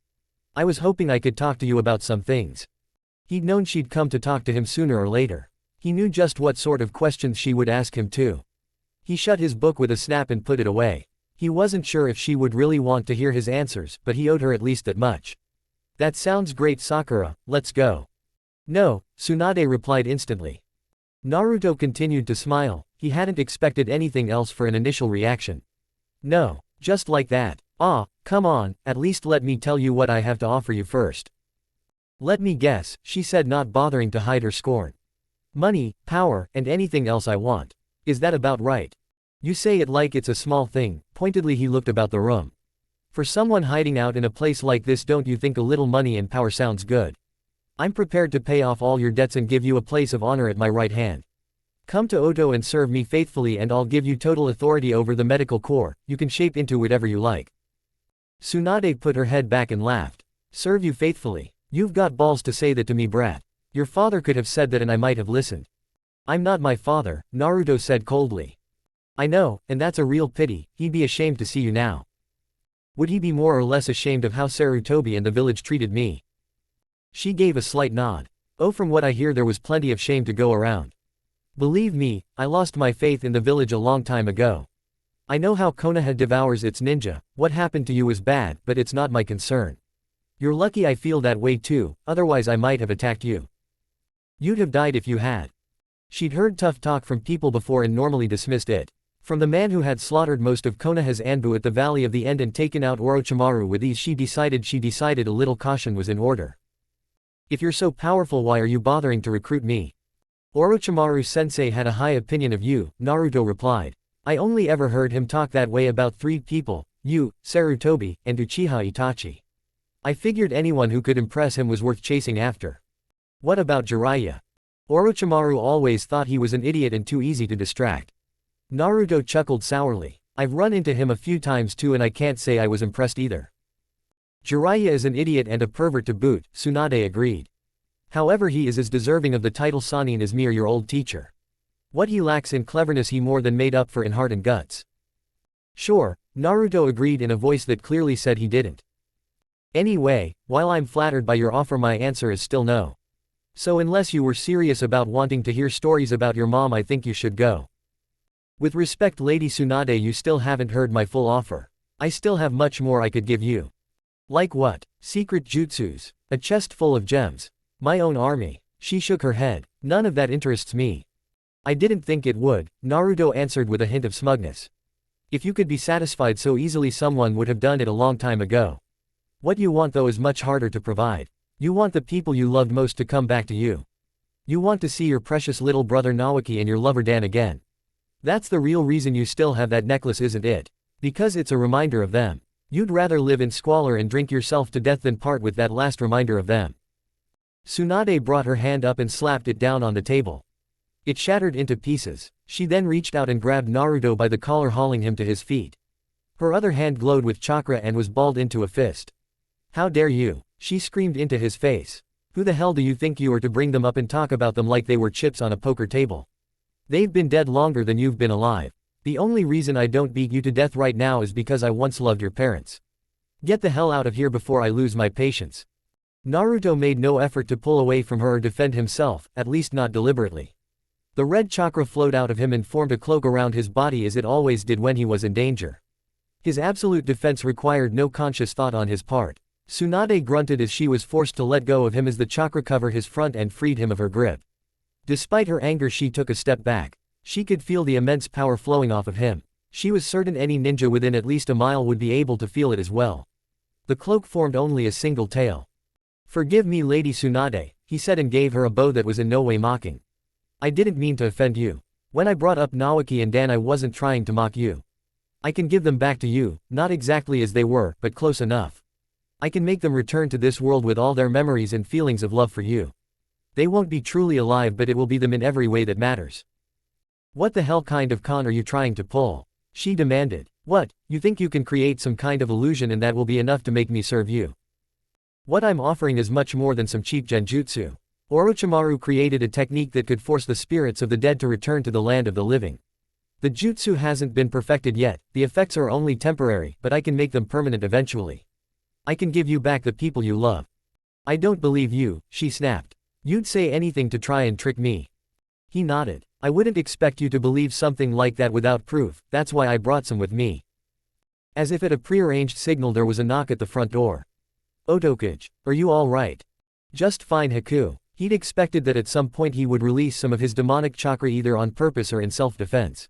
I was hoping I could talk to you about some things. He'd known she'd come to talk to him sooner or later. He knew just what sort of questions she would ask him too. He shut his book with a snap and put it away. He wasn't sure if she would really want to hear his answers, but he owed her at least that much. That sounds great, Sakura, let's go. No, Tsunade replied instantly. Naruto continued to smile, he hadn't expected anything else for an initial reaction. No, just like that. Ah, come on, at least let me tell you what I have to offer you first. Let me guess, she said, not bothering to hide her scorn. Money, power, and anything else I want. Is that about right? You say it like it's a small thing. Pointedly he looked about the room. For someone hiding out in a place like this, don't you think a little money and power sounds good? I'm prepared to pay off all your debts and give you a place of honor at my right hand. Come to Oto and serve me faithfully and I'll give you total authority over the medical corps, you can shape into whatever you like. Tsunade put her head back and laughed. Serve you faithfully? You've got balls to say that to me, brat. Your father could have said that and I might have listened. I'm not my father, Naruto said coldly. I know, and that's a real pity, he'd be ashamed to see you now. Would he be more or less ashamed of how Sarutobi and the village treated me? She gave a slight nod. Oh, from what I hear there was plenty of shame to go around. Believe me, I lost my faith in the village a long time ago. I know how Konoha devours its ninja, what happened to you is bad, but it's not my concern. You're lucky I feel that way too, otherwise I might have attacked you. You'd have died if you had. She'd heard tough talk from people before and normally dismissed it. From the man who had slaughtered most of Konoha's Anbu at the Valley of the End and taken out Orochimaru with ease, she decided a little caution was in order. If you're so powerful, why are you bothering to recruit me? Orochimaru-sensei had a high opinion of you, Naruto replied. I only ever heard him talk that way about 3 people, you, Sarutobi, and Uchiha Itachi. I figured anyone who could impress him was worth chasing after. What about Jiraiya? Orochimaru always thought he was an idiot and too easy to distract. Naruto chuckled sourly. I've run into him a few times too and I can't say I was impressed either. Jiraiya is an idiot and a pervert to boot, Tsunade agreed. However, he is as deserving of the title Sannin as me or your old teacher. What he lacks in cleverness he more than made up for in heart and guts. Sure, Naruto agreed in a voice that clearly said he didn't. Anyway, while I'm flattered by your offer, my answer is still no. So unless you were serious about wanting to hear stories about your mom, I think you should go. With respect, Lady Tsunade, you still haven't heard my full offer. I still have much more I could give you. Like what? Secret jutsus, a chest full of gems, my own army. She shook her head. None of that interests me. I didn't think it would, Naruto answered with a hint of smugness. If you could be satisfied so easily, someone would have done it a long time ago. What you want though is much harder to provide. You want the people you loved most to come back to you. You want to see your precious little brother Naoki and your lover Dan again. That's the real reason you still have that necklace, isn't it? Because it's a reminder of them. You'd rather live in squalor and drink yourself to death than part with that last reminder of them. Tsunade brought her hand up and slapped it down on the table. It shattered into pieces. She then reached out and grabbed Naruto by the collar, hauling him to his feet. Her other hand glowed with chakra and was balled into a fist. How dare you? She screamed into his face. Who the hell do you think you are to bring them up and talk about them like they were chips on a poker table? They've been dead longer than you've been alive. The only reason I don't beat you to death right now is because I once loved your parents. Get the hell out of here before I lose my patience. Naruto made no effort to pull away from her or defend himself, at least not deliberately. The red chakra flowed out of him and formed a cloak around his body as it always did when he was in danger. His absolute defense required no conscious thought on his part. Tsunade grunted as she was forced to let go of him as the chakra covered his front and freed him of her grip. Despite her anger, she took a step back. She could feel the immense power flowing off of him. She was certain any ninja within at least a mile would be able to feel it as well. The cloak formed only a single tail. Forgive me, Lady Tsunade, he said and gave her a bow that was in no way mocking. I didn't mean to offend you. When I brought up Naoki and Dan, I wasn't trying to mock you. I can give them back to you, not exactly as they were, but close enough. I can make them return to this world with all their memories and feelings of love for you. They won't be truly alive, but it will be them in every way that matters. What the hell kind of con are you trying to pull? She demanded. What, you think you can create some kind of illusion and that will be enough to make me serve you? What I'm offering is much more than some cheap genjutsu. Orochimaru created a technique that could force the spirits of the dead to return to the land of the living. The jutsu hasn't been perfected yet, the effects are only temporary, but I can make them permanent eventually. I can give you back the people you love. I don't believe you, she snapped. You'd say anything to try and trick me. He nodded. I wouldn't expect you to believe something like that without proof, that's why I brought some with me. As if at a prearranged signal there was a knock at the front door. Otokage, are you all right? Just fine Haku. He'd expected that at some point he would release some of his demonic chakra either on purpose or in self-defense.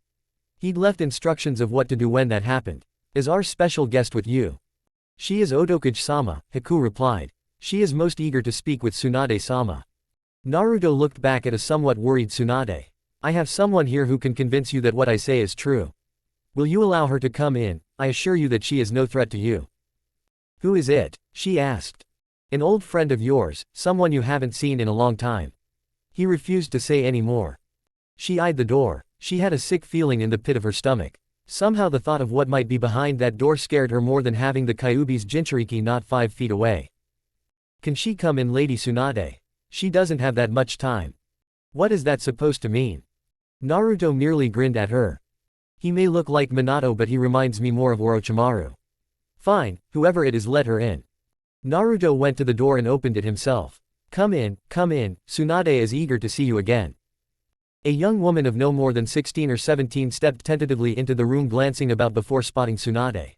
He'd left instructions of what to do when that happened. Is our special guest with you? She is Otokage-sama, Haku replied. She is most eager to speak with Tsunade-sama. Naruto looked back at a somewhat worried Tsunade. I have someone here who can convince you that what I say is true. Will you allow her to come in? I assure you that she is no threat to you. Who is it? She asked. An old friend of yours, someone you haven't seen in a long time. He refused to say any more. She eyed the door. She had a sick feeling in the pit of her stomach. Somehow the thought of what might be behind that door scared her more than having the Kyuubi's Jinchuriki not 5 feet away. Can she come in, Lady Tsunade? She doesn't have that much time. What is that supposed to mean? Naruto merely grinned at her. He may look like Minato but he reminds me more of Orochimaru. Fine, whoever it is, let her in. Naruto went to the door and opened it himself. Come in, Tsunade is eager to see you again. A young woman of no more than 16 or 17 stepped tentatively into the room, glancing about before spotting Tsunade.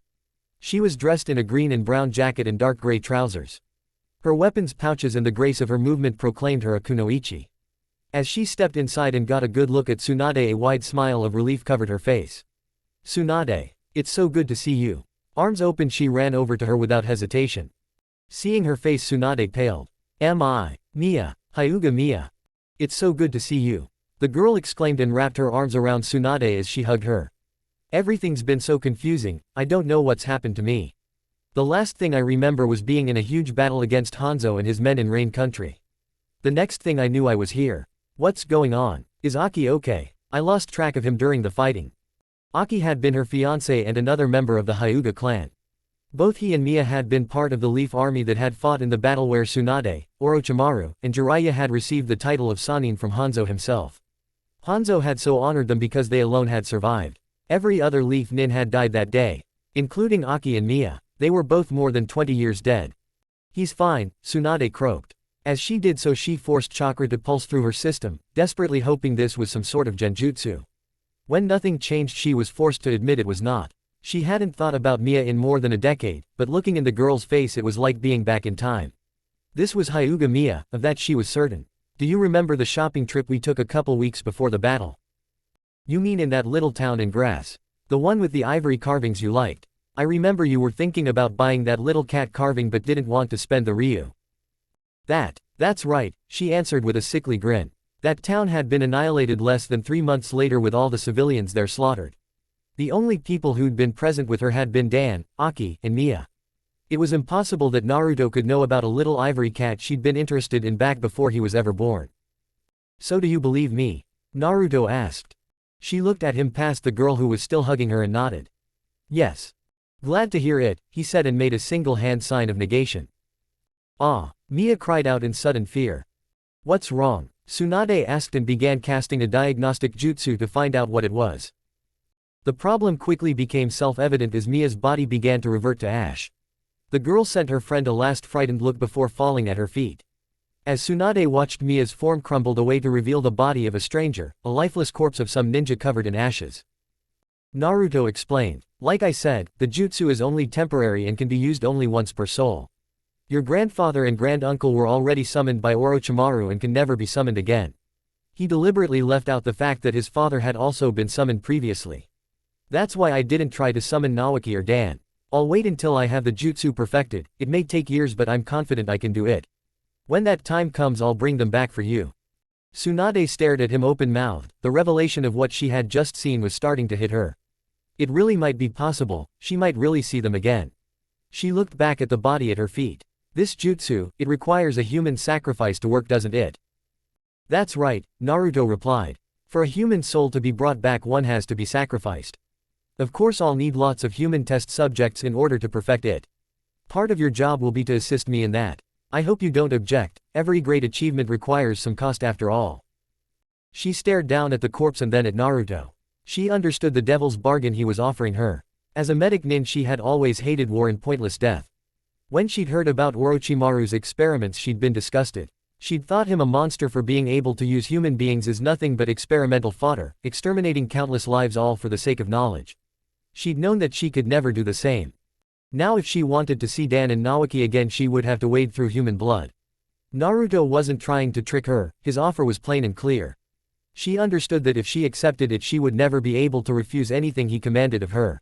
She was dressed in a green and brown jacket and dark gray trousers. Her weapons pouches and the grace of her movement proclaimed her a kunoichi. As she stepped inside and got a good look at Tsunade, a wide smile of relief covered her face. Tsunade, it's so good to see you. Arms open, she ran over to her without hesitation. Seeing her face, Tsunade paled. Am I? Mia, Hyuga Mia. It's so good to see you. The girl exclaimed and wrapped her arms around Tsunade as she hugged her. Everything's been so confusing, I don't know what's happened to me. The last thing I remember was being in a huge battle against Hanzo and his men in Rain Country. The next thing I knew I was here. What's going on? Is Aki okay? I lost track of him during the fighting. Aki had been her fiancé and another member of the Hyuga clan. Both he and Mia had been part of the Leaf Army that had fought in the battle where Tsunade, Orochimaru, and Jiraiya had received the title of Sannin from Hanzo himself. Hanzo had so honored them because they alone had survived. Every other Leaf Nin had died that day, including Aki and Mia. They were both more than 20 years dead. He's fine, Tsunade croaked. As she did so, she forced chakra to pulse through her system, desperately hoping this was some sort of genjutsu. When nothing changed, she was forced to admit it was not. She hadn't thought about Mia in more than a decade, but looking in the girl's face it was like being back in time. This was Hyuga Mia, of that she was certain. Do you remember the shopping trip we took a couple weeks before the battle? You mean in that little town in grass? The one with the ivory carvings you liked. I remember you were thinking about buying that little cat carving but didn't want to spend the ryu. That's right, she answered with a sickly grin. That town had been annihilated less than 3 months later with all the civilians there slaughtered. The only people who'd been present with her had been Dan, Aki, and Mia. It was impossible that Naruto could know about a little ivory cat she'd been interested in back before he was ever born. So do you believe me? Naruto asked. She looked at him past the girl who was still hugging her and nodded. Yes. Glad to hear it, he said and made a single hand sign of negation. Ah, Mia cried out in sudden fear. What's wrong? Tsunade asked and began casting a diagnostic jutsu to find out what it was. The problem quickly became self-evident as Mia's body began to revert to ash. The girl sent her friend a last frightened look before falling at her feet. As Tsunade watched Mia's form crumbled away to reveal the body of a stranger, a lifeless corpse of some ninja covered in ashes. Naruto explained. Like I said, the jutsu is only temporary and can be used only once per soul. Your grandfather and granduncle were already summoned by Orochimaru and can never be summoned again. He deliberately left out the fact that his father had also been summoned previously. That's why I didn't try to summon Naoki or Dan. I'll wait until I have the jutsu perfected. It may take years but I'm confident I can do it. When that time comes I'll bring them back for you. Tsunade stared at him open-mouthed. The revelation of what she had just seen was starting to hit her. It really might be possible, she might really see them again. She looked back at the body at her feet. This jutsu, it requires a human sacrifice to work, doesn't it? That's right, Naruto replied. For a human soul to be brought back one has to be sacrificed. Of course I'll need lots of human test subjects in order to perfect it. Part of your job will be to assist me in that. I hope you don't object, every great achievement requires some cost after all. She stared down at the corpse and then at Naruto. She understood the devil's bargain he was offering her. As a medic nin she had always hated war and pointless death. When she'd heard about Orochimaru's experiments she'd been disgusted. She'd thought him a monster for being able to use human beings as nothing but experimental fodder, exterminating countless lives all for the sake of knowledge. She'd known that she could never do the same. Now if she wanted to see Dan and Naoki again she would have to wade through human blood. Naruto wasn't trying to trick her, his offer was plain and clear. She understood that if she accepted it she would never be able to refuse anything he commanded of her.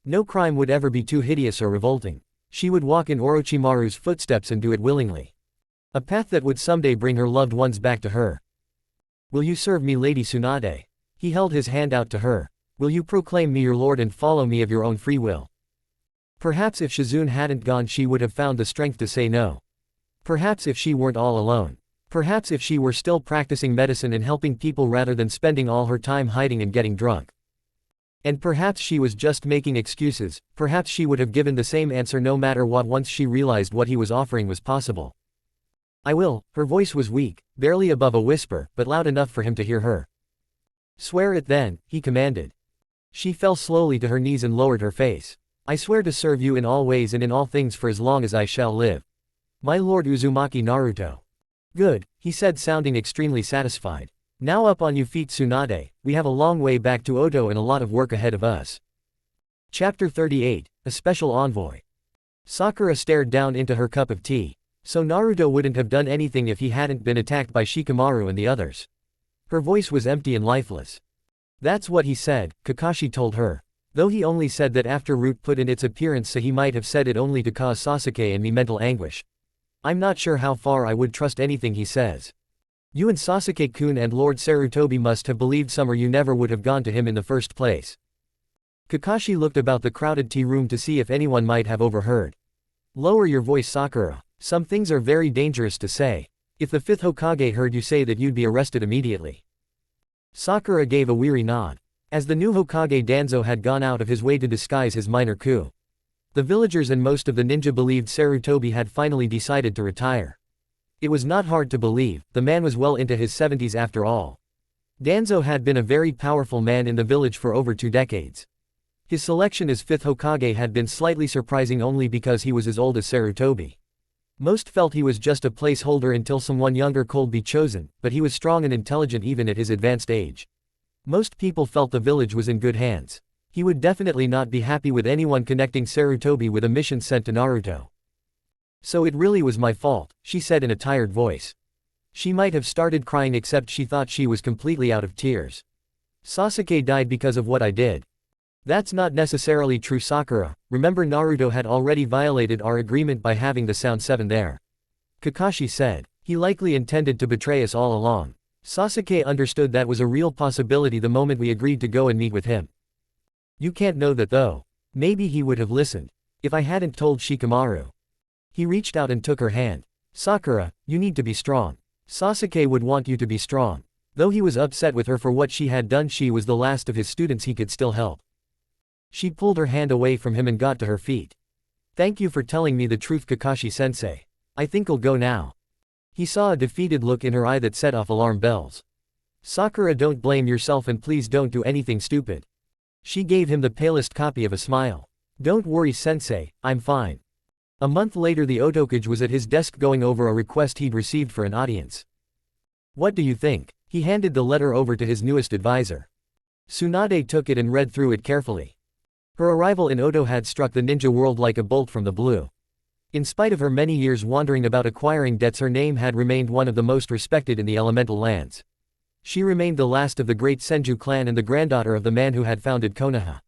No crime would ever be too hideous or revolting. She would walk in Orochimaru's footsteps and do it willingly. A path that would someday bring her loved ones back to her. Will you serve me, Lady Tsunade? He held his hand out to her. Will you proclaim me your lord and follow me of your own free will? Perhaps if Shizune hadn't gone she would have found the strength to say no. Perhaps if she weren't all alone. Perhaps if she were still practicing medicine and helping people rather than spending all her time hiding and getting drunk. And perhaps she was just making excuses, perhaps she would have given the same answer no matter what once she realized what he was offering was possible. I will. Her voice was weak, barely above a whisper, but loud enough for him to hear her. Swear it then, he commanded. She fell slowly to her knees and lowered her face. I swear to serve you in all ways and in all things for as long as I shall live. My lord Uzumaki Naruto. Good, he said, sounding extremely satisfied. Now up on you feet, Tsunade, we have a long way back to Oto and a lot of work ahead of us. Chapter 38, A Special Envoy. Sakura stared down into her cup of tea. So Naruto wouldn't have done anything if he hadn't been attacked by Shikamaru and the others. Her voice was empty and lifeless. That's what he said, Kakashi told her. Though he only said that after Root put in its appearance, so he might have said it only to cause Sasuke and me mental anguish. I'm not sure how far I would trust anything he says. You and Sasuke-kun and Lord Sarutobi must have believed some or you never would have gone to him in the first place. Kakashi looked about the crowded tea room to see if anyone might have overheard. Lower your voice, Sakura. Some things are very dangerous to say. If the 5th Hokage heard you say that, you'd be arrested immediately. Sakura gave a weary nod. As the new Hokage Danzo had gone out of his way to disguise his minor coup. The villagers and most of the ninja believed Sarutobi had finally decided to retire. It was not hard to believe, the man was well into his 70s after all. Danzo had been a very powerful man in the village for over 2 decades. His selection as 5th Hokage had been slightly surprising only because he was as old as Sarutobi. Most felt he was just a placeholder until someone younger could be chosen, but he was strong and intelligent even at his advanced age. Most people felt the village was in good hands. He would definitely not be happy with anyone connecting Sarutobi with a mission sent to Naruto. So it really was my fault, she said in a tired voice. She might have started crying except she thought she was completely out of tears. Sasuke died because of what I did. That's not necessarily true, Sakura. Remember, Naruto had already violated our agreement by having the Sound 7 there. Kakashi said. He likely intended to betray us all along. Sasuke understood that was a real possibility the moment we agreed to go and meet with him. You can't know that though. Maybe he would have listened. If I hadn't told Shikamaru. He reached out and took her hand. Sakura, you need to be strong. Sasuke would want you to be strong. Though he was upset with her for what she had done, she was the last of his students he could still help. She pulled her hand away from him and got to her feet. Thank you for telling me the truth, Kakashi-sensei. I think I'll go now. He saw a defeated look in her eye that set off alarm bells. Sakura, don't blame yourself and please don't do anything stupid. She gave him the palest copy of a smile. Don't worry, sensei, I'm fine. A month later the Otokage was at his desk going over a request he'd received for an audience. What do you think? He handed the letter over to his newest advisor. Tsunade took it and read through it carefully. Her arrival in Oto had struck the ninja world like a bolt from the blue. In spite of her many years wandering about acquiring debts, her name had remained one of the most respected in the elemental lands. She remained the last of the great Senju clan and the granddaughter of the man who had founded Konoha.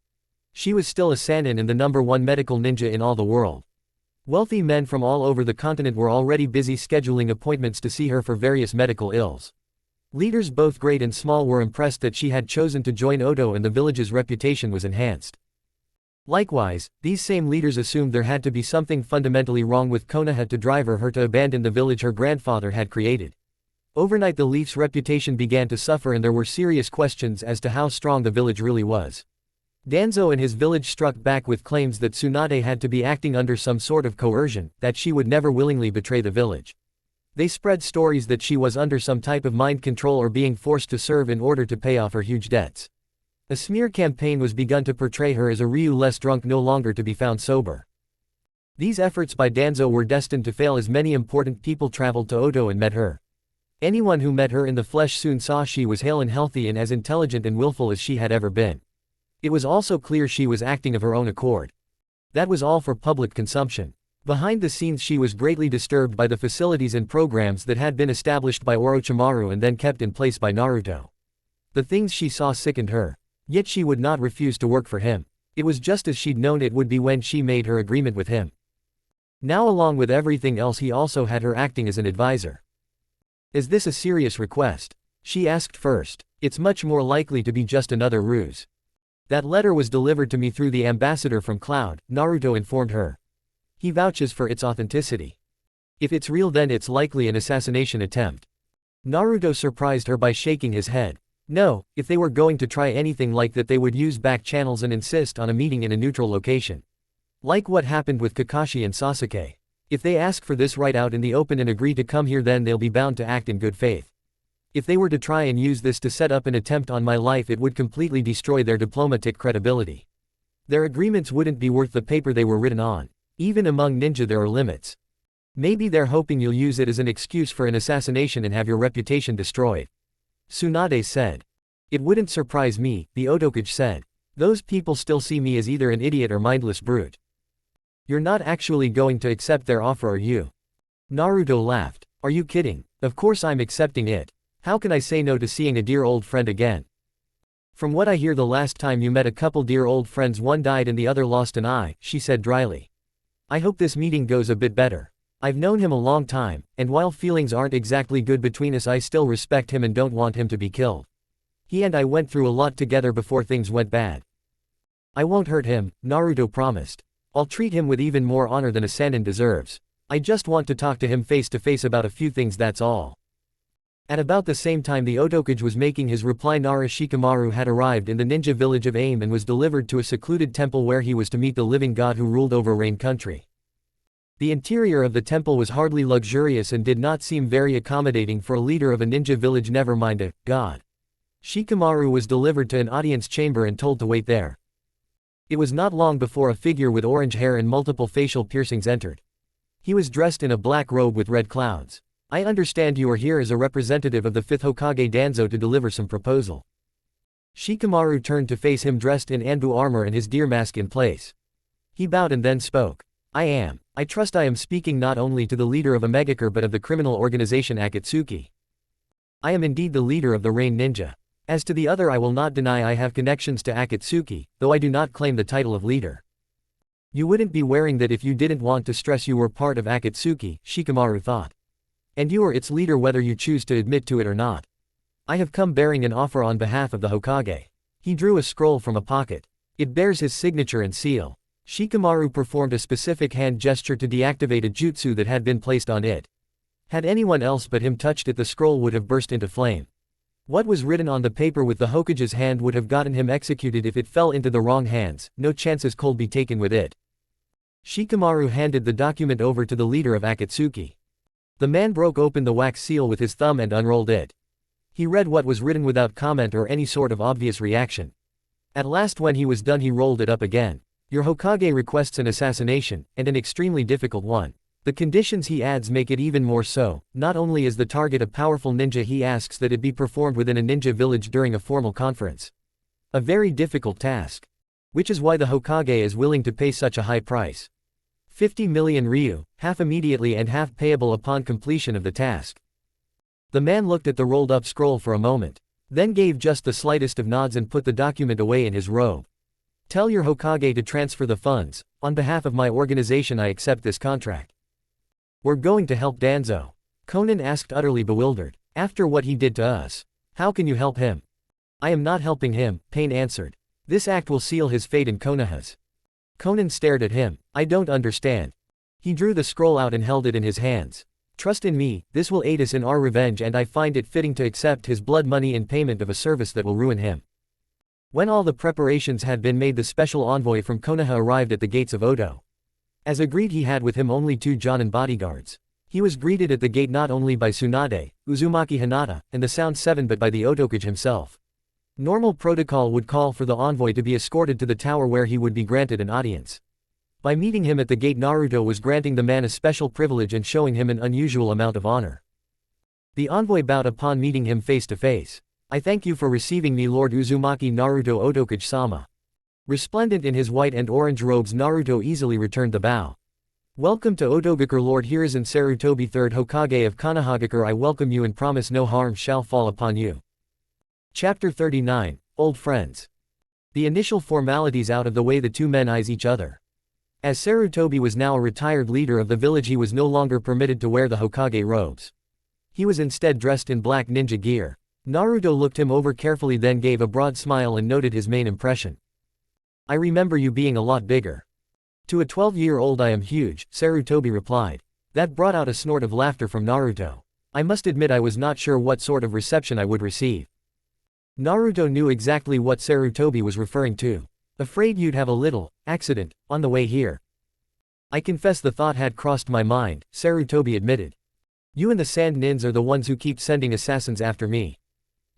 She was still a Sannin and the #1 medical ninja in all the world. Wealthy men from all over the continent were already busy scheduling appointments to see her for various medical ills. Leaders both great and small were impressed that she had chosen to join Oto, and the village's reputation was enhanced. Likewise, these same leaders assumed there had to be something fundamentally wrong with Konoha to drive her to abandon the village her grandfather had created. Overnight the Leaf's reputation began to suffer and there were serious questions as to how strong the village really was. Danzo and his village struck back with claims that Tsunade had to be acting under some sort of coercion, that she would never willingly betray the village. They spread stories that she was under some type of mind control or being forced to serve in order to pay off her huge debts. A smear campaign was begun to portray her as a Ryu less drunk, no longer to be found sober. These efforts by Danzo were destined to fail as many important people traveled to Oto and met her. Anyone who met her in the flesh soon saw she was hale and healthy and as intelligent and willful as she had ever been. It was also clear she was acting of her own accord. That was all for public consumption. Behind the scenes she was greatly disturbed by the facilities and programs that had been established by Orochimaru and then kept in place by Naruto. The things she saw sickened her. Yet she would not refuse to work for him. It was just as she'd known it would be when she made her agreement with him. Now along with everything else he also had her acting as an advisor. Is this a serious request? She asked first. It's much more likely to be just another ruse. That letter was delivered to me through the ambassador from Cloud, Naruto informed her. He vouches for its authenticity. If it's real then it's likely an assassination attempt. Naruto surprised her by shaking his head. No, if they were going to try anything like that they would use back channels and insist on a meeting in a neutral location. Like what happened with Kakashi and Sasuke. If they ask for this right out in the open and agree to come here then they'll be bound to act in good faith. If they were to try and use this to set up an attempt on my life it would completely destroy their diplomatic credibility. Their agreements wouldn't be worth the paper they were written on. Even among ninja there are limits. Maybe they're hoping you'll use it as an excuse for an assassination and have your reputation destroyed. Tsunade said. It wouldn't surprise me, the Otokage said. Those people still see me as either an idiot or mindless brute. You're not actually going to accept their offer, are you? Naruto laughed. Are you kidding? Of course I'm accepting it. How can I say no to seeing a dear old friend again? From what I hear the last time you met a couple dear old friends one died and the other lost an eye, she said dryly. I hope this meeting goes a bit better. I've known him a long time, and while feelings aren't exactly good between us I still respect him and don't want him to be killed. He and I went through a lot together before things went bad. I won't hurt him, Naruto promised. I'll treat him with even more honor than a Sannin deserves. I just want to talk to him face to face about a few things, that's all. At about the same time the Otokage was making his reply, Nara Shikamaru had arrived in the ninja village of Aim and was delivered to a secluded temple where he was to meet the living god who ruled over Rain Country. The interior of the temple was hardly luxurious and did not seem very accommodating for a leader of a ninja village, never mind a god. Shikamaru was delivered to an audience chamber and told to wait there. It was not long before a figure with orange hair and multiple facial piercings entered. He was dressed in a black robe with red clouds. I understand you are here as a representative of the 5th Hokage Danzo to deliver some proposal. Shikamaru turned to face him dressed in Anbu armor and his deer mask in place. He bowed and then spoke. I trust I am speaking not only to the leader of Omegakure but of the criminal organization Akatsuki. I am indeed the leader of the Rain Ninja. As to the other I will not deny I have connections to Akatsuki, though I do not claim the title of leader. You wouldn't be wearing that if you didn't want to stress you were part of Akatsuki, Shikamaru thought. And you are its leader whether you choose to admit to it or not. I have come bearing an offer on behalf of the Hokage. He drew a scroll from a pocket. It bears his signature and seal. Shikamaru performed a specific hand gesture to deactivate a jutsu that had been placed on it. Had anyone else but him touched it the scroll would have burst into flame. What was written on the paper with the Hokage's hand would have gotten him executed if it fell into the wrong hands, no chances could be taken with it. Shikamaru handed the document over to the leader of Akatsuki. The man broke open the wax seal with his thumb and unrolled it. He read what was written without comment or any sort of obvious reaction. At last when he was done he rolled it up again. Your Hokage requests an assassination, and an extremely difficult one. The conditions he adds make it even more so. Not only is the target a powerful ninja, he asks that it be performed within a ninja village during a formal conference. A very difficult task. Which is why the Hokage is willing to pay such a high price. 50 million ryu, half immediately and half payable upon completion of the task. The man looked at the rolled up scroll for a moment, then gave just the slightest of nods and put the document away in his robe. Tell your Hokage to transfer the funds. On behalf of my organization I accept this contract. We're going to help Danzo. Conan asked, utterly bewildered. After what he did to us. How can you help him? I am not helping him, Pain answered. This act will seal his fate and Konoha's. Conan stared at him. I don't understand. He drew the scroll out and held it in his hands. Trust in me, this will aid us in our revenge and I find it fitting to accept his blood money in payment of a service that will ruin him. When all the preparations had been made the special envoy from Konoha arrived at the gates of Odo. As agreed he had with him only 2 Jonin bodyguards. He was greeted at the gate not only by Tsunade, Uzumaki Hinata, and the Sound 7 but by the Otokage himself. Normal protocol would call for the envoy to be escorted to the tower where he would be granted an audience. By meeting him at the gate Naruto was granting the man a special privilege and showing him an unusual amount of honor. The envoy bowed upon meeting him face to face. I thank you for receiving me, Lord Uzumaki Naruto Otokage-sama. Resplendent in his white and orange robes, Naruto easily returned the bow. Welcome to Otogakure, Lord Hiruzen Sarutobi, 3rd Hokage of Konohagakure. I welcome you and promise no harm shall fall upon you. Chapter 39, Old Friends. The initial formalities out of the way, the two men eyes each other. As Sarutobi was now a retired leader of the village, he was no longer permitted to wear the Hokage robes. He was instead dressed in black ninja gear. Naruto looked him over carefully, then gave a broad smile and noted his main impression. I remember you being a lot bigger. To a 12-year-old I am huge, Sarutobi replied. That brought out a snort of laughter from Naruto. I must admit I was not sure what sort of reception I would receive. Naruto knew exactly what Sarutobi was referring to. Afraid you'd have a little accident on the way here. I confess the thought had crossed my mind, Sarutobi admitted. You and the Sand Nins are the ones who keep sending assassins after me.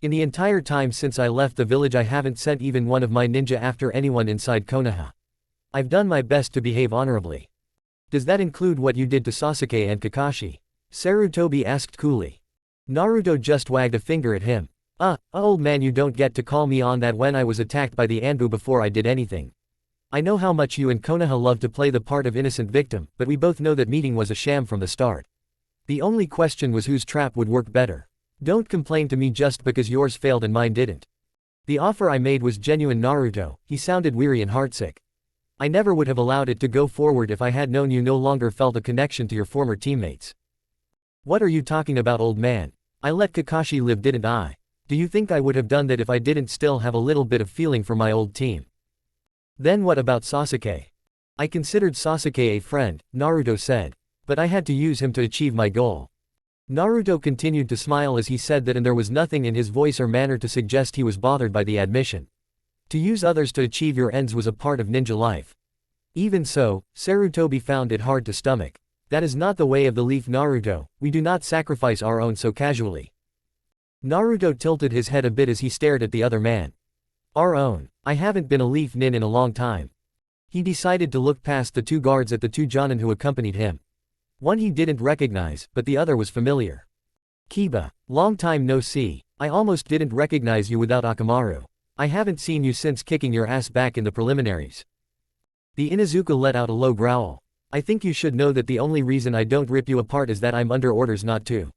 In the entire time since I left the village I haven't sent even one of my ninja after anyone inside Konoha. I've done my best to behave honorably. Does that include what you did to Sasuke and Kakashi? Sarutobi asked coolly. Naruto just wagged a finger at him. Old man, you don't get to call me on that when I was attacked by the Anbu before I did anything. I know how much you and Konoha love to play the part of innocent victim, but we both know that meeting was a sham from the start. The only question was whose trap would work better. Don't complain to me just because yours failed and mine didn't. The offer I made was genuine, Naruto. He sounded weary and heartsick. I never would have allowed it to go forward if I had known you no longer felt a connection to your former teammates. What are you talking about, old man? I let Kakashi live, didn't I? Do you think I would have done that if I didn't still have a little bit of feeling for my old team? Then what about Sasuke? I considered Sasuke a friend, Naruto said. But I had to use him to achieve my goal. Naruto continued to smile as he said that, and there was nothing in his voice or manner to suggest he was bothered by the admission. To use others to achieve your ends was a part of ninja life. Even so, Sarutobi found it hard to stomach. That is not the way of the leaf, Naruto. We do not sacrifice our own so casually. Naruto tilted his head a bit as he stared at the other man. Our own? I haven't been a leaf nin in a long time. He decided to look past the two guards at the two jonin who accompanied him. One he didn't recognize, but the other was familiar. Kiba, long time no see. I almost didn't recognize you without Akamaru. I haven't seen you since kicking your ass back in the preliminaries. The Inuzuka let out a low growl. I think you should know that the only reason I don't rip you apart is that I'm under orders not to.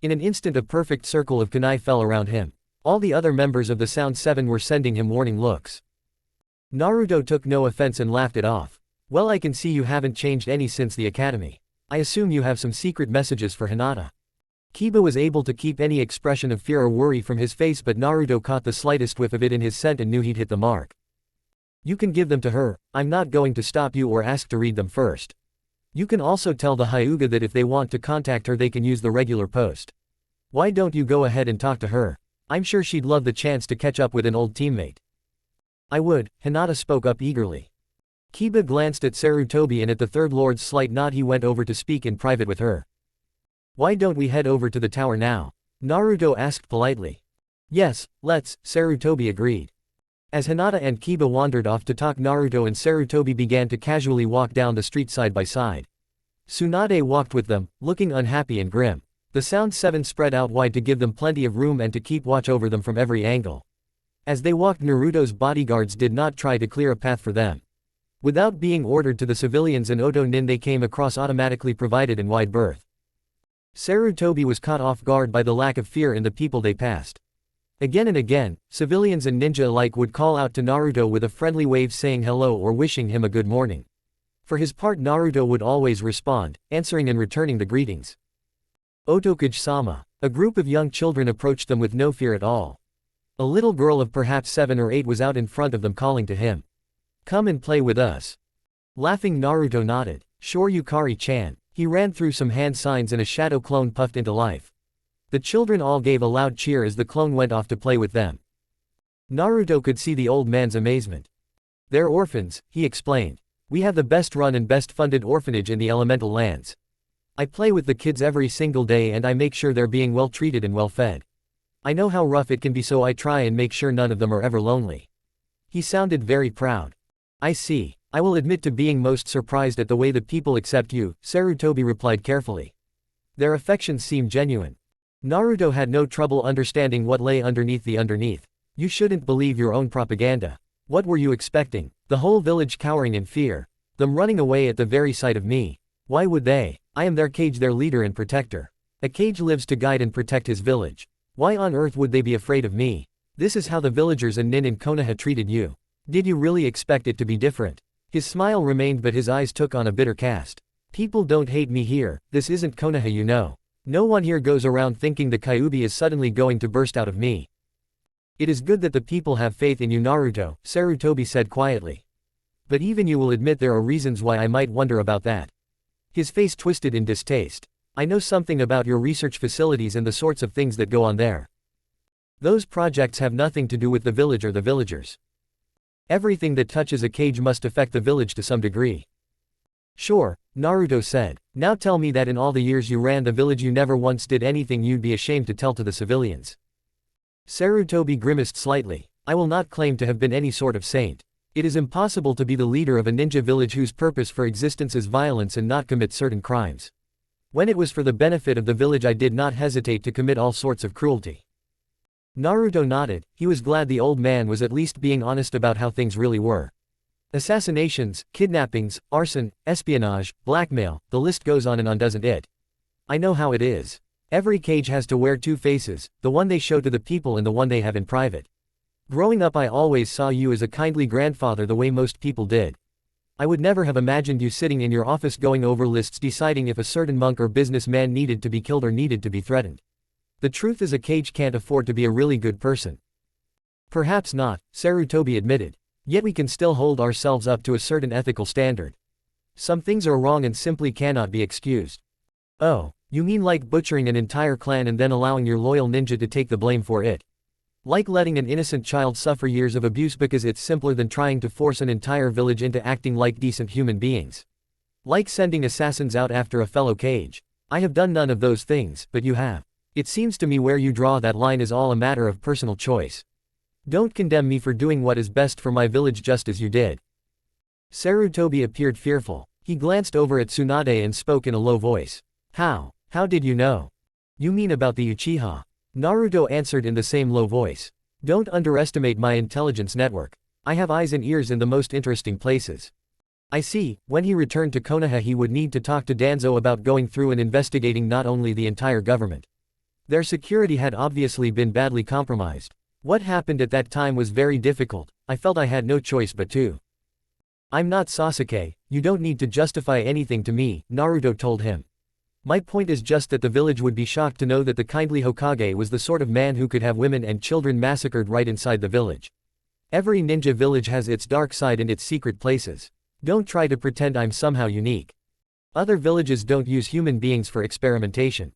In an instant a perfect circle of kunai fell around him. All the other members of the Sound Seven were sending him warning looks. Naruto took no offense and laughed it off. Well, I can see you haven't changed any since the academy. I assume you have some secret messages for Hinata. Kiba was able to keep any expression of fear or worry from his face, but Naruto caught the slightest whiff of it in his scent and knew he'd hit the mark. You can give them to her. I'm not going to stop you or ask to read them first. You can also tell the Hyuga that if they want to contact her they can use the regular post. Why don't you go ahead and talk to her? I'm sure she'd love the chance to catch up with an old teammate. I would, Hinata spoke up eagerly. Kiba glanced at Sarutobi and at the Third Lord's slight nod he went over to speak in private with her. Why don't we head over to the tower now? Naruto asked politely. Yes, let's, Sarutobi agreed. As Hinata and Kiba wandered off to talk, Naruto and Sarutobi began to casually walk down the street side by side. Tsunade walked with them, looking unhappy and grim. The Sound Seven spread out wide to give them plenty of room and to keep watch over them from every angle. As they walked, Naruto's bodyguards did not try to clear a path for them. Without being ordered to, the civilians and Oto Nin they came across automatically provided in wide berth. Sarutobi was caught off guard by the lack of fear in the people they passed. Again and again, civilians and ninja alike would call out to Naruto with a friendly wave saying hello or wishing him a good morning. For his part, Naruto would always respond, answering and returning the greetings. Otokage-sama. A group of young children approached them with no fear at all. A little girl of perhaps 7 or 8 was out in front of them calling to him. Come and play with us. Laughing, Naruto nodded. Sure, Yukari-chan. He ran through some hand signs and a shadow clone puffed into life. The children all gave a loud cheer as the clone went off to play with them. Naruto could see the old man's amazement. They're orphans, he explained. We have the best run and best funded orphanage in the elemental lands. I play with the kids every single day and I make sure they're being well treated and well fed. I know how rough it can be, so I try and make sure none of them are ever lonely. He sounded very proud. I see. I will admit to being most surprised at the way the people accept you, Sarutobi replied carefully. Their affections seem genuine. Naruto had no trouble understanding what lay underneath the underneath. You shouldn't believe your own propaganda. What were you expecting? The whole village cowering in fear. Them running away at the very sight of me. Why would they? I am their Kage, their leader and protector. A Kage lives to guide and protect his village. Why on earth would they be afraid of me? This is how the villagers and Nin in Konoha treated you. Did you really expect it to be different? His smile remained but his eyes took on a bitter cast. People don't hate me here, this isn't Konoha, you know. No one here goes around thinking the Kyuubi is suddenly going to burst out of me. It is good that the people have faith in you, Naruto, Sarutobi said quietly. But even you will admit there are reasons why I might wonder about that. His face twisted in distaste. I know something about your research facilities and the sorts of things that go on there. Those projects have nothing to do with the village or the villagers. Everything that touches a Kage must affect the village to some degree. Sure, Naruto said. Now tell me that in all the years you ran the village you never once did anything you'd be ashamed to tell to the civilians. Sarutobi grimaced slightly. I will not claim to have been any sort of saint. It is impossible to be the leader of a ninja village whose purpose for existence is violence and not commit certain crimes. When it was for the benefit of the village I did not hesitate to commit all sorts of cruelty. Naruto nodded. He was glad the old man was at least being honest about how things really were. Assassinations, kidnappings, arson, espionage, blackmail, the list goes on and on, doesn't it? I know how it is. Every Kage has to wear two faces, the one they show to the people and the one they have in private. Growing up I always saw you as a kindly grandfather the way most people did. I would never have imagined you sitting in your office going over lists deciding if a certain monk or businessman needed to be killed or needed to be threatened. The truth is a Kage can't afford to be a really good person. Perhaps not, Sarutobi admitted. Yet we can still hold ourselves up to a certain ethical standard. Some things are wrong and simply cannot be excused. Oh, you mean like butchering an entire clan and then allowing your loyal ninja to take the blame for it? Like letting an innocent child suffer years of abuse because it's simpler than trying to force an entire village into acting like decent human beings. Like sending assassins out after a fellow Kage. I have done none of those things, but you have. It seems to me where you draw that line is all a matter of personal choice. Don't condemn me for doing what is best for my village just as you did. Sarutobi appeared fearful. He glanced over at Tsunade and spoke in a low voice. How did you know? You mean about the Uchiha? Naruto answered in the same low voice. Don't underestimate my intelligence network. I have eyes and ears in the most interesting places. I see. When he returned to Konoha he would need to talk to Danzo about going through and investigating not only the entire government. Their security had obviously been badly compromised. What happened at that time was very difficult. I felt I had no choice but to. I'm not Sasuke, you don't need to justify anything to me, Naruto told him. My point is just that the village would be shocked to know that the kindly Hokage was the sort of man who could have women and children massacred right inside the village. Every ninja village has its dark side and its secret places. Don't try to pretend I'm somehow unique. Other villages don't use human beings for experimentation.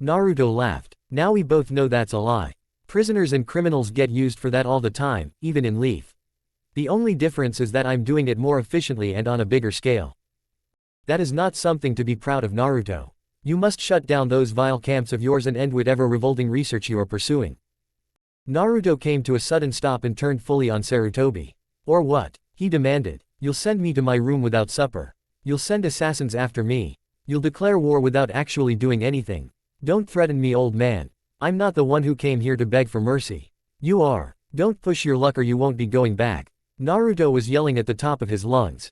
Naruto laughed. Now we both know that's a lie. Prisoners and criminals get used for that all the time, even in Leaf. The only difference is that I'm doing it more efficiently and on a bigger scale. That is not something to be proud of, Naruto. You must shut down those vile camps of yours and end whatever revolting research you are pursuing. Naruto came to a sudden stop and turned fully on Sarutobi. Or what? He demanded. You'll send me to my room without supper. You'll send assassins after me. You'll declare war without actually doing anything. Don't threaten me, old man. I'm not the one who came here to beg for mercy. You are. Don't push your luck or you won't be going back. Naruto was yelling at the top of his lungs.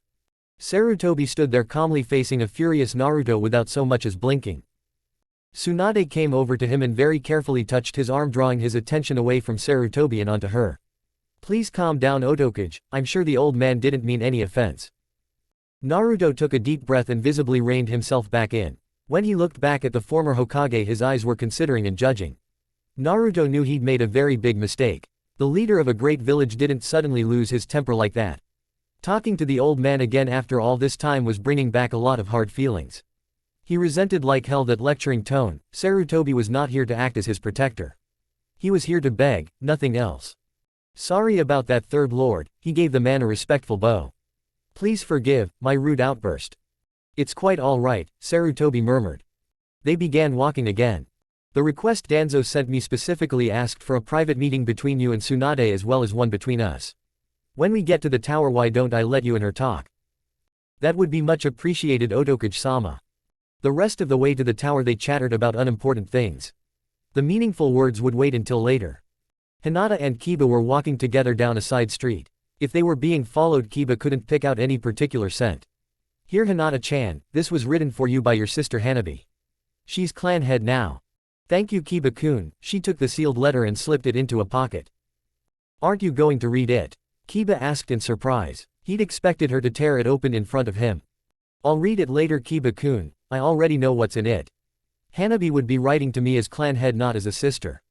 Sarutobi stood there calmly facing a furious Naruto without so much as blinking. Tsunade came over to him and very carefully touched his arm, drawing his attention away from Sarutobi and onto her. Please calm down, Otokage, I'm sure the old man didn't mean any offense. Naruto took a deep breath and visibly reined himself back in. When he looked back at the former Hokage his eyes were considering and judging. Naruto knew he'd made a very big mistake. The leader of a great village didn't suddenly lose his temper like that. Talking to the old man again after all this time was bringing back a lot of hard feelings. He resented like hell that lecturing tone. Sarutobi was not here to act as his protector. He was here to beg, nothing else. Sorry about that, third lord, he gave the man a respectful bow. Please forgive my rude outburst. It's quite all right, Sarutobi murmured. They began walking again. The request Danzo sent me specifically asked for a private meeting between you and Tsunade as well as one between us. When we get to the tower, why don't I let you and her talk? That would be much appreciated, Otokage-sama. The rest of the way to the tower they chattered about unimportant things. The meaningful words would wait until later. Hinata and Kiba were walking together down a side street. If they were being followed, Kiba couldn't pick out any particular scent. Here, Hinata-chan, this was written for you by your sister Hanabi. She's clan head now. Thank you, Kiba-kun. She took the sealed letter and slipped it into a pocket. Aren't you going to read it? Kiba asked in surprise. He'd expected her to tear it open in front of him. I'll read it later, Kiba-kun. I already know what's in it. Hanabi would be writing to me as clan head, not as a sister.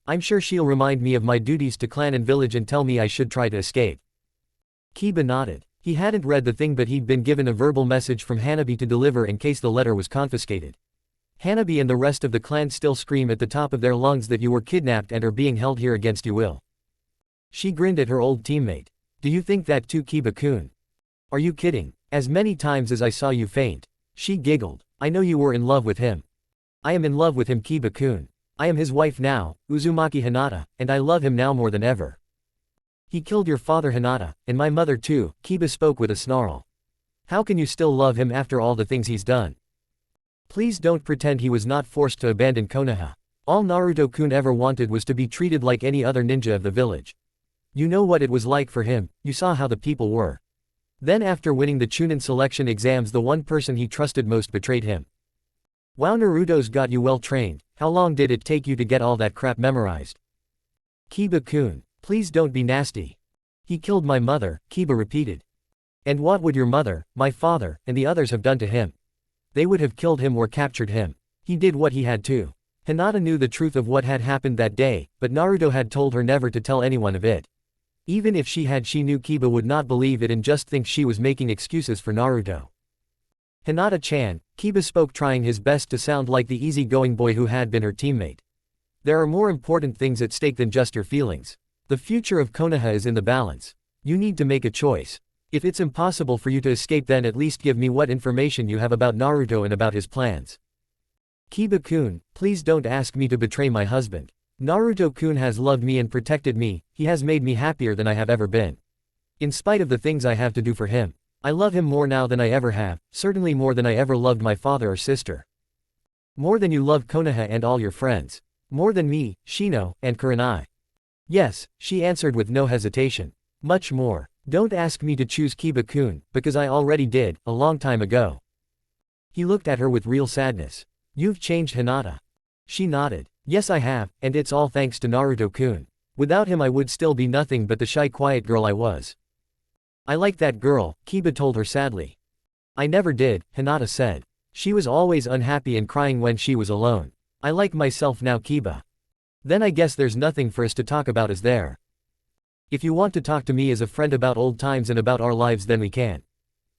I'm sure she'll remind me of my duties to clan and village and tell me I should try to escape. Kiba nodded. He hadn't read the thing, but he'd been given a verbal message from Hanabi to deliver in case the letter was confiscated. Hanabi and the rest of the clan still scream at the top of their lungs that you were kidnapped and are being held here against your will. She grinned at her old teammate. Do you think that too, Kiba-kun? Are you kidding? As many times as I saw you faint. She giggled. I know you were in love with him. I am in love with him, Kiba-kun. I am his wife now, Uzumaki Hinata, and I love him now more than ever. He killed your father Hinata, and my mother too, Kiba spoke with a snarl. How can you still love him after all the things he's done? Please don't pretend he was not forced to abandon Konoha. All Naruto-kun ever wanted was to be treated like any other ninja of the village. You know what it was like for him, you saw how the people were. Then after winning the Chunin selection exams, the one person he trusted most betrayed him. Wow, Naruto's got you well trained. How long did it take you to get all that crap memorized? Kiba-kun, please don't be nasty. He killed my mother, Kiba repeated. And what would your mother, my father, and the others have done to him? They would have killed him or captured him. He did what he had to. Hinata knew the truth of what had happened that day, but Naruto had told her never to tell anyone of it. Even if she had, she knew Kiba would not believe it and just think she was making excuses for Naruto. Hinata-chan, Kiba spoke, trying his best to sound like the easygoing boy who had been her teammate. There are more important things at stake than just your feelings. The future of Konoha is in the balance. You need to make a choice. If it's impossible for you to escape, then at least give me what information you have about Naruto and about his plans. Kiba-kun, please don't ask me to betray my husband. Naruto-kun has loved me and protected me, he has made me happier than I have ever been. In spite of the things I have to do for him. I love him more now than I ever have, certainly more than I ever loved my father or sister. More than you love Konoha and all your friends. More than me, Shino, and Kurenai. Yes, she answered with no hesitation. Much more. Don't ask me to choose, Kiba-kun, because I already did, a long time ago. He looked at her with real sadness. You've changed, Hinata. She nodded. Yes, I have, and it's all thanks to Naruto-kun. Without him I would still be nothing but the shy, quiet girl I was. I like that girl, Kiba told her sadly. I never did, Hinata said. She was always unhappy and crying when she was alone. I like myself now, Kiba. Then I guess there's nothing for us to talk about, is there? If you want to talk to me as a friend about old times and about our lives, then we can.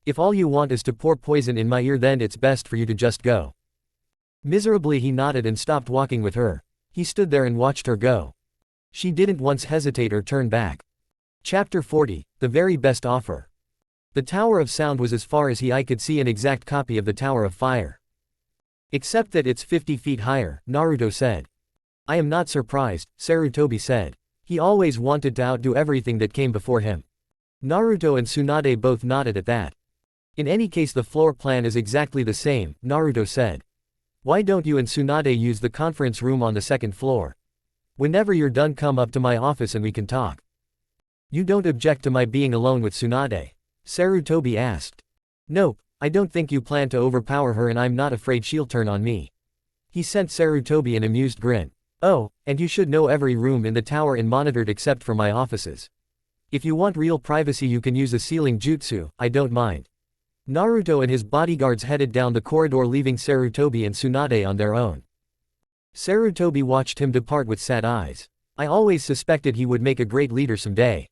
If all you want is to pour poison in my ear, then it's best for you to just go. Miserably he nodded and stopped walking with her. He stood there and watched her go. She didn't once hesitate or turn back. Chapter 40, The Very Best Offer. The Tower of Sound was, as far as I could see, an exact copy of the Tower of Fire. Except that it's 50 feet higher, Naruto said. I am not surprised, Sarutobi said. He always wanted to outdo everything that came before him. Naruto and Tsunade both nodded at that. In any case, the floor plan is exactly the same, Naruto said. Why don't you and Tsunade use the conference room on the second floor? Whenever you're done, come up to my office and we can talk. You don't object to my being alone with Tsunade? Sarutobi asked. Nope, I don't think you plan to overpower her, and I'm not afraid she'll turn on me. He sent Sarutobi an amused grin. Oh, and you should know every room in the tower is monitored except for my offices. If you want real privacy, you can use a sealing jutsu, I don't mind. Naruto and his bodyguards headed down the corridor, leaving Sarutobi and Tsunade on their own. Sarutobi watched him depart with sad eyes. I always suspected he would make a great leader someday.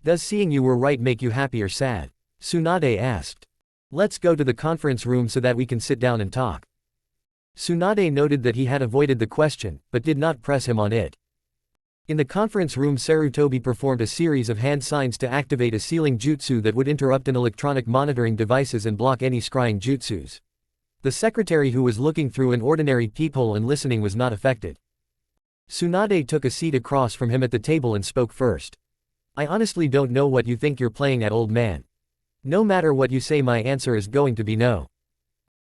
Does seeing you were right make you happy or sad? Tsunade asked. Let's go to the conference room so that we can sit down and talk. Tsunade noted that he had avoided the question, but did not press him on it. In the conference room, Sarutobi performed a series of hand signs to activate a sealing jutsu that would interrupt an electronic monitoring devices and block any scrying jutsus. The secretary, who was looking through an ordinary peephole and listening, was not affected. Tsunade took a seat across from him at the table and spoke first. I honestly don't know what you think you're playing at, old man. No matter what you say, my answer is going to be no.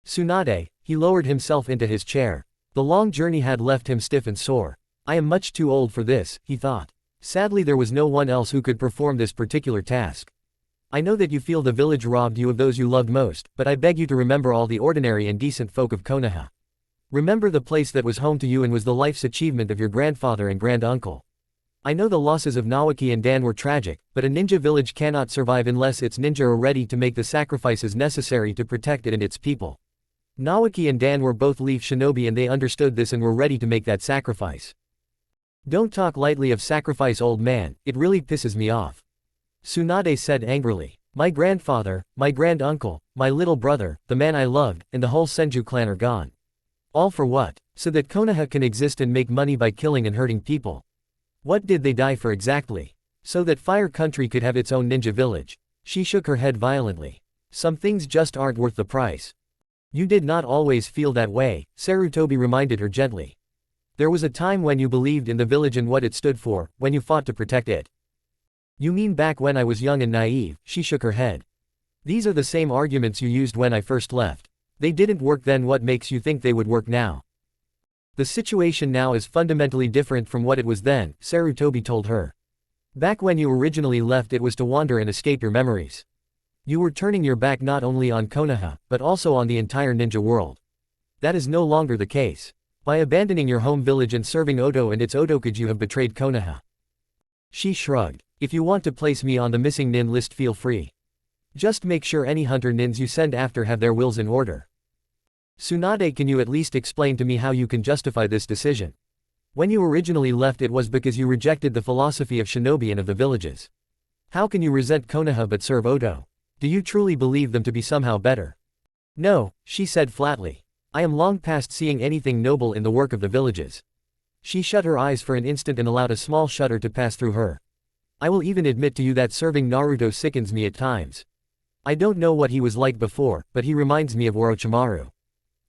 Tsunade, he lowered himself into his chair. The long journey had left him stiff and sore. I am much too old for this, he thought. Sadly there was no one else who could perform this particular task. I know that you feel the village robbed you of those you loved most, but I beg you to remember all the ordinary and decent folk of Konoha. Remember the place that was home to you and was the life's achievement of your grandfather and granduncle. I know the losses of Naoki and Dan were tragic, but a ninja village cannot survive unless its ninja are ready to make the sacrifices necessary to protect it and its people. Naoki and Dan were both leaf shinobi and they understood this and were ready to make that sacrifice. Don't talk lightly of sacrifice, old man, it really pisses me off. Tsunade said angrily. My grandfather, my granduncle, my little brother, the man I loved, and the whole Senju clan are gone. All for what? So that Konoha can exist and make money by killing and hurting people. What did they die for exactly? So that Fire Country could have its own ninja village. She shook her head violently. Some things just aren't worth the price. You did not always feel that way, Sarutobi reminded her gently. There was a time when you believed in the village and what it stood for, when you fought to protect it. You mean back when I was young and naive? She shook her head. These are the same arguments you used when I first left. They didn't work then, what makes you think they would work now? The situation now is fundamentally different from what it was then, Sarutobi told her. Back when you originally left it was to wander and escape your memories. You were turning your back not only on Konoha, but also on the entire ninja world. That is no longer the case. By abandoning your home village and serving Odo and its Otokuge you have betrayed Konoha. She shrugged. If you want to place me on the missing nin list feel free. Just make sure any hunter nins you send after have their wills in order. Tsunade, can you at least explain to me how you can justify this decision? When you originally left it was because you rejected the philosophy of shinobi and of the villages. How can you resent Konoha but serve Odo? Do you truly believe them to be somehow better? No, she said flatly. I am long past seeing anything noble in the work of the villages. She shut her eyes for an instant and allowed a small shudder to pass through her. I will even admit to you that serving Naruto sickens me at times. I don't know what he was like before, but he reminds me of Orochimaru.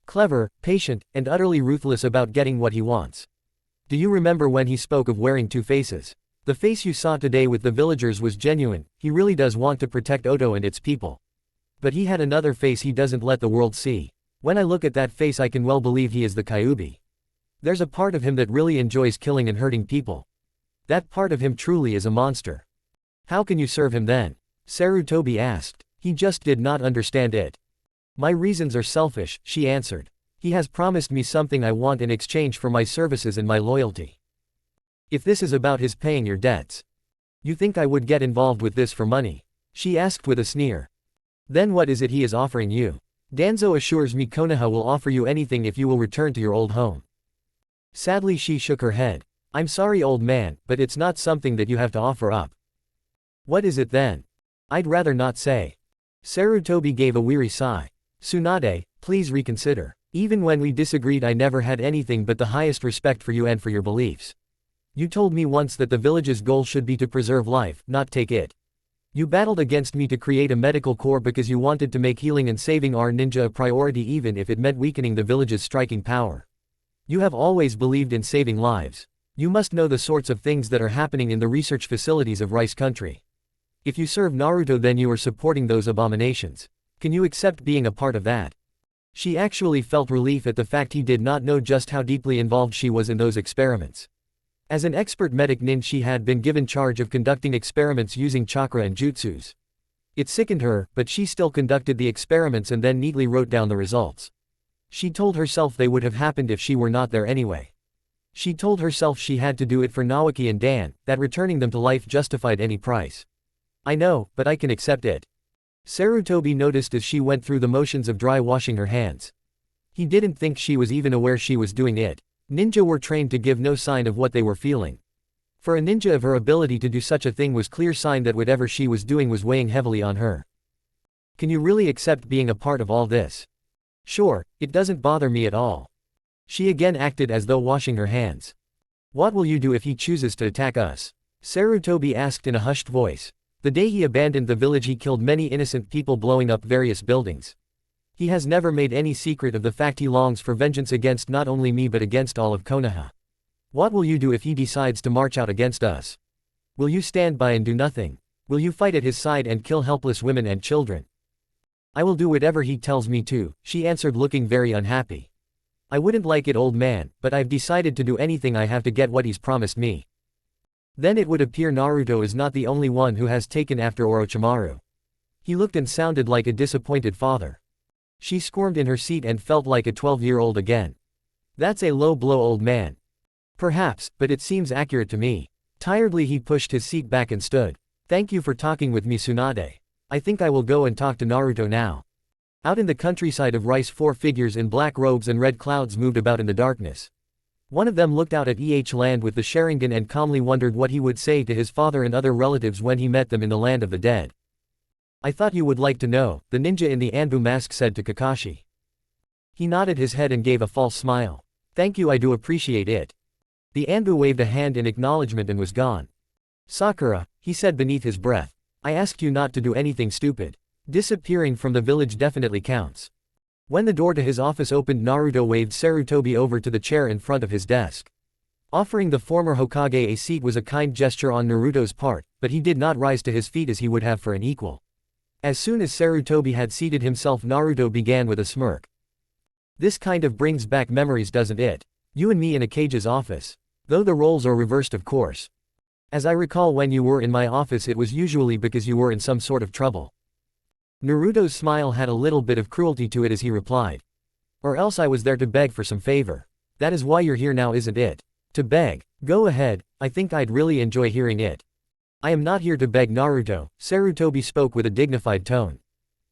Clever, patient, and utterly ruthless about getting what he wants. Do you remember when he spoke of wearing two faces? The face you saw today with the villagers was genuine, he really does want to protect Odo and its people. But he had another face he doesn't let the world see. When I look at that face I can well believe he is the Kyuubi. There's a part of him that really enjoys killing and hurting people. That part of him truly is a monster. How can you serve him then? Sarutobi asked. He just did not understand it. My reasons are selfish, she answered. He has promised me something I want in exchange for my services and my loyalty. If this is about his paying your debts. You think I would get involved with this for money? She asked with a sneer. Then what is it he is offering you? Danzo assures me Konoha will offer you anything if you will return to your old home. Sadly she shook her head. I'm sorry old man, but it's not something that you have to offer up. What is it then? I'd rather not say. Sarutobi gave a weary sigh. Tsunade, please reconsider. Even when we disagreed I never had anything but the highest respect for you and for your beliefs. You told me once that the village's goal should be to preserve life, not take it. You battled against me to create a medical corps because you wanted to make healing and saving our ninja a priority even if it meant weakening the village's striking power. You have always believed in saving lives. You must know the sorts of things that are happening in the research facilities of Rice Country. If you serve Naruto then you are supporting those abominations. Can you accept being a part of that? She actually felt relief at the fact he did not know just how deeply involved she was in those experiments. As an expert medic nin she had been given charge of conducting experiments using chakra and jutsus. It sickened her, but she still conducted the experiments and then neatly wrote down the results. She told herself they would have happened if she were not there anyway. She told herself she had to do it for Naoki and Dan, that returning them to life justified any price. I know, but I can accept it. Sarutobi noticed as she went through the motions of dry washing her hands. He didn't think she was even aware she was doing it. Ninja were trained to give no sign of what they were feeling. For a ninja of her ability to do such a thing was clear sign that whatever she was doing was weighing heavily on her. Can you really accept being a part of all this? Sure, it doesn't bother me at all. She again acted as though washing her hands. What will you do if he chooses to attack us? Sarutobi asked in a hushed voice. The day he abandoned the village he killed many innocent people blowing up various buildings. He has never made any secret of the fact he longs for vengeance against not only me but against all of Konoha. What will you do if he decides to march out against us? Will you stand by and do nothing? Will you fight at his side and kill helpless women and children? I will do whatever he tells me to, she answered looking very unhappy. I wouldn't like it old man, but I've decided to do anything I have to get what he's promised me. Then it would appear Naruto is not the only one who has taken after Orochimaru. He looked and sounded like a disappointed father. She squirmed in her seat and felt like a 12-year-old again. That's a low blow, old man. Perhaps, but it seems accurate to me. Tiredly he pushed his seat back and stood. Thank you for talking with me, Tsunade. I think I will go and talk to Naruto now. Out in the countryside of Rice, 4 figures in black robes and red clouds moved about in the darkness. One of them looked out at land with the Sharingan and calmly wondered what he would say to his father and other relatives when he met them in the land of the dead. I thought you would like to know, the ninja in the Anbu mask said to Kakashi. He nodded his head and gave a false smile. Thank you, I do appreciate it. The Anbu waved a hand in acknowledgement and was gone. Sakura, he said beneath his breath. I asked you not to do anything stupid. Disappearing from the village definitely counts. When the door to his office opened, Naruto waved Sarutobi over to the chair in front of his desk. Offering the former Hokage a seat was a kind gesture on Naruto's part, but he did not rise to his feet as he would have for an equal. As soon as Sarutobi had seated himself, Naruto began with a smirk. This kind of brings back memories, doesn't it? You and me in Akage's office. Though the roles are reversed, of course. As I recall, when you were in my office it was usually because you were in some sort of trouble. Naruto's smile had a little bit of cruelty to it as he replied. Or else I was there to beg for some favor. That is why you're here now, isn't it? To beg? Go ahead, I think I'd really enjoy hearing it. I am not here to beg, Naruto, Sarutobi spoke with a dignified tone.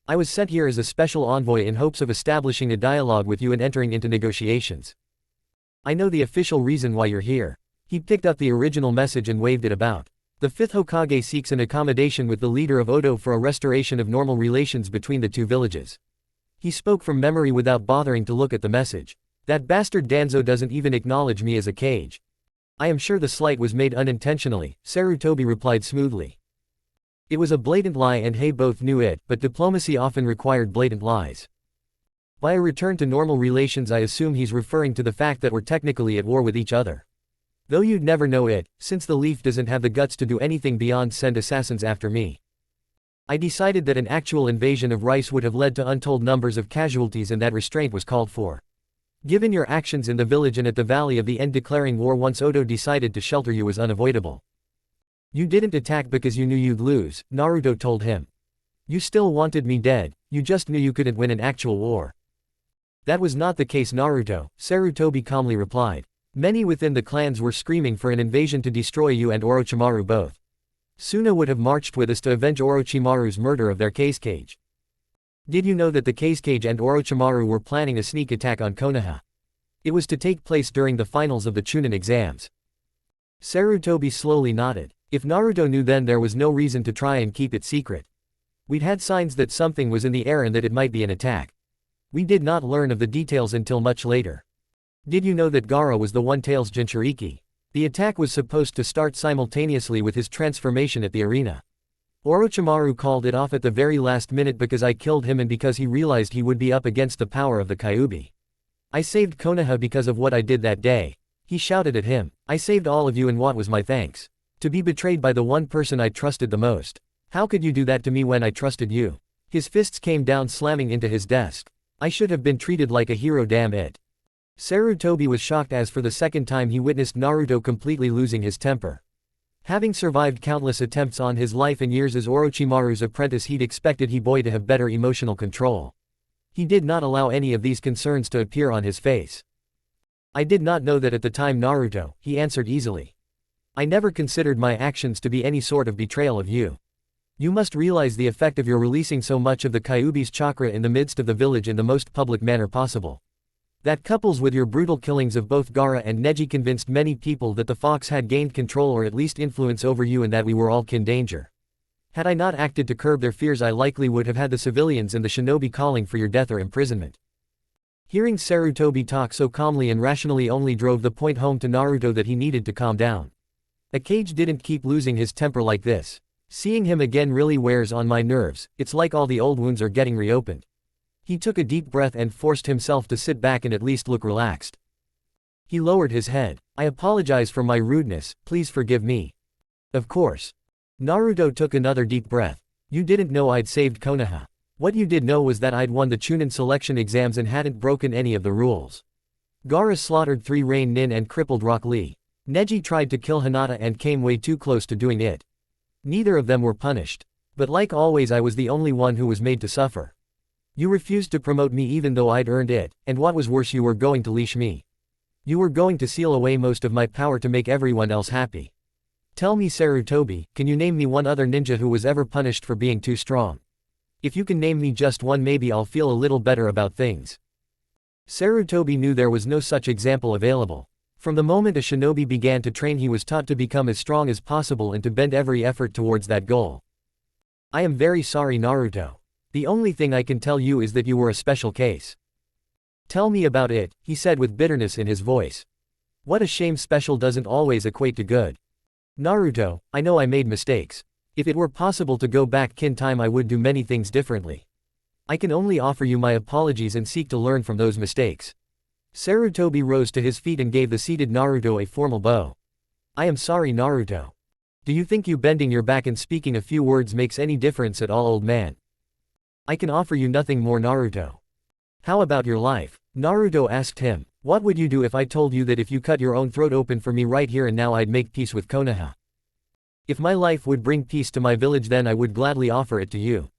I was sent here as a special envoy in hopes of establishing a dialogue with you and entering into negotiations. I know the official reason why you're here. He picked up the original message and waved it about. The 5th Hokage seeks an accommodation with the leader of Odo for a restoration of normal relations between the 2 villages. He spoke from memory without bothering to look at the message. That bastard Danzo doesn't even acknowledge me as a Kage. I am sure the slight was made unintentionally, Sarutobi replied smoothly. It was a blatant lie and they both knew it, but diplomacy often required blatant lies. By a return to normal relations, I assume he's referring to the fact that we're technically at war with each other. Though you'd never know it, since the Leaf doesn't have the guts to do anything beyond send assassins after me. I decided that an actual invasion of Rice would have led to untold numbers of casualties and that restraint was called for. Given your actions in the village and at the Valley of the End, declaring war once Odo decided to shelter you was unavoidable. You didn't attack because you knew you'd lose, Naruto told him. You still wanted me dead, you just knew you couldn't win an actual war. That was not the case, Naruto, Sarutobi calmly replied. Many within the clans were screaming for an invasion to destroy you and Orochimaru both. Suna would have marched with us to avenge Orochimaru's murder of their Kage. Did you know that the Kage and Orochimaru were planning a sneak attack on Konoha? It was to take place during the finals of the Chunin exams. Sarutobi slowly nodded. If Naruto knew, then there was no reason to try and keep it secret. We'd had signs that something was in the air and that it might be an attack. We did not learn of the details until much later. Did you know that Gaara was the One-Tails Jinchuriki? The attack was supposed to start simultaneously with his transformation at the arena. Orochimaru called it off at the very last minute because I killed him and because he realized he would be up against the power of the Kyuubi. I saved Konoha because of what I did that day. He shouted at him. I saved all of you, and what was my thanks? To be betrayed by the one person I trusted the most. How could you do that to me when I trusted you? His fists came down slamming into his desk. I should have been treated like a hero, damn it. Sarutobi was shocked as for the second time he witnessed Naruto completely losing his temper. Having survived countless attempts on his life and years as Orochimaru's apprentice, he'd expected he boy to have better emotional control. He did not allow any of these concerns to appear on his face. I did not know that at the time, Naruto, he answered easily. I never considered my actions to be any sort of betrayal of you. You must realize the effect of your releasing so much of the Kyuubi's chakra in the midst of the village in the most public manner possible. That couples with your brutal killings of both Gaara and Neji convinced many people that the Fox had gained control or at least influence over you and that we were all in danger. Had I not acted to curb their fears, I likely would have had the civilians and the shinobi calling for your death or imprisonment. Hearing Sarutobi talk so calmly and rationally only drove the point home to Naruto that he needed to calm down. Akage didn't keep losing his temper like this. Seeing him again really wears on my nerves. It's like all the old wounds are getting reopened. He took a deep breath and forced himself to sit back and at least look relaxed. He lowered his head. I apologize for my rudeness, please forgive me. Of course. Naruto took another deep breath. You didn't know I'd saved Konoha. What you did know was that I'd won the Chunin selection exams and hadn't broken any of the rules. Gaara slaughtered 3 Rain Nin and crippled Rock Lee. Neji tried to kill Hinata and came way too close to doing it. Neither of them were punished. But like always, I was the only one who was made to suffer. You refused to promote me even though I'd earned it, and what was worse, you were going to leash me. You were going to seal away most of my power to make everyone else happy. Tell me, Sarutobi, can you name me one other ninja who was ever punished for being too strong? If you can name me just one, maybe I'll feel a little better about things. Sarutobi knew there was no such example available. From the moment a shinobi began to train, he was taught to become as strong as possible and to bend every effort towards that goal. I am very sorry, Naruto. The only thing I can tell you is that you were a special case. Tell me about it, he said with bitterness in his voice. What a shame, special doesn't always equate to good. Naruto, I know I made mistakes. If it were possible to go back in time, I would do many things differently. I can only offer you my apologies and seek to learn from those mistakes. Sarutobi rose to his feet and gave the seated Naruto a formal bow. I am sorry, Naruto. Do you think you bending your back and speaking a few words makes any difference at all, old man? I can offer you nothing more, Naruto. How about your life? Naruto asked him. What would you do if I told you that if you cut your own throat open for me right here and now, I'd make peace with Konoha? If my life would bring peace to my village, then I would gladly offer it to you.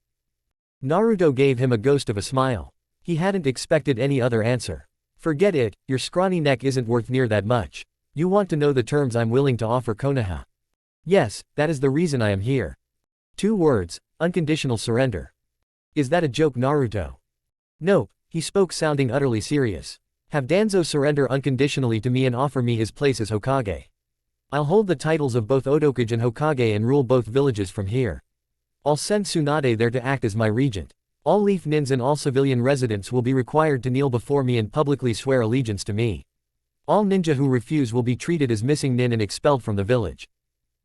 Naruto gave him a ghost of a smile. He hadn't expected any other answer. Forget it, your scrawny neck isn't worth near that much. You want to know the terms I'm willing to offer Konoha? Yes, that is the reason I am here. 2 words, unconditional surrender. Is that a joke, Naruto? Nope, he spoke sounding utterly serious. Have Danzo surrender unconditionally to me and offer me his place as Hokage. I'll hold the titles of both Otokage and Hokage and rule both villages from here. I'll send Tsunade there to act as my regent. All Leaf Nins and all civilian residents will be required to kneel before me and publicly swear allegiance to me. All ninja who refuse will be treated as missing nin and expelled from the village.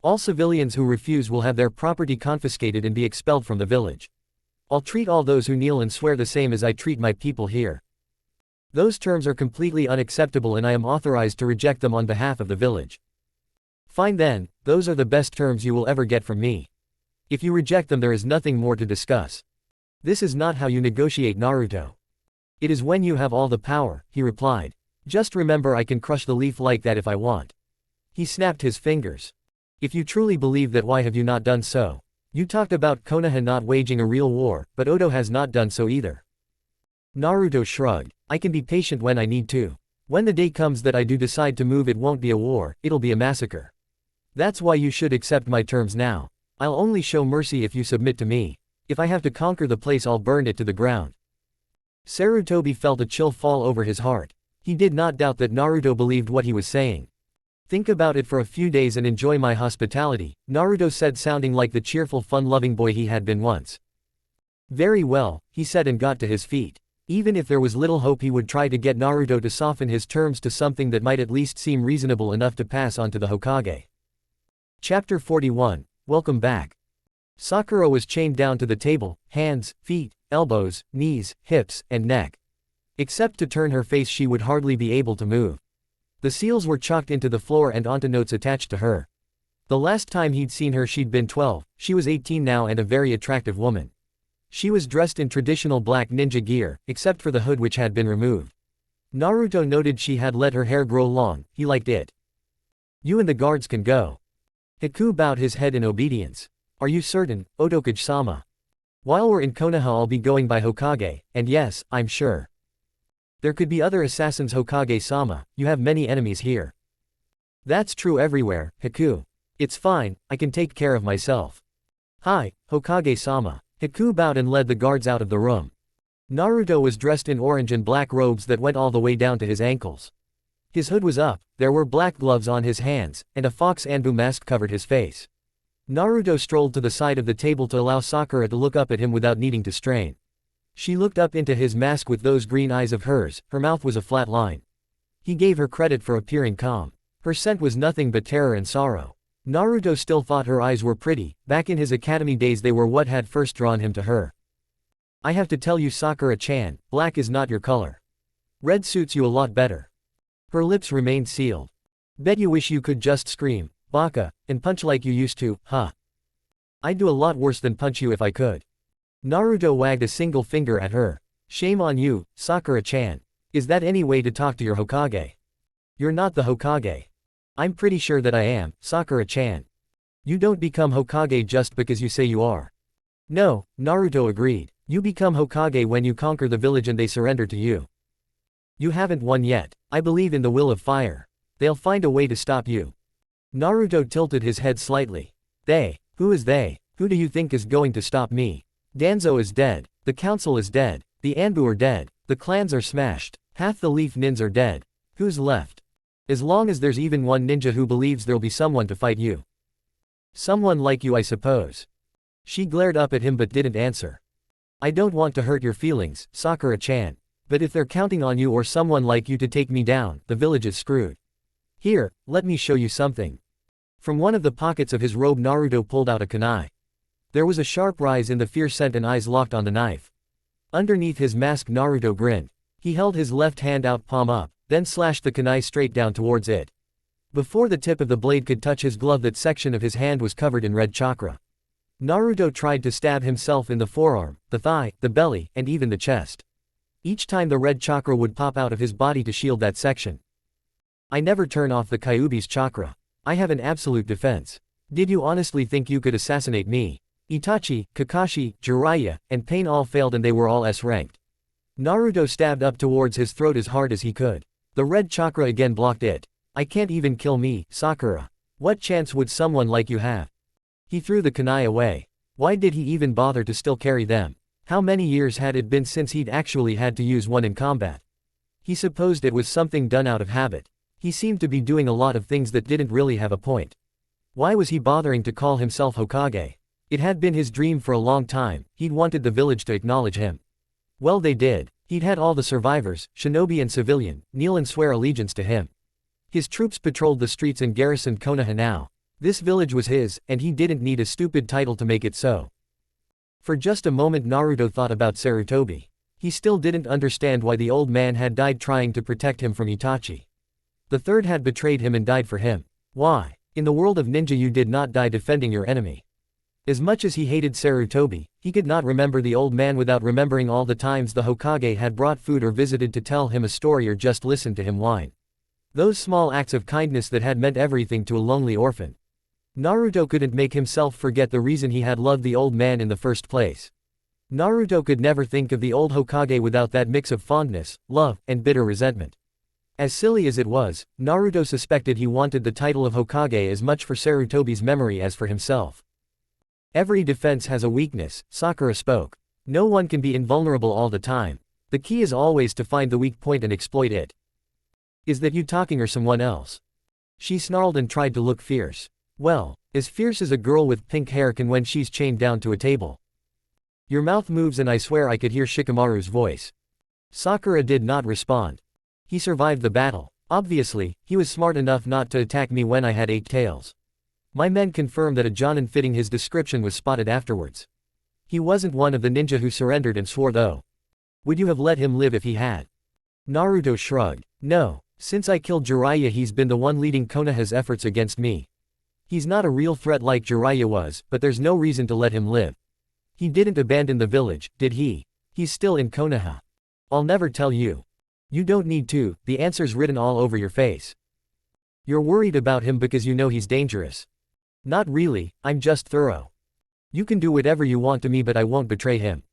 All civilians who refuse will have their property confiscated and be expelled from the village. I'll treat all those who kneel and swear the same as I treat my people here. Those terms are completely unacceptable and I am authorized to reject them on behalf of the village. Fine then, those are the best terms you will ever get from me. If you reject them, there is nothing more to discuss. This is not how you negotiate, Naruto. It is when you have all the power, he replied. Just remember, I can crush the leaf like that if I want. He snapped his fingers. If you truly believe that, why have you not done so? You talked about Konoha not waging a real war, but Oto has not done so either. Naruto shrugged. I can be patient when I need to. When the day comes that I do decide to move, it won't be a war, it'll be a massacre. That's why you should accept my terms now. I'll only show mercy if you submit to me. If I have to conquer the place, I'll burn it to the ground. Sarutobi felt a chill fall over his heart. He did not doubt that Naruto believed what he was saying. Think about it for a few days and enjoy my hospitality, Naruto said, sounding like the cheerful, fun-loving boy he had been once. Very well, he said and got to his feet. Even if there was little hope, he would try to get Naruto to soften his terms to something that might at least seem reasonable enough to pass on to the Hokage. Chapter 41. Welcome back. Sakura was chained down to the table, hands, feet, elbows, knees, hips, and neck. Except to turn her face, she would hardly be able to move. The seals were chalked into the floor and onto notes attached to her. The last time he'd seen her, she'd been 12, she was 18 now and a very attractive woman. She was dressed in traditional black ninja gear, except for the hood which had been removed. Naruto noted she had let her hair grow long, he liked it. You and the guards can go. Haku bowed his head in obedience. Are you certain, Otokage-sama? While we're in Konoha, I'll be going by Hokage, and yes, I'm sure. There could be other assassins, Hokage-sama, you have many enemies here. That's true everywhere, Haku. It's fine, I can take care of myself. Hi, Hokage-sama. Haku bowed and led the guards out of the room. Naruto was dressed in orange and black robes that went all the way down to his ankles. His hood was up, there were black gloves on his hands, and a fox Anbu mask covered his face. Naruto strolled to the side of the table to allow Sakura to look up at him without needing to strain. She looked up into his mask with those green eyes of hers, her mouth was a flat line. He gave her credit for appearing calm. Her scent was nothing but terror and sorrow. Naruto still thought her eyes were pretty, back in his academy days they were what had first drawn him to her. I have to tell you, Sakura-chan, black is not your color. Red suits you a lot better. Her lips remained sealed. Bet you wish you could just scream, baka, and punch like you used to, huh? I'd do a lot worse than punch you if I could. Naruto wagged a single finger at her. Shame on you, Sakura-chan. Is that any way to talk to your Hokage? You're not the Hokage. I'm pretty sure that I am, Sakura-chan. You don't become Hokage just because you say you are. No, Naruto agreed. You become Hokage when you conquer the village and they surrender to you. You haven't won yet. I believe in the will of fire. They'll find a way to stop you. Naruto tilted his head slightly. They? Who is they? Who do you think is going to stop me? Danzo is dead. The council is dead. The Anbu are dead. The clans are smashed. Half the Leaf Nins are dead. Who's left? As long as there's even one ninja who believes there'll be someone to fight you. Someone like you, I suppose. She glared up at him but didn't answer. I don't want to hurt your feelings, Sakura-chan. But if they're counting on you or someone like you to take me down, the village is screwed. Here, let me show you something. From one of the pockets of his robe Naruto pulled out a kunai. There was a sharp rise in the fierce scent and eyes locked on the knife. Underneath his mask Naruto grinned. He held his left hand out, palm up, then slashed the kunai straight down towards it. Before the tip of the blade could touch his glove, that section of his hand was covered in red chakra. Naruto tried to stab himself in the forearm, the thigh, the belly, and even the chest. Each time the red chakra would pop out of his body to shield that section. I never turn off the Kyuubi's chakra. I have an absolute defense. Did you honestly think you could assassinate me? Itachi, Kakashi, Jiraiya, and Pain all failed and they were all S-ranked. Naruto stabbed up towards his throat as hard as he could. The red chakra again blocked it. I can't even kill me, Sakura. What chance would someone like you have? He threw the kunai away. Why did he even bother to still carry them? How many years had it been since he'd actually had to use one in combat? He supposed it was something done out of habit. He seemed to be doing a lot of things that didn't really have a point. Why was he bothering to call himself Hokage? It had been his dream for a long time. He'd wanted the village to acknowledge him. Well, they did. He'd had all the survivors, shinobi and civilian, kneel and swear allegiance to him. His troops patrolled the streets and garrisoned Konoha now. This village was his, and he didn't need a stupid title to make it so. For just a moment Naruto thought about Sarutobi. He still didn't understand why the old man had died trying to protect him from Itachi. The third had betrayed him and died for him. Why? In the world of ninja you did not die defending your enemy. As much as he hated Sarutobi, he could not remember the old man without remembering all the times the Hokage had brought food or visited to tell him a story or just listened to him whine. Those small acts of kindness that had meant everything to a lonely orphan. Naruto couldn't make himself forget the reason he had loved the old man in the first place. Naruto could never think of the old Hokage without that mix of fondness, love, and bitter resentment. As silly as it was, Naruto suspected he wanted the title of Hokage as much for Sarutobi's memory as for himself. Every defense has a weakness, Sakura spoke. No one can be invulnerable all the time. The key is always to find the weak point and exploit it. Is that you talking or someone else? She snarled and tried to look fierce. Well, as fierce as a girl with pink hair can when she's chained down to a table. Your mouth moves and I swear I could hear Shikamaru's voice. Sakura did not respond. He survived the battle. Obviously, he was smart enough not to attack me when I had 8 tails. My men confirmed that a jonin fitting his description was spotted afterwards. He wasn't one of the ninja who surrendered and swore though. Would you have let him live if he had? Naruto shrugged. No, since I killed Jiraiya he's been the one leading Konoha's efforts against me. He's not a real threat like Jiraiya was, but there's no reason to let him live. He didn't abandon the village, did he? He's still in Konoha. I'll never tell you. You don't need to, the answer's written all over your face. You're worried about him because you know he's dangerous. Not really, I'm just thorough. You can do whatever you want to me but I won't betray him.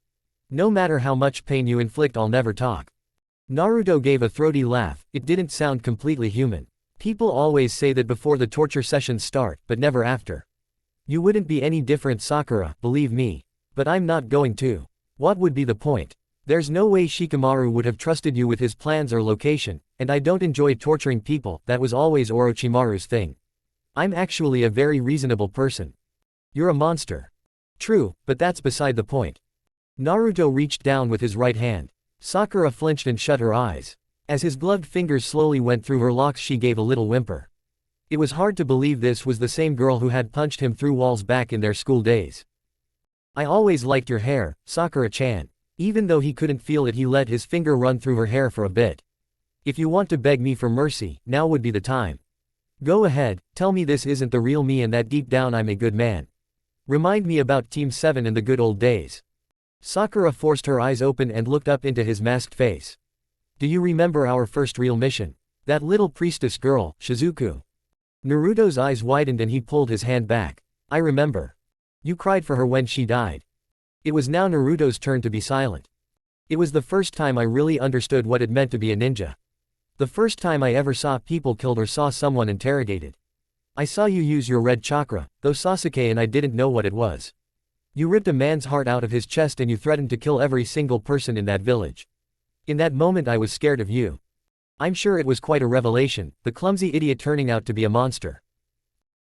No matter how much pain you inflict I'll never talk. Naruto gave a throaty laugh, it didn't sound completely human. People always say that before the torture sessions start, but never after. You wouldn't be any different Sakura, believe me. But I'm not going to. What would be the point? There's no way Shikamaru would have trusted you with his plans or location, and I don't enjoy torturing people, that was always Orochimaru's thing. I'm actually a very reasonable person. You're a monster. True, but that's beside the point. Naruto reached down with his right hand. Sakura flinched and shut her eyes. As his gloved fingers slowly went through her locks she gave a little whimper. It was hard to believe this was the same girl who had punched him through walls back in their school days. I always liked your hair, Sakura-chan. Even though he couldn't feel it he let his finger run through her hair for a bit. If you want to beg me for mercy, now would be the time. Go ahead, tell me this isn't the real me and that deep down I'm a good man. Remind me about Team 7 and the good old days. Sakura forced her eyes open and looked up into his masked face. Do you remember our first real mission? That little priestess girl, Shizuku. Naruto's eyes widened and he pulled his hand back. I remember. You cried for her when she died. It was now Naruto's turn to be silent. It was the first time I really understood what it meant to be a ninja. The first time I ever saw people killed or saw someone interrogated. I saw you use your red chakra, though Sasuke and I didn't know what it was. You ripped a man's heart out of his chest and you threatened to kill every single person in that village. In that moment I was scared of you. I'm sure it was quite a revelation, the clumsy idiot turning out to be a monster.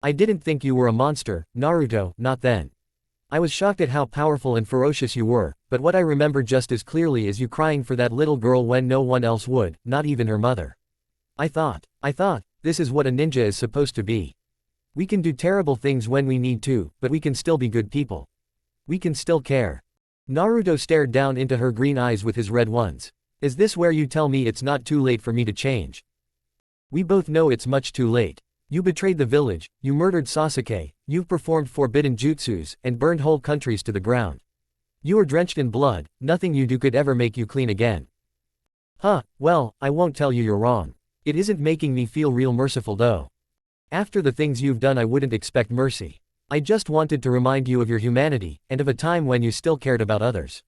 I didn't think you were a monster, Naruto, not then. I was shocked at how powerful and ferocious you were, but what I remember just as clearly is you crying for that little girl when no one else would, not even her mother. I thought, this is what a ninja is supposed to be. We can do terrible things when we need to, but we can still be good people. We can still care. Naruto stared down into her green eyes with his red ones. Is this where you tell me it's not too late for me to change? We both know it's much too late. You betrayed the village, you murdered Sasuke, you've performed forbidden jutsus, and burned whole countries to the ground. You are drenched in blood, nothing you do could ever make you clean again. Well, I won't tell you you're wrong. It isn't making me feel real merciful though. After the things you've done I wouldn't expect mercy. I just wanted to remind you of your humanity, and of a time when you still cared about others.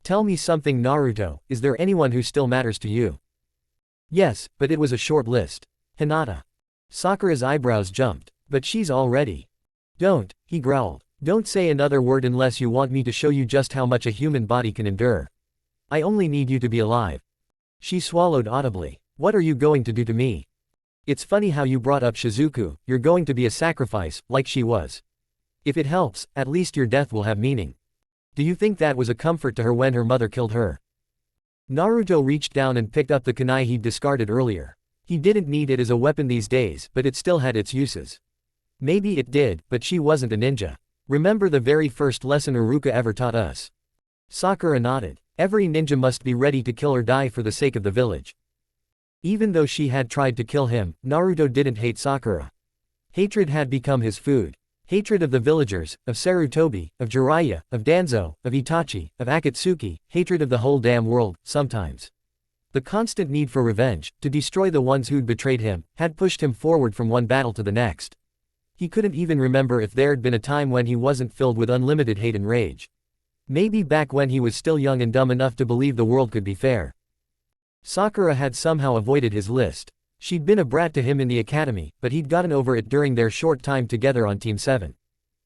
Tell me something Naruto, is there anyone who still matters to you? Yes, but it was a short list. Hinata. Sakura's eyebrows jumped. But she's already. Don't, he growled. Don't say another word unless you want me to show you just how much a human body can endure. I only need you to be alive. She swallowed audibly. What are you going to do to me? It's funny how you brought up Shizuku, you're going to be a sacrifice, like she was. If it helps, at least your death will have meaning. Do you think that was a comfort to her when her mother killed her? Naruto reached down and picked up the kunai he'd discarded earlier. He didn't need it as a weapon these days, but it still had its uses. Maybe it did, but she wasn't a ninja. Remember the very first lesson Iruka ever taught us? Sakura nodded. Every ninja must be ready to kill or die for the sake of the village. Even though she had tried to kill him, Naruto didn't hate Sakura. Hatred had become his food. Hatred of the villagers, of Sarutobi, of Jiraiya, of Danzo, of Itachi, of Akatsuki, hatred of the whole damn world, sometimes. The constant need for revenge, to destroy the ones who'd betrayed him, had pushed him forward from one battle to the next. He couldn't even remember if there'd been a time when he wasn't filled with unlimited hate and rage. Maybe back when he was still young and dumb enough to believe the world could be fair. Sakura had somehow avoided his list. She'd been a brat to him in the academy, but he'd gotten over it during their short time together on Team 7.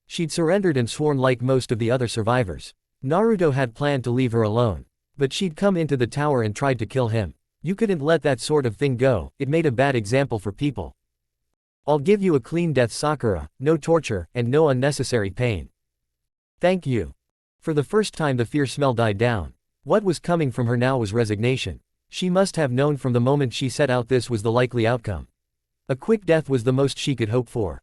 She'd surrendered and sworn like most of the other survivors. Naruto had planned to leave her alone. But she'd come into the tower and tried to kill him. You couldn't let that sort of thing go, it made a bad example for people. I'll give you a clean death Sakura, no torture, and no unnecessary pain. Thank you. For the first time the fear smell died down. What was coming from her now was resignation. She must have known from the moment she set out this was the likely outcome. A quick death was the most she could hope for.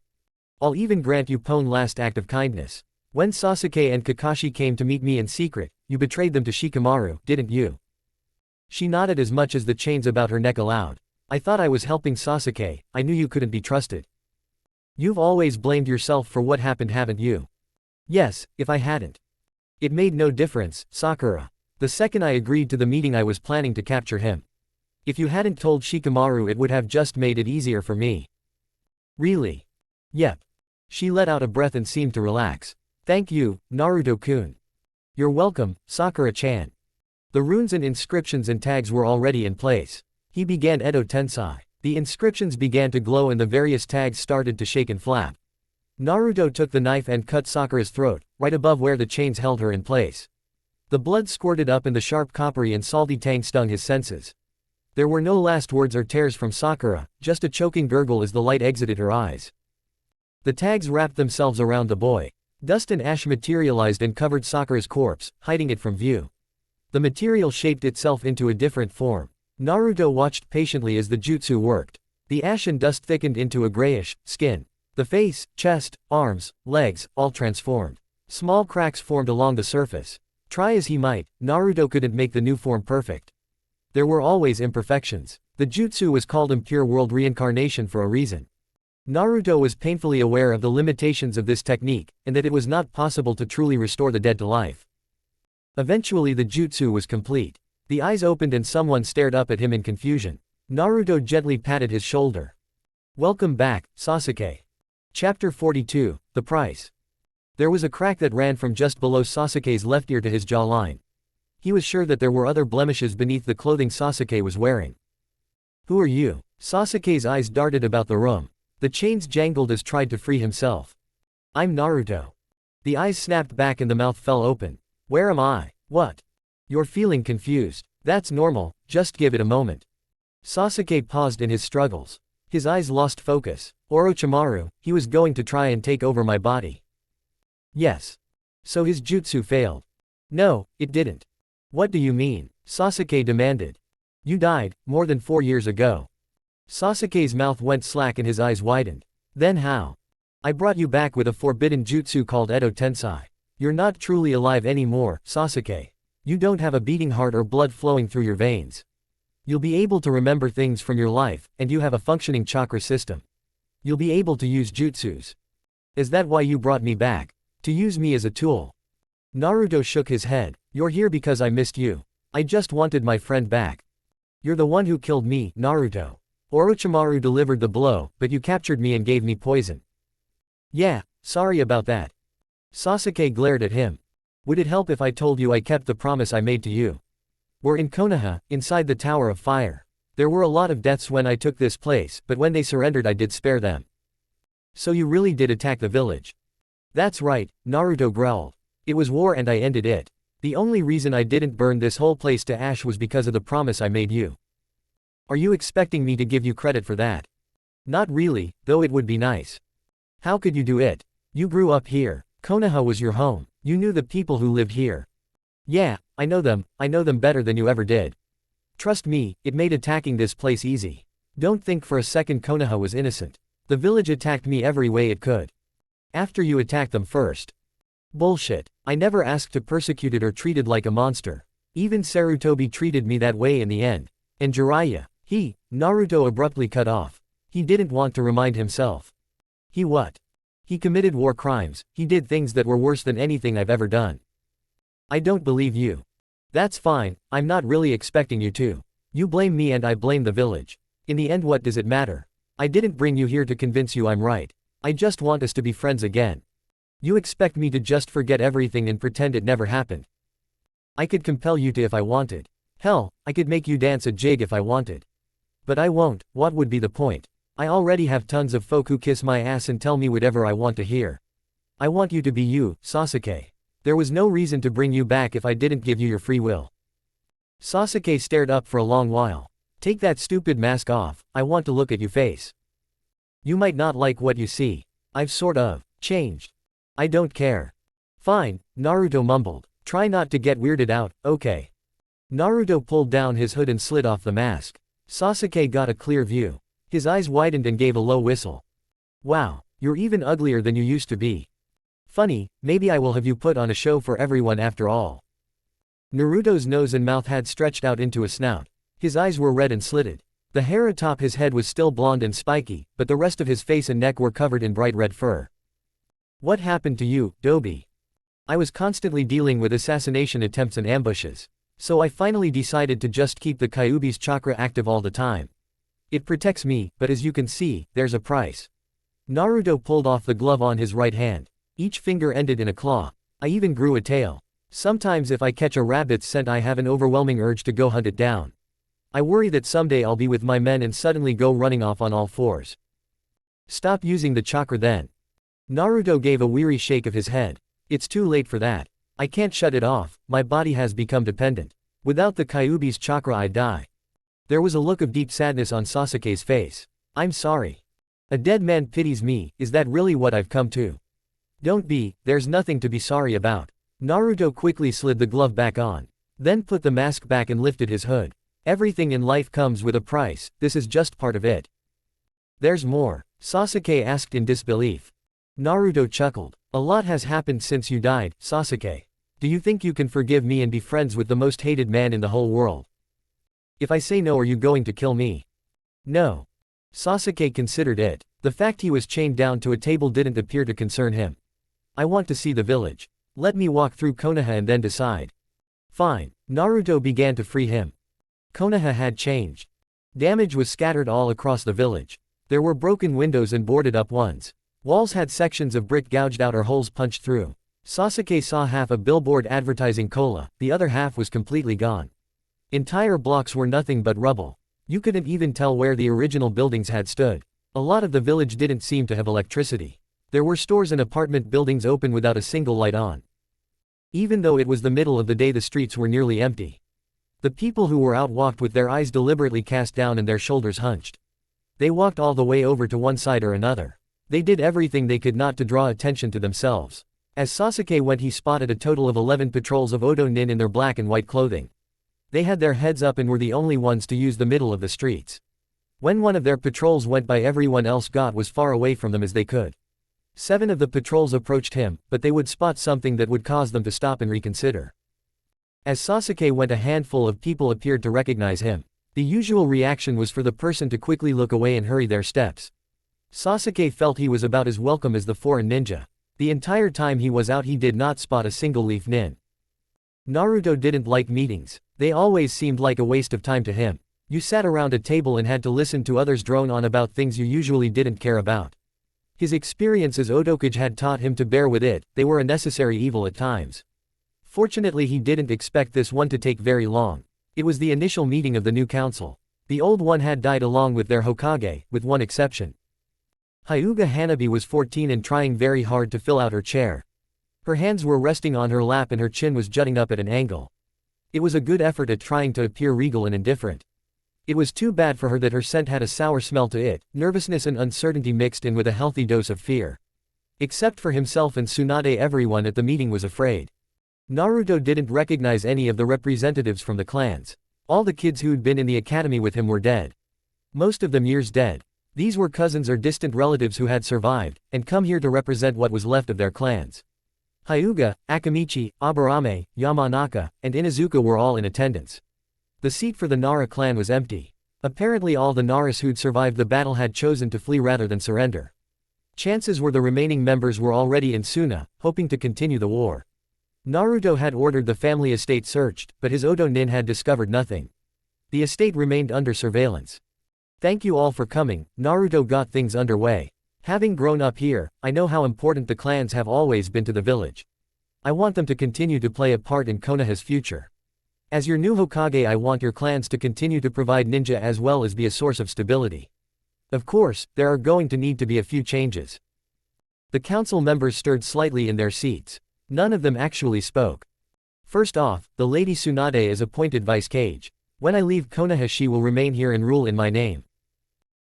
I'll even grant you one last act of kindness. When Sasuke and Kakashi came to meet me in secret, you betrayed them to Shikamaru, didn't you? She nodded as much as the chains about her neck allowed. I thought I was helping Sasuke, I knew you couldn't be trusted. You've always blamed yourself for what happened, haven't you? Yes, if I hadn't. It made no difference, Sakura. The second I agreed to the meeting I was planning to capture him. If you hadn't told Shikamaru it would have just made it easier for me. Really? Yep. She let out a breath and seemed to relax. Thank you, Naruto-kun. You're welcome, Sakura-chan. The runes and inscriptions and tags were already in place. He began Edo Tensai. The inscriptions began to glow and the various tags started to shake and flap. Naruto took the knife and cut Sakura's throat, right above where the chains held her in place. The blood squirted up and the sharp coppery and salty tang stung his senses. There were no last words or tears from Sakura, just a choking gurgle as the light exited her eyes. The tags wrapped themselves around the boy. Dust and ash materialized and covered Sakura's corpse, hiding it from view. The material shaped itself into a different form. Naruto watched patiently as the jutsu worked. The ash and dust thickened into a grayish skin. The face, chest, arms, legs, all transformed. Small cracks formed along the surface. Try as he might, Naruto couldn't make the new form perfect. There were always imperfections. The jutsu was called impure world reincarnation for a reason. Naruto was painfully aware of the limitations of this technique, and that it was not possible to truly restore the dead to life. Eventually the jutsu was complete. The eyes opened and someone stared up at him in confusion. Naruto gently patted his shoulder. Welcome back, Sasuke. Chapter 42, The Price. There was a crack that ran from just below Sasuke's left ear to his jawline. He was sure that there were other blemishes beneath the clothing Sasuke was wearing. Who are you? Sasuke's eyes darted about the room. The chains jangled as tried to free himself. I'm Naruto. The eyes snapped back and the mouth fell open. Where am I? What? You're feeling confused. That's normal, just give it a moment. Sasuke paused in his struggles. His eyes lost focus. Orochimaru, he was going to try and take over my body. Yes. So his jutsu failed. No, it didn't. What do you mean? Sasuke demanded. You died, more than 4 years ago. Sasuke's mouth went slack and his eyes widened. Then how? I brought you back with a forbidden jutsu called Edo Tensei. You're not truly alive anymore, Sasuke. You don't have a beating heart or blood flowing through your veins. You'll be able to remember things from your life, and you have a functioning chakra system. You'll be able to use jutsus. Is that why you brought me back? To use me as a tool? Naruto shook his head. You're here because I missed you. I just wanted my friend back. You're the one who killed me, Naruto. Orochimaru delivered the blow, but you captured me and gave me poison. Yeah, sorry about that. Sasuke glared at him. Would it help if I told you I kept the promise I made to you? We're in Konoha, inside the Tower of Fire. There were a lot of deaths when I took this place, but when they surrendered I did spare them. So you really did attack the village? That's right, Naruto growled. It was war and I ended it. The only reason I didn't burn this whole place to ash was because of the promise I made you. Are you expecting me to give you credit for that? Not really, though it would be nice. How could you do it? You grew up here. Konoha was your home. You knew the people who lived here. Yeah, I know them better than you ever did. Trust me, it made attacking this place easy. Don't think for a second Konoha was innocent. The village attacked me every way it could. After you attacked them first. Bullshit. I never asked to persecuted or treated like a monster. Even Sarutobi treated me that way in the end. And Jiraiya, Naruto abruptly cut off. He didn't want to remind himself. He what? He committed war crimes, he did things that were worse than anything I've ever done. I don't believe you. That's fine, I'm not really expecting you to. You blame me and I blame the village. In the end, what does it matter? I didn't bring you here to convince you I'm right. I just want us to be friends again. You expect me to just forget everything and pretend it never happened. I could compel you to if I wanted. Hell, I could make you dance a jig if I wanted. But I won't. What would be the point? I already have tons of folk who kiss my ass and tell me whatever I want to hear. I want you to be you, Sasuke. There was no reason to bring you back if I didn't give you your free will. Sasuke stared up for a long while. Take that stupid mask off, I want to look at your face. You might not like what you see. I've sort of changed. I don't care. Fine, Naruto mumbled. Try not to get weirded out, okay. Naruto pulled down his hood and slid off the mask. Sasuke got a clear view. His eyes widened and gave a low whistle. Wow, you're even uglier than you used to be. Funny, maybe I will have you put on a show for everyone after all. Naruto's nose and mouth had stretched out into a snout. His eyes were red and slitted. The hair atop his head was still blonde and spiky, but the rest of his face and neck were covered in bright red fur. What happened to you, Dobi? I was constantly dealing with assassination attempts and ambushes. So I finally decided to just keep the Kyuubi's chakra active all the time. It protects me, but as you can see, there's a price. Naruto pulled off the glove on his right hand. Each finger ended in a claw. I even grew a tail. Sometimes if I catch a rabbit's scent I have an overwhelming urge to go hunt it down. I worry that someday I'll be with my men and suddenly go running off on all fours. Stop using the chakra then. Naruto gave a weary shake of his head. It's too late for that. I can't shut it off, my body has become dependent. Without the Kyuubi's chakra I die. There was a look of deep sadness on Sasuke's face. I'm sorry. A dead man pities me, is that really what I've come to? Don't be, there's nothing to be sorry about. Naruto quickly slid the glove back on. Then put the mask back and lifted his hood. Everything in life comes with a price, this is just part of it. There's more, Sasuke asked in disbelief. Naruto chuckled. A lot has happened since you died, Sasuke. Do you think you can forgive me and be friends with the most hated man in the whole world? If I say no, are you going to kill me? No. Sasuke considered it. The fact he was chained down to a table didn't appear to concern him. I want to see the village. Let me walk through Konoha and then decide. Fine. Naruto began to free him. Konoha had changed. Damage was scattered all across the village. There were broken windows and boarded up ones. Walls had sections of brick gouged out or holes punched through. Sasuke saw half a billboard advertising cola, the other half was completely gone. Entire blocks were nothing but rubble. You couldn't even tell where the original buildings had stood. A lot of the village didn't seem to have electricity. There were stores and apartment buildings open without a single light on. Even though it was the middle of the day, the streets were nearly empty. The people who were out walked with their eyes deliberately cast down and their shoulders hunched. They walked all the way over to one side or another. They did everything they could not to draw attention to themselves. As Sasuke went, he spotted a total of 11 patrols of Odo nin in their black and white clothing. They had their heads up and were the only ones to use the middle of the streets. When one of their patrols went by, everyone else got as far away from them as they could. 7 of the patrols approached him, but they would spot something that would cause them to stop and reconsider. As Sasuke went, a handful of people appeared to recognize him. The usual reaction was for the person to quickly look away and hurry their steps. Sasuke felt he was about as welcome as the foreign ninja. The entire time he was out, he did not spot a single leaf nin. Naruto didn't like meetings. They always seemed like a waste of time to him. You sat around a table and had to listen to others drone on about things you usually didn't care about. His experience as Otokage had taught him to bear with it. They were a necessary evil at times. Fortunately, he didn't expect this one to take very long. It was the initial meeting of the new council. The old one had died along with their Hokage, with one exception. Hyuga Hanabi was 14 and trying very hard to fill out her chair. Her hands were resting on her lap and her chin was jutting up at an angle. It was a good effort at trying to appear regal and indifferent. It was too bad for her that her scent had a sour smell to it, nervousness and uncertainty mixed in with a healthy dose of fear. Except for himself and Tsunade, everyone at the meeting was afraid. Naruto didn't recognize any of the representatives from the clans. All the kids who'd been in the academy with him were dead. Most of them years dead. These were cousins or distant relatives who had survived, and come here to represent what was left of their clans. Hyuga, Akamichi, Aburame, Yamanaka, and Inuzuka were all in attendance. The seat for the Nara clan was empty. Apparently all the Naras who'd survived the battle had chosen to flee rather than surrender. Chances were the remaining members were already in Suna, hoping to continue the war. Naruto had ordered the family estate searched, but his Odo nin had discovered nothing. The estate remained under surveillance. Thank you all for coming. Naruto got things underway. Having grown up here, I know how important the clans have always been to the village. I want them to continue to play a part in Konoha's future. As your new Hokage, I want your clans to continue to provide ninja as well as be a source of stability. Of course, there are going to need to be a few changes. The council members stirred slightly in their seats. None of them actually spoke. First off, the Lady Tsunade is appointed vice-cage. When I leave Konoha, she will remain here and rule in my name.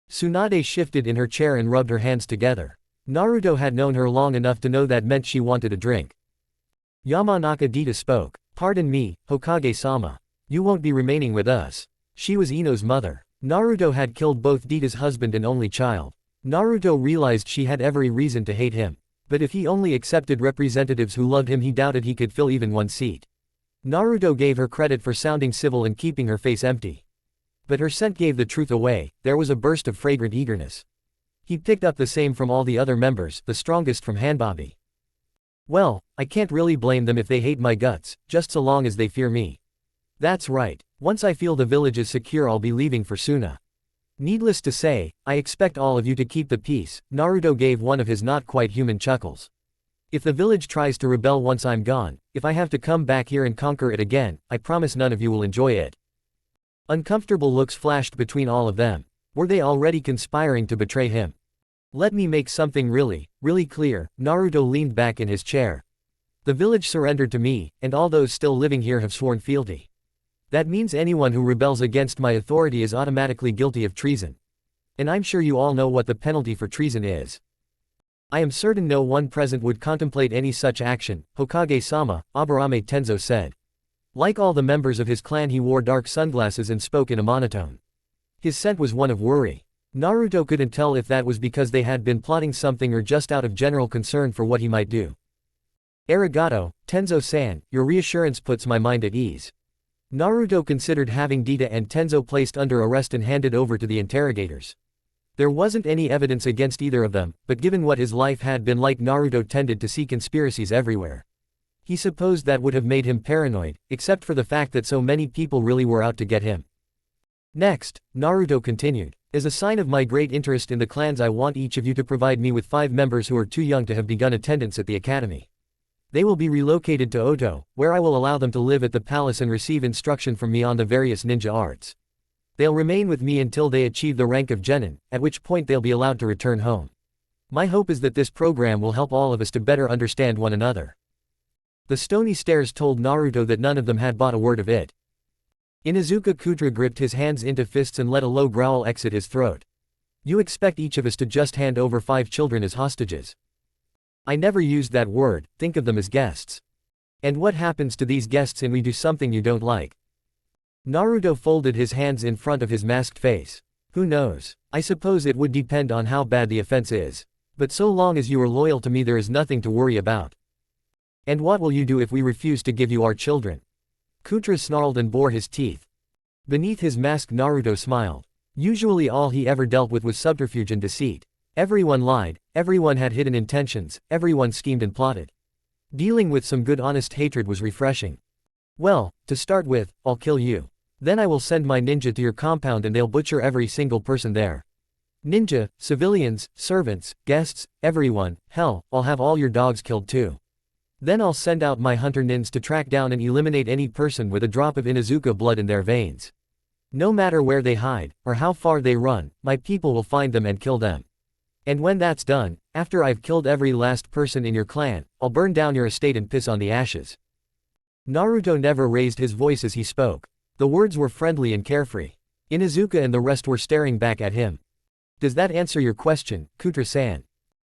Tsunade shifted in her chair and rubbed her hands together. Naruto had known her long enough to know that meant she wanted a drink. Yamanaka Dita spoke. Pardon me, Hokage-sama. You won't be remaining with us. She was Ino's mother. Naruto had killed both Dita's husband and only child. Naruto realized she had every reason to hate him. But if he only accepted representatives who loved him, he doubted he could fill even one seat. Naruto gave her credit for sounding civil and keeping her face empty. But her scent gave the truth away. There was a burst of fragrant eagerness. He picked up the same from all the other members, the strongest from Hanbabi. Well, I can't really blame them if they hate my guts, just so long as they fear me. That's right. Once I feel the village is secure, I'll be leaving for Suna. Needless to say, I expect all of you to keep the peace. Naruto gave one of his not quite human chuckles. If the village tries to rebel once I'm gone, if I have to come back here and conquer it again, I promise none of you will enjoy it. Uncomfortable looks flashed between all of them. Were they already conspiring to betray him? Let me make something really clear. Naruto leaned back in his chair. The village surrendered to me, and all those still living here have sworn fealty. That means anyone who rebels against my authority is automatically guilty of treason. And I'm sure you all know what the penalty for treason is. I am certain no one present would contemplate any such action, Hokage-sama, Aburame Tenzo said. Like all the members of his clan, he wore dark sunglasses and spoke in a monotone. His scent was one of worry. Naruto couldn't tell if that was because they had been plotting something or just out of general concern for what he might do. Arigato, Tenzo-san, your reassurance puts my mind at ease. Naruto considered having Dita and Tenzo placed under arrest and handed over to the interrogators. There wasn't any evidence against either of them, but given what his life had been like, Naruto tended to see conspiracies everywhere. He supposed that would have made him paranoid, except for the fact that so many people really were out to get him. Next, Naruto continued. As a sign of my great interest in the clans, I want each of you to provide me with 5 members who are too young to have begun attendance at the academy. They will be relocated to Oto, where I will allow them to live at the palace and receive instruction from me on the various ninja arts. They'll remain with me until they achieve the rank of genin, at which point they'll be allowed to return home. My hope is that this program will help all of us to better understand one another. The stony stares told Naruto that none of them had bought a word of it. Inuzuka Kudra gripped his hands into fists and let a low growl exit his throat. You expect each of us to just hand over 5 children as hostages? I never used that word, think of them as guests. And what happens to these guests when we do something you don't like? Naruto folded his hands in front of his masked face. Who knows? I suppose it would depend on how bad the offense is. But so long as you are loyal to me, there is nothing to worry about. And what will you do if we refuse to give you our children? Kutra snarled and bore his teeth. Beneath his mask Naruto smiled. Usually all he ever dealt with was subterfuge and deceit. Everyone lied, everyone had hidden intentions, everyone schemed and plotted. Dealing with some good honest hatred was refreshing. Well, to start with, I'll kill you. Then I will send my ninja to your compound and they'll butcher every single person there. Ninja, civilians, servants, guests, everyone, hell, I'll have all your dogs killed too. Then I'll send out my hunter nins to track down and eliminate any person with a drop of Inuzuka blood in their veins. No matter where they hide, or how far they run, my people will find them and kill them. And when that's done, after I've killed every last person in your clan, I'll burn down your estate and piss on the ashes. Naruto never raised his voice as he spoke. The words were friendly and carefree. Inuzuka and the rest were staring back at him. Does that answer your question, Kutra-san?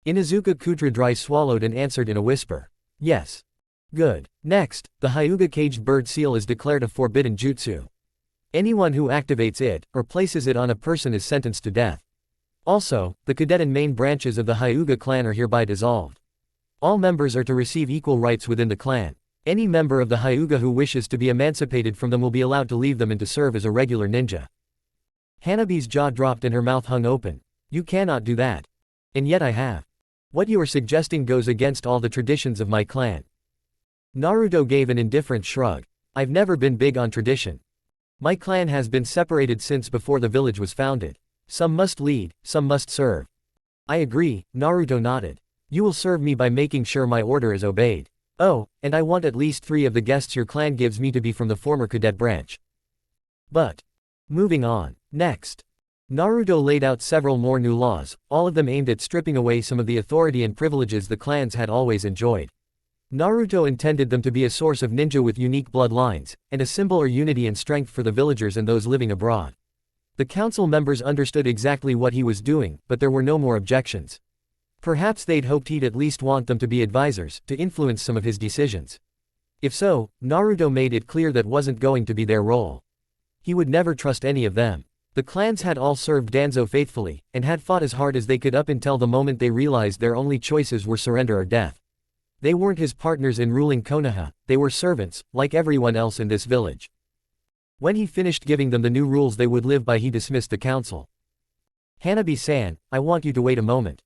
Inuzuka Kutra dry swallowed and answered in a whisper. Yes. Good. Next, the Hyuga caged bird seal is declared a forbidden jutsu. Anyone who activates it, or places it on a person is sentenced to death. Also, the cadet and main branches of the Hyuga clan are hereby dissolved. All members are to receive equal rights within the clan. Any member of the Hyuga who wishes to be emancipated from them will be allowed to leave them and to serve as a regular ninja. Hanabi's jaw dropped and her mouth hung open. You cannot do that. And yet I have. What you are suggesting goes against all the traditions of my clan. Naruto gave an indifferent shrug. I've never been big on tradition. My clan has been separated since before the village was founded. Some must lead, some must serve. I agree, Naruto nodded. You will serve me by making sure my order is obeyed. Oh, and I want at least 3 of the guests your clan gives me to be from the former cadet branch. But. Moving on. Next. Naruto laid out several more new laws, all of them aimed at stripping away some of the authority and privileges the clans had always enjoyed. Naruto intended them to be a source of ninja with unique bloodlines, and a symbol or unity and strength for the villagers and those living abroad. The council members understood exactly what he was doing, but there were no more objections. Perhaps they'd hoped he'd at least want them to be advisors, to influence some of his decisions. If so, Naruto made it clear that wasn't going to be their role. He would never trust any of them. The clans had all served Danzo faithfully, and had fought as hard as they could up until the moment they realized their only choices were surrender or death. They weren't his partners in ruling Konoha, they were servants, like everyone else in this village. When he finished giving them the new rules they would live by, he dismissed the council. Hanabi-san, I want you to wait a moment.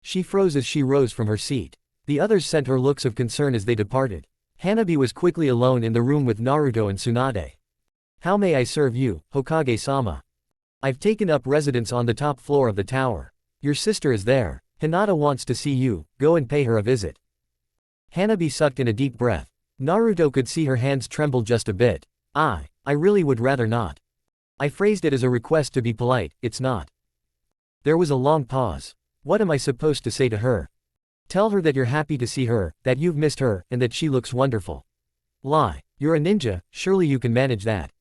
She froze as she rose from her seat. The others sent her looks of concern as they departed. Hanabi was quickly alone in the room with Naruto and Tsunade. How may I serve you, Hokage-sama? I've taken up residence on the top floor of the tower. Your sister is there. Hinata wants to see you, go and pay her a visit. Hanabi sucked in a deep breath. Naruto could see her hands tremble just a bit. I really would rather not. I phrased it as a request to be polite, it's not. There was a long pause. What am I supposed to say to her? Tell her that you're happy to see her, that you've missed her, and that she looks wonderful. Lie. You're a ninja, surely you can manage that.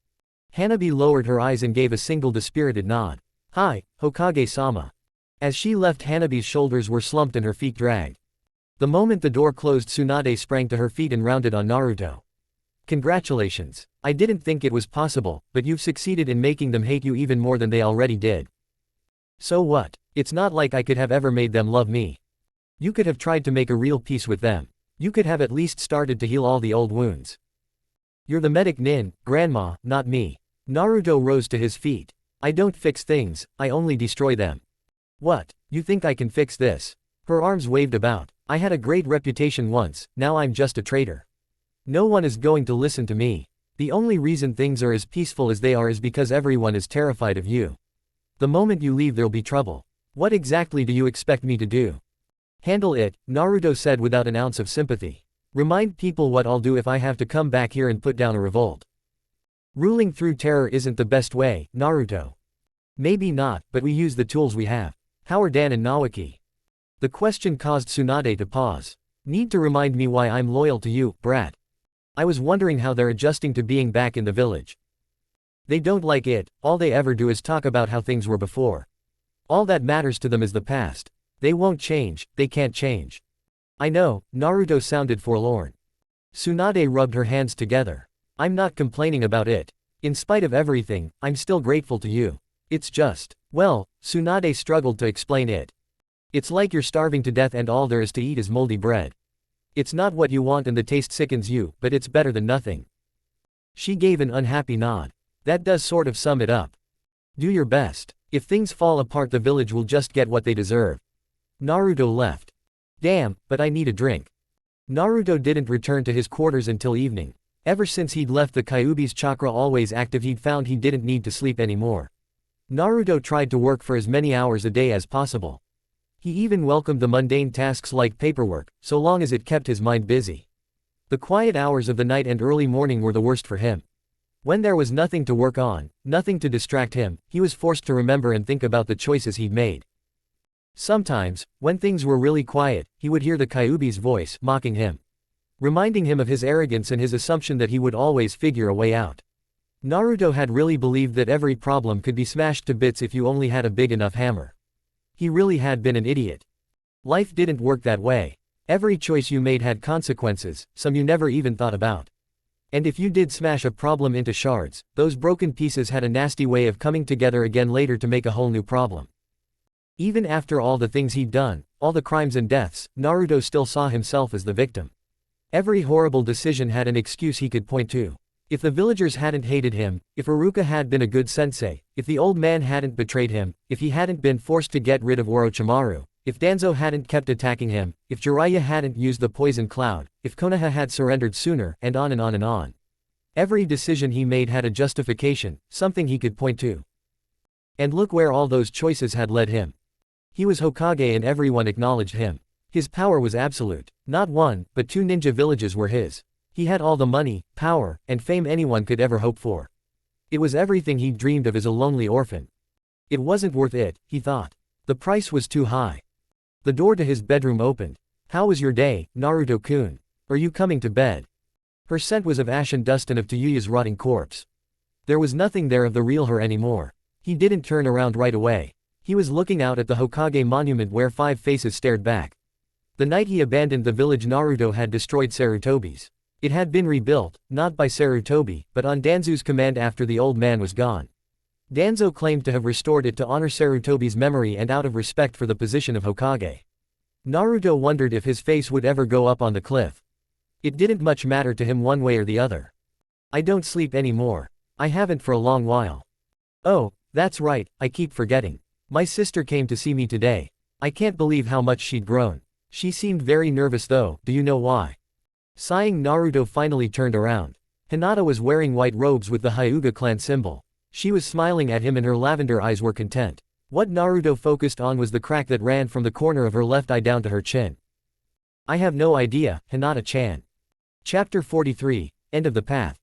Hanabi lowered her eyes and gave a single dispirited nod. Hi, Hokage-sama. As she left, Hanabi's shoulders were slumped and her feet dragged. The moment the door closed, Tsunade sprang to her feet and rounded on Naruto. Congratulations. I didn't think it was possible, but you've succeeded in making them hate you even more than they already did. So what? It's not like I could have ever made them love me. You could have tried to make a real peace with them. You could have at least started to heal all the old wounds. You're the medic nin, grandma, not me. Naruto rose to his feet. I don't fix things, I only destroy them. What? You think I can fix this? Her arms waved about. I had a great reputation once, now I'm just a traitor. No one is going to listen to me. The only reason things are as peaceful as they are is because everyone is terrified of you. The moment you leave there'll be trouble. What exactly do you expect me to do? Handle it, Naruto said without an ounce of sympathy. Remind people what I'll do if I have to come back here and put down a revolt. Ruling through terror isn't the best way, Naruto. Maybe not, but we use the tools we have. How are Dan and Naoki? The question caused Tsunade to pause. Need to remind me why I'm loyal to you, brat. I was wondering how they're adjusting to being back in the village. They don't like it, all they ever do is talk about how things were before. All that matters to them is the past. They won't change, they can't change. I know, Naruto sounded forlorn. Tsunade rubbed her hands together. I'm not complaining about it. In spite of everything, I'm still grateful to you. It's just, well, Tsunade struggled to explain it. It's like you're starving to death and all there is to eat is moldy bread. It's not what you want and the taste sickens you, but it's better than nothing. She gave an unhappy nod. That does sort of sum it up. Do your best. If things fall apart the village will just get what they deserve. Naruto left. Damn, but I need a drink. Naruto didn't return to his quarters until evening. Ever since he'd left the Kyuubi's chakra always active he'd found he didn't need to sleep anymore. Naruto tried to work for as many hours a day as possible. He even welcomed the mundane tasks like paperwork, so long as it kept his mind busy. The quiet hours of the night and early morning were the worst for him. When there was nothing to work on, nothing to distract him, he was forced to remember and think about the choices he'd made. Sometimes, when things were really quiet, he would hear the Kyuubi's voice mocking him. Reminding him of his arrogance and his assumption that he would always figure a way out. Naruto had really believed that every problem could be smashed to bits if you only had a big enough hammer. He really had been an idiot. Life didn't work that way. Every choice you made had consequences, some you never even thought about. And if you did smash a problem into shards, those broken pieces had a nasty way of coming together again later to make a whole new problem. Even after all the things he'd done, all the crimes and deaths, Naruto still saw himself as the victim. Every horrible decision had an excuse he could point to. If the villagers hadn't hated him, if Iruka had been a good sensei, if the old man hadn't betrayed him, if he hadn't been forced to get rid of Orochimaru, if Danzo hadn't kept attacking him, if Jiraiya hadn't used the poison cloud, if Konoha had surrendered sooner, and on and on and on. Every decision he made had a justification, something he could point to. And look where all those choices had led him. He was Hokage and everyone acknowledged him. His power was absolute. Not one, but 2 ninja villages were his. He had all the money, power, and fame anyone could ever hope for. It was everything he'd dreamed of as a lonely orphan. It wasn't worth it, he thought. The price was too high. The door to his bedroom opened. How was your day, Naruto-kun? Are you coming to bed? Her scent was of ashen dust and of Tayuya's rotting corpse. There was nothing there of the real her anymore. He didn't turn around right away. He was looking out at the Hokage monument where 5 faces stared back. The night he abandoned the village Naruto had destroyed Sarutobi's. It had been rebuilt, not by Sarutobi, but on Danzo's command after the old man was gone. Danzo claimed to have restored it to honor Sarutobi's memory and out of respect for the position of Hokage. Naruto wondered if his face would ever go up on the cliff. It didn't much matter to him one way or the other. I don't sleep anymore. I haven't for a long while. Oh, that's right, I keep forgetting. My sister came to see me today. I can't believe how much she'd grown. She seemed very nervous though, do you know why? Sighing, Naruto finally turned around. Hinata was wearing white robes with the Hyuga clan symbol. She was smiling at him and her lavender eyes were content. What Naruto focused on was the crack that ran from the corner of her left eye down to her chin. I have no idea, Hinata-chan. Chapter 43, End of the Path.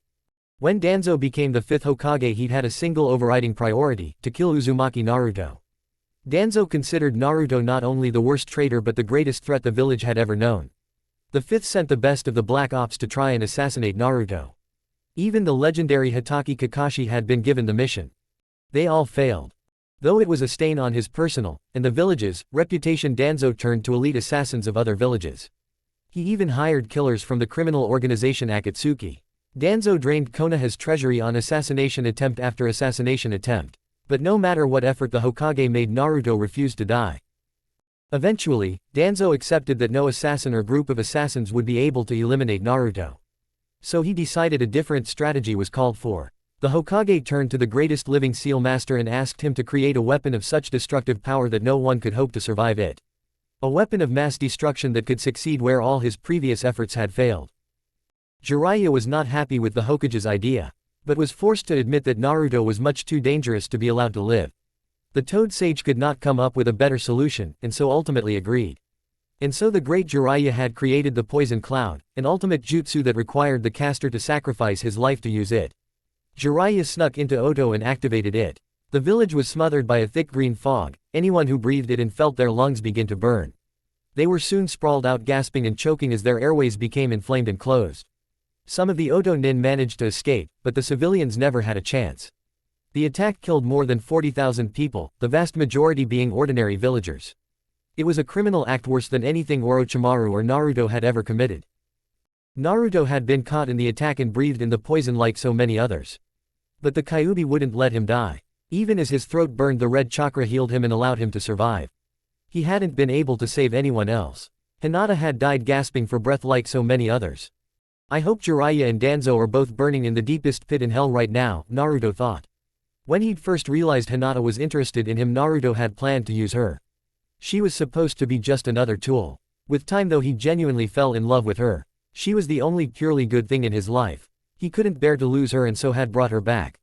When Danzo became the 5th Hokage he'd had a single overriding priority, to kill Uzumaki Naruto. Danzo considered Naruto not only the worst traitor but the greatest threat the village had ever known. The 5th sent the best of the Black Ops to try and assassinate Naruto. Even the legendary Hitaki Kakashi had been given the mission. They all failed. Though it was a stain on his personal, and the village's, reputation, Danzo turned to elite assassins of other villages. He even hired killers from the criminal organization Akatsuki. Danzo drained Konoha's treasury on assassination attempt after assassination attempt. But no matter what effort the Hokage made, Naruto refused to die. Eventually, Danzo accepted that no assassin or group of assassins would be able to eliminate Naruto. So he decided a different strategy was called for. The Hokage turned to the greatest living seal master and asked him to create a weapon of such destructive power that no one could hope to survive it. A weapon of mass destruction that could succeed where all his previous efforts had failed. Jiraiya was not happy with the Hokage's idea, but was forced to admit that Naruto was much too dangerous to be allowed to live. The Toad Sage could not come up with a better solution, and so ultimately agreed. And so the great Jiraiya had created the Poison Cloud, an ultimate jutsu that required the caster to sacrifice his life to use it. Jiraiya snuck into Oto and activated it. The village was smothered by a thick green fog, anyone who breathed it in felt their lungs begin to burn. They were soon sprawled out gasping and choking as their airways became inflamed and closed. Some of the Oto nin managed to escape, but the civilians never had a chance. The attack killed more than 40,000 people, the vast majority being ordinary villagers. It was a criminal act worse than anything Orochimaru or Naruto had ever committed. Naruto had been caught in the attack and breathed in the poison like so many others. But the Kyuubi wouldn't let him die. Even as his throat burned, the red chakra healed him and allowed him to survive. He hadn't been able to save anyone else. Hinata had died gasping for breath like so many others. I hope Jiraiya and Danzo are both burning in the deepest pit in hell right now, Naruto thought. When he'd first realized Hinata was interested in him, Naruto had planned to use her. She was supposed to be just another tool. With time though, he genuinely fell in love with her. She was the only purely good thing in his life. He couldn't bear to lose her and so had brought her back.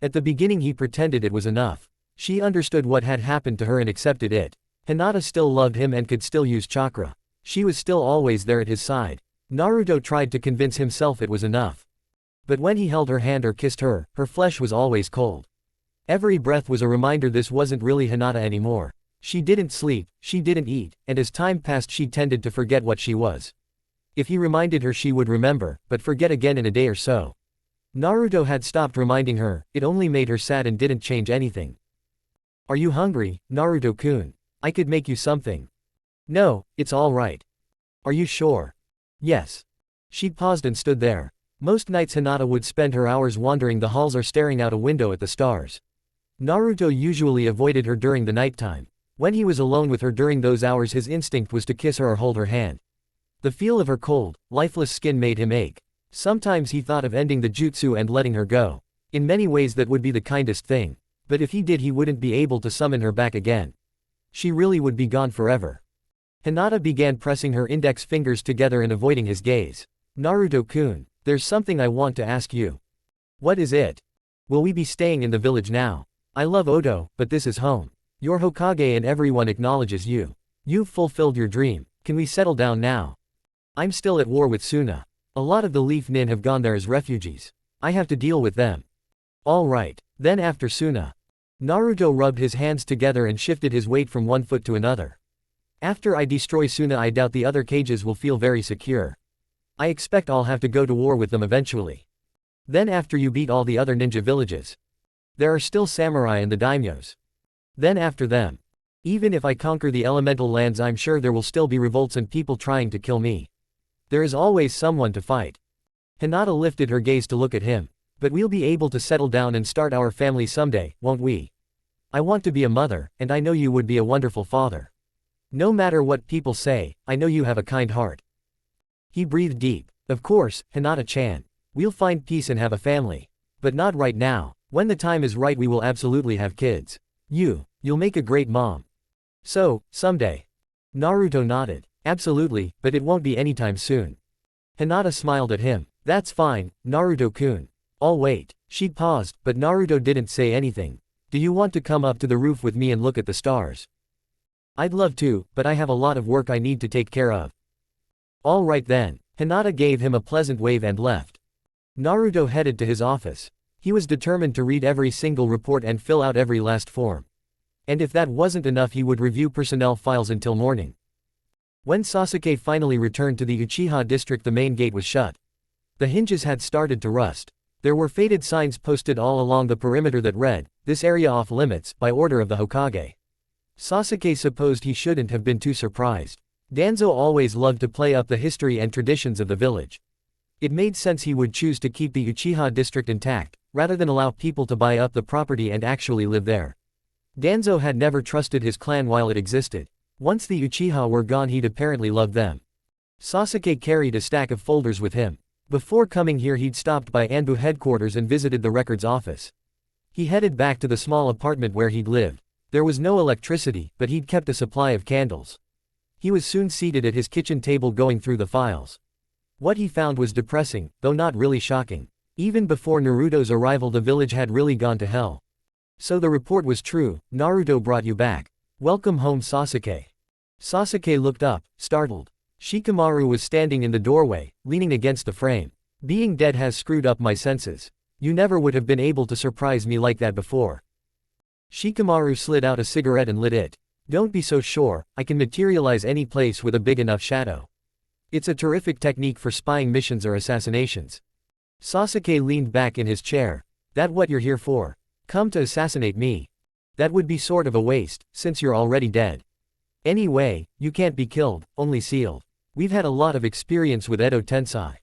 At the beginning he pretended it was enough. She understood what had happened to her and accepted it. Hinata still loved him and could still use chakra. She was still always there at his side. Naruto tried to convince himself it was enough. But when he held her hand or kissed her, her flesh was always cold. Every breath was a reminder this wasn't really Hinata anymore. She didn't sleep, she didn't eat, and as time passed she tended to forget what she was. If he reminded her she would remember, but forget again in a day or so. Naruto had stopped reminding her, it only made her sad and didn't change anything. Are you hungry, Naruto-kun? I could make you something. No, it's all right. Are you sure? Yes. She paused and stood there. Most nights Hinata would spend her hours wandering the halls or staring out a window at the stars. Naruto usually avoided her during the nighttime. When he was alone with her during those hours, his instinct was to kiss her or hold her hand. The feel of her cold, lifeless skin made him ache. Sometimes he thought of ending the jutsu and letting her go. In many ways that would be the kindest thing. But if he did, he wouldn't be able to summon her back again. She really would be gone forever. Hinata began pressing her index fingers together and avoiding his gaze. Naruto-kun, there's something I want to ask you. What is it? Will we be staying in the village now? I love Oto, but this is home. You're Hokage and everyone acknowledges you. You've fulfilled your dream. Can we settle down now? I'm still at war with Suna. A lot of the Leaf Nin have gone there as refugees. I have to deal with them. All right. Then after Suna. Naruto rubbed his hands together and shifted his weight from one foot to another. After I destroy Suna, I doubt the other cages will feel very secure. I expect I'll have to go to war with them eventually. Then after you beat all the other ninja villages. There are still samurai and the daimyos. Then after them. Even if I conquer the elemental lands, I'm sure there will still be revolts and people trying to kill me. There is always someone to fight. Hinata lifted her gaze to look at him. But we'll be able to settle down and start our family someday, won't we? I want to be a mother, and I know you would be a wonderful father. No matter what people say, I know you have a kind heart. He breathed deep. Of course, Hinata-chan. We'll find peace and have a family. But not right now. When the time is right we will absolutely have kids. You'll make a great mom. So, someday. Naruto nodded. Absolutely, but it won't be anytime soon. Hinata smiled at him. That's fine, Naruto-kun. I'll wait. She paused, but Naruto didn't say anything. Do you want to come up to the roof with me and look at the stars? I'd love to, but I have a lot of work I need to take care of. All right then. Hinata gave him a pleasant wave and left. Naruto headed to his office. He was determined to read every single report and fill out every last form. And if that wasn't enough, he would review personnel files until morning. When Sasuke finally returned to the Uchiha district, the main gate was shut. The hinges had started to rust. There were faded signs posted all along the perimeter that read, "This area off limits, by order of the Hokage." Sasuke supposed he shouldn't have been too surprised. Danzo always loved to play up the history and traditions of the village. It made sense he would choose to keep the Uchiha district intact, rather than allow people to buy up the property and actually live there. Danzo had never trusted his clan while it existed. Once the Uchiha were gone, he'd apparently loved them. Sasuke carried a stack of folders with him. Before coming here, he'd stopped by Anbu headquarters and visited the records office. He headed back to the small apartment where he'd lived. There was no electricity, but he'd kept a supply of candles. He was soon seated at his kitchen table going through the files. What he found was depressing, though not really shocking. Even before Naruto's arrival, the village had really gone to hell. So the report was true, Naruto brought you back. Welcome home, Sasuke. Sasuke looked up, startled. Shikamaru was standing in the doorway, leaning against the frame. Being dead has screwed up my senses. You never would have been able to surprise me like that before. Shikamaru slid out a cigarette and lit it. Don't be so sure, I can materialize any place with a big enough shadow. It's a terrific technique for spying missions or assassinations. Sasuke leaned back in his chair. That what you're here for? Come to assassinate me? That would be sort of a waste, since you're already dead. Anyway, you can't be killed, only sealed. We've had a lot of experience with Edo Tensei.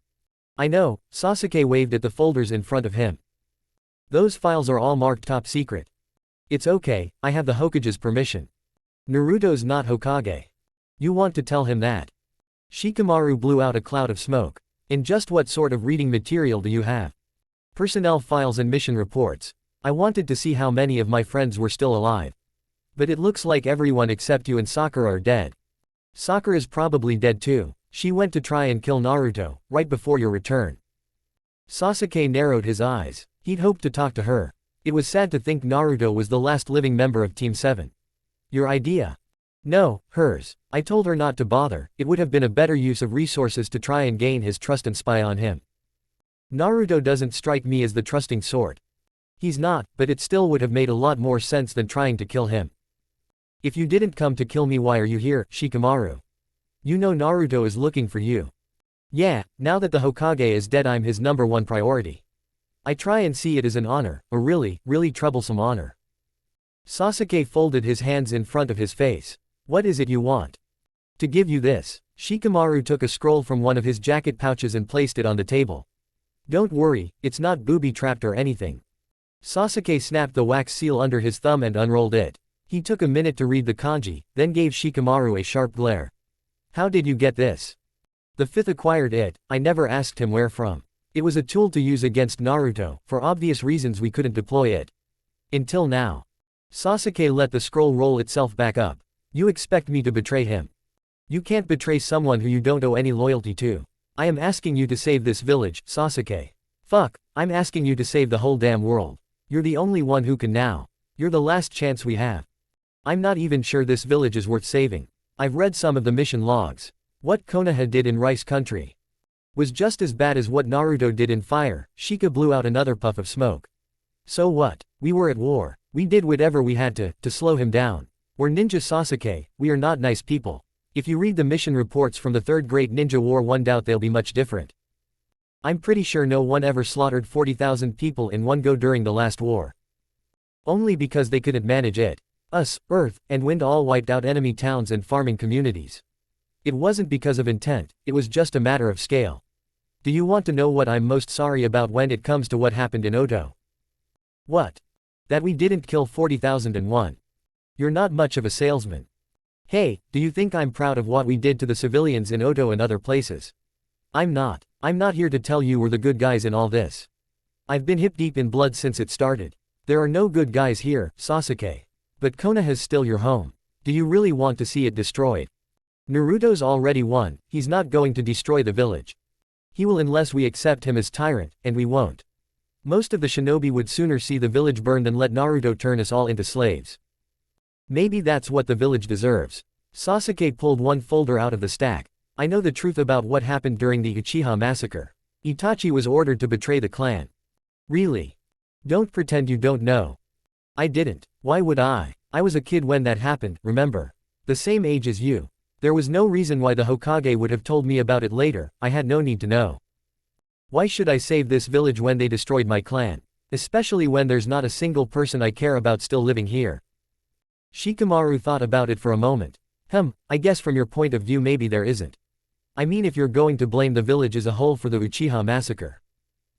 I know, Sasuke waved at the folders in front of him. Those files are all marked top secret. It's okay, I have the Hokage's permission. Naruto's not Hokage. You want to tell him that? Shikamaru blew out a cloud of smoke. And just what sort of reading material do you have? Personnel files and mission reports. I wanted to see how many of my friends were still alive. But it looks like everyone except you and Sakura are dead. Sakura's probably dead too. She went to try and kill Naruto, right before your return. Sasuke narrowed his eyes. He'd hoped to talk to her. It was sad to think Naruto was the last living member of Team 7. Your idea? No, hers. I told her not to bother, it would have been a better use of resources to try and gain his trust and spy on him. Naruto doesn't strike me as the trusting sort. He's not, but it still would have made a lot more sense than trying to kill him. If you didn't come to kill me, why are you here, Shikamaru? You know Naruto is looking for you. Yeah, now that the Hokage is dead, I'm his #1 priority. I try and see it as an honor, a really, really troublesome honor. Sasuke folded his hands in front of his face. What is it you want? To give you this. Shikamaru took a scroll from one of his jacket pouches and placed it on the table. Don't worry, it's not booby-trapped or anything. Sasuke snapped the wax seal under his thumb and unrolled it. He took a minute to read the kanji, then gave Shikamaru a sharp glare. How did you get this? The fifth acquired it, I never asked him where from. It was a tool to use against Naruto, for obvious reasons we couldn't deploy it. Until now. Sasuke let the scroll roll itself back up. You expect me to betray him? You can't betray someone who you don't owe any loyalty to. I am asking you to save this village, Sasuke. Fuck, I'm asking you to save the whole damn world. You're the only one who can now. You're the last chance we have. I'm not even sure this village is worth saving. I've read some of the mission logs. What Konoha did in Rice Country was just as bad as what Naruto did in Fire. Shika blew out another puff of smoke. So what? We were at war. We did whatever we had to slow him down. We're ninja, Sasuke, we are not nice people. If you read the mission reports from the Third Great Ninja War, one doubt they'll be much different. I'm pretty sure no one ever slaughtered 40,000 people in one go during the last war. Only because they couldn't manage it. Us, Earth, and Wind all wiped out enemy towns and farming communities. It wasn't because of intent, it was just a matter of scale. Do you want to know what I'm most sorry about when it comes to what happened in Oto? What? That we didn't kill 40,001. You're not much of a salesman. Hey, do you think I'm proud of what we did to the civilians in Oto and other places? I'm not. I'm not here to tell you we're the good guys in all this. I've been hip deep in blood since it started. There are no good guys here, Sasuke. But Konoha's still your home. Do you really want to see it destroyed? Naruto's already won, he's not going to destroy the village. He will unless we accept him as tyrant, and we won't. Most of the shinobi would sooner see the village burn than let Naruto turn us all into slaves. Maybe that's what the village deserves. Sasuke pulled one folder out of the stack. I know the truth about what happened during the Uchiha massacre. Itachi was ordered to betray the clan. Really? Don't pretend you don't know. I didn't. Why would I? I was a kid when that happened, remember? The same age as you. There was no reason why the Hokage would have told me about it later, I had no need to know. Why should I save this village when they destroyed my clan? Especially when there's not a single person I care about still living here. Shikamaru thought about it for a moment. I guess from your point of view maybe there isn't. I mean, if you're going to blame the village as a whole for the Uchiha massacre.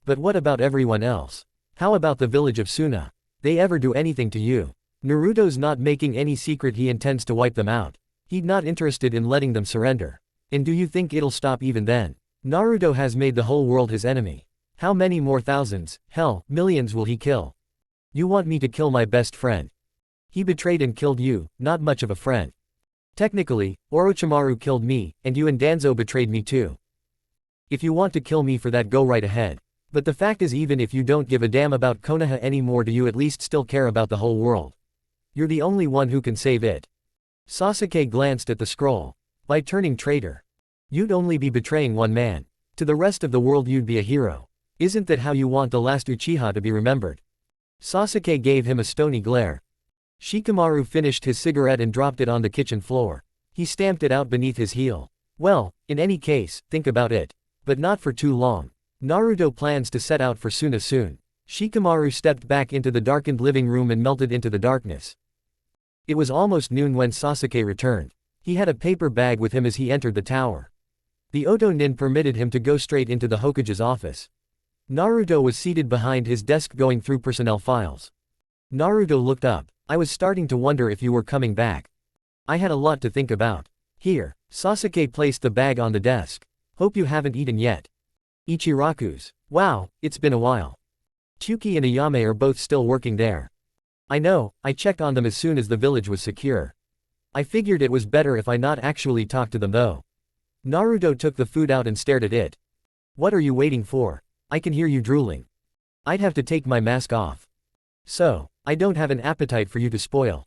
But what about everyone else? How about the village of Suna? They ever do anything to you? Naruto's not making any secret he intends to wipe them out. He's not interested in letting them surrender. And do you think it'll stop even then? Naruto has made the whole world his enemy. How many more thousands, hell, millions will he kill? You want me to kill my best friend? He betrayed and killed you, not much of a friend. Technically, Orochimaru killed me, and you and Danzo betrayed me too. If you want to kill me for that, go right ahead. But the fact is, even if you don't give a damn about Konoha anymore, do you at least still care about the whole world? You're the only one who can save it. Sasuke glanced at the scroll. By turning traitor, you'd only be betraying one man. To the rest of the world you'd be a hero. Isn't that how you want the last Uchiha to be remembered? Sasuke gave him a stony glare. Shikamaru finished his cigarette and dropped it on the kitchen floor. He stamped it out beneath his heel. Well, in any case, think about it. But not for too long. Naruto plans to set out for Suna soon. Shikamaru stepped back into the darkened living room and melted into the darkness. It was almost noon when Sasuke returned. He had a paper bag with him as he entered the tower. The Oto Nin permitted him to go straight into the Hokage's office. Naruto was seated behind his desk going through personnel files. Naruto looked up. I was starting to wonder if you were coming back. I had a lot to think about. Here, Sasuke placed the bag on the desk. Hope you haven't eaten yet. Ichiraku's. Wow, it's been a while. Chuki and Ayame are both still working there. I know, I checked on them as soon as the village was secure. I figured it was better if I not actually talked to them though. Naruto took the food out and stared at it. What are you waiting for? I can hear you drooling. I'd have to take my mask off. So, I don't have an appetite for you to spoil.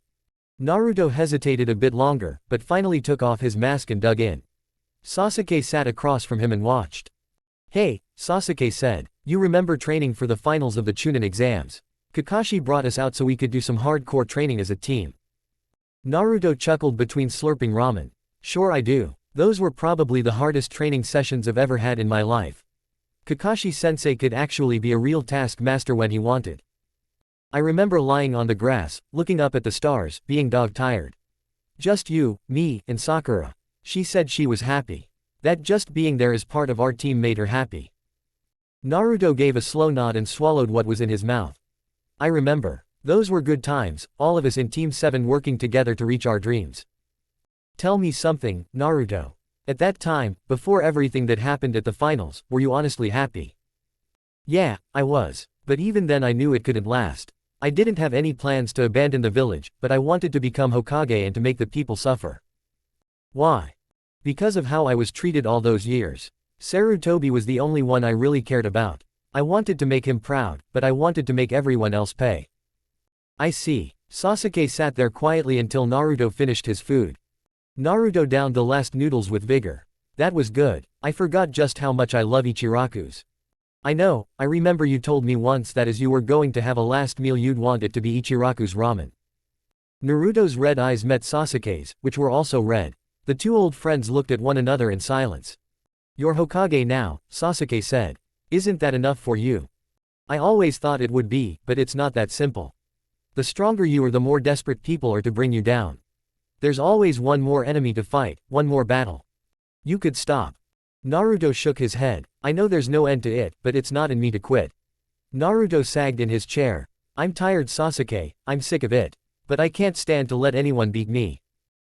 Naruto hesitated a bit longer, but finally took off his mask and dug in. Sasuke sat across from him and watched. Hey, Sasuke said, you remember training for the finals of the Chunin exams? Kakashi brought us out so we could do some hardcore training as a team. Naruto chuckled between slurping ramen. Sure I do. Those were probably the hardest training sessions I've ever had in my life. Kakashi-sensei could actually be a real taskmaster when he wanted. I remember lying on the grass, looking up at the stars, being dog-tired. Just you, me, and Sakura. She said she was happy. That just being there as part of our team made her happy. Naruto gave a slow nod and swallowed what was in his mouth. I remember. Those were good times, all of us in Team 7 working together to reach our dreams. Tell me something, Naruto. At that time, before everything that happened at the finals, were you honestly happy? Yeah, I was. But even then I knew it couldn't last. I didn't have any plans to abandon the village, but I wanted to become Hokage and to make the people suffer. Why? Because of how I was treated all those years. Sarutobi was the only one I really cared about. I wanted to make him proud, but I wanted to make everyone else pay. I see. Sasuke sat there quietly until Naruto finished his food. Naruto downed the last noodles with vigor. That was good. I forgot just how much I love Ichiraku's. I know, I remember you told me once that as you were going to have a last meal you'd want it to be Ichiraku's ramen. Naruto's red eyes met Sasuke's, which were also red. The two old friends looked at one another in silence. You're Hokage now, Sasuke said. Isn't that enough for you? I always thought it would be, but it's not that simple. The stronger you are, the more desperate people are to bring you down. There's always one more enemy to fight, one more battle. You could stop. Naruto shook his head. I know there's no end to it, but it's not in me to quit. Naruto sagged in his chair. I'm tired, Sasuke, I'm sick of it. But I can't stand to let anyone beat me.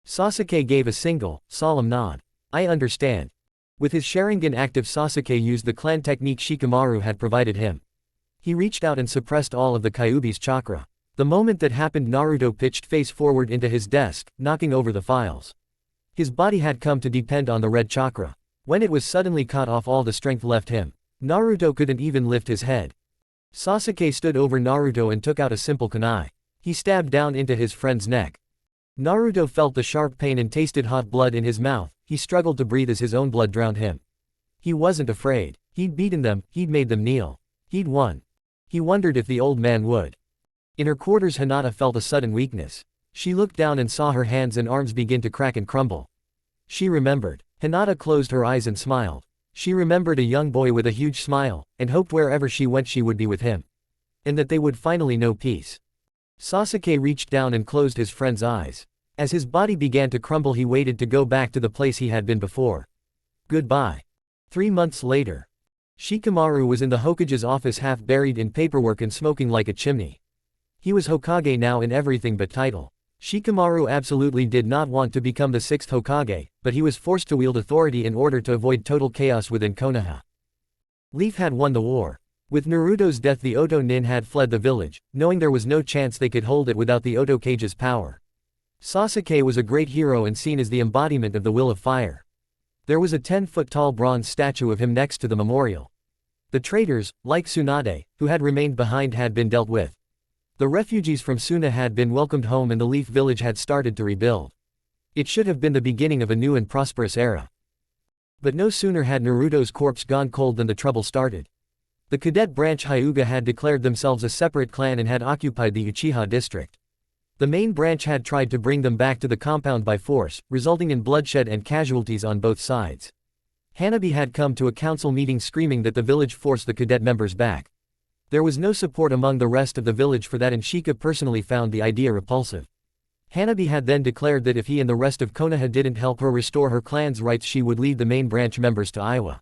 Sasuke gave a single, solemn nod. I understand. With his Sharingan active, Sasuke used the clan technique Shikamaru had provided him. He reached out and suppressed all of the Kyuubi's chakra. The moment that happened, Naruto pitched face forward into his desk, knocking over the files. His body had come to depend on the red chakra. When it was suddenly cut off, all the strength left him. Naruto couldn't even lift his head. Sasuke stood over Naruto and took out a simple kunai. He stabbed down into his friend's neck. Naruto felt the sharp pain and tasted hot blood in his mouth. He struggled to breathe as his own blood drowned him. He wasn't afraid. He'd beaten them, he'd made them kneel. He'd won. He wondered if the old man would. In her quarters, Hinata felt a sudden weakness. She looked down and saw her hands and arms begin to crack and crumble. She remembered. Hinata closed her eyes and smiled. She remembered a young boy with a huge smile, and hoped wherever she went she would be with him. And that they would finally know peace. Sasuke reached down and closed his friend's eyes. As his body began to crumble, he waited to go back to the place he had been before. Goodbye. 3 months later. Shikamaru was in the Hokage's office, half buried in paperwork and smoking like a chimney. He was Hokage now in everything but title. Shikamaru absolutely did not want to become the 6th Hokage, but he was forced to wield authority in order to avoid total chaos within Konoha. Leaf had won the war. With Naruto's death, the Oto Nin had fled the village, knowing there was no chance they could hold it without the Oto Kage's power. Sasuke was a great hero and seen as the embodiment of the will of fire. There was a 10-foot tall bronze statue of him next to the memorial. The traitors, like Tsunade, who had remained behind had been dealt with. The refugees from Suna had been welcomed home and the Leaf Village had started to rebuild. It should have been the beginning of a new and prosperous era. But no sooner had Naruto's corpse gone cold than the trouble started. The cadet branch Hyuga had declared themselves a separate clan and had occupied the Uchiha district. The main branch had tried to bring them back to the compound by force, resulting in bloodshed and casualties on both sides. Hanabi had come to a council meeting screaming that the village forced the cadet members back. There was no support among the rest of the village for that and Shika personally found the idea repulsive. Hanabi had then declared that if he and the rest of Konoha didn't help her restore her clan's rights she would lead the main branch members to Iwa.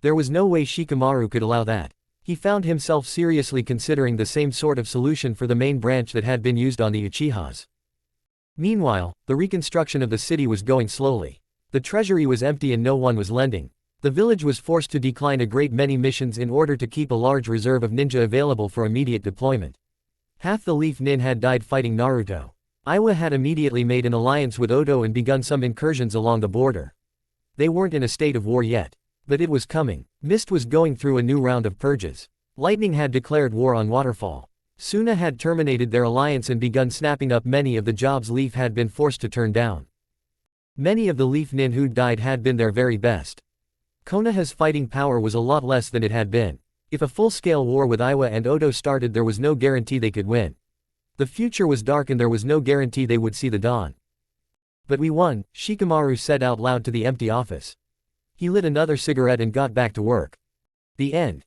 There was no way Shikamaru could allow that. He found himself seriously considering the same sort of solution for the main branch that had been used on the Uchihas. Meanwhile, the reconstruction of the city was going slowly. The treasury was empty and no one was lending. The village was forced to decline a great many missions in order to keep a large reserve of ninja available for immediate deployment. Half the Leaf Nin had died fighting Naruto. Iwa had immediately made an alliance with Odo and begun some incursions along the border. They weren't in a state of war yet. But it was coming. Mist was going through a new round of purges. Lightning had declared war on Waterfall. Suna had terminated their alliance and begun snapping up many of the jobs Leaf had been forced to turn down. Many of the Leaf Nin who died had been their very best. Konoha's fighting power was a lot less than it had been. If a full-scale war with Iwa and Odo started there was no guarantee they could win. The future was dark and there was no guarantee they would see the dawn. But we won, Shikamaru said out loud to the empty office. He lit another cigarette and got back to work. The end.